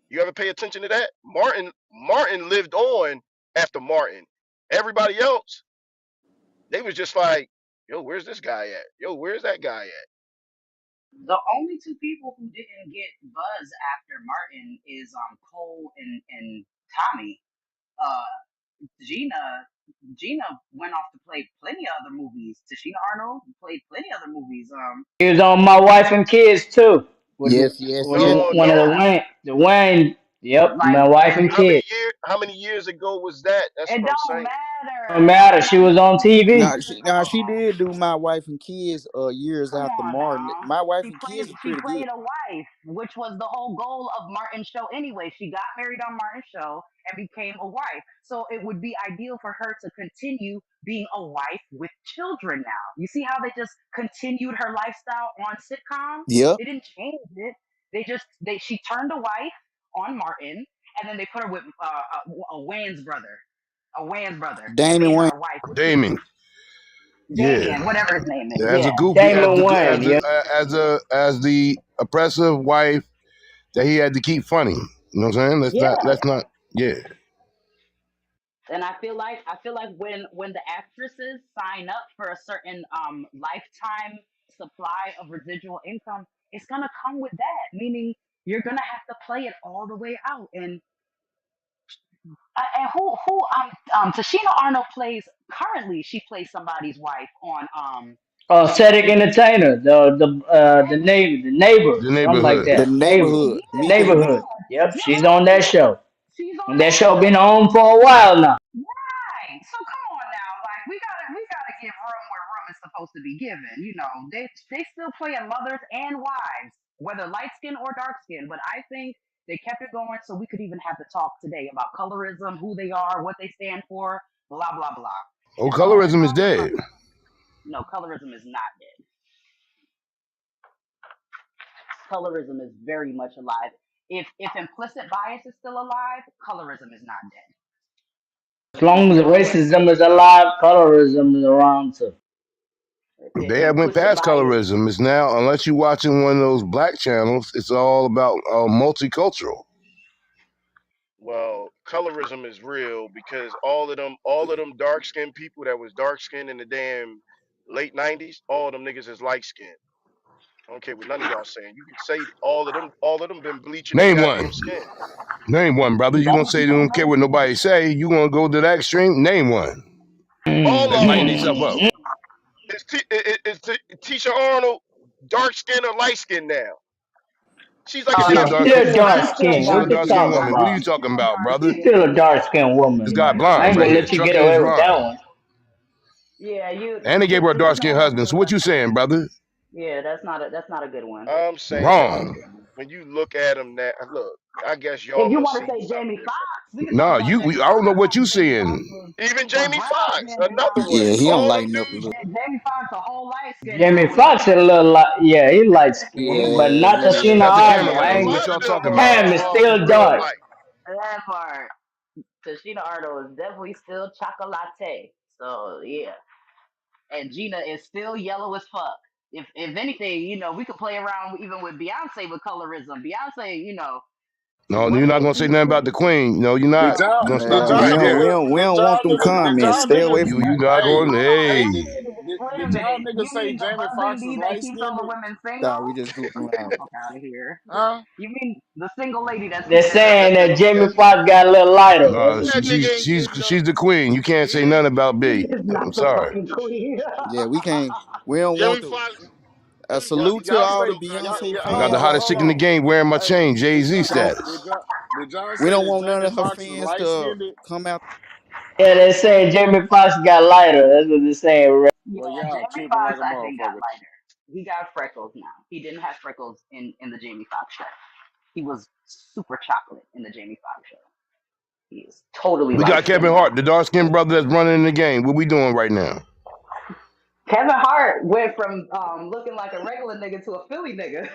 You ever pay attention to that? Martin lived on after Martin. Everybody else, they was just like, yo, where's this guy at? Yo, where's that guy at? The only two people who didn't get buzz after Martin is Cole and Tommy. Uh, Gina. Gina went off to play plenty of other movies. Tashina Arnold played plenty of other movies. He was on My Wife and Kids too, with Yes, yes, with yes. No, one of no. Yeah, The Wayne. Yep, like My Wife and Kids. How many years ago was that? That's it what I'm don't saying. No matter. matter, she was on TV. Now she did do My Wife and Kids years Come after on Martin. now. My Wife She and played Kids is she pretty good. played a wife, which was the whole goal of Martin's show anyway. She got married on Martin's show and became a wife. So it would be ideal for her to continue being a wife with children now. You see how they just continued her lifestyle on sitcoms? Yep. They didn't change it. They she turned a wife on Martin and then they put her with a Wayne's brother. A Wayne's brother and Damon made Wayne. her a wife with Damon. Yeah. Damien, whatever his name is. As a Yeah. goofy, Damon Wayne. Yeah. as the oppressive wife that he had to keep funny. You know what I'm saying? Yeah. Let's not. Yeah. And I feel like when the actresses sign up for a certain lifetime supply of residual income, it's gonna come with that. Meaning you're gonna have to play it all the way out. And who Tashina Arnold plays currently. She plays somebody's wife on Cedric Entertainer, the neighbor, The something like neighborhood. The that. Neighbor, neighborhood. Mika the neighborhood. neighborhood. Yep, she's on yeah, that show, she's on and that that show show. been on for a while now. Right. So come on now, like we gotta give room where room is supposed to be given. You know, they still playing mothers and wives, whether light skin or dark skin. But I think they kept it going so we could even have the talk today about colorism, who they are, what they stand for, blah blah blah. Oh, As long as colorism is dead. no, colorism is not dead. Colorism is very much alive. If implicit bias is still alive, colorism is not dead. As long as racism is alive, colorism is around too. They have went Implicit past bias. colorism. It's now, unless you're watching one of those black channels, it's all about multicultural. Well, colorism is real because all of them dark skinned people that was dark skinned in the damn late '90s, all of them niggas is light skinned. I don't care what none of y'all saying. You can say all of them been bleaching their Name goddamn one. skin. Name one, brother. You gonna say you don't care what nobody say? You gonna go to that extreme? Name one. All They of lighten them. themselves up. Is Tisha Arnold dark skin or light skin now? She's like She's a still a She's Caucasian. dark still skin. a She's dark still She's skin. still dark a What you dark skinned skinned. talking woman. What are about? you She's talking still about, dark brother? She's still skinned. a dark skinned woman, This guy man. I blind ain't right gonna here. let you get Trucker away is with that blind. one. Yeah, And they gave her a dark Tashina skinned Arnold husband. still So what dark you skinned. saying, brother? Yeah, that's not a good one. I'm saying Wrong. when you look at them, that look, I guess If y'all you gonna want to see say something Jamie different. Foxx, we can talk No, about Jamie I don't know what Foxx. you Jamie Foxx saying. Even was Jamie brown Foxx, skinned and another one. Yeah, he don't All them lighten up a dudes. little. Jamie Foxx a whole light skinned Jamie now. What are you Foxx is a talking little about? like, yeah, he light skinned, but Yeah, not yeah. Tashina That's the Arnold. camera Yeah, I a lighting. ain't What lot get y'all of them talking about? Pam is are still real dark. light. That part. Tashina Arnold is definitely still chocolate. So yeah. And Gina is still yellow as fuck. If anything, we could play around even with Beyonce with colorism. Beyonce, No, you're not whether gonna say nothing about the queen. No, you're Did not. y'all? You're gonna Did stop Nah, y'all? we right don't we there. don't we Did don't y'all want them niggas? Did comments. y'all Stay away niggas? from You're not Hey, going. hold on, hey, Hey, wait a did y'all minute. niggas You say mean the Jamie buzzing Foxx is bee that light keeps all skinned? the women nah, single? we just goofing Get the around. fuck out of here. Huh? You mean the single lady that's They're keeping everybody saying that single? Jamie Foxx got a little lighter. That's no, what That they nigga saying. ain't getting no. she's the queen. You can't say He, nothing about She B. is I'm not the sorry. fucking queen. Yeah, we don't want Jimmy to Fox. a Jimmy Y'all, Fox salute ain't to y'all getting all say the no y'all. Beyonce Yeah, I got hold the on, hottest fans. hold chick in the on. game wearing my Hey, chain, Jay Z status. did y'all We say don't that want none Jamie of her Foxx is fans light to skinned? come out. Yeah, they're saying Jamie Foxx got lighter. That's what they're saying. Yeah, Well, y'all Jamie tripping like Foxx a I think got motherfucker. lighter. He got freckles now. He didn't have freckles in the Jamie Foxx show. He was super chocolate in the Jamie Foxx show. He is totally We light got skinned Kevin now. Hart, the dark skinned brother that's running the game. What we doing right now? Kevin Hart went from looking like a regular nigga to a Philly nigga.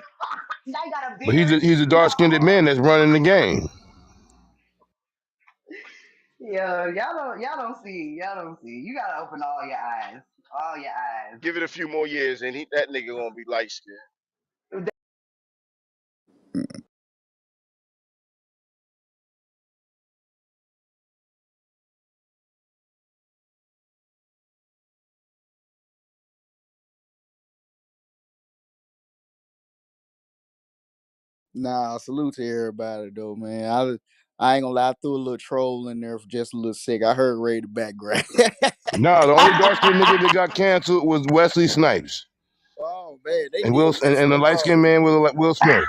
Now he got a But beard. he's a He got dark a skinned whole. man that's running the game. Yeah, y'all don't see. You gotta open all your eyes. Give it a few more years, and that nigga gonna be light skinned. Nah, salute to everybody though, man. I ain't gonna lie, I threw a little troll in there for just a little sec. I heard Ray in the background. No, the only dark skinned nigga that got canceled was Wesley Snipes. Oh man, they And did And cancel the them light all. skinned man was Will Smith.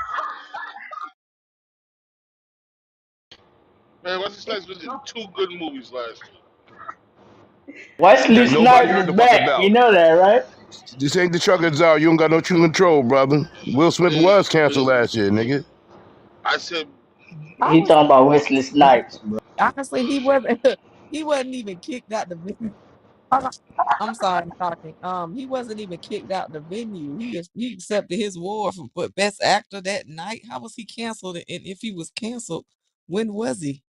Man, Wesley Snipes was in two good movies last year. Wesley That nobody Snipes heard is the fuck back. You about. know that, right? This ain't the truckers out. You don't got no true control, brother. Will Smith Hey, was canceled hey, last year, nigga. I said, I He was talking about Wesley Snipes, bro. honestly he wasn't he wasn't even kicked out the venue. I'm sorry, I'm talking. He wasn't even kicked out the venue. He accepted his award for best actor that night. How was he canceled? And if he was canceled, when was he?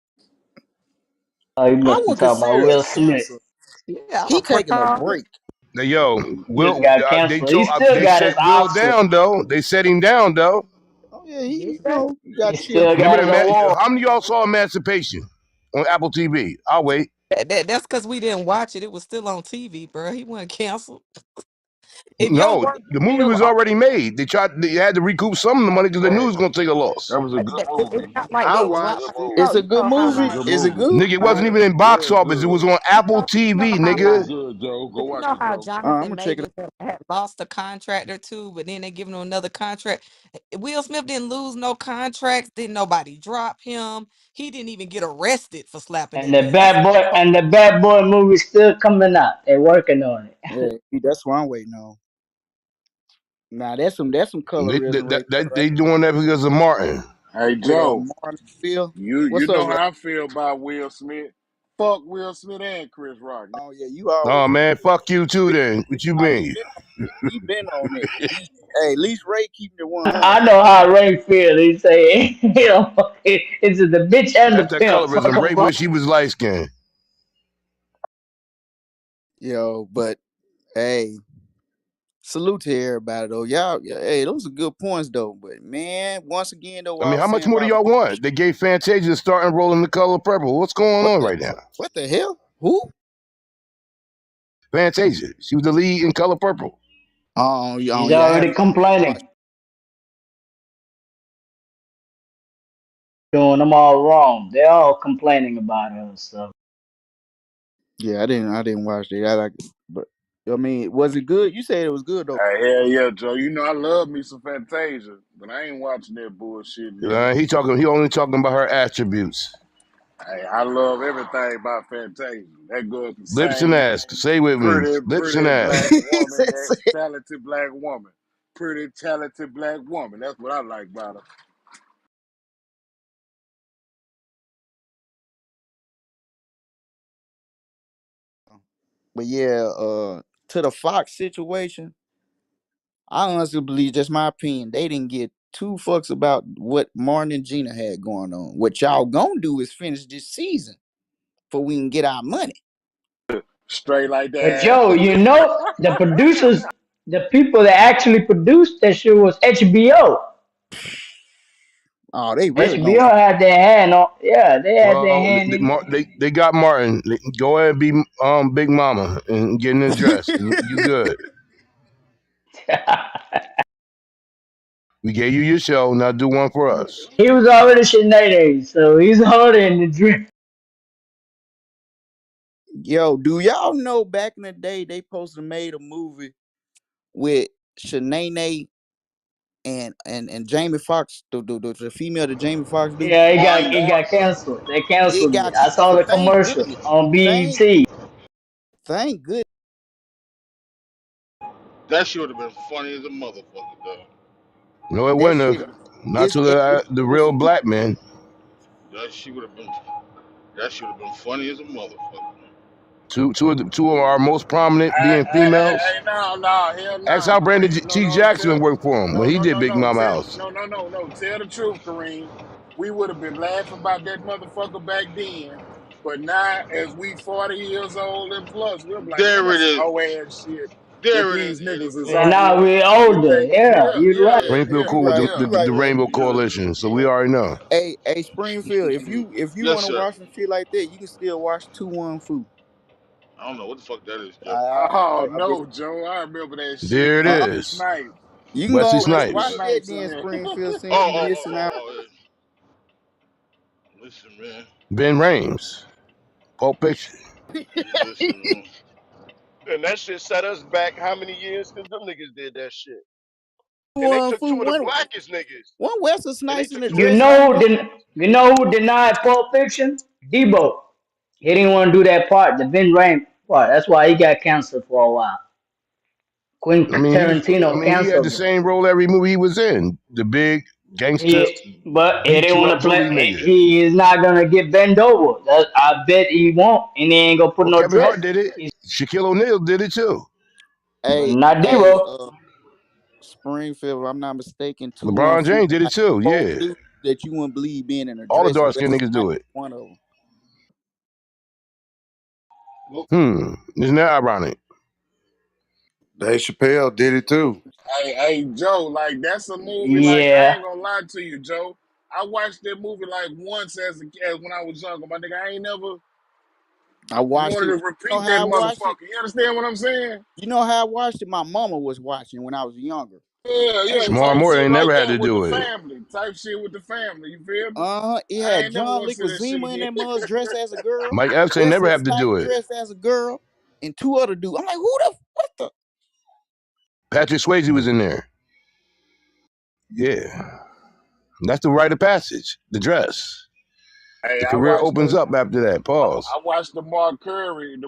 Oh, he I must be wouldn't talking about consider it Will a Smith. cancel. Yeah, I He don't taking a recall. break. Now, yo, Just Will, got they canceled. He told, still they got his set Will Oscar. down though. They set him down though. Oh yeah, he Did you they? know you He got chill. still Remember got that? his award. How many of y'all saw Emancipation on Apple TV? I'll wait. That's because we didn't watch it. It was still on TV, bro. He wasn't canceled. If your No, work the movie still was on, already made. They had to recoup some of the money because they knew it Hey, was gonna take a loss. that was a good it's movie. not like I they That was a dropped. good watched it. It's movie. a You good know how That was a movie. like good Is it movie. good? Nigga, it wasn't Yeah, even in Yeah, box it was office. It good. was on Apple TV, how It was like nigga. good, Joe. Go but you watch know it, how Joe. I'm Jonathan gonna check it Majors had lost a contract or two, but then they giving him another contract. Will Smith didn't lose no contracts. Didn't nobody drop him. He didn't even get arrested for slapping And that the man. He bad boy still and the bad boy movie still coming out. They're working on it. out. Yeah, that's what I'm waiting on. Now that's some colorism right there, right? They doing that because of Martin. Hey With Joe, Martin Phil. you What's up, know Ray? how I feel about Will Smith. Fuck Will Smith and Chris Rock. Oh yeah, you always Oh man, fuck you too. been, Then what you nah, mean? he been on it. Hey, at least Ray keeping it 100. I know how Ray feel. He say, you know, it's the bitch and the That's that pimp. Fuck colorism. 'em Ray both. wish he was light skinned. Yo, but hey, salute to everybody though. Y'all, yeah, hey, those are good points though. But man, once again though, I what I mean, how was much saying more do about y'all want? They gave Fantasia a starting role in The Color Purple. What's going what on the right now? what the hell? Who? Fantasia. She was the lead in Color Purple. Oh She's yeah, I already haven't watched. complaining, doing them all wrong. They're all complaining about her. So Yeah, I didn't watch it. I like, but I mean, was it good? You said it was good though. Hey, hell yeah, Joe. You know I love me some Fantasia, but I ain't watching that bullshit, nigga. He only talking about her attributes. Hey, I love everything about Fantasia. That girl can Lips and sing. ass. Say with me. Pretty, Lips and pretty black ass. He woman. said- That talented black woman. Pretty talented black woman. That's what I like about her. but yeah, to the Fox situation, I honestly believe, just my opinion, they didn't get two fucks about what Martin and Gina had going on. What y'all gonna do is finish this season so we can get our money. Straight like but that. Joe, you know, the producers, the people that actually produced that show was HBO. Oh, they really gonna HBO had their hand on, yeah, they had their Well, hand in. they got Martin. Go ahead and be Big Mama and get in the dress. You good. We gave you your show. Now do one for us. He was already Sinead, so he's already in the dream. yo, do y'all know back in the day they supposed to made a movie with Shanae and Jamie Foxx, the female that Jamie Foxx do? Yeah, Martin, it got canceled. They It canceled it. got I saw canceled. the Thank commercial goodness. on Thank BET. thank goodness. that shit would have been funny as a motherfucker, though. No, it That wouldn't shit have. Not is to the was real black men. That shit would have been that should have been funny as a motherfucker. Two of our most prominent being females. No, hell That's no, how Brandon Kareem. No, T. no, Jackson worked for him when he did Big Mama House. no. Tell the truth, Kareem. We would have been laughing about that motherfucker back then. But now, as we 40 years old and plus, we're like, man, There it that's some is. hoe ass shit that There it is, these Eddie niggas is And out Kane. now here. we're You older. think, Yeah, yeah, you're right. yeah, Springfield yeah, you cool with right. yeah, You the right, Ray. Rainbow You right. Coalition, so we already know. Hey, Springfield, if you Yes, want to sir. watch some shit like that, you can still watch 2-1 Fu. I don't know what the fuck that is, Joe. Oh I bet no, Joe, I remember that shit. There it uh, Wesley is. Snipes. you can Wesley go Wesley watch Snipes. that Snipes in then there. Springfield since Oh, you oh, oh, missing oh, out. oh. Listen, man. Ben Rames, Pulp Fiction. Listen, man. And that shit set us back how many years? Because them niggas did that shit. And they One took for two of the one. blackest niggas. One Wesley And they Snipes in took the two of You the dress like know who that. blackest didn't? niggas. You know who denied Pulp Fiction? Debo. He didn't want to do that part, the Ben Rain part. That's why he got canceled for a while. I Quentin mean, Tarantino he had the canceled him. same role every movie he was in. The big gangster But he beat didn't you want up to play. bully nigga. He is not gonna get bent over. I bet he won't, and he ain't gonna put Well, no Kevin dress. Hart did it. He's Shaquille O'Neal did it too. Hey, not hey, Debo. Springfield, if I'm not mistaken, 2 LeBron Four James did it got too. four Yeah, dudes that you wouldn't believe being in a all the dress, and dark skinned Wesley niggas Snipes do it. was one of them. Isn't that ironic? Dave Chappelle did it too. Hey, Joe, like that's a movie. Like I Yeah, ain't gonna lie to you, Joe. I watched that movie like once as a kid when I was younger. My nigga, I ain't never I watched wanted it. to You know repeat that how I watched it? motherfucker. You understand what I'm saying? You know how I watched it? My mama was watching when I was younger. Yeah, Hey, yeah, Shamar type Moore shit ain't like never had that to with the do it. family. Type shit with the family. You feel me? it I had ain't never John want to see that shit Leguizamo in again. that mother's dressed as a girl. Mike Epps ain't never Wesley have to Snipes do it. dressed as a girl, and two other dudes. I'm like, who the what the? Patrick Swayze was in there. Yeah, that's the rite of passage. The dress. Hey, The career opens up after that. Pause. I watched the Mark Curry and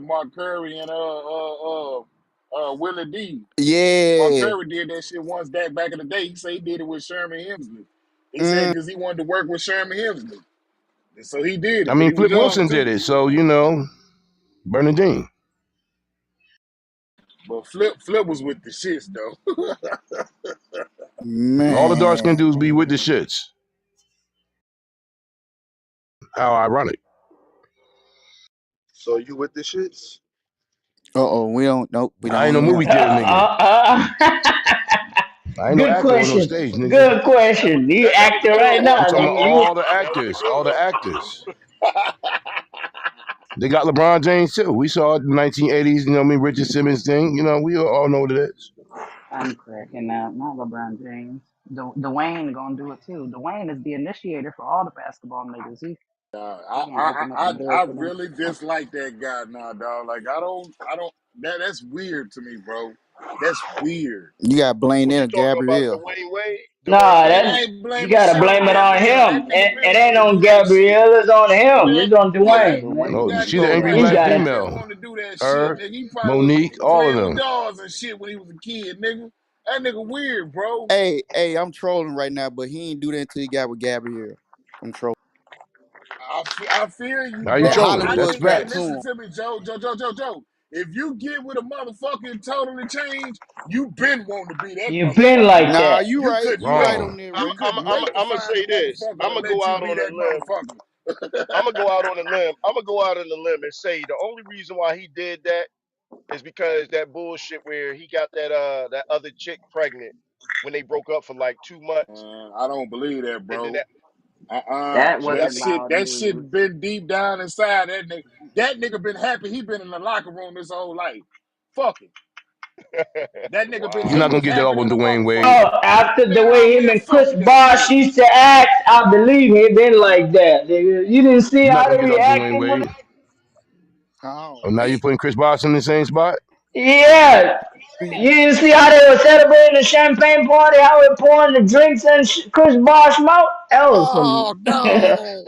Willie D. Mark Yeah. Curry did that shit once back in the day. He said he did it with Sherman Hemsley. He said Mm, because he wanted to work with Sherman Hemsley, and so he did I it. But mean, he was Flip young Wilson did too. it. So Bernadine. But Flip was with the shits though. All the dark skinned man. dudes be with the shits. How ironic. So you with the shits? Uh oh, we don't. Nope, we I ain't don't no even movie have to theater go there. nigga. I ain't no good actor on no question. stage, nigga. Good question. You That was acting a right good one. I'm now, talking about nigga. You all the That was a actors. good All the one. actors. They got LeBron James too. We saw it in the 1980s, Richard Simmons thing. We all know what it is. I'm cracking up. Not LeBron James. Dwayne gonna do it too. Dwayne is the initiator for all the basketball niggas. He gonna open up the door I for them. really dislike that guy now, dog. Like I don't. That's weird to me, bro. That's weird. You got Blaine What there, you talking about, Gabrielle. Dwayne Wade? Dwayne Nah, Man, Wade? I that ain't you blaming gotta shit on blame it on Gabrielle. That him. nigga It been ain't wanting to on do that shit. Gabrielle. It's on him. Man, It's on yeah, Dwayne, man. he No, got she the that angry He right. black got He it. been female. wanting to do that shit, Her, nigga. He probably was Monique, all of playing with them. dolls and shit when he was a kid, nigga. That nigga weird, bro. Hey, I'm trolling right now, but he ain't do that until he got with Gabrielle. I'm trolling. I feel you, How you That but trolling? I That's Hollywood think, hey, strapped to facts. listen him. to me, Joe. If you get with a motherfucker and totally change, you been wanting to be that You been motherfucker. like Nah, that. you right. You You right couldn't on Wrong. there, I'm you Ray. I'm couldn't You I'm wait right. to I'm gonna find a say this. motherfucker I'm to gonna let go you out be on a that limb. motherfucker. I'm gonna go out on a limb. I'm gonna go out on a limb and say the only reason why he did that is because that bullshit where he got that other chick pregnant when they broke up for like 2 months, I don't believe that, and then bro. Uh-uh. That I That wasn't think shit loud that news. shit been deep down inside that nigga. That nigga been happy he been in the locker room his whole life. Fuck it. That nigga been You're wow. not he gonna was get that happy off on than a Dwayne motherfucker. Wade. Oh, after the Man, way him man, and fuck Chris that Bosh shit. used to act, I believe he been like that, nigga. You didn't see You're not how gonna they get it off Dwayne reacted when Wade. Oh, Oh, now you're putting Chris Bosh in the same spot. yeah. see, You didn't see how they were celebrating the champagne party, how they pouring the drinks in Chris Bosh mouth? That was some. Oh no, no.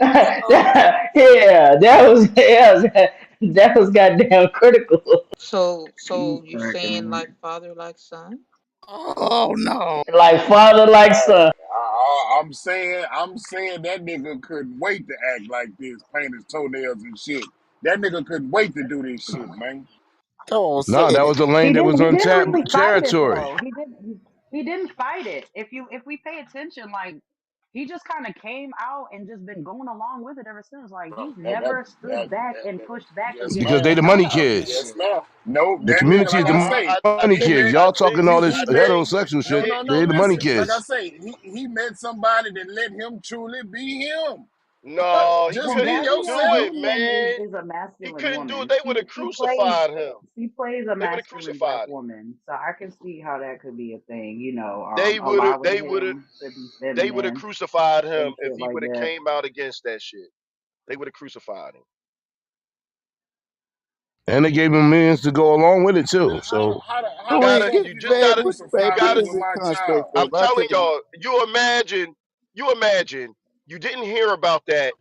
Yeah, that was goddamn critical. So I'm you saying cracking like father, like son? Oh no. Like father, like Hey, son. I'm saying that nigga couldn't wait to act like this, paint his toenails and shit. That nigga couldn't wait to do this shit, man. come on, say Nah, that was it. a lane He that didn't. was He didn't untapped really fight it territory. though. He didn't. He didn't fight it. If we pay attention, like he just kind of came out and just been going along with it ever since. Like Bro, he's never stood back and that pushed back yes, against Because the they ma'am. the money child and Yes, kids. shit. ma'am. No, The that nigga, community is like I the say, I money think he kids. met I Y'all think talking all this he met heterosexual no shit. it, no no They the money listen. Like I kids. say, he met somebody that let him truly be him. no, he Well, Just be couldn't do Gabrielle yourself. it, Union man. is a He masculine couldn't do it. woman. They would She have she plays crucified him. she plays a They would have masculine black crucified him. woman, so I can see how that could be a thing. They would have Allowing they would have him to be they would have feminine crucified him and if shit he like would have that. came out against that shit. They would have crucified him. And they gave him millions to go along with it Man, too. So You how the gotta, fuck you you just gonna Man, gotta, man, you crucify put gotta. me this with in my context, child? I'm bro. I telling took him. y'all. You imagine. You didn't hear about that.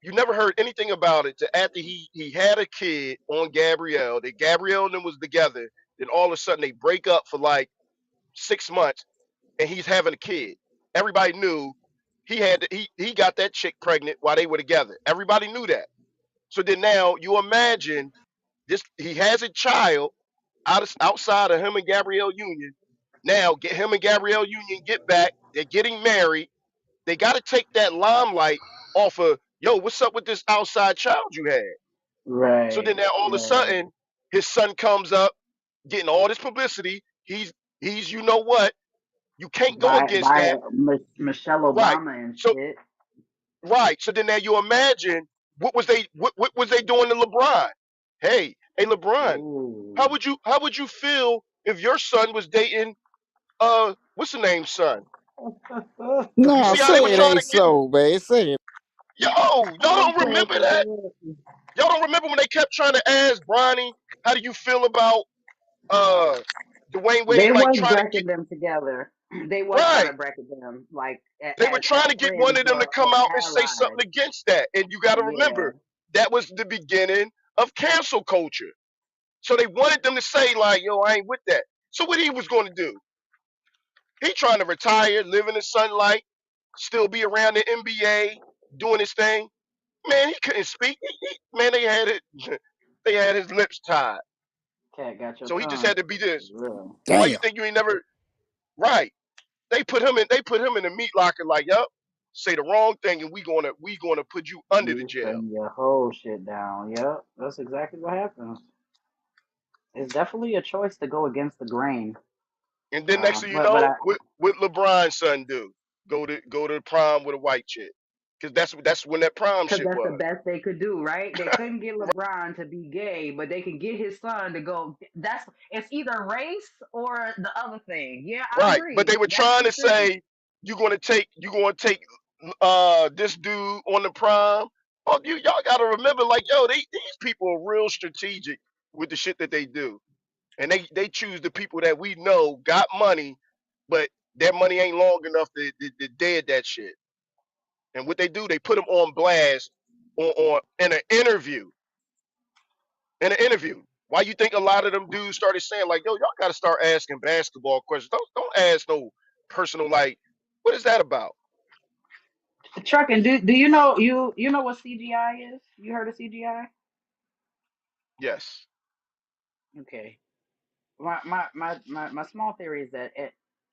You never heard anything about it till after he had a kid on Gabrielle. That Gabrielle and them was together. Then all of a sudden they break up for like 6 months, and he's having a kid. Everybody knew he got that chick pregnant while they were together. Everybody knew that. So then now you imagine this. He has a child outside of him and Gabrielle Union. Now get him and Gabrielle Union get back. They're getting married. They got to take that limelight off of, yo, what's up with this outside child you had? So then Right, now all of a right. sudden his son comes up getting all this publicity. He's you know what? You can't go against By that. Michelle Right. Obama and So shit. right. So then now you imagine what was they doing to LeBron? Hey LeBron, Ooh. how would you feel if your son was dating what's the name son? You Nah, see how they were say it trying ain't to get so, man. Say it. y'all don't remember that? Okay. Y'all don't remember when they kept trying to ask Bronny, how do you feel about uh Dwayne They Wade like was trying to get bracket them together. They was trying right. to bracket them like They were as trying to get one friends of them to come or out and say allies. something against that. And you gotta Yeah. remember, that was the beginning of cancel culture. So they wanted them to say, like, yo, I ain't with that. So what he was gonna do? He trying to retire, live in the sunlight, still be around the NBA, doing his thing. Man, he couldn't speak. Man, they had it they had his lips tied. Cat got your So he just had tongue. to be For this. real. Why you Damn. think you ain't never right? They put him in the meat locker like, yup, say the wrong thing and we gonna put you under the We jail. shutting your whole shit down. Yep. That's exactly what happens. It's definitely a choice to go against the grain. And then next thing you But know, I what LeBron's son do? Go to the prom with a white chick. Cause that's when that prom because shit that's the was. best they could do, right? They couldn't get LeBron to be gay, but they could get his son to go. That's it's either race or the other thing. Yeah, I Right. But agree. they were That's trying the to thing. say you gonna take this dude on the prom. Oh, y'all gotta remember, like, yo, these people are real strategic with the shit that they do. And they choose the people that we know got money, but their money ain't long enough to dead that shit. And what they do, they put them on blast on in an interview. In an interview. Why you think a lot of them dudes started saying like, yo, y'all got to start asking basketball questions. Don't ask no personal like, what is that about? Trucking. Do you know you know what CGI is? You heard of CGI? Yes. Okay. My small theory is that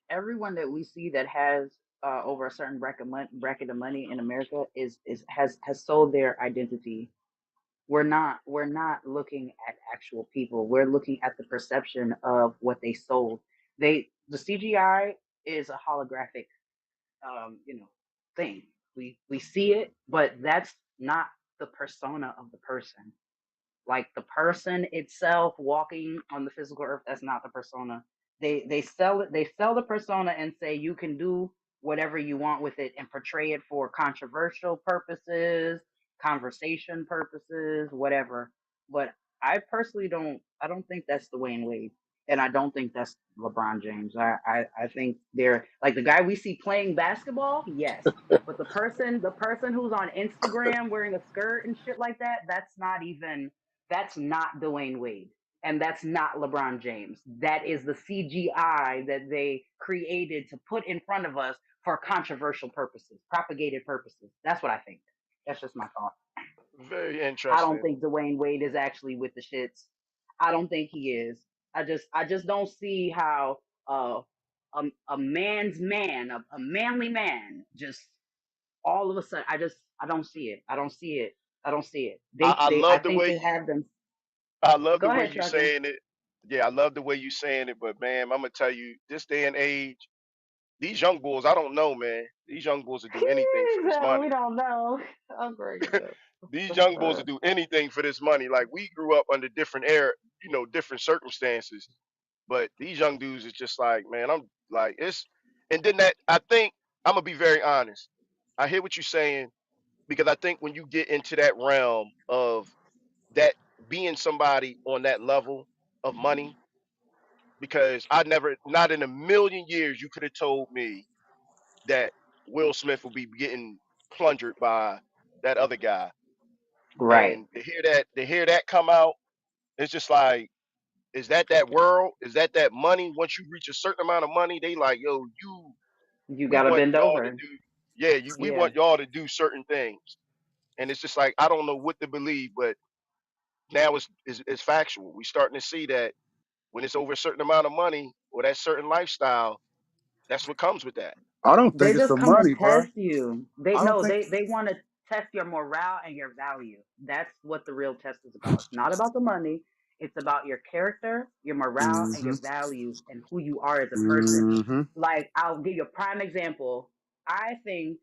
everyone that we see that has over a certain bracket of money in America is has sold their identity. We're not looking at actual people. We're looking at the perception of what they sold. The CGI is a holographic thing. We see it, but that's not the persona of the person. Like the person itself walking on the physical earth, that's not the persona. They sell it, they sell the persona and say you can do whatever you want with it and portray it for controversial purposes, conversation purposes, whatever. But I don't think that's Dwayne Wade. And I don't think that's LeBron James. I think they're like the guy we see playing basketball, yes. But the person who's on Instagram wearing a skirt and shit like that, that's not Dwayne Wade. And that's not LeBron James. That is the CGI that they created to put in front of us for controversial purposes, propagated purposes. That's what I think. That's just my thought. Very I don't interesting. think Dwayne Wade is actually with the shits. I don't think he is. I just don't see how a man's man, a manly man, just all of a sudden I don't see it. I don't see it. I don't see it. I I love the think way they you have them. I love Go the way ahead, you Trucking. saying it. Yeah, I love the way you saying it, but man, I'm gonna tell you, this day and age, these young bulls, I don't know, man. These young bulls will do anything for this We money. don't know. I'm great. These young bulls will do anything for this money. Like we grew up under different era, different circumstances. But these young dudes is just like, man, I'm like it's and then that I think I'm gonna be very honest. I hear what you're saying. because I think when you get into that realm of that being somebody on that level of money, because I never, not in a million years, you could have told me that Will Smith will be getting plundered by that other guy. Right. And to hear that come out, it's just like, is that that world? Is that that money? Once you reach a certain amount of money, they like, yo, You we gotta want bend y'all to over. do, yeah, we Yeah. want y'all to do certain things. And it's just like, I don't know what to believe, but now it's factual. We starting to see that when it's over a certain amount of money or that certain lifestyle, that's what comes with that. I don't They think it's just the come to money, bro. test you. They I don't know think. they want to test your morale and your value. That's what the real test is about. It's not about the money. It's about your character, your morale, and Mm-hmm. your values and who you are as a person. Mm-hmm. Like I'll give you a prime example. I think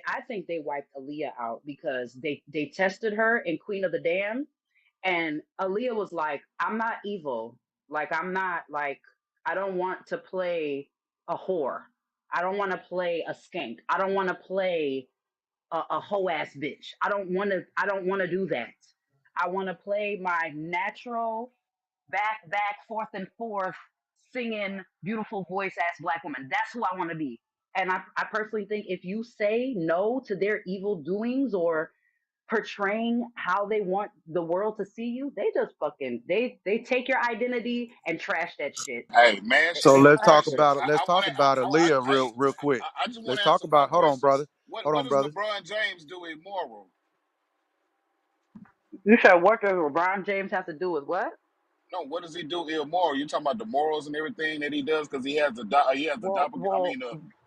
I think they wiped Aaliyah out because they tested her in Queen of the Dam, and Aaliyah was like, I'm not evil. Like, I'm not like, I don't want to play a whore. I don't want to play a skank. I don't want to play a hoe ass bitch. I don't want to do that. I want to play my natural forth and forth singing beautiful voice ass black woman. That's who I want to be. And I personally think if you say no to their evil doings or portraying how they want the world to see you, they just fucking they take your identity and trash that shit. Hey man, So They shit. let's trash talk it. about it. Let's I want talk to. about Aaliyah real quick. I just want Let's to talk answer my about. Hold on, brother. questions. Hold What on, does brother. LeBron James do immoral? You said what does LeBron James have to do with what? No, what does he do immoral? You talking about the morals and everything that he does because he has the Well, doppel. I well, mean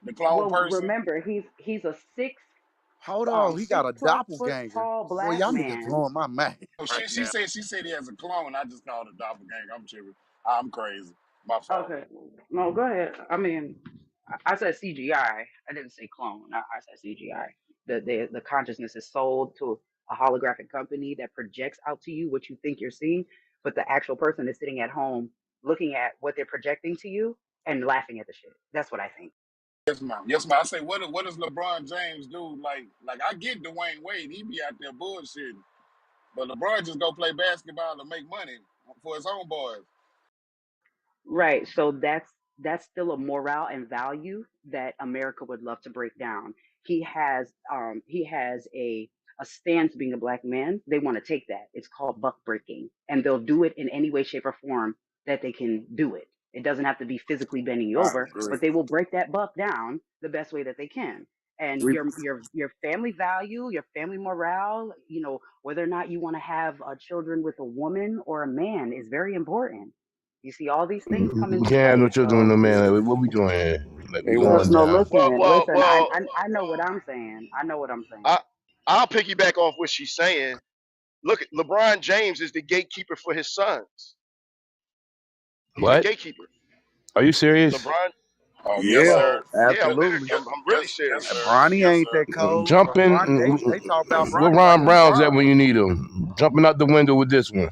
the clone person. remember he's a Hold on. He got six a plus foot doppelganger. tall Boy, black y'all niggas man. blowing my mind. Oh, Right now. she said he has a clone. I just called it doppelganger. I'm tripping. I'm crazy. My fault. Okay, no, go ahead. I mean, I said CGI. I didn't say clone. I said CGI. The consciousness is sold to a holographic company that projects out to you what you think you're seeing, but the actual person is sitting at home looking at what they're projecting to you and laughing at the shit. That's what I think. Yes, ma'am. Yes, ma'am. I say, what does LeBron James do? Like I get Dwayne Wade. He be out there bullshitting, but LeBron just go play basketball and make money for his own boys. Right. So that's still a morale and value that America would love to break down. He has a stance being a black man. They want to take that. It's called buck breaking. And they'll do it in any way, shape, or form that they can do it. It doesn't have to be physically bending you I over, agree. but they will break that buck down the best way that they can. And We your family value, your family morale, whether or not you want to have children with a woman or a man is very important. You see, all these things come We into can't have no play. children with So, no man. Like, what we doing here? Like we they no, want going to. no, down. listen. Well, I know what I'm saying. I know what I'm saying. I I'll piggyback off what she's saying. Look, LeBron James is the gatekeeper for his sons. He's the What? gatekeeper. Are you serious? LeBron, Oh yes, Yeah, well, sir. yeah, absolutely. I'm really serious. Sir. Bronny Yes, ain't sir. that cold. Jumping. Bronny, they talk about Where Bronny like Ron he Brown's at Bron. when you need him? Jumping out the window with this one.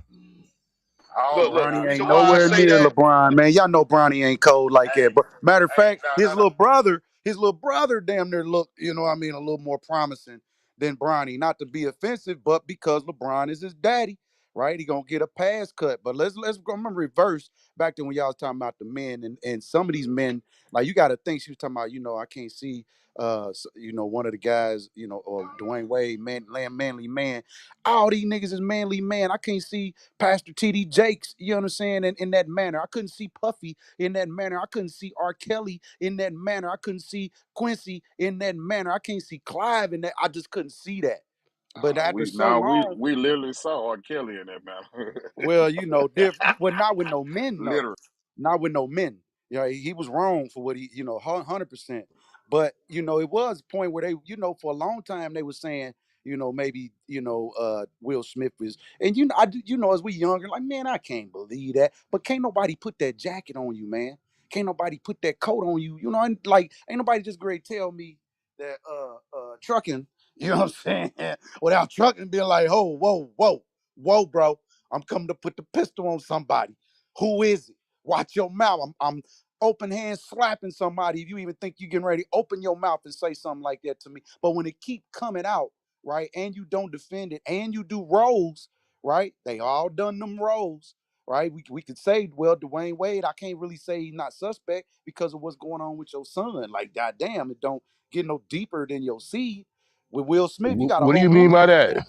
All Look, of them. the Bronny I ain't reason why I nowhere say near that, LeBron, man. Y'all know Bronny ain't cold like that. hey, But matter of hey, fact, his little brother damn near look, what I mean, a little more promising than Bronny. Not to be offensive, but because LeBron is his daddy, right? He gonna get a pass cut. But let's go. I'm gonna reverse back to when y'all was talking about the men and some of these men, like you gotta think she was talking about, I can't see one of the guys, or Dwayne Wade, manly man. All these niggas is manly man. I can't see Pastor TD Jakes, you know what I'm saying, in that manner. I couldn't see Puffy in that manner. I couldn't see R. Kelly in that manner. I couldn't see Quincy in that manner. I can't see Clive in that. I just couldn't see that. But after we so now long, we literally saw R. Kelly in that man. well, different. Well, not with no men though. Literally. Not with no men. Yeah, he was wrong for what he, 100%. But it was a point where they, for a long time they were saying, maybe, Will Smith is, and as we younger, like, man, I can't believe that. But can't nobody put that jacket on you, man. Can't nobody put that coat on you. And like, ain't nobody just great tell me that trucking, you know what I'm saying? Without trucking being like, oh, whoa, whoa, whoa, bro. I'm coming to put the pistol on somebody. Who is it? Watch your mouth. open hand slapping somebody if you even think you're getting ready to open your mouth and say something like that to me. But when it keep coming out, right, and you don't defend it and you do roles, right? They all done them roles, right? We could say, well, Dwayne Wade, I can't really say he's not suspect because of what's going on with your son. Like, goddamn, it don't get no deeper than your seed. With Will Smith, you got a What do whole you mean by movie. that?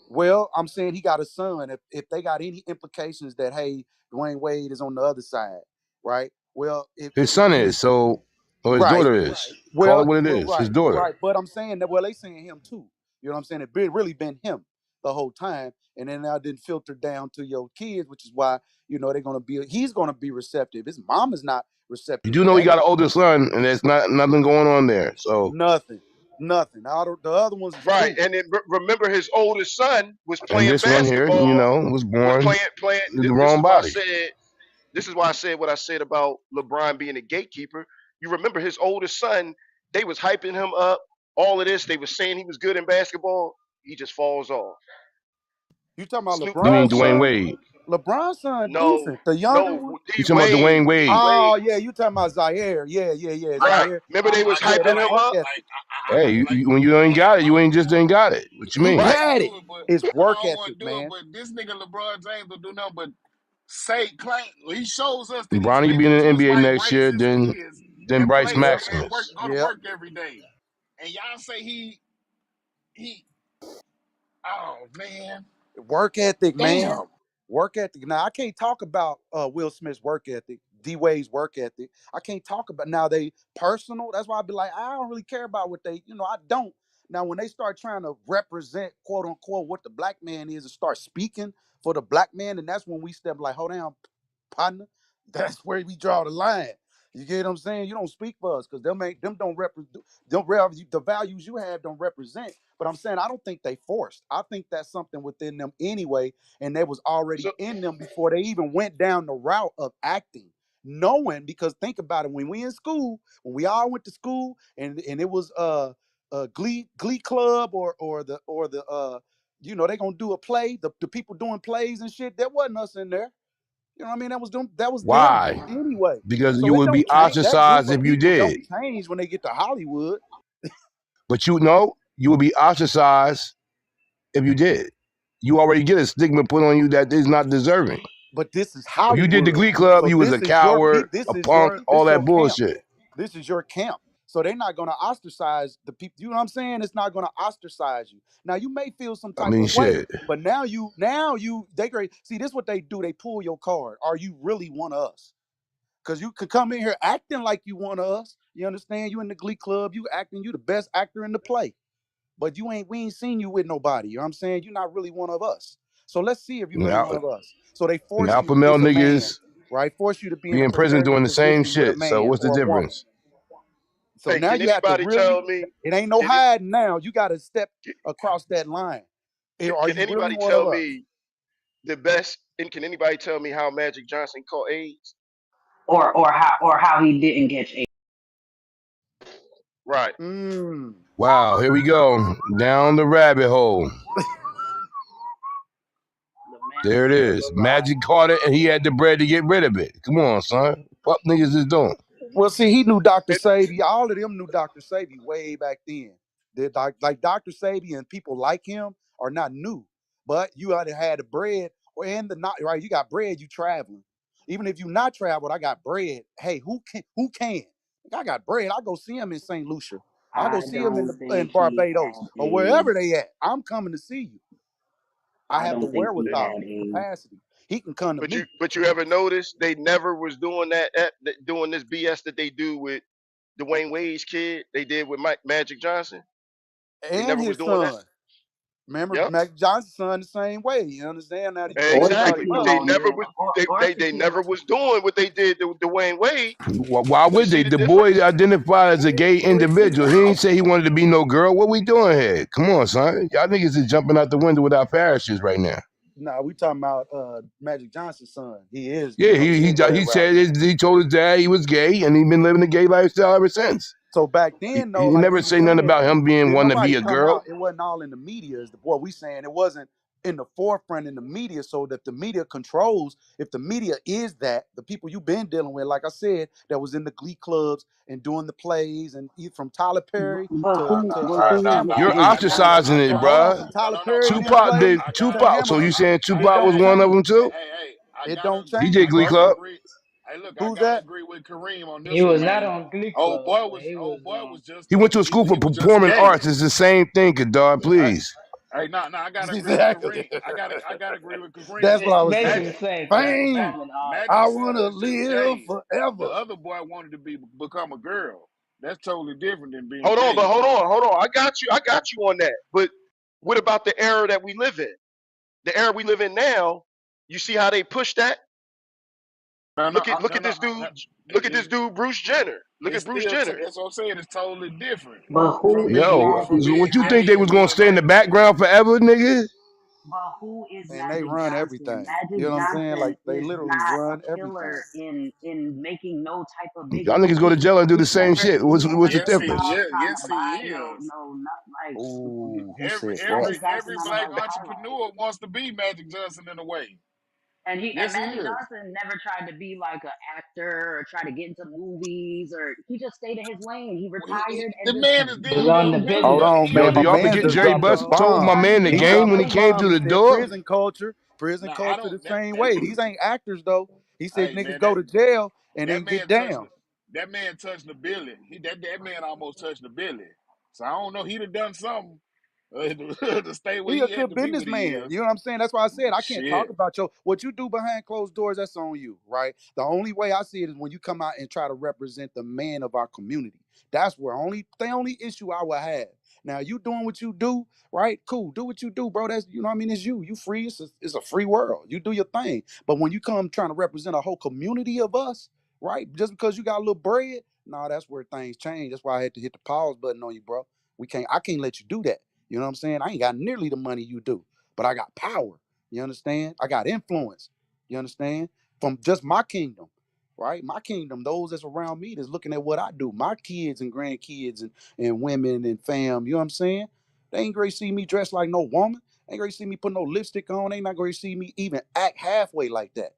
Well, I'm saying he got a son. If they got any implications that hey, Dwayne Wade is on the other side, right? Well, His son is so, or his right. daughter is. Call Well, it what it well, is. His daughter. right. But I'm saying that well, they saying him too. You know what I'm saying? It been really been him the whole time, and then now didn't filter down to your kids, which is why they're gonna be. He's gonna be receptive. His mom is not You receptive do to know he that. got an older son, and there's not nothing going on there. So, Nothing, nothing. All the other ones is Right, cool. and then remember his oldest son was and playing this one here, basketball, was was born playing. with the This is wrong why I body. said what I said about LeBron being a gatekeeper. You remember his oldest son? They was hyping him up. All of this, they was saying he was good in basketball. He just falls off. You talking about Snoop You mean Dogg LeBron's Dwayne son? son? Wade? LeBron's son No, decent. The younger no, one. You D talking about Wade, Dwayne D Wade? Oh Wade. yeah, you talking about Zaire? Yeah, yeah, yeah. Right. Zaire. Remember they was Yeah, hyping that's him work up. ethic. Hey, like when you ain't got it, you ain't got it. What you He mean? Right. had it. It's I work don't want ethic, to do it, man. but this nigga LeBron James will do nothing but say claim. He shows us that he's Bronny really being in the just NBA like next year, raised his then kids then and Bryce play Yep, and work, Maximus. go to yep. work every day. And y'all say he. Oh man, Work ethic, man. damn. Work ethic. Now I can't talk about Will Smith's work ethic, D Wade's work ethic. I can't talk about now they personal. That's why I'd be like, I don't really care about what they, I don't. Now when they start trying to represent quote unquote what the black man is and start speaking for the black man, and that's when we step like, hold on, partner. That's where we draw the line. You get what I'm saying? You don't speak for us because them don't represent the values you have don't represent. But I'm saying I don't think they forced. I think that's something within them anyway, and they was already So in them before they even went down the route of acting. Knowing because think about it, when we in school, when we all went to school, and it was glee club or the they gonna do a play. The people doing plays and shit. That wasn't us in there. You know what I mean? That was them Why? anyway. Because So you it would be don't change. That group ostracized of if you people don't did. change when they get to Hollywood. But you would be ostracized if you did. You already get a stigma put on you that is not deserving. But this is If you did the Hollywood. Glee Club, So you was a this is your coward, this a is punk, your all this that your camp. bullshit. This is your camp. So they're not gonna ostracize the people. You know what I'm saying? It's not gonna ostracize you. Now you may feel some I type mean, of way, shit. but now you they great. See, this is what they do. They pull your card. Are you really one of us? Because you could come in here acting like you one of us. You understand? You in the Glee Club, you acting, you the best actor in the play. But we ain't seen you with nobody. You know what I'm saying? You're not really one of us. So let's see if you're really Now, one of us. So they and force alpha you, male it's a man, niggas right? Force you to be in be a in prison certain doing the same position with a shit. So man what's the or a woman. difference? So hey, now can you have to anybody really, tell me? it ain't no Can it? hiding now. You got to step across that line. Are Can you really anybody one of tell us? me the best? And can anybody tell me how Magic Johnson caught AIDS? Or how he didn't catch AIDS. Right. Mm. Wow, here we go. Down the rabbit hole. The man There it still is. alive. Magic caught it and he had the bread to get rid of it. Come on, son. What niggas is doing? Well, see, he knew Dr. And Sabi. All of them knew Dr. Sabi way back then. Like Dr. Sabi and people like him are not new. But you either had the bread and the not right. You got bread, you traveling. Even if you not traveled, I got bread. Hey, who can? I got bread. I go see him in St. Lucia. I go I see him in don't in think he Barbados had or wherever AIDS. they at. I'm coming to see you. I I have the don't think he wherewithal, had the AIDS. capacity. He can come to me. but you ever notice they never was doing doing this BS that they do with Dwayne Wade's kid? They did with Magic Johnson. They And never was his doing that. son. Remember, Yep. Mac Johnson's son the same way. You understand? Now the Or boy brought Exactly. him Shaquille up. They never O'Neal. was. Or They Shaquille never O'Neal. was doing what they did to Dwayne Wade. Why You would see they? the The boy difference? identified as a gay individual. He ain't say he wanted to be no girl. What we doing here? Come on, son. Y'all niggas is jumping out the window without parachutes right now. No, we talking about Magic Johnson's son. He is, Yeah, he go that he route. said he told his dad he was gay and he been living a gay lifestyle ever since. So back He then, though, like never you were say nothing saying, about him being did wanting to be nobody a come girl. out? It wasn't all in the media. Is the boy we saying it wasn't in the forefront in the media, so that the media controls. If the media is that, the people you've been dealing with, like I said, that was in the glee clubs and doing the plays, and from Tyler Perry Nah, nah, nah. to All right, nah, Hamilton. nah. You're I ostracizing it, But got hold you. on, bruh. from No, Tyler no, no. Perry I them got Tupac you. plays did I to got you. Tupac. So you Hamilton, saying it Tupac don't was one of Hey, them change. too? I It gotta don't DJ change, Glee I bro. gotta Club. agree. Hey, look, I Who's gotta that? agree with Kareem on He this one, was not man. on Glee Old Club, boy but was he old was boy was just He went to a school for he was just performing gay. arts. It's the same thing, Kadar. Hey, Please. hey, nah, I gotta agree with Exactly. Kareem. I gotta agree with Kareem. That's what I was basically saying. Magic, the same thing. Mag, Fame. Performing arts. Magic I said want it to was just live gay. The forever. other boy wanted to become a girl. That's totally different than being Hold on, but gay. hold on. I got you on that. But what about the era that we live in? The era we live in now, you see how they push that? No, no, Look no, at no. this dude. Look at this It, dude, Bruce Jenner. Look it's at Bruce still Jenner. that's what I'm saying. It's totally different But who from is being Yo, from Magic so what being you think they gay was and gonna being stay in the like. background forever, nigga? But who is And they Magic run Johnson? everything. You Magic know what I'm saying? Johnson Like they is literally not run a everything. killer in making no type of big Y'all niggas go to movie. jail and do the same shit. He What's the never Yes, came difference? out trying yes, to he buy is. not like Oh, who Every said that? every Magic Johnson every not black about violence. entrepreneur wants to be Magic Johnson in a way. And Yes, he Magic is. Johnson never tried to be like an actor or try to get into movies, or he just stayed in his lane. He retired and The just man is was did on what the Hold business. on, he Yo, man. do My y'all man forget just Jerry dropped a Buss he told my bomb. tried to man the be He like game dropped when a he Will came bomb. through He the said door? prison culture. Prison now I culture don't the same that way. These ain't actors though. He said hey niggas man go to jail and that then get man touched down. that man touched the billy. That man almost touched the billy. So I don't know. He'd have done something to stay where He a he had good to be what he businessman. is. You know what I'm saying? That's why I said I can't talk Shit. about what you do behind closed doors. That's on you, right? The only way I see it is when you come out and try to represent the man of our community. That's where the only issue I would have. Now you doing what you do, right? Cool, do what you do, bro. That's you know what I mean. It's you. You free. It's a free world. You do your thing. But when you come trying to represent a whole community of us, right? Just because you got a little bread, nah, that's where things change. That's why I had to hit the pause button on you, bro. I can't let you do that. You know what I'm saying? I ain't got nearly the money you do, but I got power. You understand? I got influence. You understand? From just my kingdom, right? My kingdom, those that's around me that's looking at what I do, my kids and grandkids and women and fam, you know what I'm saying? They ain't going to see me dressed like no woman. They ain't going to see me put no lipstick on. They not going to see me even act halfway like that.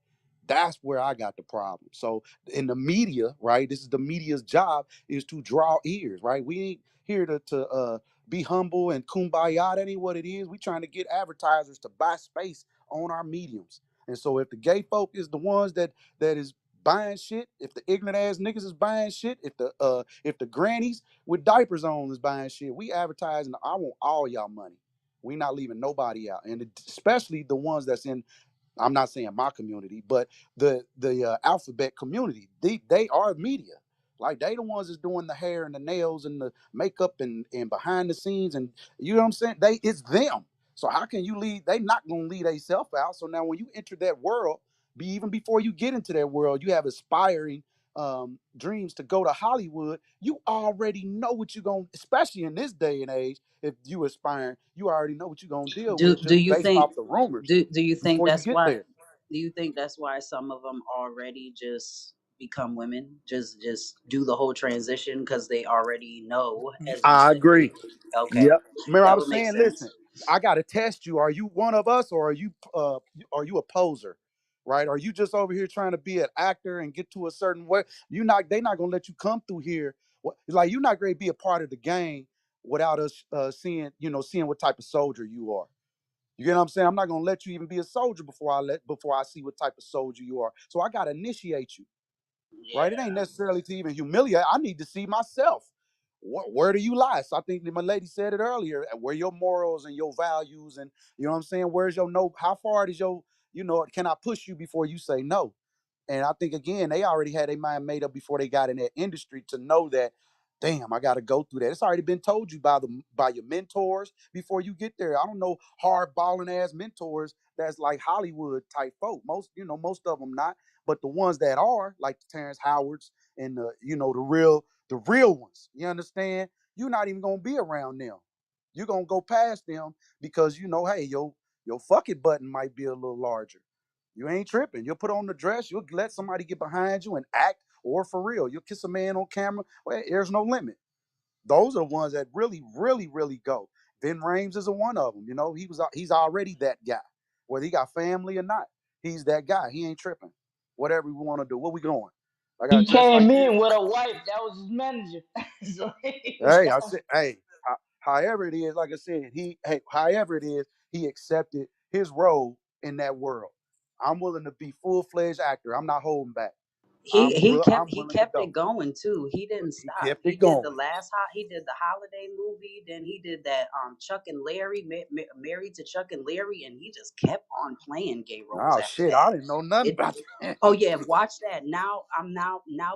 That's where I got the problem. So in the media, right? This is the media's job is to draw ears, right? We ain't here to be humble and kumbaya. That ain't what it is. We trying to get advertisers to buy space on our mediums. And so if the gay folk is the ones that is buying shit, if the ignorant ass niggas is buying shit, if the grannies with diapers on is buying shit, we advertising. I want all y'all money. We not leaving nobody out, and especially the ones that's in. I'm not saying my community, but the alphabet community. They are media. Like they the ones that's doing the hair and the nails and the makeup and behind the scenes, and you know what I'm saying? It's them. So how can you leave? They not gonna leave themselves out. So now when you enter that world, even before you get into that world, you have aspiring dreams to go to Hollywood. You already know what you're gonna, especially in this day and age. If you aspiring, you already know what you're gonna deal with Do just you based think off the rumors do you think before you that's get why there. some of them already just become women, just do the whole transition because they already know, as you I said. agree. Okay, Yep. Remember, I that was would make saying, sense. listen, I gotta test you. Are you one of us, or are you a poser? Right? Are you just over here trying to be an actor and get to a certain way? They're not gonna let you come through here. It's like you're not gonna be a part of the game without us seeing what type of soldier you are. You get what I'm saying? I'm not gonna let you even be a soldier before I see what type of soldier you are. So I gotta initiate you, right? It ain't Yeah. necessarily to even humiliate. I need to see myself. Where do you lie? So I think my lady said it earlier. Where your morals and your values, and you know what I'm saying? Where's your no? How far does your can I push you before you say no? And I think again, they already had their mind made up before they got in that industry to know that, damn, I got to go through that. It's already been told you by your mentors before you get there. I don't know hard balling ass mentors that's like Hollywood type folk. Most of them not, but the ones that are like the Terrence Howards and the real ones. You understand? You're not even gonna be around them. You're gonna go past them because hey, your fuck it button might be a little larger. You ain't tripping. You'll put on the dress. You'll let somebody get behind you and act, or for real, you'll kiss a man on camera. Well, there's no limit. Those are the ones that really, really, really go. Vin Rames is a one of them. You know, he's already that guy, whether he got family or not. He's that guy. He ain't tripping. Whatever we want to do, where we going? I He got dressed like came this. in with a wife that was his manager. So Hey, I said, hey, however it is, like I said, however it is, he accepted his role in that world. I'm willing to be full fledged actor. I'm not holding back. I'm He willing to kept it go. going too. He didn't He stop. kept He it did going. he did the holiday movie, then he did that Chuck and Larry, Married to Chuck and Larry, and he just kept on playing gay roles Oh after shit, I that. didn't know nothing It about that. Oh yeah, watch that. Now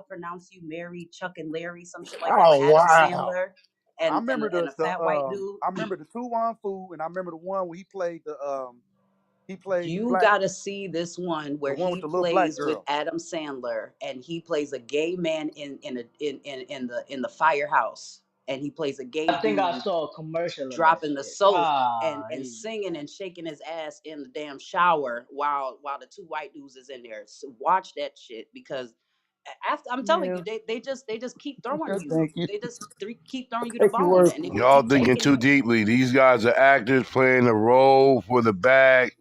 pronounce you married Chuck and Larry, some shit like that with Oh Adam wow. Sandler I and remember and a fat white dude. I remember the Tu Wong Fu, and I remember the one where he played the You black, gotta see this one the where one with he the little black plays with girl. Adam Sandler and he plays a gay man in the firehouse, and he plays a gay I think I dude saw a commercial of that dropping the shit. soap Ah, and singing and shaking his ass in the damn shower while the two white dudes is in there. So watch that shit because after I'm telling Yeah, you, they just keep throwing you. thank you. They just keep throwing you the Take your bone, word and if for you it. Y'all keep thinking taking too it, deeply. These guys are actors playing a role for the bag.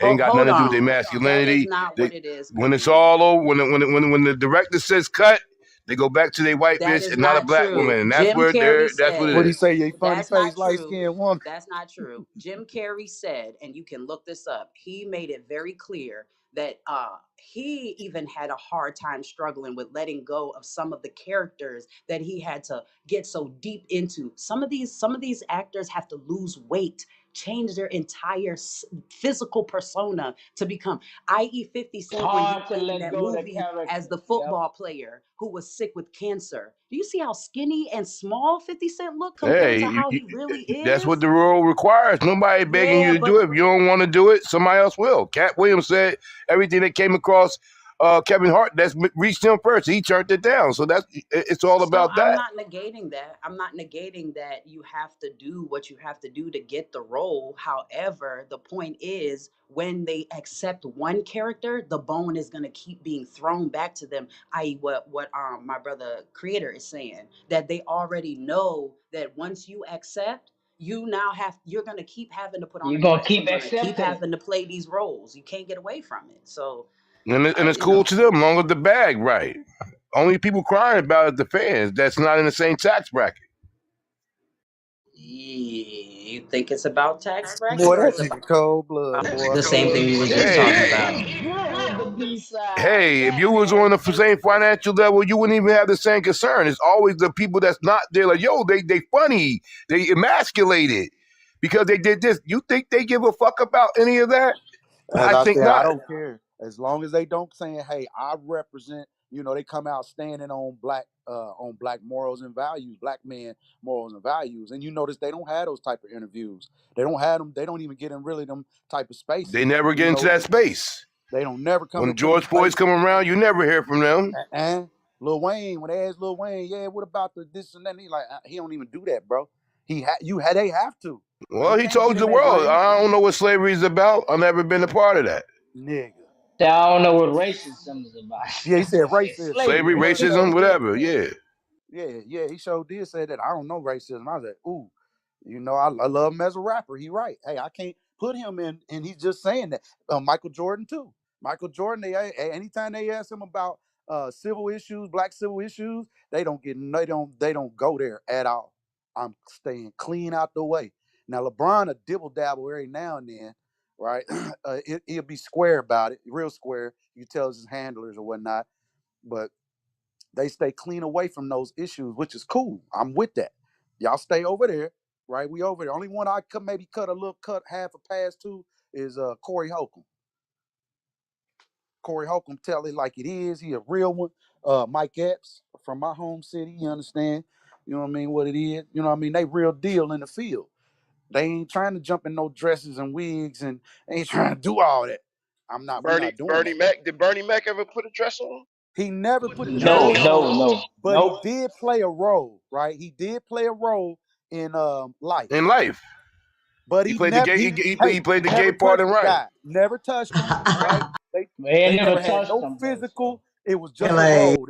Ain't got hold nothing to do with their on, that is masculinity. not They, what it is, when it's Kareem. all over, when the director says cut, they go back to their white That bitch is and not a not black woman, true. and that's Jim where Carrey that's what it said, What he is. say? You funny that's not face, light true. skinned woman. That's not true. Jim Carrey said, and you can look this up, he made it very clear that he even had a hard time struggling with letting go of some of the characters that he had to get so deep into. Some of these actors have to lose weight, change their entire physical persona to become, i.e. 50 it's Cent when he hard to played in let that go of the movie character. as the Yep. football player who was sick with cancer. Do you see how skinny and small 50 Cent looked compared to Hey, how he really that's what is? the role requires. Nobody begging Yeah, you to do it. If you don't want to do it, somebody else will. Cat Williams said everything that came across Kevin Hart that's reached him first. He turned it down. So it's all so about I'm that. not negating that. I'm not negating that you have to do what you have to do to get the role. However, the point is when they accept one character, the bone is gonna keep being thrown back to them, i.e. what my brother creator is saying. That they already know that once you accept, you're gonna keep having to put on a You're gonna dress. keep You're gonna keep accepting it. having to play these roles. You can't get away from it. So And it's you cool know. to them, as long as the bag right. Only people crying about it the fans that's not in the same tax bracket. You think it's about tax bracket Boy, or that is it nigga cold blood, about boy. the same thing we was just talking Hey, about? Get with the B side. hey, if That you was man on the said same financial level, you wouldn't even have the same concern. It's always the people that's not there. Like, yo, they funny, they emasculated because they did this. You think they give a fuck about any of that? As I I think said, I not. don't care. As long as they don't saying, hey, I represent, they come out standing on black morals and values, black men morals and values. And you notice they don't have those type of interviews. They don't have them, they don't even get in really them type of They spaces. never get into that space. They don't never come When into them George Floyd's come spaces. around, you never hear from them. And Lil Wayne, when they ask Lil Wayne, yeah, what about the this and that? He like, he don't even do that, bro. They have to. You Well, he can't get told in the their world, brain, I don't know what slavery is about. I've never been a part of that. nigga. I don't know what racism is Yeah, he about. said racism. Slavery. Slavery, He sure racism, did. whatever. Yeah. Yeah, he sure did say that. I don't know racism. I was like, ooh, I love him as a rapper. He right. Hey, I can't put him in, and he's just saying that. Michael Jordan too. Michael Jordan. Anytime they ask him about civil issues, black civil issues, they don't go there at all. I'm staying clean out the way. Now LeBron a dibble dabble every now and then, right? He'll be square about it, real square. You tell his handlers or whatnot, but they stay clean away from those issues, which is cool. I'm with that. Y'all stay over there, right? We over there. Only one I could maybe cut half a pass to is Corey Holcomb. Corey Holcomb tell it like it is. He a real one. Mike Epps from my home city. You understand? You know what I mean? What it is. You know what I mean? They real deal in the field. They ain't trying to jump in no dresses and wigs and they ain't trying to do all that. We Bernie not doing Bernie that. Mac did Bernie Mac ever put a dress on? He never put the No, dress no, on, no, but he nope. did play a role, right? He did play a role in Life, In life, but he he played the never gay. He played the gay never part in touched the right. guy, never touched him, right? They They they never never had touched no them though. So physical. It was just a LA. role.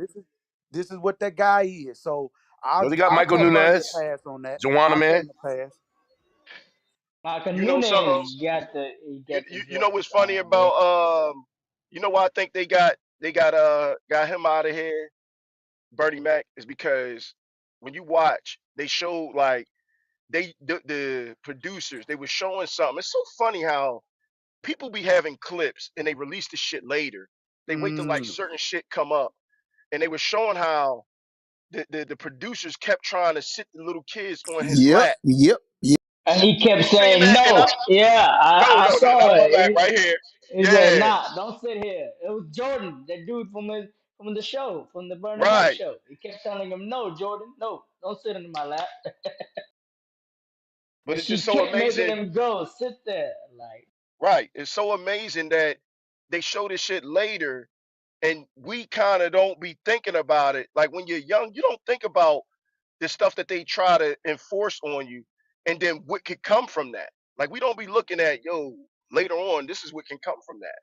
This is what that guy is. So Well, they got I'll Michael cut Bernie a Nunez, pass on that. Joanna I'll cut man. him a pass. You know something? He got the You know joint. what's funny about you know why I think got him out of here, Bernie Mac, is because when you watch, they showed like the producers, they were showing something. It's so funny how people be having clips and they release the shit later. They wait till like Mm. certain shit come up, and they were showing how the producers kept trying to sit the little kids on his Yep, lap. yep, yep. And he kept You seen saying that? And I no. Yeah, I no, saw not on my lap, it. right here. He said, Yeah, "Nah, don't sit here." It was Jordan, the dude from the show, from the Bernie Mac right. show. He kept telling him, "No, Jordan, no, don't sit in my lap." But And it's she just so kept making amazing, him go sit there. Like right? It's so amazing that they show this shit later, and we kind of don't be thinking about it. Like when you're young, you don't think about the stuff that they try to enforce on you, and then what could come from that. Like we don't be looking at yo later on. This is what can come from that.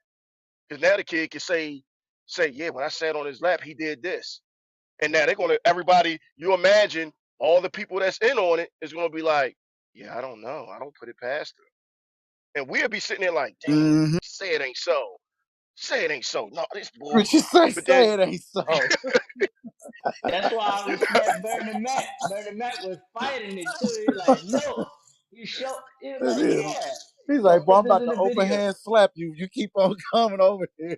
Because now the kid can say yeah, when I sat on his lap, he did this, and now they're gonna everybody. You imagine all the people that's in on it is gonna be like, yeah, I don't know, I don't put it past her, and we'll be sitting there like, damn, Mm-hmm. say it ain't so, say it ain't so, no, this bull. What you say? But then Say it ain't so. that's why I respect Bernie Mac. Bernie Mac was fighting it too. He like, no, you show. He was It like, is. yeah, He's like, don't boy, I'm put this about in to the open video. hand slap you. You keep on coming over here.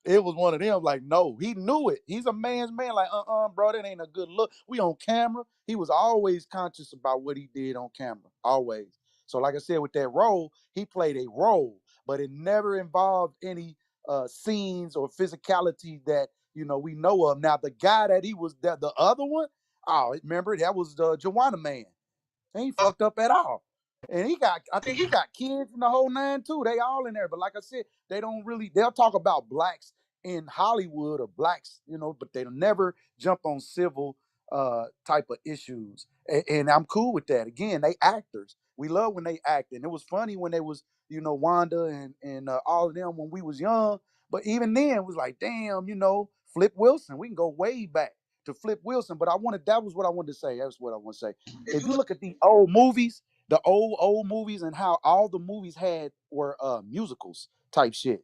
It was one of them. Like, no, he knew it. He's a man's man. Like, bro, that ain't a good look. We on camera. He was always conscious about what he did on camera. Always. So, like I said, with that role, he played a role, but it never involved any scenes or physicality that we know of. Now, the guy that he was, the other one, oh, remember that was the Joanna man. He ain't fucked up at all. And I think he got kids in the whole nine too. They all in there. But like I said, they'll talk about blacks in Hollywood or blacks, but they'll never jump on civil type of issues. And I'm cool with that. Again, they actors. We love when they act. And it was funny when they was, Wanda and all of them when we was young. But even then, it was like, damn, Flip Wilson. We can go way back to Flip Wilson. But that was what I wanted to say. That's what I want to say. If you look at the old movies, the old movies, and how all the movies were musicals type shit.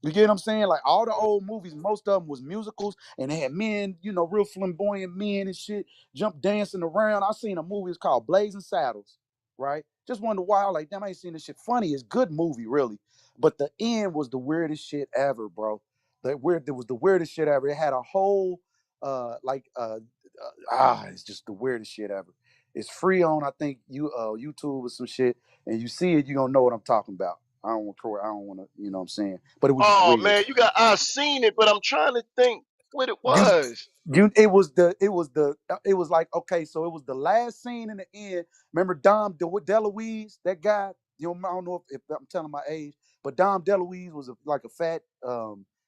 You get what I'm saying? Like all the old movies, most of them was musicals, and they had men, real flamboyant men and shit, jump dancing around. I seen a movie, it's called Blazing Saddles, right? Just wonder why, like, damn, I ain't seen this shit. Funny, it's good movie, really. But the end was the weirdest shit ever, bro. It was the weirdest shit ever. It had a whole it's just the weirdest shit ever. It's free on, I think, YouTube or some shit, and you see it, you gonna know what I'm talking about. I don't want to, what I'm saying, but it was just Oh weird. man, I seen it, but I'm trying to think what it You, was. it was like, okay, so it was the last scene in the end. Remember Dom DeLuise, that guy? I don't know if I'm telling my age, but Dom DeLuise was like a fat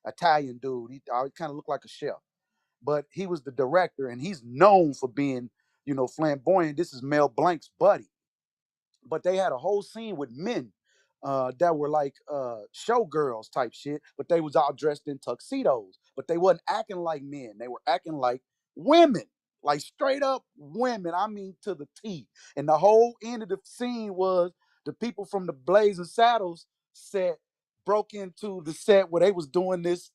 Italian dude. He kind of looked like a chef, but he was the director, and he's known for being, flamboyant. This is Mel Blanc's buddy, but they had a whole scene with men that were like showgirls type shit, but they was all dressed in tuxedos, but they wasn't acting like men. They were acting like women, like straight up women. I mean, to the T. And the whole end of the scene was the people from the Blazing Saddles set broke into the set where they was doing this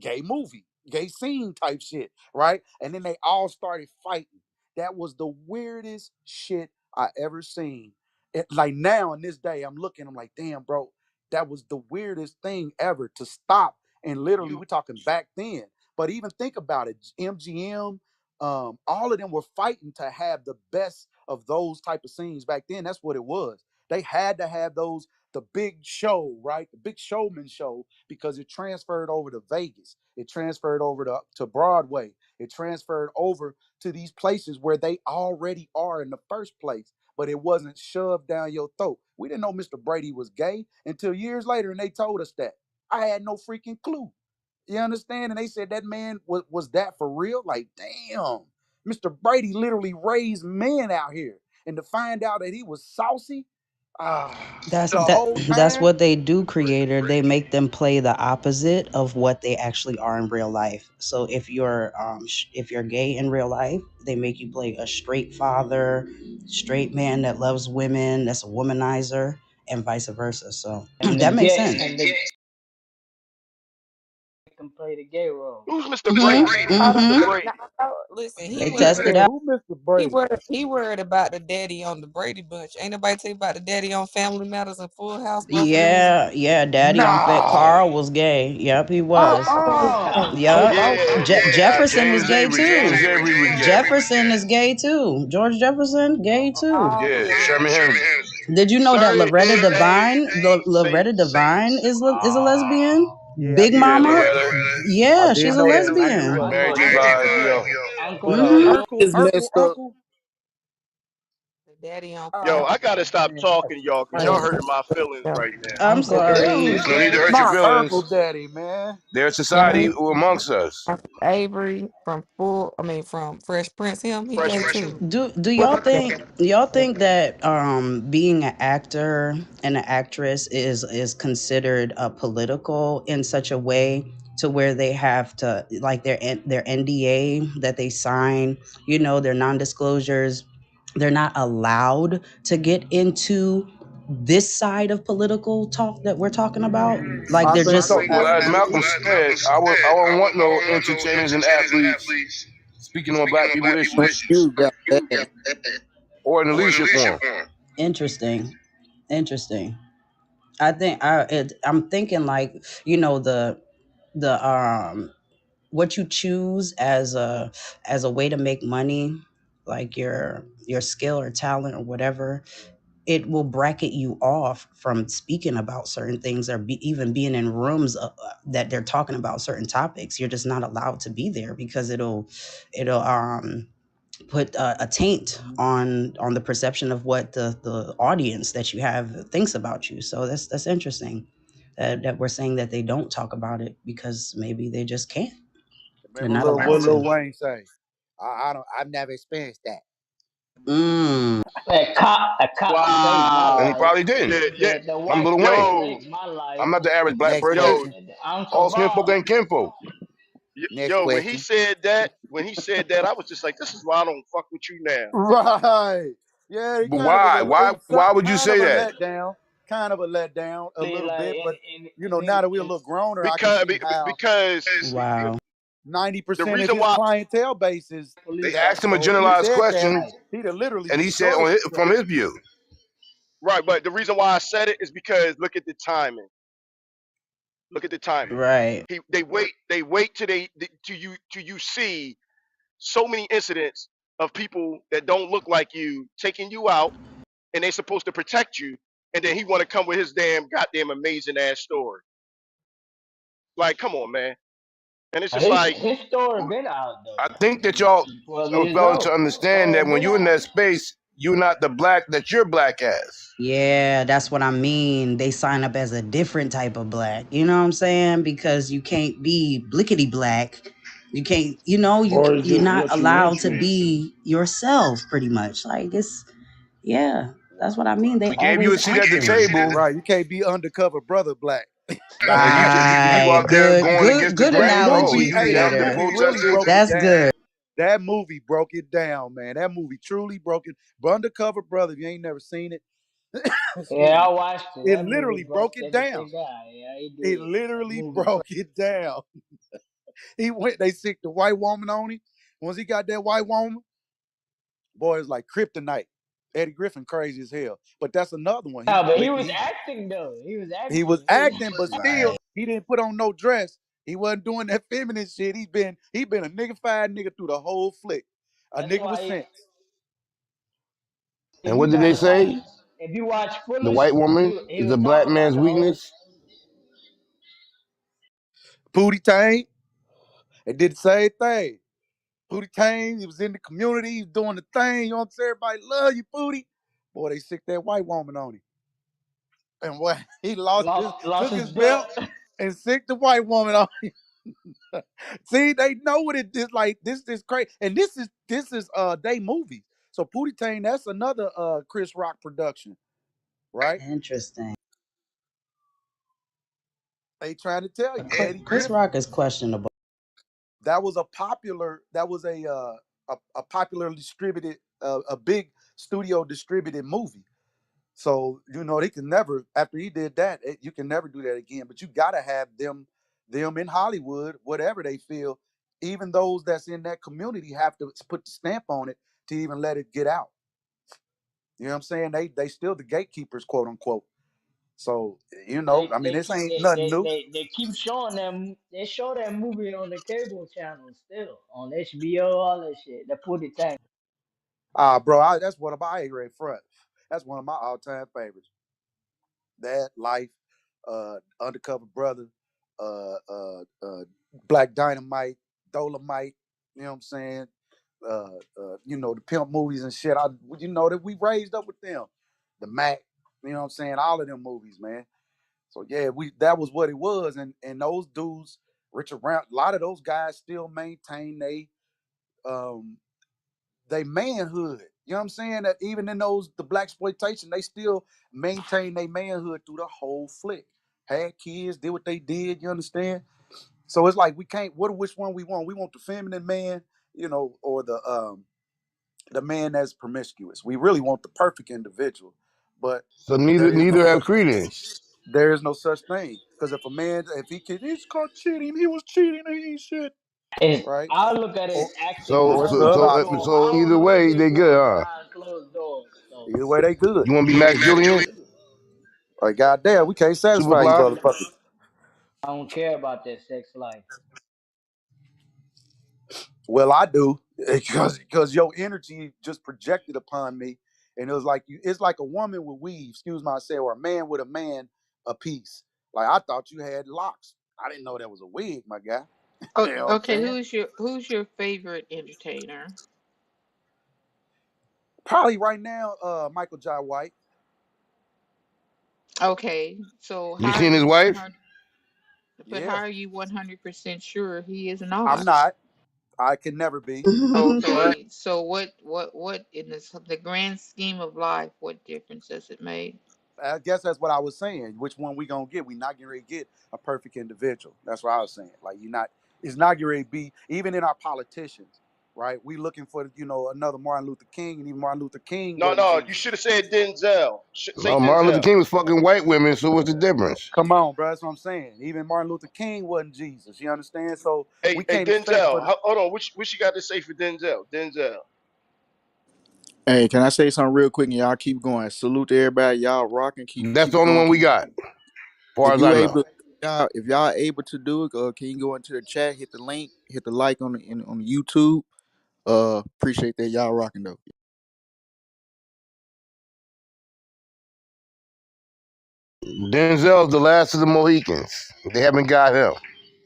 gay movie, gay scene type shit, right? And then they all started fighting. That was the weirdest shit I ever seen. Like now in this day, I'm looking, I'm like, damn, bro, that was the weirdest thing ever to stop. And literally, You we're talking back then. But even think about it, MGM, all of them were fighting to have the best of those type of scenes back then. That's what it was. They had to have those, the big show, right? The big showman show, because it transferred over to Vegas. It transferred over to Broadway. It transferred over to these places where they already are in the first place, but it wasn't shoved down your throat. We didn't know Mr. Brady was gay until years later, and they told us that. I had no freaking clue. You understand? And they said that man was that for real? Like, damn. Mr. Brady literally raised men out here. And to find out that he was saucy, The That whole that's time. what they do, creator. They make them play the opposite of what they actually are in real life. So if you're gay in real life, they make you play a straight father, straight man that loves women, that's a womanizer, and vice versa. So And the that makes gay sense. and the can play the gay role. Who's Mr. Mhm. Brady? Who's I don't, Mr. Mhm. Brady? now, I know- listen, he They worried. test it Yeah, out. who Mr. Brady? He worried about the daddy on the Brady Bunch. Ain't nobody tell you about the daddy on Family Matters and Full House. Ruffin was. Yeah, yeah. Daddy on Fit No. Carl was gay. Yep, he was. Uh-uh. Hey, Yup. Uncle. Yeah, yeah. Jefferson was James gay Avery. too. James Avery was gay. Jefferson is gay too. George Jefferson, gay too. All of Yeah, them. Sherman Hemsley. Did you know that Certain Loretta days, Devine, say, Loretta Devine is a lesbian? Yeah, I Big did Yeah, know Mama? that. Loretta. I Yeah, she's did a know that. I lesbian. knew Mary J. Uncle Blige, yo. Uncle But Leo. Uncle. The daddy on yo, Family. I gotta stop Man, talking to y'all because y'all crazy. hurting my feelings Yeah. right now. I'm Uncle sorry. It's Crazy. no need to hurt your Not feelings. Uncle Daddy, man. There's society James amongst us. Avery from from Fresh Prince. He Fresh gay Prince. too. Do y'all think that being an actor and an actress is considered political in such a way to where they have to like their NDA that they sign, their non-disclosures, they're not allowed to get into this side of political talk that we're talking about? Like I they're think just so. Well, as Malcolm Absolutely. said, I won't want no entertainers and athletes speaking on black people issues You got that. or in the leadership forum. interesting. Interesting. I'm thinking like the what you choose as a way to make money, like your skill or talent or whatever, it will bracket you off from speaking about certain things or even being in rooms that they're talking about certain topics. You're just not allowed to be there because it'll put a taint on the perception of what the audience that you have thinks about you. So that's interesting that we're saying that they don't talk about it because maybe they just can't. They're Remember not what allowed Lil to. Wayne say? I've never experienced that. Mm, A cop saved my And he Wow. life. probably didn't. Yeah, yeah. The I'm white Little cop Wayne. Yo, saved my life. I'm not the average black Next person. yo, question. And Uncle All skin folk Bob. ain't kinfolk. Next yo. question. When he said that, I was just like, this is why I don't fuck with you now. Right. Yeah, it But kind of why? it was Why would you kind of say a that? letdown. Kind of a letdown a Like little bit, but and now that we're a little growner, I can Because see how because wow. the 90% of reason his why, clientele base is They police that. asked him a So officers. if he generalized said that, question, he'd have literally and he said destroyed from himself. his view. right? But the reason why I said it is because look at the timing. Look at the timing. Right. They wait till you see so many incidents of people that don't look like you taking you out, and they supposed to protect you, and then he want to come with his damn goddamn amazing ass story. Like, come on, man. And it's just like, His story who, been out though. I think that y'all 12 years failing to old. understand Story that when been you're in out. that space, you're not the black that you're black as. Yeah, that's what I mean. They sign up as a different type of black. You know what I'm saying? Because you can't be blickety black. You can't, Or is you're it not what you allowed to into? be yourself pretty much. Like yeah, that's what I mean. They We gave you always a seat at the acting. table, Right. You can't be undercover brother black. and you go Right. out there Good, going good, against the good That grain. Oh, analogy, movie, you out there creator. really protesting. broke it That's down. good. That movie broke it down, man. That movie truly broke it. But Undercover Brother, if you ain't never seen it, Yeah, excuse me, I watched it. it That movie literally broke broke it down. everything down. Yeah, it It did. That literally movie broke it down. They sicked the white woman on him. Once he got that white woman, boy, it's like kryptonite. Eddie Griffin crazy as hell. But that's another one. No, but he was acting though. He was He was acting. acting, but still, Right. he didn't put on no dress. He wasn't doing that feminine shit. He been a nigga-fied nigga through the whole flick. A That's nigga with why sense. And if what you did they guys watch, say? if you watch The Foolish, white woman he is was a black talking about man's the whole. weakness. Pootie Tang, they did the same thing. Pootie Tang, he was in the community, he was doing the thing. You know what I'm saying? Everybody love you, Pootie. Boy, they sick that white woman on him. And what he Lost took his his belt. belt and sick the white woman on him. See, they know what it is like. This is crazy. And this is they movies. So Pootie Tang, that's another Chris Rock production. right? Interesting. They trying to tell you, Eddie Chris Griffin. Rock is questionable. That was a popularly distributed a big studio distributed movie. So they can never after he did that, you can never do that again. But you gotta have them in Hollywood, whatever they feel, even those that's in that community have to put the stamp on it to even let it get out. You know what I'm saying? They still the gatekeepers, quote unquote. So I mean, this ain't nothing new. They keep showing them. They show that movie on the cable channel still on HBO, all that shit. They put it tank. Bro, that's one of my A-grade front. That's one of my all-time favorites. That Life, Undercover Brother, Black Dynamite, Dolomite. You know what I'm saying? The pimp movies and shit. That we raised up with them. The Mac. You know what I'm saying? All of them movies, man. So yeah, that was what it was, and those dudes, Richard Brown, a lot of those guys still maintain um they manhood. You know what I'm saying? That even in the black exploitation, they still maintain their manhood through the whole flick. Had kids, did what they did. You understand? So it's like we can't. Which one we want? We want the feminine man, or the man that's promiscuous. We really want the perfect individual, but So there is no neither have such. credence. There is no such thing. Because if a man, he's caught cheating, he was cheating, and he should, It's right? I look at it Or, as acting. So or I it's don't the so other know. option. so I don't either know what way they they good, doing huh? behind closed doors. So Either way, they good. You want to be Max Julian? Like, goddamn, we can't satisfy these Superfly? other fuckers. I don't care about that sex life. Well, I do, because your energy just projected upon me, and it was like it's like a woman with weave, excuse my say, or a man with a man a piece. Like I thought you had locks. I didn't know that was a wig, my guy. Oh, You know what I'm okay, saying? who's your favorite entertainer? Probably right now, Michael Jai White. Okay, so You how are seen his you wife? 100? But how Yeah, are you 100% sure he is I'm not? not. I can never be. But Okay, so what in the grand scheme of life, what difference does it make? I guess that's what I was saying. Which one we gonna get? We not getting ready to get a perfect individual. That's what I was saying. Like you not, it's not getting ready to be even in our politicians, right? We looking for another Martin Luther King, and even Martin Luther King No, wasn't no, you Jesus. should have said Denzel. Say No, Martin Luther Denzel. King was fucking white women, so what's the difference? Come on, bro. That's what I'm saying. Even Martin Luther King wasn't Jesus. You understand? So we Hey, can't expect Denzel. for the. Hold on. What you got to say for Denzel? Denzel. Hey, can I say something real quick? And y'all keep going. Salute to everybody. Y'all rocking. That's Keep the it only going. one we Keep it got, going. as far If as you I know. able, if y'all able to do it, can you go into the chat, hit the link, hit the like on the YouTube. Appreciate that y'all rocking though. Denzel's the last of the Mohicans. They haven't got him,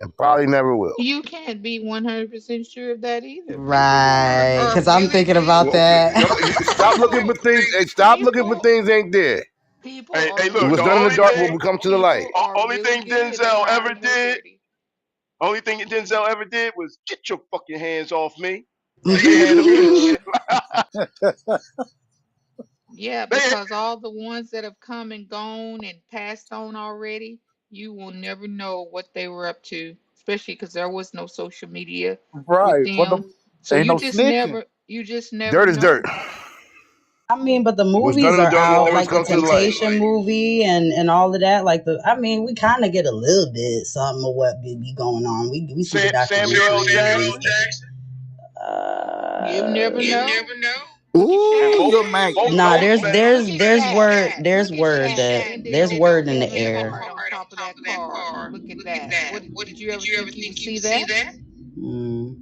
and probably never will. You can't be 100% sure of that either. People Right. are Because I'm really thinking about Well, busy. that. stop looking for things. Hey, stop looking for People things ain't there. people Hey, are hey, It look. was The done in the only dark. really Will thing, come to the light. people are only really thing good at Denzel ever hiding their did, dirty. only thing Denzel ever did was get your fucking hands off me. They had him in the shit. Yeah, They because all the ones that have come and gone and passed on already, you will never know what they were up to, especially because there was no social media with Right. What the them. So ain't no snitching. you just never Dirt is dirt. know. I mean, but the It was done movies in the are dark. Will out, always like the come to the light. Temptation movie and all of that. I mean, we kind of get a little bit something of what be going on. We see the Samuel L. documentaries. Jackson You Uh, never know. Look at and Shaq. Ooh, both your Mac. both nah, both there's men. there's Look at there's Shaq. word there's Look at word Shaq that ending there's up with word in the Kevin air. Hart on top of that car. Look at that. What did you ever think you would see that? Mm,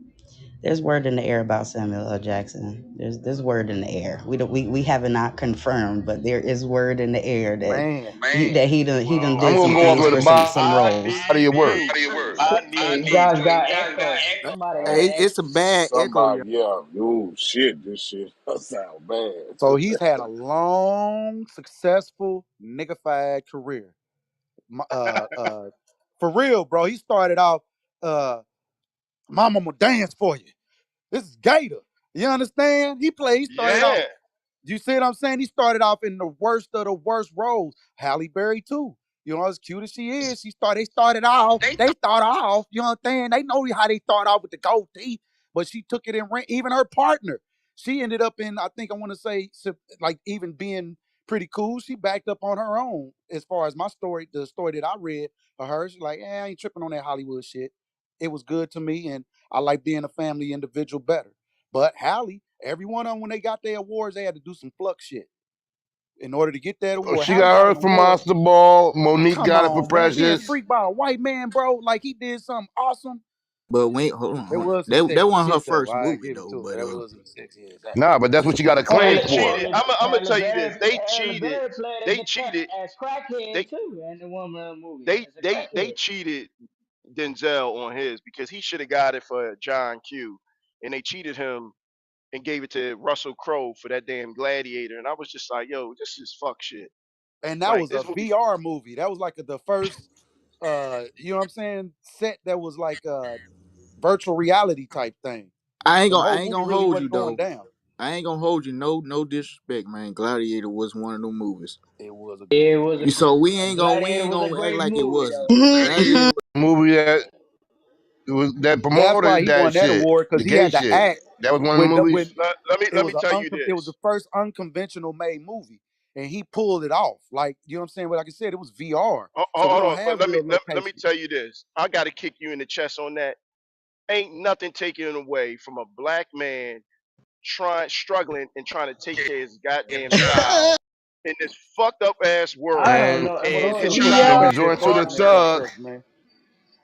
there's word in the air about Samuel L. Jackson. There's word in the air. We have not confirmed, but there is word in the air that Man. he done Well, I'm did gonna some go off things of the for body some roles. of work. I need. You guys got echo. Somebody got Hey, echo. it's a bad echo, Somebody, yeah. yeah, oh shit, this shit sound bad. So he's had a long, successful, niggified career. For real, bro. He started off, uh, Mama, I'ma dance for you. This is Gator. You understand? He started off yeah. You see what I'm saying? He started off in the worst of the worst roles. Halle Berry too. You know, as cute as she is, they start off, you know what I'm saying? They know how they start off with the gold teeth, but she took it and ran. Even her partner, she ended up in, I think I want to say, like even being pretty cool. She backed up on her own as far as my story, the story that I read of her. She's like, I ain't tripping on that Hollywood shit. It was good to me, and I like being a family individual better. But Halle, every one of them, when they got their awards, they had to do some fuck shit in order to get that award. She Halle got got hers an for award. Monster Ball. Monique Come got it for on, man. Being Precious. freaked by a white man, bro, like he did something awesome. But wait, hold on, There hold on. was some That sexy wasn't her shit, though. first I movie give it though. to her. But That was some sexy ass acting. Nah, but that's what you got to Well, claim they for. cheated. I'm gonna Halle tell you this. Berry, They Halle cheated. Berry played They cheated. as crackhead They too in the woman movie they as a they they crackhead. cheated Denzel on his because he should have got it for John Q, and they cheated him and gave it to Russell Crowe for that damn Gladiator. And I was just like, yo, this is fuck shit. And that Like was a this movie. VR movie. That was like the first, you know what I'm saying, set that was like a virtual reality type thing. The I whole ain't movie gonna really hold you wasn't going though. down. I ain't gonna hold you. No disrespect, man. Gladiator was one of them movies. It was a good It movie. was So we Gladiator ain't was a gonna act great like it movie wasn't. though. Gladiator. Movie that That's why promoted he that won that shit, award because the he gay had to shit. act That was one of the when movies. it Let was me tell you it was the this. first unconventional made movie, and he pulled it off. Like you know what I'm saying. But like I said, it was VR, so we Hold don't on, but have real let me locations. tell you this. I got to kick you in the chest on that. Ain't nothing taken away from a black man struggling and trying to take care of his goddamn child in this fucked up ass I world, don't And know. and So his Some he people and child doing getting shit resorting to based the brought on their thug, interests, man.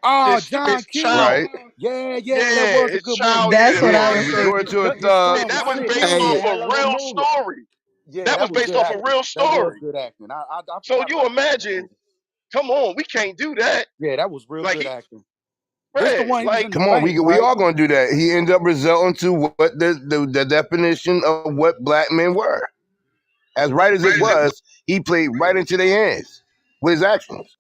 Oh, John his Q. child, right? Yeah, that yeah, was a his good movie. child That's getting what Yeah, I Yeah, was his thinking. resorting to a his thug. and son that was was sick. based That was off a Hey, a hell of a real movie. story. Yeah, That that was was based good off a acting. real That was story. good acting. I So forgot you about that damn imagine, movie. come on, we can't do that. Yeah, that was real Like good he, acting. This the right, one he was like in the Come on, bank, we right? all gonna do that. He ended up resulting to what the definition of what black men were. As right as it was, he played right into their hands with his actions.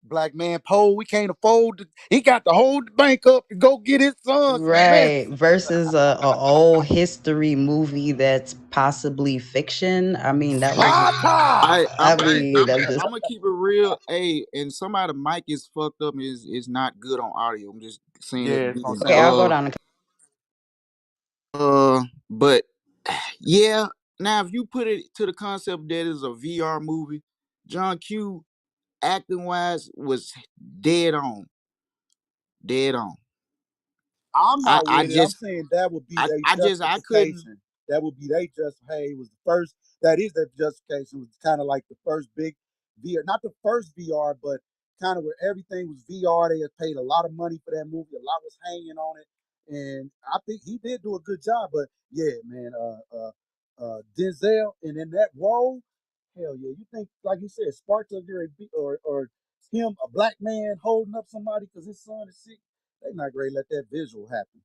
Black man Poe, we can't afford to, he got to hold the bank up to go get his son some Right. medicine. Versus a old history movie that's possibly fiction. I mean, that was, Tata! I mean, I'm just, I'm gonna keep it real. Hey, and somebody mic is fucked up. Is not good on audio. I'm just saying at the Yeah, it's gonna beginning. okay, sound I'll go good. down. But yeah. Now, if you put it to the concept that it's a VR movie, John Q acting wise was dead on, dead on. I'm I not I with it. I'm just saying that would be their I couldn't. justification. That would be they just, hey, it was the first. That is their justification. It was kind of like the first big VR, not the first VR, but kind of where everything was VR. They had paid a lot of money for that movie. A lot was hanging on it, and I think he did do a good job. But yeah, man, Denzel, and in that role, hell yeah. You think, like you said, Sparks up there, or him, a black man holding up somebody because his son is sick, they not ready to let that visual happen.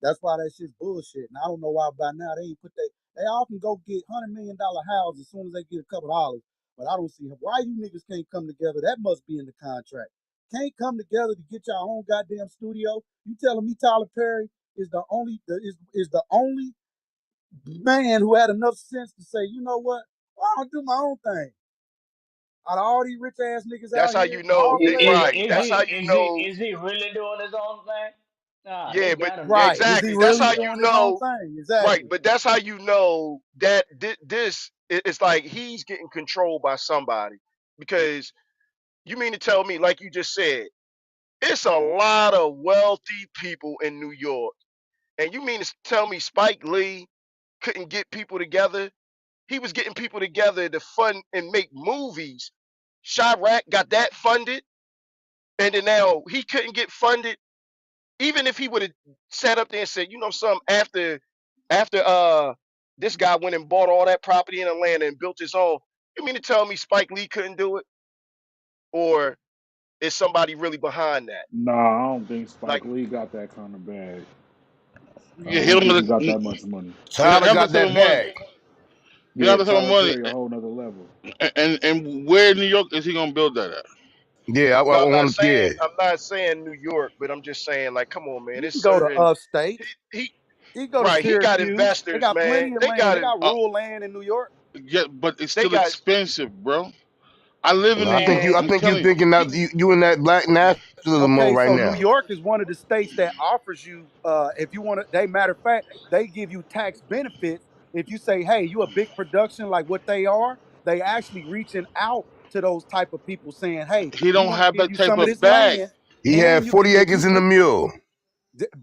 That's why that shit's bullshit. And I don't know why by now they ain't put that. They all can go get $100 million houses as soon as they get a couple dollars. But I don't see why you niggas can't come together. That must be in the contract. Can't come together to get your own goddamn studio. You telling me Tyler Perry is is the only man who had enough sense to say, you know what? Well, I'll do my own thing. Out of all these rich ass niggas that's out how here, you know, Harvey right? Is That's he how you know, is he really doing his own thing? Nah, they yeah. But got him there right? to Is he exactly, that's really how yeah. you doing his own know, thing? right? Exactly. But that's how you know that it's like he's getting controlled by somebody because you mean to tell me, like you just said, it's a lot of wealthy people in New York, and you mean to tell me Spike Lee couldn't get people together? He was getting people together to fund and make movies. Chirac got that funded, and then now he couldn't get funded. Even if he would have sat up there and said, you know, something after this guy went and bought all that property in Atlanta and built his own. You mean to tell me Spike Lee couldn't do it, or is somebody really behind that? Nah, I don't think Like, Spike Lee got that kind of bag. I Yeah, he don't don't think got he got he that much money. Tyler have got this type that of money. bag. He have Yeah, this type of Tyler money, Perry, a whole nother level. and where in New York is he gonna build that at? Yeah, no, I want to. Yeah, I'm not saying New York, but I'm just saying, like, come on, man, You can it's go to certain upstate. he You go to Right. He got Syracuse. They investors, got man. plenty of They land. got They it. got Uh, rural land in New York. yeah, but it's They still got expensive, bro. I live in Well, New York. I I'm man. think you telling you. thinking that you in that black nationalism mode Okay, right so New now. York is one of the states that offers you, if you want to. They matter of fact, they give you tax benefits if you say, "Hey, you a big production like what they are." They actually reaching out to those type of people, saying, "Hey, He we don't want to have give that you type some of of this bag. land, He had and you can 40 if you acres in the put." mule.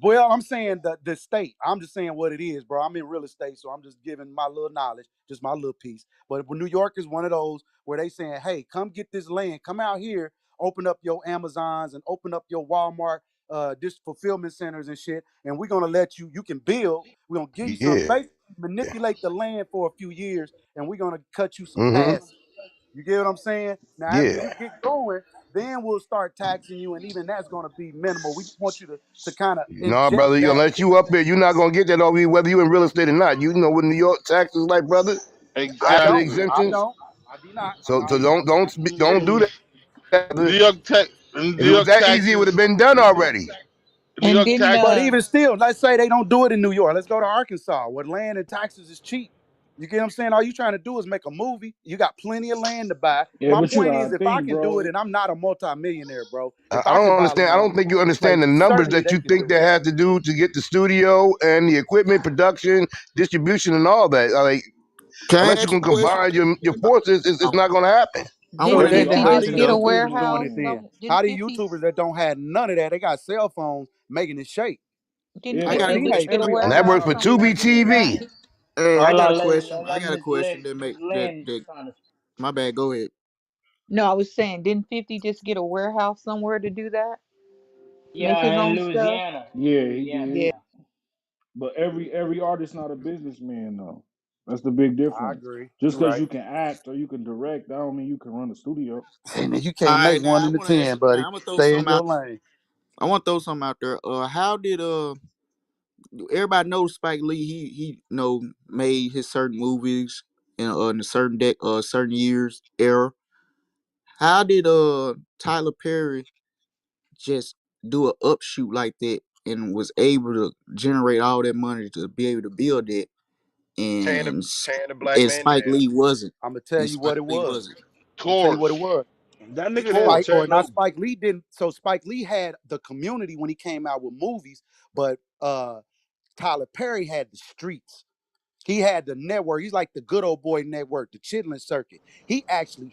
Well, I'm saying the state. I'm just saying what it is, bro. I'm in real estate, so I'm just giving my little knowledge, just my little piece. But New York is one of those where they saying, "Hey, come get this land. Come out here, open up your Amazons and open up your Walmart, this fulfillment centers and shit, and we're gonna let you. You can build. We're gonna give you some. Yeah. Basically, manipulate the land for a few years, and we're gonna cut you some Mm-hmm. passes. You get what I'm saying? Now, after Yeah. you get going, then we'll start taxing you, and even that's going to be minimal. We just want you to kind of Nah, inject brother, you gonna that. let you up here. You're not gonna get that over here, whether you in real estate or not. You know what New York taxes like, brother. I After the don't. Exactly. I exemptions. don't. I do not. So I do not. don't do that. New Brother. York tax. New If it was York that easy, it would have taxes. been done already. New And York didn't But taxes. even still, let's say they don't do it in New York. Let's go to Arkansas, where land and taxes is cheap. You get what I'm saying? All you trying to do is make a movie. You got plenty of land to buy. Yeah, My but you point is, gotta if I think, can do it, bro. and I'm not a multimillionaire, bro, if I I can don't buy understand. I land don't think you in understand the places, numbers certainly that they you can think do it. they have to do to get the studio and the equipment, production, distribution, and all that. Like, Can I unless you ask can a question? combine your forces, it's I, not going to happen. I didn't Well, want to Yeah, then, get all Fifty how right, back do just to the get a the. YouTubers doing warehouse? it then? Some How didn't do 50 YouTubers that don't have none of that? They got cell phones making it shake. didn't yeah, I but got a 50 Fifty every just ain't. get a every And that artist warehouse works not for a somewhere Tubi to do businessman that? TV. though. Hey, I Hold got a on, question. I let got a Miss question that Miss make Lynn that. trying to. My bad. Go ahead. No, I was saying, didn't 50 just get a warehouse somewhere to do that? Make Yeah, his in own stuff? Louisiana, Yeah, he Louisiana, Yeah. did. yeah. But every artist not a businessman though. That's the big I difference. agree. Just You're because right. you can act or you can direct, that don't mean you can run a studio. And you All can't make right, one now I in the want to ask. 10, buddy. Now I'm gonna throw Stay in something your out. lane. I want to throw something out there. How did everybody knows Spike Lee? He made his certain movies in a certain years era. How did Tyler Perry just do a upshoot like that and was able to generate all that money to be able to build it, Tearing the and tearing the black and man Spike down. Lee wasn't, I'm gonna tell and you what Spike it Lee was. wasn't. I'm gonna tell you what it Torch. was. That nigga didn't Spike, Torch. or tear not no. Spike Lee didn't. So Spike Lee had the community when he came out with movies, but Tyler Perry had the streets. He had the network. He's like the good old boy network, the Chitlin Circuit. He actually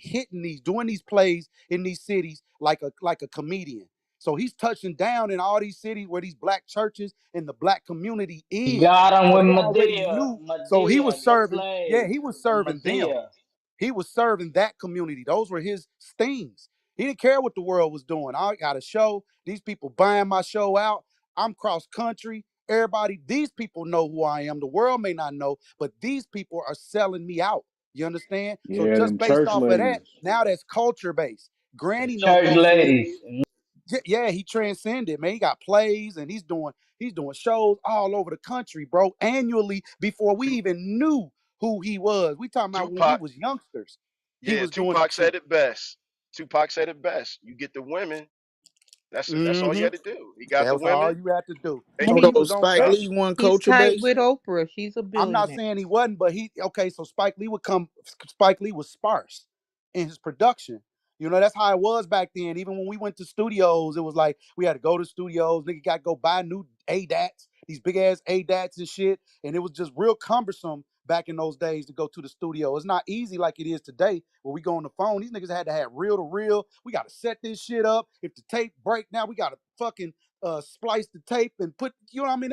doing these plays in these cities like a comedian. So he's touching down in all these cities where these black churches and the black community He is. got him So with they already Medea, knew. So he was Medea, the serving. Yeah, slave, he was the serving them. Medea. He was serving that community. Those were his stings. He didn't care what the world was doing. I got a show. These people buying my show out. I'm cross country. Everybody, these people know who I am. The world may not know, but these people are selling me out. You understand? So Yeah, just them based church off of that, ladies. now that's culture based. The Granny know church who he is. ladies. Yeah, he transcended, man. He got plays and he's doing shows all over the country, bro, annually before we Tu- even knew who he was. We talking about when we Tupac, was youngsters. He yeah, was doing this Tupac shit. said it best. Tupac said it best. You get the women. That's all you Hmm. had to do. He got That the was all women, you had to do. and And So he he So was he's on Spike yup. Lee won he's culture tight base. with Oprah. She's a I'm not billionaire. saying he wasn't, but he okay. So Spike Lee would come. Spike Lee was sparse in his production. You know, that's how it was back then. Even when we went to studios, it was like we had to go to studios. Nigga got to go buy new ADATs, these big ass ADATs and shit. And it was just real cumbersome back in those days to go to the studio. It's not easy like it is today where we go on the phone. These niggas had to have reel to reel. We got to set this shit up. If the tape break now, we got to fucking splice the tape and put, you know what I mean?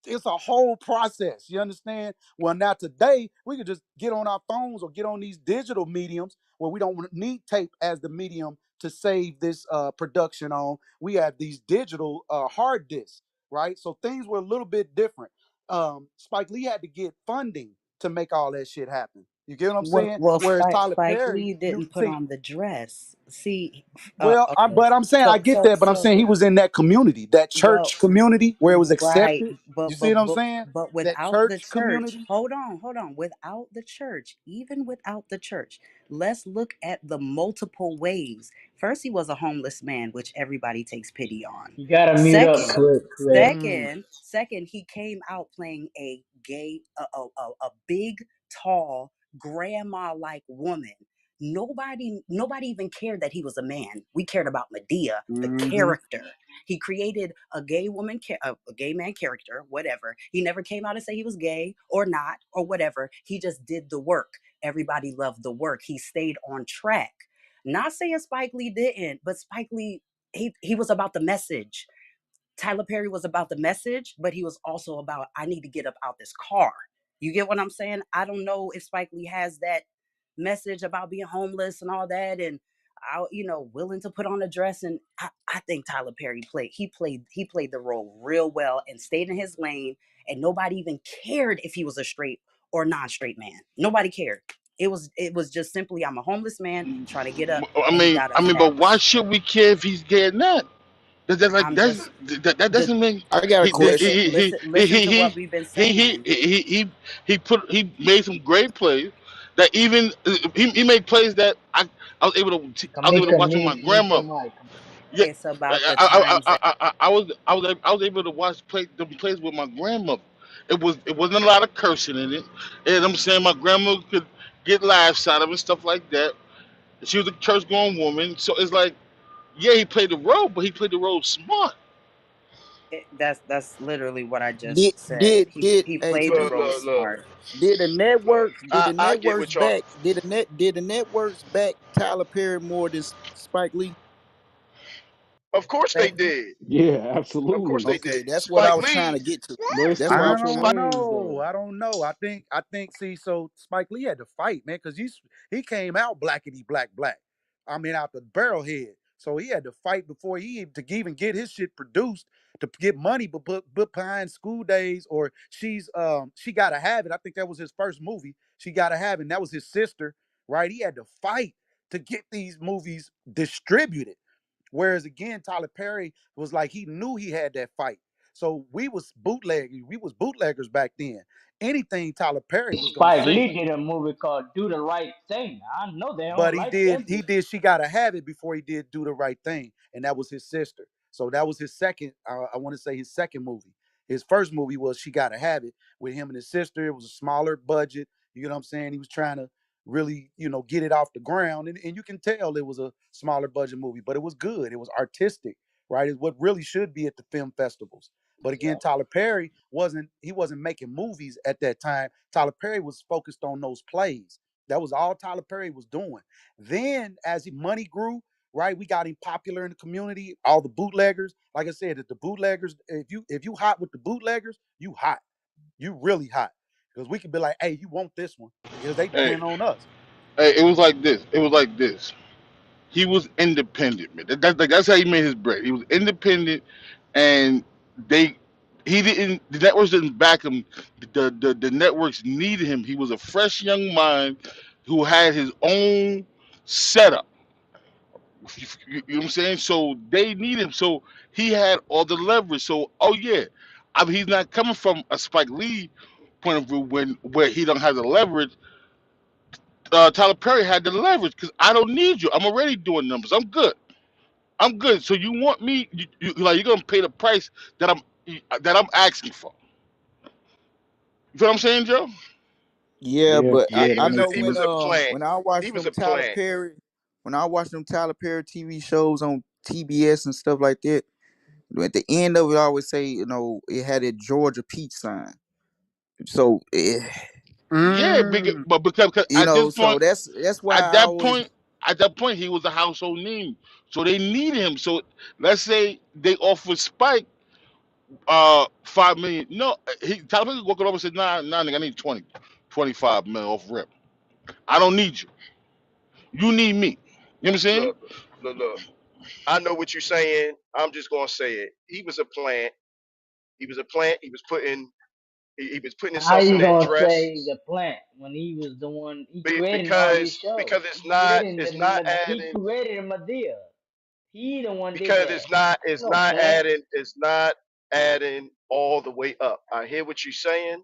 It's a whole process. You understand? Well, now today we could just get on our phones or get on these digital mediums where we don't need tape as the medium to save this production on. We have these digital hard disks, right? So things were a little bit different. Spike Lee had to get funding to make all that shit happen. You get what I'm Well, saying? well, Whereas Tyler Spike Perry, Lee you didn't put see, on the dress. See, well, okay. but I'm saying I So, get so, that, but I'm so, saying he was in that community, that well, church community where it was right, accepted. You see what I'm saying? but That without the church church, community. hold on, without the church, even without the church, let's look at the multiple ways. First, he was a homeless man, which everybody takes pity on. You gotta mute up, Second, Craig. Mm. second, he came out playing a gay, a big, tall, grandma-like woman. Nobody even cared that he was a man. We cared about Medea, the Hmm. character. He created a gay woman, a gay man character, whatever. He never came out and say he was gay or not or whatever. He just did the work. Everybody loved the work. He stayed on track. Not saying Spike Lee didn't, but Spike Lee, he was about the message. Tyler Perry was about the message, but he was also about, I need to get up out this car. You get what I'm saying? I don't know if Spike Lee has that message about being homeless and all that, and willing to put on a dress. And I think Tyler Perry played the role real well and stayed in his lane. And nobody even cared if he was a straight or non-straight man. Nobody cared. It was just simply, I'm a homeless man trying to get up, and he got up, and that But why was should we care if he's gay or not? I'm just That the doesn't mean I got a he listen, question. listen, listen to what we've been he he saying. he he he made some great plays that even he made plays that I was able to Kamika, watch with my mute your grandmother. mic. Yeah, It's about the times that I was able to watch the plays with my grandmother. It wasn't a lot of cursing in it, and I'm saying my grandmother could get laughs out of it and stuff like that. She was a church going woman, so it's like yeah, he played the role, but he played the role smart. that's literally what I just Did said. did He did he hey played the Look, role Kamika, look, look, smart. did the look. networks I get what y'all. did the networks back Tyler Perry more than Spike Lee? Of course they They did. Yeah, Of course absolutely. they Okay, did. that's what I Spike was trying Lee. to get to. There's That's what I I was certain don't trying. ways know. though. I don't know. I think. See, so Spike Lee had to fight, man, because he came out blackety black black. I mean, out the barrel head. So he had to fight before to even get his shit produced to get money, but behind School Days or she gotta have it. I think that was his first movie. She gotta have it. And that was his sister, right? He had to fight to get these movies distributed. Whereas again, Tyler Perry was like he knew he had that fight. So we was bootleggers back then. Anything Tyler Perry was gonna Spike see. Lee did a movie called Do the Right Thing. I know they But don't he like did that he movie. did she gotta have it before he did do the right thing. And that was his sister. So that was his second, I want to say his second movie. His first movie was She Gotta Have It with him and his sister. It was a smaller budget. You know what I'm saying? He was trying to really, get it off the ground. And you can tell it was a smaller budget movie, but it was good. It was artistic, right? It's what really should be at the film festivals. But again, Yeah. Tyler Perry wasn't making movies at that time. Tyler Perry was focused on those plays. That was all Tyler Perry was doing. Then as money grew, right, we got him popular in the community. All the bootleggers, like I said, if the bootleggers, if you hot with the bootleggers, you hot, you really hot, because we could be like, hey, you want this one because they Hey, depend on us. hey, it was like this. It was like this. He was independent, man. That's how he made his bread. He was independent, and they he didn't. The networks didn't back him. The networks needed him. He was a fresh young mind who had his own setup. You know what I'm saying? So they need him. So he had all the leverage. So oh yeah, I mean he's not coming from a Spike Lee point of view where he don't have the leverage. Tyler Perry had the leverage because I don't need you. I'm already doing numbers. I'm good. I'm good. So you want me? Like you're gonna pay the price that I'm asking for. You feel what I'm saying, Joe? Yeah, Yeah, but Yeah, yeah, he I that was a know makes he when was sense. a plant. when I He watched was them a Tyler plant. Perry TV shows on TBS and stuff like that, at the end of it, I always say, it had a Georgia peach sign. So, Yeah, Mm. but because at this so point, that's why at I that always. point, at that point, he was a household name. So they needed him. So let's say they offered Spike 5 million. No, Tyler Perry walking over and said, nah, nigga, I need 25 million off rip. I don't need you. You need me. You know what I'm saying? Look, look. I know what you're saying. I'm just gonna say it. He was a plant. He was a plant. He was putting He was putting How himself in you that gonna dress say the plant when he was the one he created all these shows? because He created he adding created Medea. He the one did because that. it's No not plant. adding all the way up. I hear what you're saying,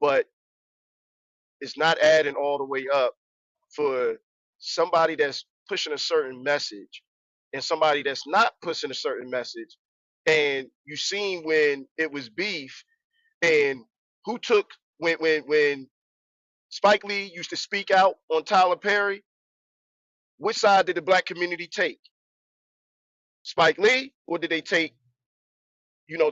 but it's not adding all the way up for somebody that's pushing a certain message and somebody that's not pushing a certain message. And you seen when it was beef and who took when Spike Lee used to speak out on Tyler Perry, which side did the black community take? Spike Lee, or did they take,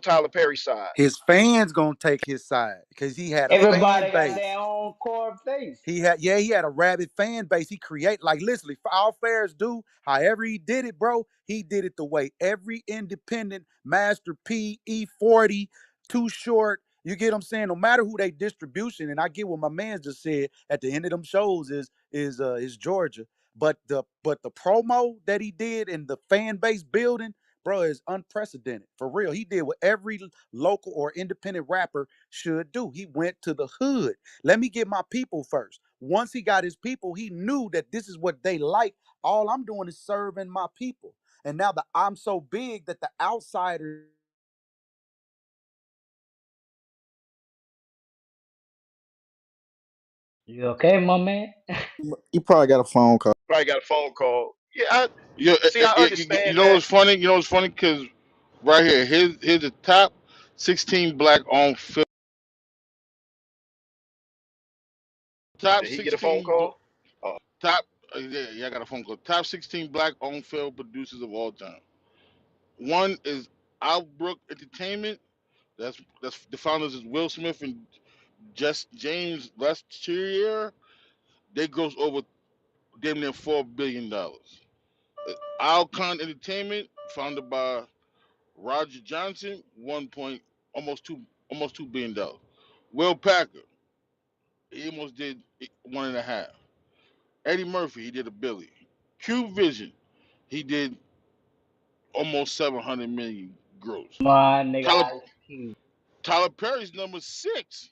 Tyler Perry's side? His fans gonna take his side because he had a fan Everybody got base. their own core base. He had a rabid fan base. He create like literally for all fairs do. However he did it, bro, he did it the way every independent Master P, E40, Too Short. You get what I'm saying? No matter who they distribution, and I get what my man just said at the end of them shows is Georgia. But the promo that he did and the fan base building, bro, is unprecedented. For real. He did what every local or independent rapper should do. He went to the hood. Let me get my people first. Once he got his people, he knew that this is what they like. All I'm doing is serving my people. And now that I'm so big that the outsiders. You okay, my man? You probably got a phone call. Probably got a phone call. Yeah, I I You understand know that. what's funny? You know what's funny? Because right here, here's the top 16 black on film. Top Did he get a phone 16 call? Oh, top. Yeah, I got a phone call. Top 16 black on film producers of all time. One is Outbrook Entertainment. That's the founders is Will Smith and just James Lestier. They gross over damn near $4 billion. Alcon Entertainment, founded by Roger Johnson, 1 point almost $2 billion. Will Packer, he almost did 1.5. Eddie Murphy, he did a billion. Q Vision, he did almost 700 million gross. My nigga Tyler Ice Cube. Tyler Perry's number six.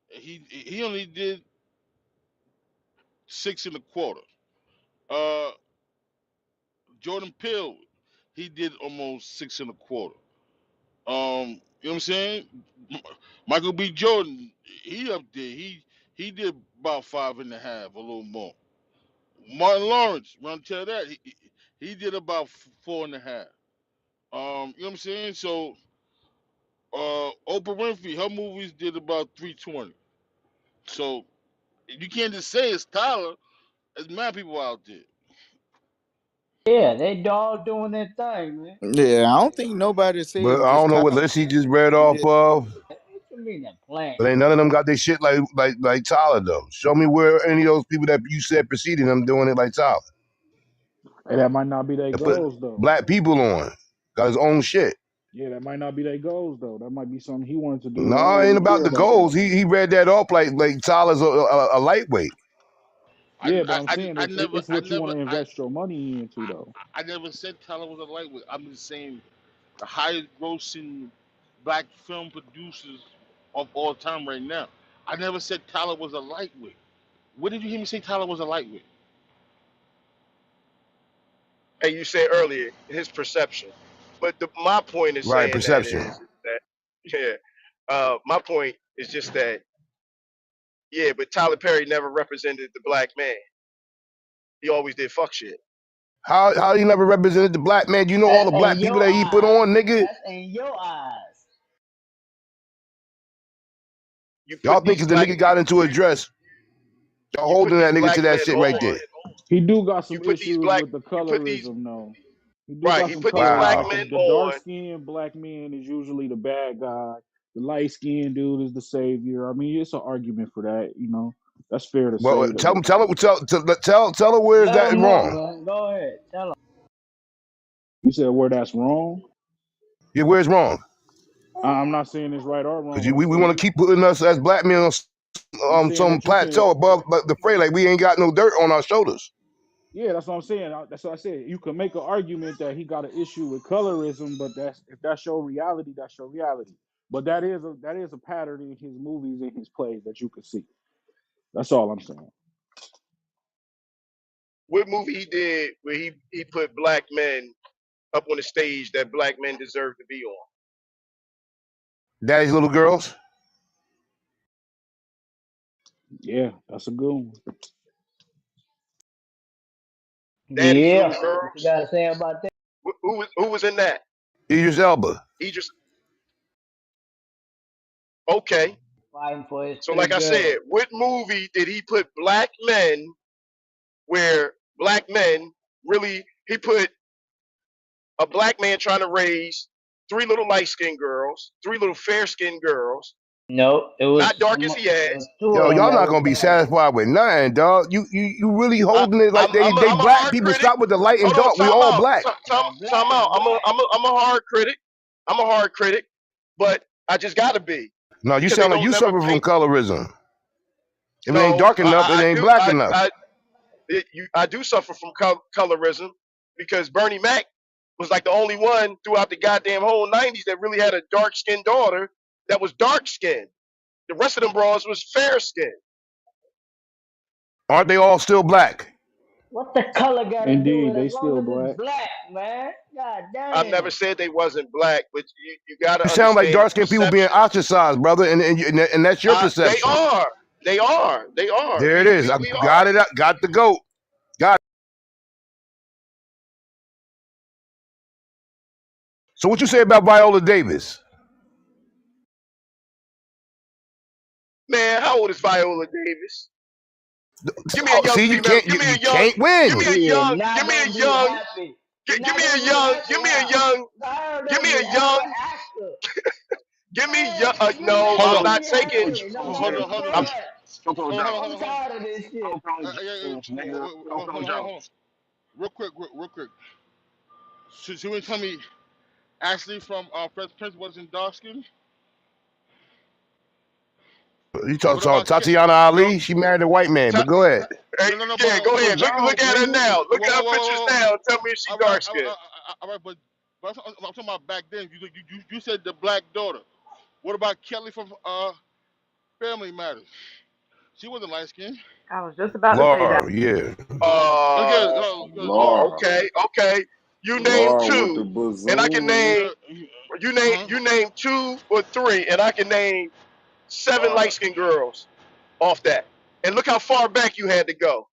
He only did 6.25. Uh, Jordan Peele, he did almost 6.25. You know what I'm saying? Michael B. Jordan, he up there. He did about 5.5, a little more. Martin Lawrence, run tell that he did about 4.5. You know what I'm saying? So, Oprah Winfrey, her movies did about 320. So you can't just say it's Tyler. There's mad people out there. Yeah, they all doing their thing, man. Yeah, I don't think nobody said it But was I just don't know what Tyler. list he just read Yeah. off of. What you mean a plant? But ain't none of them got their shit like Tyler though. Show me where any of those people that you said preceding them doing it like Tyler. Hey, that might not be their And put goals though. black people on. Got his own shit. Yeah, that might not be their goals though. That might be something he wanted to do. I No, don't it ain't really about care the about that. goals. He read that off like Tyler's a lightweight. Yeah, but I'm saying I never it's what you want to invest your money into I, though. I never said Tyler was a lightweight. I'm just saying the highest grossing black film producers of all time right now. I never said Tyler was a lightweight. What did you hear me say Tyler was a lightweight? and you said earlier his perception, but my point is Right, saying that perception. is that yeah, my point is just that yeah, but Tyler Perry never represented the black man. He always did fuck shit. How he never represented the black man? You know all That's the in black people your that he put eyes. on, nigga. That's in your eyes. You Y'all put think these if the black nigga got into a dress, y'all you put holding that these nigga black to that men shit right on. there. He do got You some put these issues black with the you put these colorism though. He do right. got He some put these colorism. black Wow. Like men the dark on. skinned black man is usually the bad guy. The light skinned dude is the savior. I mean, it's an argument for that. That's fair to Well, say though. tell her where's Let that them know, wrong. man. Go ahead. Tell them. You said where that's wrong. Yeah, where's wrong? I'm not saying it's right or wrong. Because What I'm we want to saying, keep putting us as black men on I'm saying some that you can. plateau above the fray, like we ain't got no dirt on our shoulders. Yeah, that's what I'm saying. That's what I said. You can make an argument that he got an issue with colorism, but if that's your reality, that's your reality. But that is a pattern in his movies and his plays that you can see. That's all I'm saying. What movie he did where he put black men up on the stage that black men deserve to be on? Daddy's Little Girls. Yeah, that's a good one. Daddy's Yeah. Little What you Girls. gotta say about that? Who was in that? Idris Elba. Idris. Okay. Fighting for his So pretty like I girl. said, what movie did he put black men where black men really he put a black man trying to raise three little light skinned girls, three little fair skinned girls, No, not dark as he it has. was two Yo, of them y'all that not was gonna be bad. satisfied with nothing, dog. You really I, holding it like they I'm a black hard people. critic. Stop with the light and Hold on, dark. We all black. time Black is out. black. I'm a hard critic. I'm a hard critic, but I just gotta be No, you because they sound like don't you never suffer from paint. colorism. If it ain't No, dark enough, it I ain't do. black enough. I do suffer from colorism because Bernie Mac was like the only one throughout the goddamn whole '90s that really had a dark skinned daughter that was dark skinned. The rest of them bras was fair skinned. Aren't they all still black? What the color gotta do Indeed, with it? they As long still as it's black. black, man. God I've never damn. said they wasn't black, but you got You to sound like understand the dark skinned people being perception. ostracized, brother, and that's your They perception. are. They are. They are. There it is. I We are. got it. Got the goat. Got it. So what you say about Viola Davis? Man, how old is Viola Davis? Give me a Oh, young see, female. Give me you a young. can't win. He is not Give me a gonna be young. happy. He Give not me a gonna be young. happy, Give me a huh? young. Byron Give me Davis, a hell of young. an actor. Give me young. Man, you No, not Hold I'm on, gonna not be taking. happy. No matter hold on. I'm. what. Hold on, I'm tired of this shit. hold on. Real quick, real quick. Should you tell me Ashley from Fresh Prince wasn't dark skinned? You What talk about Tatiana no? Ali. She married a white man, T- but go ahead. hey, No, yeah, go but ahead. Nah, Look at her nigga. now. Look at her pictures whoa. now. And tell me if she All right, dark skinned. all right, but I'm talking about back then. You said the black daughter. What about Kelly from Family Matters? She wasn't light skinned. I was just about to say that. Laura, yeah. Again, Laura, Okay. You name Laura with the two, and I can bazoomies. name. You name two or three, and I can name seven light skinned girls off that. And look how far back you had to go.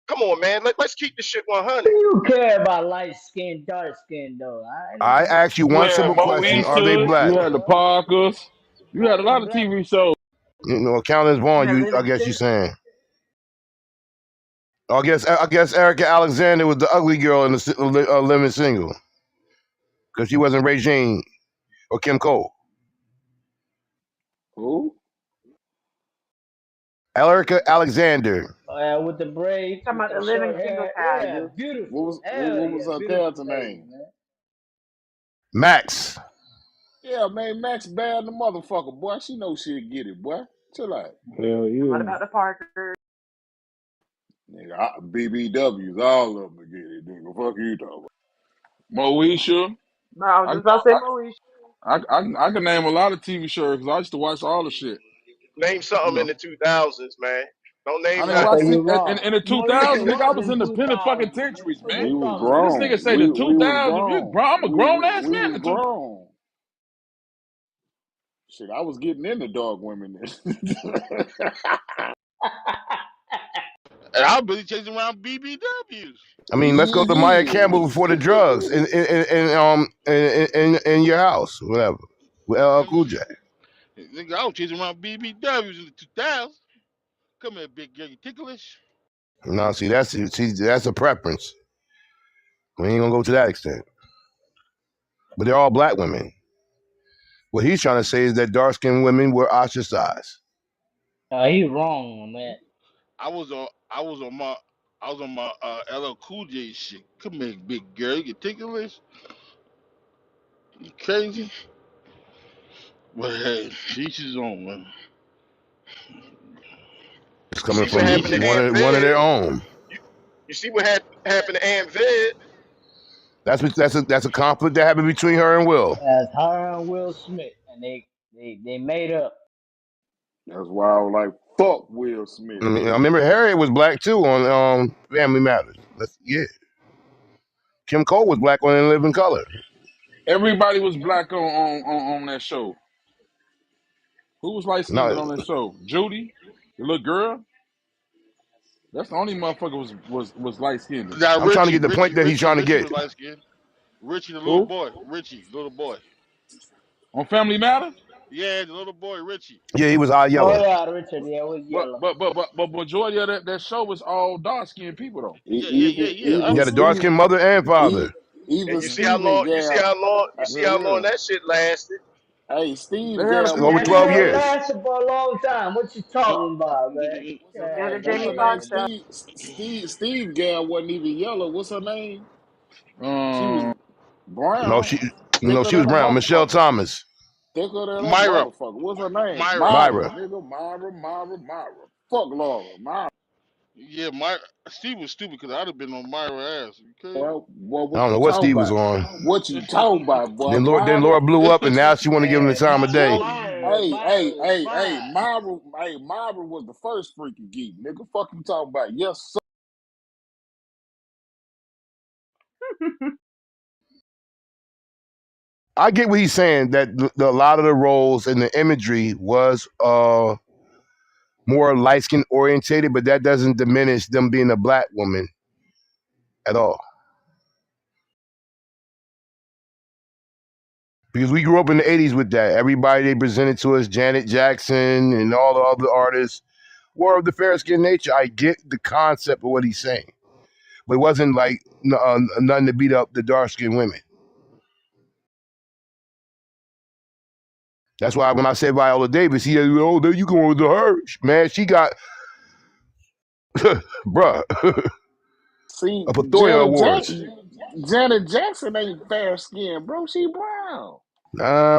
Come on, man. Let's keep this shit Do 100. you care about light skin, dark skin though? I asked you You one had simple question: Are they Moesha. black? You had the Parkers. You had a lot of Black. TV shows. You know, Countess Vaughn. And You, I Living guess you Single. saying. I guess Erica Alexander was the ugly girl in the Living Single because she wasn't Regine or Kim Cole. Who? Erica Alexander, With the braids, Talking with about the the Living short Single hair. child, Yeah, you. beautiful. Hell What yeah, was her beautiful character lady, name? man. Max. Yeah, man, Max bad the motherfucker, boy. She know she'll get it, boy. Chill out. Hell And what yeah. about the Parker? Nigga, BBWs, all of them to get it, nigga. Fuck you, talking Moesha. No, I was I, just about to say Moesha. I can name a lot of TV shows because I used to watch all the shit. Name You something in know, the 2000s, man. Don't I name didn't Okay, watch nothing. see you're wrong. in the Moesha 2000s, nigga. I was was in in the penny fucking 2000. centuries, What man. We you was talking This about? nigga grown. say the We was 2000s. grown. I'm a grown ass We man. was grown. Shit, I was getting into dog women. and I'm busy chasing around BBWs. I mean, let's go to Maya Yeah. Campbell before the drugs in your house, whatever. With LL And, Cool J. nigga, I was chasing around BBWs in the 2000s. Come here, big girl, you ticklish. No, that's a preference. We ain't gonna go to that extent. But they're all black women. What he's trying to say is that dark skinned women were ostracized. He wrong on that. I was on my LL Cool J shit. Come here, big girl, you ticklish. You crazy? But hey, each his own, man. It's You coming see what from happened to Aunt one of Vid? their own. You, you see what happened to Aunt Vid? That's a conflict that happened between her and Will. As her and Will Smith, and they made up. That's why I was like, fuck Will Smith. I mean, I remember Harriet was black too on Family Matters. Yeah, Kim Cole was black on In Living Color. Everybody was black on that show. Who was light skinned No, on that show? Judy, the little girl. That's the only motherfucker was light skinned. Now I'm trying to Richie, get the point Richie, that he's Richie, trying to Richie get. was light skinned. Richie, the little Who boy. Richie, little boy. on Family Matters? Yeah, the little boy, Richie. Yeah, he was eye Oh yellow. yeah, Richard, yeah, it was But yellow. but but but but majority of that show was all dark skinned people though. Yeah, yeah, yeah, yeah. He Even had a Absolutely. dark Steve, skinned mother and father. And even you see how Steven long Gal, you see Yeah, how long yeah. that shit lasted. hey, They Steve had a Gal few Over wasn't That twelve even shit years. lasted for a long time. What you what talking about, man? what's God her name? damn. Steve Gal wasn't even yellow. What's her name? She was um No, brown, she no, thicker she was than a brown. Michelle motherfucker. Thomas. Thicker than a Myra. motherfucker. What's her name? Myra. Myra, Myra. nigga. Myra. Fuck Laura. Myra. Yeah, my Steve was stupid because I'd have been on Myra ass. You crazy? Well, I what don't you know what talking Steve was about? on. What you talking about, boy? Then Myra. Laura blew up, and now she want to give him the Hey, time of day. Hey, Myra was the first freaky geek, nigga. Fuck you talking about? Yes, sir. I get what he's saying that a lot of the roles and the imagery was more light skin orientated, but that doesn't diminish them being a black woman at all. Because we grew up in the 80s with that. Everybody they presented to us, Janet Jackson and all the other artists, were of the fair skin nature. I get the concept of what he's saying, but it wasn't like nothing to beat up the dark skinned women. That's why when I say Viola Davis, he said, oh, there you going with her. Man, she got, bruh, See, a plethora of awards. Janet Jackson ain't fair skinned, bro. She brown.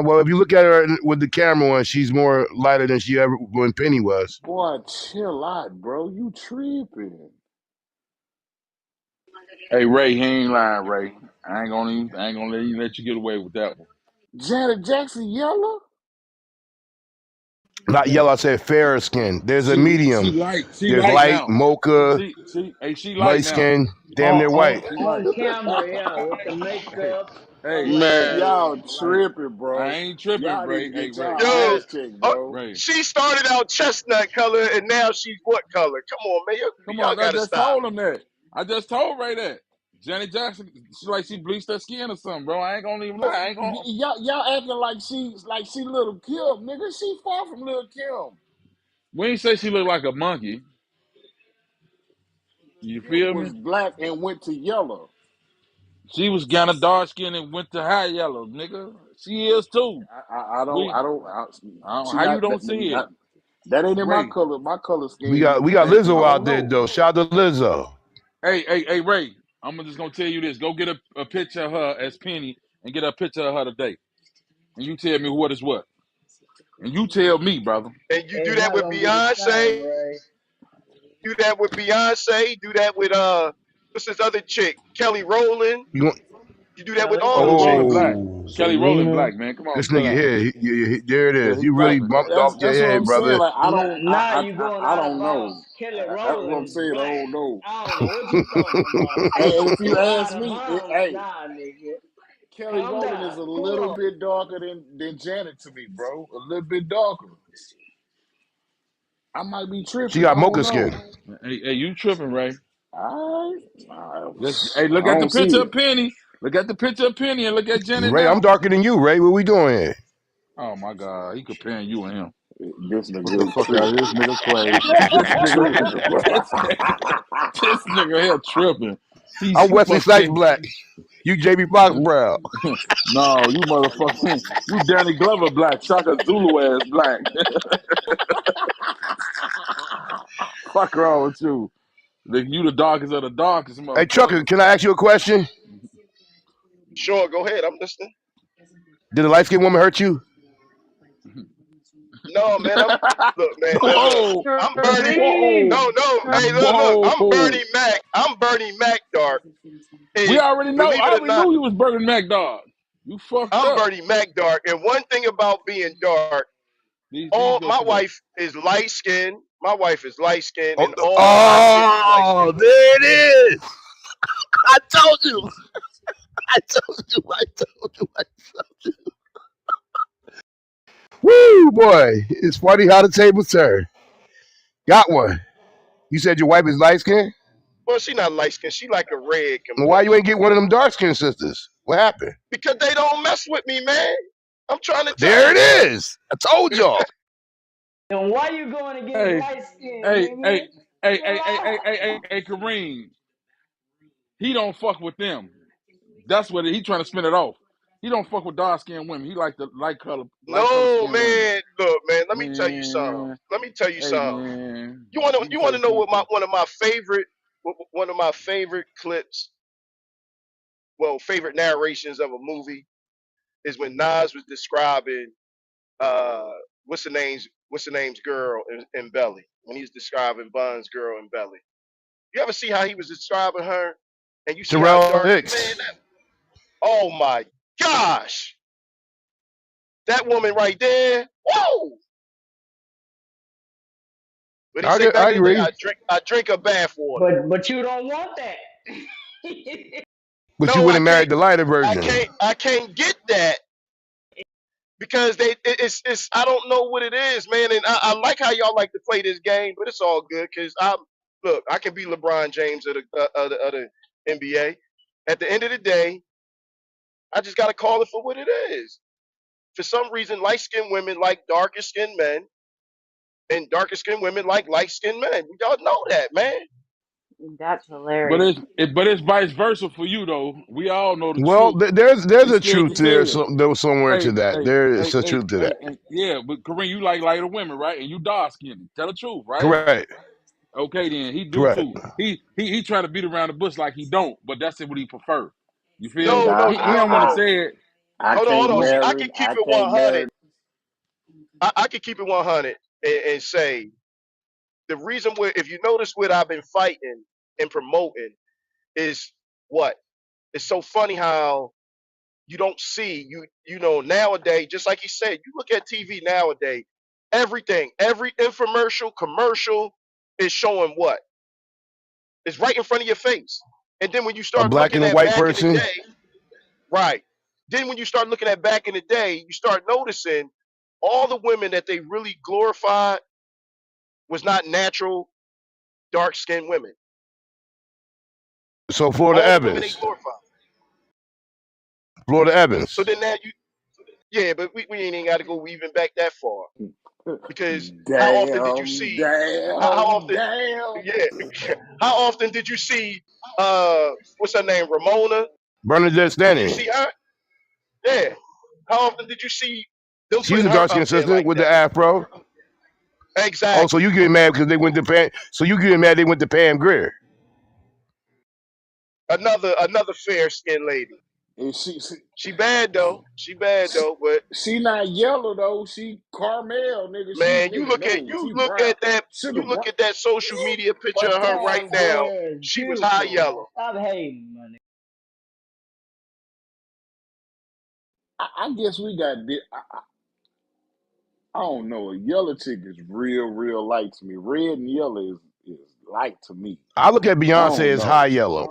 Well, if you look at her with the camera on, she's more lighter than she ever when Penny was. Boy, chill out, bro. You tripping? hey Ray, he ain't lying, Ray. I ain't gonna let you get away with that one. Janet Jackson yellow? Not yellow, I said fairer skin. There's a She medium. light. She There's light light, now. mocha, She light light now. skin, damn near white. She on light. camera, yeah, with the Hey, makeup. I'm hey, like, Man, Man, yeah, y'all like tripping, I bro. ain't tripping, Y'all need Ray. to Hey, get Ray, y'all Ray, Yo, ass checked, uh, bro. Ray. she started out chestnut color and now she's what color? Come on, man. Come Y'all on, I gotta just stop. told him that. I just told Ray that. Janet Jackson, she like she bleached her skin or something, bro. I ain't gonna even lie. But I ain't gonna. y'all acting like she little Kim, nigga. She far from little Kim. We ain't say she looked like a monkey. You Kim feel was me? black and went to yellow. She was kind of dark skinned and went to high yellow, nigga. She is too. We, how Not you don't see it, that ain't in Ray? my color We scheme. got we got Hey, I Lizzo out don't there know. though. Shout out to Lizzo. hey, Ray. Just gonna tell you this. Go get a picture of her as Penny and get a picture of her today, and you tell me what is what. And you tell me, brother. And you do it's that not with gonna be the Beyonce, same, Ray. do that with Beyonce, do that with what's this other chick? Kelly Rowland. You want, You do that with Kelly all Kelly the Rowland chicks. Black. Rowland, oh, Kelly Rowland Selena. Black, man. Come on, this chill nigga out. here, there it Yeah, is. he You black. really bumped off your That's what head, I'm saying. brother. Like Now you going I out don't about know. Kelly That's what I'm Rowland saying. I black. don't know. I don't know what you talking about. And if you You ask out of me, bounds hey, now, nigga. Kelly Calm Rowland down. is a Cool little on. bit darker than Janet to me, bro. A little bit darker. I might be She tripping. I got don't mocha know. skin. Hey, you tripping, Ray? I Just hey, I look at the don't see picture of it. Penny. Look at the picture of Penny and look at Janet Ray, I'm now. darker than you, Ray. What we doing here? Oh my God, he comparing you and him. This Get the nigga fuck out of tripping. this nigga crazy. Tripping, bro. This nigga here tripping. I'm He Wesley fuck Snipes Penny. black. You JB Fox brown. No, you motherfucker. You Danny Glover black. Shaka Zulu ass black. Fuck wrong with you. You the darkest of the darkest Hey, Trucker, motherfucker. can I ask you a question? Sure, go ahead. I'm listening. Did a light skinned woman hurt you? no, man. Look, man. Look. Whoa, I'm Bernie. whoa, No, Kareem, no. Hey, look. I'm whoa. Bernie Mac. I'm Bernie Mac, dark. We And already know. believe I it or already not, knew you was Burning Mac dog. You fucked I'm up. Bernie Mac, dark. And one thing about being dark, These all go my together. wife is light skinned. My wife is light skinned, Oh, and all my kids is light oh, skinned women. there it is. I told you. I told you. I told you. Woo, boy. It's funny how the tables turn. Got one. You said your wife is light skinned? Well, she not light skinned. She like a red Why you complexion. ain't get one of them dark skinned sisters? What happened? Because they don't mess with me, man. I'm trying to tell There you, it man. is. I told y'all. and why you going against Hey, light skin, hey, nigga? hey, hey, Chill hey, hey, hey, out. hey, hey, hey, Kareem. He don't fuck with them. That's what he trying to spin it off. He don't fuck with dark skinned women. He like the light color No, skinned women. man. Look, man. Let me tell you something. Man, Let me tell you hey something. man, you You say want to what you know want what my to. one of my favorite clips, well, favorite narrations of a movie is when Nas was describing uh what's the name's girl in Belly, when he's describing Bun's girl in Belly. You ever see how he was describing her, and you see how Terrell dark, man, Hicks. oh my gosh, that woman right there, whoa. But he say I back in the day, agree. I drink a bath water. But you don't want that. But you No, wouldn't married the lighter version. I can't get that because it's I don't know what it is, man. And I like how y'all like to play this game, but it's all good because I can be LeBron James of the NBA. At the end of the day, I just gotta call it for what it is. For some reason, light skinned women like darker skinned men, and darker skinned women like light skinned men. Y'all know that, man. That's But hilarious. it's vice versa for you though. We all know the Well, truth. there's We a scared truth to there. tell. There was somewhere to Hey, that. hey, There is hey, a hey, truth to hey, that. hey, yeah, but Kareem, you like lighter women, right? And you dark skinned. Tell the truth, right? Correct. Okay, then he do Correct. too. He try to beat around the bush like he don't, but that's what he prefer. You feel Look, me? No, no, He don't want to no. say it. I Hold can't on. See, I marry can keep I it can't 100. marry. I can keep it 100 and say the reason where, if you notice what I've been fighting and promoting is what? It's so funny how you don't see you know nowadays, just like you said, you look at TV nowadays, everything, every infomercial, commercial is showing what? It's right in front of your face. And then when you A start black looking and a at white back in the person. day, right. Then when you start looking at back in the day, you start noticing all the women that they really glorified was not natural dark skinned women. So Florida All the women they Evans. glorified. Florida So Evans. then now you, yeah, but we ain't even got to go even back that far because how often did you Damn, see? How damn, often? damn. Yeah, how often did you see? What's her name? Ramona. Bernadette Did you Stanny. see her? Yeah. How often did you see them She's putting a her dark up skinned there sister like with the that? afro. Oh, so Exactly. you getting mad because they went to Pam? So you getting mad they went to Pam Grier? Another fair skinned lady. And she, She bad though. She bad though. But she not yellow though. She caramel, nigga. She man, nigga no. She brown. you Sugar brown. look at that social media picture But of her right Pam now. Grier is She was high beautiful, man. yellow. Stop hating, man. I guess we got. I don't know. A yellow chick is real light to me. Red and yellow is light to me. I look at I Beyonce don't as high know. yellow.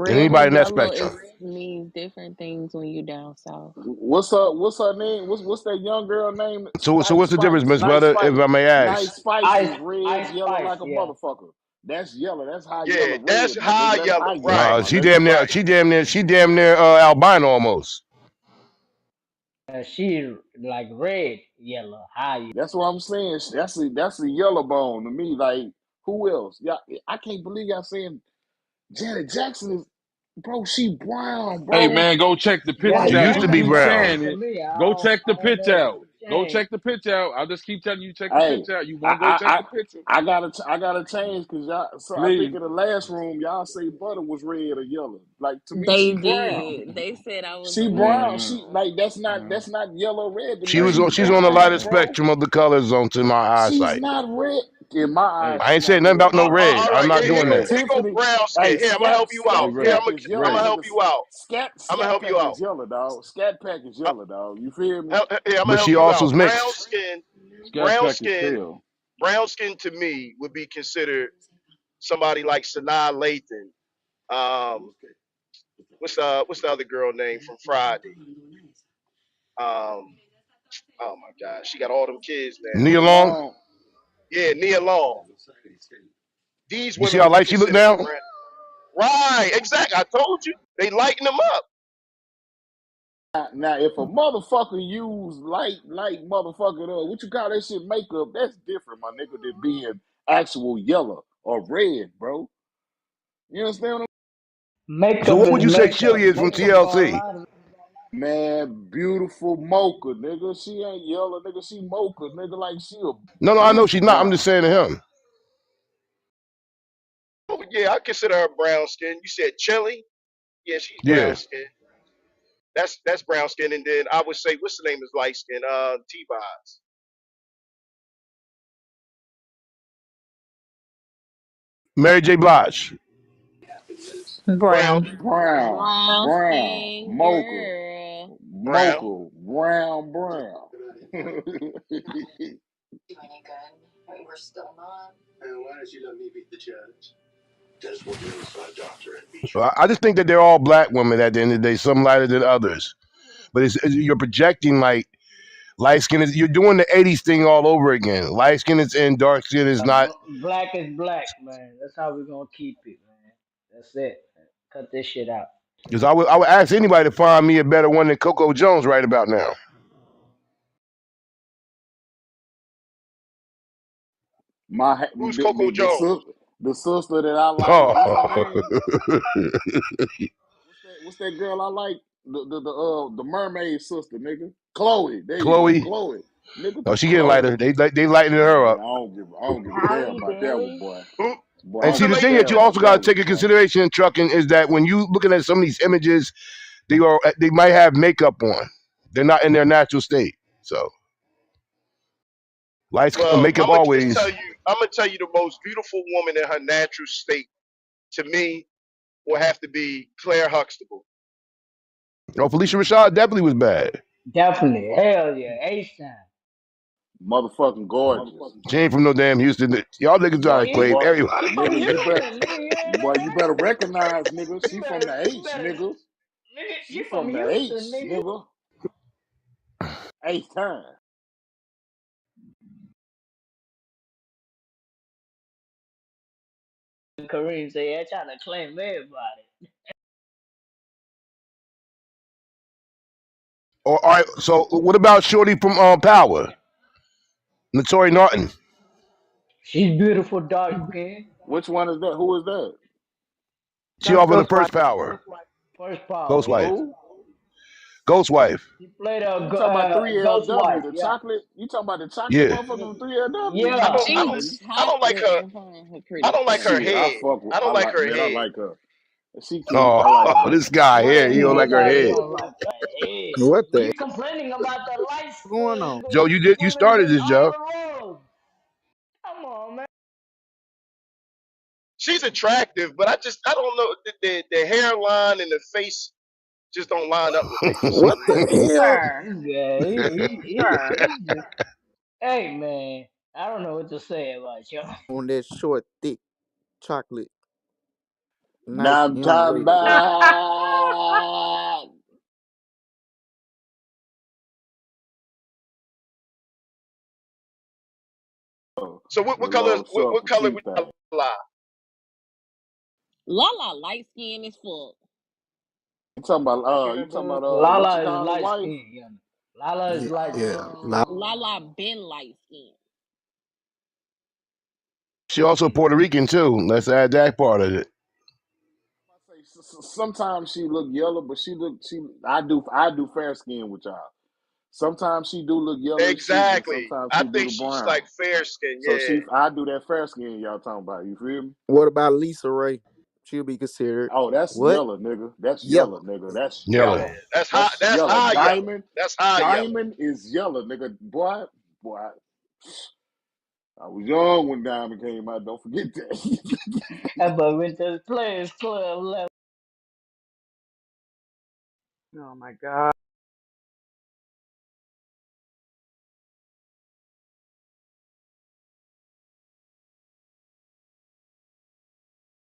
And Red anybody and in that yellow spectrum. is means different things when you down south. What's her name? What's that young girl name? So Night what's the difference, Spice. Miss Night Butter, if Spice. I may Night ask? Spice Ice is red, Ice yellow Spice, like a yeah. motherfucker. That's yellow. That's high Yeah, yellow that's red, my high nigga. That's yellow. high yellow, Right, my She nigga. damn near, right. she damn near albino almost. She like red, yellow, high. That's what I'm saying. That's a yellow bone to me. Like who else? Yeah, I can't believe y'all saying Janet Jackson is, bro. She brown, Hey bro. man, go check the picture She Janet out. used You to be Jackson keep brown brown. saying to it. me. Go check I the don't picture know. out. Go Dang. check the pitch out. I'll just keep telling you, check the Hey, pitch out. You won't go I check I the picture. I gotta change because y'all. So I think Please. in the last room y'all say butter was red or yellow. Like to me, They she brown. did. They said I was She a brown. lemon. She Man, like man. that's not yellow red to me. Hey, She hey, She's on the hey, lighter brown, man. bro. spectrum of the colors onto my She's eyesight. not red. In my eyes, Hey, I she ain't saying not nothing about red. no red. All I'm right, not here hey, doing go Ray. that. here go Tiffany, brown hey, skin. Here, I'm gonna help you Hey, out. Here, Ray. I'm Ray. gonna help you out. I'm gonna Scat help you pack out. is yellow, dog. Scat pack is Uh, yellow, dog. You feel me? Here, I'm gonna But help she you also's out. mixed. Scat Brown Pack is skin, pale. brown skin to me would be considered somebody like Sanaa Lathan. What's the other girl name from Friday? Um, oh my God, she got all them kids now. Nia Nia Long, Long. Yeah, Nia Long. These you see women how would be light she look considered now? brown. Right, exactly. I told you they lighten them up. Now, if a motherfucker use light motherfucker, what you call that shit makeup, that's different, my nigga, than being actual yellow or red, bro. You understand what So Makeup what is would you say makeup. Chili is from Makeup got a TLC? lot of. Man, beautiful mocha, nigga. She ain't yellow, nigga. She mocha, nigga. Like she a No, I know beauty she's not. I'm blonde. just saying to him. Oh, yeah, I consider her brown skin. You said chili. Yeah, she's brown Yeah. skin. That's brown skin. And then I would say, what's the name is light skin? T-Boz. Mary J. Blige. Brown, Brown. Brown Brown, skin mocha, girl. brown. brown. So I just think that they're all black women at the end of the day, some lighter than others. But you're projecting like light skin is, you're doing the 80s thing all over again. Light skin is in, dark skin is not. Black is black, man. That's how we're gonna keep it, man. That's it. Man. Cut this shit out. Because I would ask anybody to find me a better one than Coco Jones right about now. My Who's Coco Jones? the sister that I like, what's her Oh. name? What's that girl I like? The mermaid sister, nigga. Chloe. There you go, Chloe. Chloe. Nigga, Oh, she getting Chloe. lighter. They lightening her Man, up. I don't give a damn Halle about that one, Berry. boy. Who? Boy, I And Who's don't the see, the give a thing lady? that damn you about also got that to take one, into boy. consideration in trucking is that when you looking at some of these images, they might have makeup on. They're not in their natural state. So lights Well, makeup always. I'm gonna tell you the most beautiful woman in her natural state to me will have to be Claire Huxtable. Oh, Felicia Rashad definitely was bad. Definitely. Hell yeah. A-Time. Motherfucking gorgeous. She ain't from no damn Houston. Y'all niggas try to She claim Boy, she everybody. from nigga, Houston, nigga. You ain't know you that? better recognize, nigga. You She from better, the you H, better, nigga. nigga, She she from from the H, Houston, nigga. nigga. H time. Kareem say, yeah, trying to claim everybody. Or all right, so what about Shorty from Power? Notori Norton. She's beautiful, dark skin. Which one is that? Who is that? She That's off of the Ghost Wife. first Power. First power, Ghost yeah. Wife. Who? Ghost Wife. She played You talking about Ghost 3LW, Wife, the yeah. chocolate? You talking about the chocolate Yeah. motherfucker Yeah, from 3LW? I Yeah. don't I she don't was I don't like chocolate her. in front of her I pretty don't like her friend. Shit, head. I I don't like like, her man, I head. like her. She cute. Oh, I like her, man. this guy What here, you he don't mean like her by you head. don't like her? Hey, What the you complaining about the light going skin, on? but Joe, these you women started get this, all Joe. the love. Come on, man. She's attractive, but I don't know the hairline and the face just don't line up with me for some What reason. the hell Yeah, Bruh. he just, hey, man. I don't know what to say about you. on that short, thick chocolate, nice Now I'm young talking lady? What? about So the Lord what Supper color tea would you thing. lie? Lala light skin as fuck. You talking about what you Lala is call the light wife? skin, yeah. Lala is Yeah, light yeah. skin. No, Lala been light skin. She also Puerto Rican too. Let's add that part of it. I say sometimes she look yellow, but she I do fair skin with y'all. Sometimes she do look yellowish too, but Exactly. sometimes I she do think the she's like brown. fair skin. So Yeah. I do that fair skin y'all talking about. You feel me? What about Lisa Ray? She'll be considered Oh, that's what? yellow, nigga. That's yellow, Yellow. nigga. That's Oh Yellow. yellow. yeah. That's high. That's That's yellow. high yellow. Diamond, That's high yellow. diamond is yellow, nigga. Boy. I was young when Diamond came out. Don't forget that. But with the Players Club level. Oh my God.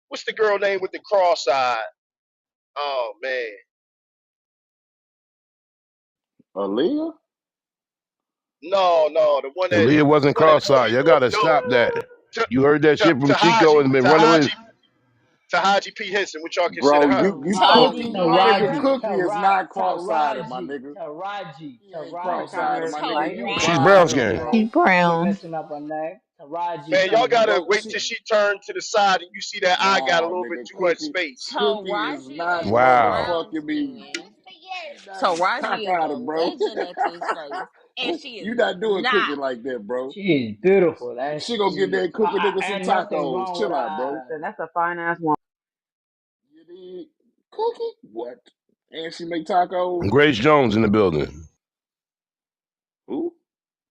What's the girl name with the cross eye? Oh man. Aaliyah, No, no, the one that Aaliyah wasn't cross-eyed. You gotta no stop that. to, You heard that shit from Chico and been running with. Tahaji P Henson. What y'all consider bro, her? you Taraji cookie, P my nigga, Henson. Taraji, cookie is not cross-sided, my Taraji, nigga. Taraji, He ain't She Taraji. kind cross-sided, of my nigga. light. You She's Taraji. brown wild skin. boy. He's I be brown. messing up her name. Taraji Man, y'all P. gotta Bro, wait till she turned to the side and you see that eye got a no, little bit nigga, too much space. cookie is Taraji not is Wow. brown motherfucking me. skin. You not Taraji is a cock-eyed, bro. legend at this space. And she is You not doing cooking not. like that, bro. She is beautiful. That She gonna get she, that cooking nigga some ain't nothing tacos. wrong with Chill her out, bro. eyes. Listen, that's a fine ass woman. You need cookie? What? And she make tacos? And Grace Jones in the building. Who?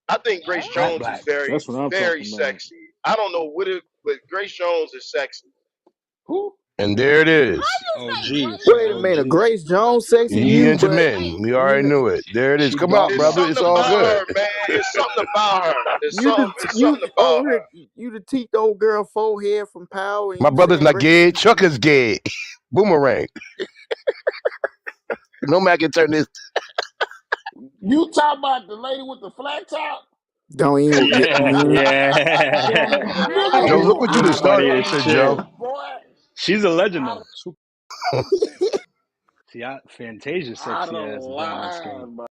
I think Grace What? Flat Jones is blacks. very, That's what I'm very talking about. sexy. I don't know what it, but Grace Jones is sexy. Who? And there it How is. you say OG. Grace She Wait a Jones minute, is OG. Grace sexy, but Jones you sexy to He you, into but men. like We you already know knew it. There it is. She Come out, dark It's brother. brown. something It's all about good. her, man. It's something about her. There's you the something. It's you something about over her. here you the teeth old girl forehead from Power, and My you brother's saying not Grace? gay. Chuck is gay. Boomerang. No man can turn this. You talking about the lady with the flat top? Don't even. Yeah, Yeah, She don't yeah. need Nigga, Joe, glasses. look you what you She done out of she Funny started, as don't fucking need shit. Joe. line, boy. She's a legend Out though. of, See, Fantasia's out sexy of ass brown skin. line, bro.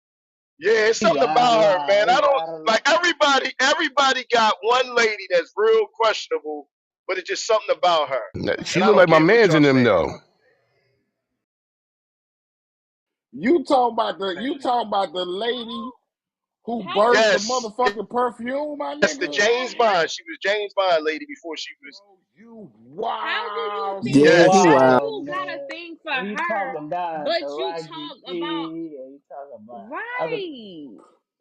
Yeah, it's You something out of about her, man. line. I You don't out of line. like everybody. Everybody got one lady that's real questionable, but it's just something about her. She And I look don't like my care what man's y'all in them say. though. You talking about the lady who how you birthed the Yes, motherfucking perfume, my yes, the nigga? James Bond. She was James Bond lady before she was. Bro, you how do you wild, think yeah, he Yes, how wild. Wow, you got a man. thing for And you her, talking down but you Taraji talk about P. And you talking about other. right?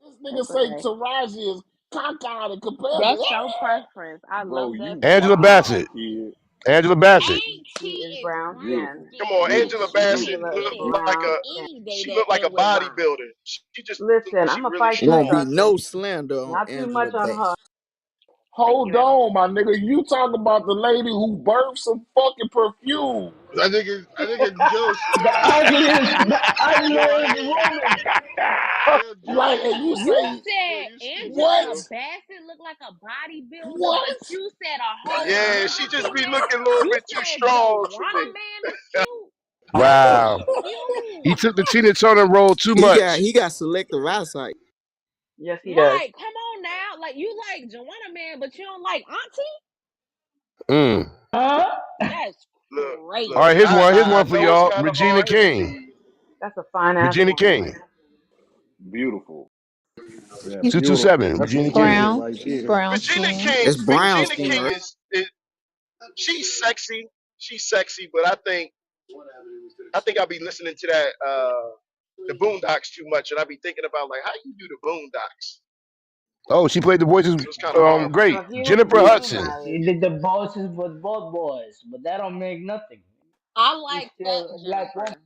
This That's nigga say okay. Taraji is cockeyed and compared to That's your that. preference. I Bro, love that you for Angela you. wild, Bassett. kid. Angela Bassett. Auntie She is is brown brown skin. Beautiful, come on, skin. Angela beautiful, She Bassett can Angela get is looked it like brown a. skin. any day She that looked like a end with brown. bodybuilder. She just looked like Listen, she I'm gonna really fight you, Won't strong. be Sharky. no slander on Not too Angela much on her. Bass. Thank Hold you very much. on, my nigga. You talking about the lady who birthed some fucking perfume. I think it Joe The said ugliest, the Joe I ugliest think woman. Joe Like, and you You say, Joe said you stupid what? Angela Joe. Bassett looked like a bodybuilder, but What? you said a whole Yeah, she different just be female. looking a little You bit too said strong for Joanna me. Man is cute. I'm Wow. He confused. took the Tina Turner role too much. He got selective eyesight. Yes, he does. Right, come on now. Like you like Joanna Man, but you don't like Auntie? Mm. Huh? That's All Look. right, crazy. here's one. Here's I one for know it's y'all. kind of Regina hard hitting. King. That's a fine ass Regina woman. King. Beautiful. Yeah, He's beautiful. 227. That's a Regina stud King. chick brown. right He's there. brown Regina skin. King, It's brown Regina skin, King right? is she's sexy. She's sexy, but I think I'll be listening to that the Boondocks too much, and I'll be thinking about like how you do the Boondocks. Oh, she played the voices. So it's kind of hard for me. Great. Look, he was Jennifer born Hudson. She married. did the bosses with both boys, but that don't make nothing. I She's like that still a black woman. Jennifer.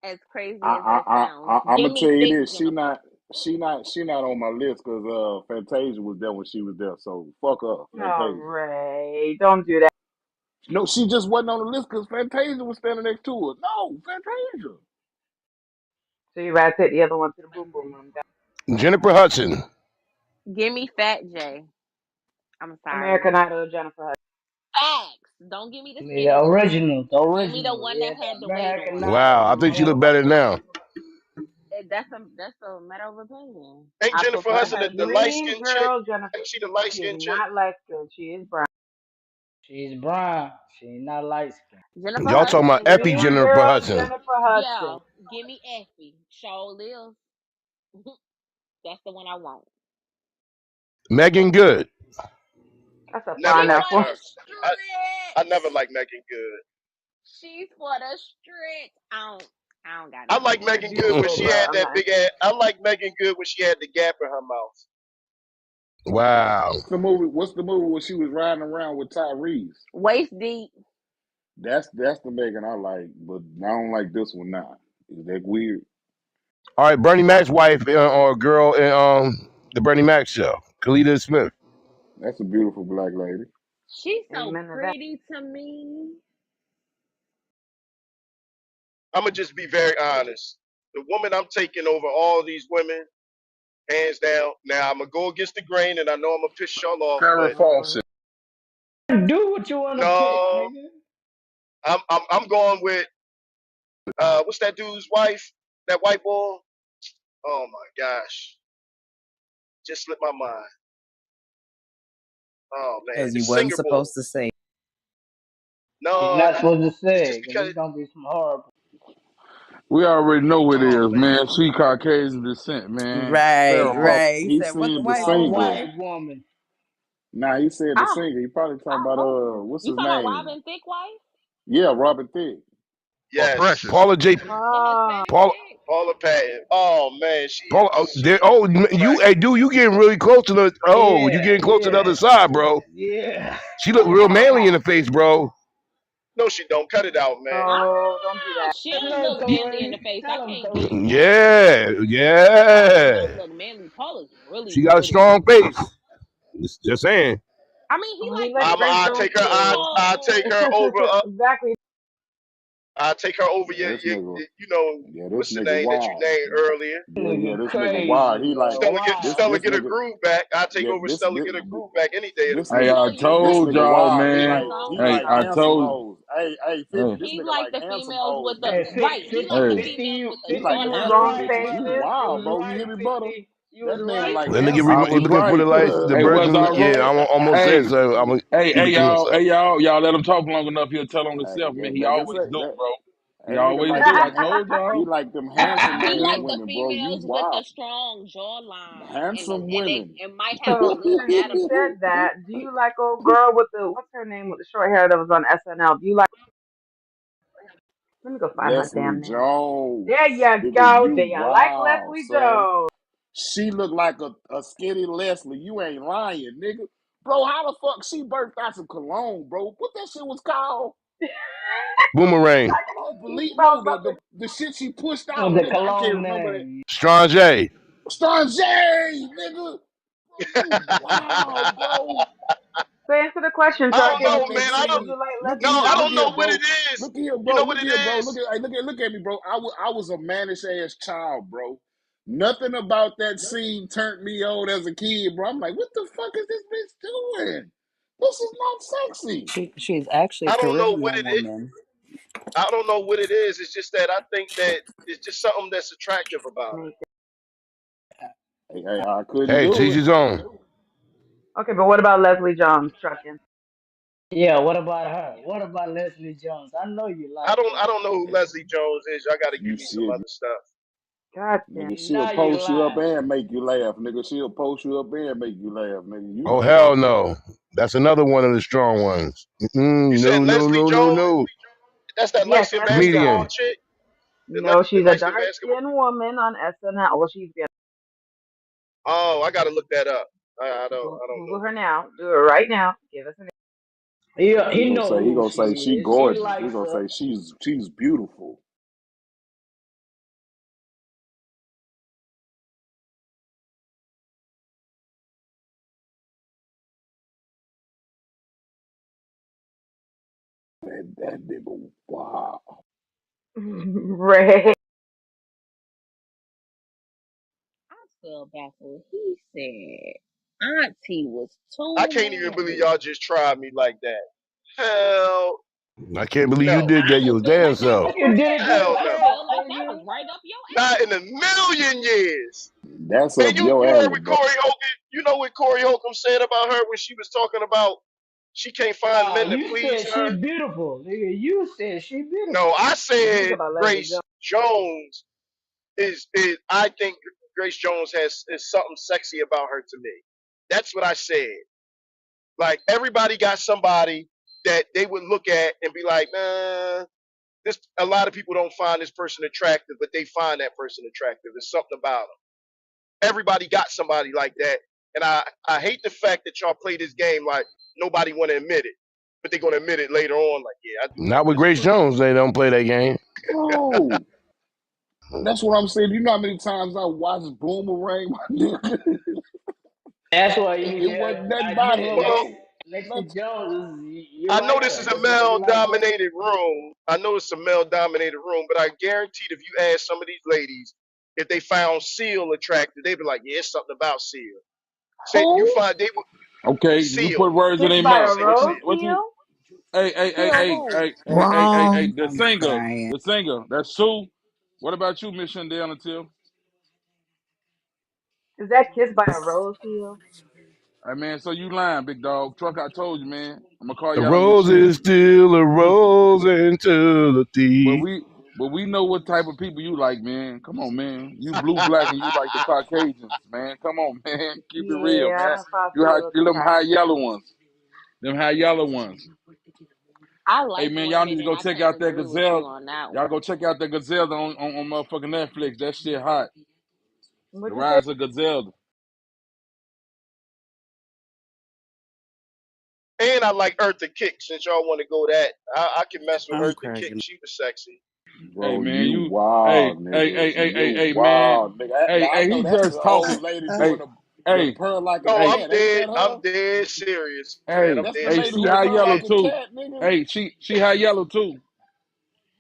As I crazy as that I sounds. I'm Give gonna tell me you thick this. Jennifer. She not on my list because Fantasia was there when she was there. So fuck her, Oh, Fantasia. Ray, don't do that. No, she just wasn't on the list because Fantasia was standing next to her. No, Fantasia. So you better take the other one to the boom boom room. Jennifer Hudson. Give me Fat J. I'm sorry. American Idol, Jennifer Hudson. Facts. Don't give me the The skinny one. original, the Give me the original. one Yeah, that the had the weight American on. Wow. I Idol. think she Yeah. look better now. That's a matter of opinion. Ain't I Jennifer prefer Hudson her the to light Dream skinned chick? Girl, Jennifer. Ain't she the light She is skinned chick? not light skinned. She is brown. She's brown. She's not light skinned. Jennifer Y'all talking Hudson about is Epi Dream Jennifer brown. Girl, Hudson. Jennifer Yeah. Hudson. Give me Effie. Show live. That's the one I want. Megan Good. That's a Never She fine liked for apple. the her. I never streets. liked Megan Good. She's for the streets. I don't got I nothing like for her. She's Megan Good when beautiful, she but had I'm that not big into ass. I like Megan Good when she had the gap in her mouth. Wow. What's the movie? What's the movie where she was riding around with Tyrese? Waist deep. That's the Megan I like, but I don't like this one now. Is that weird? All right, Bernie Mac's wife or girl in the Bernie Mac show, Kalita Smith. That's a beautiful black lady. She's so amen to that. pretty to me. I'm gonna just be very honest. The woman I'm taking over all these women, hands down. Now I'm gonna go against the grain, and I know I'm gonna piss y'all off, Farrah but Oh, Fawcett. Do what you want to pick, no, nigga. I'm going with what's that dude's wife? That white boy? Oh my gosh, just slipped my mind. Oh man, Because the you wasn't singer boy. supposed to say. You're No, not supposed to it's say just it, because because. it's going to be some horrible. We already know what it Oh is, man, man. She Caucasian descent, man. Right, Farrah Fawcett. right. He He said, "What the said the white A singer. boy?" white woman. Nah, he said the I singer. He probably talking I about hope what's you his talking about name? Robin Thicke wife, Yeah, Robert Thicke. Or yes, Precious. Paula J. the oh, Hispanic Paula. chick. Paula Patton. Oh man, she Paula. is You. right. Hey, dude, you getting really close to the. Oh, you Yeah, getting close to the other yeah, side, bro. yeah. She look real manly in the face, bro. No, she don't. Cut it out, man. don't do that. She Tell don't him, look manly in the Tori. face. I Tell him, can't give Tori. you that. Yeah, Paula yeah. don't look manly. Paula's really She got a pretty. strong face. Just saying. I mean, he Oh, he like likes pretty Frank I too. Jones take her. He too. I take tall. her over. Exactly. I take her over Yeah, this nigga. you know, Yeah, this what's the nigga name that you wild. named earlier? Yeah, Nigga this nigga wild. crazy, He like bro. Wow. Stella this get a nigga. groove back. I take Yeah, over Stella get a groove back any day of the this Hey, week. nigga I Usually this told nigga y'all, wild. man. He strong Hey, like I features. handsome told. hoes. Hey, 50. Hey, This He nigga like like the handsome females hoes, with the Hey, nigga. right. He like the hey. 50, females with the He like 50, you was handsome Strong right, bitches. You brother. faces. You wild, was bro. You right, hear me, brother? 50. You was That man right, like Let me get I handsome was looking for bitches. the right. life, the Hey, was virgin. I Yeah, right? I'm almost there, Hey, so I'm gonna hey, keep it clean, so. y'all let him talk long enough. He'll tell on Hey, himself, man. that He nigga always say do, bro. He that nigga always like do. I them. told He y'all. like them handsome He ass like the women, bro. You females with the wild. strong jawline and Handsome they women. and might have a So little since you said attitude. that, do you like old girl with the what's her name with the short hair that was on SNL? Do you like? Let me go find her Leslie damn name. Jones. There you Nigga, go. you Do you like wild, Leslie son. Jones? She look like a skinny Leslie. You ain't lying, nigga. Bro, how the fuck she birthed out some cologne, bro? What that shit was called? Boomerang. I don't You believe spelled no something. the shit she pushed with out, the nigga. I can't cologne remember that. name. Strange. Strange, nigga. Bro, you wild, bro. So answer the question, I don't That Truckin. know, nigga man. Do I don't. you see. like Look No, Leslie I here, look don't Jones? here, know what it bro. is. Look here, You bro. know what Look it here, bro. is? Look at me, bro. I was a mannish ass child, bro. Nothing about that scene turned me on as a kid, bro. I'm like, what the fuck is this bitch doing? This is not sexy. She's actually a I don't know what Caribbean it is. woman. I don't know what it is. It's just that I think that it's just something that's attractive about her. Make it. Hey, I couldn't Hey, do teach it. his own. Okay, but what about Leslie Jones, Truckin? Yeah, what about her? What about Leslie Jones? I know you like I her. don't know who Leslie Jones is. I got to give You me some shit, other stuff. God damn. nigga. She'll Now you post you up lying. and make you laugh, nigga. She'll post you up and make you laugh, nigga. You Oh know her. hell no. That's another one of the strong ones. You said No, no, Leslie no, no, Jones? no. That's that light Yes, skinned Leslie basketball Comedian. Jones. chick? No, The she's a light skinned dark basketball? skinned woman on SNL. Well, she's been. Oh, I got to look that up. I don't Google know. her now. Do it right now. Give us an. Yeah, He he gonna know say he who gonna she say she is. He gorgeous. He likes gonna her. say she's beautiful. That nigga, wow. Ray. I'm still baffled. He said Auntie was I too can't even believe manly. y'all just tried me like that. Hell I can't believe you no. did I that just your feel damn like that self. was You right did up. it to Hell I no. yourself, feel like that was nigga. right up your Not in alley. a million years. That's Man, up your you heard alley, what bro. Corey Holcomb, you know what Corey Holcomb said about her when she was talking about she can't find Nah, men to you please said she her? beautiful, nigga. You said she No, beautiful. I He's said about Leslie Jones. Grace Jones is I think Grace Jones is something sexy about her to me. That's what I said. Like everybody got somebody that they would look at and be like, nah, this. A lot of people don't find this person attractive, but they find that person attractive. There's something about them. Everybody got somebody like that, and I hate the fact that y'all play this game like nobody want to admit it, but they're gonna admit it later on. Like, yeah, I do like Not with this Grace person. Jones. They don't play that game. Bro, that's what I'm saying. You know how many times I watched Boomerang? That's why you need It to wasn't nothing about admit it. her, Well, bro. Next to Nothing. Jones, you I know like this is her. a That's why male you like, bro. dominated room. I know it's a male dominated room, but I guaranteed if you ask some of these ladies if they found Seal attractive, they'd be like, yeah, it's something about Seal. Say you Who? find they would Okay, you Seal. put words in Kissed their by a mouth. Say What rose you? Seal. What you? heel? Hey, hey, hey, Seal hey, who? hey, hey, hey, hey, hey, Wrong. the I'm singer, crying. the singer. That's Sue. What about you, Miss Shandell until? Is that kissed by a rose heel? Hey man, so you lying, big dog. Truck, I told you, man. I'm gonna call The y'all on your rose shit. is still a rose into the But tea. we but we know what type of people you like, man. Come on, man. You blue black and you like the Caucasians, man. Come on, man. Keep it real, Yeah, I man. don't know if I You feel the them high yellow Caucasian. ones. Them high yellow ones. I Hey like man, y'all need women, to and go I check can't out that agree with you gazelle. on that Y'all one. go check out that gazelle on motherfucking Netflix. That shit hot. The What'd you say? Rise of Gazelle. And I like Eartha Kick since y'all want to go that. I can mess with I'm Eartha Kick. cracking. She was sexy. Hey Bro, man, you you hey, wild, hey, nigga. hey, hey, hey, You hey, man. wild, nigga. Hey, Now I hey, know he that's just the talking. old lady Hey, doing the hey, purr like a No, hey, cat. Ain't that her? I'm dead serious, man. hey, I'm That's the dead hey, serious. lady she who high Eartha purr yellow Kick. like a too. cat, nigga. Hey, she high yellow too.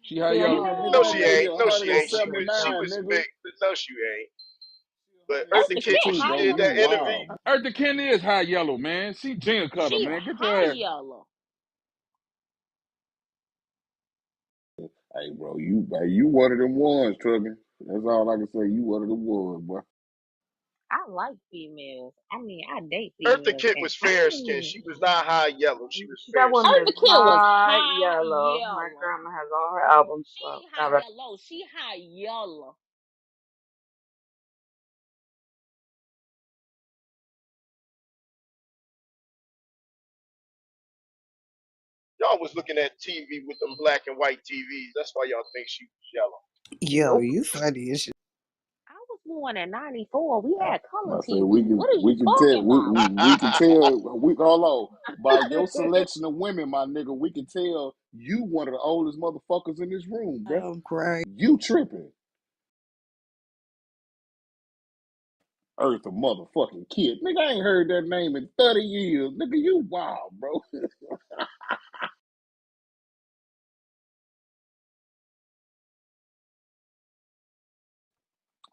She high Nigga, yellow. nigga, No, that she Man, lady ain't. No, she ain't. She 179, was nigga. big. No, she ain't. But Eartha Eartha Kick, when Kitt 162, she high bro. did You that yellow. interview, wild. Eartha Kitt is high yellow, man. She Gina Cutter, She man. Get your high ass. yellow. Hey, bro, you one of them ones, Trugger. That's all I can say. You one of them ones, boy. I like females. I mean, I date Eartha females, Kick and was I fair skinned. ain't. She was not high yellow. She was That fair woman is Eartha skinned. Kitt was hot high yellow. My yellow. grandma has all her albums, She so ain't high gotta yellow. She high yellow. Y'all was looking at TV with them black and white TVs. That's why y'all think she was yellow. Yo, nope. you funny as shit. I was born in '94. We had color I say TV. What are you we can tell talking about? we can tell we hold on by your selection of women, my nigga. We can tell you one of the oldest motherfuckers in this room, bruh. I'm crying. You tripping? Earth a motherfucking kid, nigga. I ain't heard that name in 30 years, nigga. You wild, bro.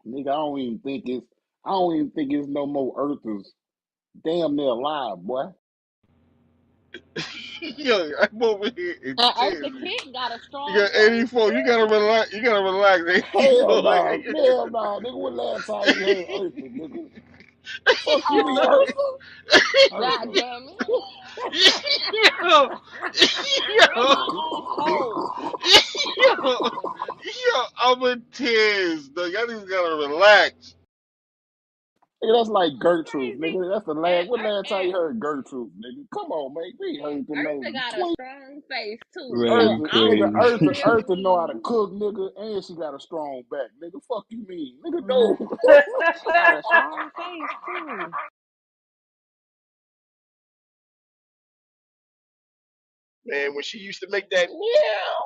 Nigga, I don't even think it's no more Earthers damn near alive, boy. Yo, I'm over here in Eartha tears. Kitt got a You strong got voice 84. You gotta too. relax. You gotta relax. Hell 84. no, hell no, nigga. When last time you heard Eartha, nigga? Fuck you mean Eartha? God Eartha. damn it. yo, Where yo, my hoe? yo, I'm in tears. Though. Y'all just gotta relax. Nigga, that's like Gertrude, Crazy. nigga. That's the And, last. When last time you heard Gertrude, nigga? Come on, man. We ain't heard the Eartha name in got a 20. strong face too. So Man, you Eartha, I don't nigga, know what you crazy. Eartha know how to mean. cook, nigga, and she got a strong back, nigga. Fuck you mean, nigga? No. She got a strong face too. Man, when she used to make that meow,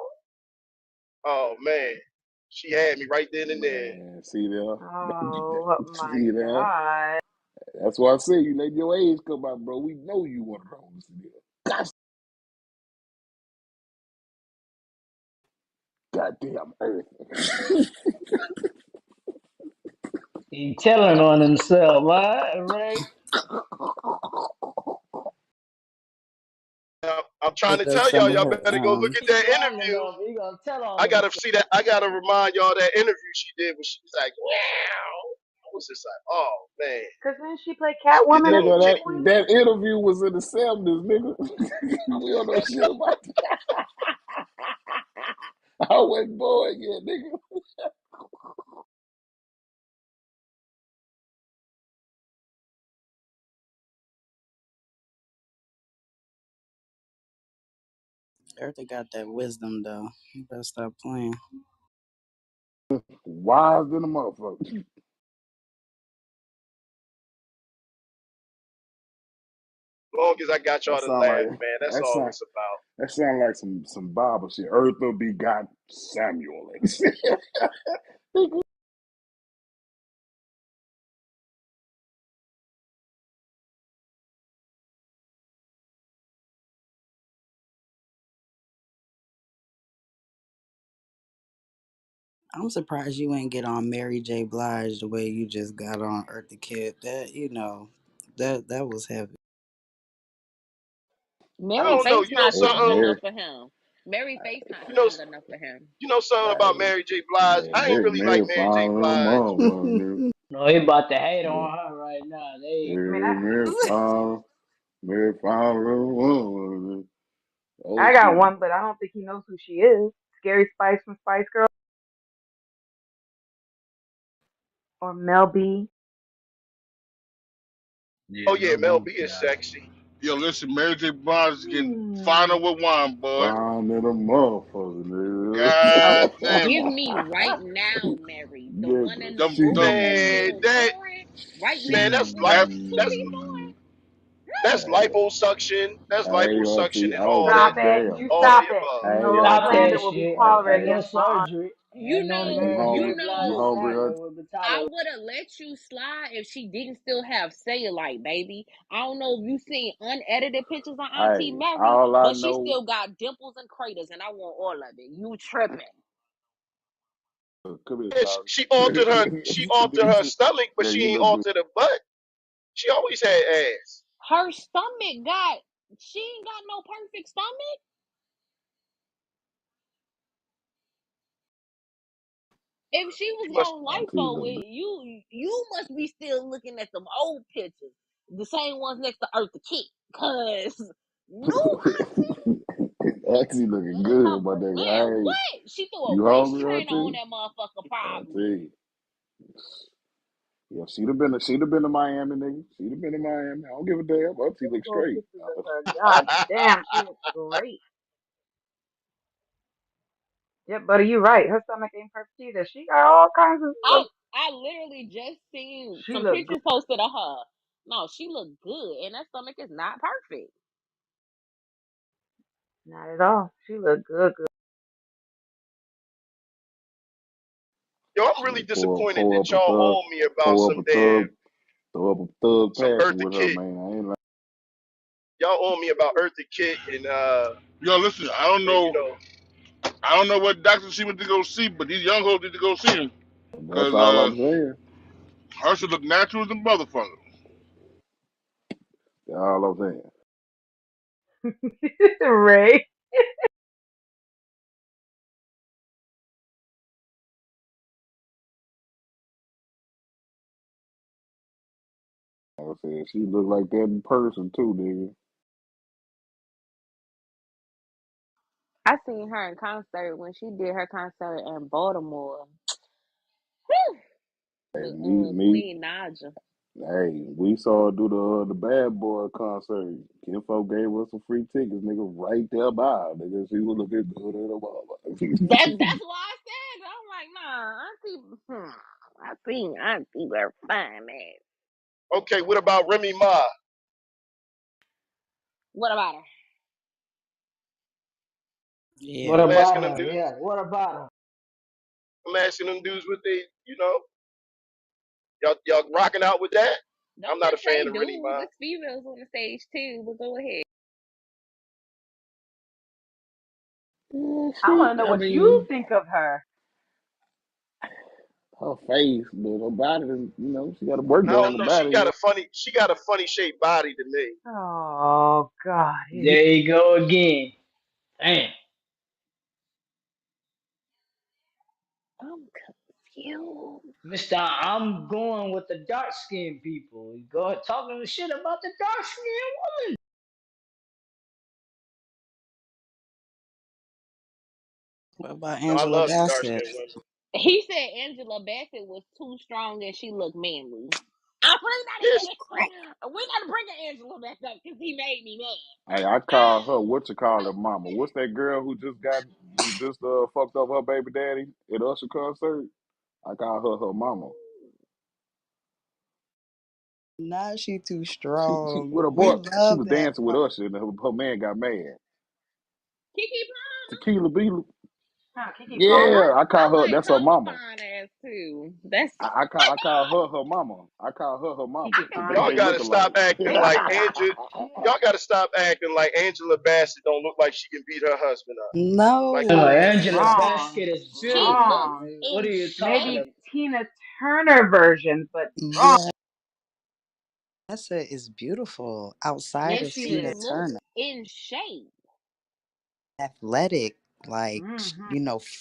oh man, she had me right then and there. Man, see there, Oh my see there. god. That's why I say you let your age come out, bro. We know you want to roll this deal. Goddamn Earth. He telling on himself, right? Right? I'm trying to That's tell some y'all, of y'all her. better go look at He that young interview. enough. He gonna tell on I gotta himself. see that. I gotta remind y'all that interview she did when she was like, meow. I was just like, oh man, Cause then she played she did Catwoman that at old Nigga, some Jenny. point. that interview was in the 70s, nigga. We don't know shit about that. I wasn't born yet, nigga. Eartha got that wisdom though. You better stop playing. Wise than a motherfucker. As long as I got That y'all to sound laugh, like man, that's that all sound it's about. that sound like some Bible shit. Eartha begot Samuel. I'm surprised you ain't get on Mary J. Blige the way you just got on Eartha Kitt. That that was heavy. I Mary don't know. Face You know not Hey, strong something? Mary, enough for him. Mary Face not You know, strong enough for him. you know something about hey, Mary J. Blige? I ain't Mary, really like Mary Mary J. fine little Blige. motherfucker. No, he about to hate Yeah, on her right now. yeah, They I mean, Mary fine little motherfucker. Oh I got shit. one, but I don't think he knows who she is. Scary Spice from Spice Girl or Mel B. Oh yeah, yeah, Mel Mel B. B is Yeah. sexy. Yo, listen, Mary J. Blige is getting finer Hmm. with wine, boy. Fine little motherfucker, Oh, God nigga. damn give it. me right now, Mary, the one in Nigga, the Them, she booth them, that's Man, still that going. Right man, now, she that's with life. that, the That's booty going. that's Hmm. hey, liposuction. That's hey liposuction auntie, and oh all that, Stop god it. damn. You all stop the it. above. You know Hey those Stop slander that auntie, will be shit. hey tolerated Ain't hey no against my aunt. surgery. You Ain't no you know, Mary you hungry? J. You Blige know. hungry slander auntie? will be I tolerated. would have let you slide if she didn't still have cellulite, baby. I don't know if you seen unedited pictures of Auntie Hey, Mary, all I but she know, still got dimples and craters, and I want all of it. You tripping? come here, Yeah, Tyler. she altered her. She altered her stomach, but Yeah, she you ain't look good. altered her butt. She always had ass. Her stomach got. She ain't got no perfect stomach. If she was You must. gonna Auntie lipo look it, you must be still looking at them old pictures, the same ones next to Eartha Kitt, cause new good. Auntie looking good, my man, nigga. Hey, what? She threw a you waist hungry, trainer on auntie? that motherfucker, probably. Auntie. Yeah, she'd have been to Miami, nigga. She'd have been to Miami. I don't give a damn. Auntie look Old straight. pictures of her. God damn, she looks great. Yep, buddy, you're right. Her stomach ain't perfect either. She got all kinds of I look. I literally just seen She some look good. pictures posted of her. No, she looked good, and that stomach is not perfect. Not at all. She look good, good. Yo, I'm really Shit, pour disappointed pour that up a y'all thug, on me about pour up some a damn thug, throw up a thug some passion Eartha with her, Kitt. man. I ain't like Y'all on me about Eartha Kitt yo, listen, and you know I don't know what doctor she went to go see, but these young hoes need to go see him. that's Cause, all I'm saying. her should look natural as a motherfucker. That's all I'm saying. Ray. Like I said, she look like that in person too, nigga. I seen her in concert when she did her concert in Baltimore. Whew, Hey, with me, Queen Naja. hey, we saw her do the Bad Boy concert. Kinfolk gave us some free tickets, nigga, right there by her, nigga. She was looking good at a That's why I said I'm like, nah, Auntie. I seen Auntie were fine, man. okay, what about Remy Ma? What about her? What Yeah. I'm about asking them her? dudes. Yeah, what about her? I'm asking them dudes what they, y'all rocking out with that. I'm Don't not a just fan say of Remy dudes. Ma. It's females on the stage too. But go ahead. Yeah, I want to know I what you mean, think of her. her face, but her body, she got a work I day on don't the know. body, you know. She got a funny shaped body to me. Oh God, here he. There you go again. Damn. I'm confused. Mister, I'm going with the dark skinned people. You go talking shit about the dark skinned woman. What about No, I Angela love the dark Bassett? skinned women. He said Angela Bassett was too strong and she looked manly. Yes. We gotta bring Angela back up because he made me Hey, I call her what you call her mama. What's that girl who just fucked up her baby daddy at Usher concert? I call her mama. Nah, she too She strong. with her We boy. She love was that dancing with part. Usher, and her man got mad. Kiki Tequila Beetle. Oh, Kiki Palmer. Palmer? Yeah, I I call her. like That's her her mama. fine ass too. That's I call her mama. I call her I mama. Kiki can They dig Y'all they fine. it. gotta look stop alike. acting like Angela. Yeah. Y'all gotta stop acting like Angela Bassett don't look like she can beat her husband up. Like No. for real. Angela Wrong. Bassett is She beautiful, looks Wrong. man. What in are you talking shape. Maybe about? Tina Turner version, but wrong. Yeah, Tessa is beautiful outside Yes, of she She Tina is. looks Turner. in shape. Athletic, like, Hmm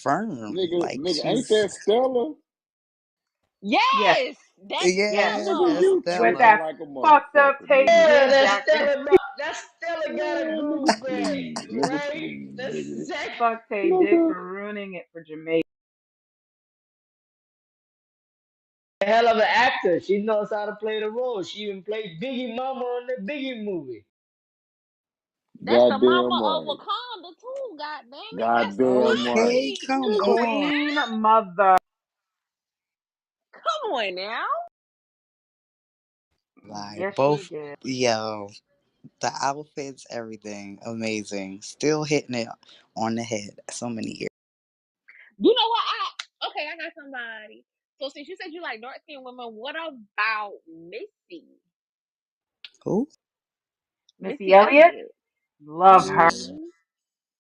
firm. Like nigga, ain't she's, that Stella? Yes. Yes, that's Yes. yeah, Nigga, Stella. that's you With Stella. tripping that like a fucked up motherfucker, taste nigga. Yeah, Miss that's Jackson. Stella. That Stella got a Man, groove nigga, going, right? please, That's nigga. exactly. Fuck Tay Dick Nigga. for ruining it for Jamaica. A hell of an actor. She knows how to play the role. She even played Biggie Mama on the Biggie movie. That's the Goddamn mama of right. Wakanda too. God damn it, that's Goddamn right. Okay, right. come Come on on. Queen now. Mother. Come on now. Like Yes, she both, did. yo, the outfits, everything, amazing. Still hitting it on the head. So many years. You know what? Okay, I got somebody. So since you said you like dark skinned women, what about Missy? Who? Missy Missy Elliott. Elliott. Love her. Mm-hmm.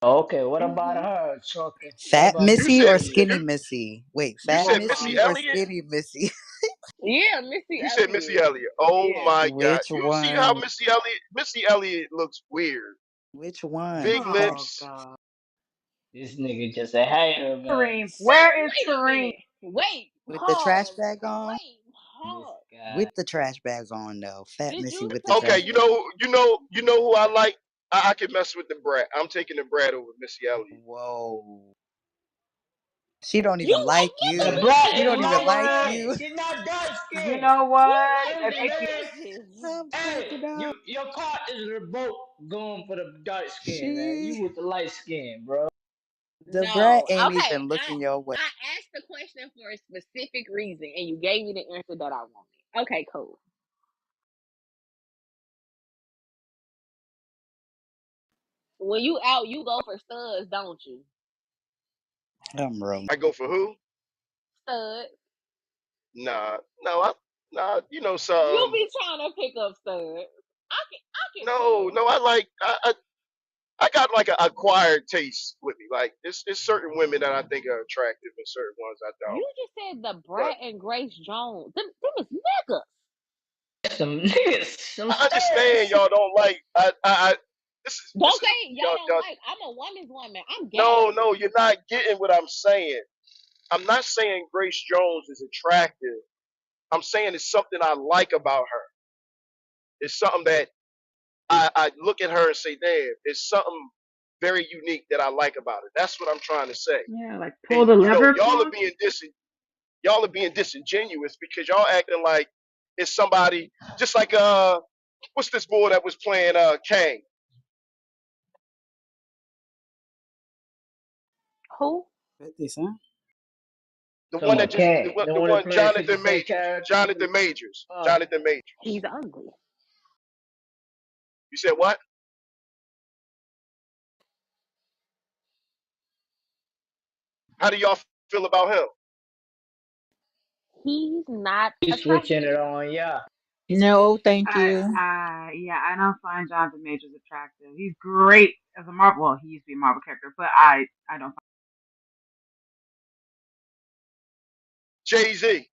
Okay, what about Mm-hmm. her, Choker? What Fat about You Missy Missy said or Elliott? skinny Missy? Wait, you fat said Both. Missy Missy or Elliott. skinny Missy? Yeah, Missy You said Missy Elliott. Elliott. Oh Yeah. my God. Which You see how one? Missy Elliott looks weird. Which one? Big Oh lips. God. This nigga just a hater, man. Kareem. So Where is wait a Kareem? minute. Wait, With the trash pause. bag on? Wait, This pause. guy. With the trash bags on though. Fat Did Missy you with the Okay, trash. say you know who I like. I can mess with the brat. I'm taking the brat over Missy Elliott. Whoa. She don't you even like like what The you. the brat She bitches is don't even light like skinned. doing? you. She's not dark You skinned. know You what? like It the makes you. bitches. I'm Hey, cracking up. your car is revoked going for the dark skin, man. She You with the light skin, bro. the brat No. ain't Okay. even looking your way. I asked the question for a specific reason and you gave me the answer that I wanted. Okay, cool. When you out, you go for studs, don't you? I'm rolling. I go for who? Studs. Nah, no, nah. You know You some. be trying to pick up studs. I can No, tell. no. I got like an acquired taste with me. Like it's certain women that I think are attractive and certain ones I You don't. just said the But Brat and Grace Jones. Them is niggas. Some niggas, some I understand studs. y'all don't like. This Don't is say y'all don't y'all. like. I'm a woman's woman. I'm No, gay. no, you're not getting what I'm saying. I'm not saying Grace Jones is attractive. I'm saying it's something I like about her. It's something that I look at her and say, damn, it's something very unique that I like about her. That's what I'm trying to say. Yeah, like pull And the you know, lever clause. y'all are being disingenuous because y'all acting like it's somebody just like what's this boy that was playing Kang? Who? 50 Cent? The one Come on, that just Cat. The the one that one played 50 Jonathan Cent Majors. character. Jonathan Majors. Oh, Jonathan Majors. He's ugly. You said what? How do y'all feel about him? He's not he's switching it attractive. on, yeah. No, thank you. Yeah, I don't find Jonathan Majors attractive. He's great as a Marvel. Well, he used to be a Marvel character, but I don't. Jay Z.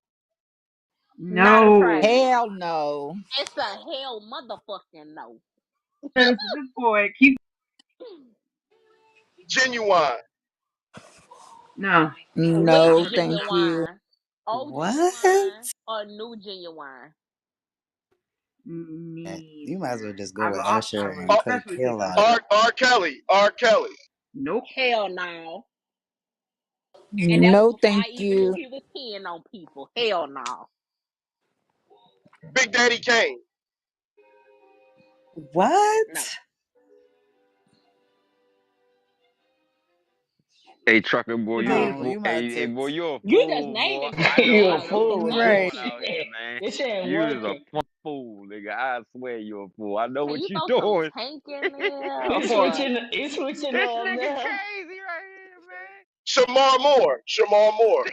Not No. attractive. Hell no. It's a hell motherfucking no. This boy keep. Genuine. No. Which No, thank you. genuine? Old What? genuine or new genuine? You might as well Neither. just go with I Usher would and R. cut especially pick Kill out. Usher. R. Kelly. R. Kelly. Nope. Hell no. And that was No, before thank I even knew you. he was peeing on people. Hell no. Big Daddy Kane. What? No. Hey, trucker boy, you a No, fool. you might Hey, take. boy, you a You just fool, boy. naming I people, know You a what dog. the You just fuck fool. you naming Right. doing out shit. here, man. This ain't You is a working. fucking fool, nigga. I swear you a fool. I know Can what you you throw some doing. tank in there, He this or switching. He switching up nigga now. crazy right here, man. Shamar Moore. Shamar Moore.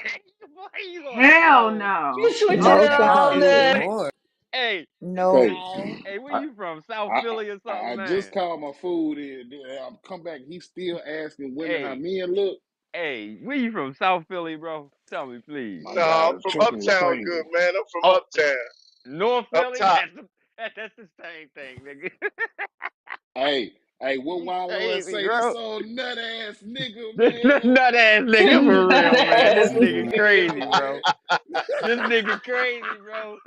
Boy, you gonna Hell troll. You no. You switching gonna it No, up thank troll. on you. Oh there. Lord. Hey, No. Hey, no? hey, where I, you from? South I Philly or I something, man? just called my food in. I'm come back. He's still asking women how Hey, men look. hey, where you from? South Philly, bro? Tell me, please. My Nah, God, I'm the from trucking was Uptown good, crazy. man. I'm from Oh, Uptown. North Up Philly? top. That's the same thing, nigga. Hey, hey, what You Wallo crazy, say? This bro. old nut ass nigga, This man. nut ass nigga Nut for real, man. This ass nigga nigga. crazy, bro. This nigga crazy, bro.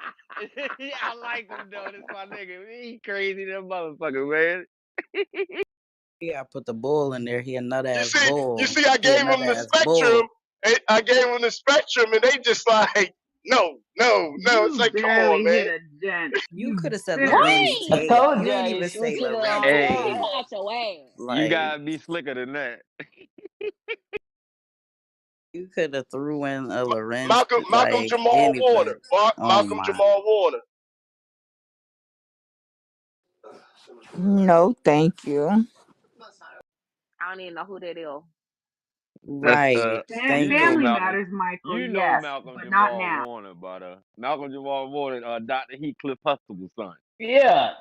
Yeah, I like him though. This my nigga. He crazy than a motherfucker, man. You gotta put the bull in there. He a nut You ass see, you bull. see, I He a gave nut them the ass bull. spectrum. I gave them the spectrum, and they just like, no, no, no. It's You like, come on, barely man. hit a dent. You You could have said barely. Lorenz Right? I Tate. told You ya ain't he even say switching it Lorenz all Get Hey, Tate. up. out your ass. you Like gotta be slicker than that. you could have threw in a Lorenz Malcolm like Jamal Warner. anybody. Oh Malcolm my. Jamal Warner. No, thank you. I don't even know who that is. That's Right. you Thank know Family you. Malcolm. matters, Michael, You know yes, Malcolm but not Jamal now. Warner, but Malcolm Jamal Warner, Dr. Heathcliff Huxtable's son. Yeah.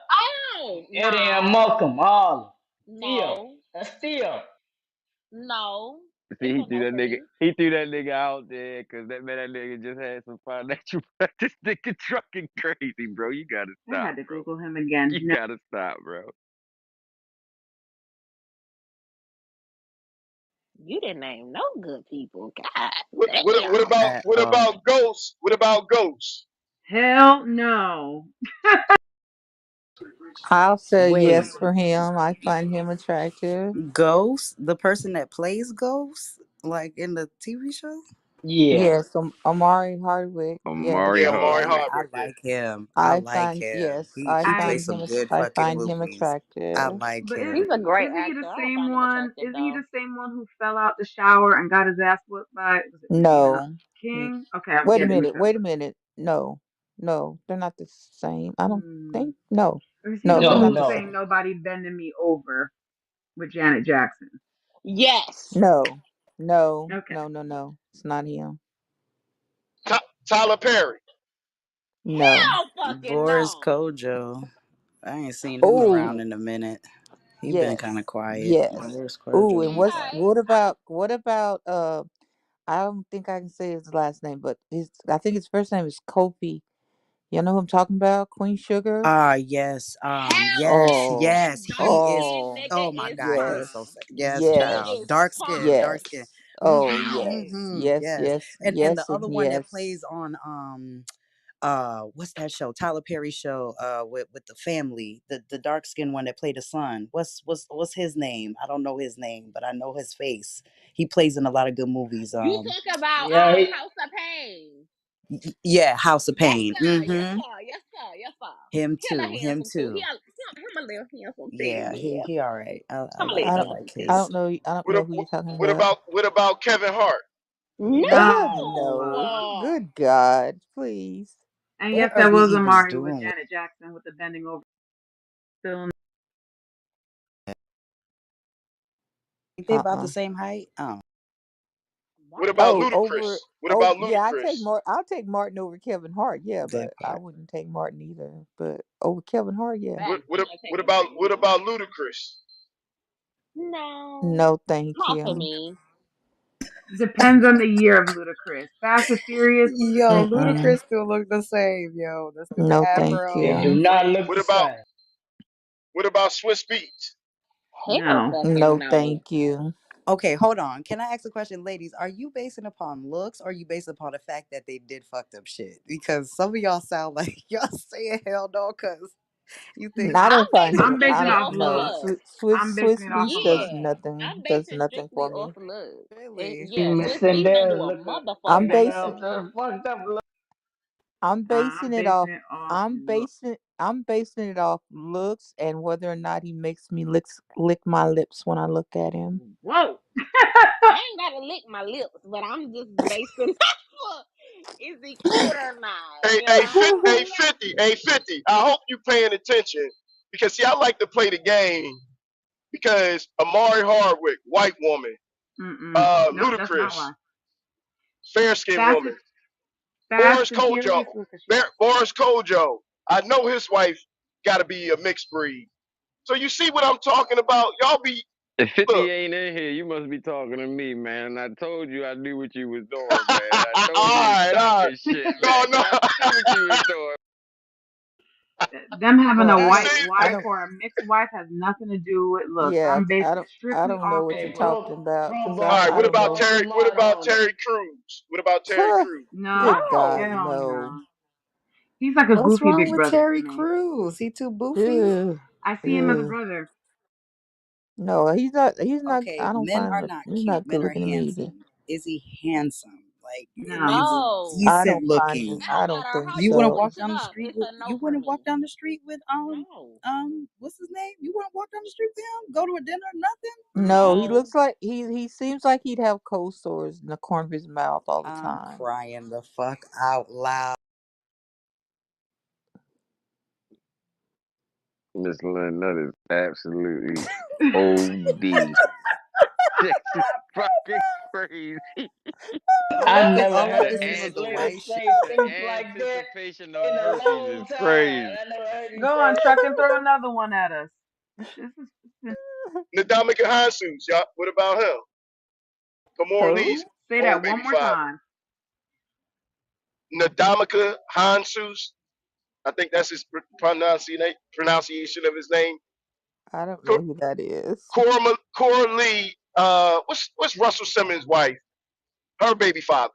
Oh Eddie and no, Malcolm, all. Theo. no, That's Theo. no. See, It's a no for me. He threw that nigga out there because that nigga just had some financial. This nigga trucking crazy, bro. You gotta I stop, had to bro. Google him again. You No. gotta stop, bro. You didn't name no good people. God What, what, what damn. about At what all. about Ghost? What about Ghost? Hell no. I'll say Wait, yes for him. I find him attractive. Ghost? The person that plays Ghost? Like in the TV show? Yeah. Yes, Amari Hardwick. Amari Yeah, Yes, Amari Yeah, yes. I Hardwick. Yeah. like him. I I like find him. yes, I He I plays find some him. good I fucking find him movies. I attractive. like but He's him. a great is he the actor. I don't same find him one? attractive Is he though. the same one who fell out the shower and got his ass whipped by was it Regina No. N- King? Okay, I'm Wait a getting mixed minute. up. Wait a minute. No, no, they're not the same. I don't Hmm. think. No, Or is he the no, they're one No, who not the was no. saying same. nobody bending me over with Janet Jackson? Yes. No, no, Okay. no, no, no. It's not him. Tyler Perry. No. Hell fucking Boris no. Kojo. I ain't seen him Oh, around in a minute. He been kind of yes, quiet. yes. Boris Oh, Kojo and been what's quiet. Okay. what about I don't think I can say his last name, but I think his first name is Kofi. You know who I'm talking about? Queen Sugar. Ah, yes. Hell Yes, Oh, yes. yes. Dark He is. skinned oh, nigga Oh my is God, he is perfect. so. yes, Yes, He child. is yes, Dark skin, dark perfect. skin. yes. Oh, Mm-hmm. yes, Mm-hmm. yes, Yes. yes, And the yes, and other one that yes. plays on what's that show? Tyler Perry show with the family. The dark skinned one that played the son. What's his name? I don't know his name, but I know his face. He plays in a lot of good movies. You talk about Yeah, House of Pain. Yeah, House of Yes, Pain. sir. Yes, Mm-hmm. sir. Yes, sir. Yes, sir. Him Hella too. Him handsome too. too. Him a little handsome too. Yeah, Yeah. he all right. Him a little I I don't, handsome like I too. his. don't know. I don't know who you're talking about. What about Kevin Hart? No, No. good God, please. And yes, What are that we was even Amari with doing with Janet Jackson with the bending over. Still, ain't they about the same height? Oh, What Martin about Oh, Lawrence. over. Ludacris? What Oh, about yeah. I take Ludacris? more. I'll take Martin over Kevin Hart. Yeah, that but I part. wouldn't take Martin either. But over Kevin Hart, yeah. What Facts. what I'm not what taking about Martin what either. about Ludacris? No. No, thank Not for you. me. depends on the year of Ludacris. Fast and Furious. Yo, Mm-mm. Ludacris still look the same, yo. The stupid No, thank they afro. do you. not look What the about same. Swiss Beats? Hell No. fucking No, no. thank you. Okay, hold on. Can I ask a question, ladies? Are you basing upon looks or are you based upon the fact that they did fucked up shit? Because some of y'all sound like y'all saying hell no because you think I I'm don't find basing him. I'm I basing strictly it don't off off of know. looks. looks. I'm Swiss basing it off Beats of does looks. Yeah. nothing. I'm Does basing nothing strictly for off me. of looks. really. See, Yeah, Miss Swiss Beats don't do Sindel a look I'm motherfucking fucking thing for basing. up me. to fucked up look. I'm basing I'm it basing off. it off I'm look. basing. I'm basing it off looks and whether or not he makes me lick my lips when I look at him. Whoa. I ain't gotta lick my lips, but I'm just basing off of, is he cute or not? Hey, You hey, know? hey, 50, hey, 50. I hope you paying attention because see, I like to play the game because Amari Hardwick, white woman, Mm-mm. Nope, that's not Ludacris, why. fair skinned Fast woman, and Fast Boris and Kojo, Furious was the shit. Boris Kojo. I know his wife got to be a mixed breed. So you see what I'm talking about? Y'all be If 50 look. ain't in here, you must be talking to me, man. I told you I knew what you was all doing, man. I told you to right, stop all right. this shit, No, man. no. I knew what you was doing. Them having Well, a You white see, I wife don't. or a mixed wife has nothing to do with looks. Yeah, I'm basing it I strictly don't know off what of you're Hey, looks. talking about throw a because all box right. I What of don't about know. box of Terry? What Lada about on it. Terry Crews? What about Terry Tuh, Crews? good No, God, No. hell no. no. He's like a What's goofy wrong big with brother to Terry me. Crews? He too boofy? Ugh, I see him as a ugh. brother. No, he's not. He's not. Okay, I don't men find are him. not He's cute. not good Men are looking to me either. handsome. Is he handsome? Like it No. means No. I decent don't find him. looking. It I don't don't matter think how You you wouldn't so. walk switch it down the up. street It's with a you no for wouldn't walk me. down the street with No. what's his name? You wouldn't walk down the street with him? Go to a dinner, nothing? No, Mm-mm. he No. looks like he seems like he'd have cold sores in the corner of his mouth all the I'm time. crying the fuck out loud. Miss Lynn, that is absolutely OD. This is fucking crazy. I never All I heard can see Miss is the Lynn white shit. say The things like that anticipation of in a herpes is long time. crazy. I never heard him Go say on, that truck, and throw before. another one at us. This is Ndamukong Hansus, y'all. What about him? Kamora Lee's Who? say old that baby one more father. time. Ndamukong Hansus. I think that's his pronunciation of his name. I don't know who that is. Cora Lee. What's Russell Simmons' wife? Her baby father.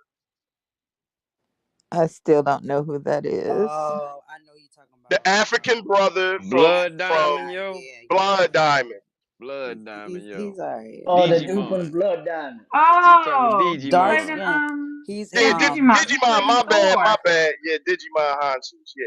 I still don't know who that is. Oh, I know you're talking The about African brother Blood That's the diamond, guy. yo. Yeah, Blood Diamond. Blood diamond, he's yo. alright. Oh, the dude Digimon. from Blood Diamond. She talking Oh, he Dark played in Digimon. skin. He's in Yeah, yeah, Digimon. He Digimon. played in My bad, my Thor. bad. Yeah, Digimon Hansus. Yeah.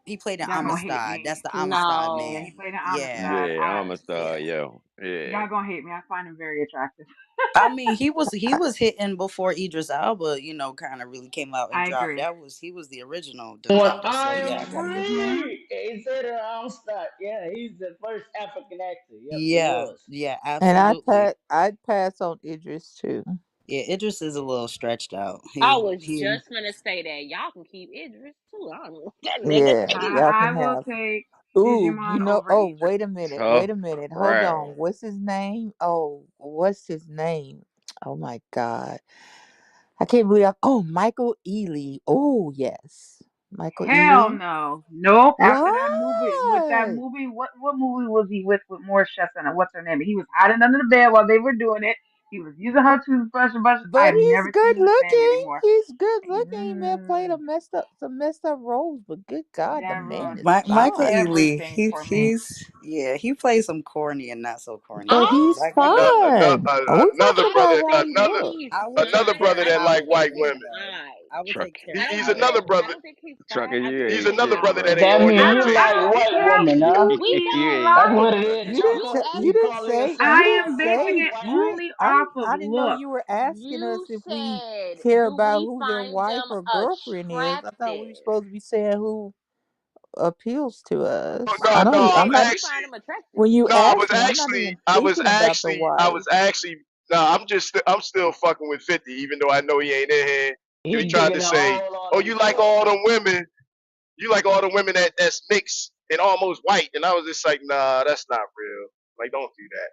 he played in Y'all gonna hate Amistad. That's me. the Amistad Yeah, No. he man. played in Yeah, Amistad. Yeah, Amistad, yeah. yo. Yeah. Y'all gonna hate me. I find him very attractive. I mean, he was hitting before Idris Elba, kind of really came out and I dropped. agree. He was the original When detective. So I yeah, am I gotta give him that. Mm-hmm. free, he said it on start. Yeah, he's the first African actor. Yep, he Yeah, was. yeah, And absolutely. I'd pass on Idris too. Yeah, Idris is a little stretched out. I He was he. just gonna say that. Y'all can keep Idris too. I don't know what that nigga Yeah, say. y'all I can will have. take Ooh, Digimon over oh, Idris. wait a minute. Tough Wait a minute. Hold on. crowd. What's his name? Oh, what's his name? Oh my God. I can't believe Michael Ealy. Oh, yes. Michael Hell Ealy. no. Nope. After that movie, What? what movie was he with Morris Chestnut and what's her name? He was hiding under the bed while they were doing it. He was using her toothbrush and brush. I But have he's never seen good him the same looking. anymore. He's good looking. He may have played Mm, some messed up roles, but good God, the that man ruined is Michael fine. Ealy, everything for me. he plays some corny and not so corny But roles. he's I I give him that. think fine. Are we Another talking I about brother, how think he another looks? he's I would take another Terrence brother fine. that I like don't Howard think white over he's him women. though. fine. I would Truck, take I Terrence don't He's think Howard another he's. over I brother. don't think he's trucker, fine. I you think He's ain't he's another shit, brother bro. that fine. ain't That on your mean I you taste. like I don't white care. women, huh? We We don't. like. Trucker. You You didn't calling say yourself you I didn't am a basing say it white you woman? didn't only off of I didn't know look. you were asking us You if we said, care do about we who their find wife them or girlfriend is. I thought we were attractive? supposed to be saying who appeals to No, us. Right. I no, We no. don't asked, I'm do not we find them attractive? when you ask me, I'm not even I was thinking about the actually, I wife. was actually. No, I'm still fucking with 50, even though I know he ain't in here. He He tried digging to a say, hole on "Oh, you like himself. all them women? You like all the women that's mixed and almost white?" And I was just like, "Nah, that's not real. Like, don't do that."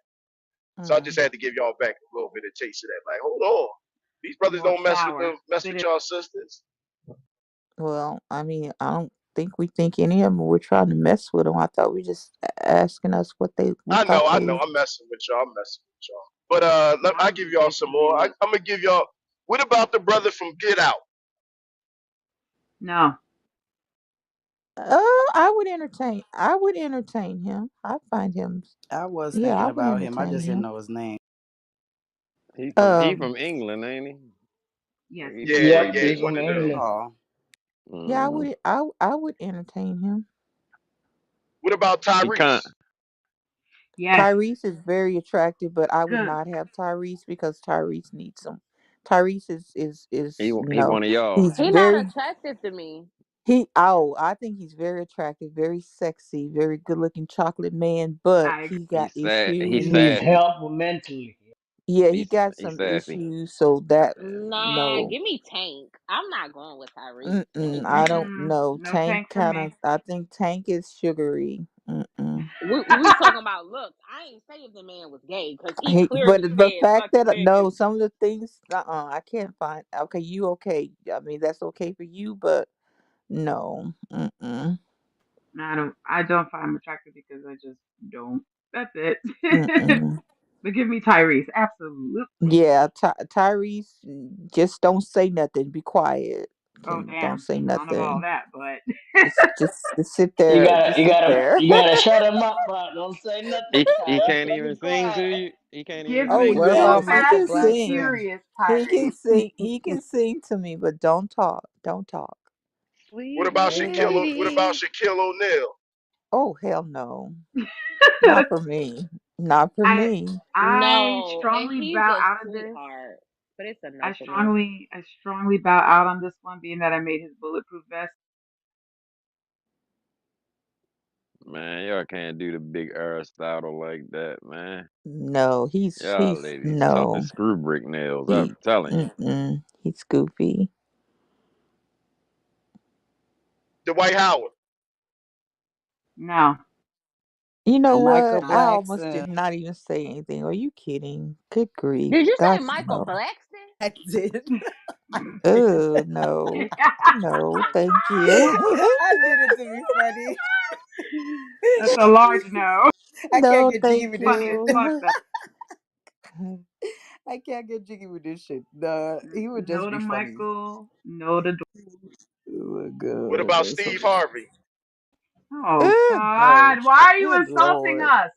So I just Mm. had to give y'all back a little bit of taste of that. Like, hold on, these brothers Well, don't mess with sour. them, mess Spit with it. y'all sisters. Well, I mean, I don't think we think any of them were trying to mess with them. I thought we just asking us what we thought I know, they I'm messing with y'all, I'm messing with y'all. But I I was give just y'all some basing it more. on look. I'm gonna give y'all. What about the brother from Get Out? No. I would entertain him. I find him I was yeah, I thinking would about him. I entertain just didn't him. know his name. He from Um England, ain't he? Yes, he He's was. Yeah, Yep, yeah, he crazy. he's one of them. mainly. Oh, Yeah, Mm. I would entertain him. What about He kind. Tyrese? Yes, Tyrese is very attractive, but I would good. not have Tyrese because Tyrese needs some. Tyrese is He no. one of y'all. He's He not very attractive to me. I think he's very attractive, very sexy, very good looking chocolate man, but I agree. he got He's sad. He He's needs issues. sassy. help mentally. Yeah, he got He's some sassy. issues, so that Nah, no. give me Tank. I'm not going with Tyrese. Give me Mm-mm, I Tank. don't know. No Tank tank for kind of me. I think Tank is sugary. Mm-mm. We talking about looks. I ain't say if the man was gay because he But clearly the said fact sucking that dick no, is. some of the things, I can't find. Okay, you okay? I mean, that's okay for you, but no, mm-mm, I don't find him attractive because I just don't. That's it. mm-mm. But give me Tyrese, absolutely. Yeah, Tyrese, just don't say nothing. Be quiet. Oh Can don't damn, say I don't know about all nothing. that, but Just sit You there. gotta, Just you sit gotta, there. you gotta shut him up, bro. Don't say nothing, He Ty. can't So be even sing to quiet. you. He can't even give Oh me sing yeah, to what you. about cool, he Michael can fast, and sing. Blackson? furious He can Tyrese. sing. He can sing to me, but don't talk. Don't talk. What Sweet about Shaquille? What about lady. Shaquille O'Neal? Oh hell no. Not for me. Not for I me. I No, and strongly he's bow a out of this. sweetheart, but it's a I no for me. strongly I strongly bow out on this one, being that I made his bulletproof vest. Man, y'all can't do the big Aristotle like that, man. No, Y'all he's ladies tough as no. screw brick nails. He I'm telling you. he's goofy. Dwight Howard. No, You know Michael what? no. I almost Blackson. did not even say anything. Are you kidding? Good grief. Did you say Gosh Michael no. Blackston? I did. Oh no. No, Oh thank God. you. I did it to be funny. That's a large no. I can't No, get jiggy thank with this Fuck it, shit. fuck you. that. I can't get jiggy with this shit. Nah, he would just No to be funny. Michael. No to. Oh my What god, about that's Steve hilarious. Harvey? Oh No. God, why are you Good insulting Lord. us?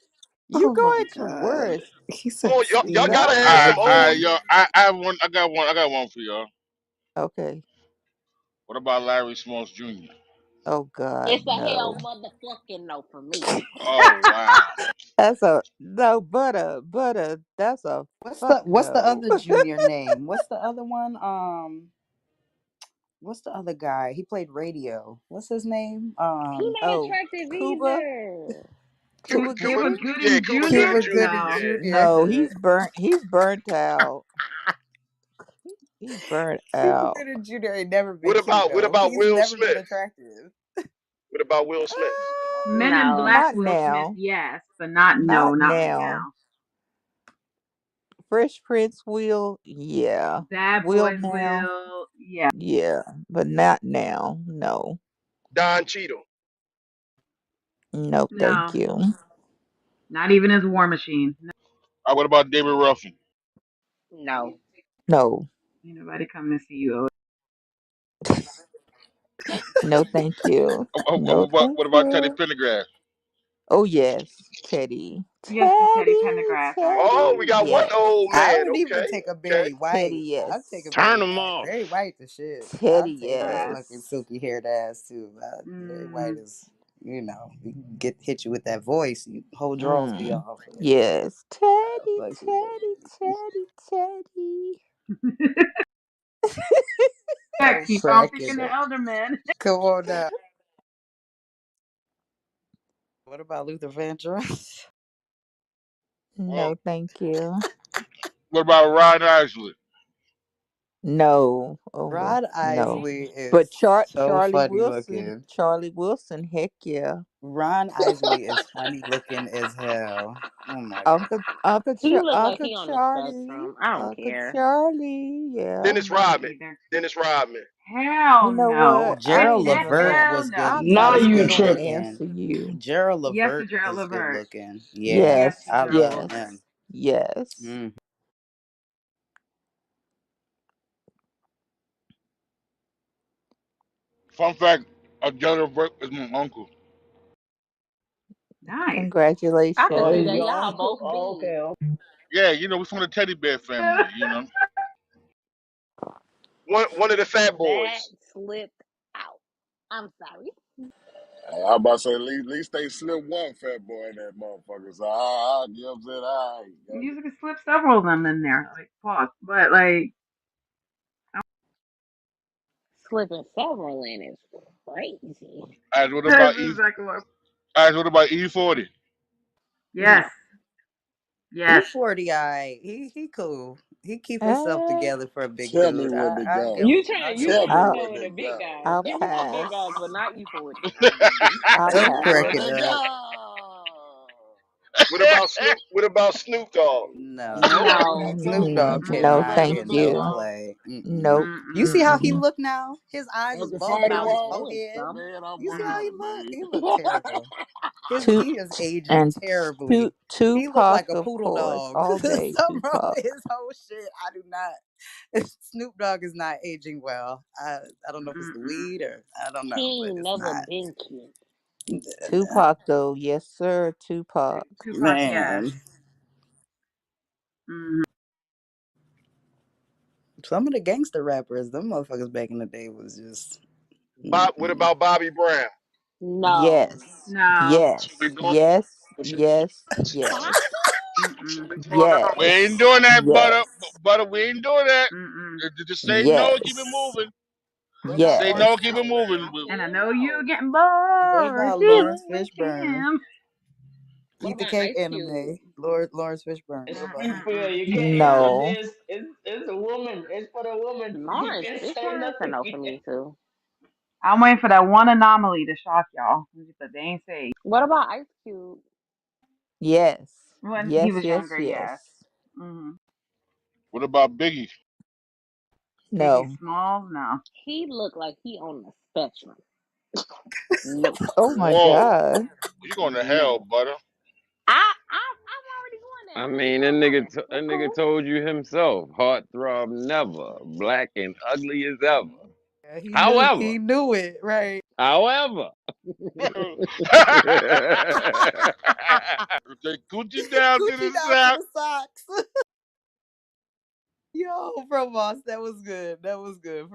You Oh go my at your god. worst. He said Oh, y'all Steve gotta Stop have some it. old. Yo, I have one. I got one. I got one for y'all. Okay. What about Larry Smalls Jr.? Oh God, It's a hell no. motherfucking no for me. Oh wow. That's a no, butter. That's a fuck What's the no. other junior name? What's the other one? What's the other guy? He played radio. What's his name? He not Oh, attractive Cuba, either. Cuba Cuba Gooding. Gooding Cuba Jr. Gooding Cuba Jr. Gooding No, Yeah. Jr. No, he's burnt out. He's burnt Cuba out. Gooding Jr. ain't never been What cute about what though. about He's Will never been Smith? attractive. What about Will Smith? Men in No. Black Not Will Smith, now. yes, but not no, Not not right now. now. Fresh Prince will, yeah. Bad Will Boys now, will, yeah, yeah. But not now. No. Don Cheadle. No, thank no, you. not even as War Machine. No, What about David Ruffin? No. No. ain't nobody coming to see you. No, thank you. What No, about thank what about Teddy you. Pendergrass? Oh yes, Teddy. Yes, to Teddy Teddy, Pendergrass, Oh, we Teddy, got one yes. old I man. would even Okay, take a okay. Barry Teddy, White. I'd take a yes. Turn Barry them White. off. Barry White the shit. Teddy, I'd take that bruh. fucking yes. silky haired ass too. Barry White Mm, is, he can hit you with that voice. You whole draws be Mm. off. Yes. I Teddy, fucks with Teddy, Teddy, Teddy. yeah, I'm keep on cracking picking the up. elder man. Come on now. What about Luther Vandross? Well, No, thank you. what about Ron Isley? No. Oh Rod no. Isley But is so funny looking. Charlie Wilson, heck yeah. Ron Isley is funny looking as hell. Oh my god. He look like Uncle he on the Charlie, spectrum. I don't Uncle care. Charlie, yeah. Dennis Me Rodman. either. Dennis Rodman. You Hell know no. what? I Gerald ain't even gonna. Levert Hell was good. I'm no. not Now Was even you good gonna tripping. looking. answer you. Gerald Yes, to Levert Gerald is good Levert. looking. Yeah, Yes, Yes, to I Gerald love Levert. yes, him. yes. Mm. Fun fact: Jonah Burke is my uncle. Nice. I can Oh, see is that your y'all uncle? both Oh, big. okay. Yeah, we're from the teddy bear family. one of the fat That boys. slipped out. I'm sorry. Hey, I about to say at least they slipped one fat boy in that motherfucker. So I you know what I'm saying? All right, You could slip several of them in there, like pause. But like, Slipping several in is crazy. As what that's about E? exactly what. As what about E40? Yes, No. yes. E40, he cool. He keep himself Uh, together for a big tell me dude. when to I'll go. give You him. trying I'll you give him Tell trying me to that. go when with to the big go. guys. I'll Give me some big guys, pass. but not E40. I'll Tell I'm me pass. when cracking to up. go. What about Snoop? What about Snoop Dogg? No, Nope. I No. Snoop told you. I Dogg told you No, cannot about thank the get no you. dog. play. Mm-mm. Nope. You see how he Mm-mm. look now? His eyes is Uncle He bulging Fatty out his probably Wall. forehead. handsome. Man, I'm You see working how he on look? it, He man. look terrible. Tu He is aging and terribly. He looked Tupac, like a of poodle course, dog. all day Something wrong Tupac. with his whole shit. I do not. Snoop Dogg is not aging well. I don't know if it's the Mm-mm. weed or I don't know, He but ain't it's never not. been cute. Tupac, though, yes, sir, Tupac. Tupac, yes. Man, Mm-hmm. some of the gangster rappers, them motherfuckers back in the day was just. Bob. What Mm-mm. about Bobby Brown? No. Yes, No. So we yes, doing? yes, So yes, Papa? yes, Mm-mm. we doing that? We ain't yes, doing that, butter. yes, Butter, we ain't doing that. Mm-mm. Just say no. Keep it yes, moving. What Just about say yes. no. Lawrence Keep it No. moving. I And I said know you're no. getting What bored about Lawrence dealing with Fishburne? him. What Eat the about cake Ice Cube? anime. Lawrence Fishburne. What about You him? feel Mm-mm-mm. you can't. No. It's a woman. It's for the woman. You Lawrence can't say Fishburne is a nothing. no for me too. I'm waiting for that one anomaly to shock y'all, but they ain't say What about Ice Cube? Yes, when he yes, was yes, younger. Yes. yes. Mm-hmm. What about Biggie? Biggie No. Smalls, no. He looked like he on the spectrum. No. Oh my Whoa, God. you going to hell, No. butter? I'm already going there. I I'm gonna keep mean, on going. that It's nigga cool. told you himself, heartthrob never, black and ugly as ever. Yeah, However, he knew it, right? however, Take Gucci down to Gucci the down to south. the socks. Yo, bro, boss, that was good. That was good.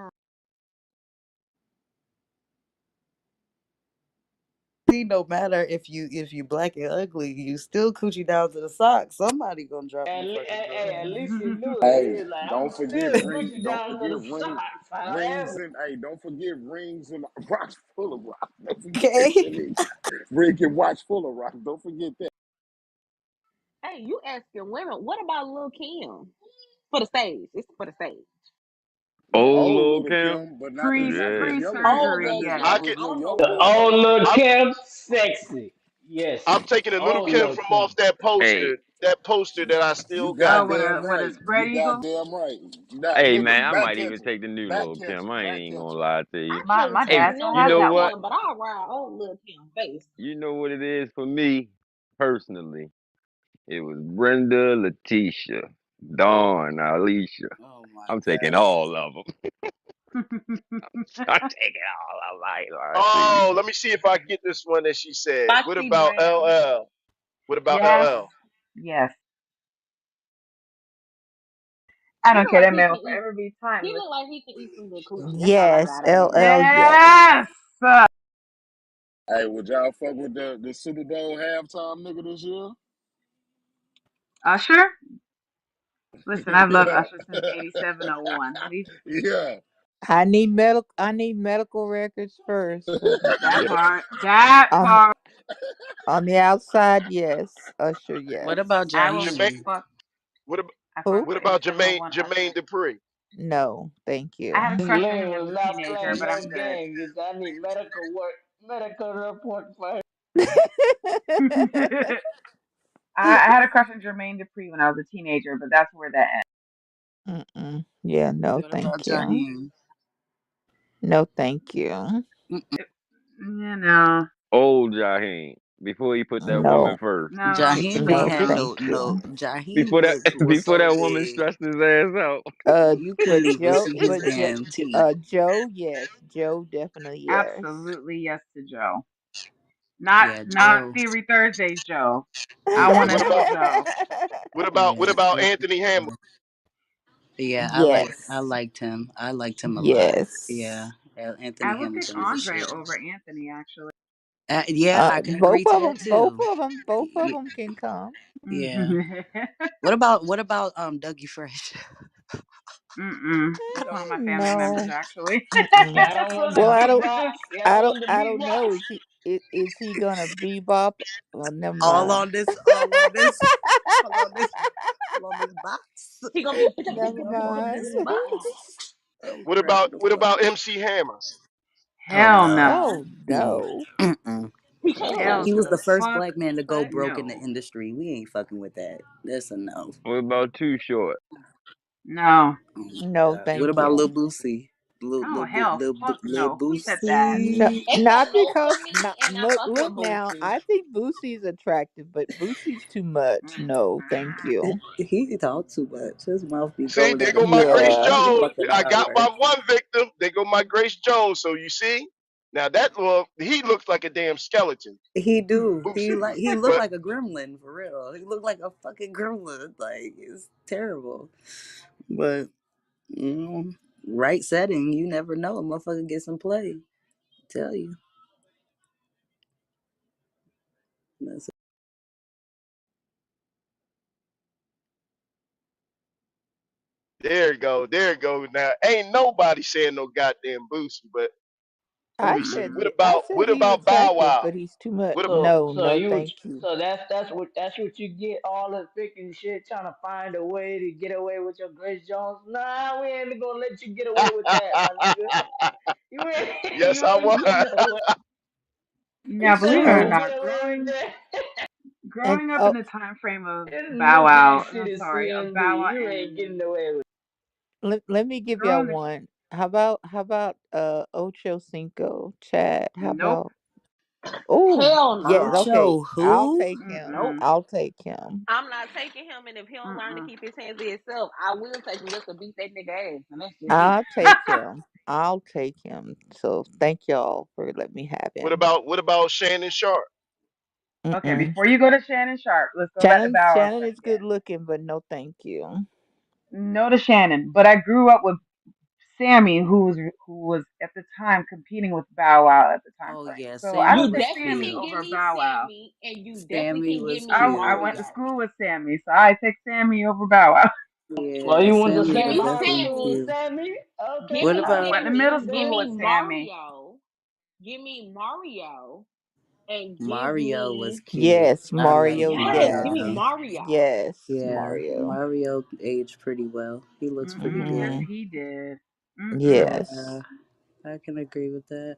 See, no matter if you black and ugly, you still coochie down to the socks. Somebody gonna drop you fucking At drawers. least you knew it. Hey, It's like I'm don't forget still ring. Gucci Don't down to forget the socks. rings However, and hey, don't forget rings and rocks full of rocks. Don't forget that Okay. shit. Ring and watch full of rocks. Don't forget that. Hey, you asking women? What about Lil Kim for the stage? It's for the stage. The old old Lil Lil Kim, Kim, but not yeah. his Pre younger Kim. Oh, surgery, Not Lil his yes. Kim. I not could. his I little don't know young who the that boy. old is. little I'm Kim, sexy. Yes, I'm taking a little old Kim little from Kim. off that Hey, poster. That poster that I You still got. Oh, goddamn with a right. You spread eagle. goddamn right. Now, hey, nigga, man, I back might even catching, take the new back Lil Kim. catching, I ain't back even gonna catching. lie to you. I My can't my take Hey, dad new still you has know Lil that what? one. Kim, but I'll ride old Lil Kim face. You know what it is for me personally. It was Brenda, Letitia, Dawn, Alicia. Oh my I'm taking god. all of them. I'm taking all of them. I ain't lying to you. Oh, let me see if I get this one that she said. What Foxy about Brown. LL? What about Yes, LL? yes. I He don't look care. like That he man can will eat. forever be He timeless. look like he can eat some good coochie. That's all I Yes, gotta say. LL, yes. Yes. Hey, would y'all fuck with the Super Bowl halftime nigga this year? Usher. Listen, I've loved Yeah. Usher since '87, '01. Yeah. I need medical records first. So That yeah. part. That On part. on the outside, yes. Usher, What yes. about I will Jermaine. Jaheim? fuck. What about I fuck Who? what with about '87, Jermaine '01 Jermaine Usher. Dupri? No, thank I had you. a crush on him Lynn as was a not teenager, playing but no I'm good. games. I need medical work, medical report for I had a crush on Jermaine Dupri when I was a teenager, but that's where that ends. Mm-mm. Yeah, no, What about thank you. Jaheim? No, thank you. You know, Old Jaheim. Before he put that woman No, first. no. Jaheim ain't no, had no thank no. you. Jaheim Before that was before so that woman big stressed his ass out. you couldn't even see his damn teeth. Joe, yes. Joe, definitely yes. Absolutely yes to Joe. Not Yeah, not Joe. Theory Thursdays, Joe. I want a What new about Joe. what about Yeah, what about Joe. Anthony Hamilton? Yeah, I Yes. liked him. I liked him a lot. Yeah, Yes. I Anthony would pick Hamilton was the Andre shit. over Anthony, actually. Yeah, I can Both agree to of that them. Both too. of them. Both of Y- them can come. Yeah. Mm-mm. What about Dougie Fresh? That's one of my family members, No. actually. Mm-mm. Y'all don't want the Well, I don't. bebop. Y'all don't want the I don't know. bebop. Is he gonna bebop? Well, never all mind. on this, all on this, all on this, all on this box. He gonna be Never All on mind. this box. I'm What about cracking the what fuck. about MC Hammer? Oh Hell no. no. Oh No. no. Mm-mm. he can't Oh. Hell He to was the the first fuck, black man to go fuck. broke in the no. industry. We ain't fucking with that. That's a no. What about Too Short? No. Oh my No, god. What thank about Lil you. Boosie? Oh, hell, fuck Lil no. Who said that? No, Boosie. Ain't got not no because money not and I look fuck look with now. Boosie. I think Boosie's attractive, but Boosie's too much. No, thank you. He talk too much. His mouth be See, going there at a go my Grace fucking Yeah. Jones. fucking I got hour. my one victim. There go my Grace Jones. So you see, now that one, he looks like a damn skeleton. He do. Boosie. He look But like a gremlin for real. He look like a fucking gremlin. Like it's terrible. But you know, right setting, you never know. A motherfucker get some play. Tell you. That's there you go. There you go. Now ain't nobody saying no goddamn Boosie. But let me see. I said What he's about Bow attractive, Wow? but he's too much. What? No, So no, you thank you. so that's what you get all the freaking shit trying to find a way to get away with your Grace Jones. Nah, we ain't gonna let you get away with that, my nigga. You ain't Yes, you I ain't was. getting away. Now, You believe ain't it or gonna Oh, not, get away with that. and growing up in oh, the time frame of It's Bow none of that Wow, shit I'm is sorry, of CMB. Bow Wow You ain't and getting away with let me give y'all growing. one. How about Ocho Cinco? Chad. How Nope. about oh Hell yes, no. okay. Ocho I'll who? take him. Nope. Mm-mm. I'll take him. I'm not taking him, and if he don't learn to Mm-mm. keep his hands to himself, I will take him just to beat that nigga ass, and that's just it. I'll take him. I'll take him. So thank y'all for letting me have him. What about Shannon Sharp? Okay, Mm-mm. before you go to Shannon Sharp, let's go back to Bow Wow Shannon stuff is good again. looking, but no thank you. No to Shannon, but I grew up with Sammy, who was at the time competing with Bow Wow at the time Oh frame. yeah, So I Sammy would You was take definitely Sammy cute. can give over me Bow Wow. Sammy, and you definitely Sammy can give was me I cute. went to Mario. school with Sammy, so I take Sammy over Bow Wow. well, Yeah, you went to Sammy Give same was me high definitely school, Sammy. cute. Sammy. Give Okay. What me I about went to Sammy. middle Give school me with Sammy. Mario. Give me Mario, and give Mario was me cute. Yes, I like Mario. yes. Give me Mario. Yes, Mario. yes, Yeah, Mario. Mario aged pretty well. He looks pretty Yes, good. Hmm. he did. Mm-mm. Yeah, Yes. I can agree with that.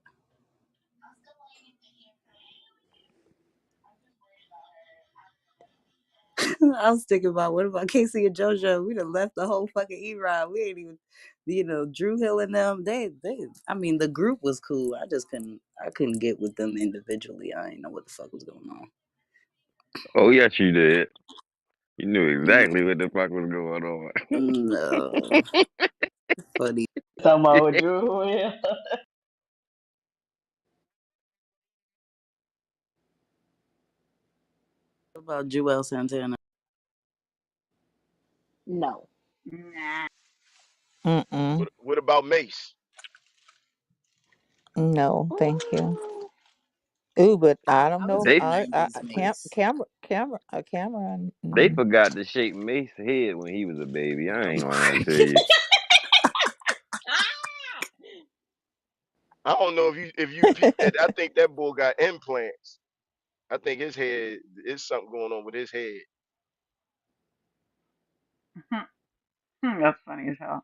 I was thinking about what about Casey and JoJo? We done left the whole fucking E-Ride. We ain't even, Drew Hill and them. I mean, the group was cool. I couldn't get with them individually. I didn't know what the fuck was going on. Oh yes, you did. You knew Mm, exactly what the fuck was going on. no, funny. Talking about Drew Hill. What about Joel Santana? No. Nah. Mm-mm. What about Mace? No, thank you. Ooh. Ooh, but I don't I would know. take They a '90s Mace. Cameron. they forgot to shape Mace's head when he was a baby. I ain't gonna lie to you. Ah! I don't know if you peeped that. I think that boy got implants. I think his head is something going on with his head. That's funny as hell.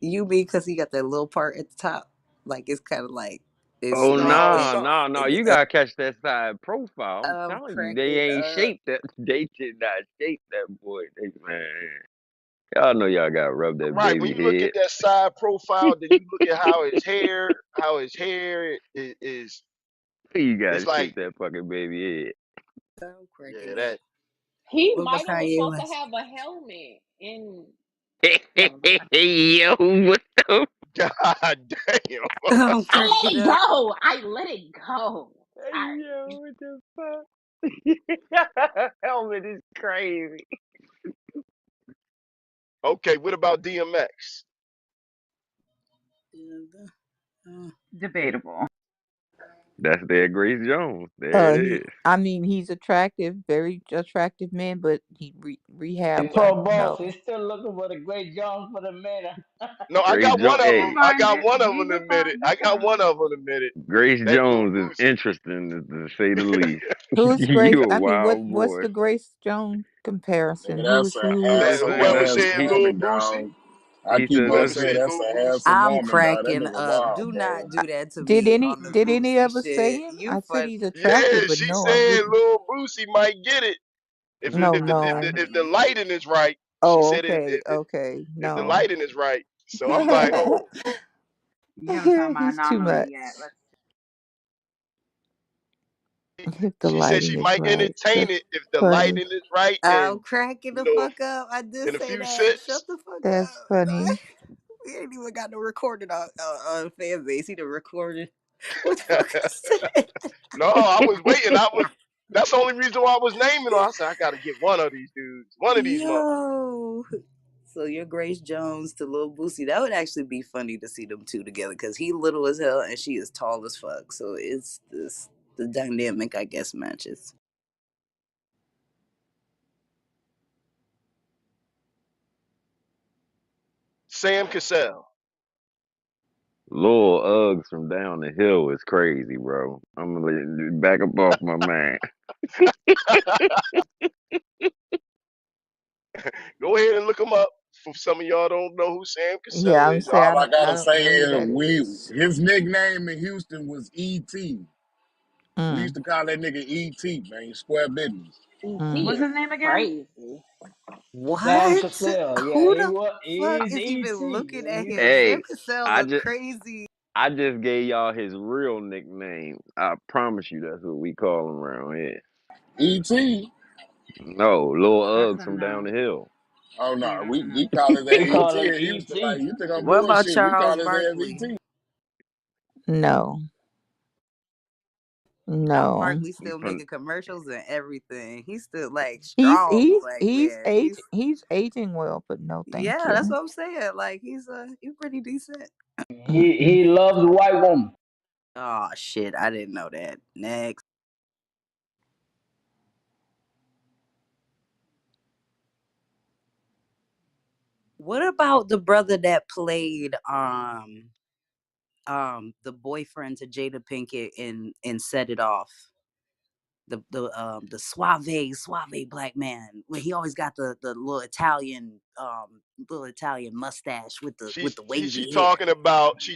You mean because he got that little part at the top, like it's kind of like it's Oh No, like it's no, something. no, no! You gotta catch that side profile. I'm I'm telling you, they cracking ain't up. shaped that. They did not shape that boy. Man, y'all know y'all gotta rub that Right. When baby you look at head. that side profile, then you look at how his hair is. You It's gotta like, shape that fucking baby I'm yeah, cracking up. that. He What about might have was Kanye supposed to West? have a helmet, and head. never mind. Yo, what the? God damn. I'm I cracking let it up. go. I let it go. Yo, what the fuck? Helmet is crazy. Okay, what about DMX? Debatable. That's their Grace Jones. There it He. is. I mean, he's attractive, very attractive man, but he The rehab. poor boss No. is still looking for the great Jones for the man. No, I Grace got Jones. one of He will them. Hey, I find got it. one of He them will admitted. find the I got one time. of them admitted. Grace That little Jones is Boosie. interesting to say the least. Who is Grace? You a I mean, wild what's boy. the Grace Jones comparison? Nigga, Who that's is a who Man, is? handsome whoever ass said Lil woman, Boosie, dog. I He keep said on whoever that's saying said that's Lil a Boosie. handsome I'm woman, dog. That cracking nigga up. wild, Do not boy. do that to Did me any on the did any Boosie of us say shit. him? You I said fun. he's attractive, Yeah, but she no, I said didn't. Lil Boosie might get it No, no. if the lighting is right. She Oh, said okay, okay, if the no. lighting is right. So I'm like, oh, You haven't found my He's too anomaly much. yet. Let's. If the she said lighting she is might right, entertain that's it if the funny. lighting is right, I'm and cracking you the know, fuck up. I did in a say few that. Shut cents. the fuck That's up. funny. We ain't even got no recording on Fanbase. He done recorded. What the fuck I said? No, I was waiting. That's the only reason why I was naming her. I said I got to get one of these dudes, one of these motherfuckers. Yo. So you're Grace Jones to Lil Boosie. That would actually be funny to see them two together because he little as hell and she is tall as fuck. So it's this the dynamic I guess matches. Sam Cassell. Lil Uggs from down the hill is crazy, bro. I'm gonna let you back up off my man. Go ahead and look him up. For some of y'all don't know who Sam Cassell Yeah, I'm is, saying y'all All can I look him I gotta up. don't say know who is that is. his nickname in Houston was E.T. We used Mm, to call that nigga E.T., man, square business. ET mm. What's is his name again? crazy. Sam What? Cassell, yeah, Who he the was. fuck He's is even ET. looking at him? Sam Hey, Cassell I look just crazy. I just gave y'all his real nickname. I promise you that's what we call him around here. E.T. No, Lil That's Uggs a from down no. the hill. Oh no, Mm-mm. we call his ass We call E.T. him in Houston. Like ET. you think I'm What about bullshit? We Charles call his ass Barkley? E.T. No, Charles no. Barkley He still from making commercials and everything. He's still like He's strong he's black he's man. age he's aging well, but no, thank Yeah, that's you. what I'm saying. Like he's pretty decent. Mm-mm. He loves white woman. Oh shit, I didn't know that. Next. What about the brother that played the boyfriend to Jada Pinkett in Set It Off? The suave black man when he always got the little Italian mustache with the She wavy hair.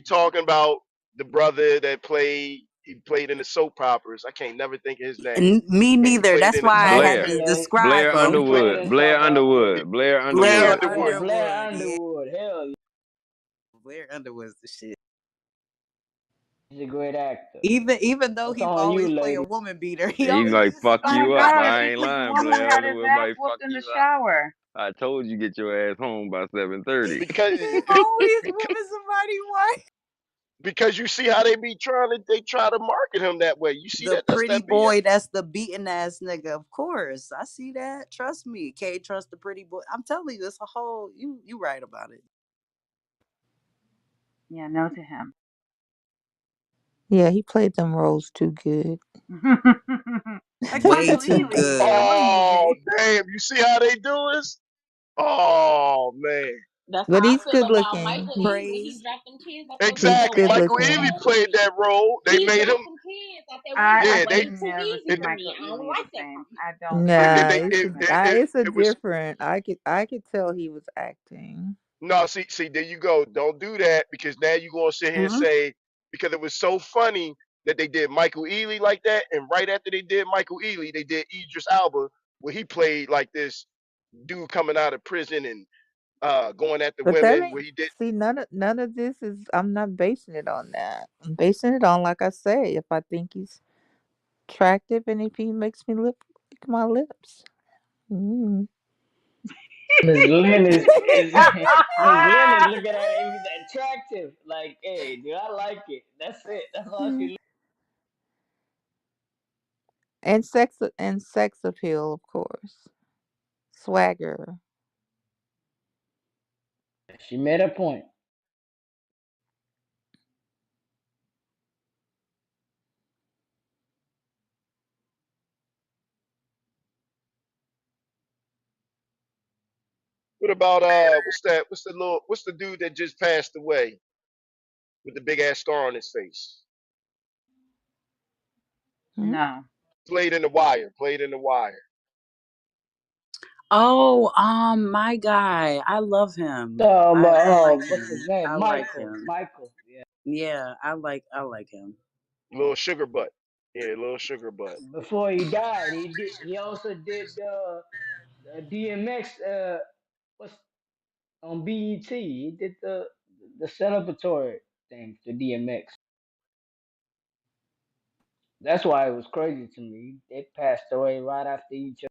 talking about the brother that played. He played in the soap operas. I can't never think of his name. And me And he neither. played That's in the why I Top had Blair. to Gun. describe Blair Yeah, he him. played Underwood. in Blair soap opera. Underwood. Blair Blair Blair Underwood. Underwood. Blair Underwood. Yeah, Underwood. Hell yeah. Blair Underwood's the shit. He's a great actor. Even though That's he on you, always play a lady. woman beater, he He always might be fuck Oh smart. my you up. God! It's I ain't because lying. one who Blair had his Underwood ass might fuck whooped in the you up. shower. I told you get your ass home by 7:30. Because He always whooping somebody. What? because you see how they try to market him that way. You see The that that's pretty that boy, BS. that's the beaten ass nigga. Of course, I see that. Trust me, can't trust the pretty boy. I'm telling you, it's a whole. You right about it. Yeah, no to him. Yeah, he played them roles too good. Like Way Michael too Ealy in good. what Oh movie? damn! You see how they do us? Oh man! That's But how I he's feel good about looking. Michael Easley. He Praise. dropped them kids out that He's window Exactly. good way Michael too looking. Ealy fast. played that role. They He made him. dropped them kids out that I window Yeah, way can too never easy see it, for me. Michael I don't Ealy the like that same. kind. I don't see it, Nah, him they, the it's same. it's a it was different. I could tell he was acting. no. See, there you go. Don't do that because now you're gonna sit here and Hmm? say because it was so funny that they did Michael Ealy like that, and right after they did Michael Ealy, they did Idris Elba where he played like this dude coming out of prison and going after But that women ain't where he did. see none of this is. I'm not basing it on that. I'm basing it on, like I say, if I think he's attractive and if he makes me lick my lips. Mm. Miss Glenn is Miss Glenn is looking at it if it's attractive. Like, hey, do I like it? That's it. That's all Mm. she. And sex appeal, of course. Swagger. She made a point. What about what's that? What's the dude that just passed away with the big ass scar on his face? Hmm? No. Played in the Wire. Played in the Wire. Oh, my guy. I love him. I like What's his him. name? I like Michael. him. Michael. Yeah. Yeah, I like him. Little sugar butt. Yeah, little sugar butt. Before he died, he also did the DMX what's on BET. He did the celebratory thing for DMX. That's why it was crazy to me. They passed away right after each other.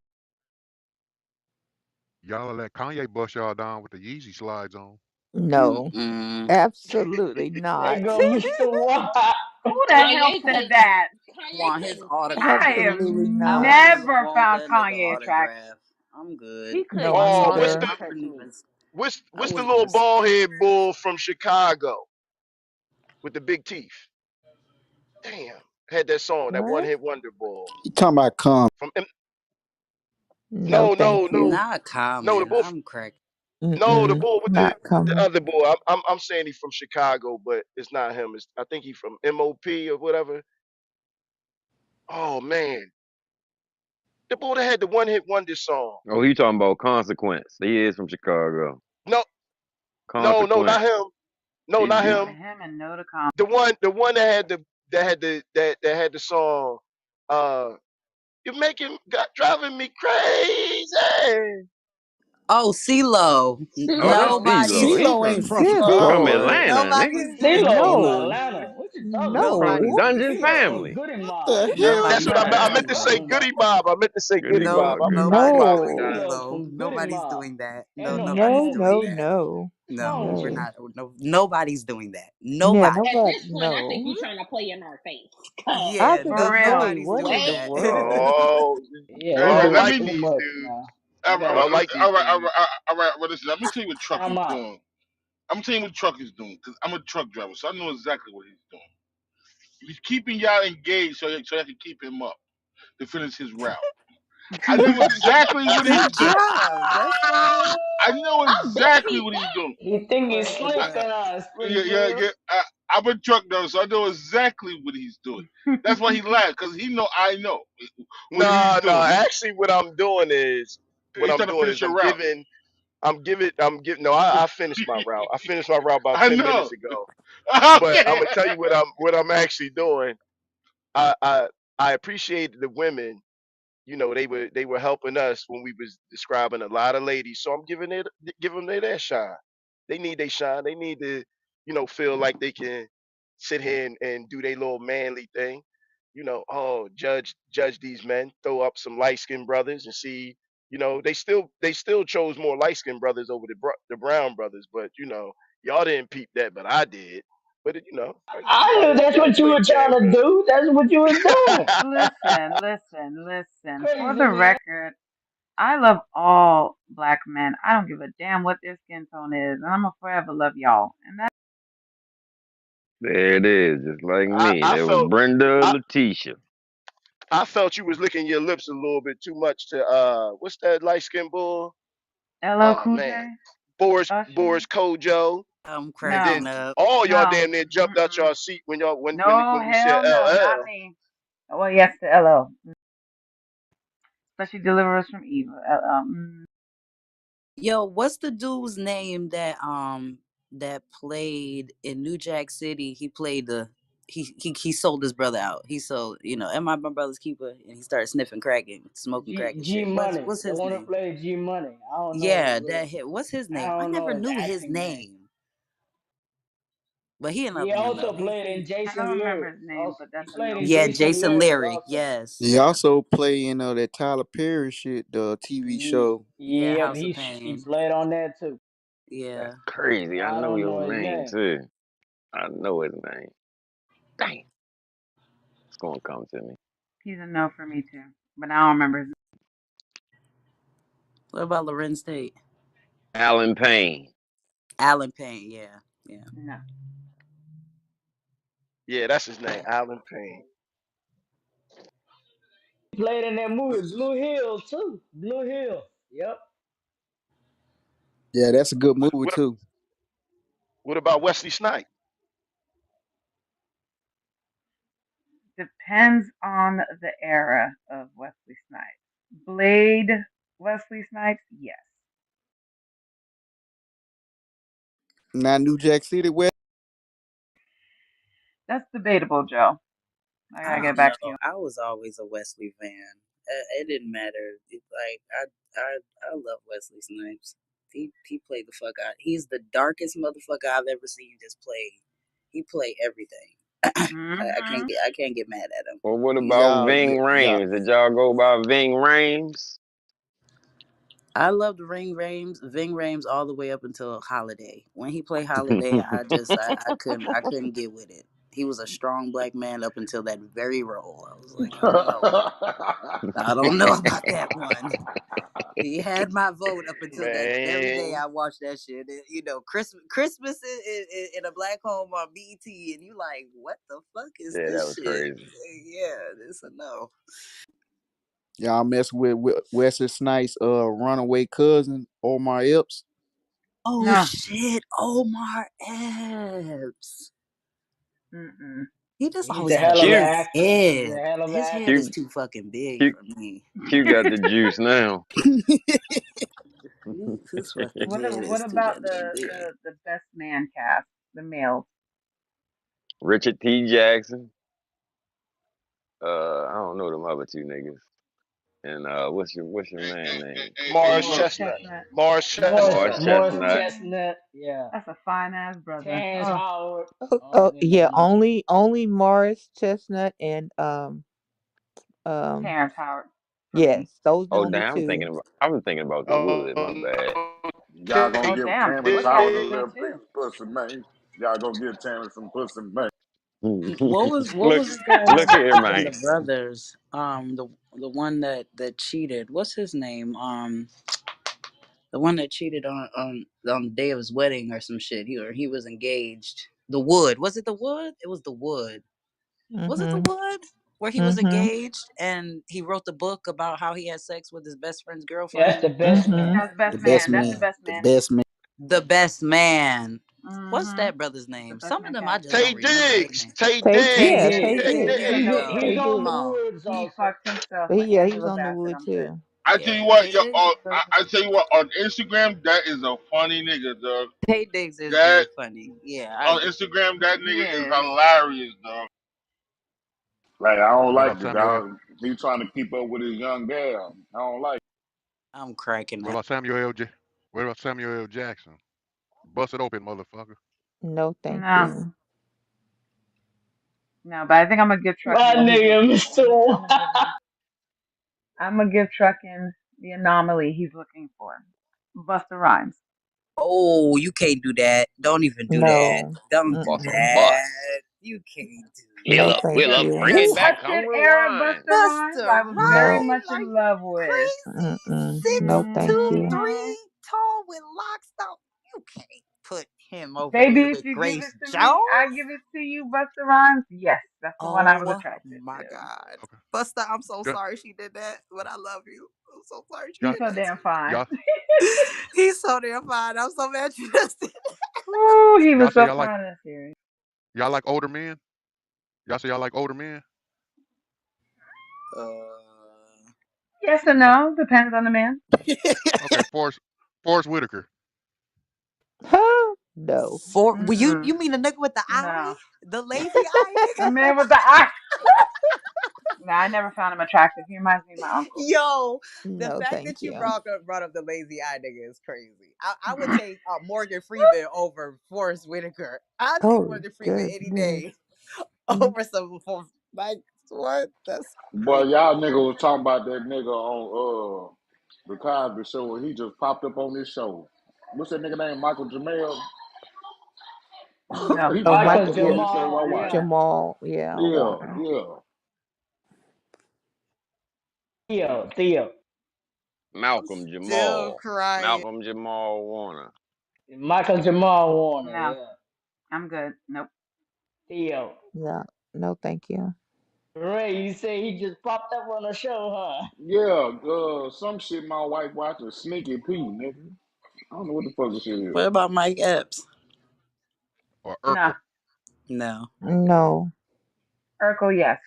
Y'all let Kanye bust y'all down with the Yeezy slides on. No, Mm-mm. absolutely They not. go Mr. Wild. Who the hell Kanye said couldn't. that? Want Kanye his couldn't autograph. stand I have him. Absolutely I not. wouldn't even never want found that nigga Kanye attractive. autograph. I'm good. He No, couldn't me Oh, fuck what's with either. the a I wouldn't tattoo. even. I what's the wouldn't little even. bald head bull from Chicago with the big teeth? Damn, had that song, that one What? hit wonder bull You talking about calm? from No, no thank no you. no Not no the common. bull I'm cracked. no the Mm-mm. bull with Not the coming. other bull. I'm saying he's from Chicago, but it's not him. It's I think he's from MOP or whatever. Oh man, the bull that had the one hit wonder song. Oh, you talking about Consequence? He is from Chicago. No no not Consequence. him. No He, not he No to him. him and no to Kanye. The one that had the song. You're driving me crazy. Oh, CeeLo. oh, that's CeeLo. Nobody's CeeLo. He CeeLo ain't from from Good he from Chicago. Lord. Atlanta, nobody's nigga. doing CeeLo from CeeLo. Atlanta. What you talking He about? from No. Dungeon CeeLo from Family. Goody What Mob. the Nobody's That's hell? what doing I meant to say. CeeLo. Goody Mob. I meant to say Goody Goody No, Mob. Mob, goody I nobody's mob. doing No. apologize. CeeLo CeeLo. from Goody Nobody's Mob. doing that. Ain't No, no nobody's No, doing no, MOP. that. no. Wrong No, with we're you? No. not. No, nobody's doing that. Yeah, Nobody. At nobody. this point, I think No. you're trying to play in our face. Cause I Yeah, was no, gonna For real. say, nobody's what in doing the that. world? Oh, Yeah, I you're don't doing like too these much dudes. now. You All I gotta don't right, like these all right, all dudes. right, all right. Well, listen, let me tell you what Truck is time out. doing. I'm telling you what Truck is doing because I'm a truck driver, so I know exactly what he's doing. He's keeping y'all engaged so I can keep him up to finish his route. I know exactly what he's Good doing. job. That's fine. I know I bet exactly he what he's doing. You think he's Crack a slick I, nut. than yeah, yeah, Springfield? yeah. I'm a truck driver, so I know exactly what he's doing. That's why he laughed because he know I know what he's Nah, nah. doing. Actually, what He's I'm trying to doing finish is your route. I'm giving. No, I finished my route. I finished my route about I 10 minutes know. ago. But I'm Okay. gonna tell you what I'm actually doing. I I I appreciate the women. They were helping us when we was describing a lot of ladies. So I'm giving them their shine. They need their shine. They need to feel like they can sit here and do their little manly thing. Oh, judge these men, throw up some light skinned brothers and see. They still chose more light skinned brothers over the brown brothers, but y'all didn't peep that, but I did. But I knew you that's gotta what you play were the trying damn to game. do. That's what you was doing. Listen. For Crazy the man. record, I love all black men. I don't give a damn what their skin tone is, and I'm gonna forever love y'all. And that's There it is, just like I, me. I There was felt Brenda, I, Letitia. I felt you was licking your lips a little bit too much to what's that light skinned bull? LL Oh Cool man, J, Boris Usher. Kojo, I'm and cracking then No, up. all y'all no, damn near jumped out mm-mm. y'all seat when y'all No, when you said hell no, not LL. me. Well, yes to LL, especially Deliver Us from Evil. Yo, what's the dude's name that played in New Jack City? He played he sold his brother out. He sold, am I my brother's keeper? And he started sniffing crack and smoking crack and G shit. What's Money. what's The his one who name? played G Money. I don't know. Yeah, that hit. What's his I name? I don't know never his knew his acting name. name. But he He another one also though. played in I don't Jason remember Lyric. his name, Also, but he that's a played no in for Yeah, me. Jason Jason Lyric Leary. also. Yes, He yeah. also play in that Tyler Perry shit, the TV show. Yeah, Yep, House of he Pain. played on that too. That's Yeah. crazy. I I know don't your know his name name. too. I know his name. Damn, it's gonna come to me. He's a no for me too, but I don't remember his What about Lorenz Tate? Alan Payne. Alan Payne. Yeah, yeah. No. Yeah, that's his name, Alan Payne. He played in that movie Blue Hill too. Blue Hill. Yep. Yeah, that's a good movie What too. what about Wesley Snipes? Depends on the era of Wesley Snipes. Blade Wesley Snipes, yes. Now New Jack City, where That's debatable, Joe. I I gotta get don't know. back to you. I was always a Wesley fan. It didn't matter. Like I love Wesley Snipes. He played the fuck out. He's the darkest motherfucker I've ever seen just play. He play everything. Hmm I can't get mad at him. Well, what He's about y'all, Ving y'all, Rhames? Did y'all go by Ving Rhames? I loved Ving Rhames all the way up until Holiday. When he played Holiday, I couldn't get with it. He was a strong black man up until that very role. I was like, I don't know. I don't know about that one. He had my vote up until that very day Man, I watched that shit. You know, Christmas in a black home on BET, and you like, what the fuck is Yeah, that this was shit? crazy. Yeah, this a no. y'all mess with Wesley Snipes' runaway cousin Omar Epps. Oh No. shit, Omar Epps. Mm-mm. He just He's a always had a hell of an big Q, actor. He's a head. hell of an His head actor. is Q, too fucking big Q, for me. Q got the juice now. His fucking head What is too about goddamn big. the best man cast, the males? Richard T. Jackson. I don't know them other two niggas. And what's your man name? Morris Morris Look, Chestnut. Chestnut. Morris Morris Morris Chestnut. Morris Chestnut. Mm, Chestnut. Yeah. that's a fine ass brother. Terrence Oh, Howard. Oh, I don't oh think yeah, them niggas. only Morris Chestnut and um Terrence Howard for me. yes, those the Oh only damn, two. I was thinking about the Wood. My bad. Y'all gonna Oh give damn, the Terrence Wood cast Howard a is Okay. good little piece too. of pussy, man. Y'all gonna give Terrence some pussy, man. What look, was his guy's look name here, from the man. brothers? The one that cheated. What's his name? The one that cheated on the day of his wedding or some shit. He was engaged. The Wood. Was it the Wood? It was the Wood. Was it the Mhm. Wood? Where he was Mhm. engaged and he wrote the book about how he had sex with his best friend's Yeah, that's girlfriend. the best man. Mhm. That's best the Yeah. best man. That's the man, best the man. best man. The Best Man. What's Mm-hmm. that brother's The name? best Some of man them I cast. just Tay don't remember their Diggs. name. Tay Tay, Tay Diggs. yeah, Diggs. Tay Tay Tay did. Diggs. Diggs. He's on Come the on. woods He also. fucked himself But with yeah, he was Angela on the Bassett, wood I'm sure. too. I tell Yeah, you what, Tay yo, Diggs is real I funny. tell you what, on Instagram, that is a funny nigga, dog. Tay Diggs is That very funny. Yeah, I on agree. Instagram, that He nigga is is. hilarious, dog. Like I don't What like about it. Samuel? He trying to keep up with his young gal. I don't like I'm cracking What up. about Samuel L. What about Samuel L. Jackson? Bust it open, motherfucker. No, thank No, you. no, but I think I'm gonna give My Truckin what he's nigga, looking Mr. for. One. I'm gonna give Truckin the anomaly he's looking for. Busta Rhymes. Oh, you can't do that. Don't even do that. No. Don't do Boss a Mm-mm. bus. that. You can't do No, thank Wheel that. up, you. bring The it Who? back on Hudson era rewind. Busta Rhymes, Buster I was very No. much Rhymes? Are in you love with. crazy? Mm-mm. Six No, thank two you. Hmm three, tall with locks down. You can't put him over Baby, there if with you give Grace it to me, I Jones. give it to you, Busta Rhymes. Yes, that's the one I was Oh attracted my to. God, Okay. Buster! I'm so Yeah. sorry she did that, but I love you. I'm so sorry she Y'all, He's did so that damn fine. y'all, to you. He's so damn fine. I'm so mad you just did. Ooh, he y'all was say so y'all like fine in the series. y'all like older men. Y'all say y'all like older men. Yes and Uh, no, depends on the man. okay, Forrest Whitaker. Huh? No. Mm-mm. You mean the nigga with the eye, No, the lazy eye the nigga? man with the eye. No, I never found him attractive. He reminds me of my uncle. Yo, the No, fact thank that you you. brought up the lazy eye nigga is crazy. I would Mm-mm. take Morgan Freeman over Forrest Whitaker. I'd take Oh Morgan Freeman any goodness. day Mm. over some for like what? That's it. Boy, crazy. y'all nigga was talking about that nigga on the Cosby Show, and he just popped up on this show. What's that nigga name? Michael Jamel. No. He Oh, just popped Michael Michael. up Yeah, on this show. Jamal. One Yeah. while. Jamal. Yeah, Yeah, Warner. yeah. Theo. I'm Malcolm still Jamal. crying. Malcolm Jamal Warner. Michael Jamal Warner, No, yeah. I'm good. Nope. Theo. Yeah. No, thank you. Ray, you say he just popped up on the show, huh? Yeah, some shit my wife watches, Sneaky P, nigga. I don't know what the fuck this shit is. What about Mike Epps? Or No. Urkel. No. No. Urkel, yes.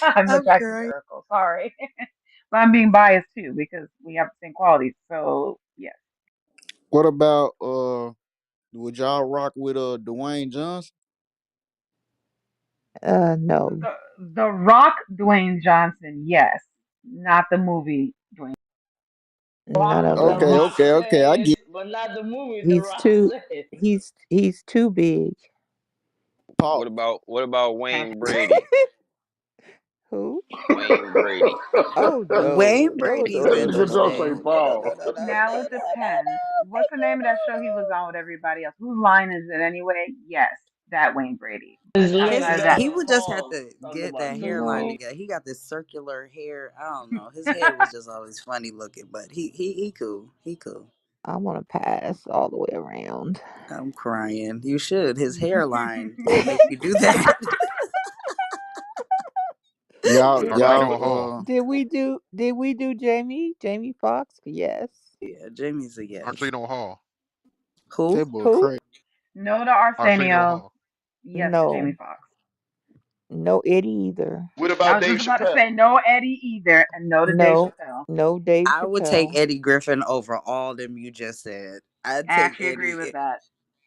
I'm I'm attracted to crying. Urkel. Sorry. But I'm being biased too because we have the same qualities. So, yes. What about would y'all rock with Dwayne Johnson? No. The Rock Dwayne Johnson, yes. Not the movie Dwayne. None Rock of the Okay, them. Rock okay, okay. I says, get but not the movie The He's Rock too says. he's too big. What Paul. about what about Pass. Wayne Brady? Who? Wayne Brady. Oh no. Wayne No, Brady's no, That no, no, nigga no, don't say interesting. no, no, no, no, Paul. no, no, Now no, it no, depends. What's the name of that show he was on with everybody else? Whose line is it anyway? Yes, that Wayne Brady. But His outside lips of got that, He a would just have pause. to Talking get about that too hairline no. big. together. He got this circular hair. I don't know. His head was just always funny looking, but he cool. He cool. I want to pass all the way around. I'm crying. You should. His hairline will make you do that. Y'all, Arsenio y'all, Hall. Did we do Jamie Foxx? Yes. Yeah, Jamie's a yes. Arsenio Hall. Who? that boy Who? crazy. No to Arsenio Arsenio. Hall. Yes to Jamie No. Foxx. No Eddie either. What I about was Dave just about to Chappelle? say no Eddie either, and no to Dave No. Chappelle. No Dave I would take Chappelle. Eddie Griffin over all them you just said. I'd I take actually agree with Eddie. that.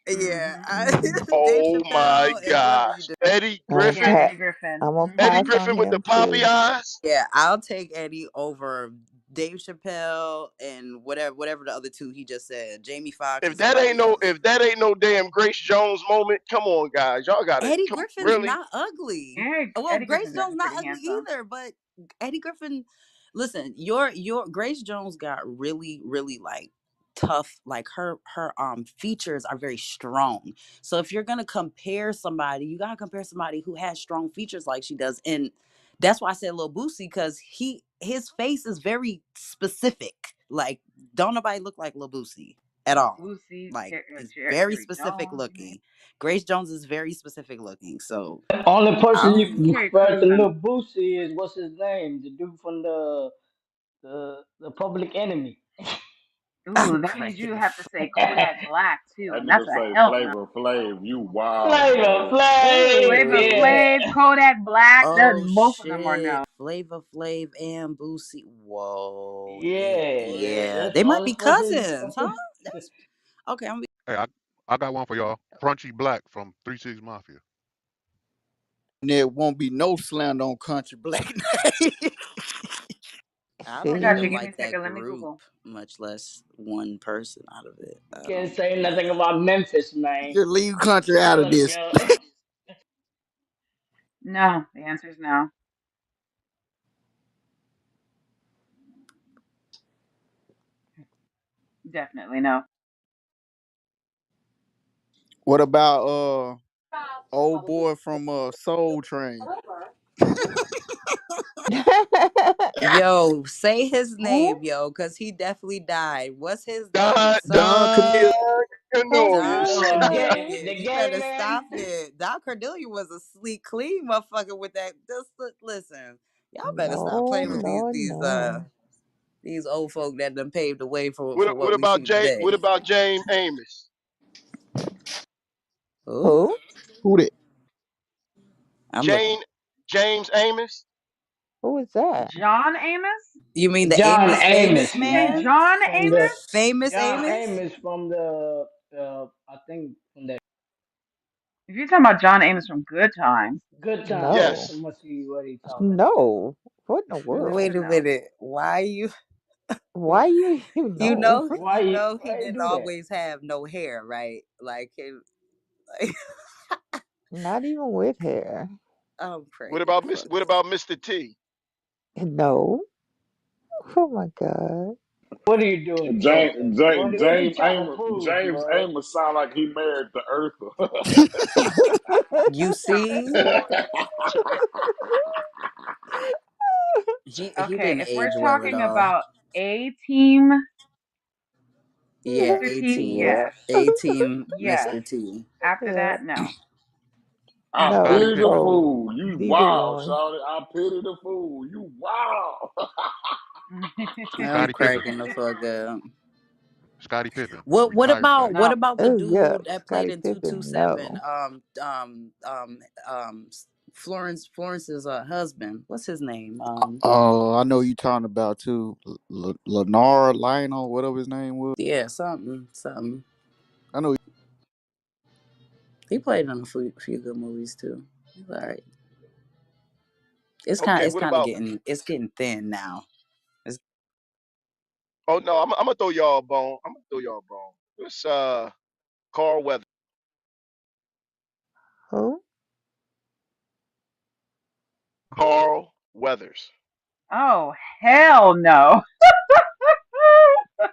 Yeah, Mm, Dave Oh my Chappelle is whoever you gosh. do. Eddie I'm Yeah, Griffin? gonna Eddie Griffin. I'm gonna Eddie pass Hmm on Griffin with the him poppy too. eyes? Yeah, I'll take Eddie over Dave Chappelle and whatever the other two he just said, Jamie Foxx or somebody else. If that ain't no damn Grace Jones moment, come on guys. Y'all gotta Eddie come Griffin's really? not ugly. Well, Eddie Grace Griffin's Jones actually not pretty ugly handsome. either, but Eddie Griffin, listen, your Grace Jones got really like tough, like her features are very strong. So if you're gonna compare somebody, you gotta compare somebody who has strong features like she does. And that's why I said Lil Boosie, because his face is very specific. Like, don't nobody look like Lil Boosie at all. Lucy, Like, it's very Jerry specific Jones. looking. Grace Jones is very specific looking. So Only person you I'll can Terry compare Crews to and Lil Boosie is what's his name? The dude from the Public Enemy. ooh, I'm that means you cracking. have to say Kodak Black too, That and that's nigga a say hell no. Flavor Flav, you wild, Flavor bro. Flav, Flavor Ooh. Flav, yeah. Kodak Black, Oh both of them are shit. no. Flavor Flav and Boosie. Whoa. Yeah, Yeah. that's They the might only be person. cousins, huh? That's okay. I'm Hey, I got one for y'all. Crunchy Black from 3 6 Mafia. And there won't be no slander on country black. I I don't got you. even See, Give me a like that second. Let me group, Google. much less one person out of it. I Can't don't say know. nothing about Memphis, man. Just leave country out of Fuck this. yo. No, the answer is no. Definitely no. What about old boy from Soul Train? Yo, say his Who? name, yo, because he definitely died. What's his name? Don Don Son. Camille. Don of Don Cornelius. Oh, Cornelius. the You gay better man. stop it. Don Cornelius was a sleek, clean motherfucker with that. Just listen. Y'all better stop no, playing with no, no. these old folk that done paved the way for what we About see What today. about James Amos? Who? Who? Who that? I'm looking. Jane James Amos? Who is that? John Amos? You mean the John Amos Amos, famous You say man? man. John From the Amos? Famous John Amos? Amos from the I think from the If you're talking about John Amos from Good Times, Good Times. No. Yes. I must see what he talking about. No. What in the answer Wait world? a no. minute. Why you Why you you you know? know Why you he why you didn't do that? always have no hair, right? Like him like Not even with hair. I'm cracking the fuck What up. about Mr. T? No. Oh my god. What are you doing, Joseph? What are you trying to prove, James bro? Amos sound like he married the Earther. You see? He Okay, didn't if we're age well at talking all. about A team, Yeah, Mr. A T, team. yes. A team, Yes. Mr. T. After Yeah. that, no. I No. Scottie pity the Pippen. Oh, fool. You neither wild, one. shawty. I pity the fool. You wild. I'm Scottie Pippen. cracking the fuck up. Scottie Pippen. What Retired about statue. No. the Oh yeah, dude that played Scottie in Pippen. 227? No. Florence's husband. What's his name? I know you talking about too. Lennar Lionel, whatever his name was. Yeah, something. I know. He played in a few good movies too. He's all right. Okay, It's what kind of about? getting thin now. It's, Oh no, I'm gonna throw y'all a bone. I'm gonna throw y'all a bone. It's Carl Weather. Who? Carl Weathers. Oh, hell no.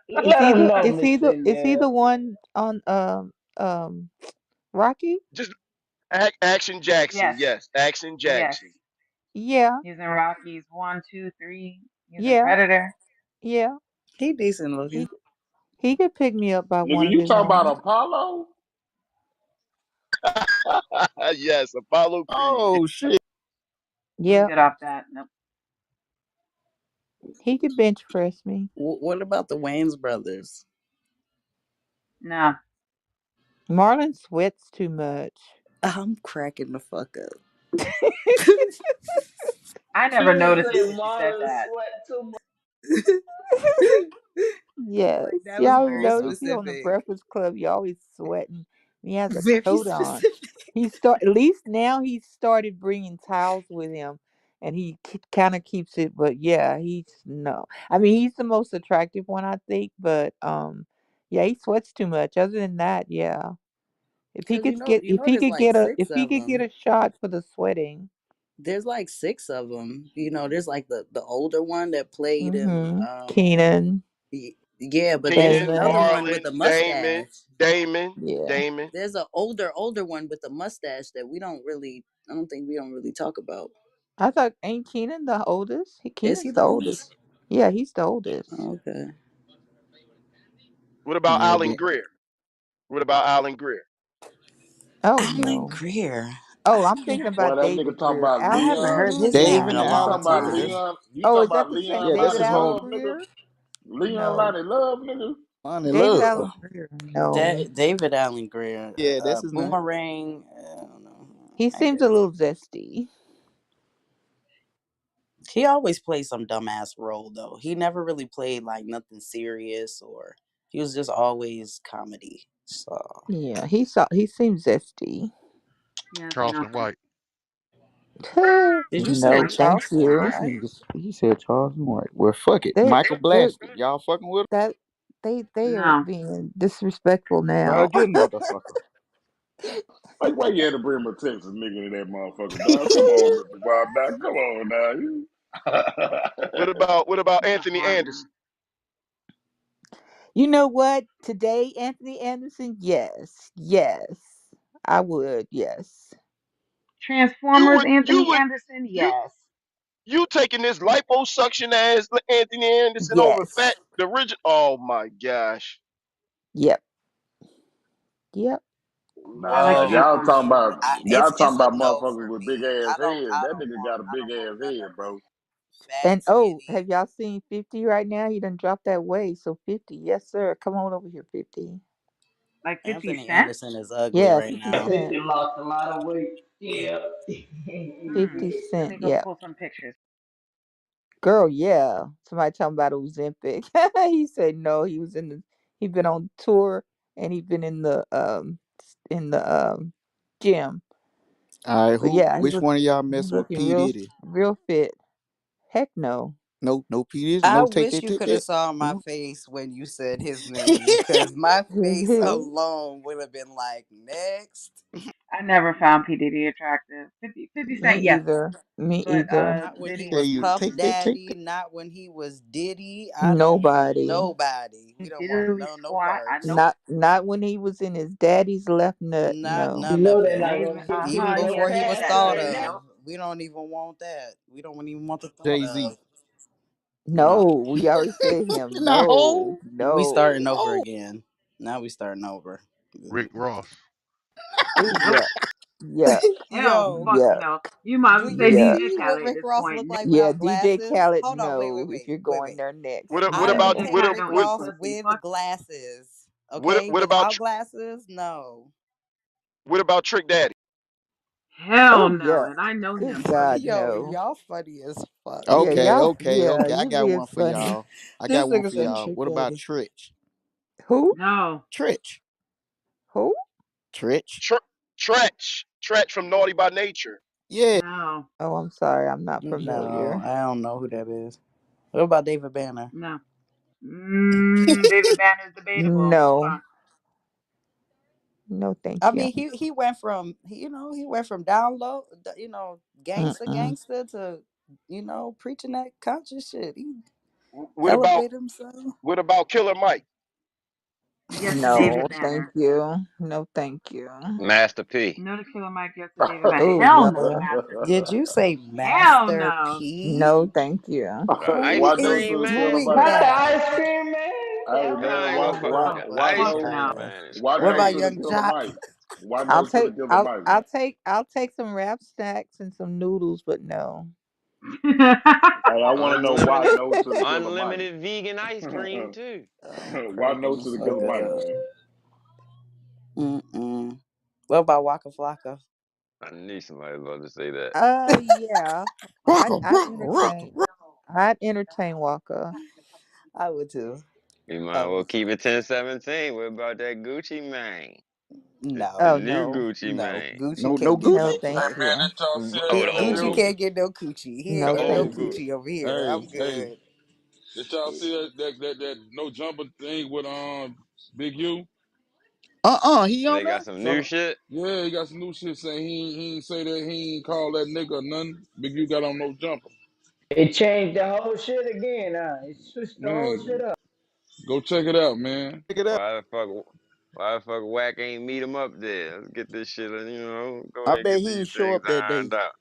Let him know, Mr. Is he Nail. the one on Rocky? Just Action Jackson. Yes. Yes, Action Yes. Jackson. Yeah. He's in Rockies 1, 2, 3. He's in Yeah. Predator. Yeah. he decent He looking. he could pick me up by one Nigga, of you his talking about movies. Apollo? Yes, Apollo Creed. Oh shit. I'm Yep. good off that. Nope. He could bench press me. What about the Wayans brothers? No. Marlon sweats too much. I'm cracking the fuck up. I She never just noticed it said till she said Marlon that. Sweat too Yes. Like that was Y'all very notice he on the specific. Breakfast Club. He always sweating. He has a Very coat on. specific. At least now he's started bringing towels with him, and he kind of keeps it. But yeah, he's no. I mean, he's the most attractive one, I think. But yeah, he sweats too much. Other than that, yeah. Cause there's like If six he of could get them. a shot for the sweating. There's like six of them. There's like the older one that played in Mm-hmm. Keenan, yeah, but there's Keenan, another Damon. one with Marlon, a Damon, mustache. Damon, Yeah. Damon. There's a older one with a mustache that I don't think we don't really talk about. I thought ain't Keenan the oldest? Is he Keenan's the the oldest? oldest. Yeah, he's the oldest. Okay. What about Alan Maybe. Greer? What about Alan Greer? Oh Alan no. Greer. Oh, I'm thinking Boy, about that nigga David talking Greer. about I Alan haven't Leon. heard Greer his name in David a You long Allen talking about Greer. time. Leon? You Oh, talking is that about the same Leon Yeah, that's David his Body Allen whole Love, nigga? Greer? Leon No. Body Love, nigga? Money David Love. Allen Greer. No. David Allen Greer. Yeah, that's his name. Boomerang. I don't know. He I seems a guess little zesty. he always plays some dumbass role though. He never really played like nothing serious, or he was just always comedy. So Yeah, he seems zesty. Yeah, no. Charleston White. did you say No, thank Charleston you. This White? nigga, he said Charles White. Well, fuck it. They Michael they Blasted. Y'all fucking with him? that they are No. being disrespectful now. Virgin motherfucker. Why you had to bring my Texas nigga to that motherfucker, dog? Come on, Mr. Wild Dog. Come on now. What about He's a Anthony foreigner. Anderson? You know what? Today, Anthony Anderson, yes. Yes. I would, yes. You Transformers, would you Anthony would Anderson, you yes. you taking this liposuction ass Anthony Anderson over fat Yes. the original? Oh my gosh! Yep. Yep. I like Nah, the No, Transformers. it's y'all talking it's a about no motherfuckers for with big me. ass heads. That nigga got a I big don't want ass none head, of bro. that fat And oh, have skinny. y'all seen 50 right now? He done dropped that weight. So 50, yes, sir. Come on over here, 50. Like 50 Anthony Cent? Anderson is ugly Yeah, right 50 now. 50 Cent. lost a lot of weight. Yeah. 50 Let Cent. me go Yeah. pull some pictures. Girl, yeah. Somebody talking about Ozempic. He said no, he been on tour and he been in the gym. All right, So who? yeah, Which one of y'all he's messing with looking P Diddy? real fit. Heck no. No, no P Diddy. I No, take wish that, you take could have that. saw my No. face when you said his name, because my face Me alone would have been like, next. I never found P. Diddy attractive. 50 Cent, yes. either. Me But either. Not when he Diddy, Tell was you, Puff take that, take Daddy, that. not when he was Diddy. I don't want Nobody. nobody. We don't want diddly no squat. I parts. nope. Not when he was in his daddy's left nut. Not No. You none of know they're it. not Not gonna even get you Even no before yes, he was that pass thought shit. right of. now. Nope. We don't even want that. We don't even want the thought Jay Z. of. No, No, we already said him. No, No, we starting no. over no. again. Now we starting over. Rick Ross. Ooh, Nope. yeah, yeah, Hell Yo, fucking yeah, no. You might as do well say you yeah, DJ see what Khaled at Rick this Ross point. look like yeah. without DJ glasses? Khaled, Hold on, no. If you're wait, going wait. there next, What I Yeah, about will DJ take what Khaled Rick don't what eat Ross pussy. with Fuck. glasses. what Okay, what about without glasses, no. what about Trick Daddy? Hell oh no. yeah. And I know Good him God, personally. Yo, no. y'all funny as fuck. Yeah, Okay, y'all. okay, Yeah, okay. I you got being one for funny. y'all. I This got one nigga for said y'all. Trick What about Daddy. Tritch? Who? No. Tritch. Who? Tritch. Tretch from Naughty by Nature. Yeah. No. Oh, I'm sorry, I'm not No, familiar. I don't know who that is. What about David Banner? No. David Banner's debatable. Hold No, on. no, I thank you. mean, he went from he went from down low, Mm-mm. gangster to preaching that conscious shit. He What about elevated himself. what about Killer Mike? Yes to No, David thank Banner. you. No, thank you. Master P. No to Killer Mike. Yes to David Banner. Oh Hell no to no, Master Did P. you say Hell Master no. no, P? thank you. Who Ice Why no is Cream to the killer Man. doing Not Mike? the that? ice cream man. Hey Hell I man, ain't why gonna no. fuck. why Oh why Ice fuck no Cream no. Man is why What no about to the crazy. Young killer Jock? Mike? Why I'll no to the take killer I'll Mike? I'll take I'll take some wrap snacks and some noodles, but no. Hey, I want to know why Unlimited, no to the killer Mike. unlimited vegan ice cream too. Oh, Why crack no the to the fuck killer Mike, up. man? Mm-mm. What about Waka Flocka? I knew somebody was about to say that. Yeah. Rocka, I'd rocka, rocka, entertain. rocka. I'd entertain Walker. I would too. We might as Oh well keep it 1017. What about that Gucci man? The Oh no, new no, Gucci no. man. Gucci No, no can't get no, no Gucci. thank Hey coochie. man, you. did y'all see Oh, that the interview? Gucci old can't get no coochie. He ain't No, the getting no thank old you. Gucci. coochie over here. Hey, I'm hey, good. did y'all see that no jumper thing with Big U? He on They there? got some new So shit. yeah, he got some new shit saying he ain't say that he ain't call that nigga or nothing. Big U got on no jumper. It changed the whole shit again. It switched the whole shit Man, up. go check it out, man. Check it out. Why the fuck Whack ain't meet him up there? Let's get this shit, go I ahead and bet get he these ain't show things up that day. ironed out.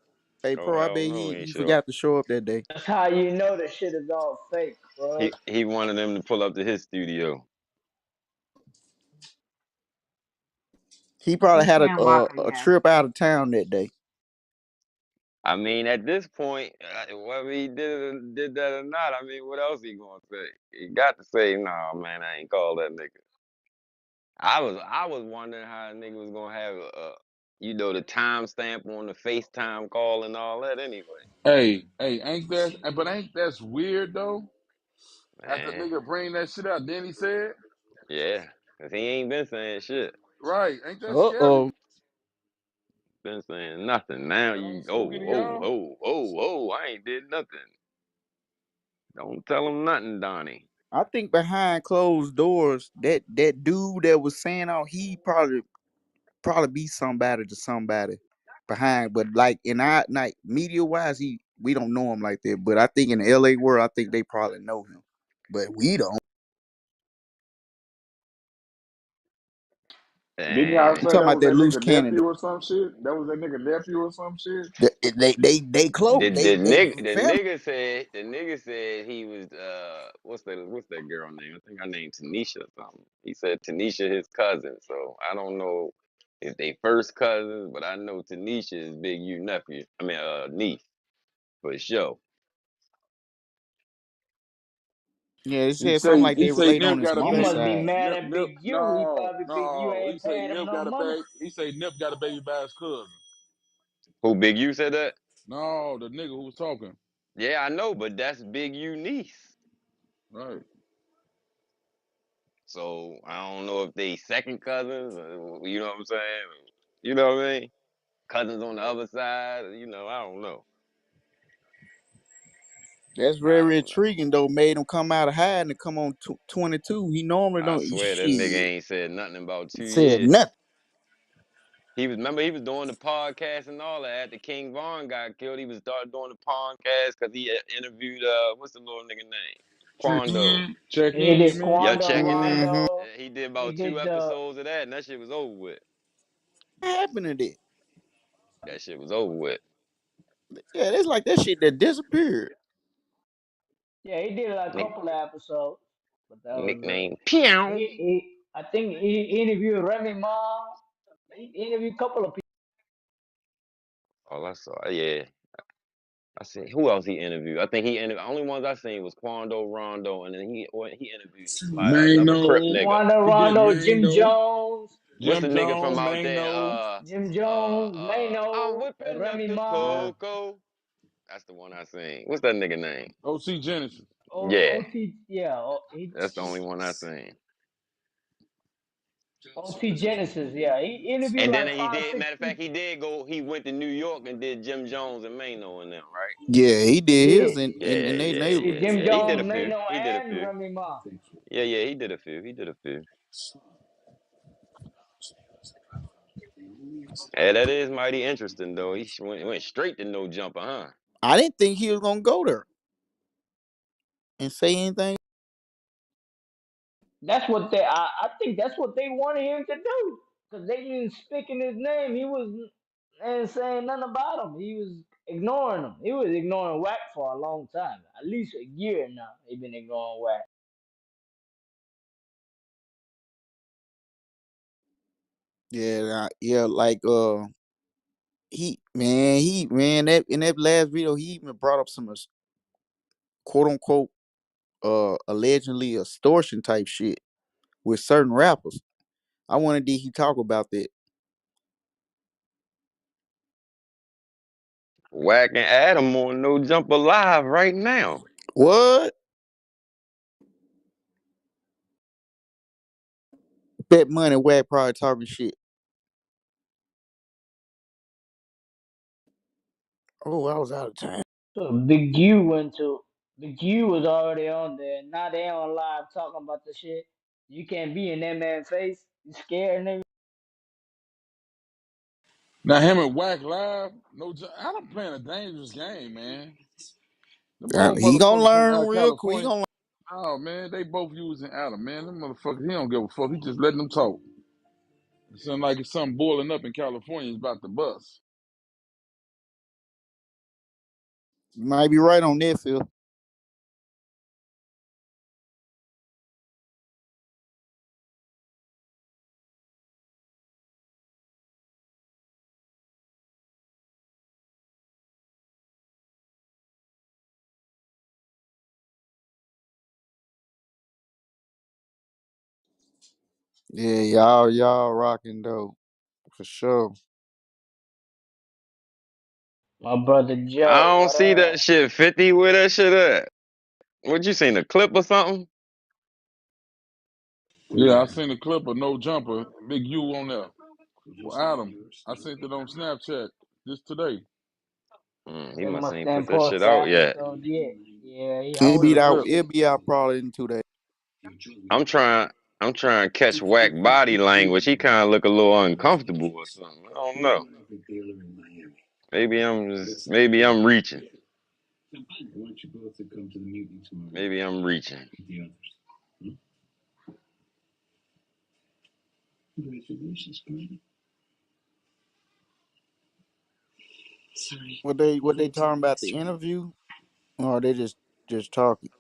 Hey, Oh pro, I hell bet no, he he ain't he sure. forgot to show up that day. That's how you know the shit is all fake, bro. He wanted them to pull up to his studio. He probably Who had can Waka a yeah. trip out of town that day. I mean, at this point, whether he did that or not, I mean, what else he gonna say? He got to say, "Nah, man, I ain't call that nigga." I was wondering how a nigga was gonna have the timestamp on the FaceTime call and all that anyway. Hey, ain't that's weird though? After Man, nigga bring that shit out, then he said, yeah, cause he ain't been saying shit, right? Ain't that Uh scary? oh. been saying nothing. Now That you, ain't spooky to y'all? I ain't did nothing. Don't tell him nothing, Donnie. I think behind closed doors, that dude that was saying all he probably be somebody to somebody behind, but like in our like media wise, we don't know him like that. But I think in the LA world, I think they probably know him, but we don't. Didn't y'all You And say talking that about was that that loose nigga cannon? nephew or some shit? That was that nigga nephew or some shit? They close. They family. the nigga said he was what's that girl name? I think her name Tanisha or something. He said Tanisha his cousin. So I don't know if they first cousins, but I know Tanisha is Big U nephew. I mean niece for sure. Yeah, they He said something say like he they say relate on Nip his got a He mama's must baby. be side. mad Nip at Nip Big U. He no probably Big U no. ain't paying him no money. He say Nip got a baby by his cousin. Who Big U said that? No, the nigga who was talking. Yeah, I know, but that's Big U niece. Right. So I don't know if they second cousins, you know what I'm saying? You know what I mean? Cousins on the other side, I don't know. That's I very don't know. intriguing though. Made him come out of hiding to come on 22. He normally I don't. swear that nigga Shit, ain't said nothing about said 2 years. nothing. Remember he was doing the podcast and all that after King Vaughn got killed. He was started doing the podcast because he interviewed what's the little nigga name? Check Quando. in. Check He in, you did mean? Yeah, Quando checking in. Mm-hmm. Rondo. He did He about two did the episodes of that, and that shit was over with. What happened to that? That shit was over with. Yeah, it's like that shit that disappeared. Yeah, he did like a Nick, couple of episodes, but that was nickname Pew. I think he interviewed Remy Ma. He interviewed a couple of people. Oh, I saw. Yeah, I see. Who else he interviewed? I think he interviewed. Only ones I seen was Quando Rondo, and then he interviewed like another Crip Mano. nigga. Wanda He did Rondo, Jim Mano. Jones, What's the Jim nigga from Jones, out there? Mano. Jim Jones, I'm Mano, whipping up Remy the Ma, Yeah. cocoa. That's the one I seen. What's that nigga name? OC Genesis. Yeah, OT. Yeah, that's the only one I seen. OT Genesis. Yeah, he interviewed And then like he five, did. six Matter of fact, people. he did go. He went to New York and did Jim Jones and Mano and them, right? Yeah, he He did his, did. Yeah, and yeah, they Did yeah, Jim yeah. He did a Jones, few. Mano, He did a and few. Remy Ma. Yeah, yeah. He did a few. He did a few. Hey, that is mighty interesting though. He went straight to no jumper, huh? I didn't think he was gonna go there and say anything. That's what I think that's what they wanted him to do. Because they didn't speak in his name. He was ain't saying nothing about him. He was ignoring him. He was ignoring Wack for a long time. At least a year now. He been ignoring Wack. Yeah, yeah, like he man that in that last video he even brought up some quote unquote allegedly extortion type shit with certain rappers. I wanted to he talk about that. Whacking Adam on no jumper live right now. What? Bet money Whack probably talking shit. Oh, I was out of time. So Big U went to Big U was already on there. Now they on live talking about the shit. You can't be in that man's face. You scared nigga. Now him and Wack Live, Adam playing a dangerous game, man. The both He gonna motherfuckers from learn out real quick. He California. gonna learn. Oh man, they both using Adam, man. Them motherfuckers, he don't give a fuck. He just letting them talk. It sound like it's something boiling up in California. It's about to bust. You might be right on that, Phil. Yeah, y'all rocking though for sure. My brother I Joe, don't what see up? that shit 50. Where that shit at? What you seen, a clip or something? Yeah, I seen the clip of No Jumper, Big U on there. Well, Adam, I sent it on Snapchat just today. He They must must ain't put ain't that post shit the out yet. episode yet. Yeah, I It'll would be Sent have a out. clip. posted It'll it. be out probably in 2 days. I'm trying. I'm trying to catch Whack body language. He kind of look a little uncomfortable or something. I don't know. Maybe I'm reaching. Maybe I'm reaching. What they talking about the interview, or they just talking?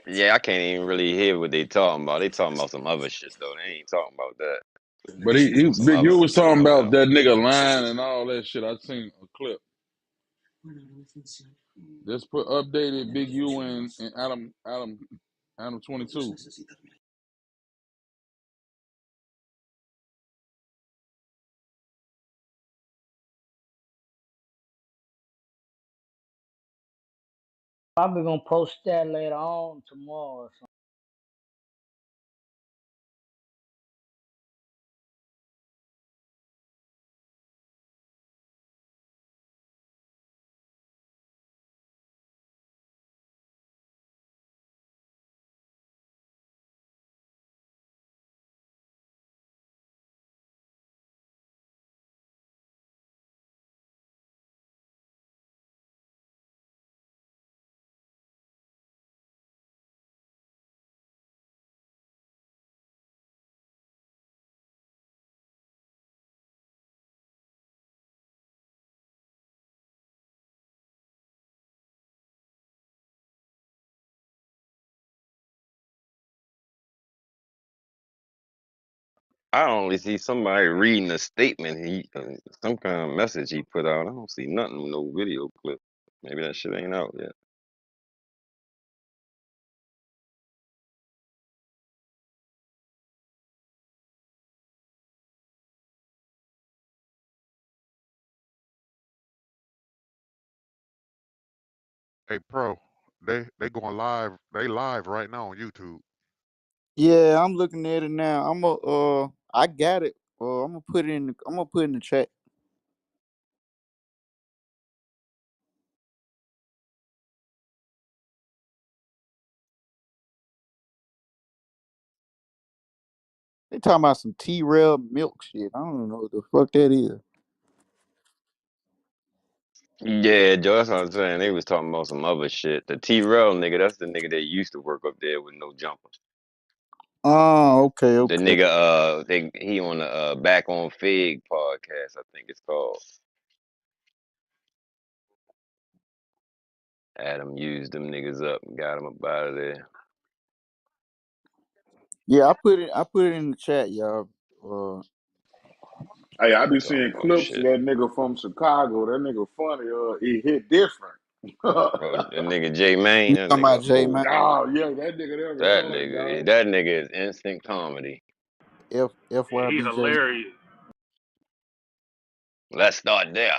Yeah, I can't even really hear what they talking about. They talking about some other shit though. They ain't talking about that. But On some Big other U was some talking other about level. that nigga lying and all that shit. I seen a clip. Just put updated Big U and Adam 22. Probably gonna post that later on tomorrow or something. I only see somebody reading a statement some kind of message he put out. I don't see nothing, no video clip. Maybe that shit ain't out yet. Hey, pro, they going live. They live right now on YouTube. Yeah, I'm looking at it now. I got it. I'm gonna put it in the chat. They talking about some T-Rail milk shit. I don't know what the fuck that is. Yeah, Joe, that's what I'm saying. They was talking about some other shit. The T-Rail nigga, that's the nigga that used to work up there with no jumpers. Oh, okay, The okay. nigga, he on the Back on Fig podcast, I think it's called. Adam used them niggas up and got them up out of there. Yeah, I put it in the chat, y'all. Hey, I be Talking seeing about clips of shit. that nigga from Chicago. That nigga funny. He hit different. Oh, the nigga J Main, You that talking nigga about a J fool. man? Nah, yeah, that nigga there retarded, dog. That nigga is instant comedy. He FYBJ. hilarious. Let's start there.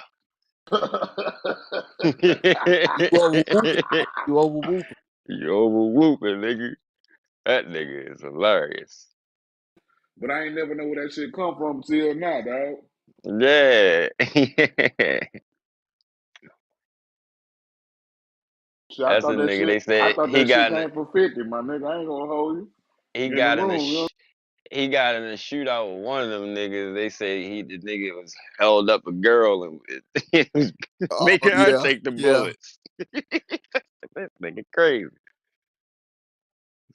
You over whooping. You over whooping. You over whooping, nigga. That nigga is hilarious. But I ain't never know where that shit come from till now, dog. Yeah. Shit, That's the nigga they I said thought that shit came from 50, my nigga. I ain't gonna hold you. he You in the got in a room, you know? he got in a shootout with one of them niggas. They say the nigga was held up a girl and it was Oh making her yeah, take the yeah. bullets. That nigga crazy.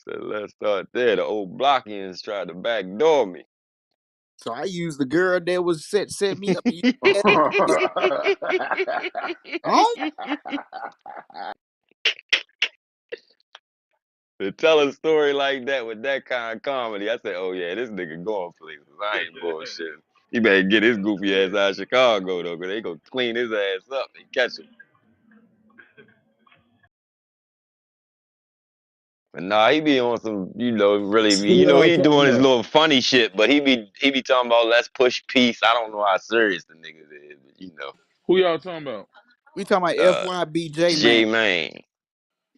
So let's start there. The old Blockians tried to backdoor me. So I used the girl that was set me up. And you had to be on. To tell a story like that with that kind of comedy, I said, "Oh yeah, this nigga going places. I ain't bullshitting. He better get his goofy ass out of Chicago though, cause they gonna clean his ass up and catch him." But nah, he be on some, really be, Who y'all he ain't talking doing his about? little funny shit, but he be talking about let's push peace. I don't know how serious the niggas is, but Who y'all talking about? We talking about uh, FYBJ man. J Main.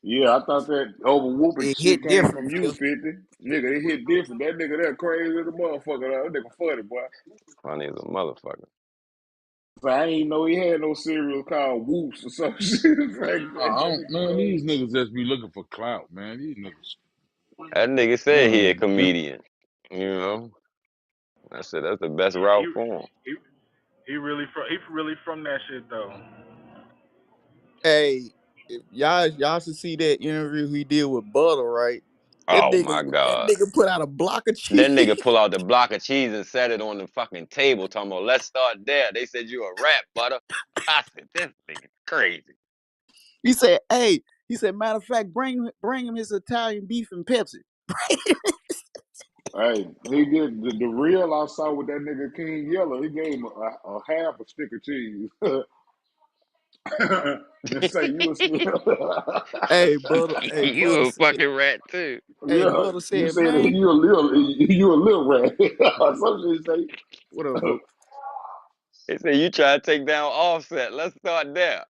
Yeah, I thought that over whooping It shit hit came different, from you, Jill. 50. Nigga, it hit different. That nigga there crazy as a motherfucker, though. That nigga funny, boy. Funny as a motherfucker. So I ain't even know he had no cereal called Whoops or some shit. Like, that I don't, nigga man, these crazy. niggas just be looking for clout, man. These niggas, That nigga said he a man. comedian. You know, I said that's the best Yeah, route for him. he really from that shit though. Hey, if y'all should see that interview he did with Butter, right? Oh my god. That nigga put out a block of That cheese. nigga pull out the block of cheese and set it on the fucking table, talking about let's start there. They said you a rap, butter. I said this nigga crazy. He said, "Hey," he said, "Matter of fact, bring him his Italian beef and Pepsi." Hey, he did the real I saw with that nigga King Yellow. He gave him a half a stick of cheese and say you was still. Hey, You Butter a said, fucking rat too. "Hey, Yeah, Butter you said, said that man, you a little rat. Some shit say. what up, bro?" They said you try to take down Offset. Let's start there.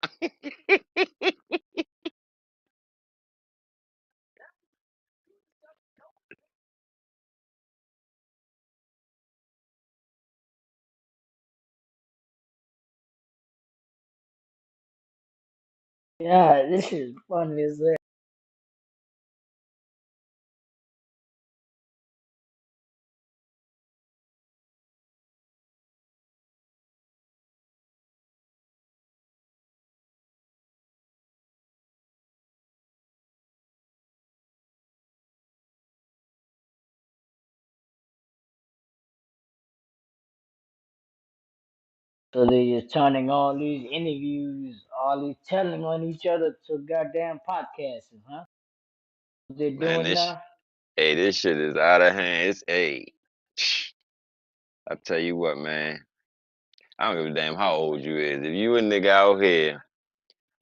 Yeah, this is funny as hell. So they just turning all these interviews, all these telling on each other to goddamn podcasts, huh? What they're Man, doing now? this shit is out of hand. It's I tell you what, man. I don't give a damn how old you is. If you a nigga out here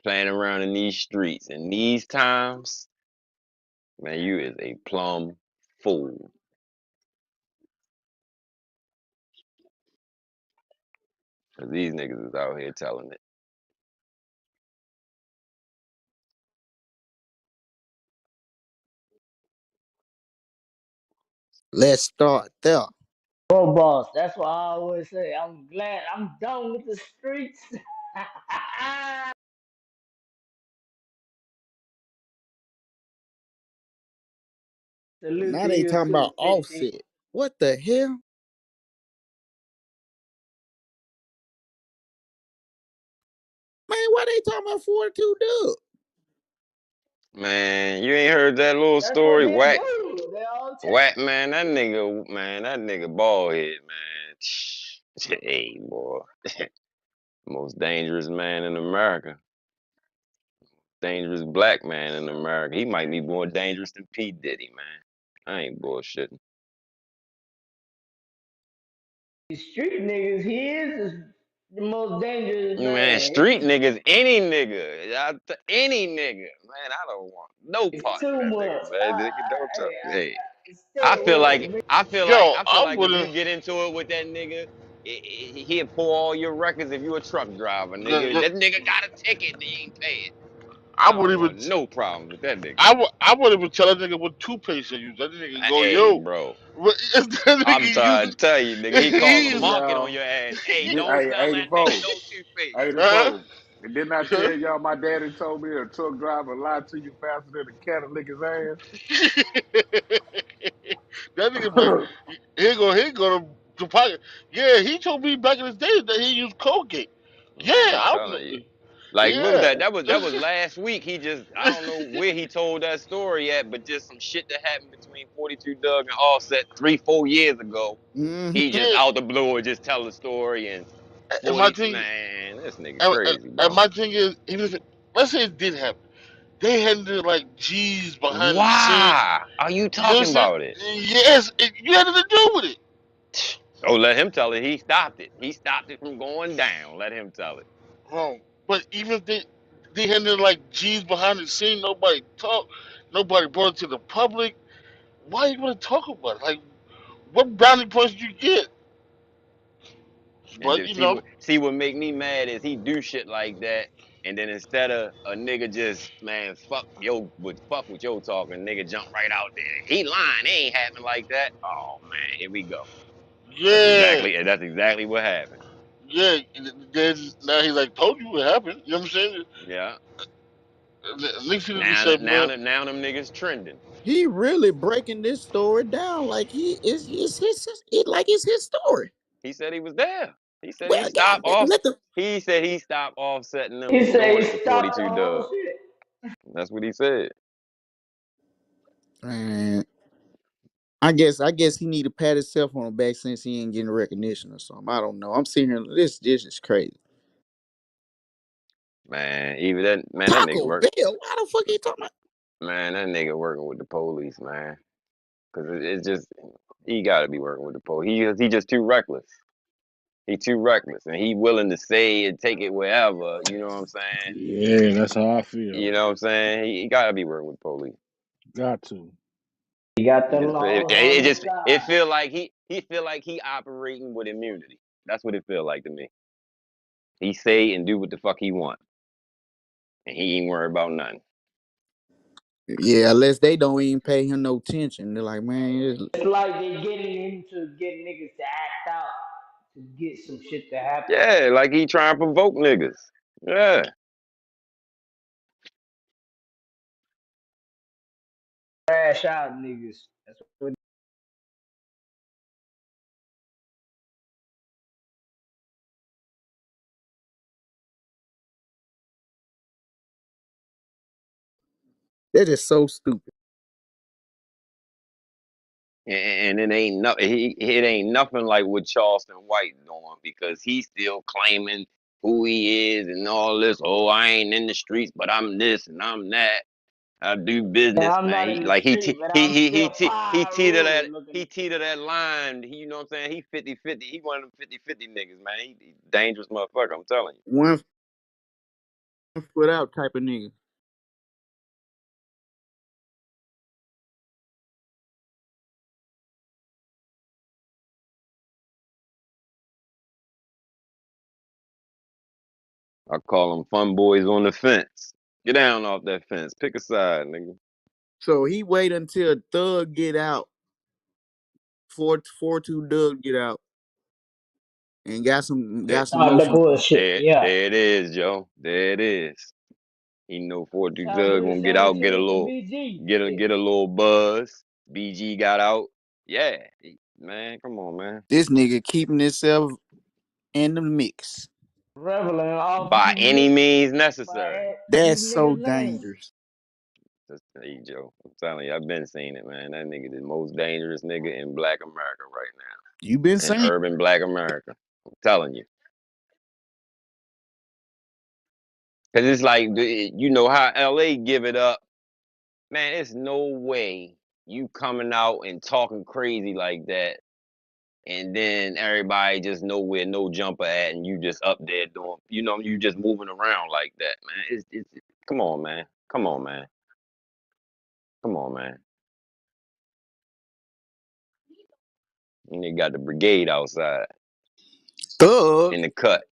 playing around in these streets in these times, man, you is a plumb fool. Cause these niggas is out here telling it. Let's start there. Bro, boss. That's what I always say. I'm glad I'm done with the streets. Salute Now to they you talking too, about 50. Offset. What the hell? Man, why they talking about 42 Dugg? Man, you ain't heard that little That's what story? they Whack, do. They all tell. whack, man, that nigga bald head, man. Hey, boy. Most dangerous man in America. Dangerous black man in America. He might be more dangerous than P. Diddy, man. I ain't bullshitting. These street niggas, he is the most dangerous Man, man. street niggas, any nigga. Any nigga. Man, I don't want no It's part of too that much. nigga, man. Nigga, don't tell Hey, me. Hey, stay away from me. Yo, I feel I like if you wouldn't. get into it with that nigga, he'll pull all your records if you a truck driver, nigga. That nigga got a ticket and he ain't pay it. I I don't wouldn't want even. no problems with that nigga. I wouldn't even tell that nigga what toothpaste to use. That nigga go, Hey, yo, bro. what is that I'm nigga trying using? to tell you, nigga, he call the He is, market on Y'all, your ass. Hey, did don't hey sell that nigga 84, no toothpaste. huh? 84. And didn't I tell y'all my daddy told me a truck driver lied to you faster than a cat to lick his That nigga, but ass? he go to pocket. Yeah, he told me back in his day that he used Colgate. Yeah, I'm I telling know. you. Like, what was Yeah. that? That was last week. He just I don't know where he told that story at, but just some shit that happened between 42 Doug and Offset 3-4 years ago. Mm-hmm. He just Yeah. out the blue would just tell the story and And my 40 thing, man, this nigga and, and, crazy, and bro. my thing is, even if let's say it did happen, they had to like G's behind the scene. Why are you You know what I'm talking saying? about it? Yes, you had to do with it. Oh, let him tell it. He stopped it. He stopped it from going down. Let him tell it. Wrong. But even if they had to like G's behind the scene, nobody talk, nobody brought it to the public. Why are you gonna talk about it? Like, what brownie points do you get? And But to you know, see what make me mad is he do shit like that, and then instead of a nigga just man fuck with your talking, nigga jump right out there. He lying. It ain't happening like that. Oh man, here we go. yeah, That's exactly what happened. yeah. Then now he's like, told you what happened. You know what I'm saying? Yeah. At least he didn't Now say, man. now them niggas trending. He really breaking this story down like he is his it like it's his story. He said he was there. He said Well, he stopped God, off. let the He said he stopped offsetting them He from say doing it he to stopped the 42 whole Dub. shit. That's what he said. man. I guess he need to pat himself on the back since he ain't getting recognition or something. I don't know. I'm sitting here. This is crazy. Man, even that nigga Taco work. Bell. Why the fuck he talking about? Man, that nigga working with the police, man. Cause it's just he got to be working with the police. He just too reckless. He too reckless, and he willing to say and take it wherever. You know what I'm saying? Yeah, that's how I feel. You know what I'm saying? He got to be working with the police. Got to. He got the It, laws on it his just side. it feel like he feel like he operating with immunity. That's what it feel like to me. He say and do what the fuck he want, and he ain't worried about nothing. Yeah, unless they don't even pay him no attention. They're like, man, It's like they getting him to get niggas to act out to get some shit to happen. Yeah, like he trying to provoke niggas. Yeah, Crash out niggas. That's what they're just so stupid. and it ain't no, it ain't nothing like what Charleston White doing because he's still claiming who he is and all this. Oh, I ain't in the streets, but I'm this and I'm that. I do Yeah, business, I'm man. not He in the like street, but I'm still he teeter Pyro that looking. he teeter that line. You know what I'm saying? He 50-50. He one of them 50-50 niggas, man. He dangerous motherfucker. I'm telling you. One foot out type of nigga. I call them fun boys on the fence. Get down off that fence. Pick a side, nigga. So he wait until Thug get out, 442 Doug get out, and There, got some Start the motion. bullshit. Yeah. there it is, Joe. There it is. He know 42 Try to do Doug the gonna get same out, shit get a with the little, BG get shit. a little buzz. BG got out. Yeah, man. Come on, man. This nigga keeping himself in the mix. Reveling off By these any niggas means by necessary. That's these so niggas' names. dangerous. Just hey, Joe. I'm telling you, I've been seeing it, man. That nigga the most dangerous nigga in Black America right You been now, in saying urban Black America. I'm telling you, because it's like you know how LA give it up, man. It's no way you coming out and talking crazy like that, and then everybody just know where no jumper at, and you just up there doing, you know, you just moving around like that, man. Come on, man. Come on, man. Come on, man. And they got the brigade outside Thug. in the cut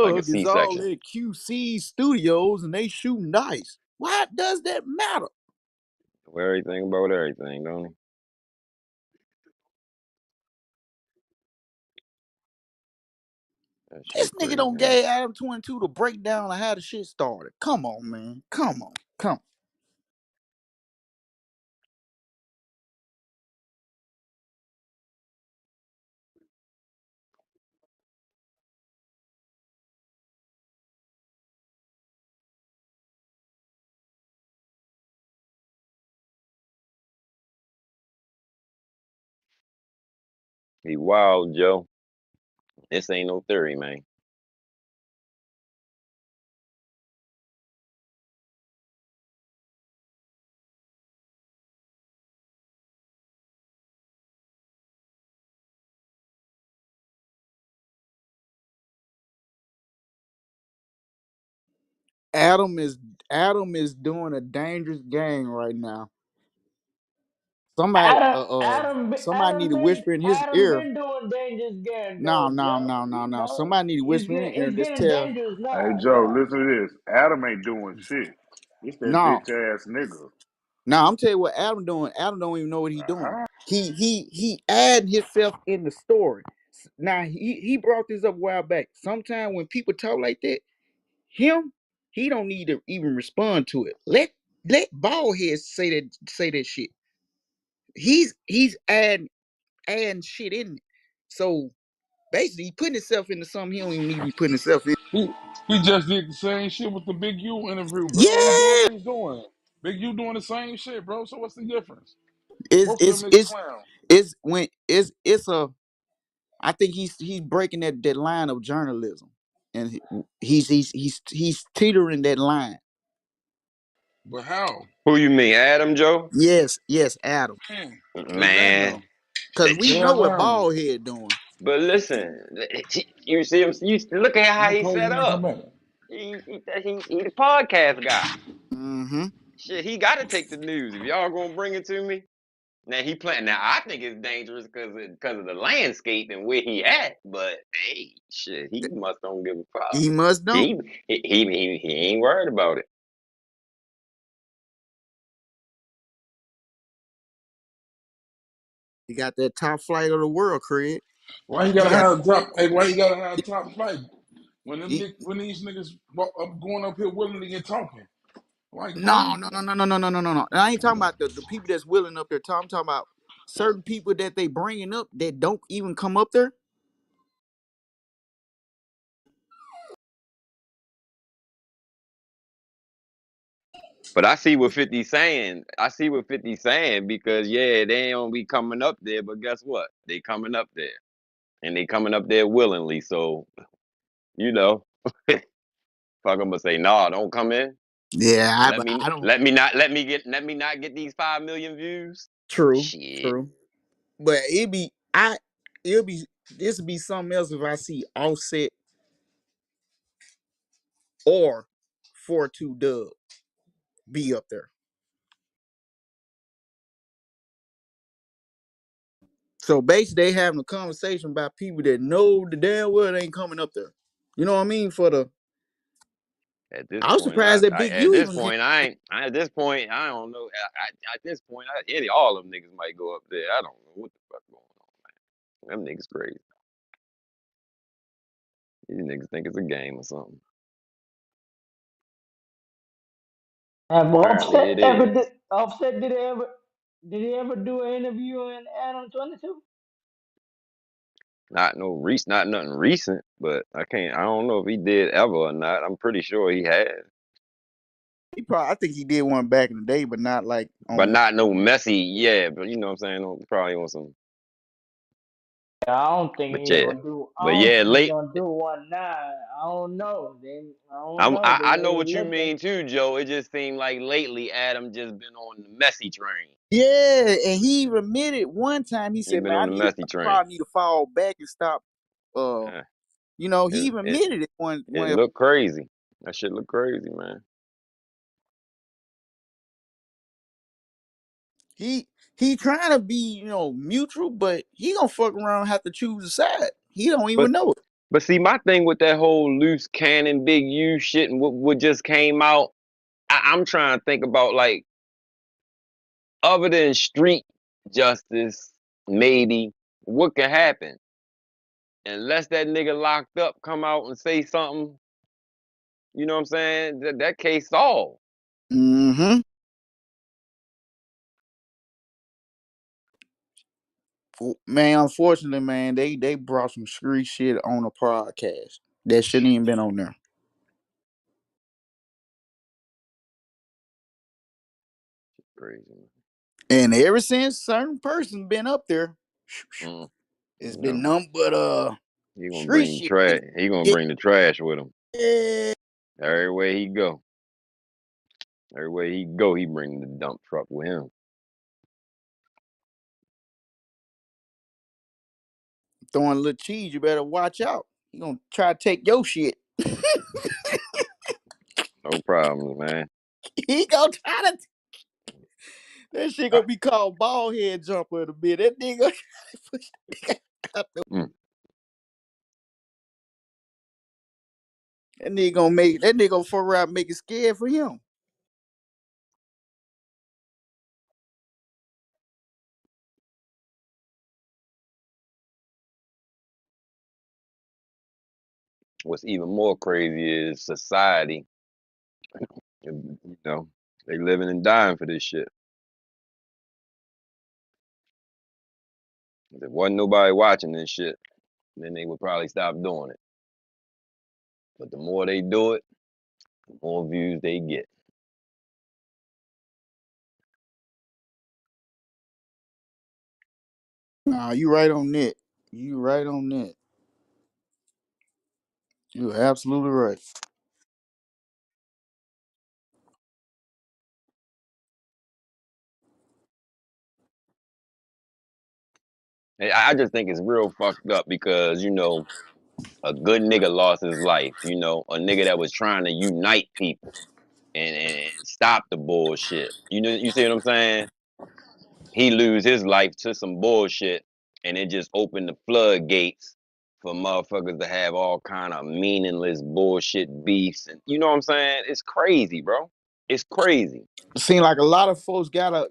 like a Thug is all C-section. at QC Studios and they shoot nice. Why does that matter? Know everything about everything, don't he? That This shit nigga crazy, don't man. gave Adam 22 to break down how the shit started. Come on, man. Come on. Come on. He wild, Joe. This ain't no theory, man. Adam is Adam is doing a dangerous game right now. Somebody somebody need to whisper in his Adam ear. been doing dangerous game No, though, no, Joe. no, no, You no. know, Somebody need to whisper in his ear it's and just getting tell. dangerous Hey now. Joe, Yeah. listen to this. Adam ain't doing shit. It's that No, bitch ass nigga. no, I'm telling you what Adam doing. Adam don't even know what he doing. He adding himself in the story. Now he brought this up a while back. Sometimes when people talk like that, him, he don't need to even respond to it. Let bald heads say that shit. He's adding shit in it. So basically he putting himself into something he don't even need to be putting himself in. He just did the same shit with the Big U interview, bro. He doing Yeah. what he's doing. Big U doing the same shit, bro. So what's the difference? It's Both of it's them niggas it's clown. it's when it's a I think he's breaking that line of journalism, and he's teetering that line. But how? Who you mean, Adam, Joe? Yes, Adam, Man, exactly. Man, because we know Yeah, what man. Baldhead doing. but listen, you see him. You look at I'm how gonna he close set and then come up. back. He the podcast guy. Mm-hmm. Shit, he got to take the news. If y'all gonna bring it to me, now he playing. Now I think it's dangerous because of the landscape and where he at. But hey, shit, he must don't give a fuck. He must don't. He ain't worried about it. He got that top flight of the world cred. Why you He gotta got have top? Hey, why you gotta have top flight when he, when these niggas up going up here willingly and talking? Like, no, cool. no, no, no, no, no, no, no, no, no. And I ain't talking about the people that's willing up there. I'm talking about certain people that they bringing up that don't even come up there. But I see what 50 saying. I see what 50 saying because yeah, they ain't gonna be coming up there. But guess what? They coming up there, and they coming up there willingly. So you know, fuck, I'm gonna say, nah, don't come in. Yeah, Let me I don't. let me not get these 5 million views. True, Shit. true. But it'll be this will be something else if I see Offset or 4-2 Dub be up there. So basically, they having a conversation about people that know the damn well they ain't coming up there. You know what I mean? For the, At this I was point, surprised that I Big at U this even came. point I ain't. At this point, I don't know. At this point, all of them niggas might go up there. I don't know what the fuck going on. Them niggas crazy. These niggas think it's a game or something. Have Apparently, Offset it ever is. did Offset did he ever do an interview in Adam 22? Not nothing recent, but I can't. I don't know if he did ever or not. I'm pretty sure he has, I think he did one back in the day, but not like but on. not no messy. Yeah, but you know what I'm saying. Probably on some. I don't think But he yeah, gonna do. I but don't yeah, think he late. gonna do one now. I don't know. I don't know the I way know he what you looking. mean too, Joe. It just seemed like lately Adam just been on the messy train. Yeah, and he even admitted one time. He He said, been "Man, on the messy I train. probably need to fall back and stop." Uh, Uh, he even it admitted it it one. looked crazy. That shit look crazy, man. He he trying to be mutual, but he gonna fuck around and have to choose a side. He don't But even know it. see, my thing with that whole loose cannon, big U shit, and what just came out, I'm trying to think about like other than street justice, maybe what could happen unless that nigga locked up come out and say something. You know what I'm saying? That case solved. Mm-hmm. Man, unfortunately, man, they brought some street shit on a podcast that shouldn't even been on there. Crazy, man. And ever since certain person been up there, Mm, it's you been know, nothing but he gonna street bring the shit. trash. He gonna Yeah. bring the trash with him everywhere he go. Everywhere he go, he bring the dump truck with him. Throwing a little cheese, you better watch out. He gonna try to take your shit. No problem, man. He gonna try to. That shit Ah, gonna be called ball head jumper in a bit. That nigga. mm. That nigga gonna fuck around and make it scared for him. What's even more crazy is society. You know, they living and dying for this shit. If there wasn't nobody watching this shit, then they would probably stop doing it. But the more they do it, the more views they get. Nah, you right on that. You right on that. You absolutely right. I just think it's real fucked up because, you know, a good nigga lost his life. You know, a nigga that was trying to unite people and stop the bullshit. You know, you see what I'm saying? He lose his life to some bullshit, and it just opened the floodgates for motherfuckers to have all kind of meaningless bullshit beefs, and you know what I'm saying? It's crazy, bro. It's crazy. Seem like a lot of folks gotta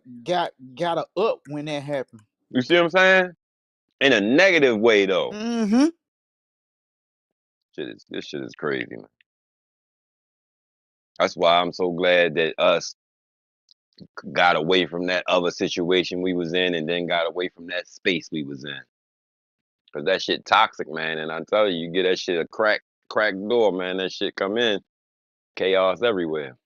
up when that happened. You see what I'm saying? In a negative way, though. Mm-hmm. This shit is crazy, man. That's why I'm so glad that us got away from that other situation we was in, and then got away from that space we was in. Cause that shit toxic, man. And I tell you, you get that shit a crack door, man. That shit come in, chaos everywhere.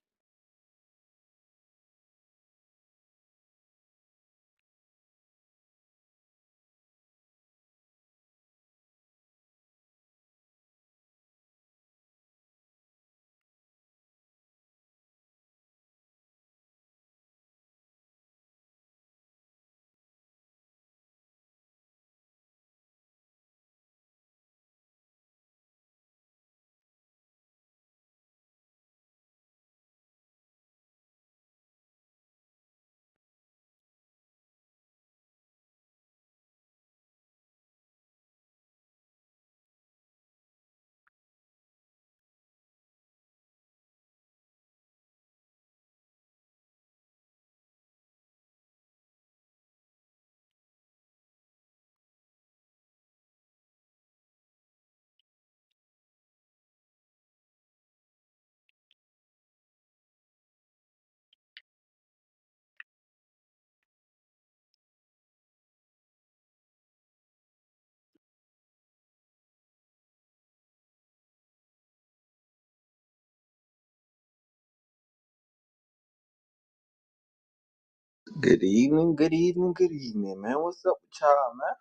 Good evening, good evening, good evening, man. What's up with y'all, man?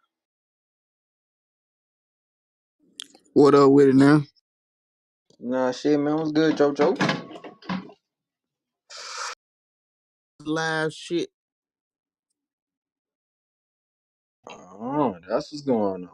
What up with it now? Nah, shit, man. What's good, JoJo? Live shit. Oh, that's what's going on.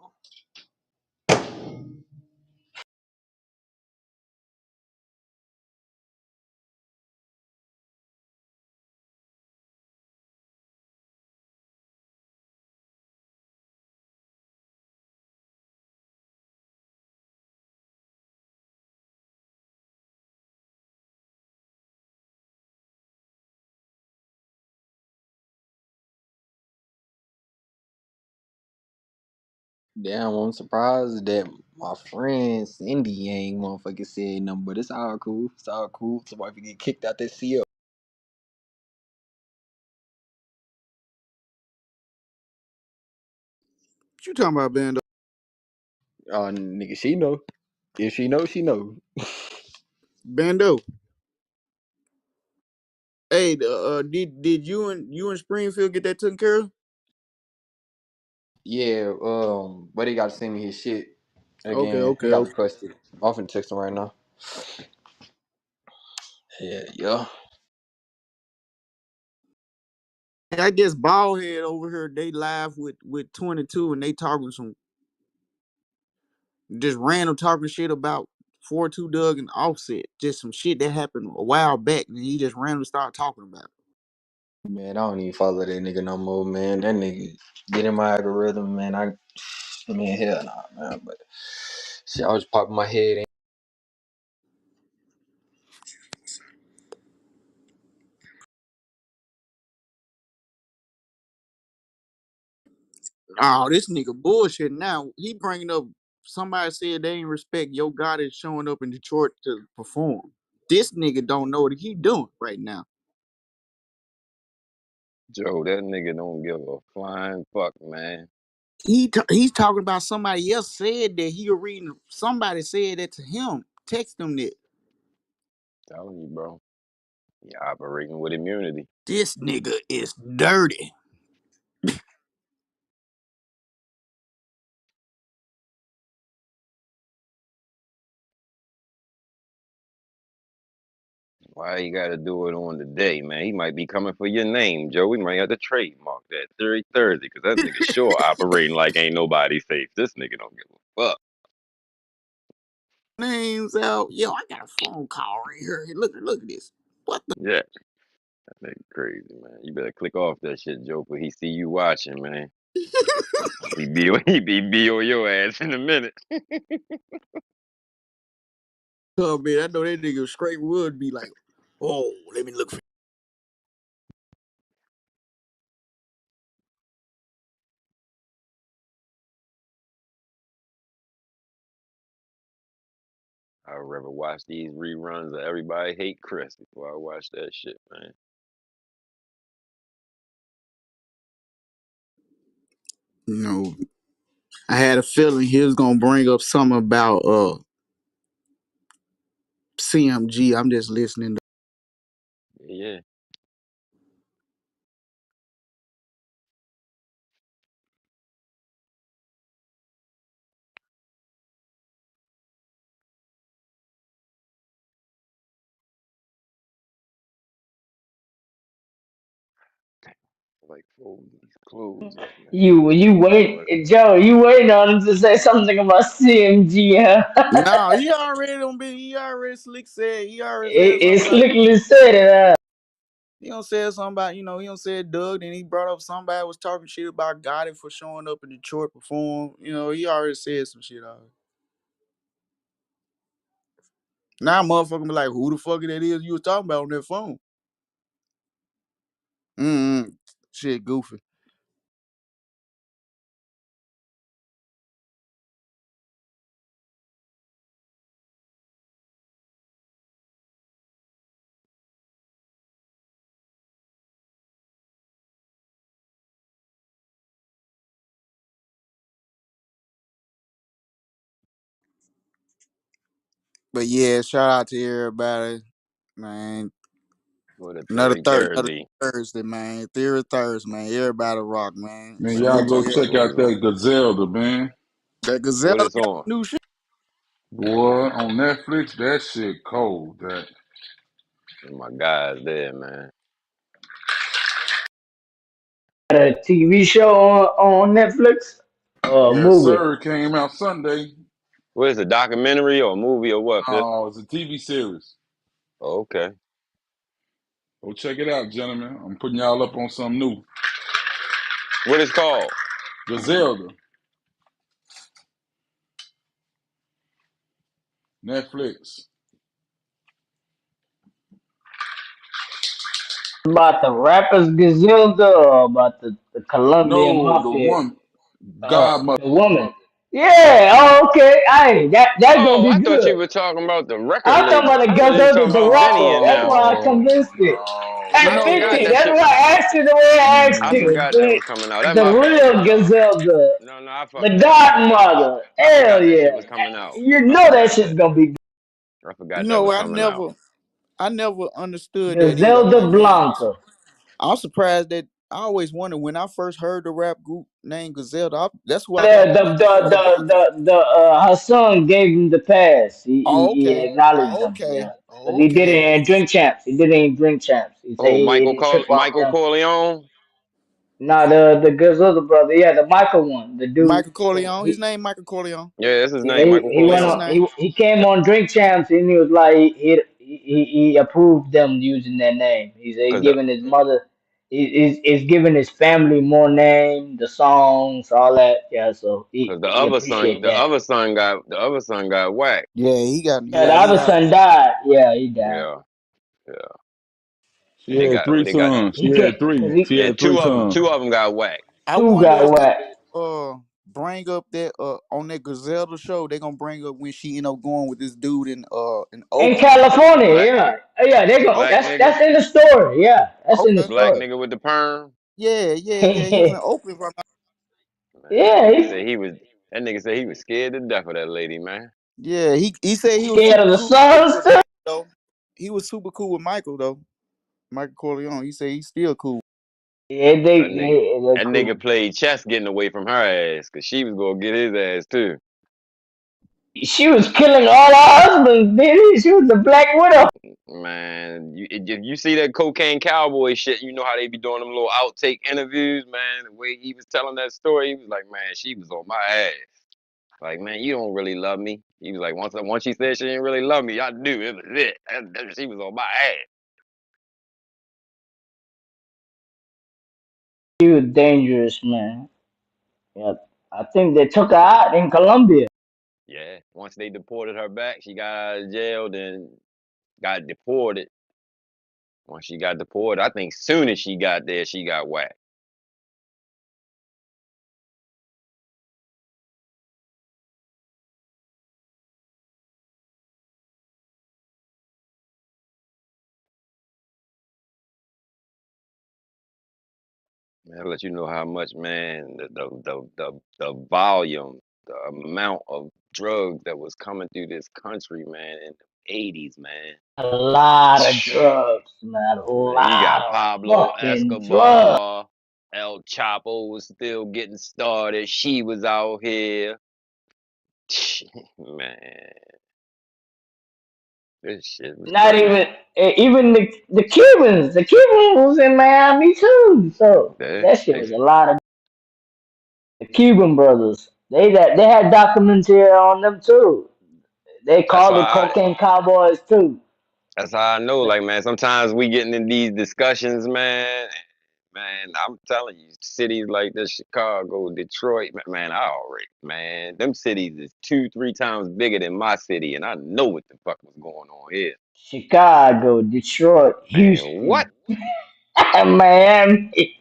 Damn, I'm surprised that my friend Cindy ain't motherfucking said nothing, but it's all cool. It's all cool. Somebody get kicked out that CL. What you talking about, Bando? Nigga, she know. If she know, she know. Bando. Hey, did you and Springfield get that taken care of? Yeah, but he got to send me his shit Okay, again. He okay, got okay. requested. I'm finna text him right now. Yeah, yeah. I guess Baldhead over here, they live with 22 and they talking some just random talking shit about 4-2 Doug and Offset. Just some shit that happened a while back and he just randomly started talking about it. Man, I don't even follow that nigga no more, man. That nigga get in my algorithm, man. Man, hell nah, man. But shit, I was popping my head in. Oh, this nigga bullshit now. He bringing up somebody said they ain't respect Yo Gotti showing up in Detroit to perform. This nigga don't know what he doing right now. Joe, that nigga don't give a flying fuck, man. He's talking about somebody else said that he reading. Somebody said that to him. Text him that. Telling you, bro. He operating with immunity. This nigga is dirty. Why you gotta do it on the day, man? He might be coming for your name, Joe. We might have to trademark that Thursday, because that nigga sure operating like ain't nobody safe. This nigga don't give a fuck. Names out. Yo, I got a phone call right here. Look at this. What the Yeah, that nigga crazy, man. You better click off that shit, Joe, for he see you watching, man. He be on your ass in a minute. hell, man? I know that nigga straight would be like, oh, let me look for. I'd rather watch these reruns of Everybody Hate Chris before I watch that shit, man. No, I had a feeling he was gonna bring up something about CMG. I'm just listening. Yeah. Like folding these clothes up, man. You wait, But Joe. You waiting on him to say something about CMG? Huh? No, he already don't be. He already slick said. He already said something It's about. slickly said it. He don't say something about. He don't say Doug. Then he brought up somebody was talking shit about Gotti for showing up in Detroit perform. He already said some shit already. Now motherfucker be like, who the fuck that is you was talking about on that phone? Mm-hmm. Shit, goofy. But yeah, shout out to everybody, man. What a Another theory Another Thursday. Thursday, man. Theory Thursday, man. Everybody rock, man. Man, Man, y'all Salute to go what check everybody. out was on? that Griselda, man. That Gazelle What it's got on? new shit. Boy, on Netflix, that shit cold. That My guy's there, man. A TV show on Netflix or a yes, movie. sir. Came out Sunday. What is it, a documentary or a movie or what, Fifth? Oh, it's a TV series. Oh, okay. Go check it out, gentlemen. I'm putting y'all up on something new. What it's called? Griselda, Netflix. About the rappers Gazilda or about the Colombian No, the mafia? one, Godmother. The woman. Yeah. Oh, okay. Hey, that gonna Oh, be I thought you good. were talking about the record I'm talking label. about the I thought you were Gazelle, talking the about Benny rapper. and That's them. why I No, convinced it. no, I Hey, forgot 50, that no. that's shit. why I asked you the way I asked I you. forgot that The, was coming out. That's the my bad, real dog. Gazelle, No, no, I fucked the that up. godmother. I Hell forgot that shit yeah. was coming out. You I know that forgot shit's that. gonna be I You forgot that know, was coming out. I never understood that either. Gazelle de Like, man, Blanca. I'm surprised that I always wondered when I first heard the rap group named Gazelle. That's who I thought was Gazelle Blanca. Her son gave him the pass. Oh, He okay. acknowledged Oh, him, okay. yeah. Because Oh, he did it okay. in Drink Champs. He did it in Drink Champs. He said Oh, he didn't trip off Michael them. Corleone. Nah, the good other brother, yeah, the Michael one, the dude. Michael Corleone. His He name Michael Corleone. Yeah, that's his yeah, name, Michael he went That's his on. Corleone. name. He came on Drink Champs and he was like he approved them using that name. He said he Cause the giving his mother, is giving his family more name, the songs, all that. Yeah, so cause he appreciate that. the other son got whacked. Yeah, he got. Yeah, the Yeah, he other got. son died. Yeah, he died. Yeah, yeah. She And had three they got sons. He can't cause he She yeah, had three sons. two of them got whacked. I two wonder got if they whacked bring up that on that Griselda show. They gonna bring up when she end up going with this dude in in Oakland. The California. black Yeah, yeah, they the go. black nigga, That's in the story. Yeah, that's in the the Okay. black story. nigga with the perm. Yeah, yeah, yeah. He was in Oakland right now. Man, Yeah, that nigga said he was scared to death of that lady, man. Yeah, he said he was scared super of the cool sons with too. Michael though. He was super cool with Michael though. Michael Corleone. He said he's still cool. Yeah, That nigga they're that nigga cool. played chess getting away from her ass, cause she was gonna get his ass too. She was killing all her husbands, baby. She was the Black Widow. Man, if you see that cocaine cowboy shit, you know how they be doing them little outtake interviews, man. The way he was telling that story, he was like, man, she was on my ass. Like, man, you don't really love me. He was like, once she said she didn't really love me, I knew it was it. She was on my ass. She was dangerous, man. Yeah, I think they took her out in Colombia. Yeah. Once they deported her back, she got out of jail, then got deported. Once she got deported, I think soon as she got there, she got whacked. Man, I'll let you know how much, man, the volume, the amount of drugs that was coming through this country, man, in the 80s, man. A lot of drugs, man. A Man, you lot got of Pablo fucking drugs. Escobar, El Chapo was still getting started. She was out here. Man, this shit was Not crazy. even even the Cubans. The Cubans was in Miami too. So Yeah, that shit was a lot of the Cuban brothers. They had documentary on them too. They that's called the why cocaine cowboys too. that's how I know. Like, man, sometimes we getting in these discussions, man. Man, I'm telling you, cities like this, Chicago, Detroit, man, I already, man, them cities is 2, 3 times bigger than my city, and I know what the fuck was going on here. Chicago, Detroit, Man, what? Houston, Miami.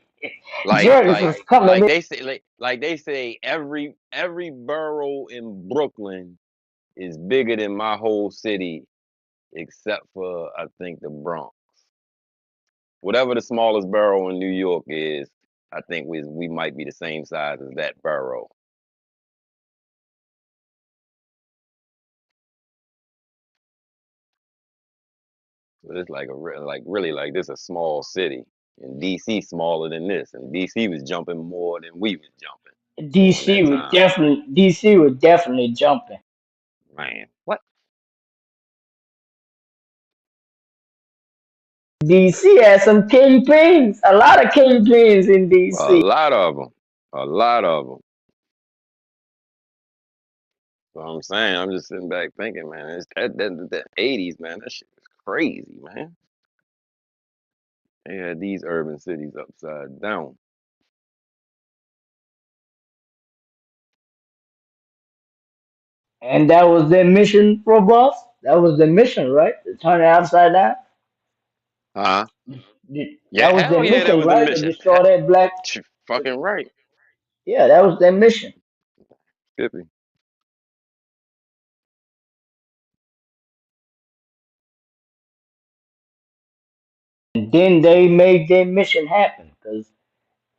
Like, Drugs like, was coming like in. they say, like they say, every borough in Brooklyn is bigger than my whole city, except for I think the Bronx. Whatever the smallest borough in New York is, I think we might be the same size as that borough. It's like like really like this a small city. And DC smaller than this. And DC was jumping more than we was jumping during that time. DC was definitely jumping. Man, what? DC has some kingpins, a lot of kingpins in A DC. lot of them. A lot of them. So I'm saying, I'm just sitting back thinking, man, it's that 80s, man, that shit was crazy, man. They had these urban cities upside down. And that was their mission for boss. That was their mission, right? To turn it upside down. Huh? Yeah, That was their hell yeah, that mission, was the right? To mission. destroy that black. Fucking right. Yeah, that was their mission. Skippy. And then they made their mission happen because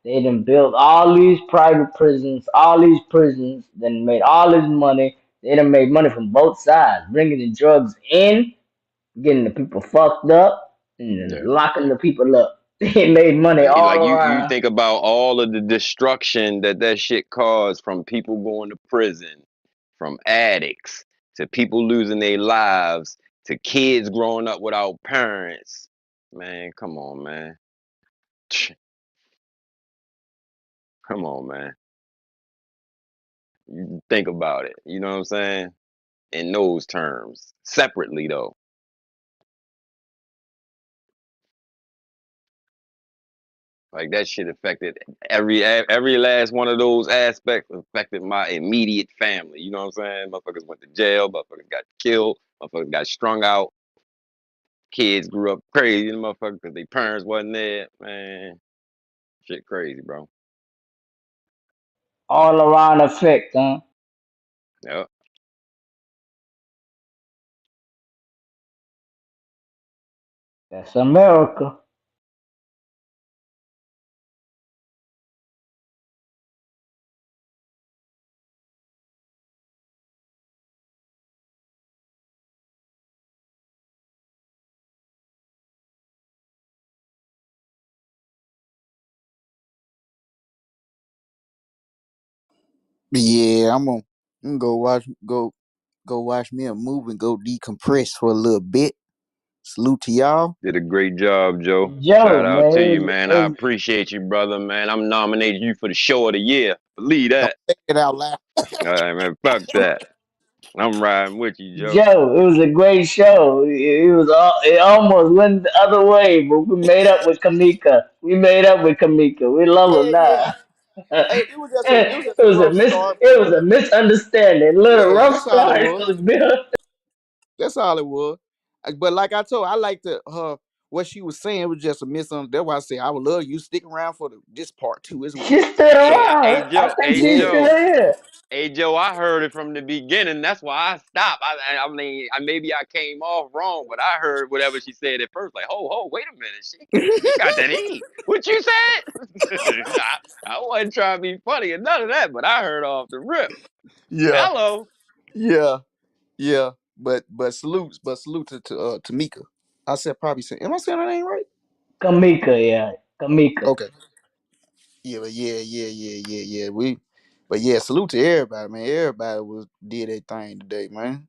they done built all these private prisons, all these prisons, then made all this money. They done made money from both sides, bringing the drugs in, getting the people fucked up, and then Yeah. locking the people up. They made money Like all you around. think about all of the destruction that shit caused, from people going to prison, from addicts to people losing their lives to kids growing up without parents. Man, come on, man. Come on, man. You think about it. You know what I'm saying? In those terms, separately though. Like that shit affected every last one of those aspects affected my immediate family. You know what I'm saying? Motherfuckers went to jail, motherfuckers got killed, motherfuckers got strung out, kids grew up crazy, motherfuckers because their parents wasn't there. Man, shit crazy, bro. All around effect, huh? Yep. That's America. But yeah, I'm gonna go watch me a movie and go decompress for a little bit. Salute to y'all. Did a great job, Joe. Joe, Shout out man, to you, man. it I was appreciate you, brother, man. I'm nominating you for the show of the year. Believe Don't that. say it out loud. All right, man. Fuck that. I'm riding with you, Joe. Joe, it was a great show. It almost went the other way, but we made up with Kamika. We made up with Kamika. We love her Yeah, yeah. now. Hey, it was it just a was a rough start, but it was a misunderstanding. Little yeah, rough that's all it start was. was built. That's all it was. But like I told, I liked her what she was saying was just a misunderstanding. That's why I say I would love you stick around for this part too as well. She stood Hey around. I Joe, think hey she's Yeah. still Joe, here. hey Joe. I heard it from the beginning. That's why I stopped. I mean, maybe I came off wrong, but I heard whatever she said at first. Like, wait a minute, she got that heat. What you said? I wasn't trying to be funny or none of that, but I heard off the rip. Yeah. Hello. Yeah. Yeah. But salute to Tamika. I said probably say am I saying her name right? Kamika, yeah. Kamika. Okay. Yeah. But yeah, salute to everybody, man. Everybody was did their thing today, man.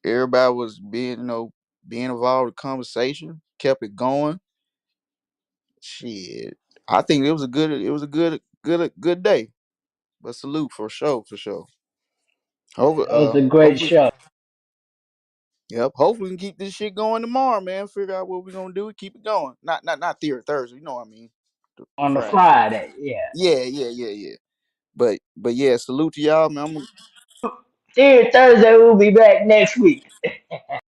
Everybody was being involved in the conversation, kept it going. Shit. I think it was a good day. But salute for sure, for sure. Yeah, that was a great Hopefully, show. yep. Hopefully, we can keep this shit going tomorrow, man. Figure out what we're gonna do. Keep it going. Not theory Thursday. You know what I mean? The On the Friday shit. Friday, yeah. Yeah. But yeah, salute to y'all, man. See Thursday, we'll be back next week.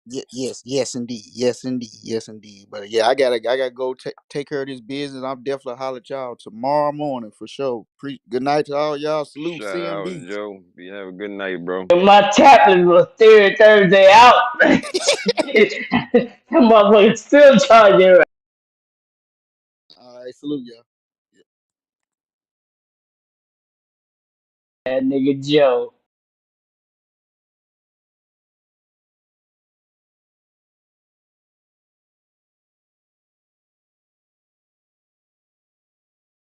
Yes, indeed, yes, indeed. But yeah, I gotta go take care of this business. I'm definitely holler at y'all tomorrow morning for sure. Good night to all y'all. Salute Shout out, CMB. Joe. You have a good night, bro. And my chaplain was Theory Thursday out. That motherfucker still charging All right, salute y'all. that nigga Joe.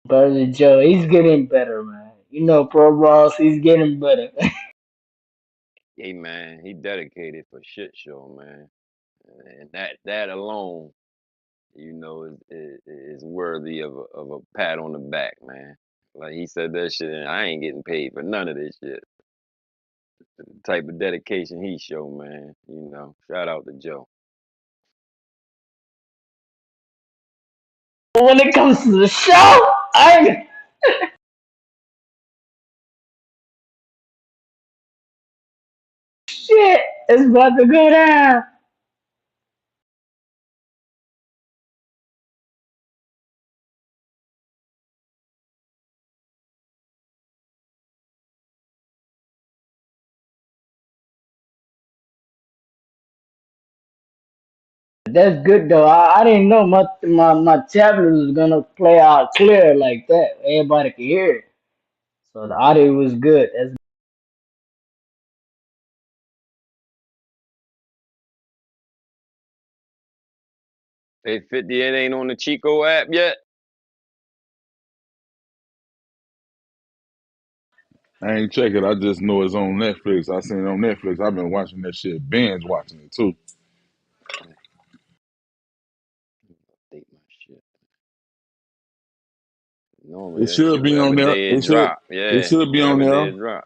Brother Joe, he's getting better, man. You know, pro balls, he's getting better. Hey man, he dedicated for shit show, man. And that alone, is worthy of a pat on the back, man. Like he said that shit, and I ain't getting paid for none of this shit. The type of dedication he show, man. Shout out to Joe. When it comes to the show, I shit is about to go down. That's good though. I didn't know my tablet was gonna play out clear like that. Everybody could hear it. So the audio was good. That's Hey, 50, it ain't on the Chico app yet. I ain't check it. I just know it's on Netflix. I seen it on Netflix. I've been watching that shit, binge watching it too. Update my shit. Normally It that should shit, be on whatever there. day it drop. It Yeah, should be on whatever day there. it drop.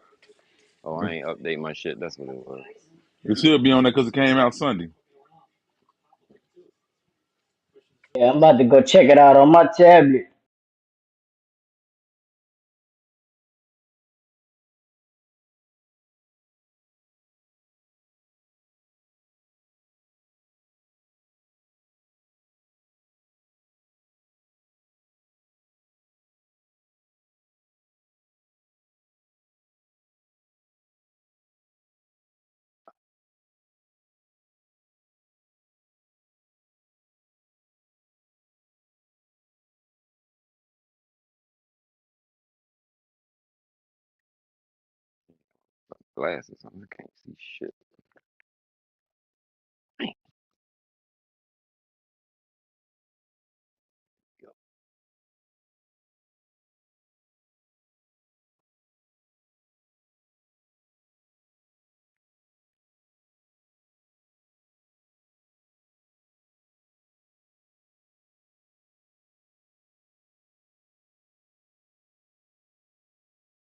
Oh, I ain't update my shit. That's what it was. It should be on there because it came out Sunday. yeah. I'm about to go check it out on my tablet. Glasses on. I can't see shit.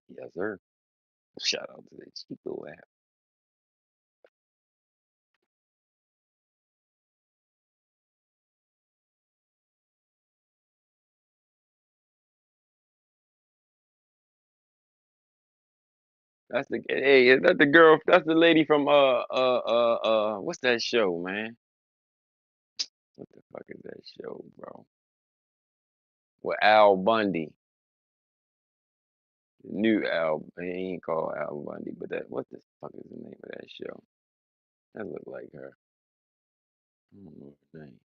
Yes, sir. Shout out to the Chico app. Hey, is that the girl? That's the lady from what's that show, man? What the fuck is that show, bro? With Al Bundy. The new Al, he ain't called Al Bundy, but what the fuck is the name of that show? That look like her. I don't know her name.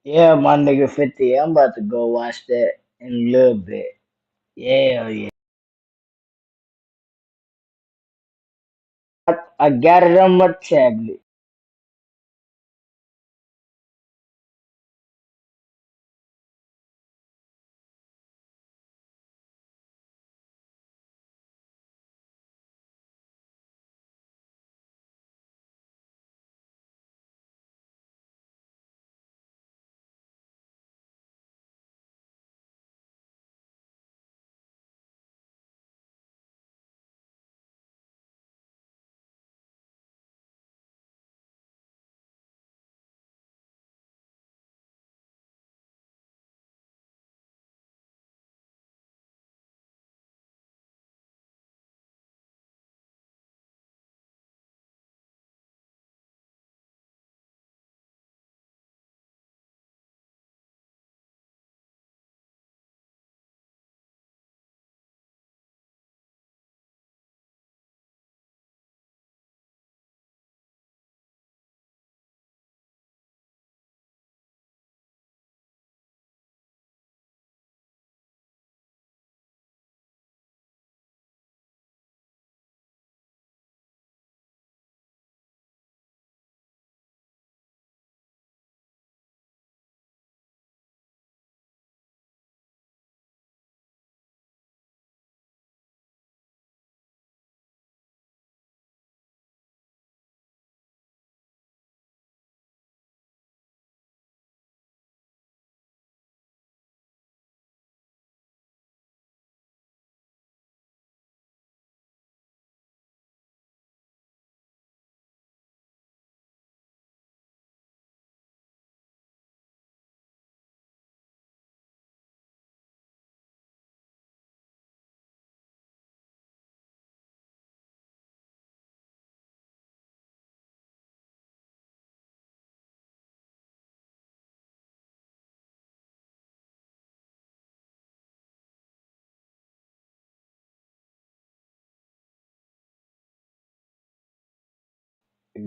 Yeah, my nigga 50. I'm about to go watch that in a little bit. Yeah, yeah. I got it on my tablet.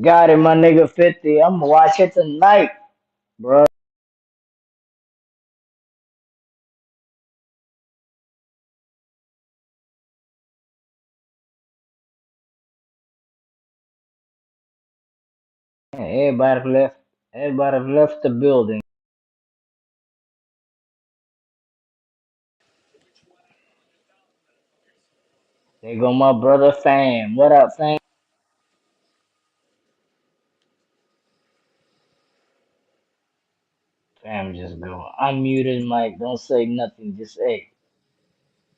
Got it, my nigga 50. I'm gonna watch it tonight, bro. Everybody left. Everybody left the building. There go my brother Fam. What up, Fam? Fam just go. Unmute his mic. Don't say nothing. Just say,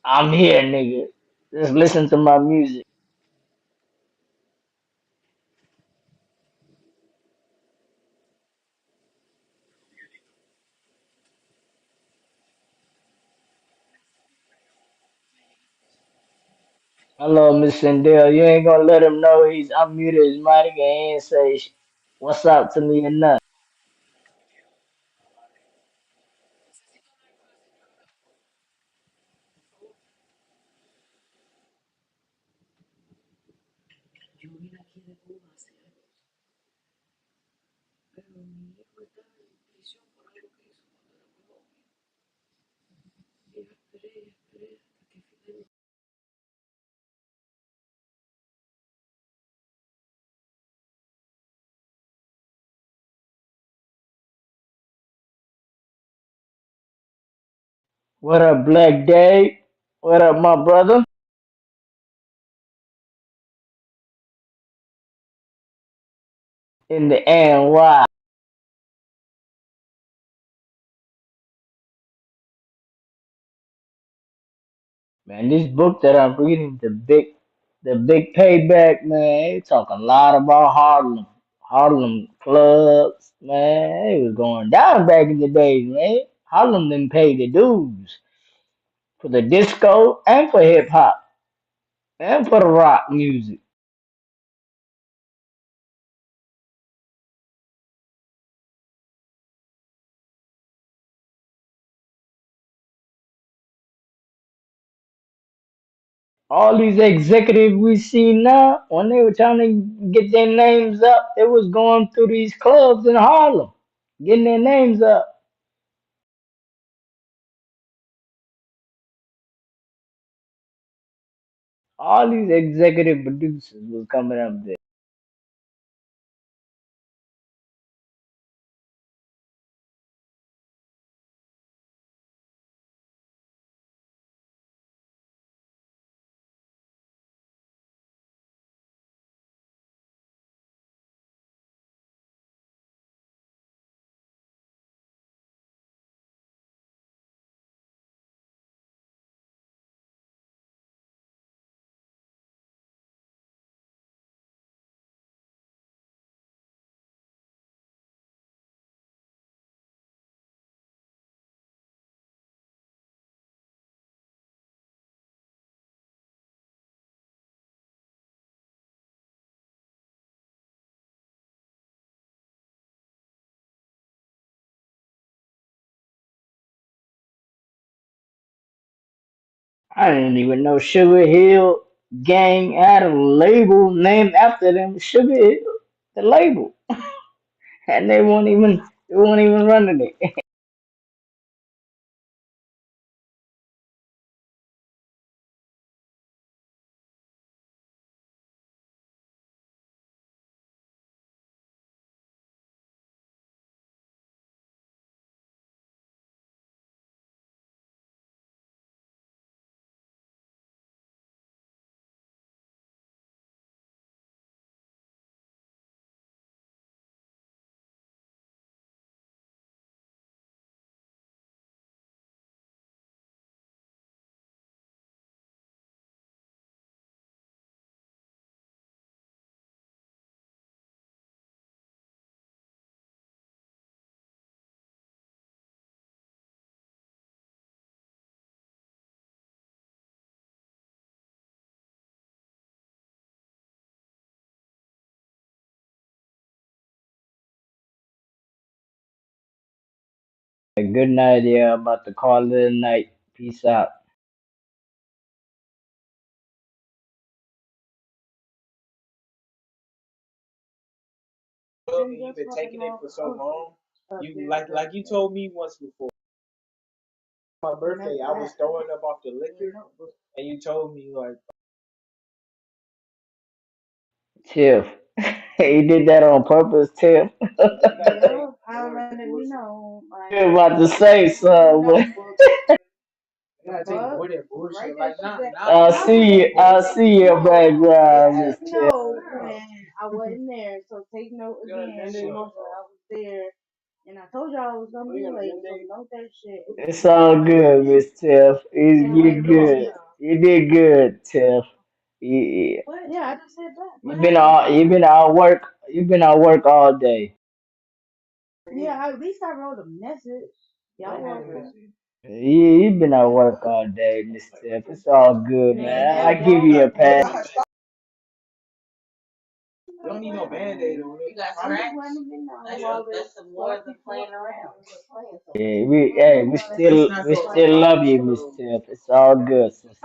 I'm here, nigga. Just listen to my music. Hello, Miss Sandel. You ain't gonna let him know he's unmuted his mic and he ain't say what's up to me or nothing. What up, Black Dave? What up, my brother? In the NY. Man, this book that I'm reading, the big payback, man, it talk a lot about Harlem. Harlem clubs, man. It was going down back in the days, man. Harlem didn't pay the dues for the disco and for hip hop and for the rock music. All these executives we see now, when they were trying to get their names up, they was going through these clubs in Harlem, getting their names up. All these executive producers was coming up there. I didn't even know Sugar Hill Gang had a label named after them. Sugar Hill, the label, and they won't even running it. Good night, yeah. About to call it a night. Peace out. You've been taking it for so long. You like you told me once before my birthday, I was throwing up off the liquor, and you told me like Tiff, he did that on purpose, Tiff. You're about to say something. you gotta take more than bullshit. Like I see your background, Miss Tiff. It's all good, Miss Tiff. You good. You did good, Tiff. You, you've been out work all day. You've been out work all day, Miss Tiff. It's all good, man. I give you a pass. you don't need no band-aid on it. That's some more than playing around. Yeah, we still love you, Miss Tiff. It's all good, sister.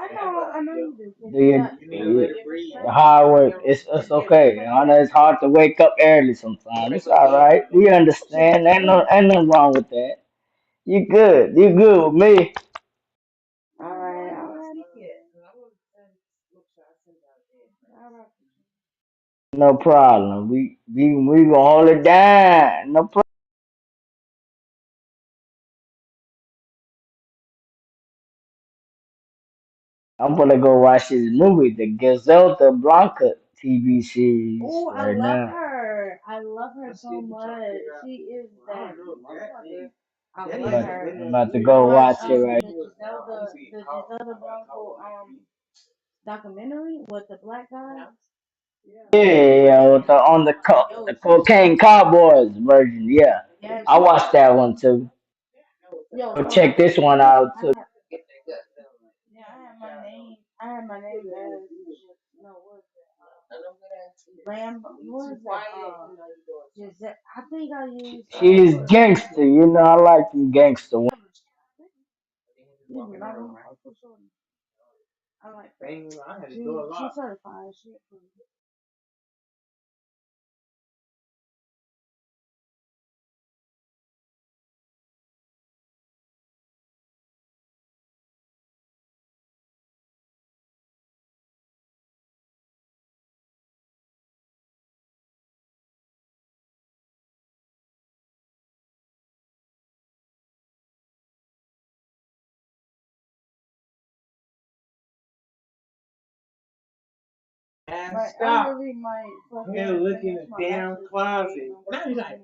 Do You need to let it breathe. hard work. It's okay. I know it's hard to wake up early sometimes. It's all right. We understand. Ain't nothing wrong with that. You good. You good with me. No problem. We gonna hold it down. No problem. I'm gonna go watch this movie, the Gazelda Blanca TV series right now. I'm about to go watch it right. Yeah, with the cocaine cowboys version. Yeah, I watched that one too. Go check this one out too. She's gangster, you know. I like them gangster ones. I had to do a lot. Like, stop. I really might fucking look in the damn closet. Now you like,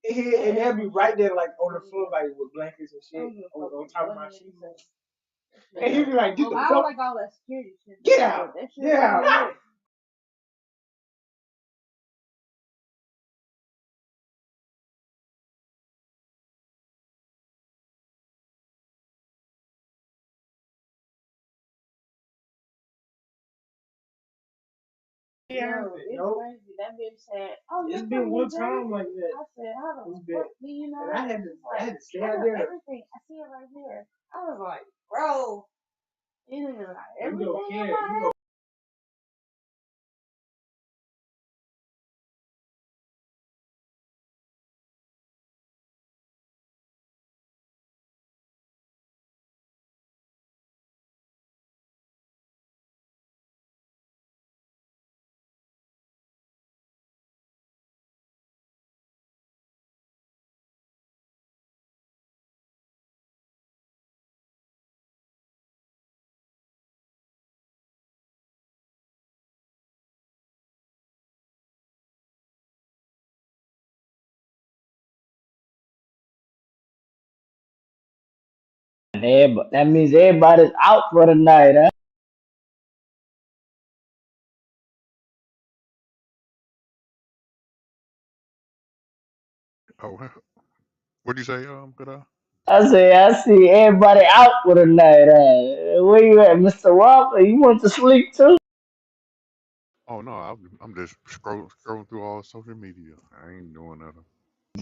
and they'll be right there, like on the floor, like with blankets and shit on top of my sheets. And he'd be like, "Get the fuck!" I don't like all that security shit. Get out! Get out! Yeah, it's crazy. That bitch said, "Oh, it's been one time like that." I said, "How the fuck do you know?" And I had to stay out there. Everything I see it right here. I was like, "Bro, you didn't like everything." You don't care. You go. That means everybody's out for the night, huh? Oh, what'd you say, Kada? I see everybody out for the night, huh? Where you at, Mr. Walker? You want to sleep too? Oh no, I'm just scrolling through all social media. I ain't doing nothing.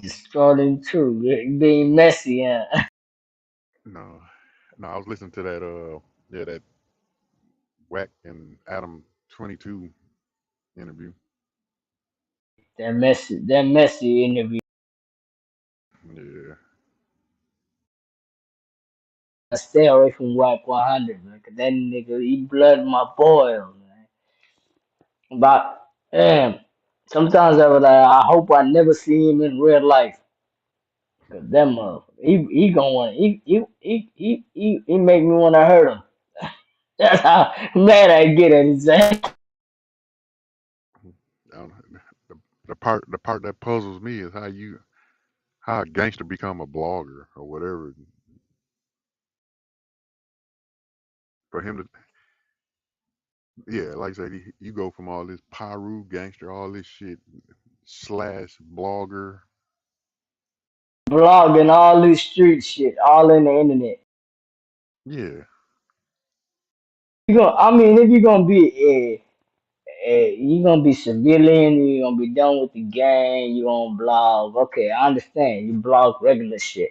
Just scrolling too, being messy, huh? No, no, I was listening to that yeah, that Whack and Adam 22 interview. That messy interview. Yeah, I stay away from White 100, man, 'cause that nigga, he blood my boil, man. But, damn, sometimes I was like, I hope I never see him in real life. 'Cause that motherfucker, he gonna want, he make me want to hurt him. That's how mad I get at his ass. I don't, the part that puzzles me is how a gangster become a blogger or whatever. For him to, yeah, like I said, you go from all this Pyru gangster, all this shit slash blogger. Blogging all this street shit, all in the internet. Yeah, I mean, if you're gonna be you gonna be civilian, you gonna be done with the gang, you gonna blog. Okay, I understand. You blog regular shit.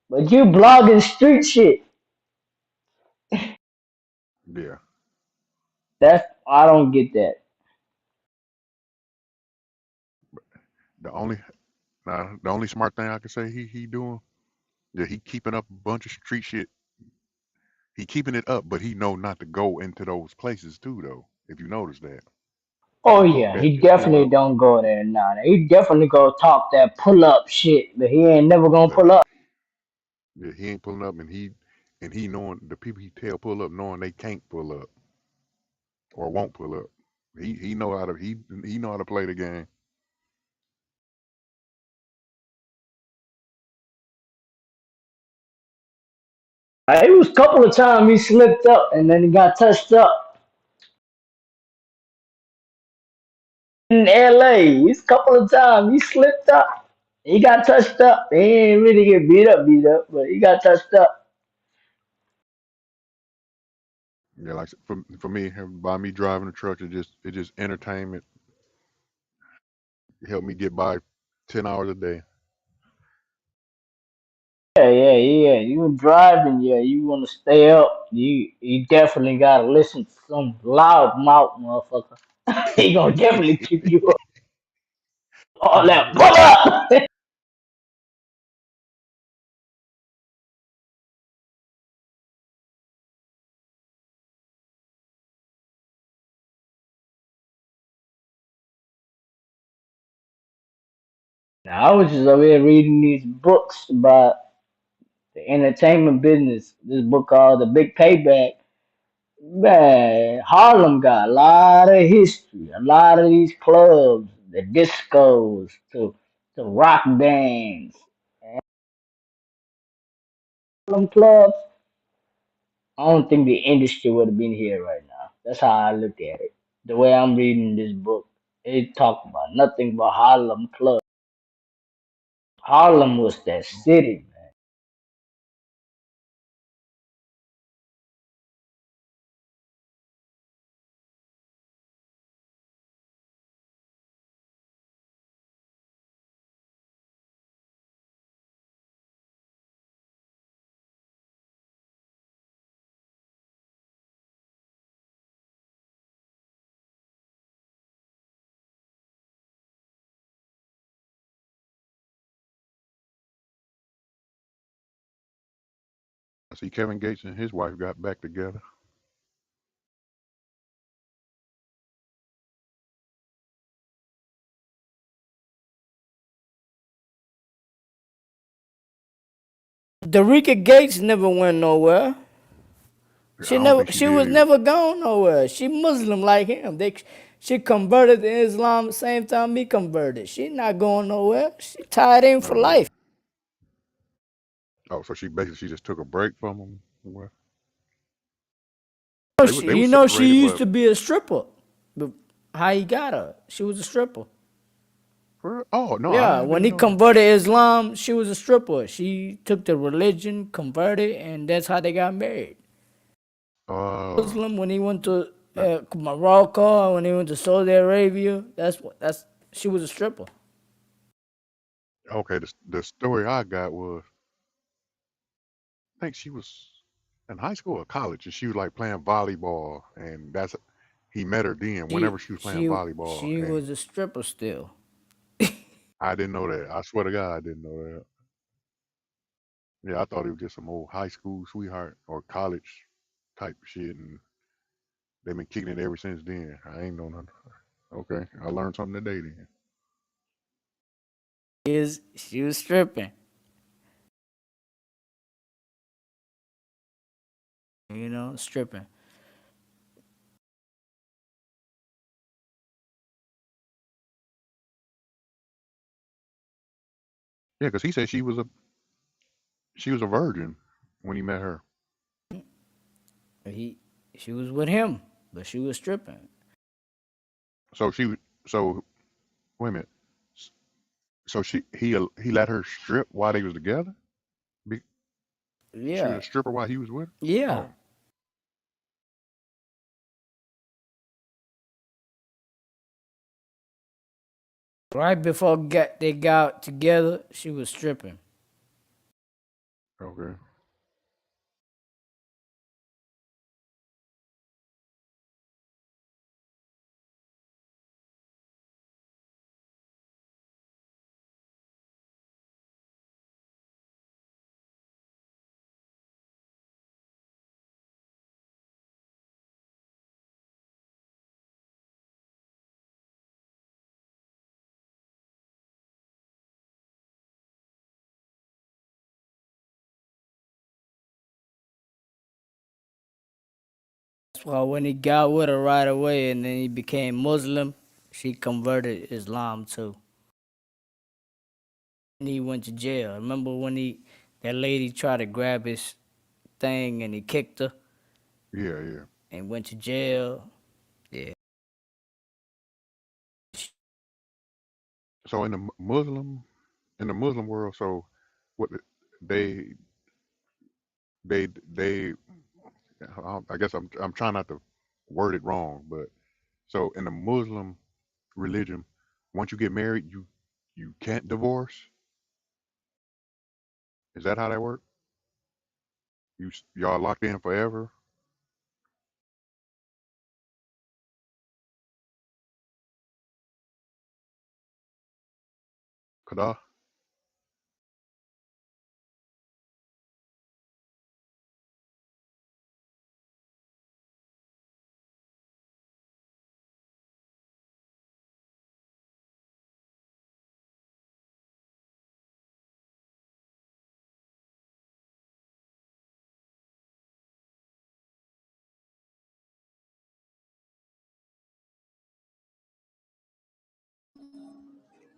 But you blogging street shit. yeah. That's I don't get that. The only the only smart thing I can say he doing, yeah, he keeping up a bunch of street shit. He keeping it up, but he know not to go into those places too, though. If you notice that, Oh he keep yeah, that he pull definitely up. don't go there now. He definitely go talk that pull up shit, but he ain't never gonna But pull up. yeah, he ain't pulling up, and he knowing the people he tell pull up, knowing they can't pull up or won't pull up. He know how to he know how to play the game. It was a couple of times he slipped up and then he got touched up in LA. It's a couple of times he slipped up. He got touched up. He ain't really get beat up, but he got touched up. Yeah, like for me, by me driving the truck, it just entertainment. It helped me get by 10 hours a day. Yeah. You driving, yeah. You want to stay up. You definitely gotta listen to some loud mouth motherfucker. He gonna definitely keep you up. All that pull up. Now, I was just over here reading these books about the entertainment business. This book called The Big Payback. Man, Harlem got a lot of history. A lot of these clubs, the discos, to rock bands, Harlem clubs. I don't think the industry would have been here right now. That's how I look at it. The way I'm reading this book, it talk about nothing but Harlem club. Harlem was that city, man. I see Kevin Gates and his wife got back together. Derica Gates never went nowhere. I don't think she She was did either. never gone nowhere. She Muslim like him. She converted to Islam the same time he converted. She not going nowhere. She tied in for Okay. life. Oh, so she just took a break from him. Well, they You was know separated, she used but to be a stripper. But how he got her? She was a stripper. oh no, Yeah, I when didn't he know that. converted Islam, she was a stripper. She took the religion, converted, and that's how they got married. Uh, Muslim when he went to that, Morocco, when he went to Saudi Arabia, that's she was a stripper. okay. The story I got was I think she was in high school or college, and she was like playing volleyball, and that's he met her then. She Whenever she was playing she volleyball, she and was a stripper still. I didn't know that. I swear to God, I didn't know that. Yeah, I thought it was just some old high school sweetheart or college type shit, and they've been kicking it ever since then. I ain't know nothing. Okay, I learned something today then. She was stripping, stripping. Yeah, because he said she was a virgin when he met her. He she was with him, but she was stripping. So so wait a minute. So he let her strip while they was together. Be, she was Yeah, a stripper while he was with her. yeah. Oh, Right before they got together, she was stripping. okay. That's why when he got with her right away, and then he became Muslim, she converted Islam too. And he went to jail. Remember when that lady tried to grab his thing and he kicked her Yeah, yeah. and went to jail? Yeah. So in the Muslim world, so what they they I guess I'm trying not to word it wrong, but so in the Muslim religion, once you get married, you can't divorce. Is that how that works? Y'all locked in forever? Kada?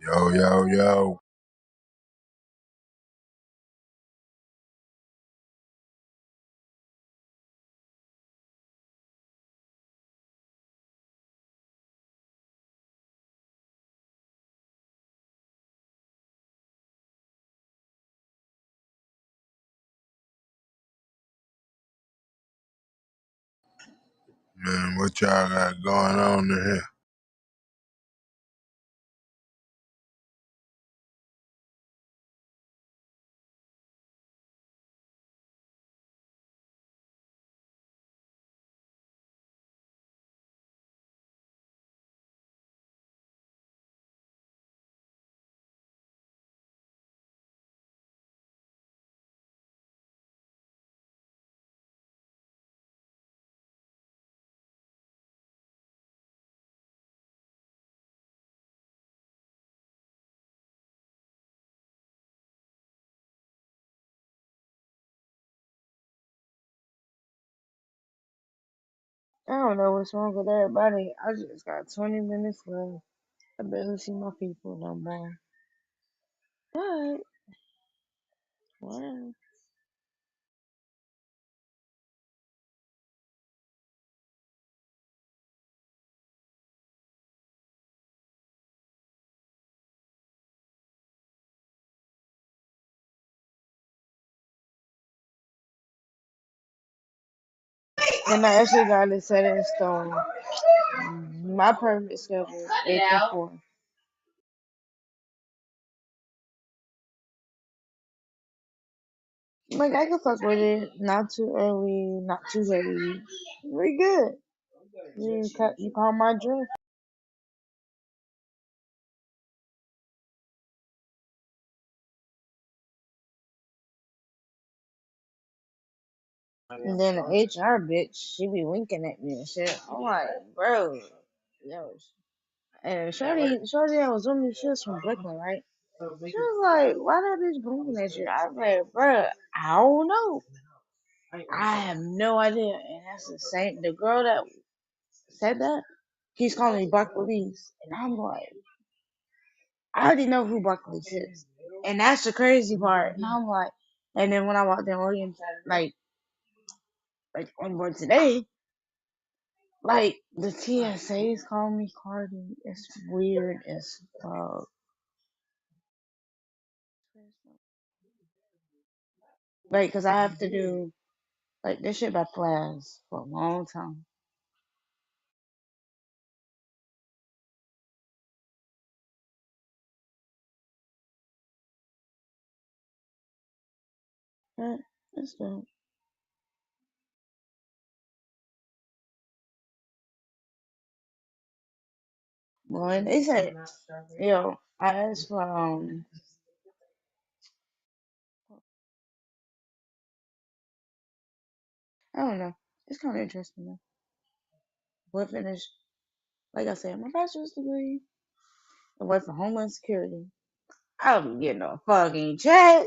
Yo, yo, yo. Man, what y'all got going on in here? I don't know what's wrong with everybody. I just got 20 minutes left. I barely see my people no more. But, well. And I actually got it set in stone. My perfect schedule is 8 to 4. Like, I can fuck with it. Not too early, not too late. We good. You call my drift. And then the HR bitch, she be winking at me and shit. I'm like, bro, yo. And Shorty that was with me, she was from Brooklyn, right? She was like, why that bitch blinking at you? I was like, bro, I don't know. I have no idea. And that's the same, the girl that said that, he's calling me Buckley's. And I'm like, I already know who Buckley's is. And that's the crazy part. And I'm like, and then when I walked in Williams, like on board today, like the TSA's calling me Cardi. It's weird as fuck. Like, cause I have to do like this shit about to last for a long time. But it's good. Boy, they said, yo, I asked for I don't know. It's kind of interesting though. We'll finish, like I said, my bachelor's degree. I work for Homeland Security. I'll be getting a fucking check.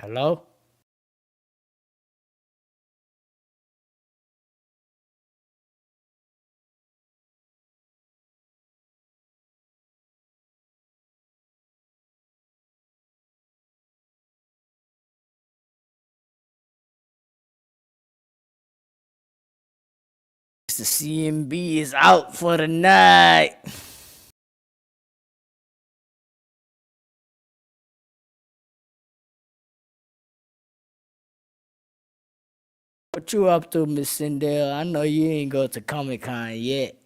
Hello? Mr. CMB is out for the night. What you up to, Miss Sindel? I know you ain't go to Comic Con yet.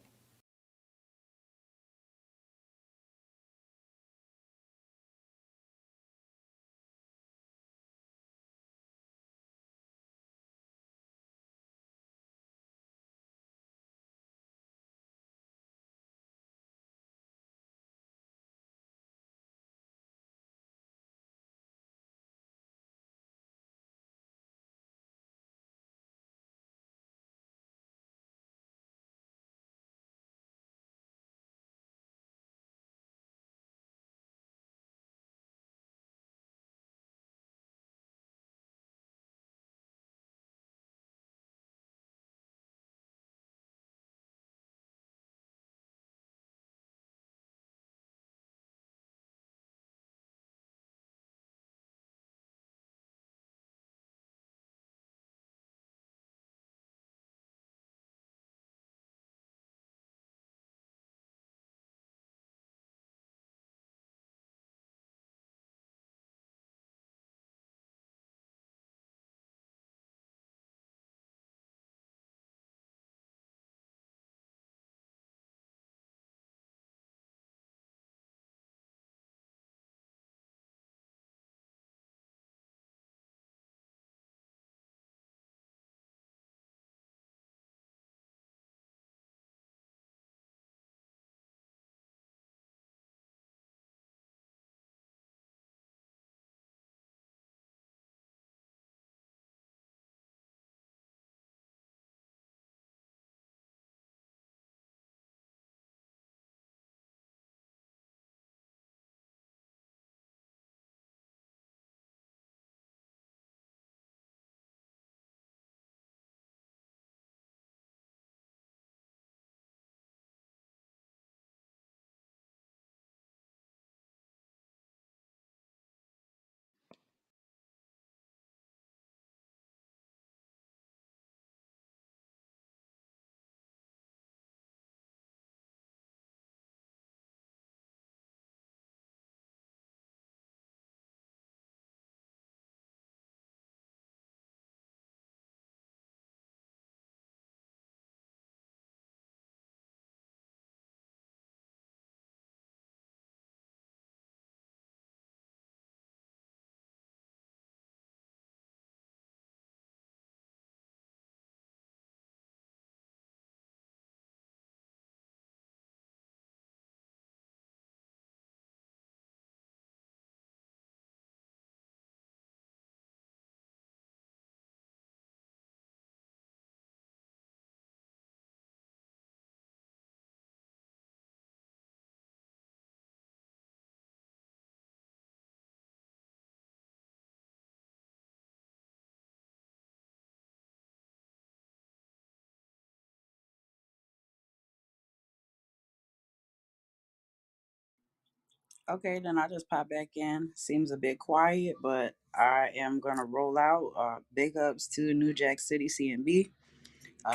Okay, then I just pop back in. Seems a bit quiet, but I am gonna roll out. Big ups to New Jack City CMB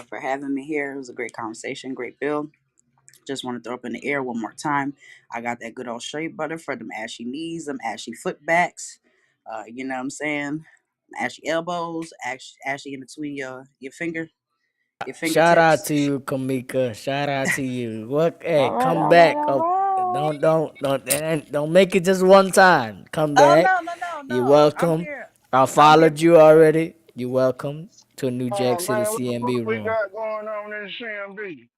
for having me here. It was a great conversation, great build. Just want to throw up in the air one more time. I got that good old shea butter for them ashy knees, them ashy foot backs. You know what I'm saying? Ashy elbows, ashy in between your Shout out fingertips. to you, Kamika. Shout out to you. What? Hey, All right, come all right, back. all Oh, right. don't make it just one time. Come Oh back. no, no, no, You're no. I'm welcome. here. I I'm here. followed you already. You're welcome to New Jack Oh City man, what the CMB fuck we room. got going on in CMB?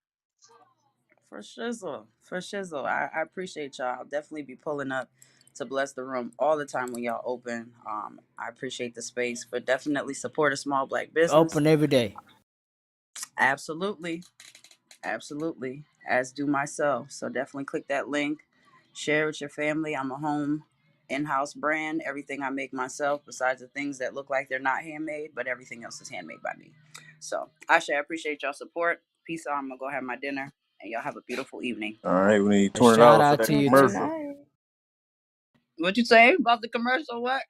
For shizzle. For shizzle. I appreciate y'all. I'll definitely be pulling up to bless the room all the time when y'all open. I appreciate the space, but definitely support a small black business. Open every day. Absolutely. Absolutely. As do myself. So definitely click that link. Share with your family. I'm a home in-house brand. Everything I make myself, besides the things that look like they're not handmade, but everything else is handmade by me. So I appreciate y'all support. Peace out. I'm gonna go have my dinner and y'all have a beautiful evening. All right, we need Shout $20 for out that to you Night too. commercial. night. What you say about the commercial? What?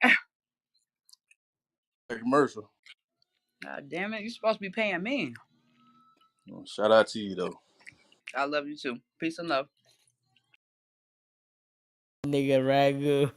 That commercial. God damn it! You're supposed to be paying me. Well, shout out to you though. I love you too. Peace and love. Nigga Ragu.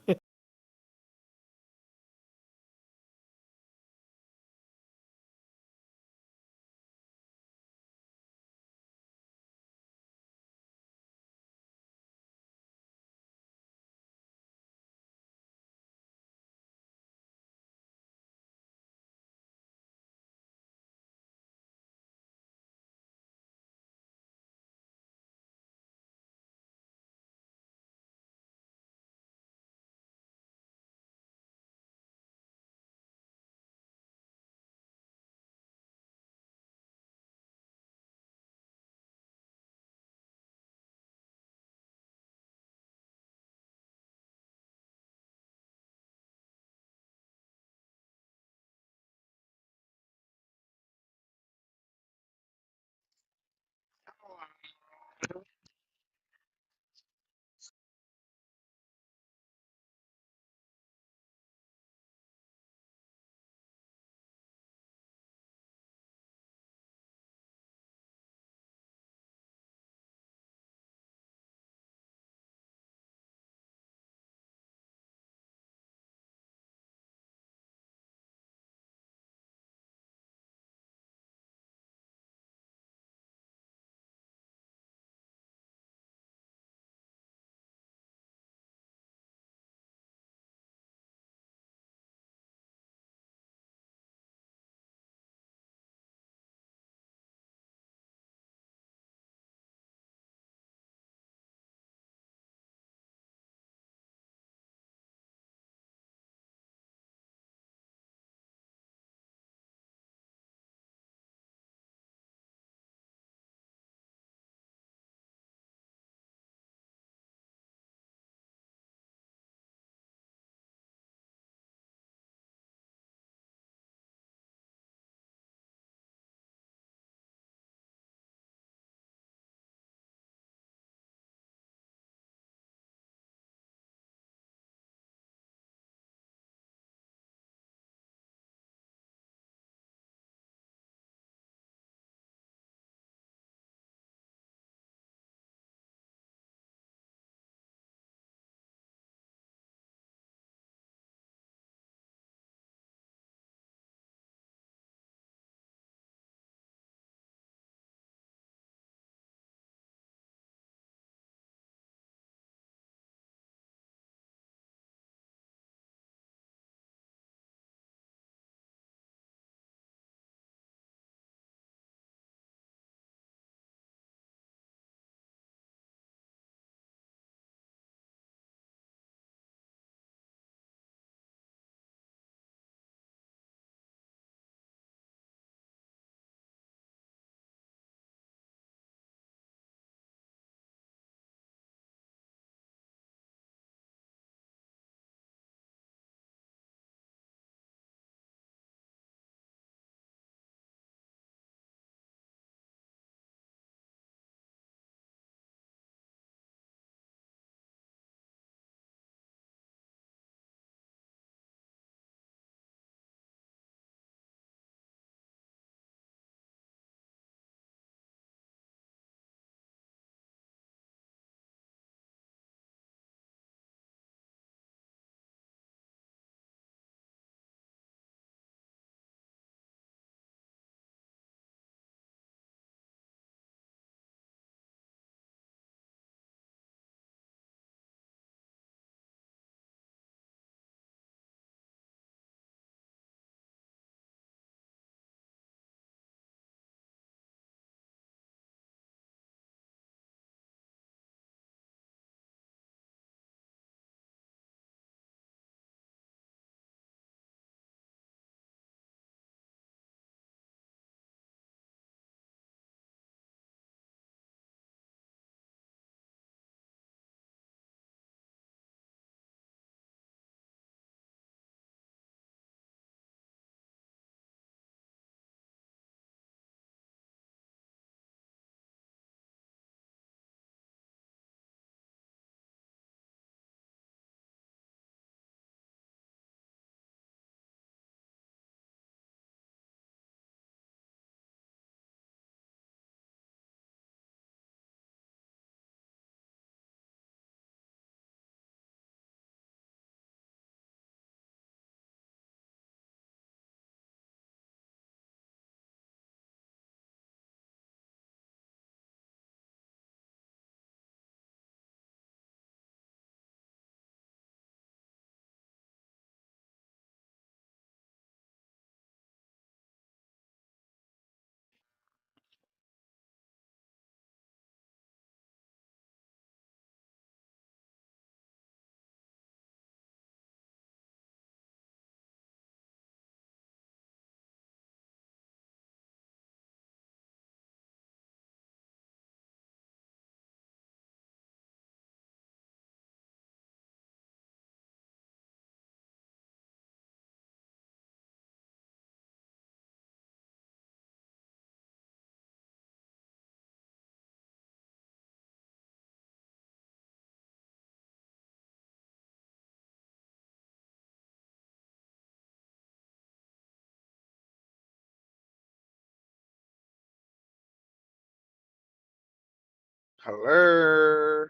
Hello.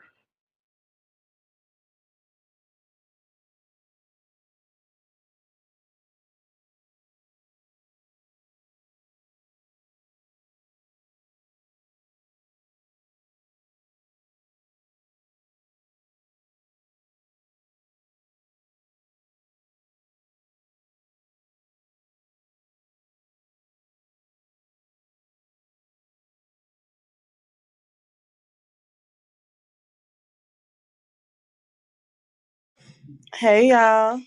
Hey y'all.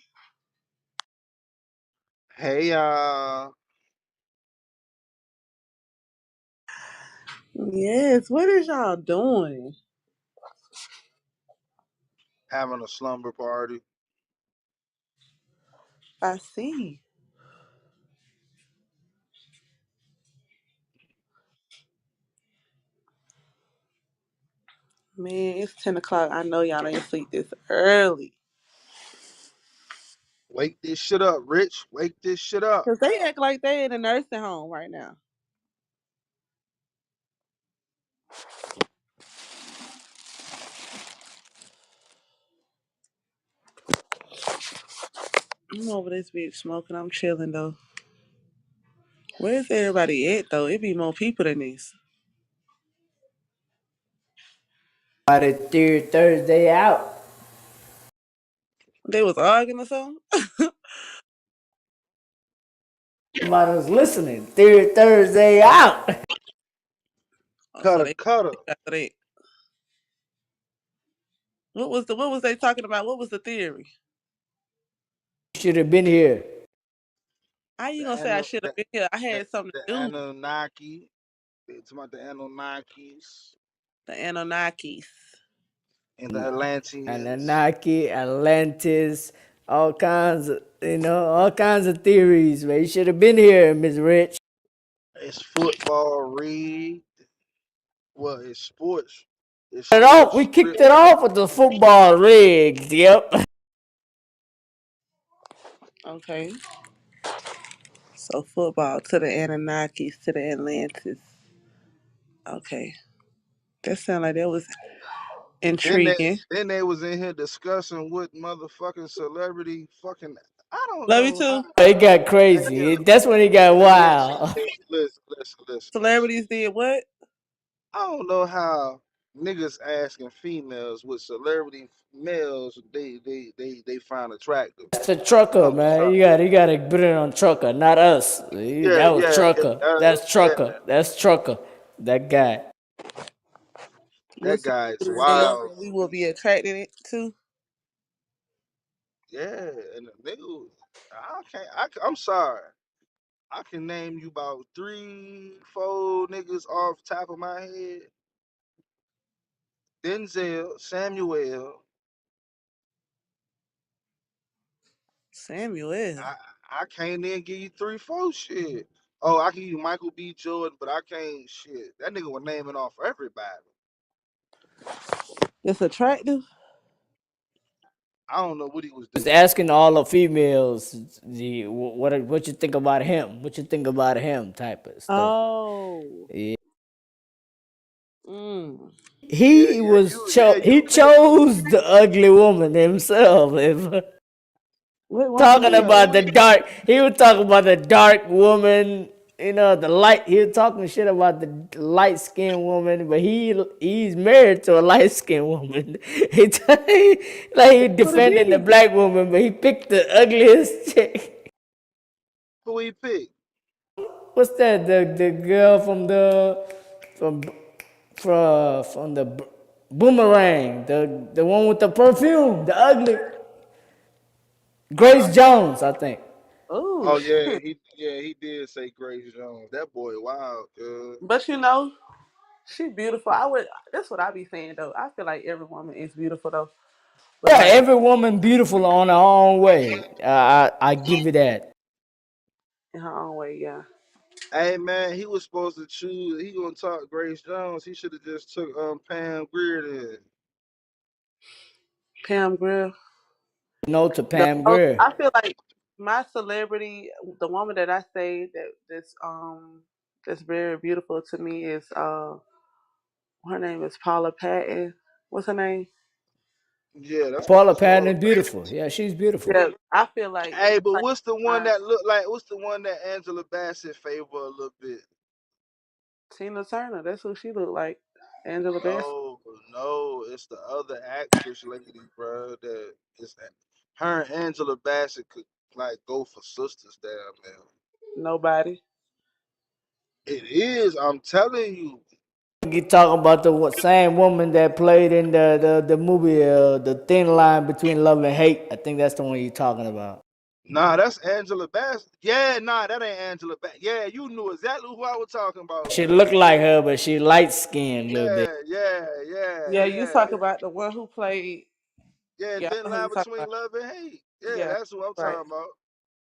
Hey y'all. Yes, what is y'all doing? Having a slumber party. I see. Man, it's 10 o'clock. I know y'all ain't sleep this early. Wake this shit up, Rich. Wake this shit up. Cause they act like they in a nursing home right now. I'm over this bitch smoking. I'm chilling though. Where's everybody at though? It be more people than this. By the third Thursday out. They was arguing or something? Somebody was listening. Third Thursday out. Oh, so Cutter, they cutter. after that. What was they talking about? What was the theory? Should have been here. How you The gonna say I Anu- should have the been here? I the, had something the to do. Anunnaki. It's about the Anunnakis The Anunnakis. and the Atlanteans. Anunnaki, Atlantis, all kinds of, all kinds of theories, man. You should have been here, Miss Rich. It's football rigged. Well, it's sports. It's It off. We sports kicked script. it off with the football rigs. Yep. Okay. So football to the Anunnakis to the Atlantis. Okay. That sounded like that was Then they intriguing. then they was in here discussing what motherfucking celebrity fucking I don't Love you know how too. It got hey crazy. That's when it got listen, wild. listen. Celebrities did what? I don't know how niggas asking females with celebrity males they find attractive. That's the trucker, I'm man. sorry. You gotta put it on trucker, not us. Yeah, That was yeah, trucker. That's yeah. trucker. That's trucker. That guy. What That guy's celebrities they know wild. that we will be attracted to? Yeah, and the nigga, I'm sorry. I can name you about three, four niggas off the top of my head. Denzel, Samuel. Samuel. I can't even give you three, four shit. Oh, I can give you Michael B. Jordan, but I can't shit. That nigga was naming off everybody. That's attractive. I don't know what he was Was doing. asking all the females, what you think about him? What you think about him? Type of stuff. Oh. Yeah. Mm. Yeah, He yeah, was he you picked. chose the ugly woman himself. If What woman talking did Yeah, that? about the dark, he was talking about the dark woman. The light. He was talking shit about the light skinned woman, but he's married to a light skinned woman. Like he What it defending the did? black woman, but he picked the ugliest chick. who he picked? What's that? The girl from from the boomerang, the one with the perfume, the ugly I Grace Jones, I think. Oh oh yeah, shit. he did say Grace Jones. That boy wild, cuz. But she beautiful. That's what I be saying though. I feel like every woman is beautiful though. But Yeah, like every woman beautiful on her own way. I give you that. in her own way, yeah. Hey man, he was supposed to choose. He gonna talk Grace Jones. He should have just took Pam Grier then. Pam Grier. No to The Pam most Grier. I feel like my celebrity, the woman that I say that's very beautiful to me is Her name is Paula Patton. What's her name? Yeah, that's Paula Patton Paula is Patton. beautiful. Yeah, she's beautiful. Yeah, I feel like Hey, but like what's the one that look like? What's the one that Angela Bassett favor a little bit? Tina Turner. That's who she looked like. Angela Bassett. No, no, it's the other actress lady, bro. That is her and Angela Bassett could like go for sisters down there. Nobody. It is, I'm telling you. You talking about the same woman that played in the movie The Thin Line Between Love and Hate. I think that's the one you're talking about. Nah, that's Angela Bassett. Yeah, nah, that ain't Angela Bassett. Yeah, you knew exactly who I was talking about. She looked like her, but she light skinned a little bit. Yeah, yeah, yeah, Yeah, you yeah, talk yeah. about the one who played. Yeah, Yeah, I thin know who line you talking between about. love and hate. Yeah, Yeah, that's what I'm right. talking about.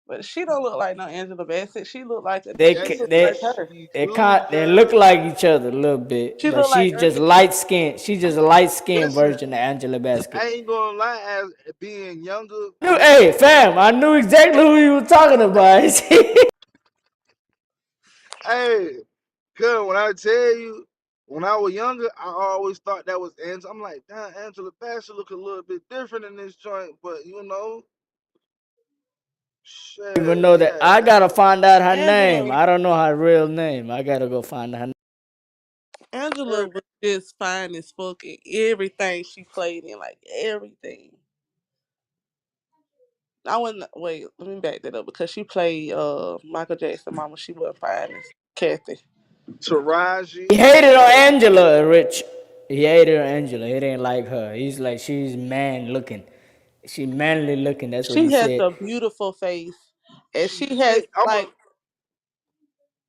But she don't look like no Angela Bassett. She look like she Yes, look They like her. do, they girl. look like each other a little bit, She but look like she's just Ernie. light skinned. She's just a light skinned Listen, version of Angela Basket. I ain't gonna lie, as being younger, Hey, fam, I knew exactly who you were talking about. hey, cause when I tell you, when I was younger, I always thought that was Angela. I'm like, damn, Angela Bassett look a little bit different in this joint, but you know, Even shit, know that yeah, I gotta find out her name. Angela. I don't know her real name. I gotta go find her name. Angela her, was just fine as fuck in everything she played in, like everything. I wouldn't wait. Let me back that up because she played Michael Jackson mama. She wasn't fine as Kathy. He Taraji. hated on Angela, Rich. He hated on Angela. He didn't like her. He's like, she's man looking. She manly looking. That's what he She has said. a beautiful face, and She she has did. I'm a like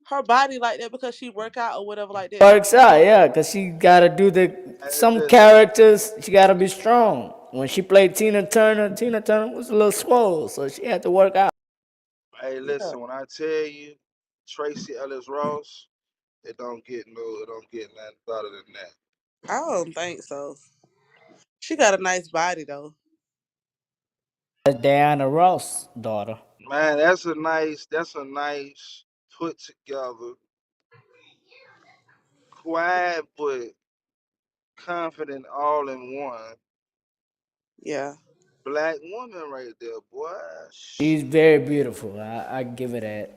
her body like that because she work out or whatever like that. Works out, yeah, cause she gotta do some listen. characters. She gotta be strong. When she played Tina Turner was a little swole, so she had to work out. Hey, Yeah, listen. When I tell you, Tracy Ellis Ross, it don't get nothing better than that. I don't think so. She got a nice body though. That's Diana Ross' daughter. Man, that's a nice put together, quiet but confident all in one Yeah. black woman right there, boy. She's Shit. very beautiful. I give her that.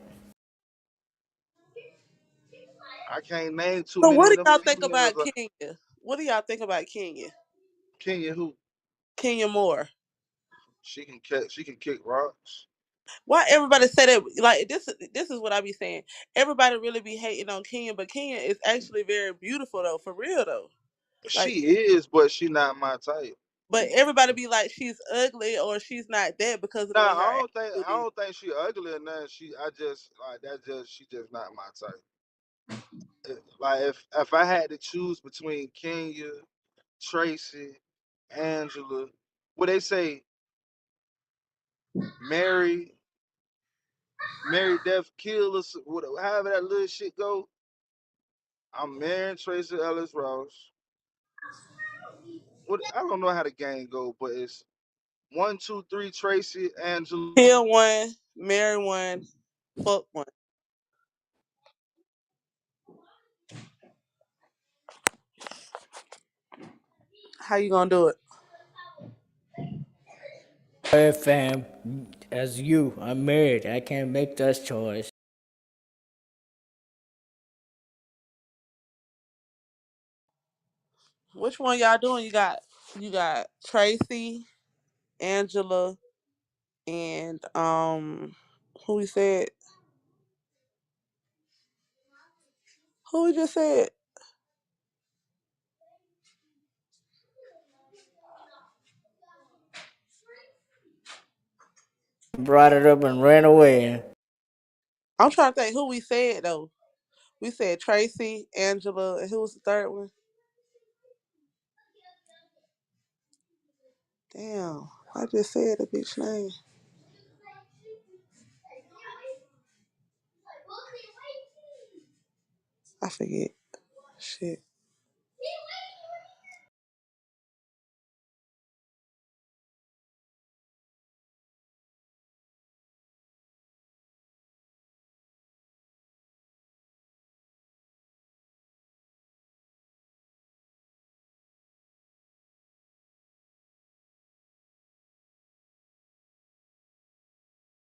I can't name too So many what of do them y'all think females. about Kenya? What do y'all think about Kenya? Kenya who Kenya Moore. she can kick rocks. Why everybody say that? Like this is what I be saying. Everybody really be hating on Kenya, but Kenya is actually very beautiful though, for real though. Like, She is, but she not my type. but everybody be like she's ugly or she's not that because of the way Nah, her I attitude is. don't think she ugly or nothing. I just like that. Just she just not my type. Like if I had to choose between Kenya, Tracy, Angela, what they say, Mary, Mary, Death, Kill, us, however that little shit go. I'm marrying Tracy Ellis Ross. What I don't know how the game go, but it's 1, 2, 3 Tracy, Angela. Kill one, marry one, fuck one. How you gonna do it? Hey fam, as you, I'm married. I can't make that choice. Which one y'all doing? You got Tracy, Angela, and who we said? Who we just said? Brought it up and ran away. I'm trying to think who we said though. We said Tracy, Angela, and who was the third one? Damn, I just said the bitch name. I forget. Shit.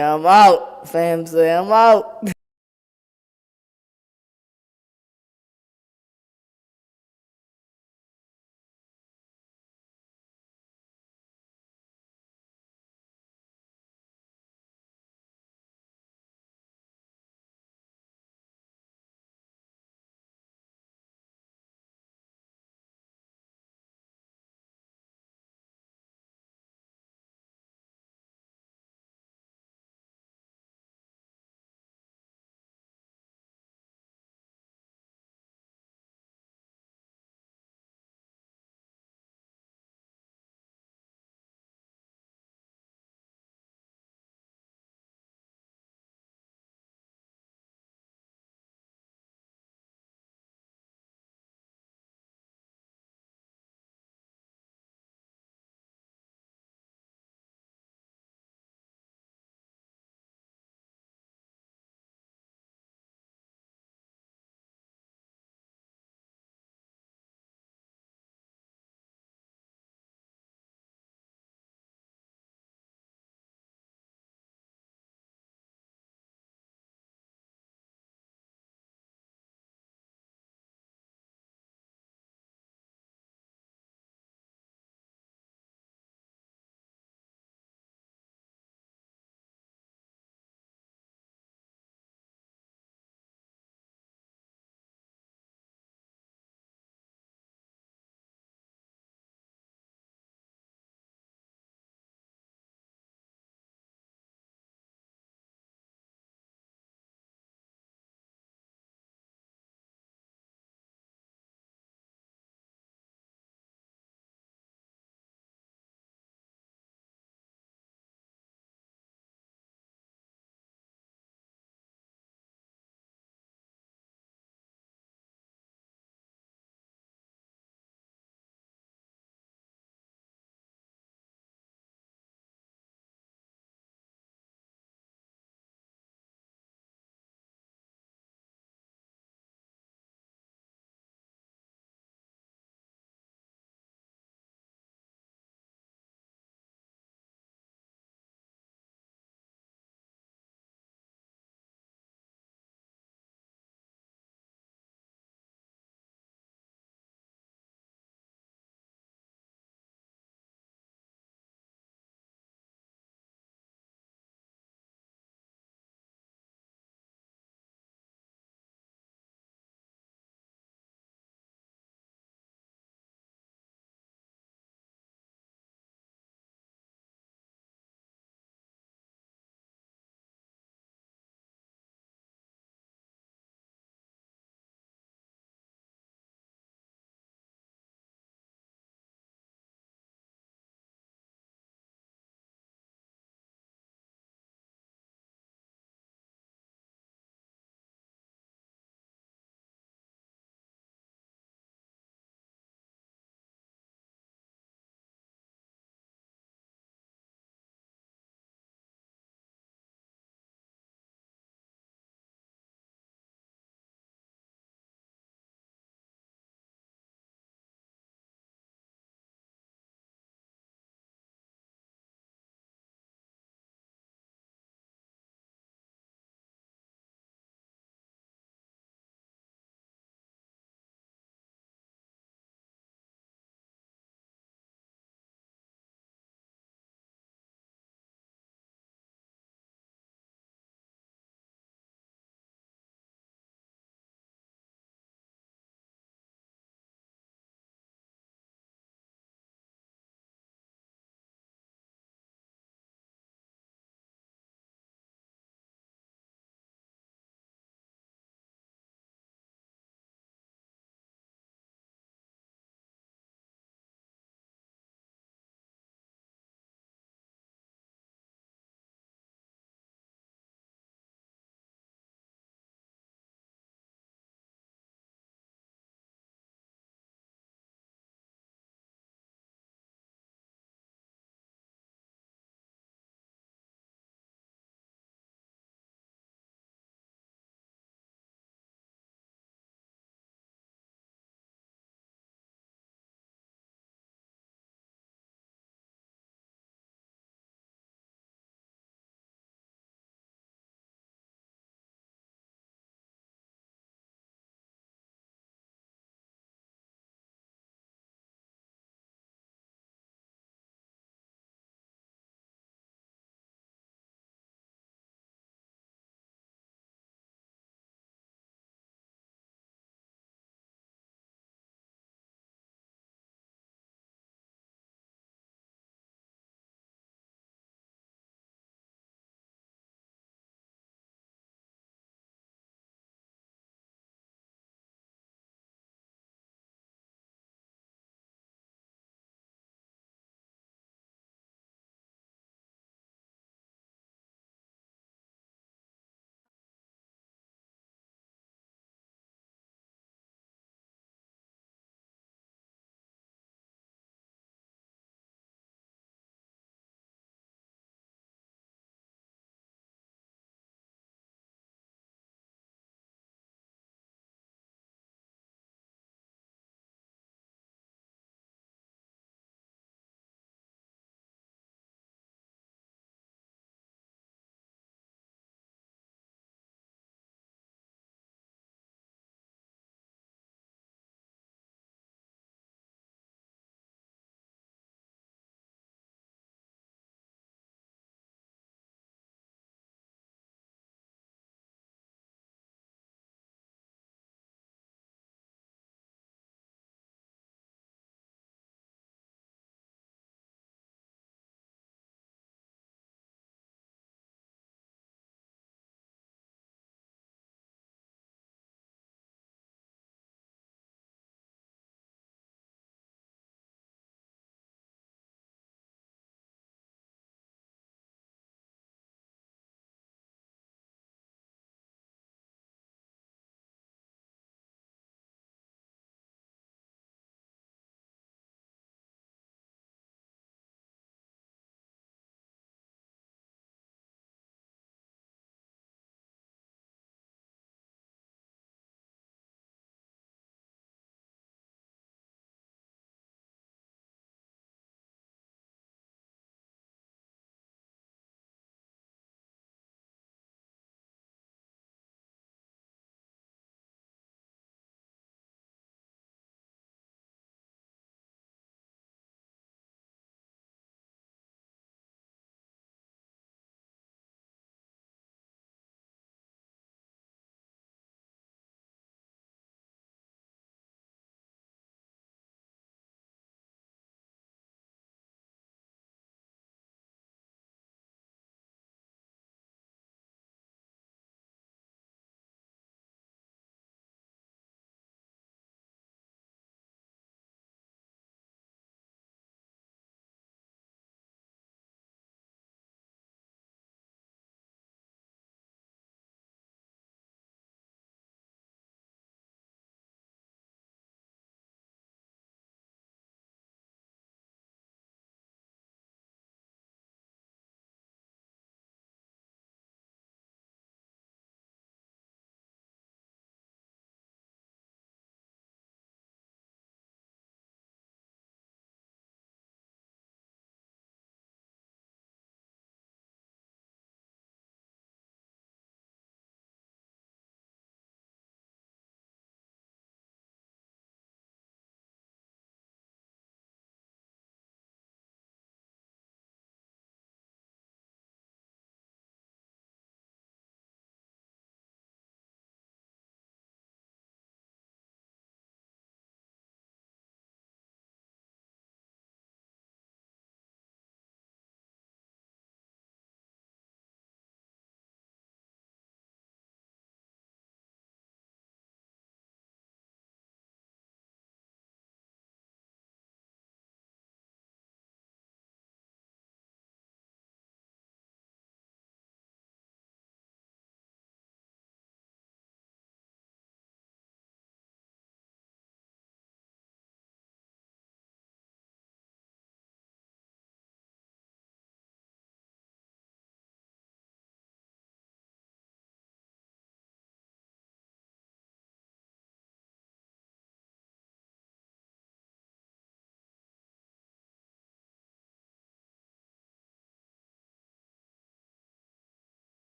I'm out, fam. Say I'm out.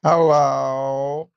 Hello.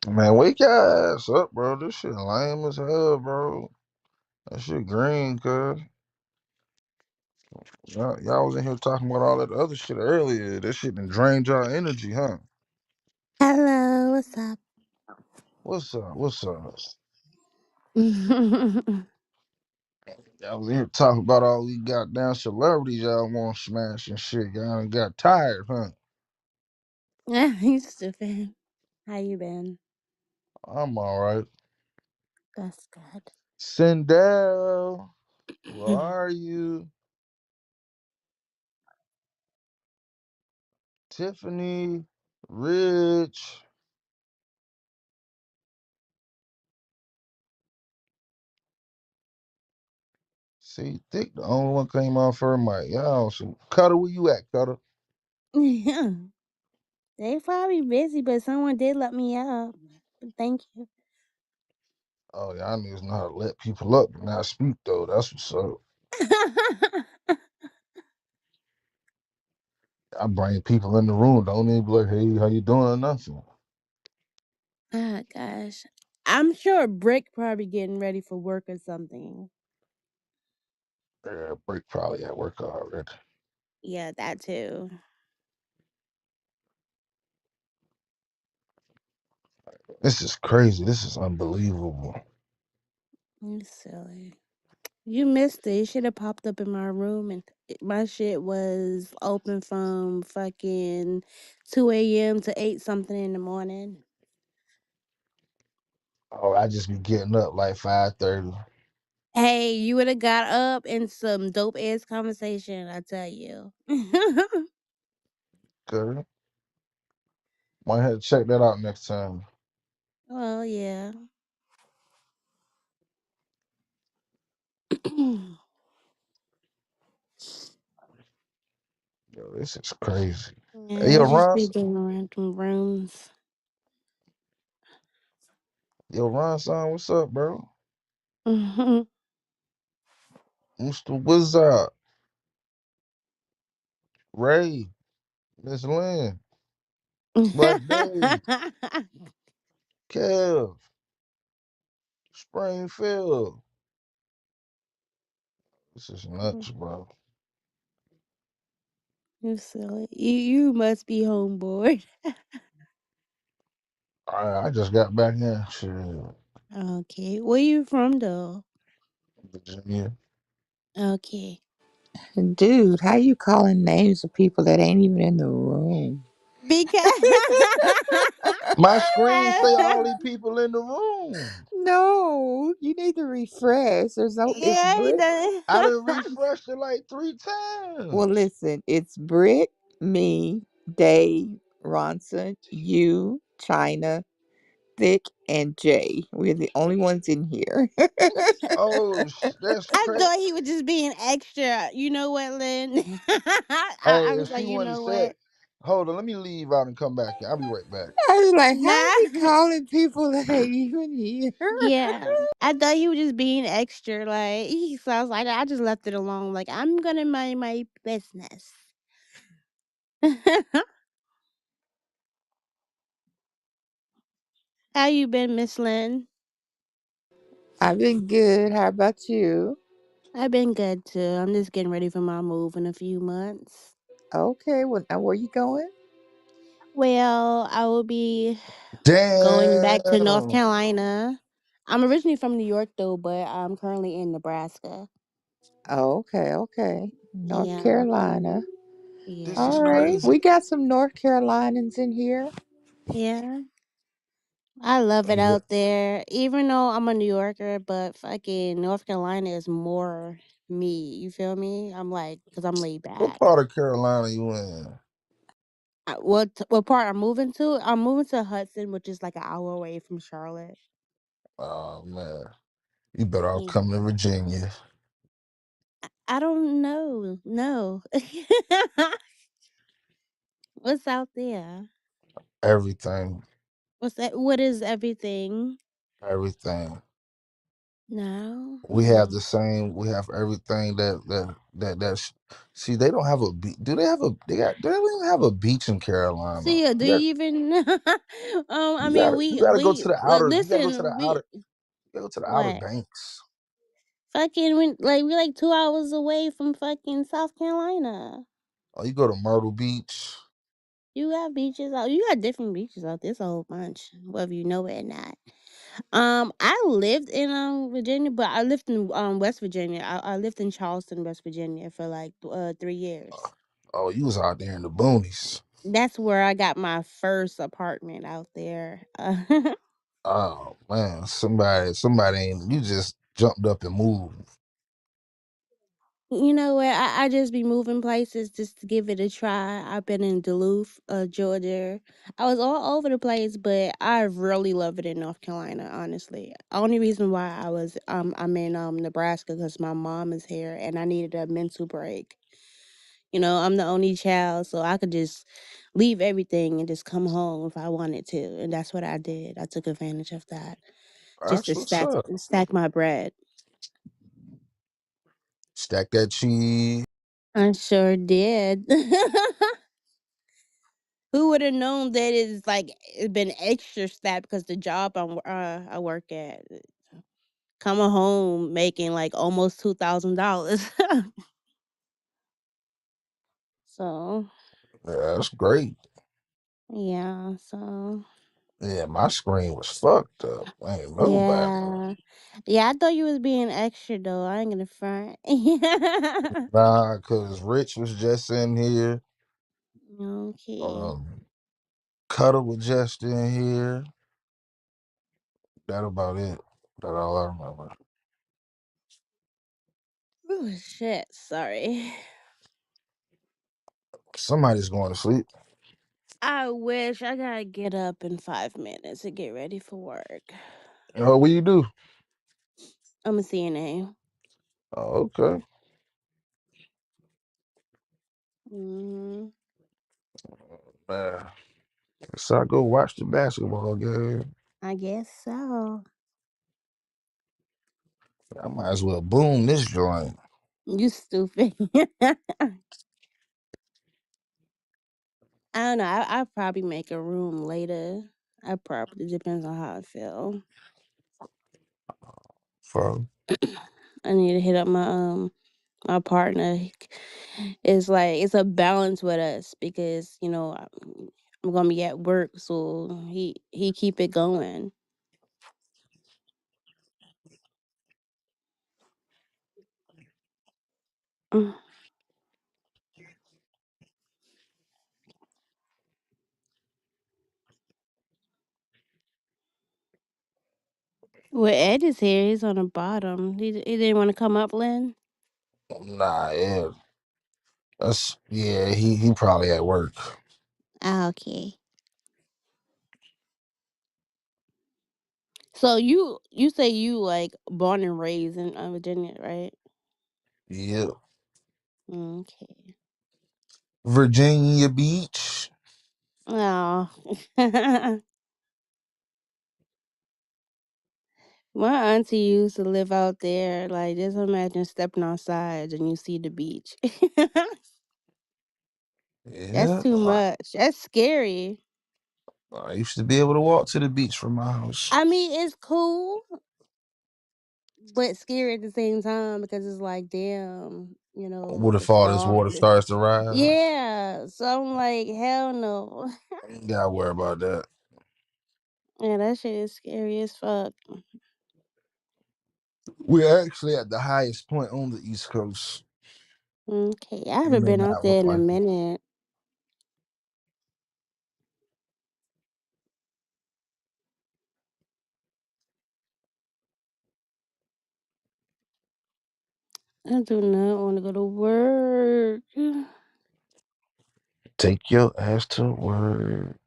Man, wake your ass up, bro. This shit lame as hell, bro. That shit green, cuz. Y'all was in here talking about all that other shit earlier. That shit done drained y'all energy, huh? Hello, what's up? What's up? What's up? Yeah, Y'all was in here talking about all these goddamn celebrities y'all want to smash and shit. Y'all done got tired, huh? you stupid. How you been? I'm alright. That's good. Sindel, where are you? Tiffany, Rich. See, Thick, the only one came off her mic. Y'all, so Cutter, where you at, Cutter? Yeah, they probably busy, but someone did let me up. Thank you. Oh, y'all niggas know how to let people up and not speak, though. That's what's up. I bring people in the room, don't even be like, hey, how you doing? Nothing. Oh gosh, I'm sure Brick probably getting ready for work or something. Yeah, Break probably at work already. Yeah, that too. This is crazy. This is unbelievable. You silly. You missed it. It should have popped up in my room, and my shit was open from fucking 2 a.m. to 8 something in the morning. Oh, I just be getting up like 5:30. Hey, you would have got up in some dope ass conversation, I tell you. Okay. Might have to check that out next time. Well, yeah. Yo, this is crazy. Hey, Yeah, yo, I just Ron, be doing random rooms. Son, what's up, bro? Mhm. Mr. Wizard, Ray, Miss Lynn, Black Dave, Kev, Springfield. This is nuts, bro. You silly. You must be homeboard. I just got back in. Shit, Okay. Where you from though? Virginia. Okay. Dude, how you calling names of people that ain't even in the room? Because My screen say all these people in the room. No, you need to refresh. There's no, it's yeah, he Brick. I done done. refreshed it like Well, 3 times. listen, it's Brick, me, Dave, Ronson, you, China, Thick, and Jay. We're the only ones in here. Oh, that's I crazy. thought he was just being extra. You know what, Lynn? I Hey, was if she like, you wanted to know say what? it, hold on, let me leave out and come back. I'll be right back. I was like, how Nah. he calling people that ain't even here? Yeah. I thought he was just being extra. So I was like, I just left it alone. Like, I'm going to mind my business. How you been, Miss Lynn? I've been good. How about you? I've been good too. I'm just getting ready for my move in a few months. Okay, well, now where you going? Well, I will be going back to North Damn. Carolina. I'm originally from New York though, but I'm currently in Nebraska. Oh, okay, okay. North Yeah, Carolina. This yeah, is All right. crazy. We got some North Carolinians in here. yeah. I love it Yeah. out there. Even though I'm a New Yorker, but fucking North Carolina is more me. You feel me? I'm like, cause I'm laid What back. part of Carolina you in? What part I'm moving to? I'm moving to Hudson, which is like an hour away from Charlotte. Oh man, you better off Yeah. coming to Virginia. I don't know. No. What's out there? Everything, What's that? What is everything? everything. No. We have the same. We have everything that. See, they don't have a beach. Do they have a? They got. Do they even have a beach in Carolina? See, do You got. you even? I You mean, got. You got to go to the well, outer. You got to go to the listen, we outer. You got to go to the outer what? banks. Fucking, we like 2 hours away from fucking South Carolina. Oh, you go to Myrtle Beach. You got beaches out. You got different beaches out there. It's a whole bunch, whether you know it or not. I lived in Virginia, but I lived in West Virginia. I lived in Charleston, West Virginia, for like 3 years. Oh, you was out there in the boonies. That's where I got my first apartment out there. Oh man, somebody ain't. You just jumped up and moved. You know what? I just be moving places just to give it a try. I've been in Duluth, Georgia. I was all over the place, but I really love it in North Carolina. Honestly, only reason why I'm in Nebraska because my mom is here and I needed a mental break. You know, I'm the only child, so I could just leave everything and just come home if I wanted to, and that's what I did. I took advantage of that just That's to what's stack up. stack my bread. Stack that cheese. I sure did. Who would have known that it's like it's been extra stacked because the job I work at, coming home making like almost $2,000. So Yeah, that's great. yeah, Yeah, my screen was fucked up. Ain't nobody. yeah, yeah. I thought you was being extra though. I ain't gonna front. Nah, cause Rich was just in here. Okay. Um, Cutter was just in here. That about it. That all I remember. Oh shit. Sorry. Somebody's going to sleep. I wish I gotta get up in 5 minutes to get ready for work. Oh, what you do? I'm a CNA. Oh, okay. Hmm. Man, so I go watch the basketball game. I guess so. I might as well boom this joint. You stupid. I don't know. I probably make a room later. I probably depends on how I feel. For I need to hit up my partner. It's like it's a balance with us because I'm gonna be at work, so he keep it going. Mm. Well, Ed is here. He's on the bottom. He didn't want to come up, Lynn. nah, yeah, that's yeah. He probably at work. Ah, okay. So you say you like born and raised in Virginia, right? Yeah, Okay. Virginia Beach. Oh. My auntie used to live out there. Like, just imagine stepping outside and you see the beach. That's Yeah, too much. That's scary. I used to be able to walk to the beach from my house. I mean, it's cool, but scary at the same time because it's like, damn, What if it's all this long. water starts to rise? Yeah. So I'm like, hell no. Ain't gotta worry about that. Yeah, that shit is scary as fuck. We're actually at the highest point on the East Coast. Okay. I It haven't may been out not there look in a like it. minute. I do not want to go to work. Take your ass to work.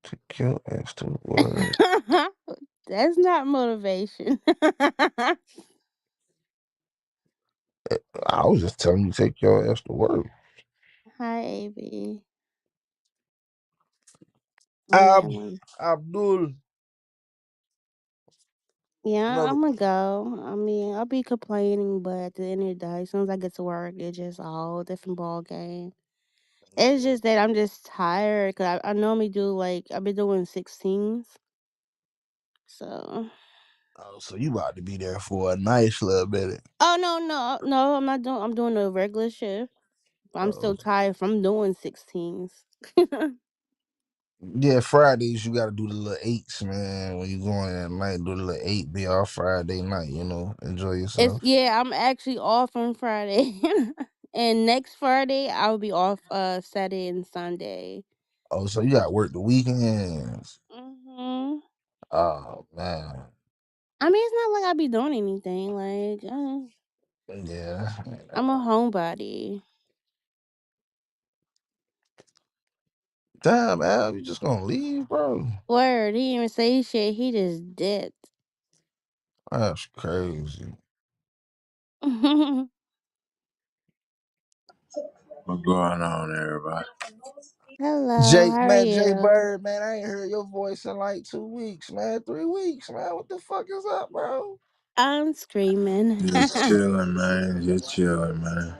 Take your ass to work. That's not motivation. I was just telling you, take your ass to work. Hi, AB. I'm Ab at one. Abdul. Yeah, No, I'm gonna go. I mean, I'll be complaining, but at the end of the day, as soon as I get to work, it's just a whole different ball game. It's yeah. just that I'm just tired because I normally do like I've been doing 16s, so. Oh, so you about to be there for a nice little minute. Oh no, I'm not doing. I'm doing a regular shift. I'm Oh, still tired from doing 16s. yeah, Fridays you gotta do the little eights, man. When you going at night, do the little eight, be off Friday night, enjoy It's yourself. yeah, I'm actually off on Friday, and next Friday I'll be off Saturday and Sunday. Oh, so you got work the weekends. Hmm. Oh man. I mean, it's not like I be doing anything. Like Yeah. I'm a homebody. Damn, Al, you just gonna leave, bro? Word, he didn't even say shit. He just did. That's crazy. What's going on, everybody? Hello, Jake, how are man, Jay you? Bird, man, I ain't heard your voice in like 2 weeks, man. 3 weeks, man. What the fuck is up, bro? I'm screaming. Just chilling, man. Just chilling, man.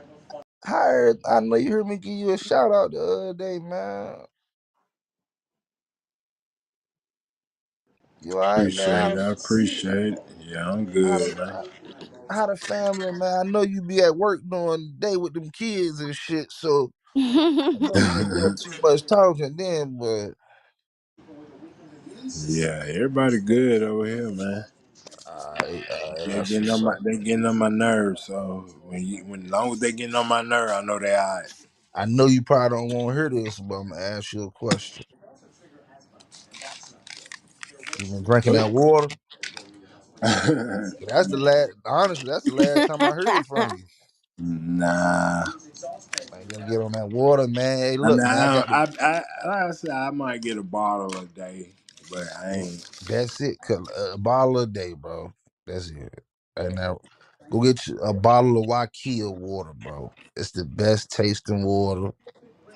I know you heard me give you a shout out the other day, man. You all right, man? Appreciate it. I appreciate it. Yeah, I'm How good, the man. how the family, man? I know you be at work during the day with them kids and shit, so I know you ain't doing too much talking then, but Yeah, everybody good over here, man. that's what's up. They getting on my nerves. So when long as they getting on my nerve, I know they alright. I know you probably don't want to hear this, but I'm gonna ask you a question. You been drinking that water? That's the last. Honestly, that's the last time I heard from you. Nah, Man, you gotta get on that water, man. Hey, I look, mean, man, I got the. like I said, I might get a bottle a day, but I ain't. That's it. A bottle a day, bro. That's it. And now, go get you a bottle of Wakia water, bro. It's the best tasting water.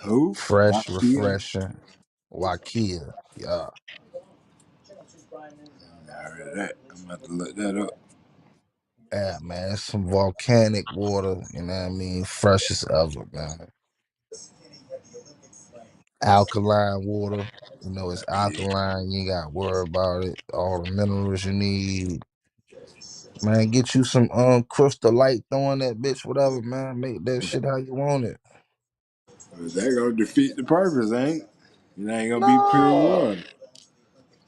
Who? Fresh, Wakia? refreshing. Wakia, yeah. I heard that. I'm about to look that up. Yeah, man. It's some volcanic water. You know what I mean? Fresh as ever, man. Alkaline water. It's Yeah. alkaline. You ain't got to worry about it. All the minerals you need. Man, get you some crystal light, throwing that bitch, whatever, man. Make that shit how you want it. They gonna defeat the purpose, ain't? It ain't gonna be pure No, water.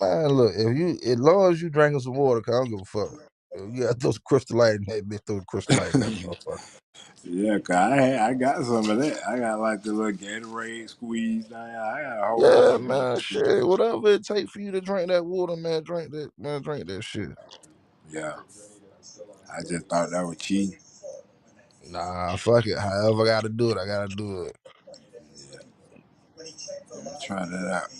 man. Look, as long as you drinking some water, 'cause I don't give a fuck. If you got those crystal light in that bitch, throw the crystal light in that motherfucker. Yeah, cause I got some of that. I got like the little Gatorade squeeze down. I got a whole bunch Yeah, of that man. shit. Shit, whatever it take for you to drink that water, man. Drink that, man. Drink that shit. Yeah, I just thought that was cheating. Nah, fuck it. However I gotta do it, I gotta do it. I'm gonna try that out.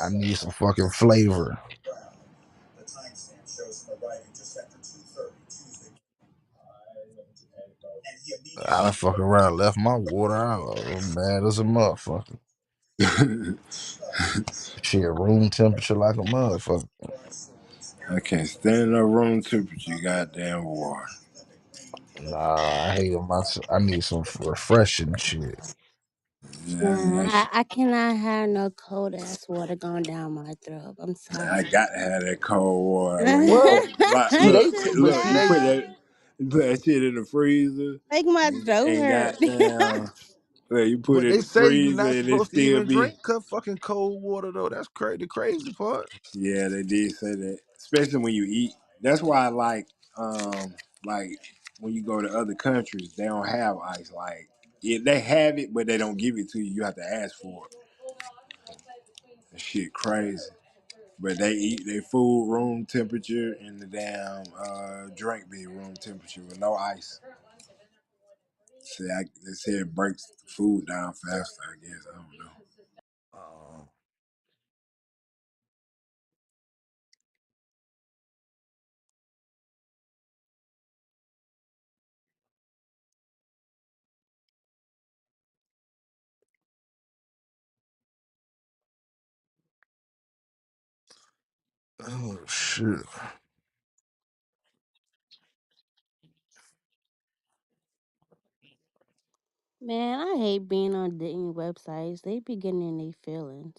I need some fucking flavor. I done fuck around, left my water out. I'm mad as a motherfucker. Shit, room temperature like a motherfucker. I can't stand no room temperature, goddamn water. Nah, I hate it myself. I need some refreshing shit. Yeah, that Nah, shit. I cannot have no cold ass water going down my throat. I'm I sorry. got to have that cold water. Well, see I'm they, just but Look, see they, you put that shit in the freezer, make my throat and hurt. goddamn, look, you put but it in they the say you're freezer, not and it supposed to still even be. drink fucking cold water though. That's crazy. The crazy part. Yeah, they did say that, especially when you eat. That's why I like when you go to other countries, they don't have ice. Like, yeah, they have it, but they don't give it to you. You have to ask for it. That shit crazy. But they eat their food room temperature and the damn drink be room temperature with no ice. They say it breaks the food down faster. I guess I don't know. Oh, oh shit. Man, I hate being on dating websites. They be getting in their feelings.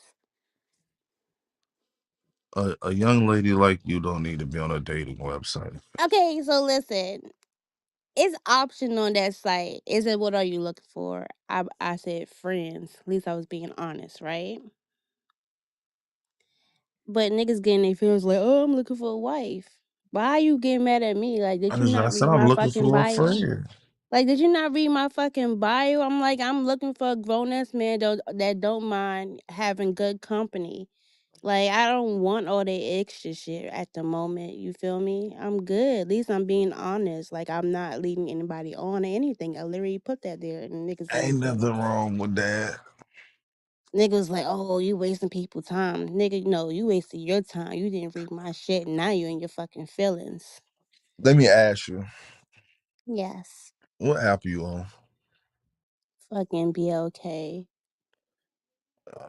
A young lady like you don't need to be on a dating website. Okay, so listen. It's option on that site. Is it what are you looking for? I said friends. At least I was being honest, right? But niggas getting their feelings like, oh, I'm looking for a wife. Why are you getting mad at me? Like, did you I not said read I'm my looking fucking for a bio? friend. Like, did you not read my fucking bio? I'm like, I'm looking for a grown ass man that don't mind having good company. Like, I don't want all that extra shit at the moment. You feel me? I'm good. At least I'm being honest. Like, I'm not leading anybody on or anything. I literally put that there, and niggas Ain't was like, nothing wrong with that. niggas like, oh, you wasting people time, nigga. No, you wasted your time. You didn't read my shit. Now you in your fucking feelings. Let me ask you, Yes, what app you on? fucking be okay.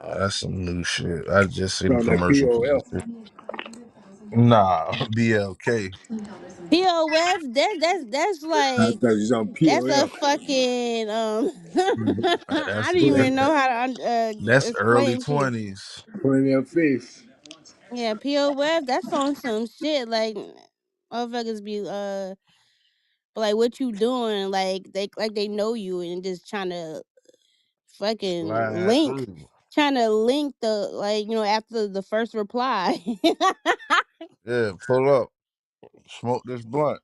That's some new shit. I just seen a On that commercial for POF. this shit. Nah, BLK. POF, that's I like thought you was on that's a POF. fucking I That's don't even know how to that's early explain shit. 20s. Plenty of face. Yeah, POF, that's on some shit like motherfuckers be like what you doing like they know you and just trying to fucking Slide link through. trying to link the like after the first reply. Yeah, pull up, smoke this blunt,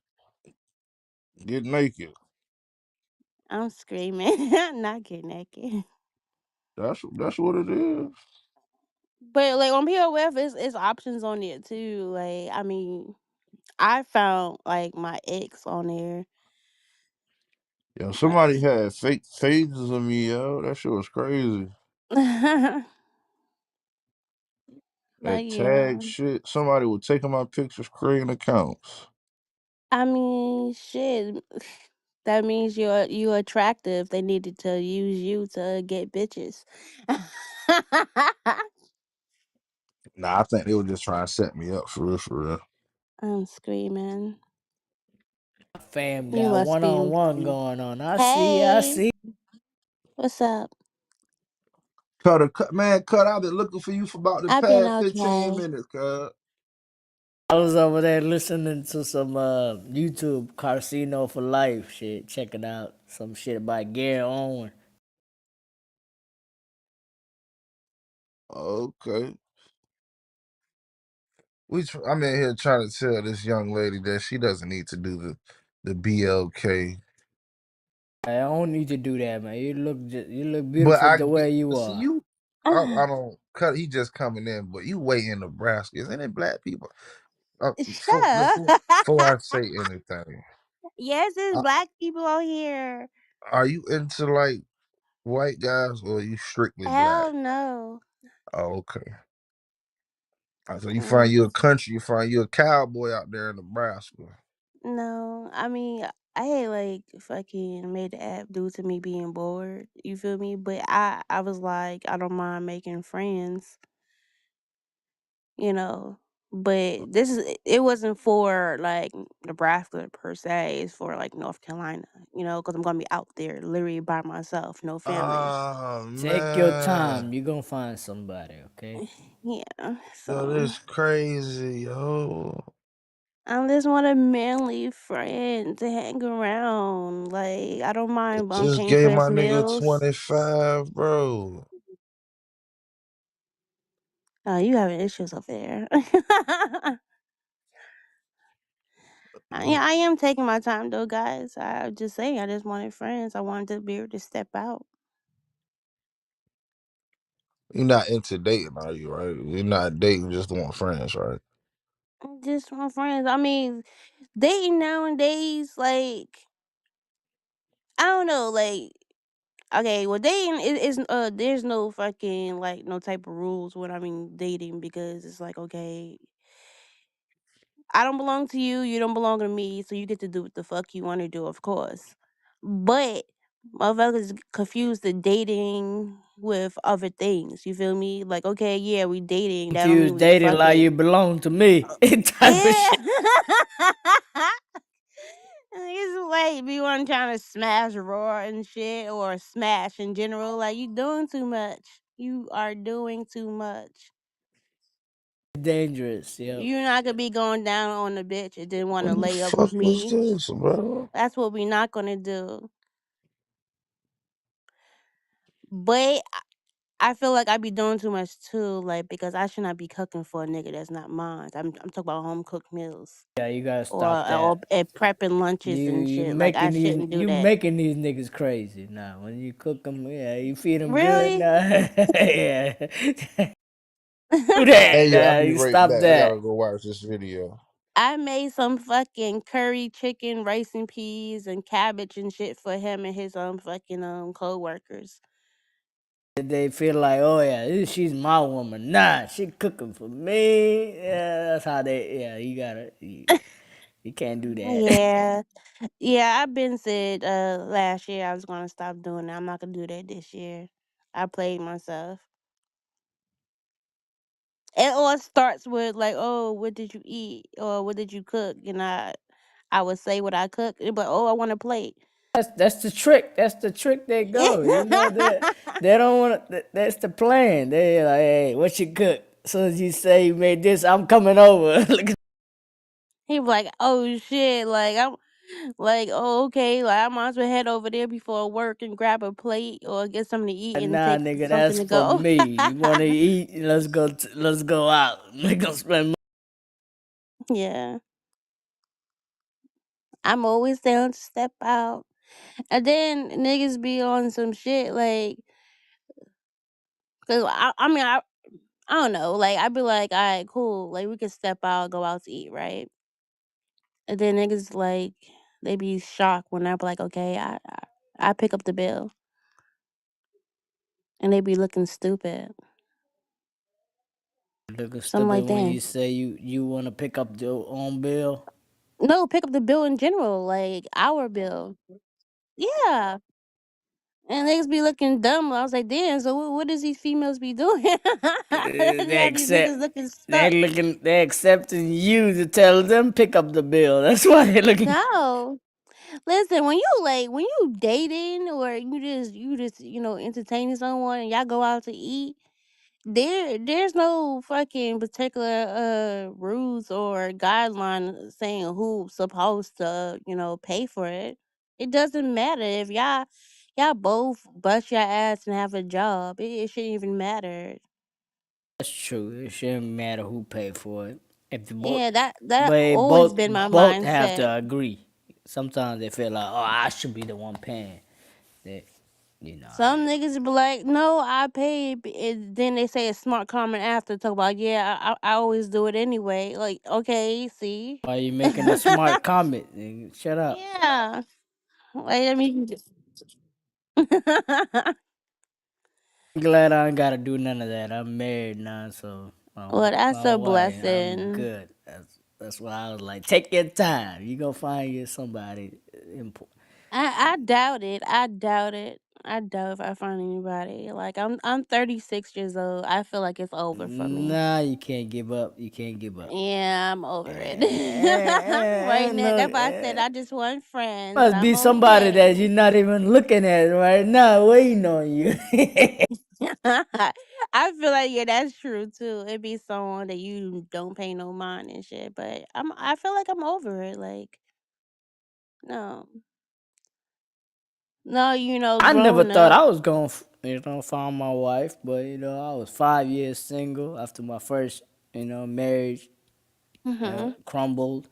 get naked. I'm screaming. Not get naked. That's what it is. But like on POF it's options on there too. Like I mean I found like my ex on there. Yo, somebody had fake pages of me, yo. That shit was crazy. But That yeah. tag shit. Somebody was taking my pictures, creating accounts. I mean shit. That means you attractive. They needed to use you to get bitches. Nah, I think they were just trying to set me up for real, for real. I'm screaming. Fam You got must one be. on one going on. I see, I Hey, see. what's up? Man, cut. I've been looking for you for about the I've been past 15 okay. minutes, cuz. I was over there listening to some YouTube Casino for Life shit. Check it out. Some shit by Gary Owen. Okay. I'm in here trying to tell this young lady that she doesn't need to do the BLK. I don't need to do that, man. You look But beautiful the way you see are. you. I don't cut. He just coming in, but you wait in Nebraska. Isn't it black people? Shut up. Before I say anything, Yes, there's uh, black people out here. are you into like white guys or are you strictly black? Hell no. Oh, okay. So you find Mm, you a country, you find you a cowboy out there in Nebraska. no, I mean, I had like fucking made the app due to me being bored. You feel me? But I was like, I don't mind making friends, you know. But it wasn't for like Nebraska per se. It's for like North Carolina, because I'm gonna be out there literally by myself, no family. Oh Take your man, time. You gonna find somebody, okay? Yeah, yo, so this crazy, yo. I just want a manly friend to hang around. Like I don't mind Just paying gave for my his nigga meals. 25, bro. Oh, you having issues up there. Yeah, I am taking my time though, guys. I just saying, I just wanted friends. I wanted to be able to step out. You're not into dating, are you? Right? You're not dating, just want friends, right? Just want friends. I mean, dating nowadays, like I don't know, like okay, well dating is there's no fucking like no type of rules when I mean dating because it's like okay, I don't belong to you, you don't belong to me, so you get to do what the fuck you want to do, of course. But motherfuckers confuse the dating with other things. You feel me? Like, okay, yeah, we dating. That don't mean Confused we dating like you fucking. belong to me. Type of Yeah. shit. It's like be one trying to smash Raw and shit or smash in general. Like you doing too much. You are doing too much. Dangerous. Yep. You're not gonna be going down on the bitch and then want to What the lay up with fuck is me. this, bro? That's what we not gonna do. But I feel like I be doing too much too, like because I should not be cooking for a nigga that's not mine. I'm talking about home cooked meals Yeah, you gotta or stop that. prepping lunches and shit. Like I shouldn't do You that. making these niggas crazy now. When you cook them, yeah, you feed them good. Really? Nah, yeah, do that. Hey, yeah, I'll Nah, be you right stop back. I gotta that. go watch this video. I made some fucking curry chicken, rice and peas, and cabbage and shit for him and his fucking co-workers. They feel like, oh yeah, she's my woman. Nah, she cooking for me. Yeah, that's how they. Yeah, you can't do that. Yeah, yeah. I've been said last year I was gonna stop doing that. I'm not gonna do that this year. I played myself. It all starts with like, oh, what did you eat or what did you cook? And I would say what I cooked, but oh, I want to plate. That's the trick. That's the trick. They go. You know that they don't want. That's the plan. They like, hey, what you cook? As soon as you say you made this, I'm coming over. Look He was like, oh shit, like I'm like, oh okay, like I might as well head over there before work and grab a plate or get something to eat at and nah, take nigga, something that's to for go. me. You want to eat? Let's go. Let's go out. Let's go spend. Yeah, I'm always down to step out. And then niggas be on some shit like, cause I don't know, like I'd be like, all right, cool, like we could step out, go out to eat, right? And then niggas like they be shocked when I be like, okay, I pick up the bill, and they be looking stupid. Looking So I'm stupid like, when damn, you say you want to pick up your own bill. no, pick up the bill in general, like our bill. Yeah. And niggas be looking dumb. I was like, damn, so what does these females be doing? You They have these niggas accept. looking stuck. They accepting you to tell them pick up the bill. That's why they looking. No. Listen, when you dating or you just entertaining someone and y'all go out to eat, there's no fucking particular rules or guideline saying who's supposed to, pay for it. It doesn't matter if y'all both bust your ass and have a job. It shouldn't even matter. That's true. It shouldn't matter who paid for it. If the both, Yeah, that but always been my both have mindset. to agree. Sometimes they feel like, oh, I should be the one paying. That you know. Some niggas be like, "No, I paid," and then they say a smart comment after talk about, "Yeah, I always do it anyway." Like, okay, see, Why you making a smart comment? Nigga? Shut up. yeah. Like, I mean, I'm glad I ain't gotta do none of that. I'm married now, so well, that's my a wife, I'm blessing. good. That's why I was like, take your time. You gonna find you somebody important. I doubt it. I doubt it. I doubt if I find anybody. Like, I'm 36 years old. I feel like it's over for me. Nah, you can't give up. You can't give up. Yeah, I'm over it. Right Ain't now, no, that's why I said I just want friends. must be I'm somebody that okay. you're not even looking at right now, waiting on you. I feel like yeah, that's true too. It be someone that you don't pay no mind and shit. But I feel like I'm over it. Like no, no, I never growing thought up. I was gonna, find my wife, but I was 5 years single after my first, marriage Hmm. crumbled,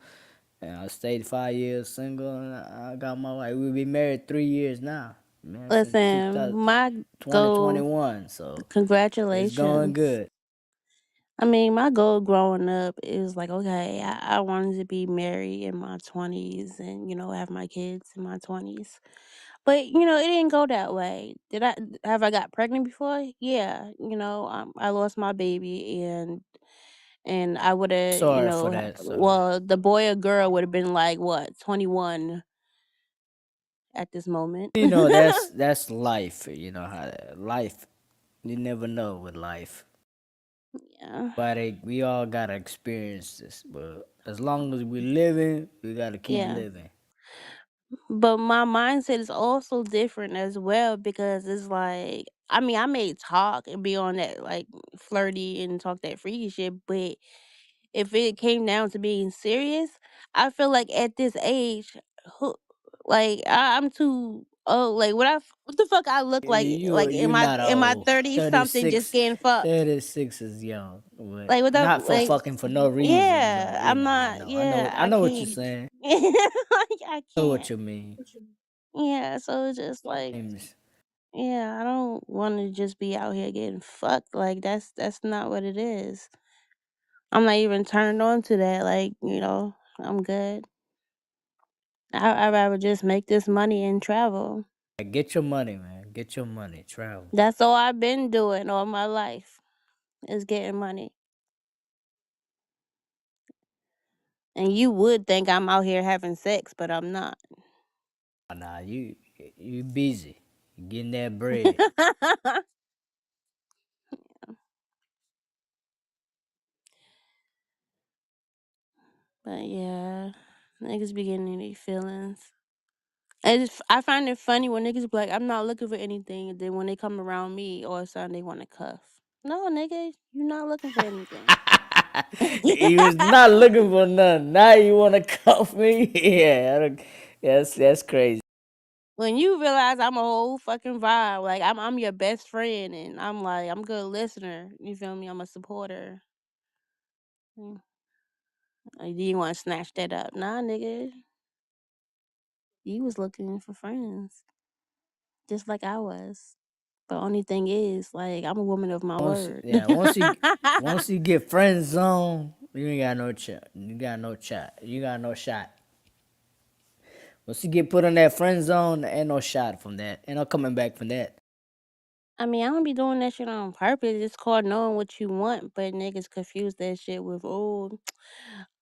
and I stayed 5 years single, and I got my wife. We've been married 3 years now, man, since Listen, my goal. 2021. So it's going Congratulations. good. I mean, my goal growing up is like, okay, I wanted to be married in my 20s and have my kids in my 20s. But it didn't go that way. Did I have I got pregnant before? Yeah, I lost my baby and I would have, Sorry for that. Sorry. well, the boy or girl would have been like what, 21 at this moment. That's life. You know how life. You never know with life. Yeah. But we all gotta experience this. But as long as we living, we gotta keep Yeah. living. But my mindset is also different as well because it's like I mean I may talk and be on that like flirty and talk that freaky shit, but if it came down to being serious, I feel like at this age, who, like I'm too oh like what the fuck I look like You not in my old. 30 something just 36, getting fucked 36 is young, but like without not for like fucking for no reason. But yeah you I'm know, not yeah I I know what you're can't saying. like I I know what can't you mean. yeah so it's just like James, yeah I don't want to just be out here getting fucked like that's not what it is. I'm not even turned on to that like I'm good. I'd rather just make this money and travel. like, get your money, man. Get your money. Travel. That's all I've been doing all my life is getting money. And you would think I'm out here having sex, but I'm not. Nah, you busy. You getting that bread. But yeah, niggas be getting in these feelings. I find it funny when niggas be like, I'm not looking for anything. And then when they come around me, all of a sudden they want to cuff. No, nigga, you're not looking for anything. You was not looking for nothing. Now you want to cuff me? Yeah, that's crazy. When you realize I'm a whole fucking vibe, like I'm your best friend, and I'm like I'm a good listener. You feel me? I'm a supporter. Mm. Like, do you want to snatch that up? Nah, nigga, you was looking for friends, just like I was. The only thing is, like, I'm a woman of my word. Once you get friend zone, you ain't got no shot. You got no shot. You got no shot. Once you get put on that friend zone, there ain't no shot from that. Ain't no coming back from that. I mean, I don't be doing that shit on purpose. It's called knowing what you want, but niggas confuse that shit with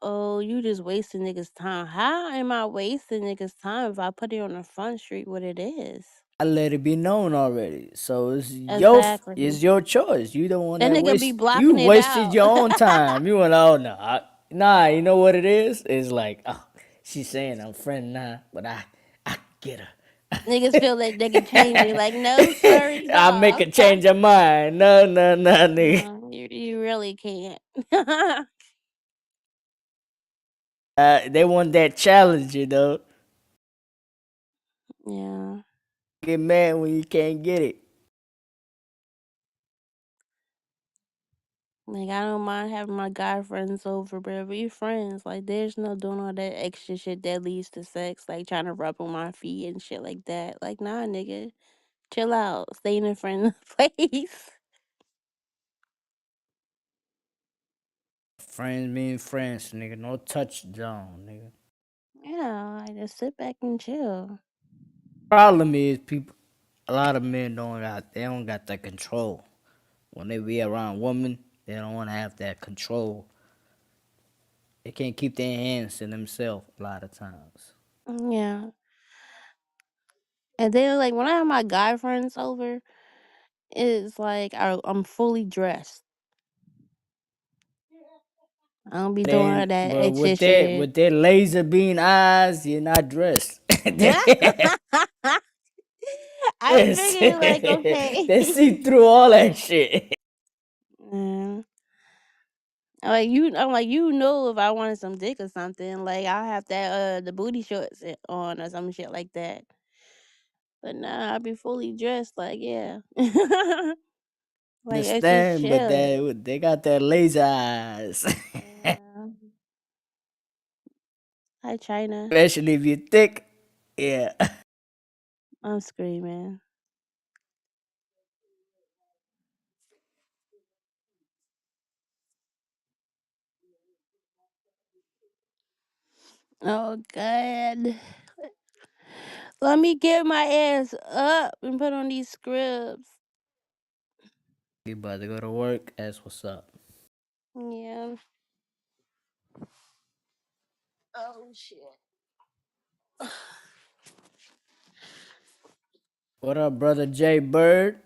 oh, you just wasting niggas time. How am I wasting niggas time if I put it on the front street what it is? I let it be known already. So Exactly. it's your choice. You don't want That that nigga be waste. You blocking it wasted out. your own time. You went, oh no, nah. You know what it is? It's like, oh, she's saying I'm friend now, but I get her. Niggas feel like they can change it. Like, no, sorry, I make dog. a change of mind. No, nigga. No, you really can't. They want that challenge, you know. Yeah. Get mad when you can't get it. Like, I don't mind having my guy friends over, but we friends. Like, there's no doing all that extra shit that leads to sex, like trying to rub on my feet and shit like that. Like, nah, nigga. Chill out. Stay in a friend place. Friends being friends, nigga. No touch zone, nigga. Yeah, I just sit back and chill. Problem is, people. A lot of men they don't got that control. When they be around women, they don't want to have that control. They can't keep their hands to themselves a lot of times. Yeah. And then, like, when I have my guy friends over, it's like I'm fully dressed. I don't be doing all Then, that but extra shit. with their laser beam eyes, you're not dressed. I Yes. figured, like, okay. They see through all that shit. Mm. I'm like if I wanted some dick or something, like I'll have that the booty shorts on or some shit like that. But nah, I'll be fully dressed, like yeah, like it's just Understand, but chill. they got that laser eyes. Yeah. Hi China, Especially if you thick. Yeah. I'm screaming. Oh god, let me get my ass up and put on these scrubs. You about to go to work? That's what's up. Yeah. Oh shit. What up, brother Jay Bird?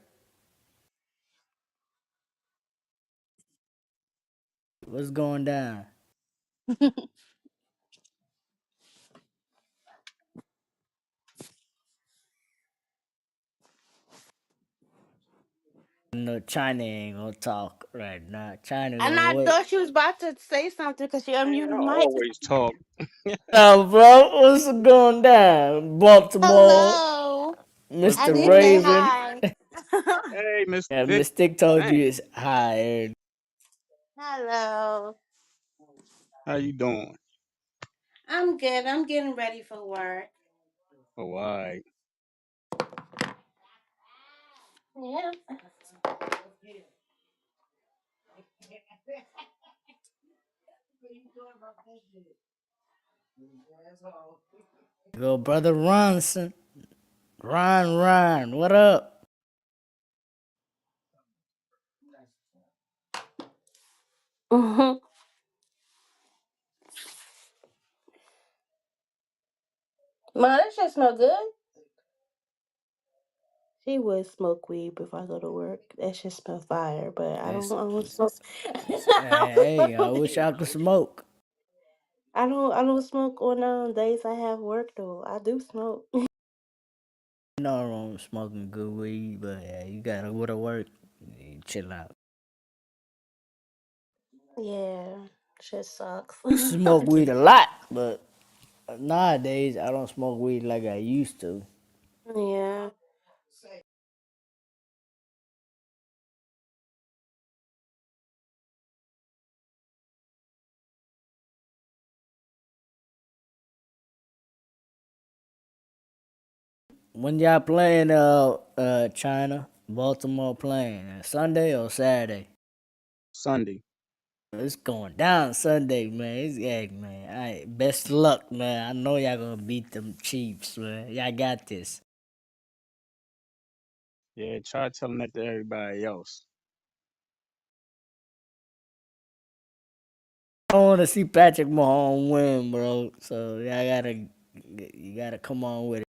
What's going down? know China ain't gonna talk right now. China And gonna I wait. thought she was about to say something because she Man, unmuted I the mic. always talk. Bro, what's going down? Baltimore, Hello. What's I Mr. did going say on? Raven. hi. Hey, Mr. Yeah, Vic. Mystic told Dang, you it's higher. Hello. how you doing? I'm good. I'm getting ready for work. Oh, all right. Yeah. Go, brother Ronson. Ron, what up? Mm-hmm. Ma, that shit smell good. She would smoke weed before I go to work. That shit smell fire, but I don't. It's, I don't smoke. hey, I wish I could smoke. I don't. I don't smoke on days I have work though. I do smoke. No wrong with smoking good weed, but yeah, you gotta go to work. You chill out. Yeah, shit sucks. Used to smoke weed a lot, but nowadays I don't smoke weed like I used to. Yeah. When y'all playing China, Baltimore playing Sunday or Saturday? Sunday. It's going down Sunday, man. Yeah, man. All right, best of luck, man. I know y'all gonna beat them Chiefs, man. Y'all got this. Yeah, try telling that to everybody else. I want to see Patrick Mahomes win, bro. So y'all gotta, you gotta come on with it.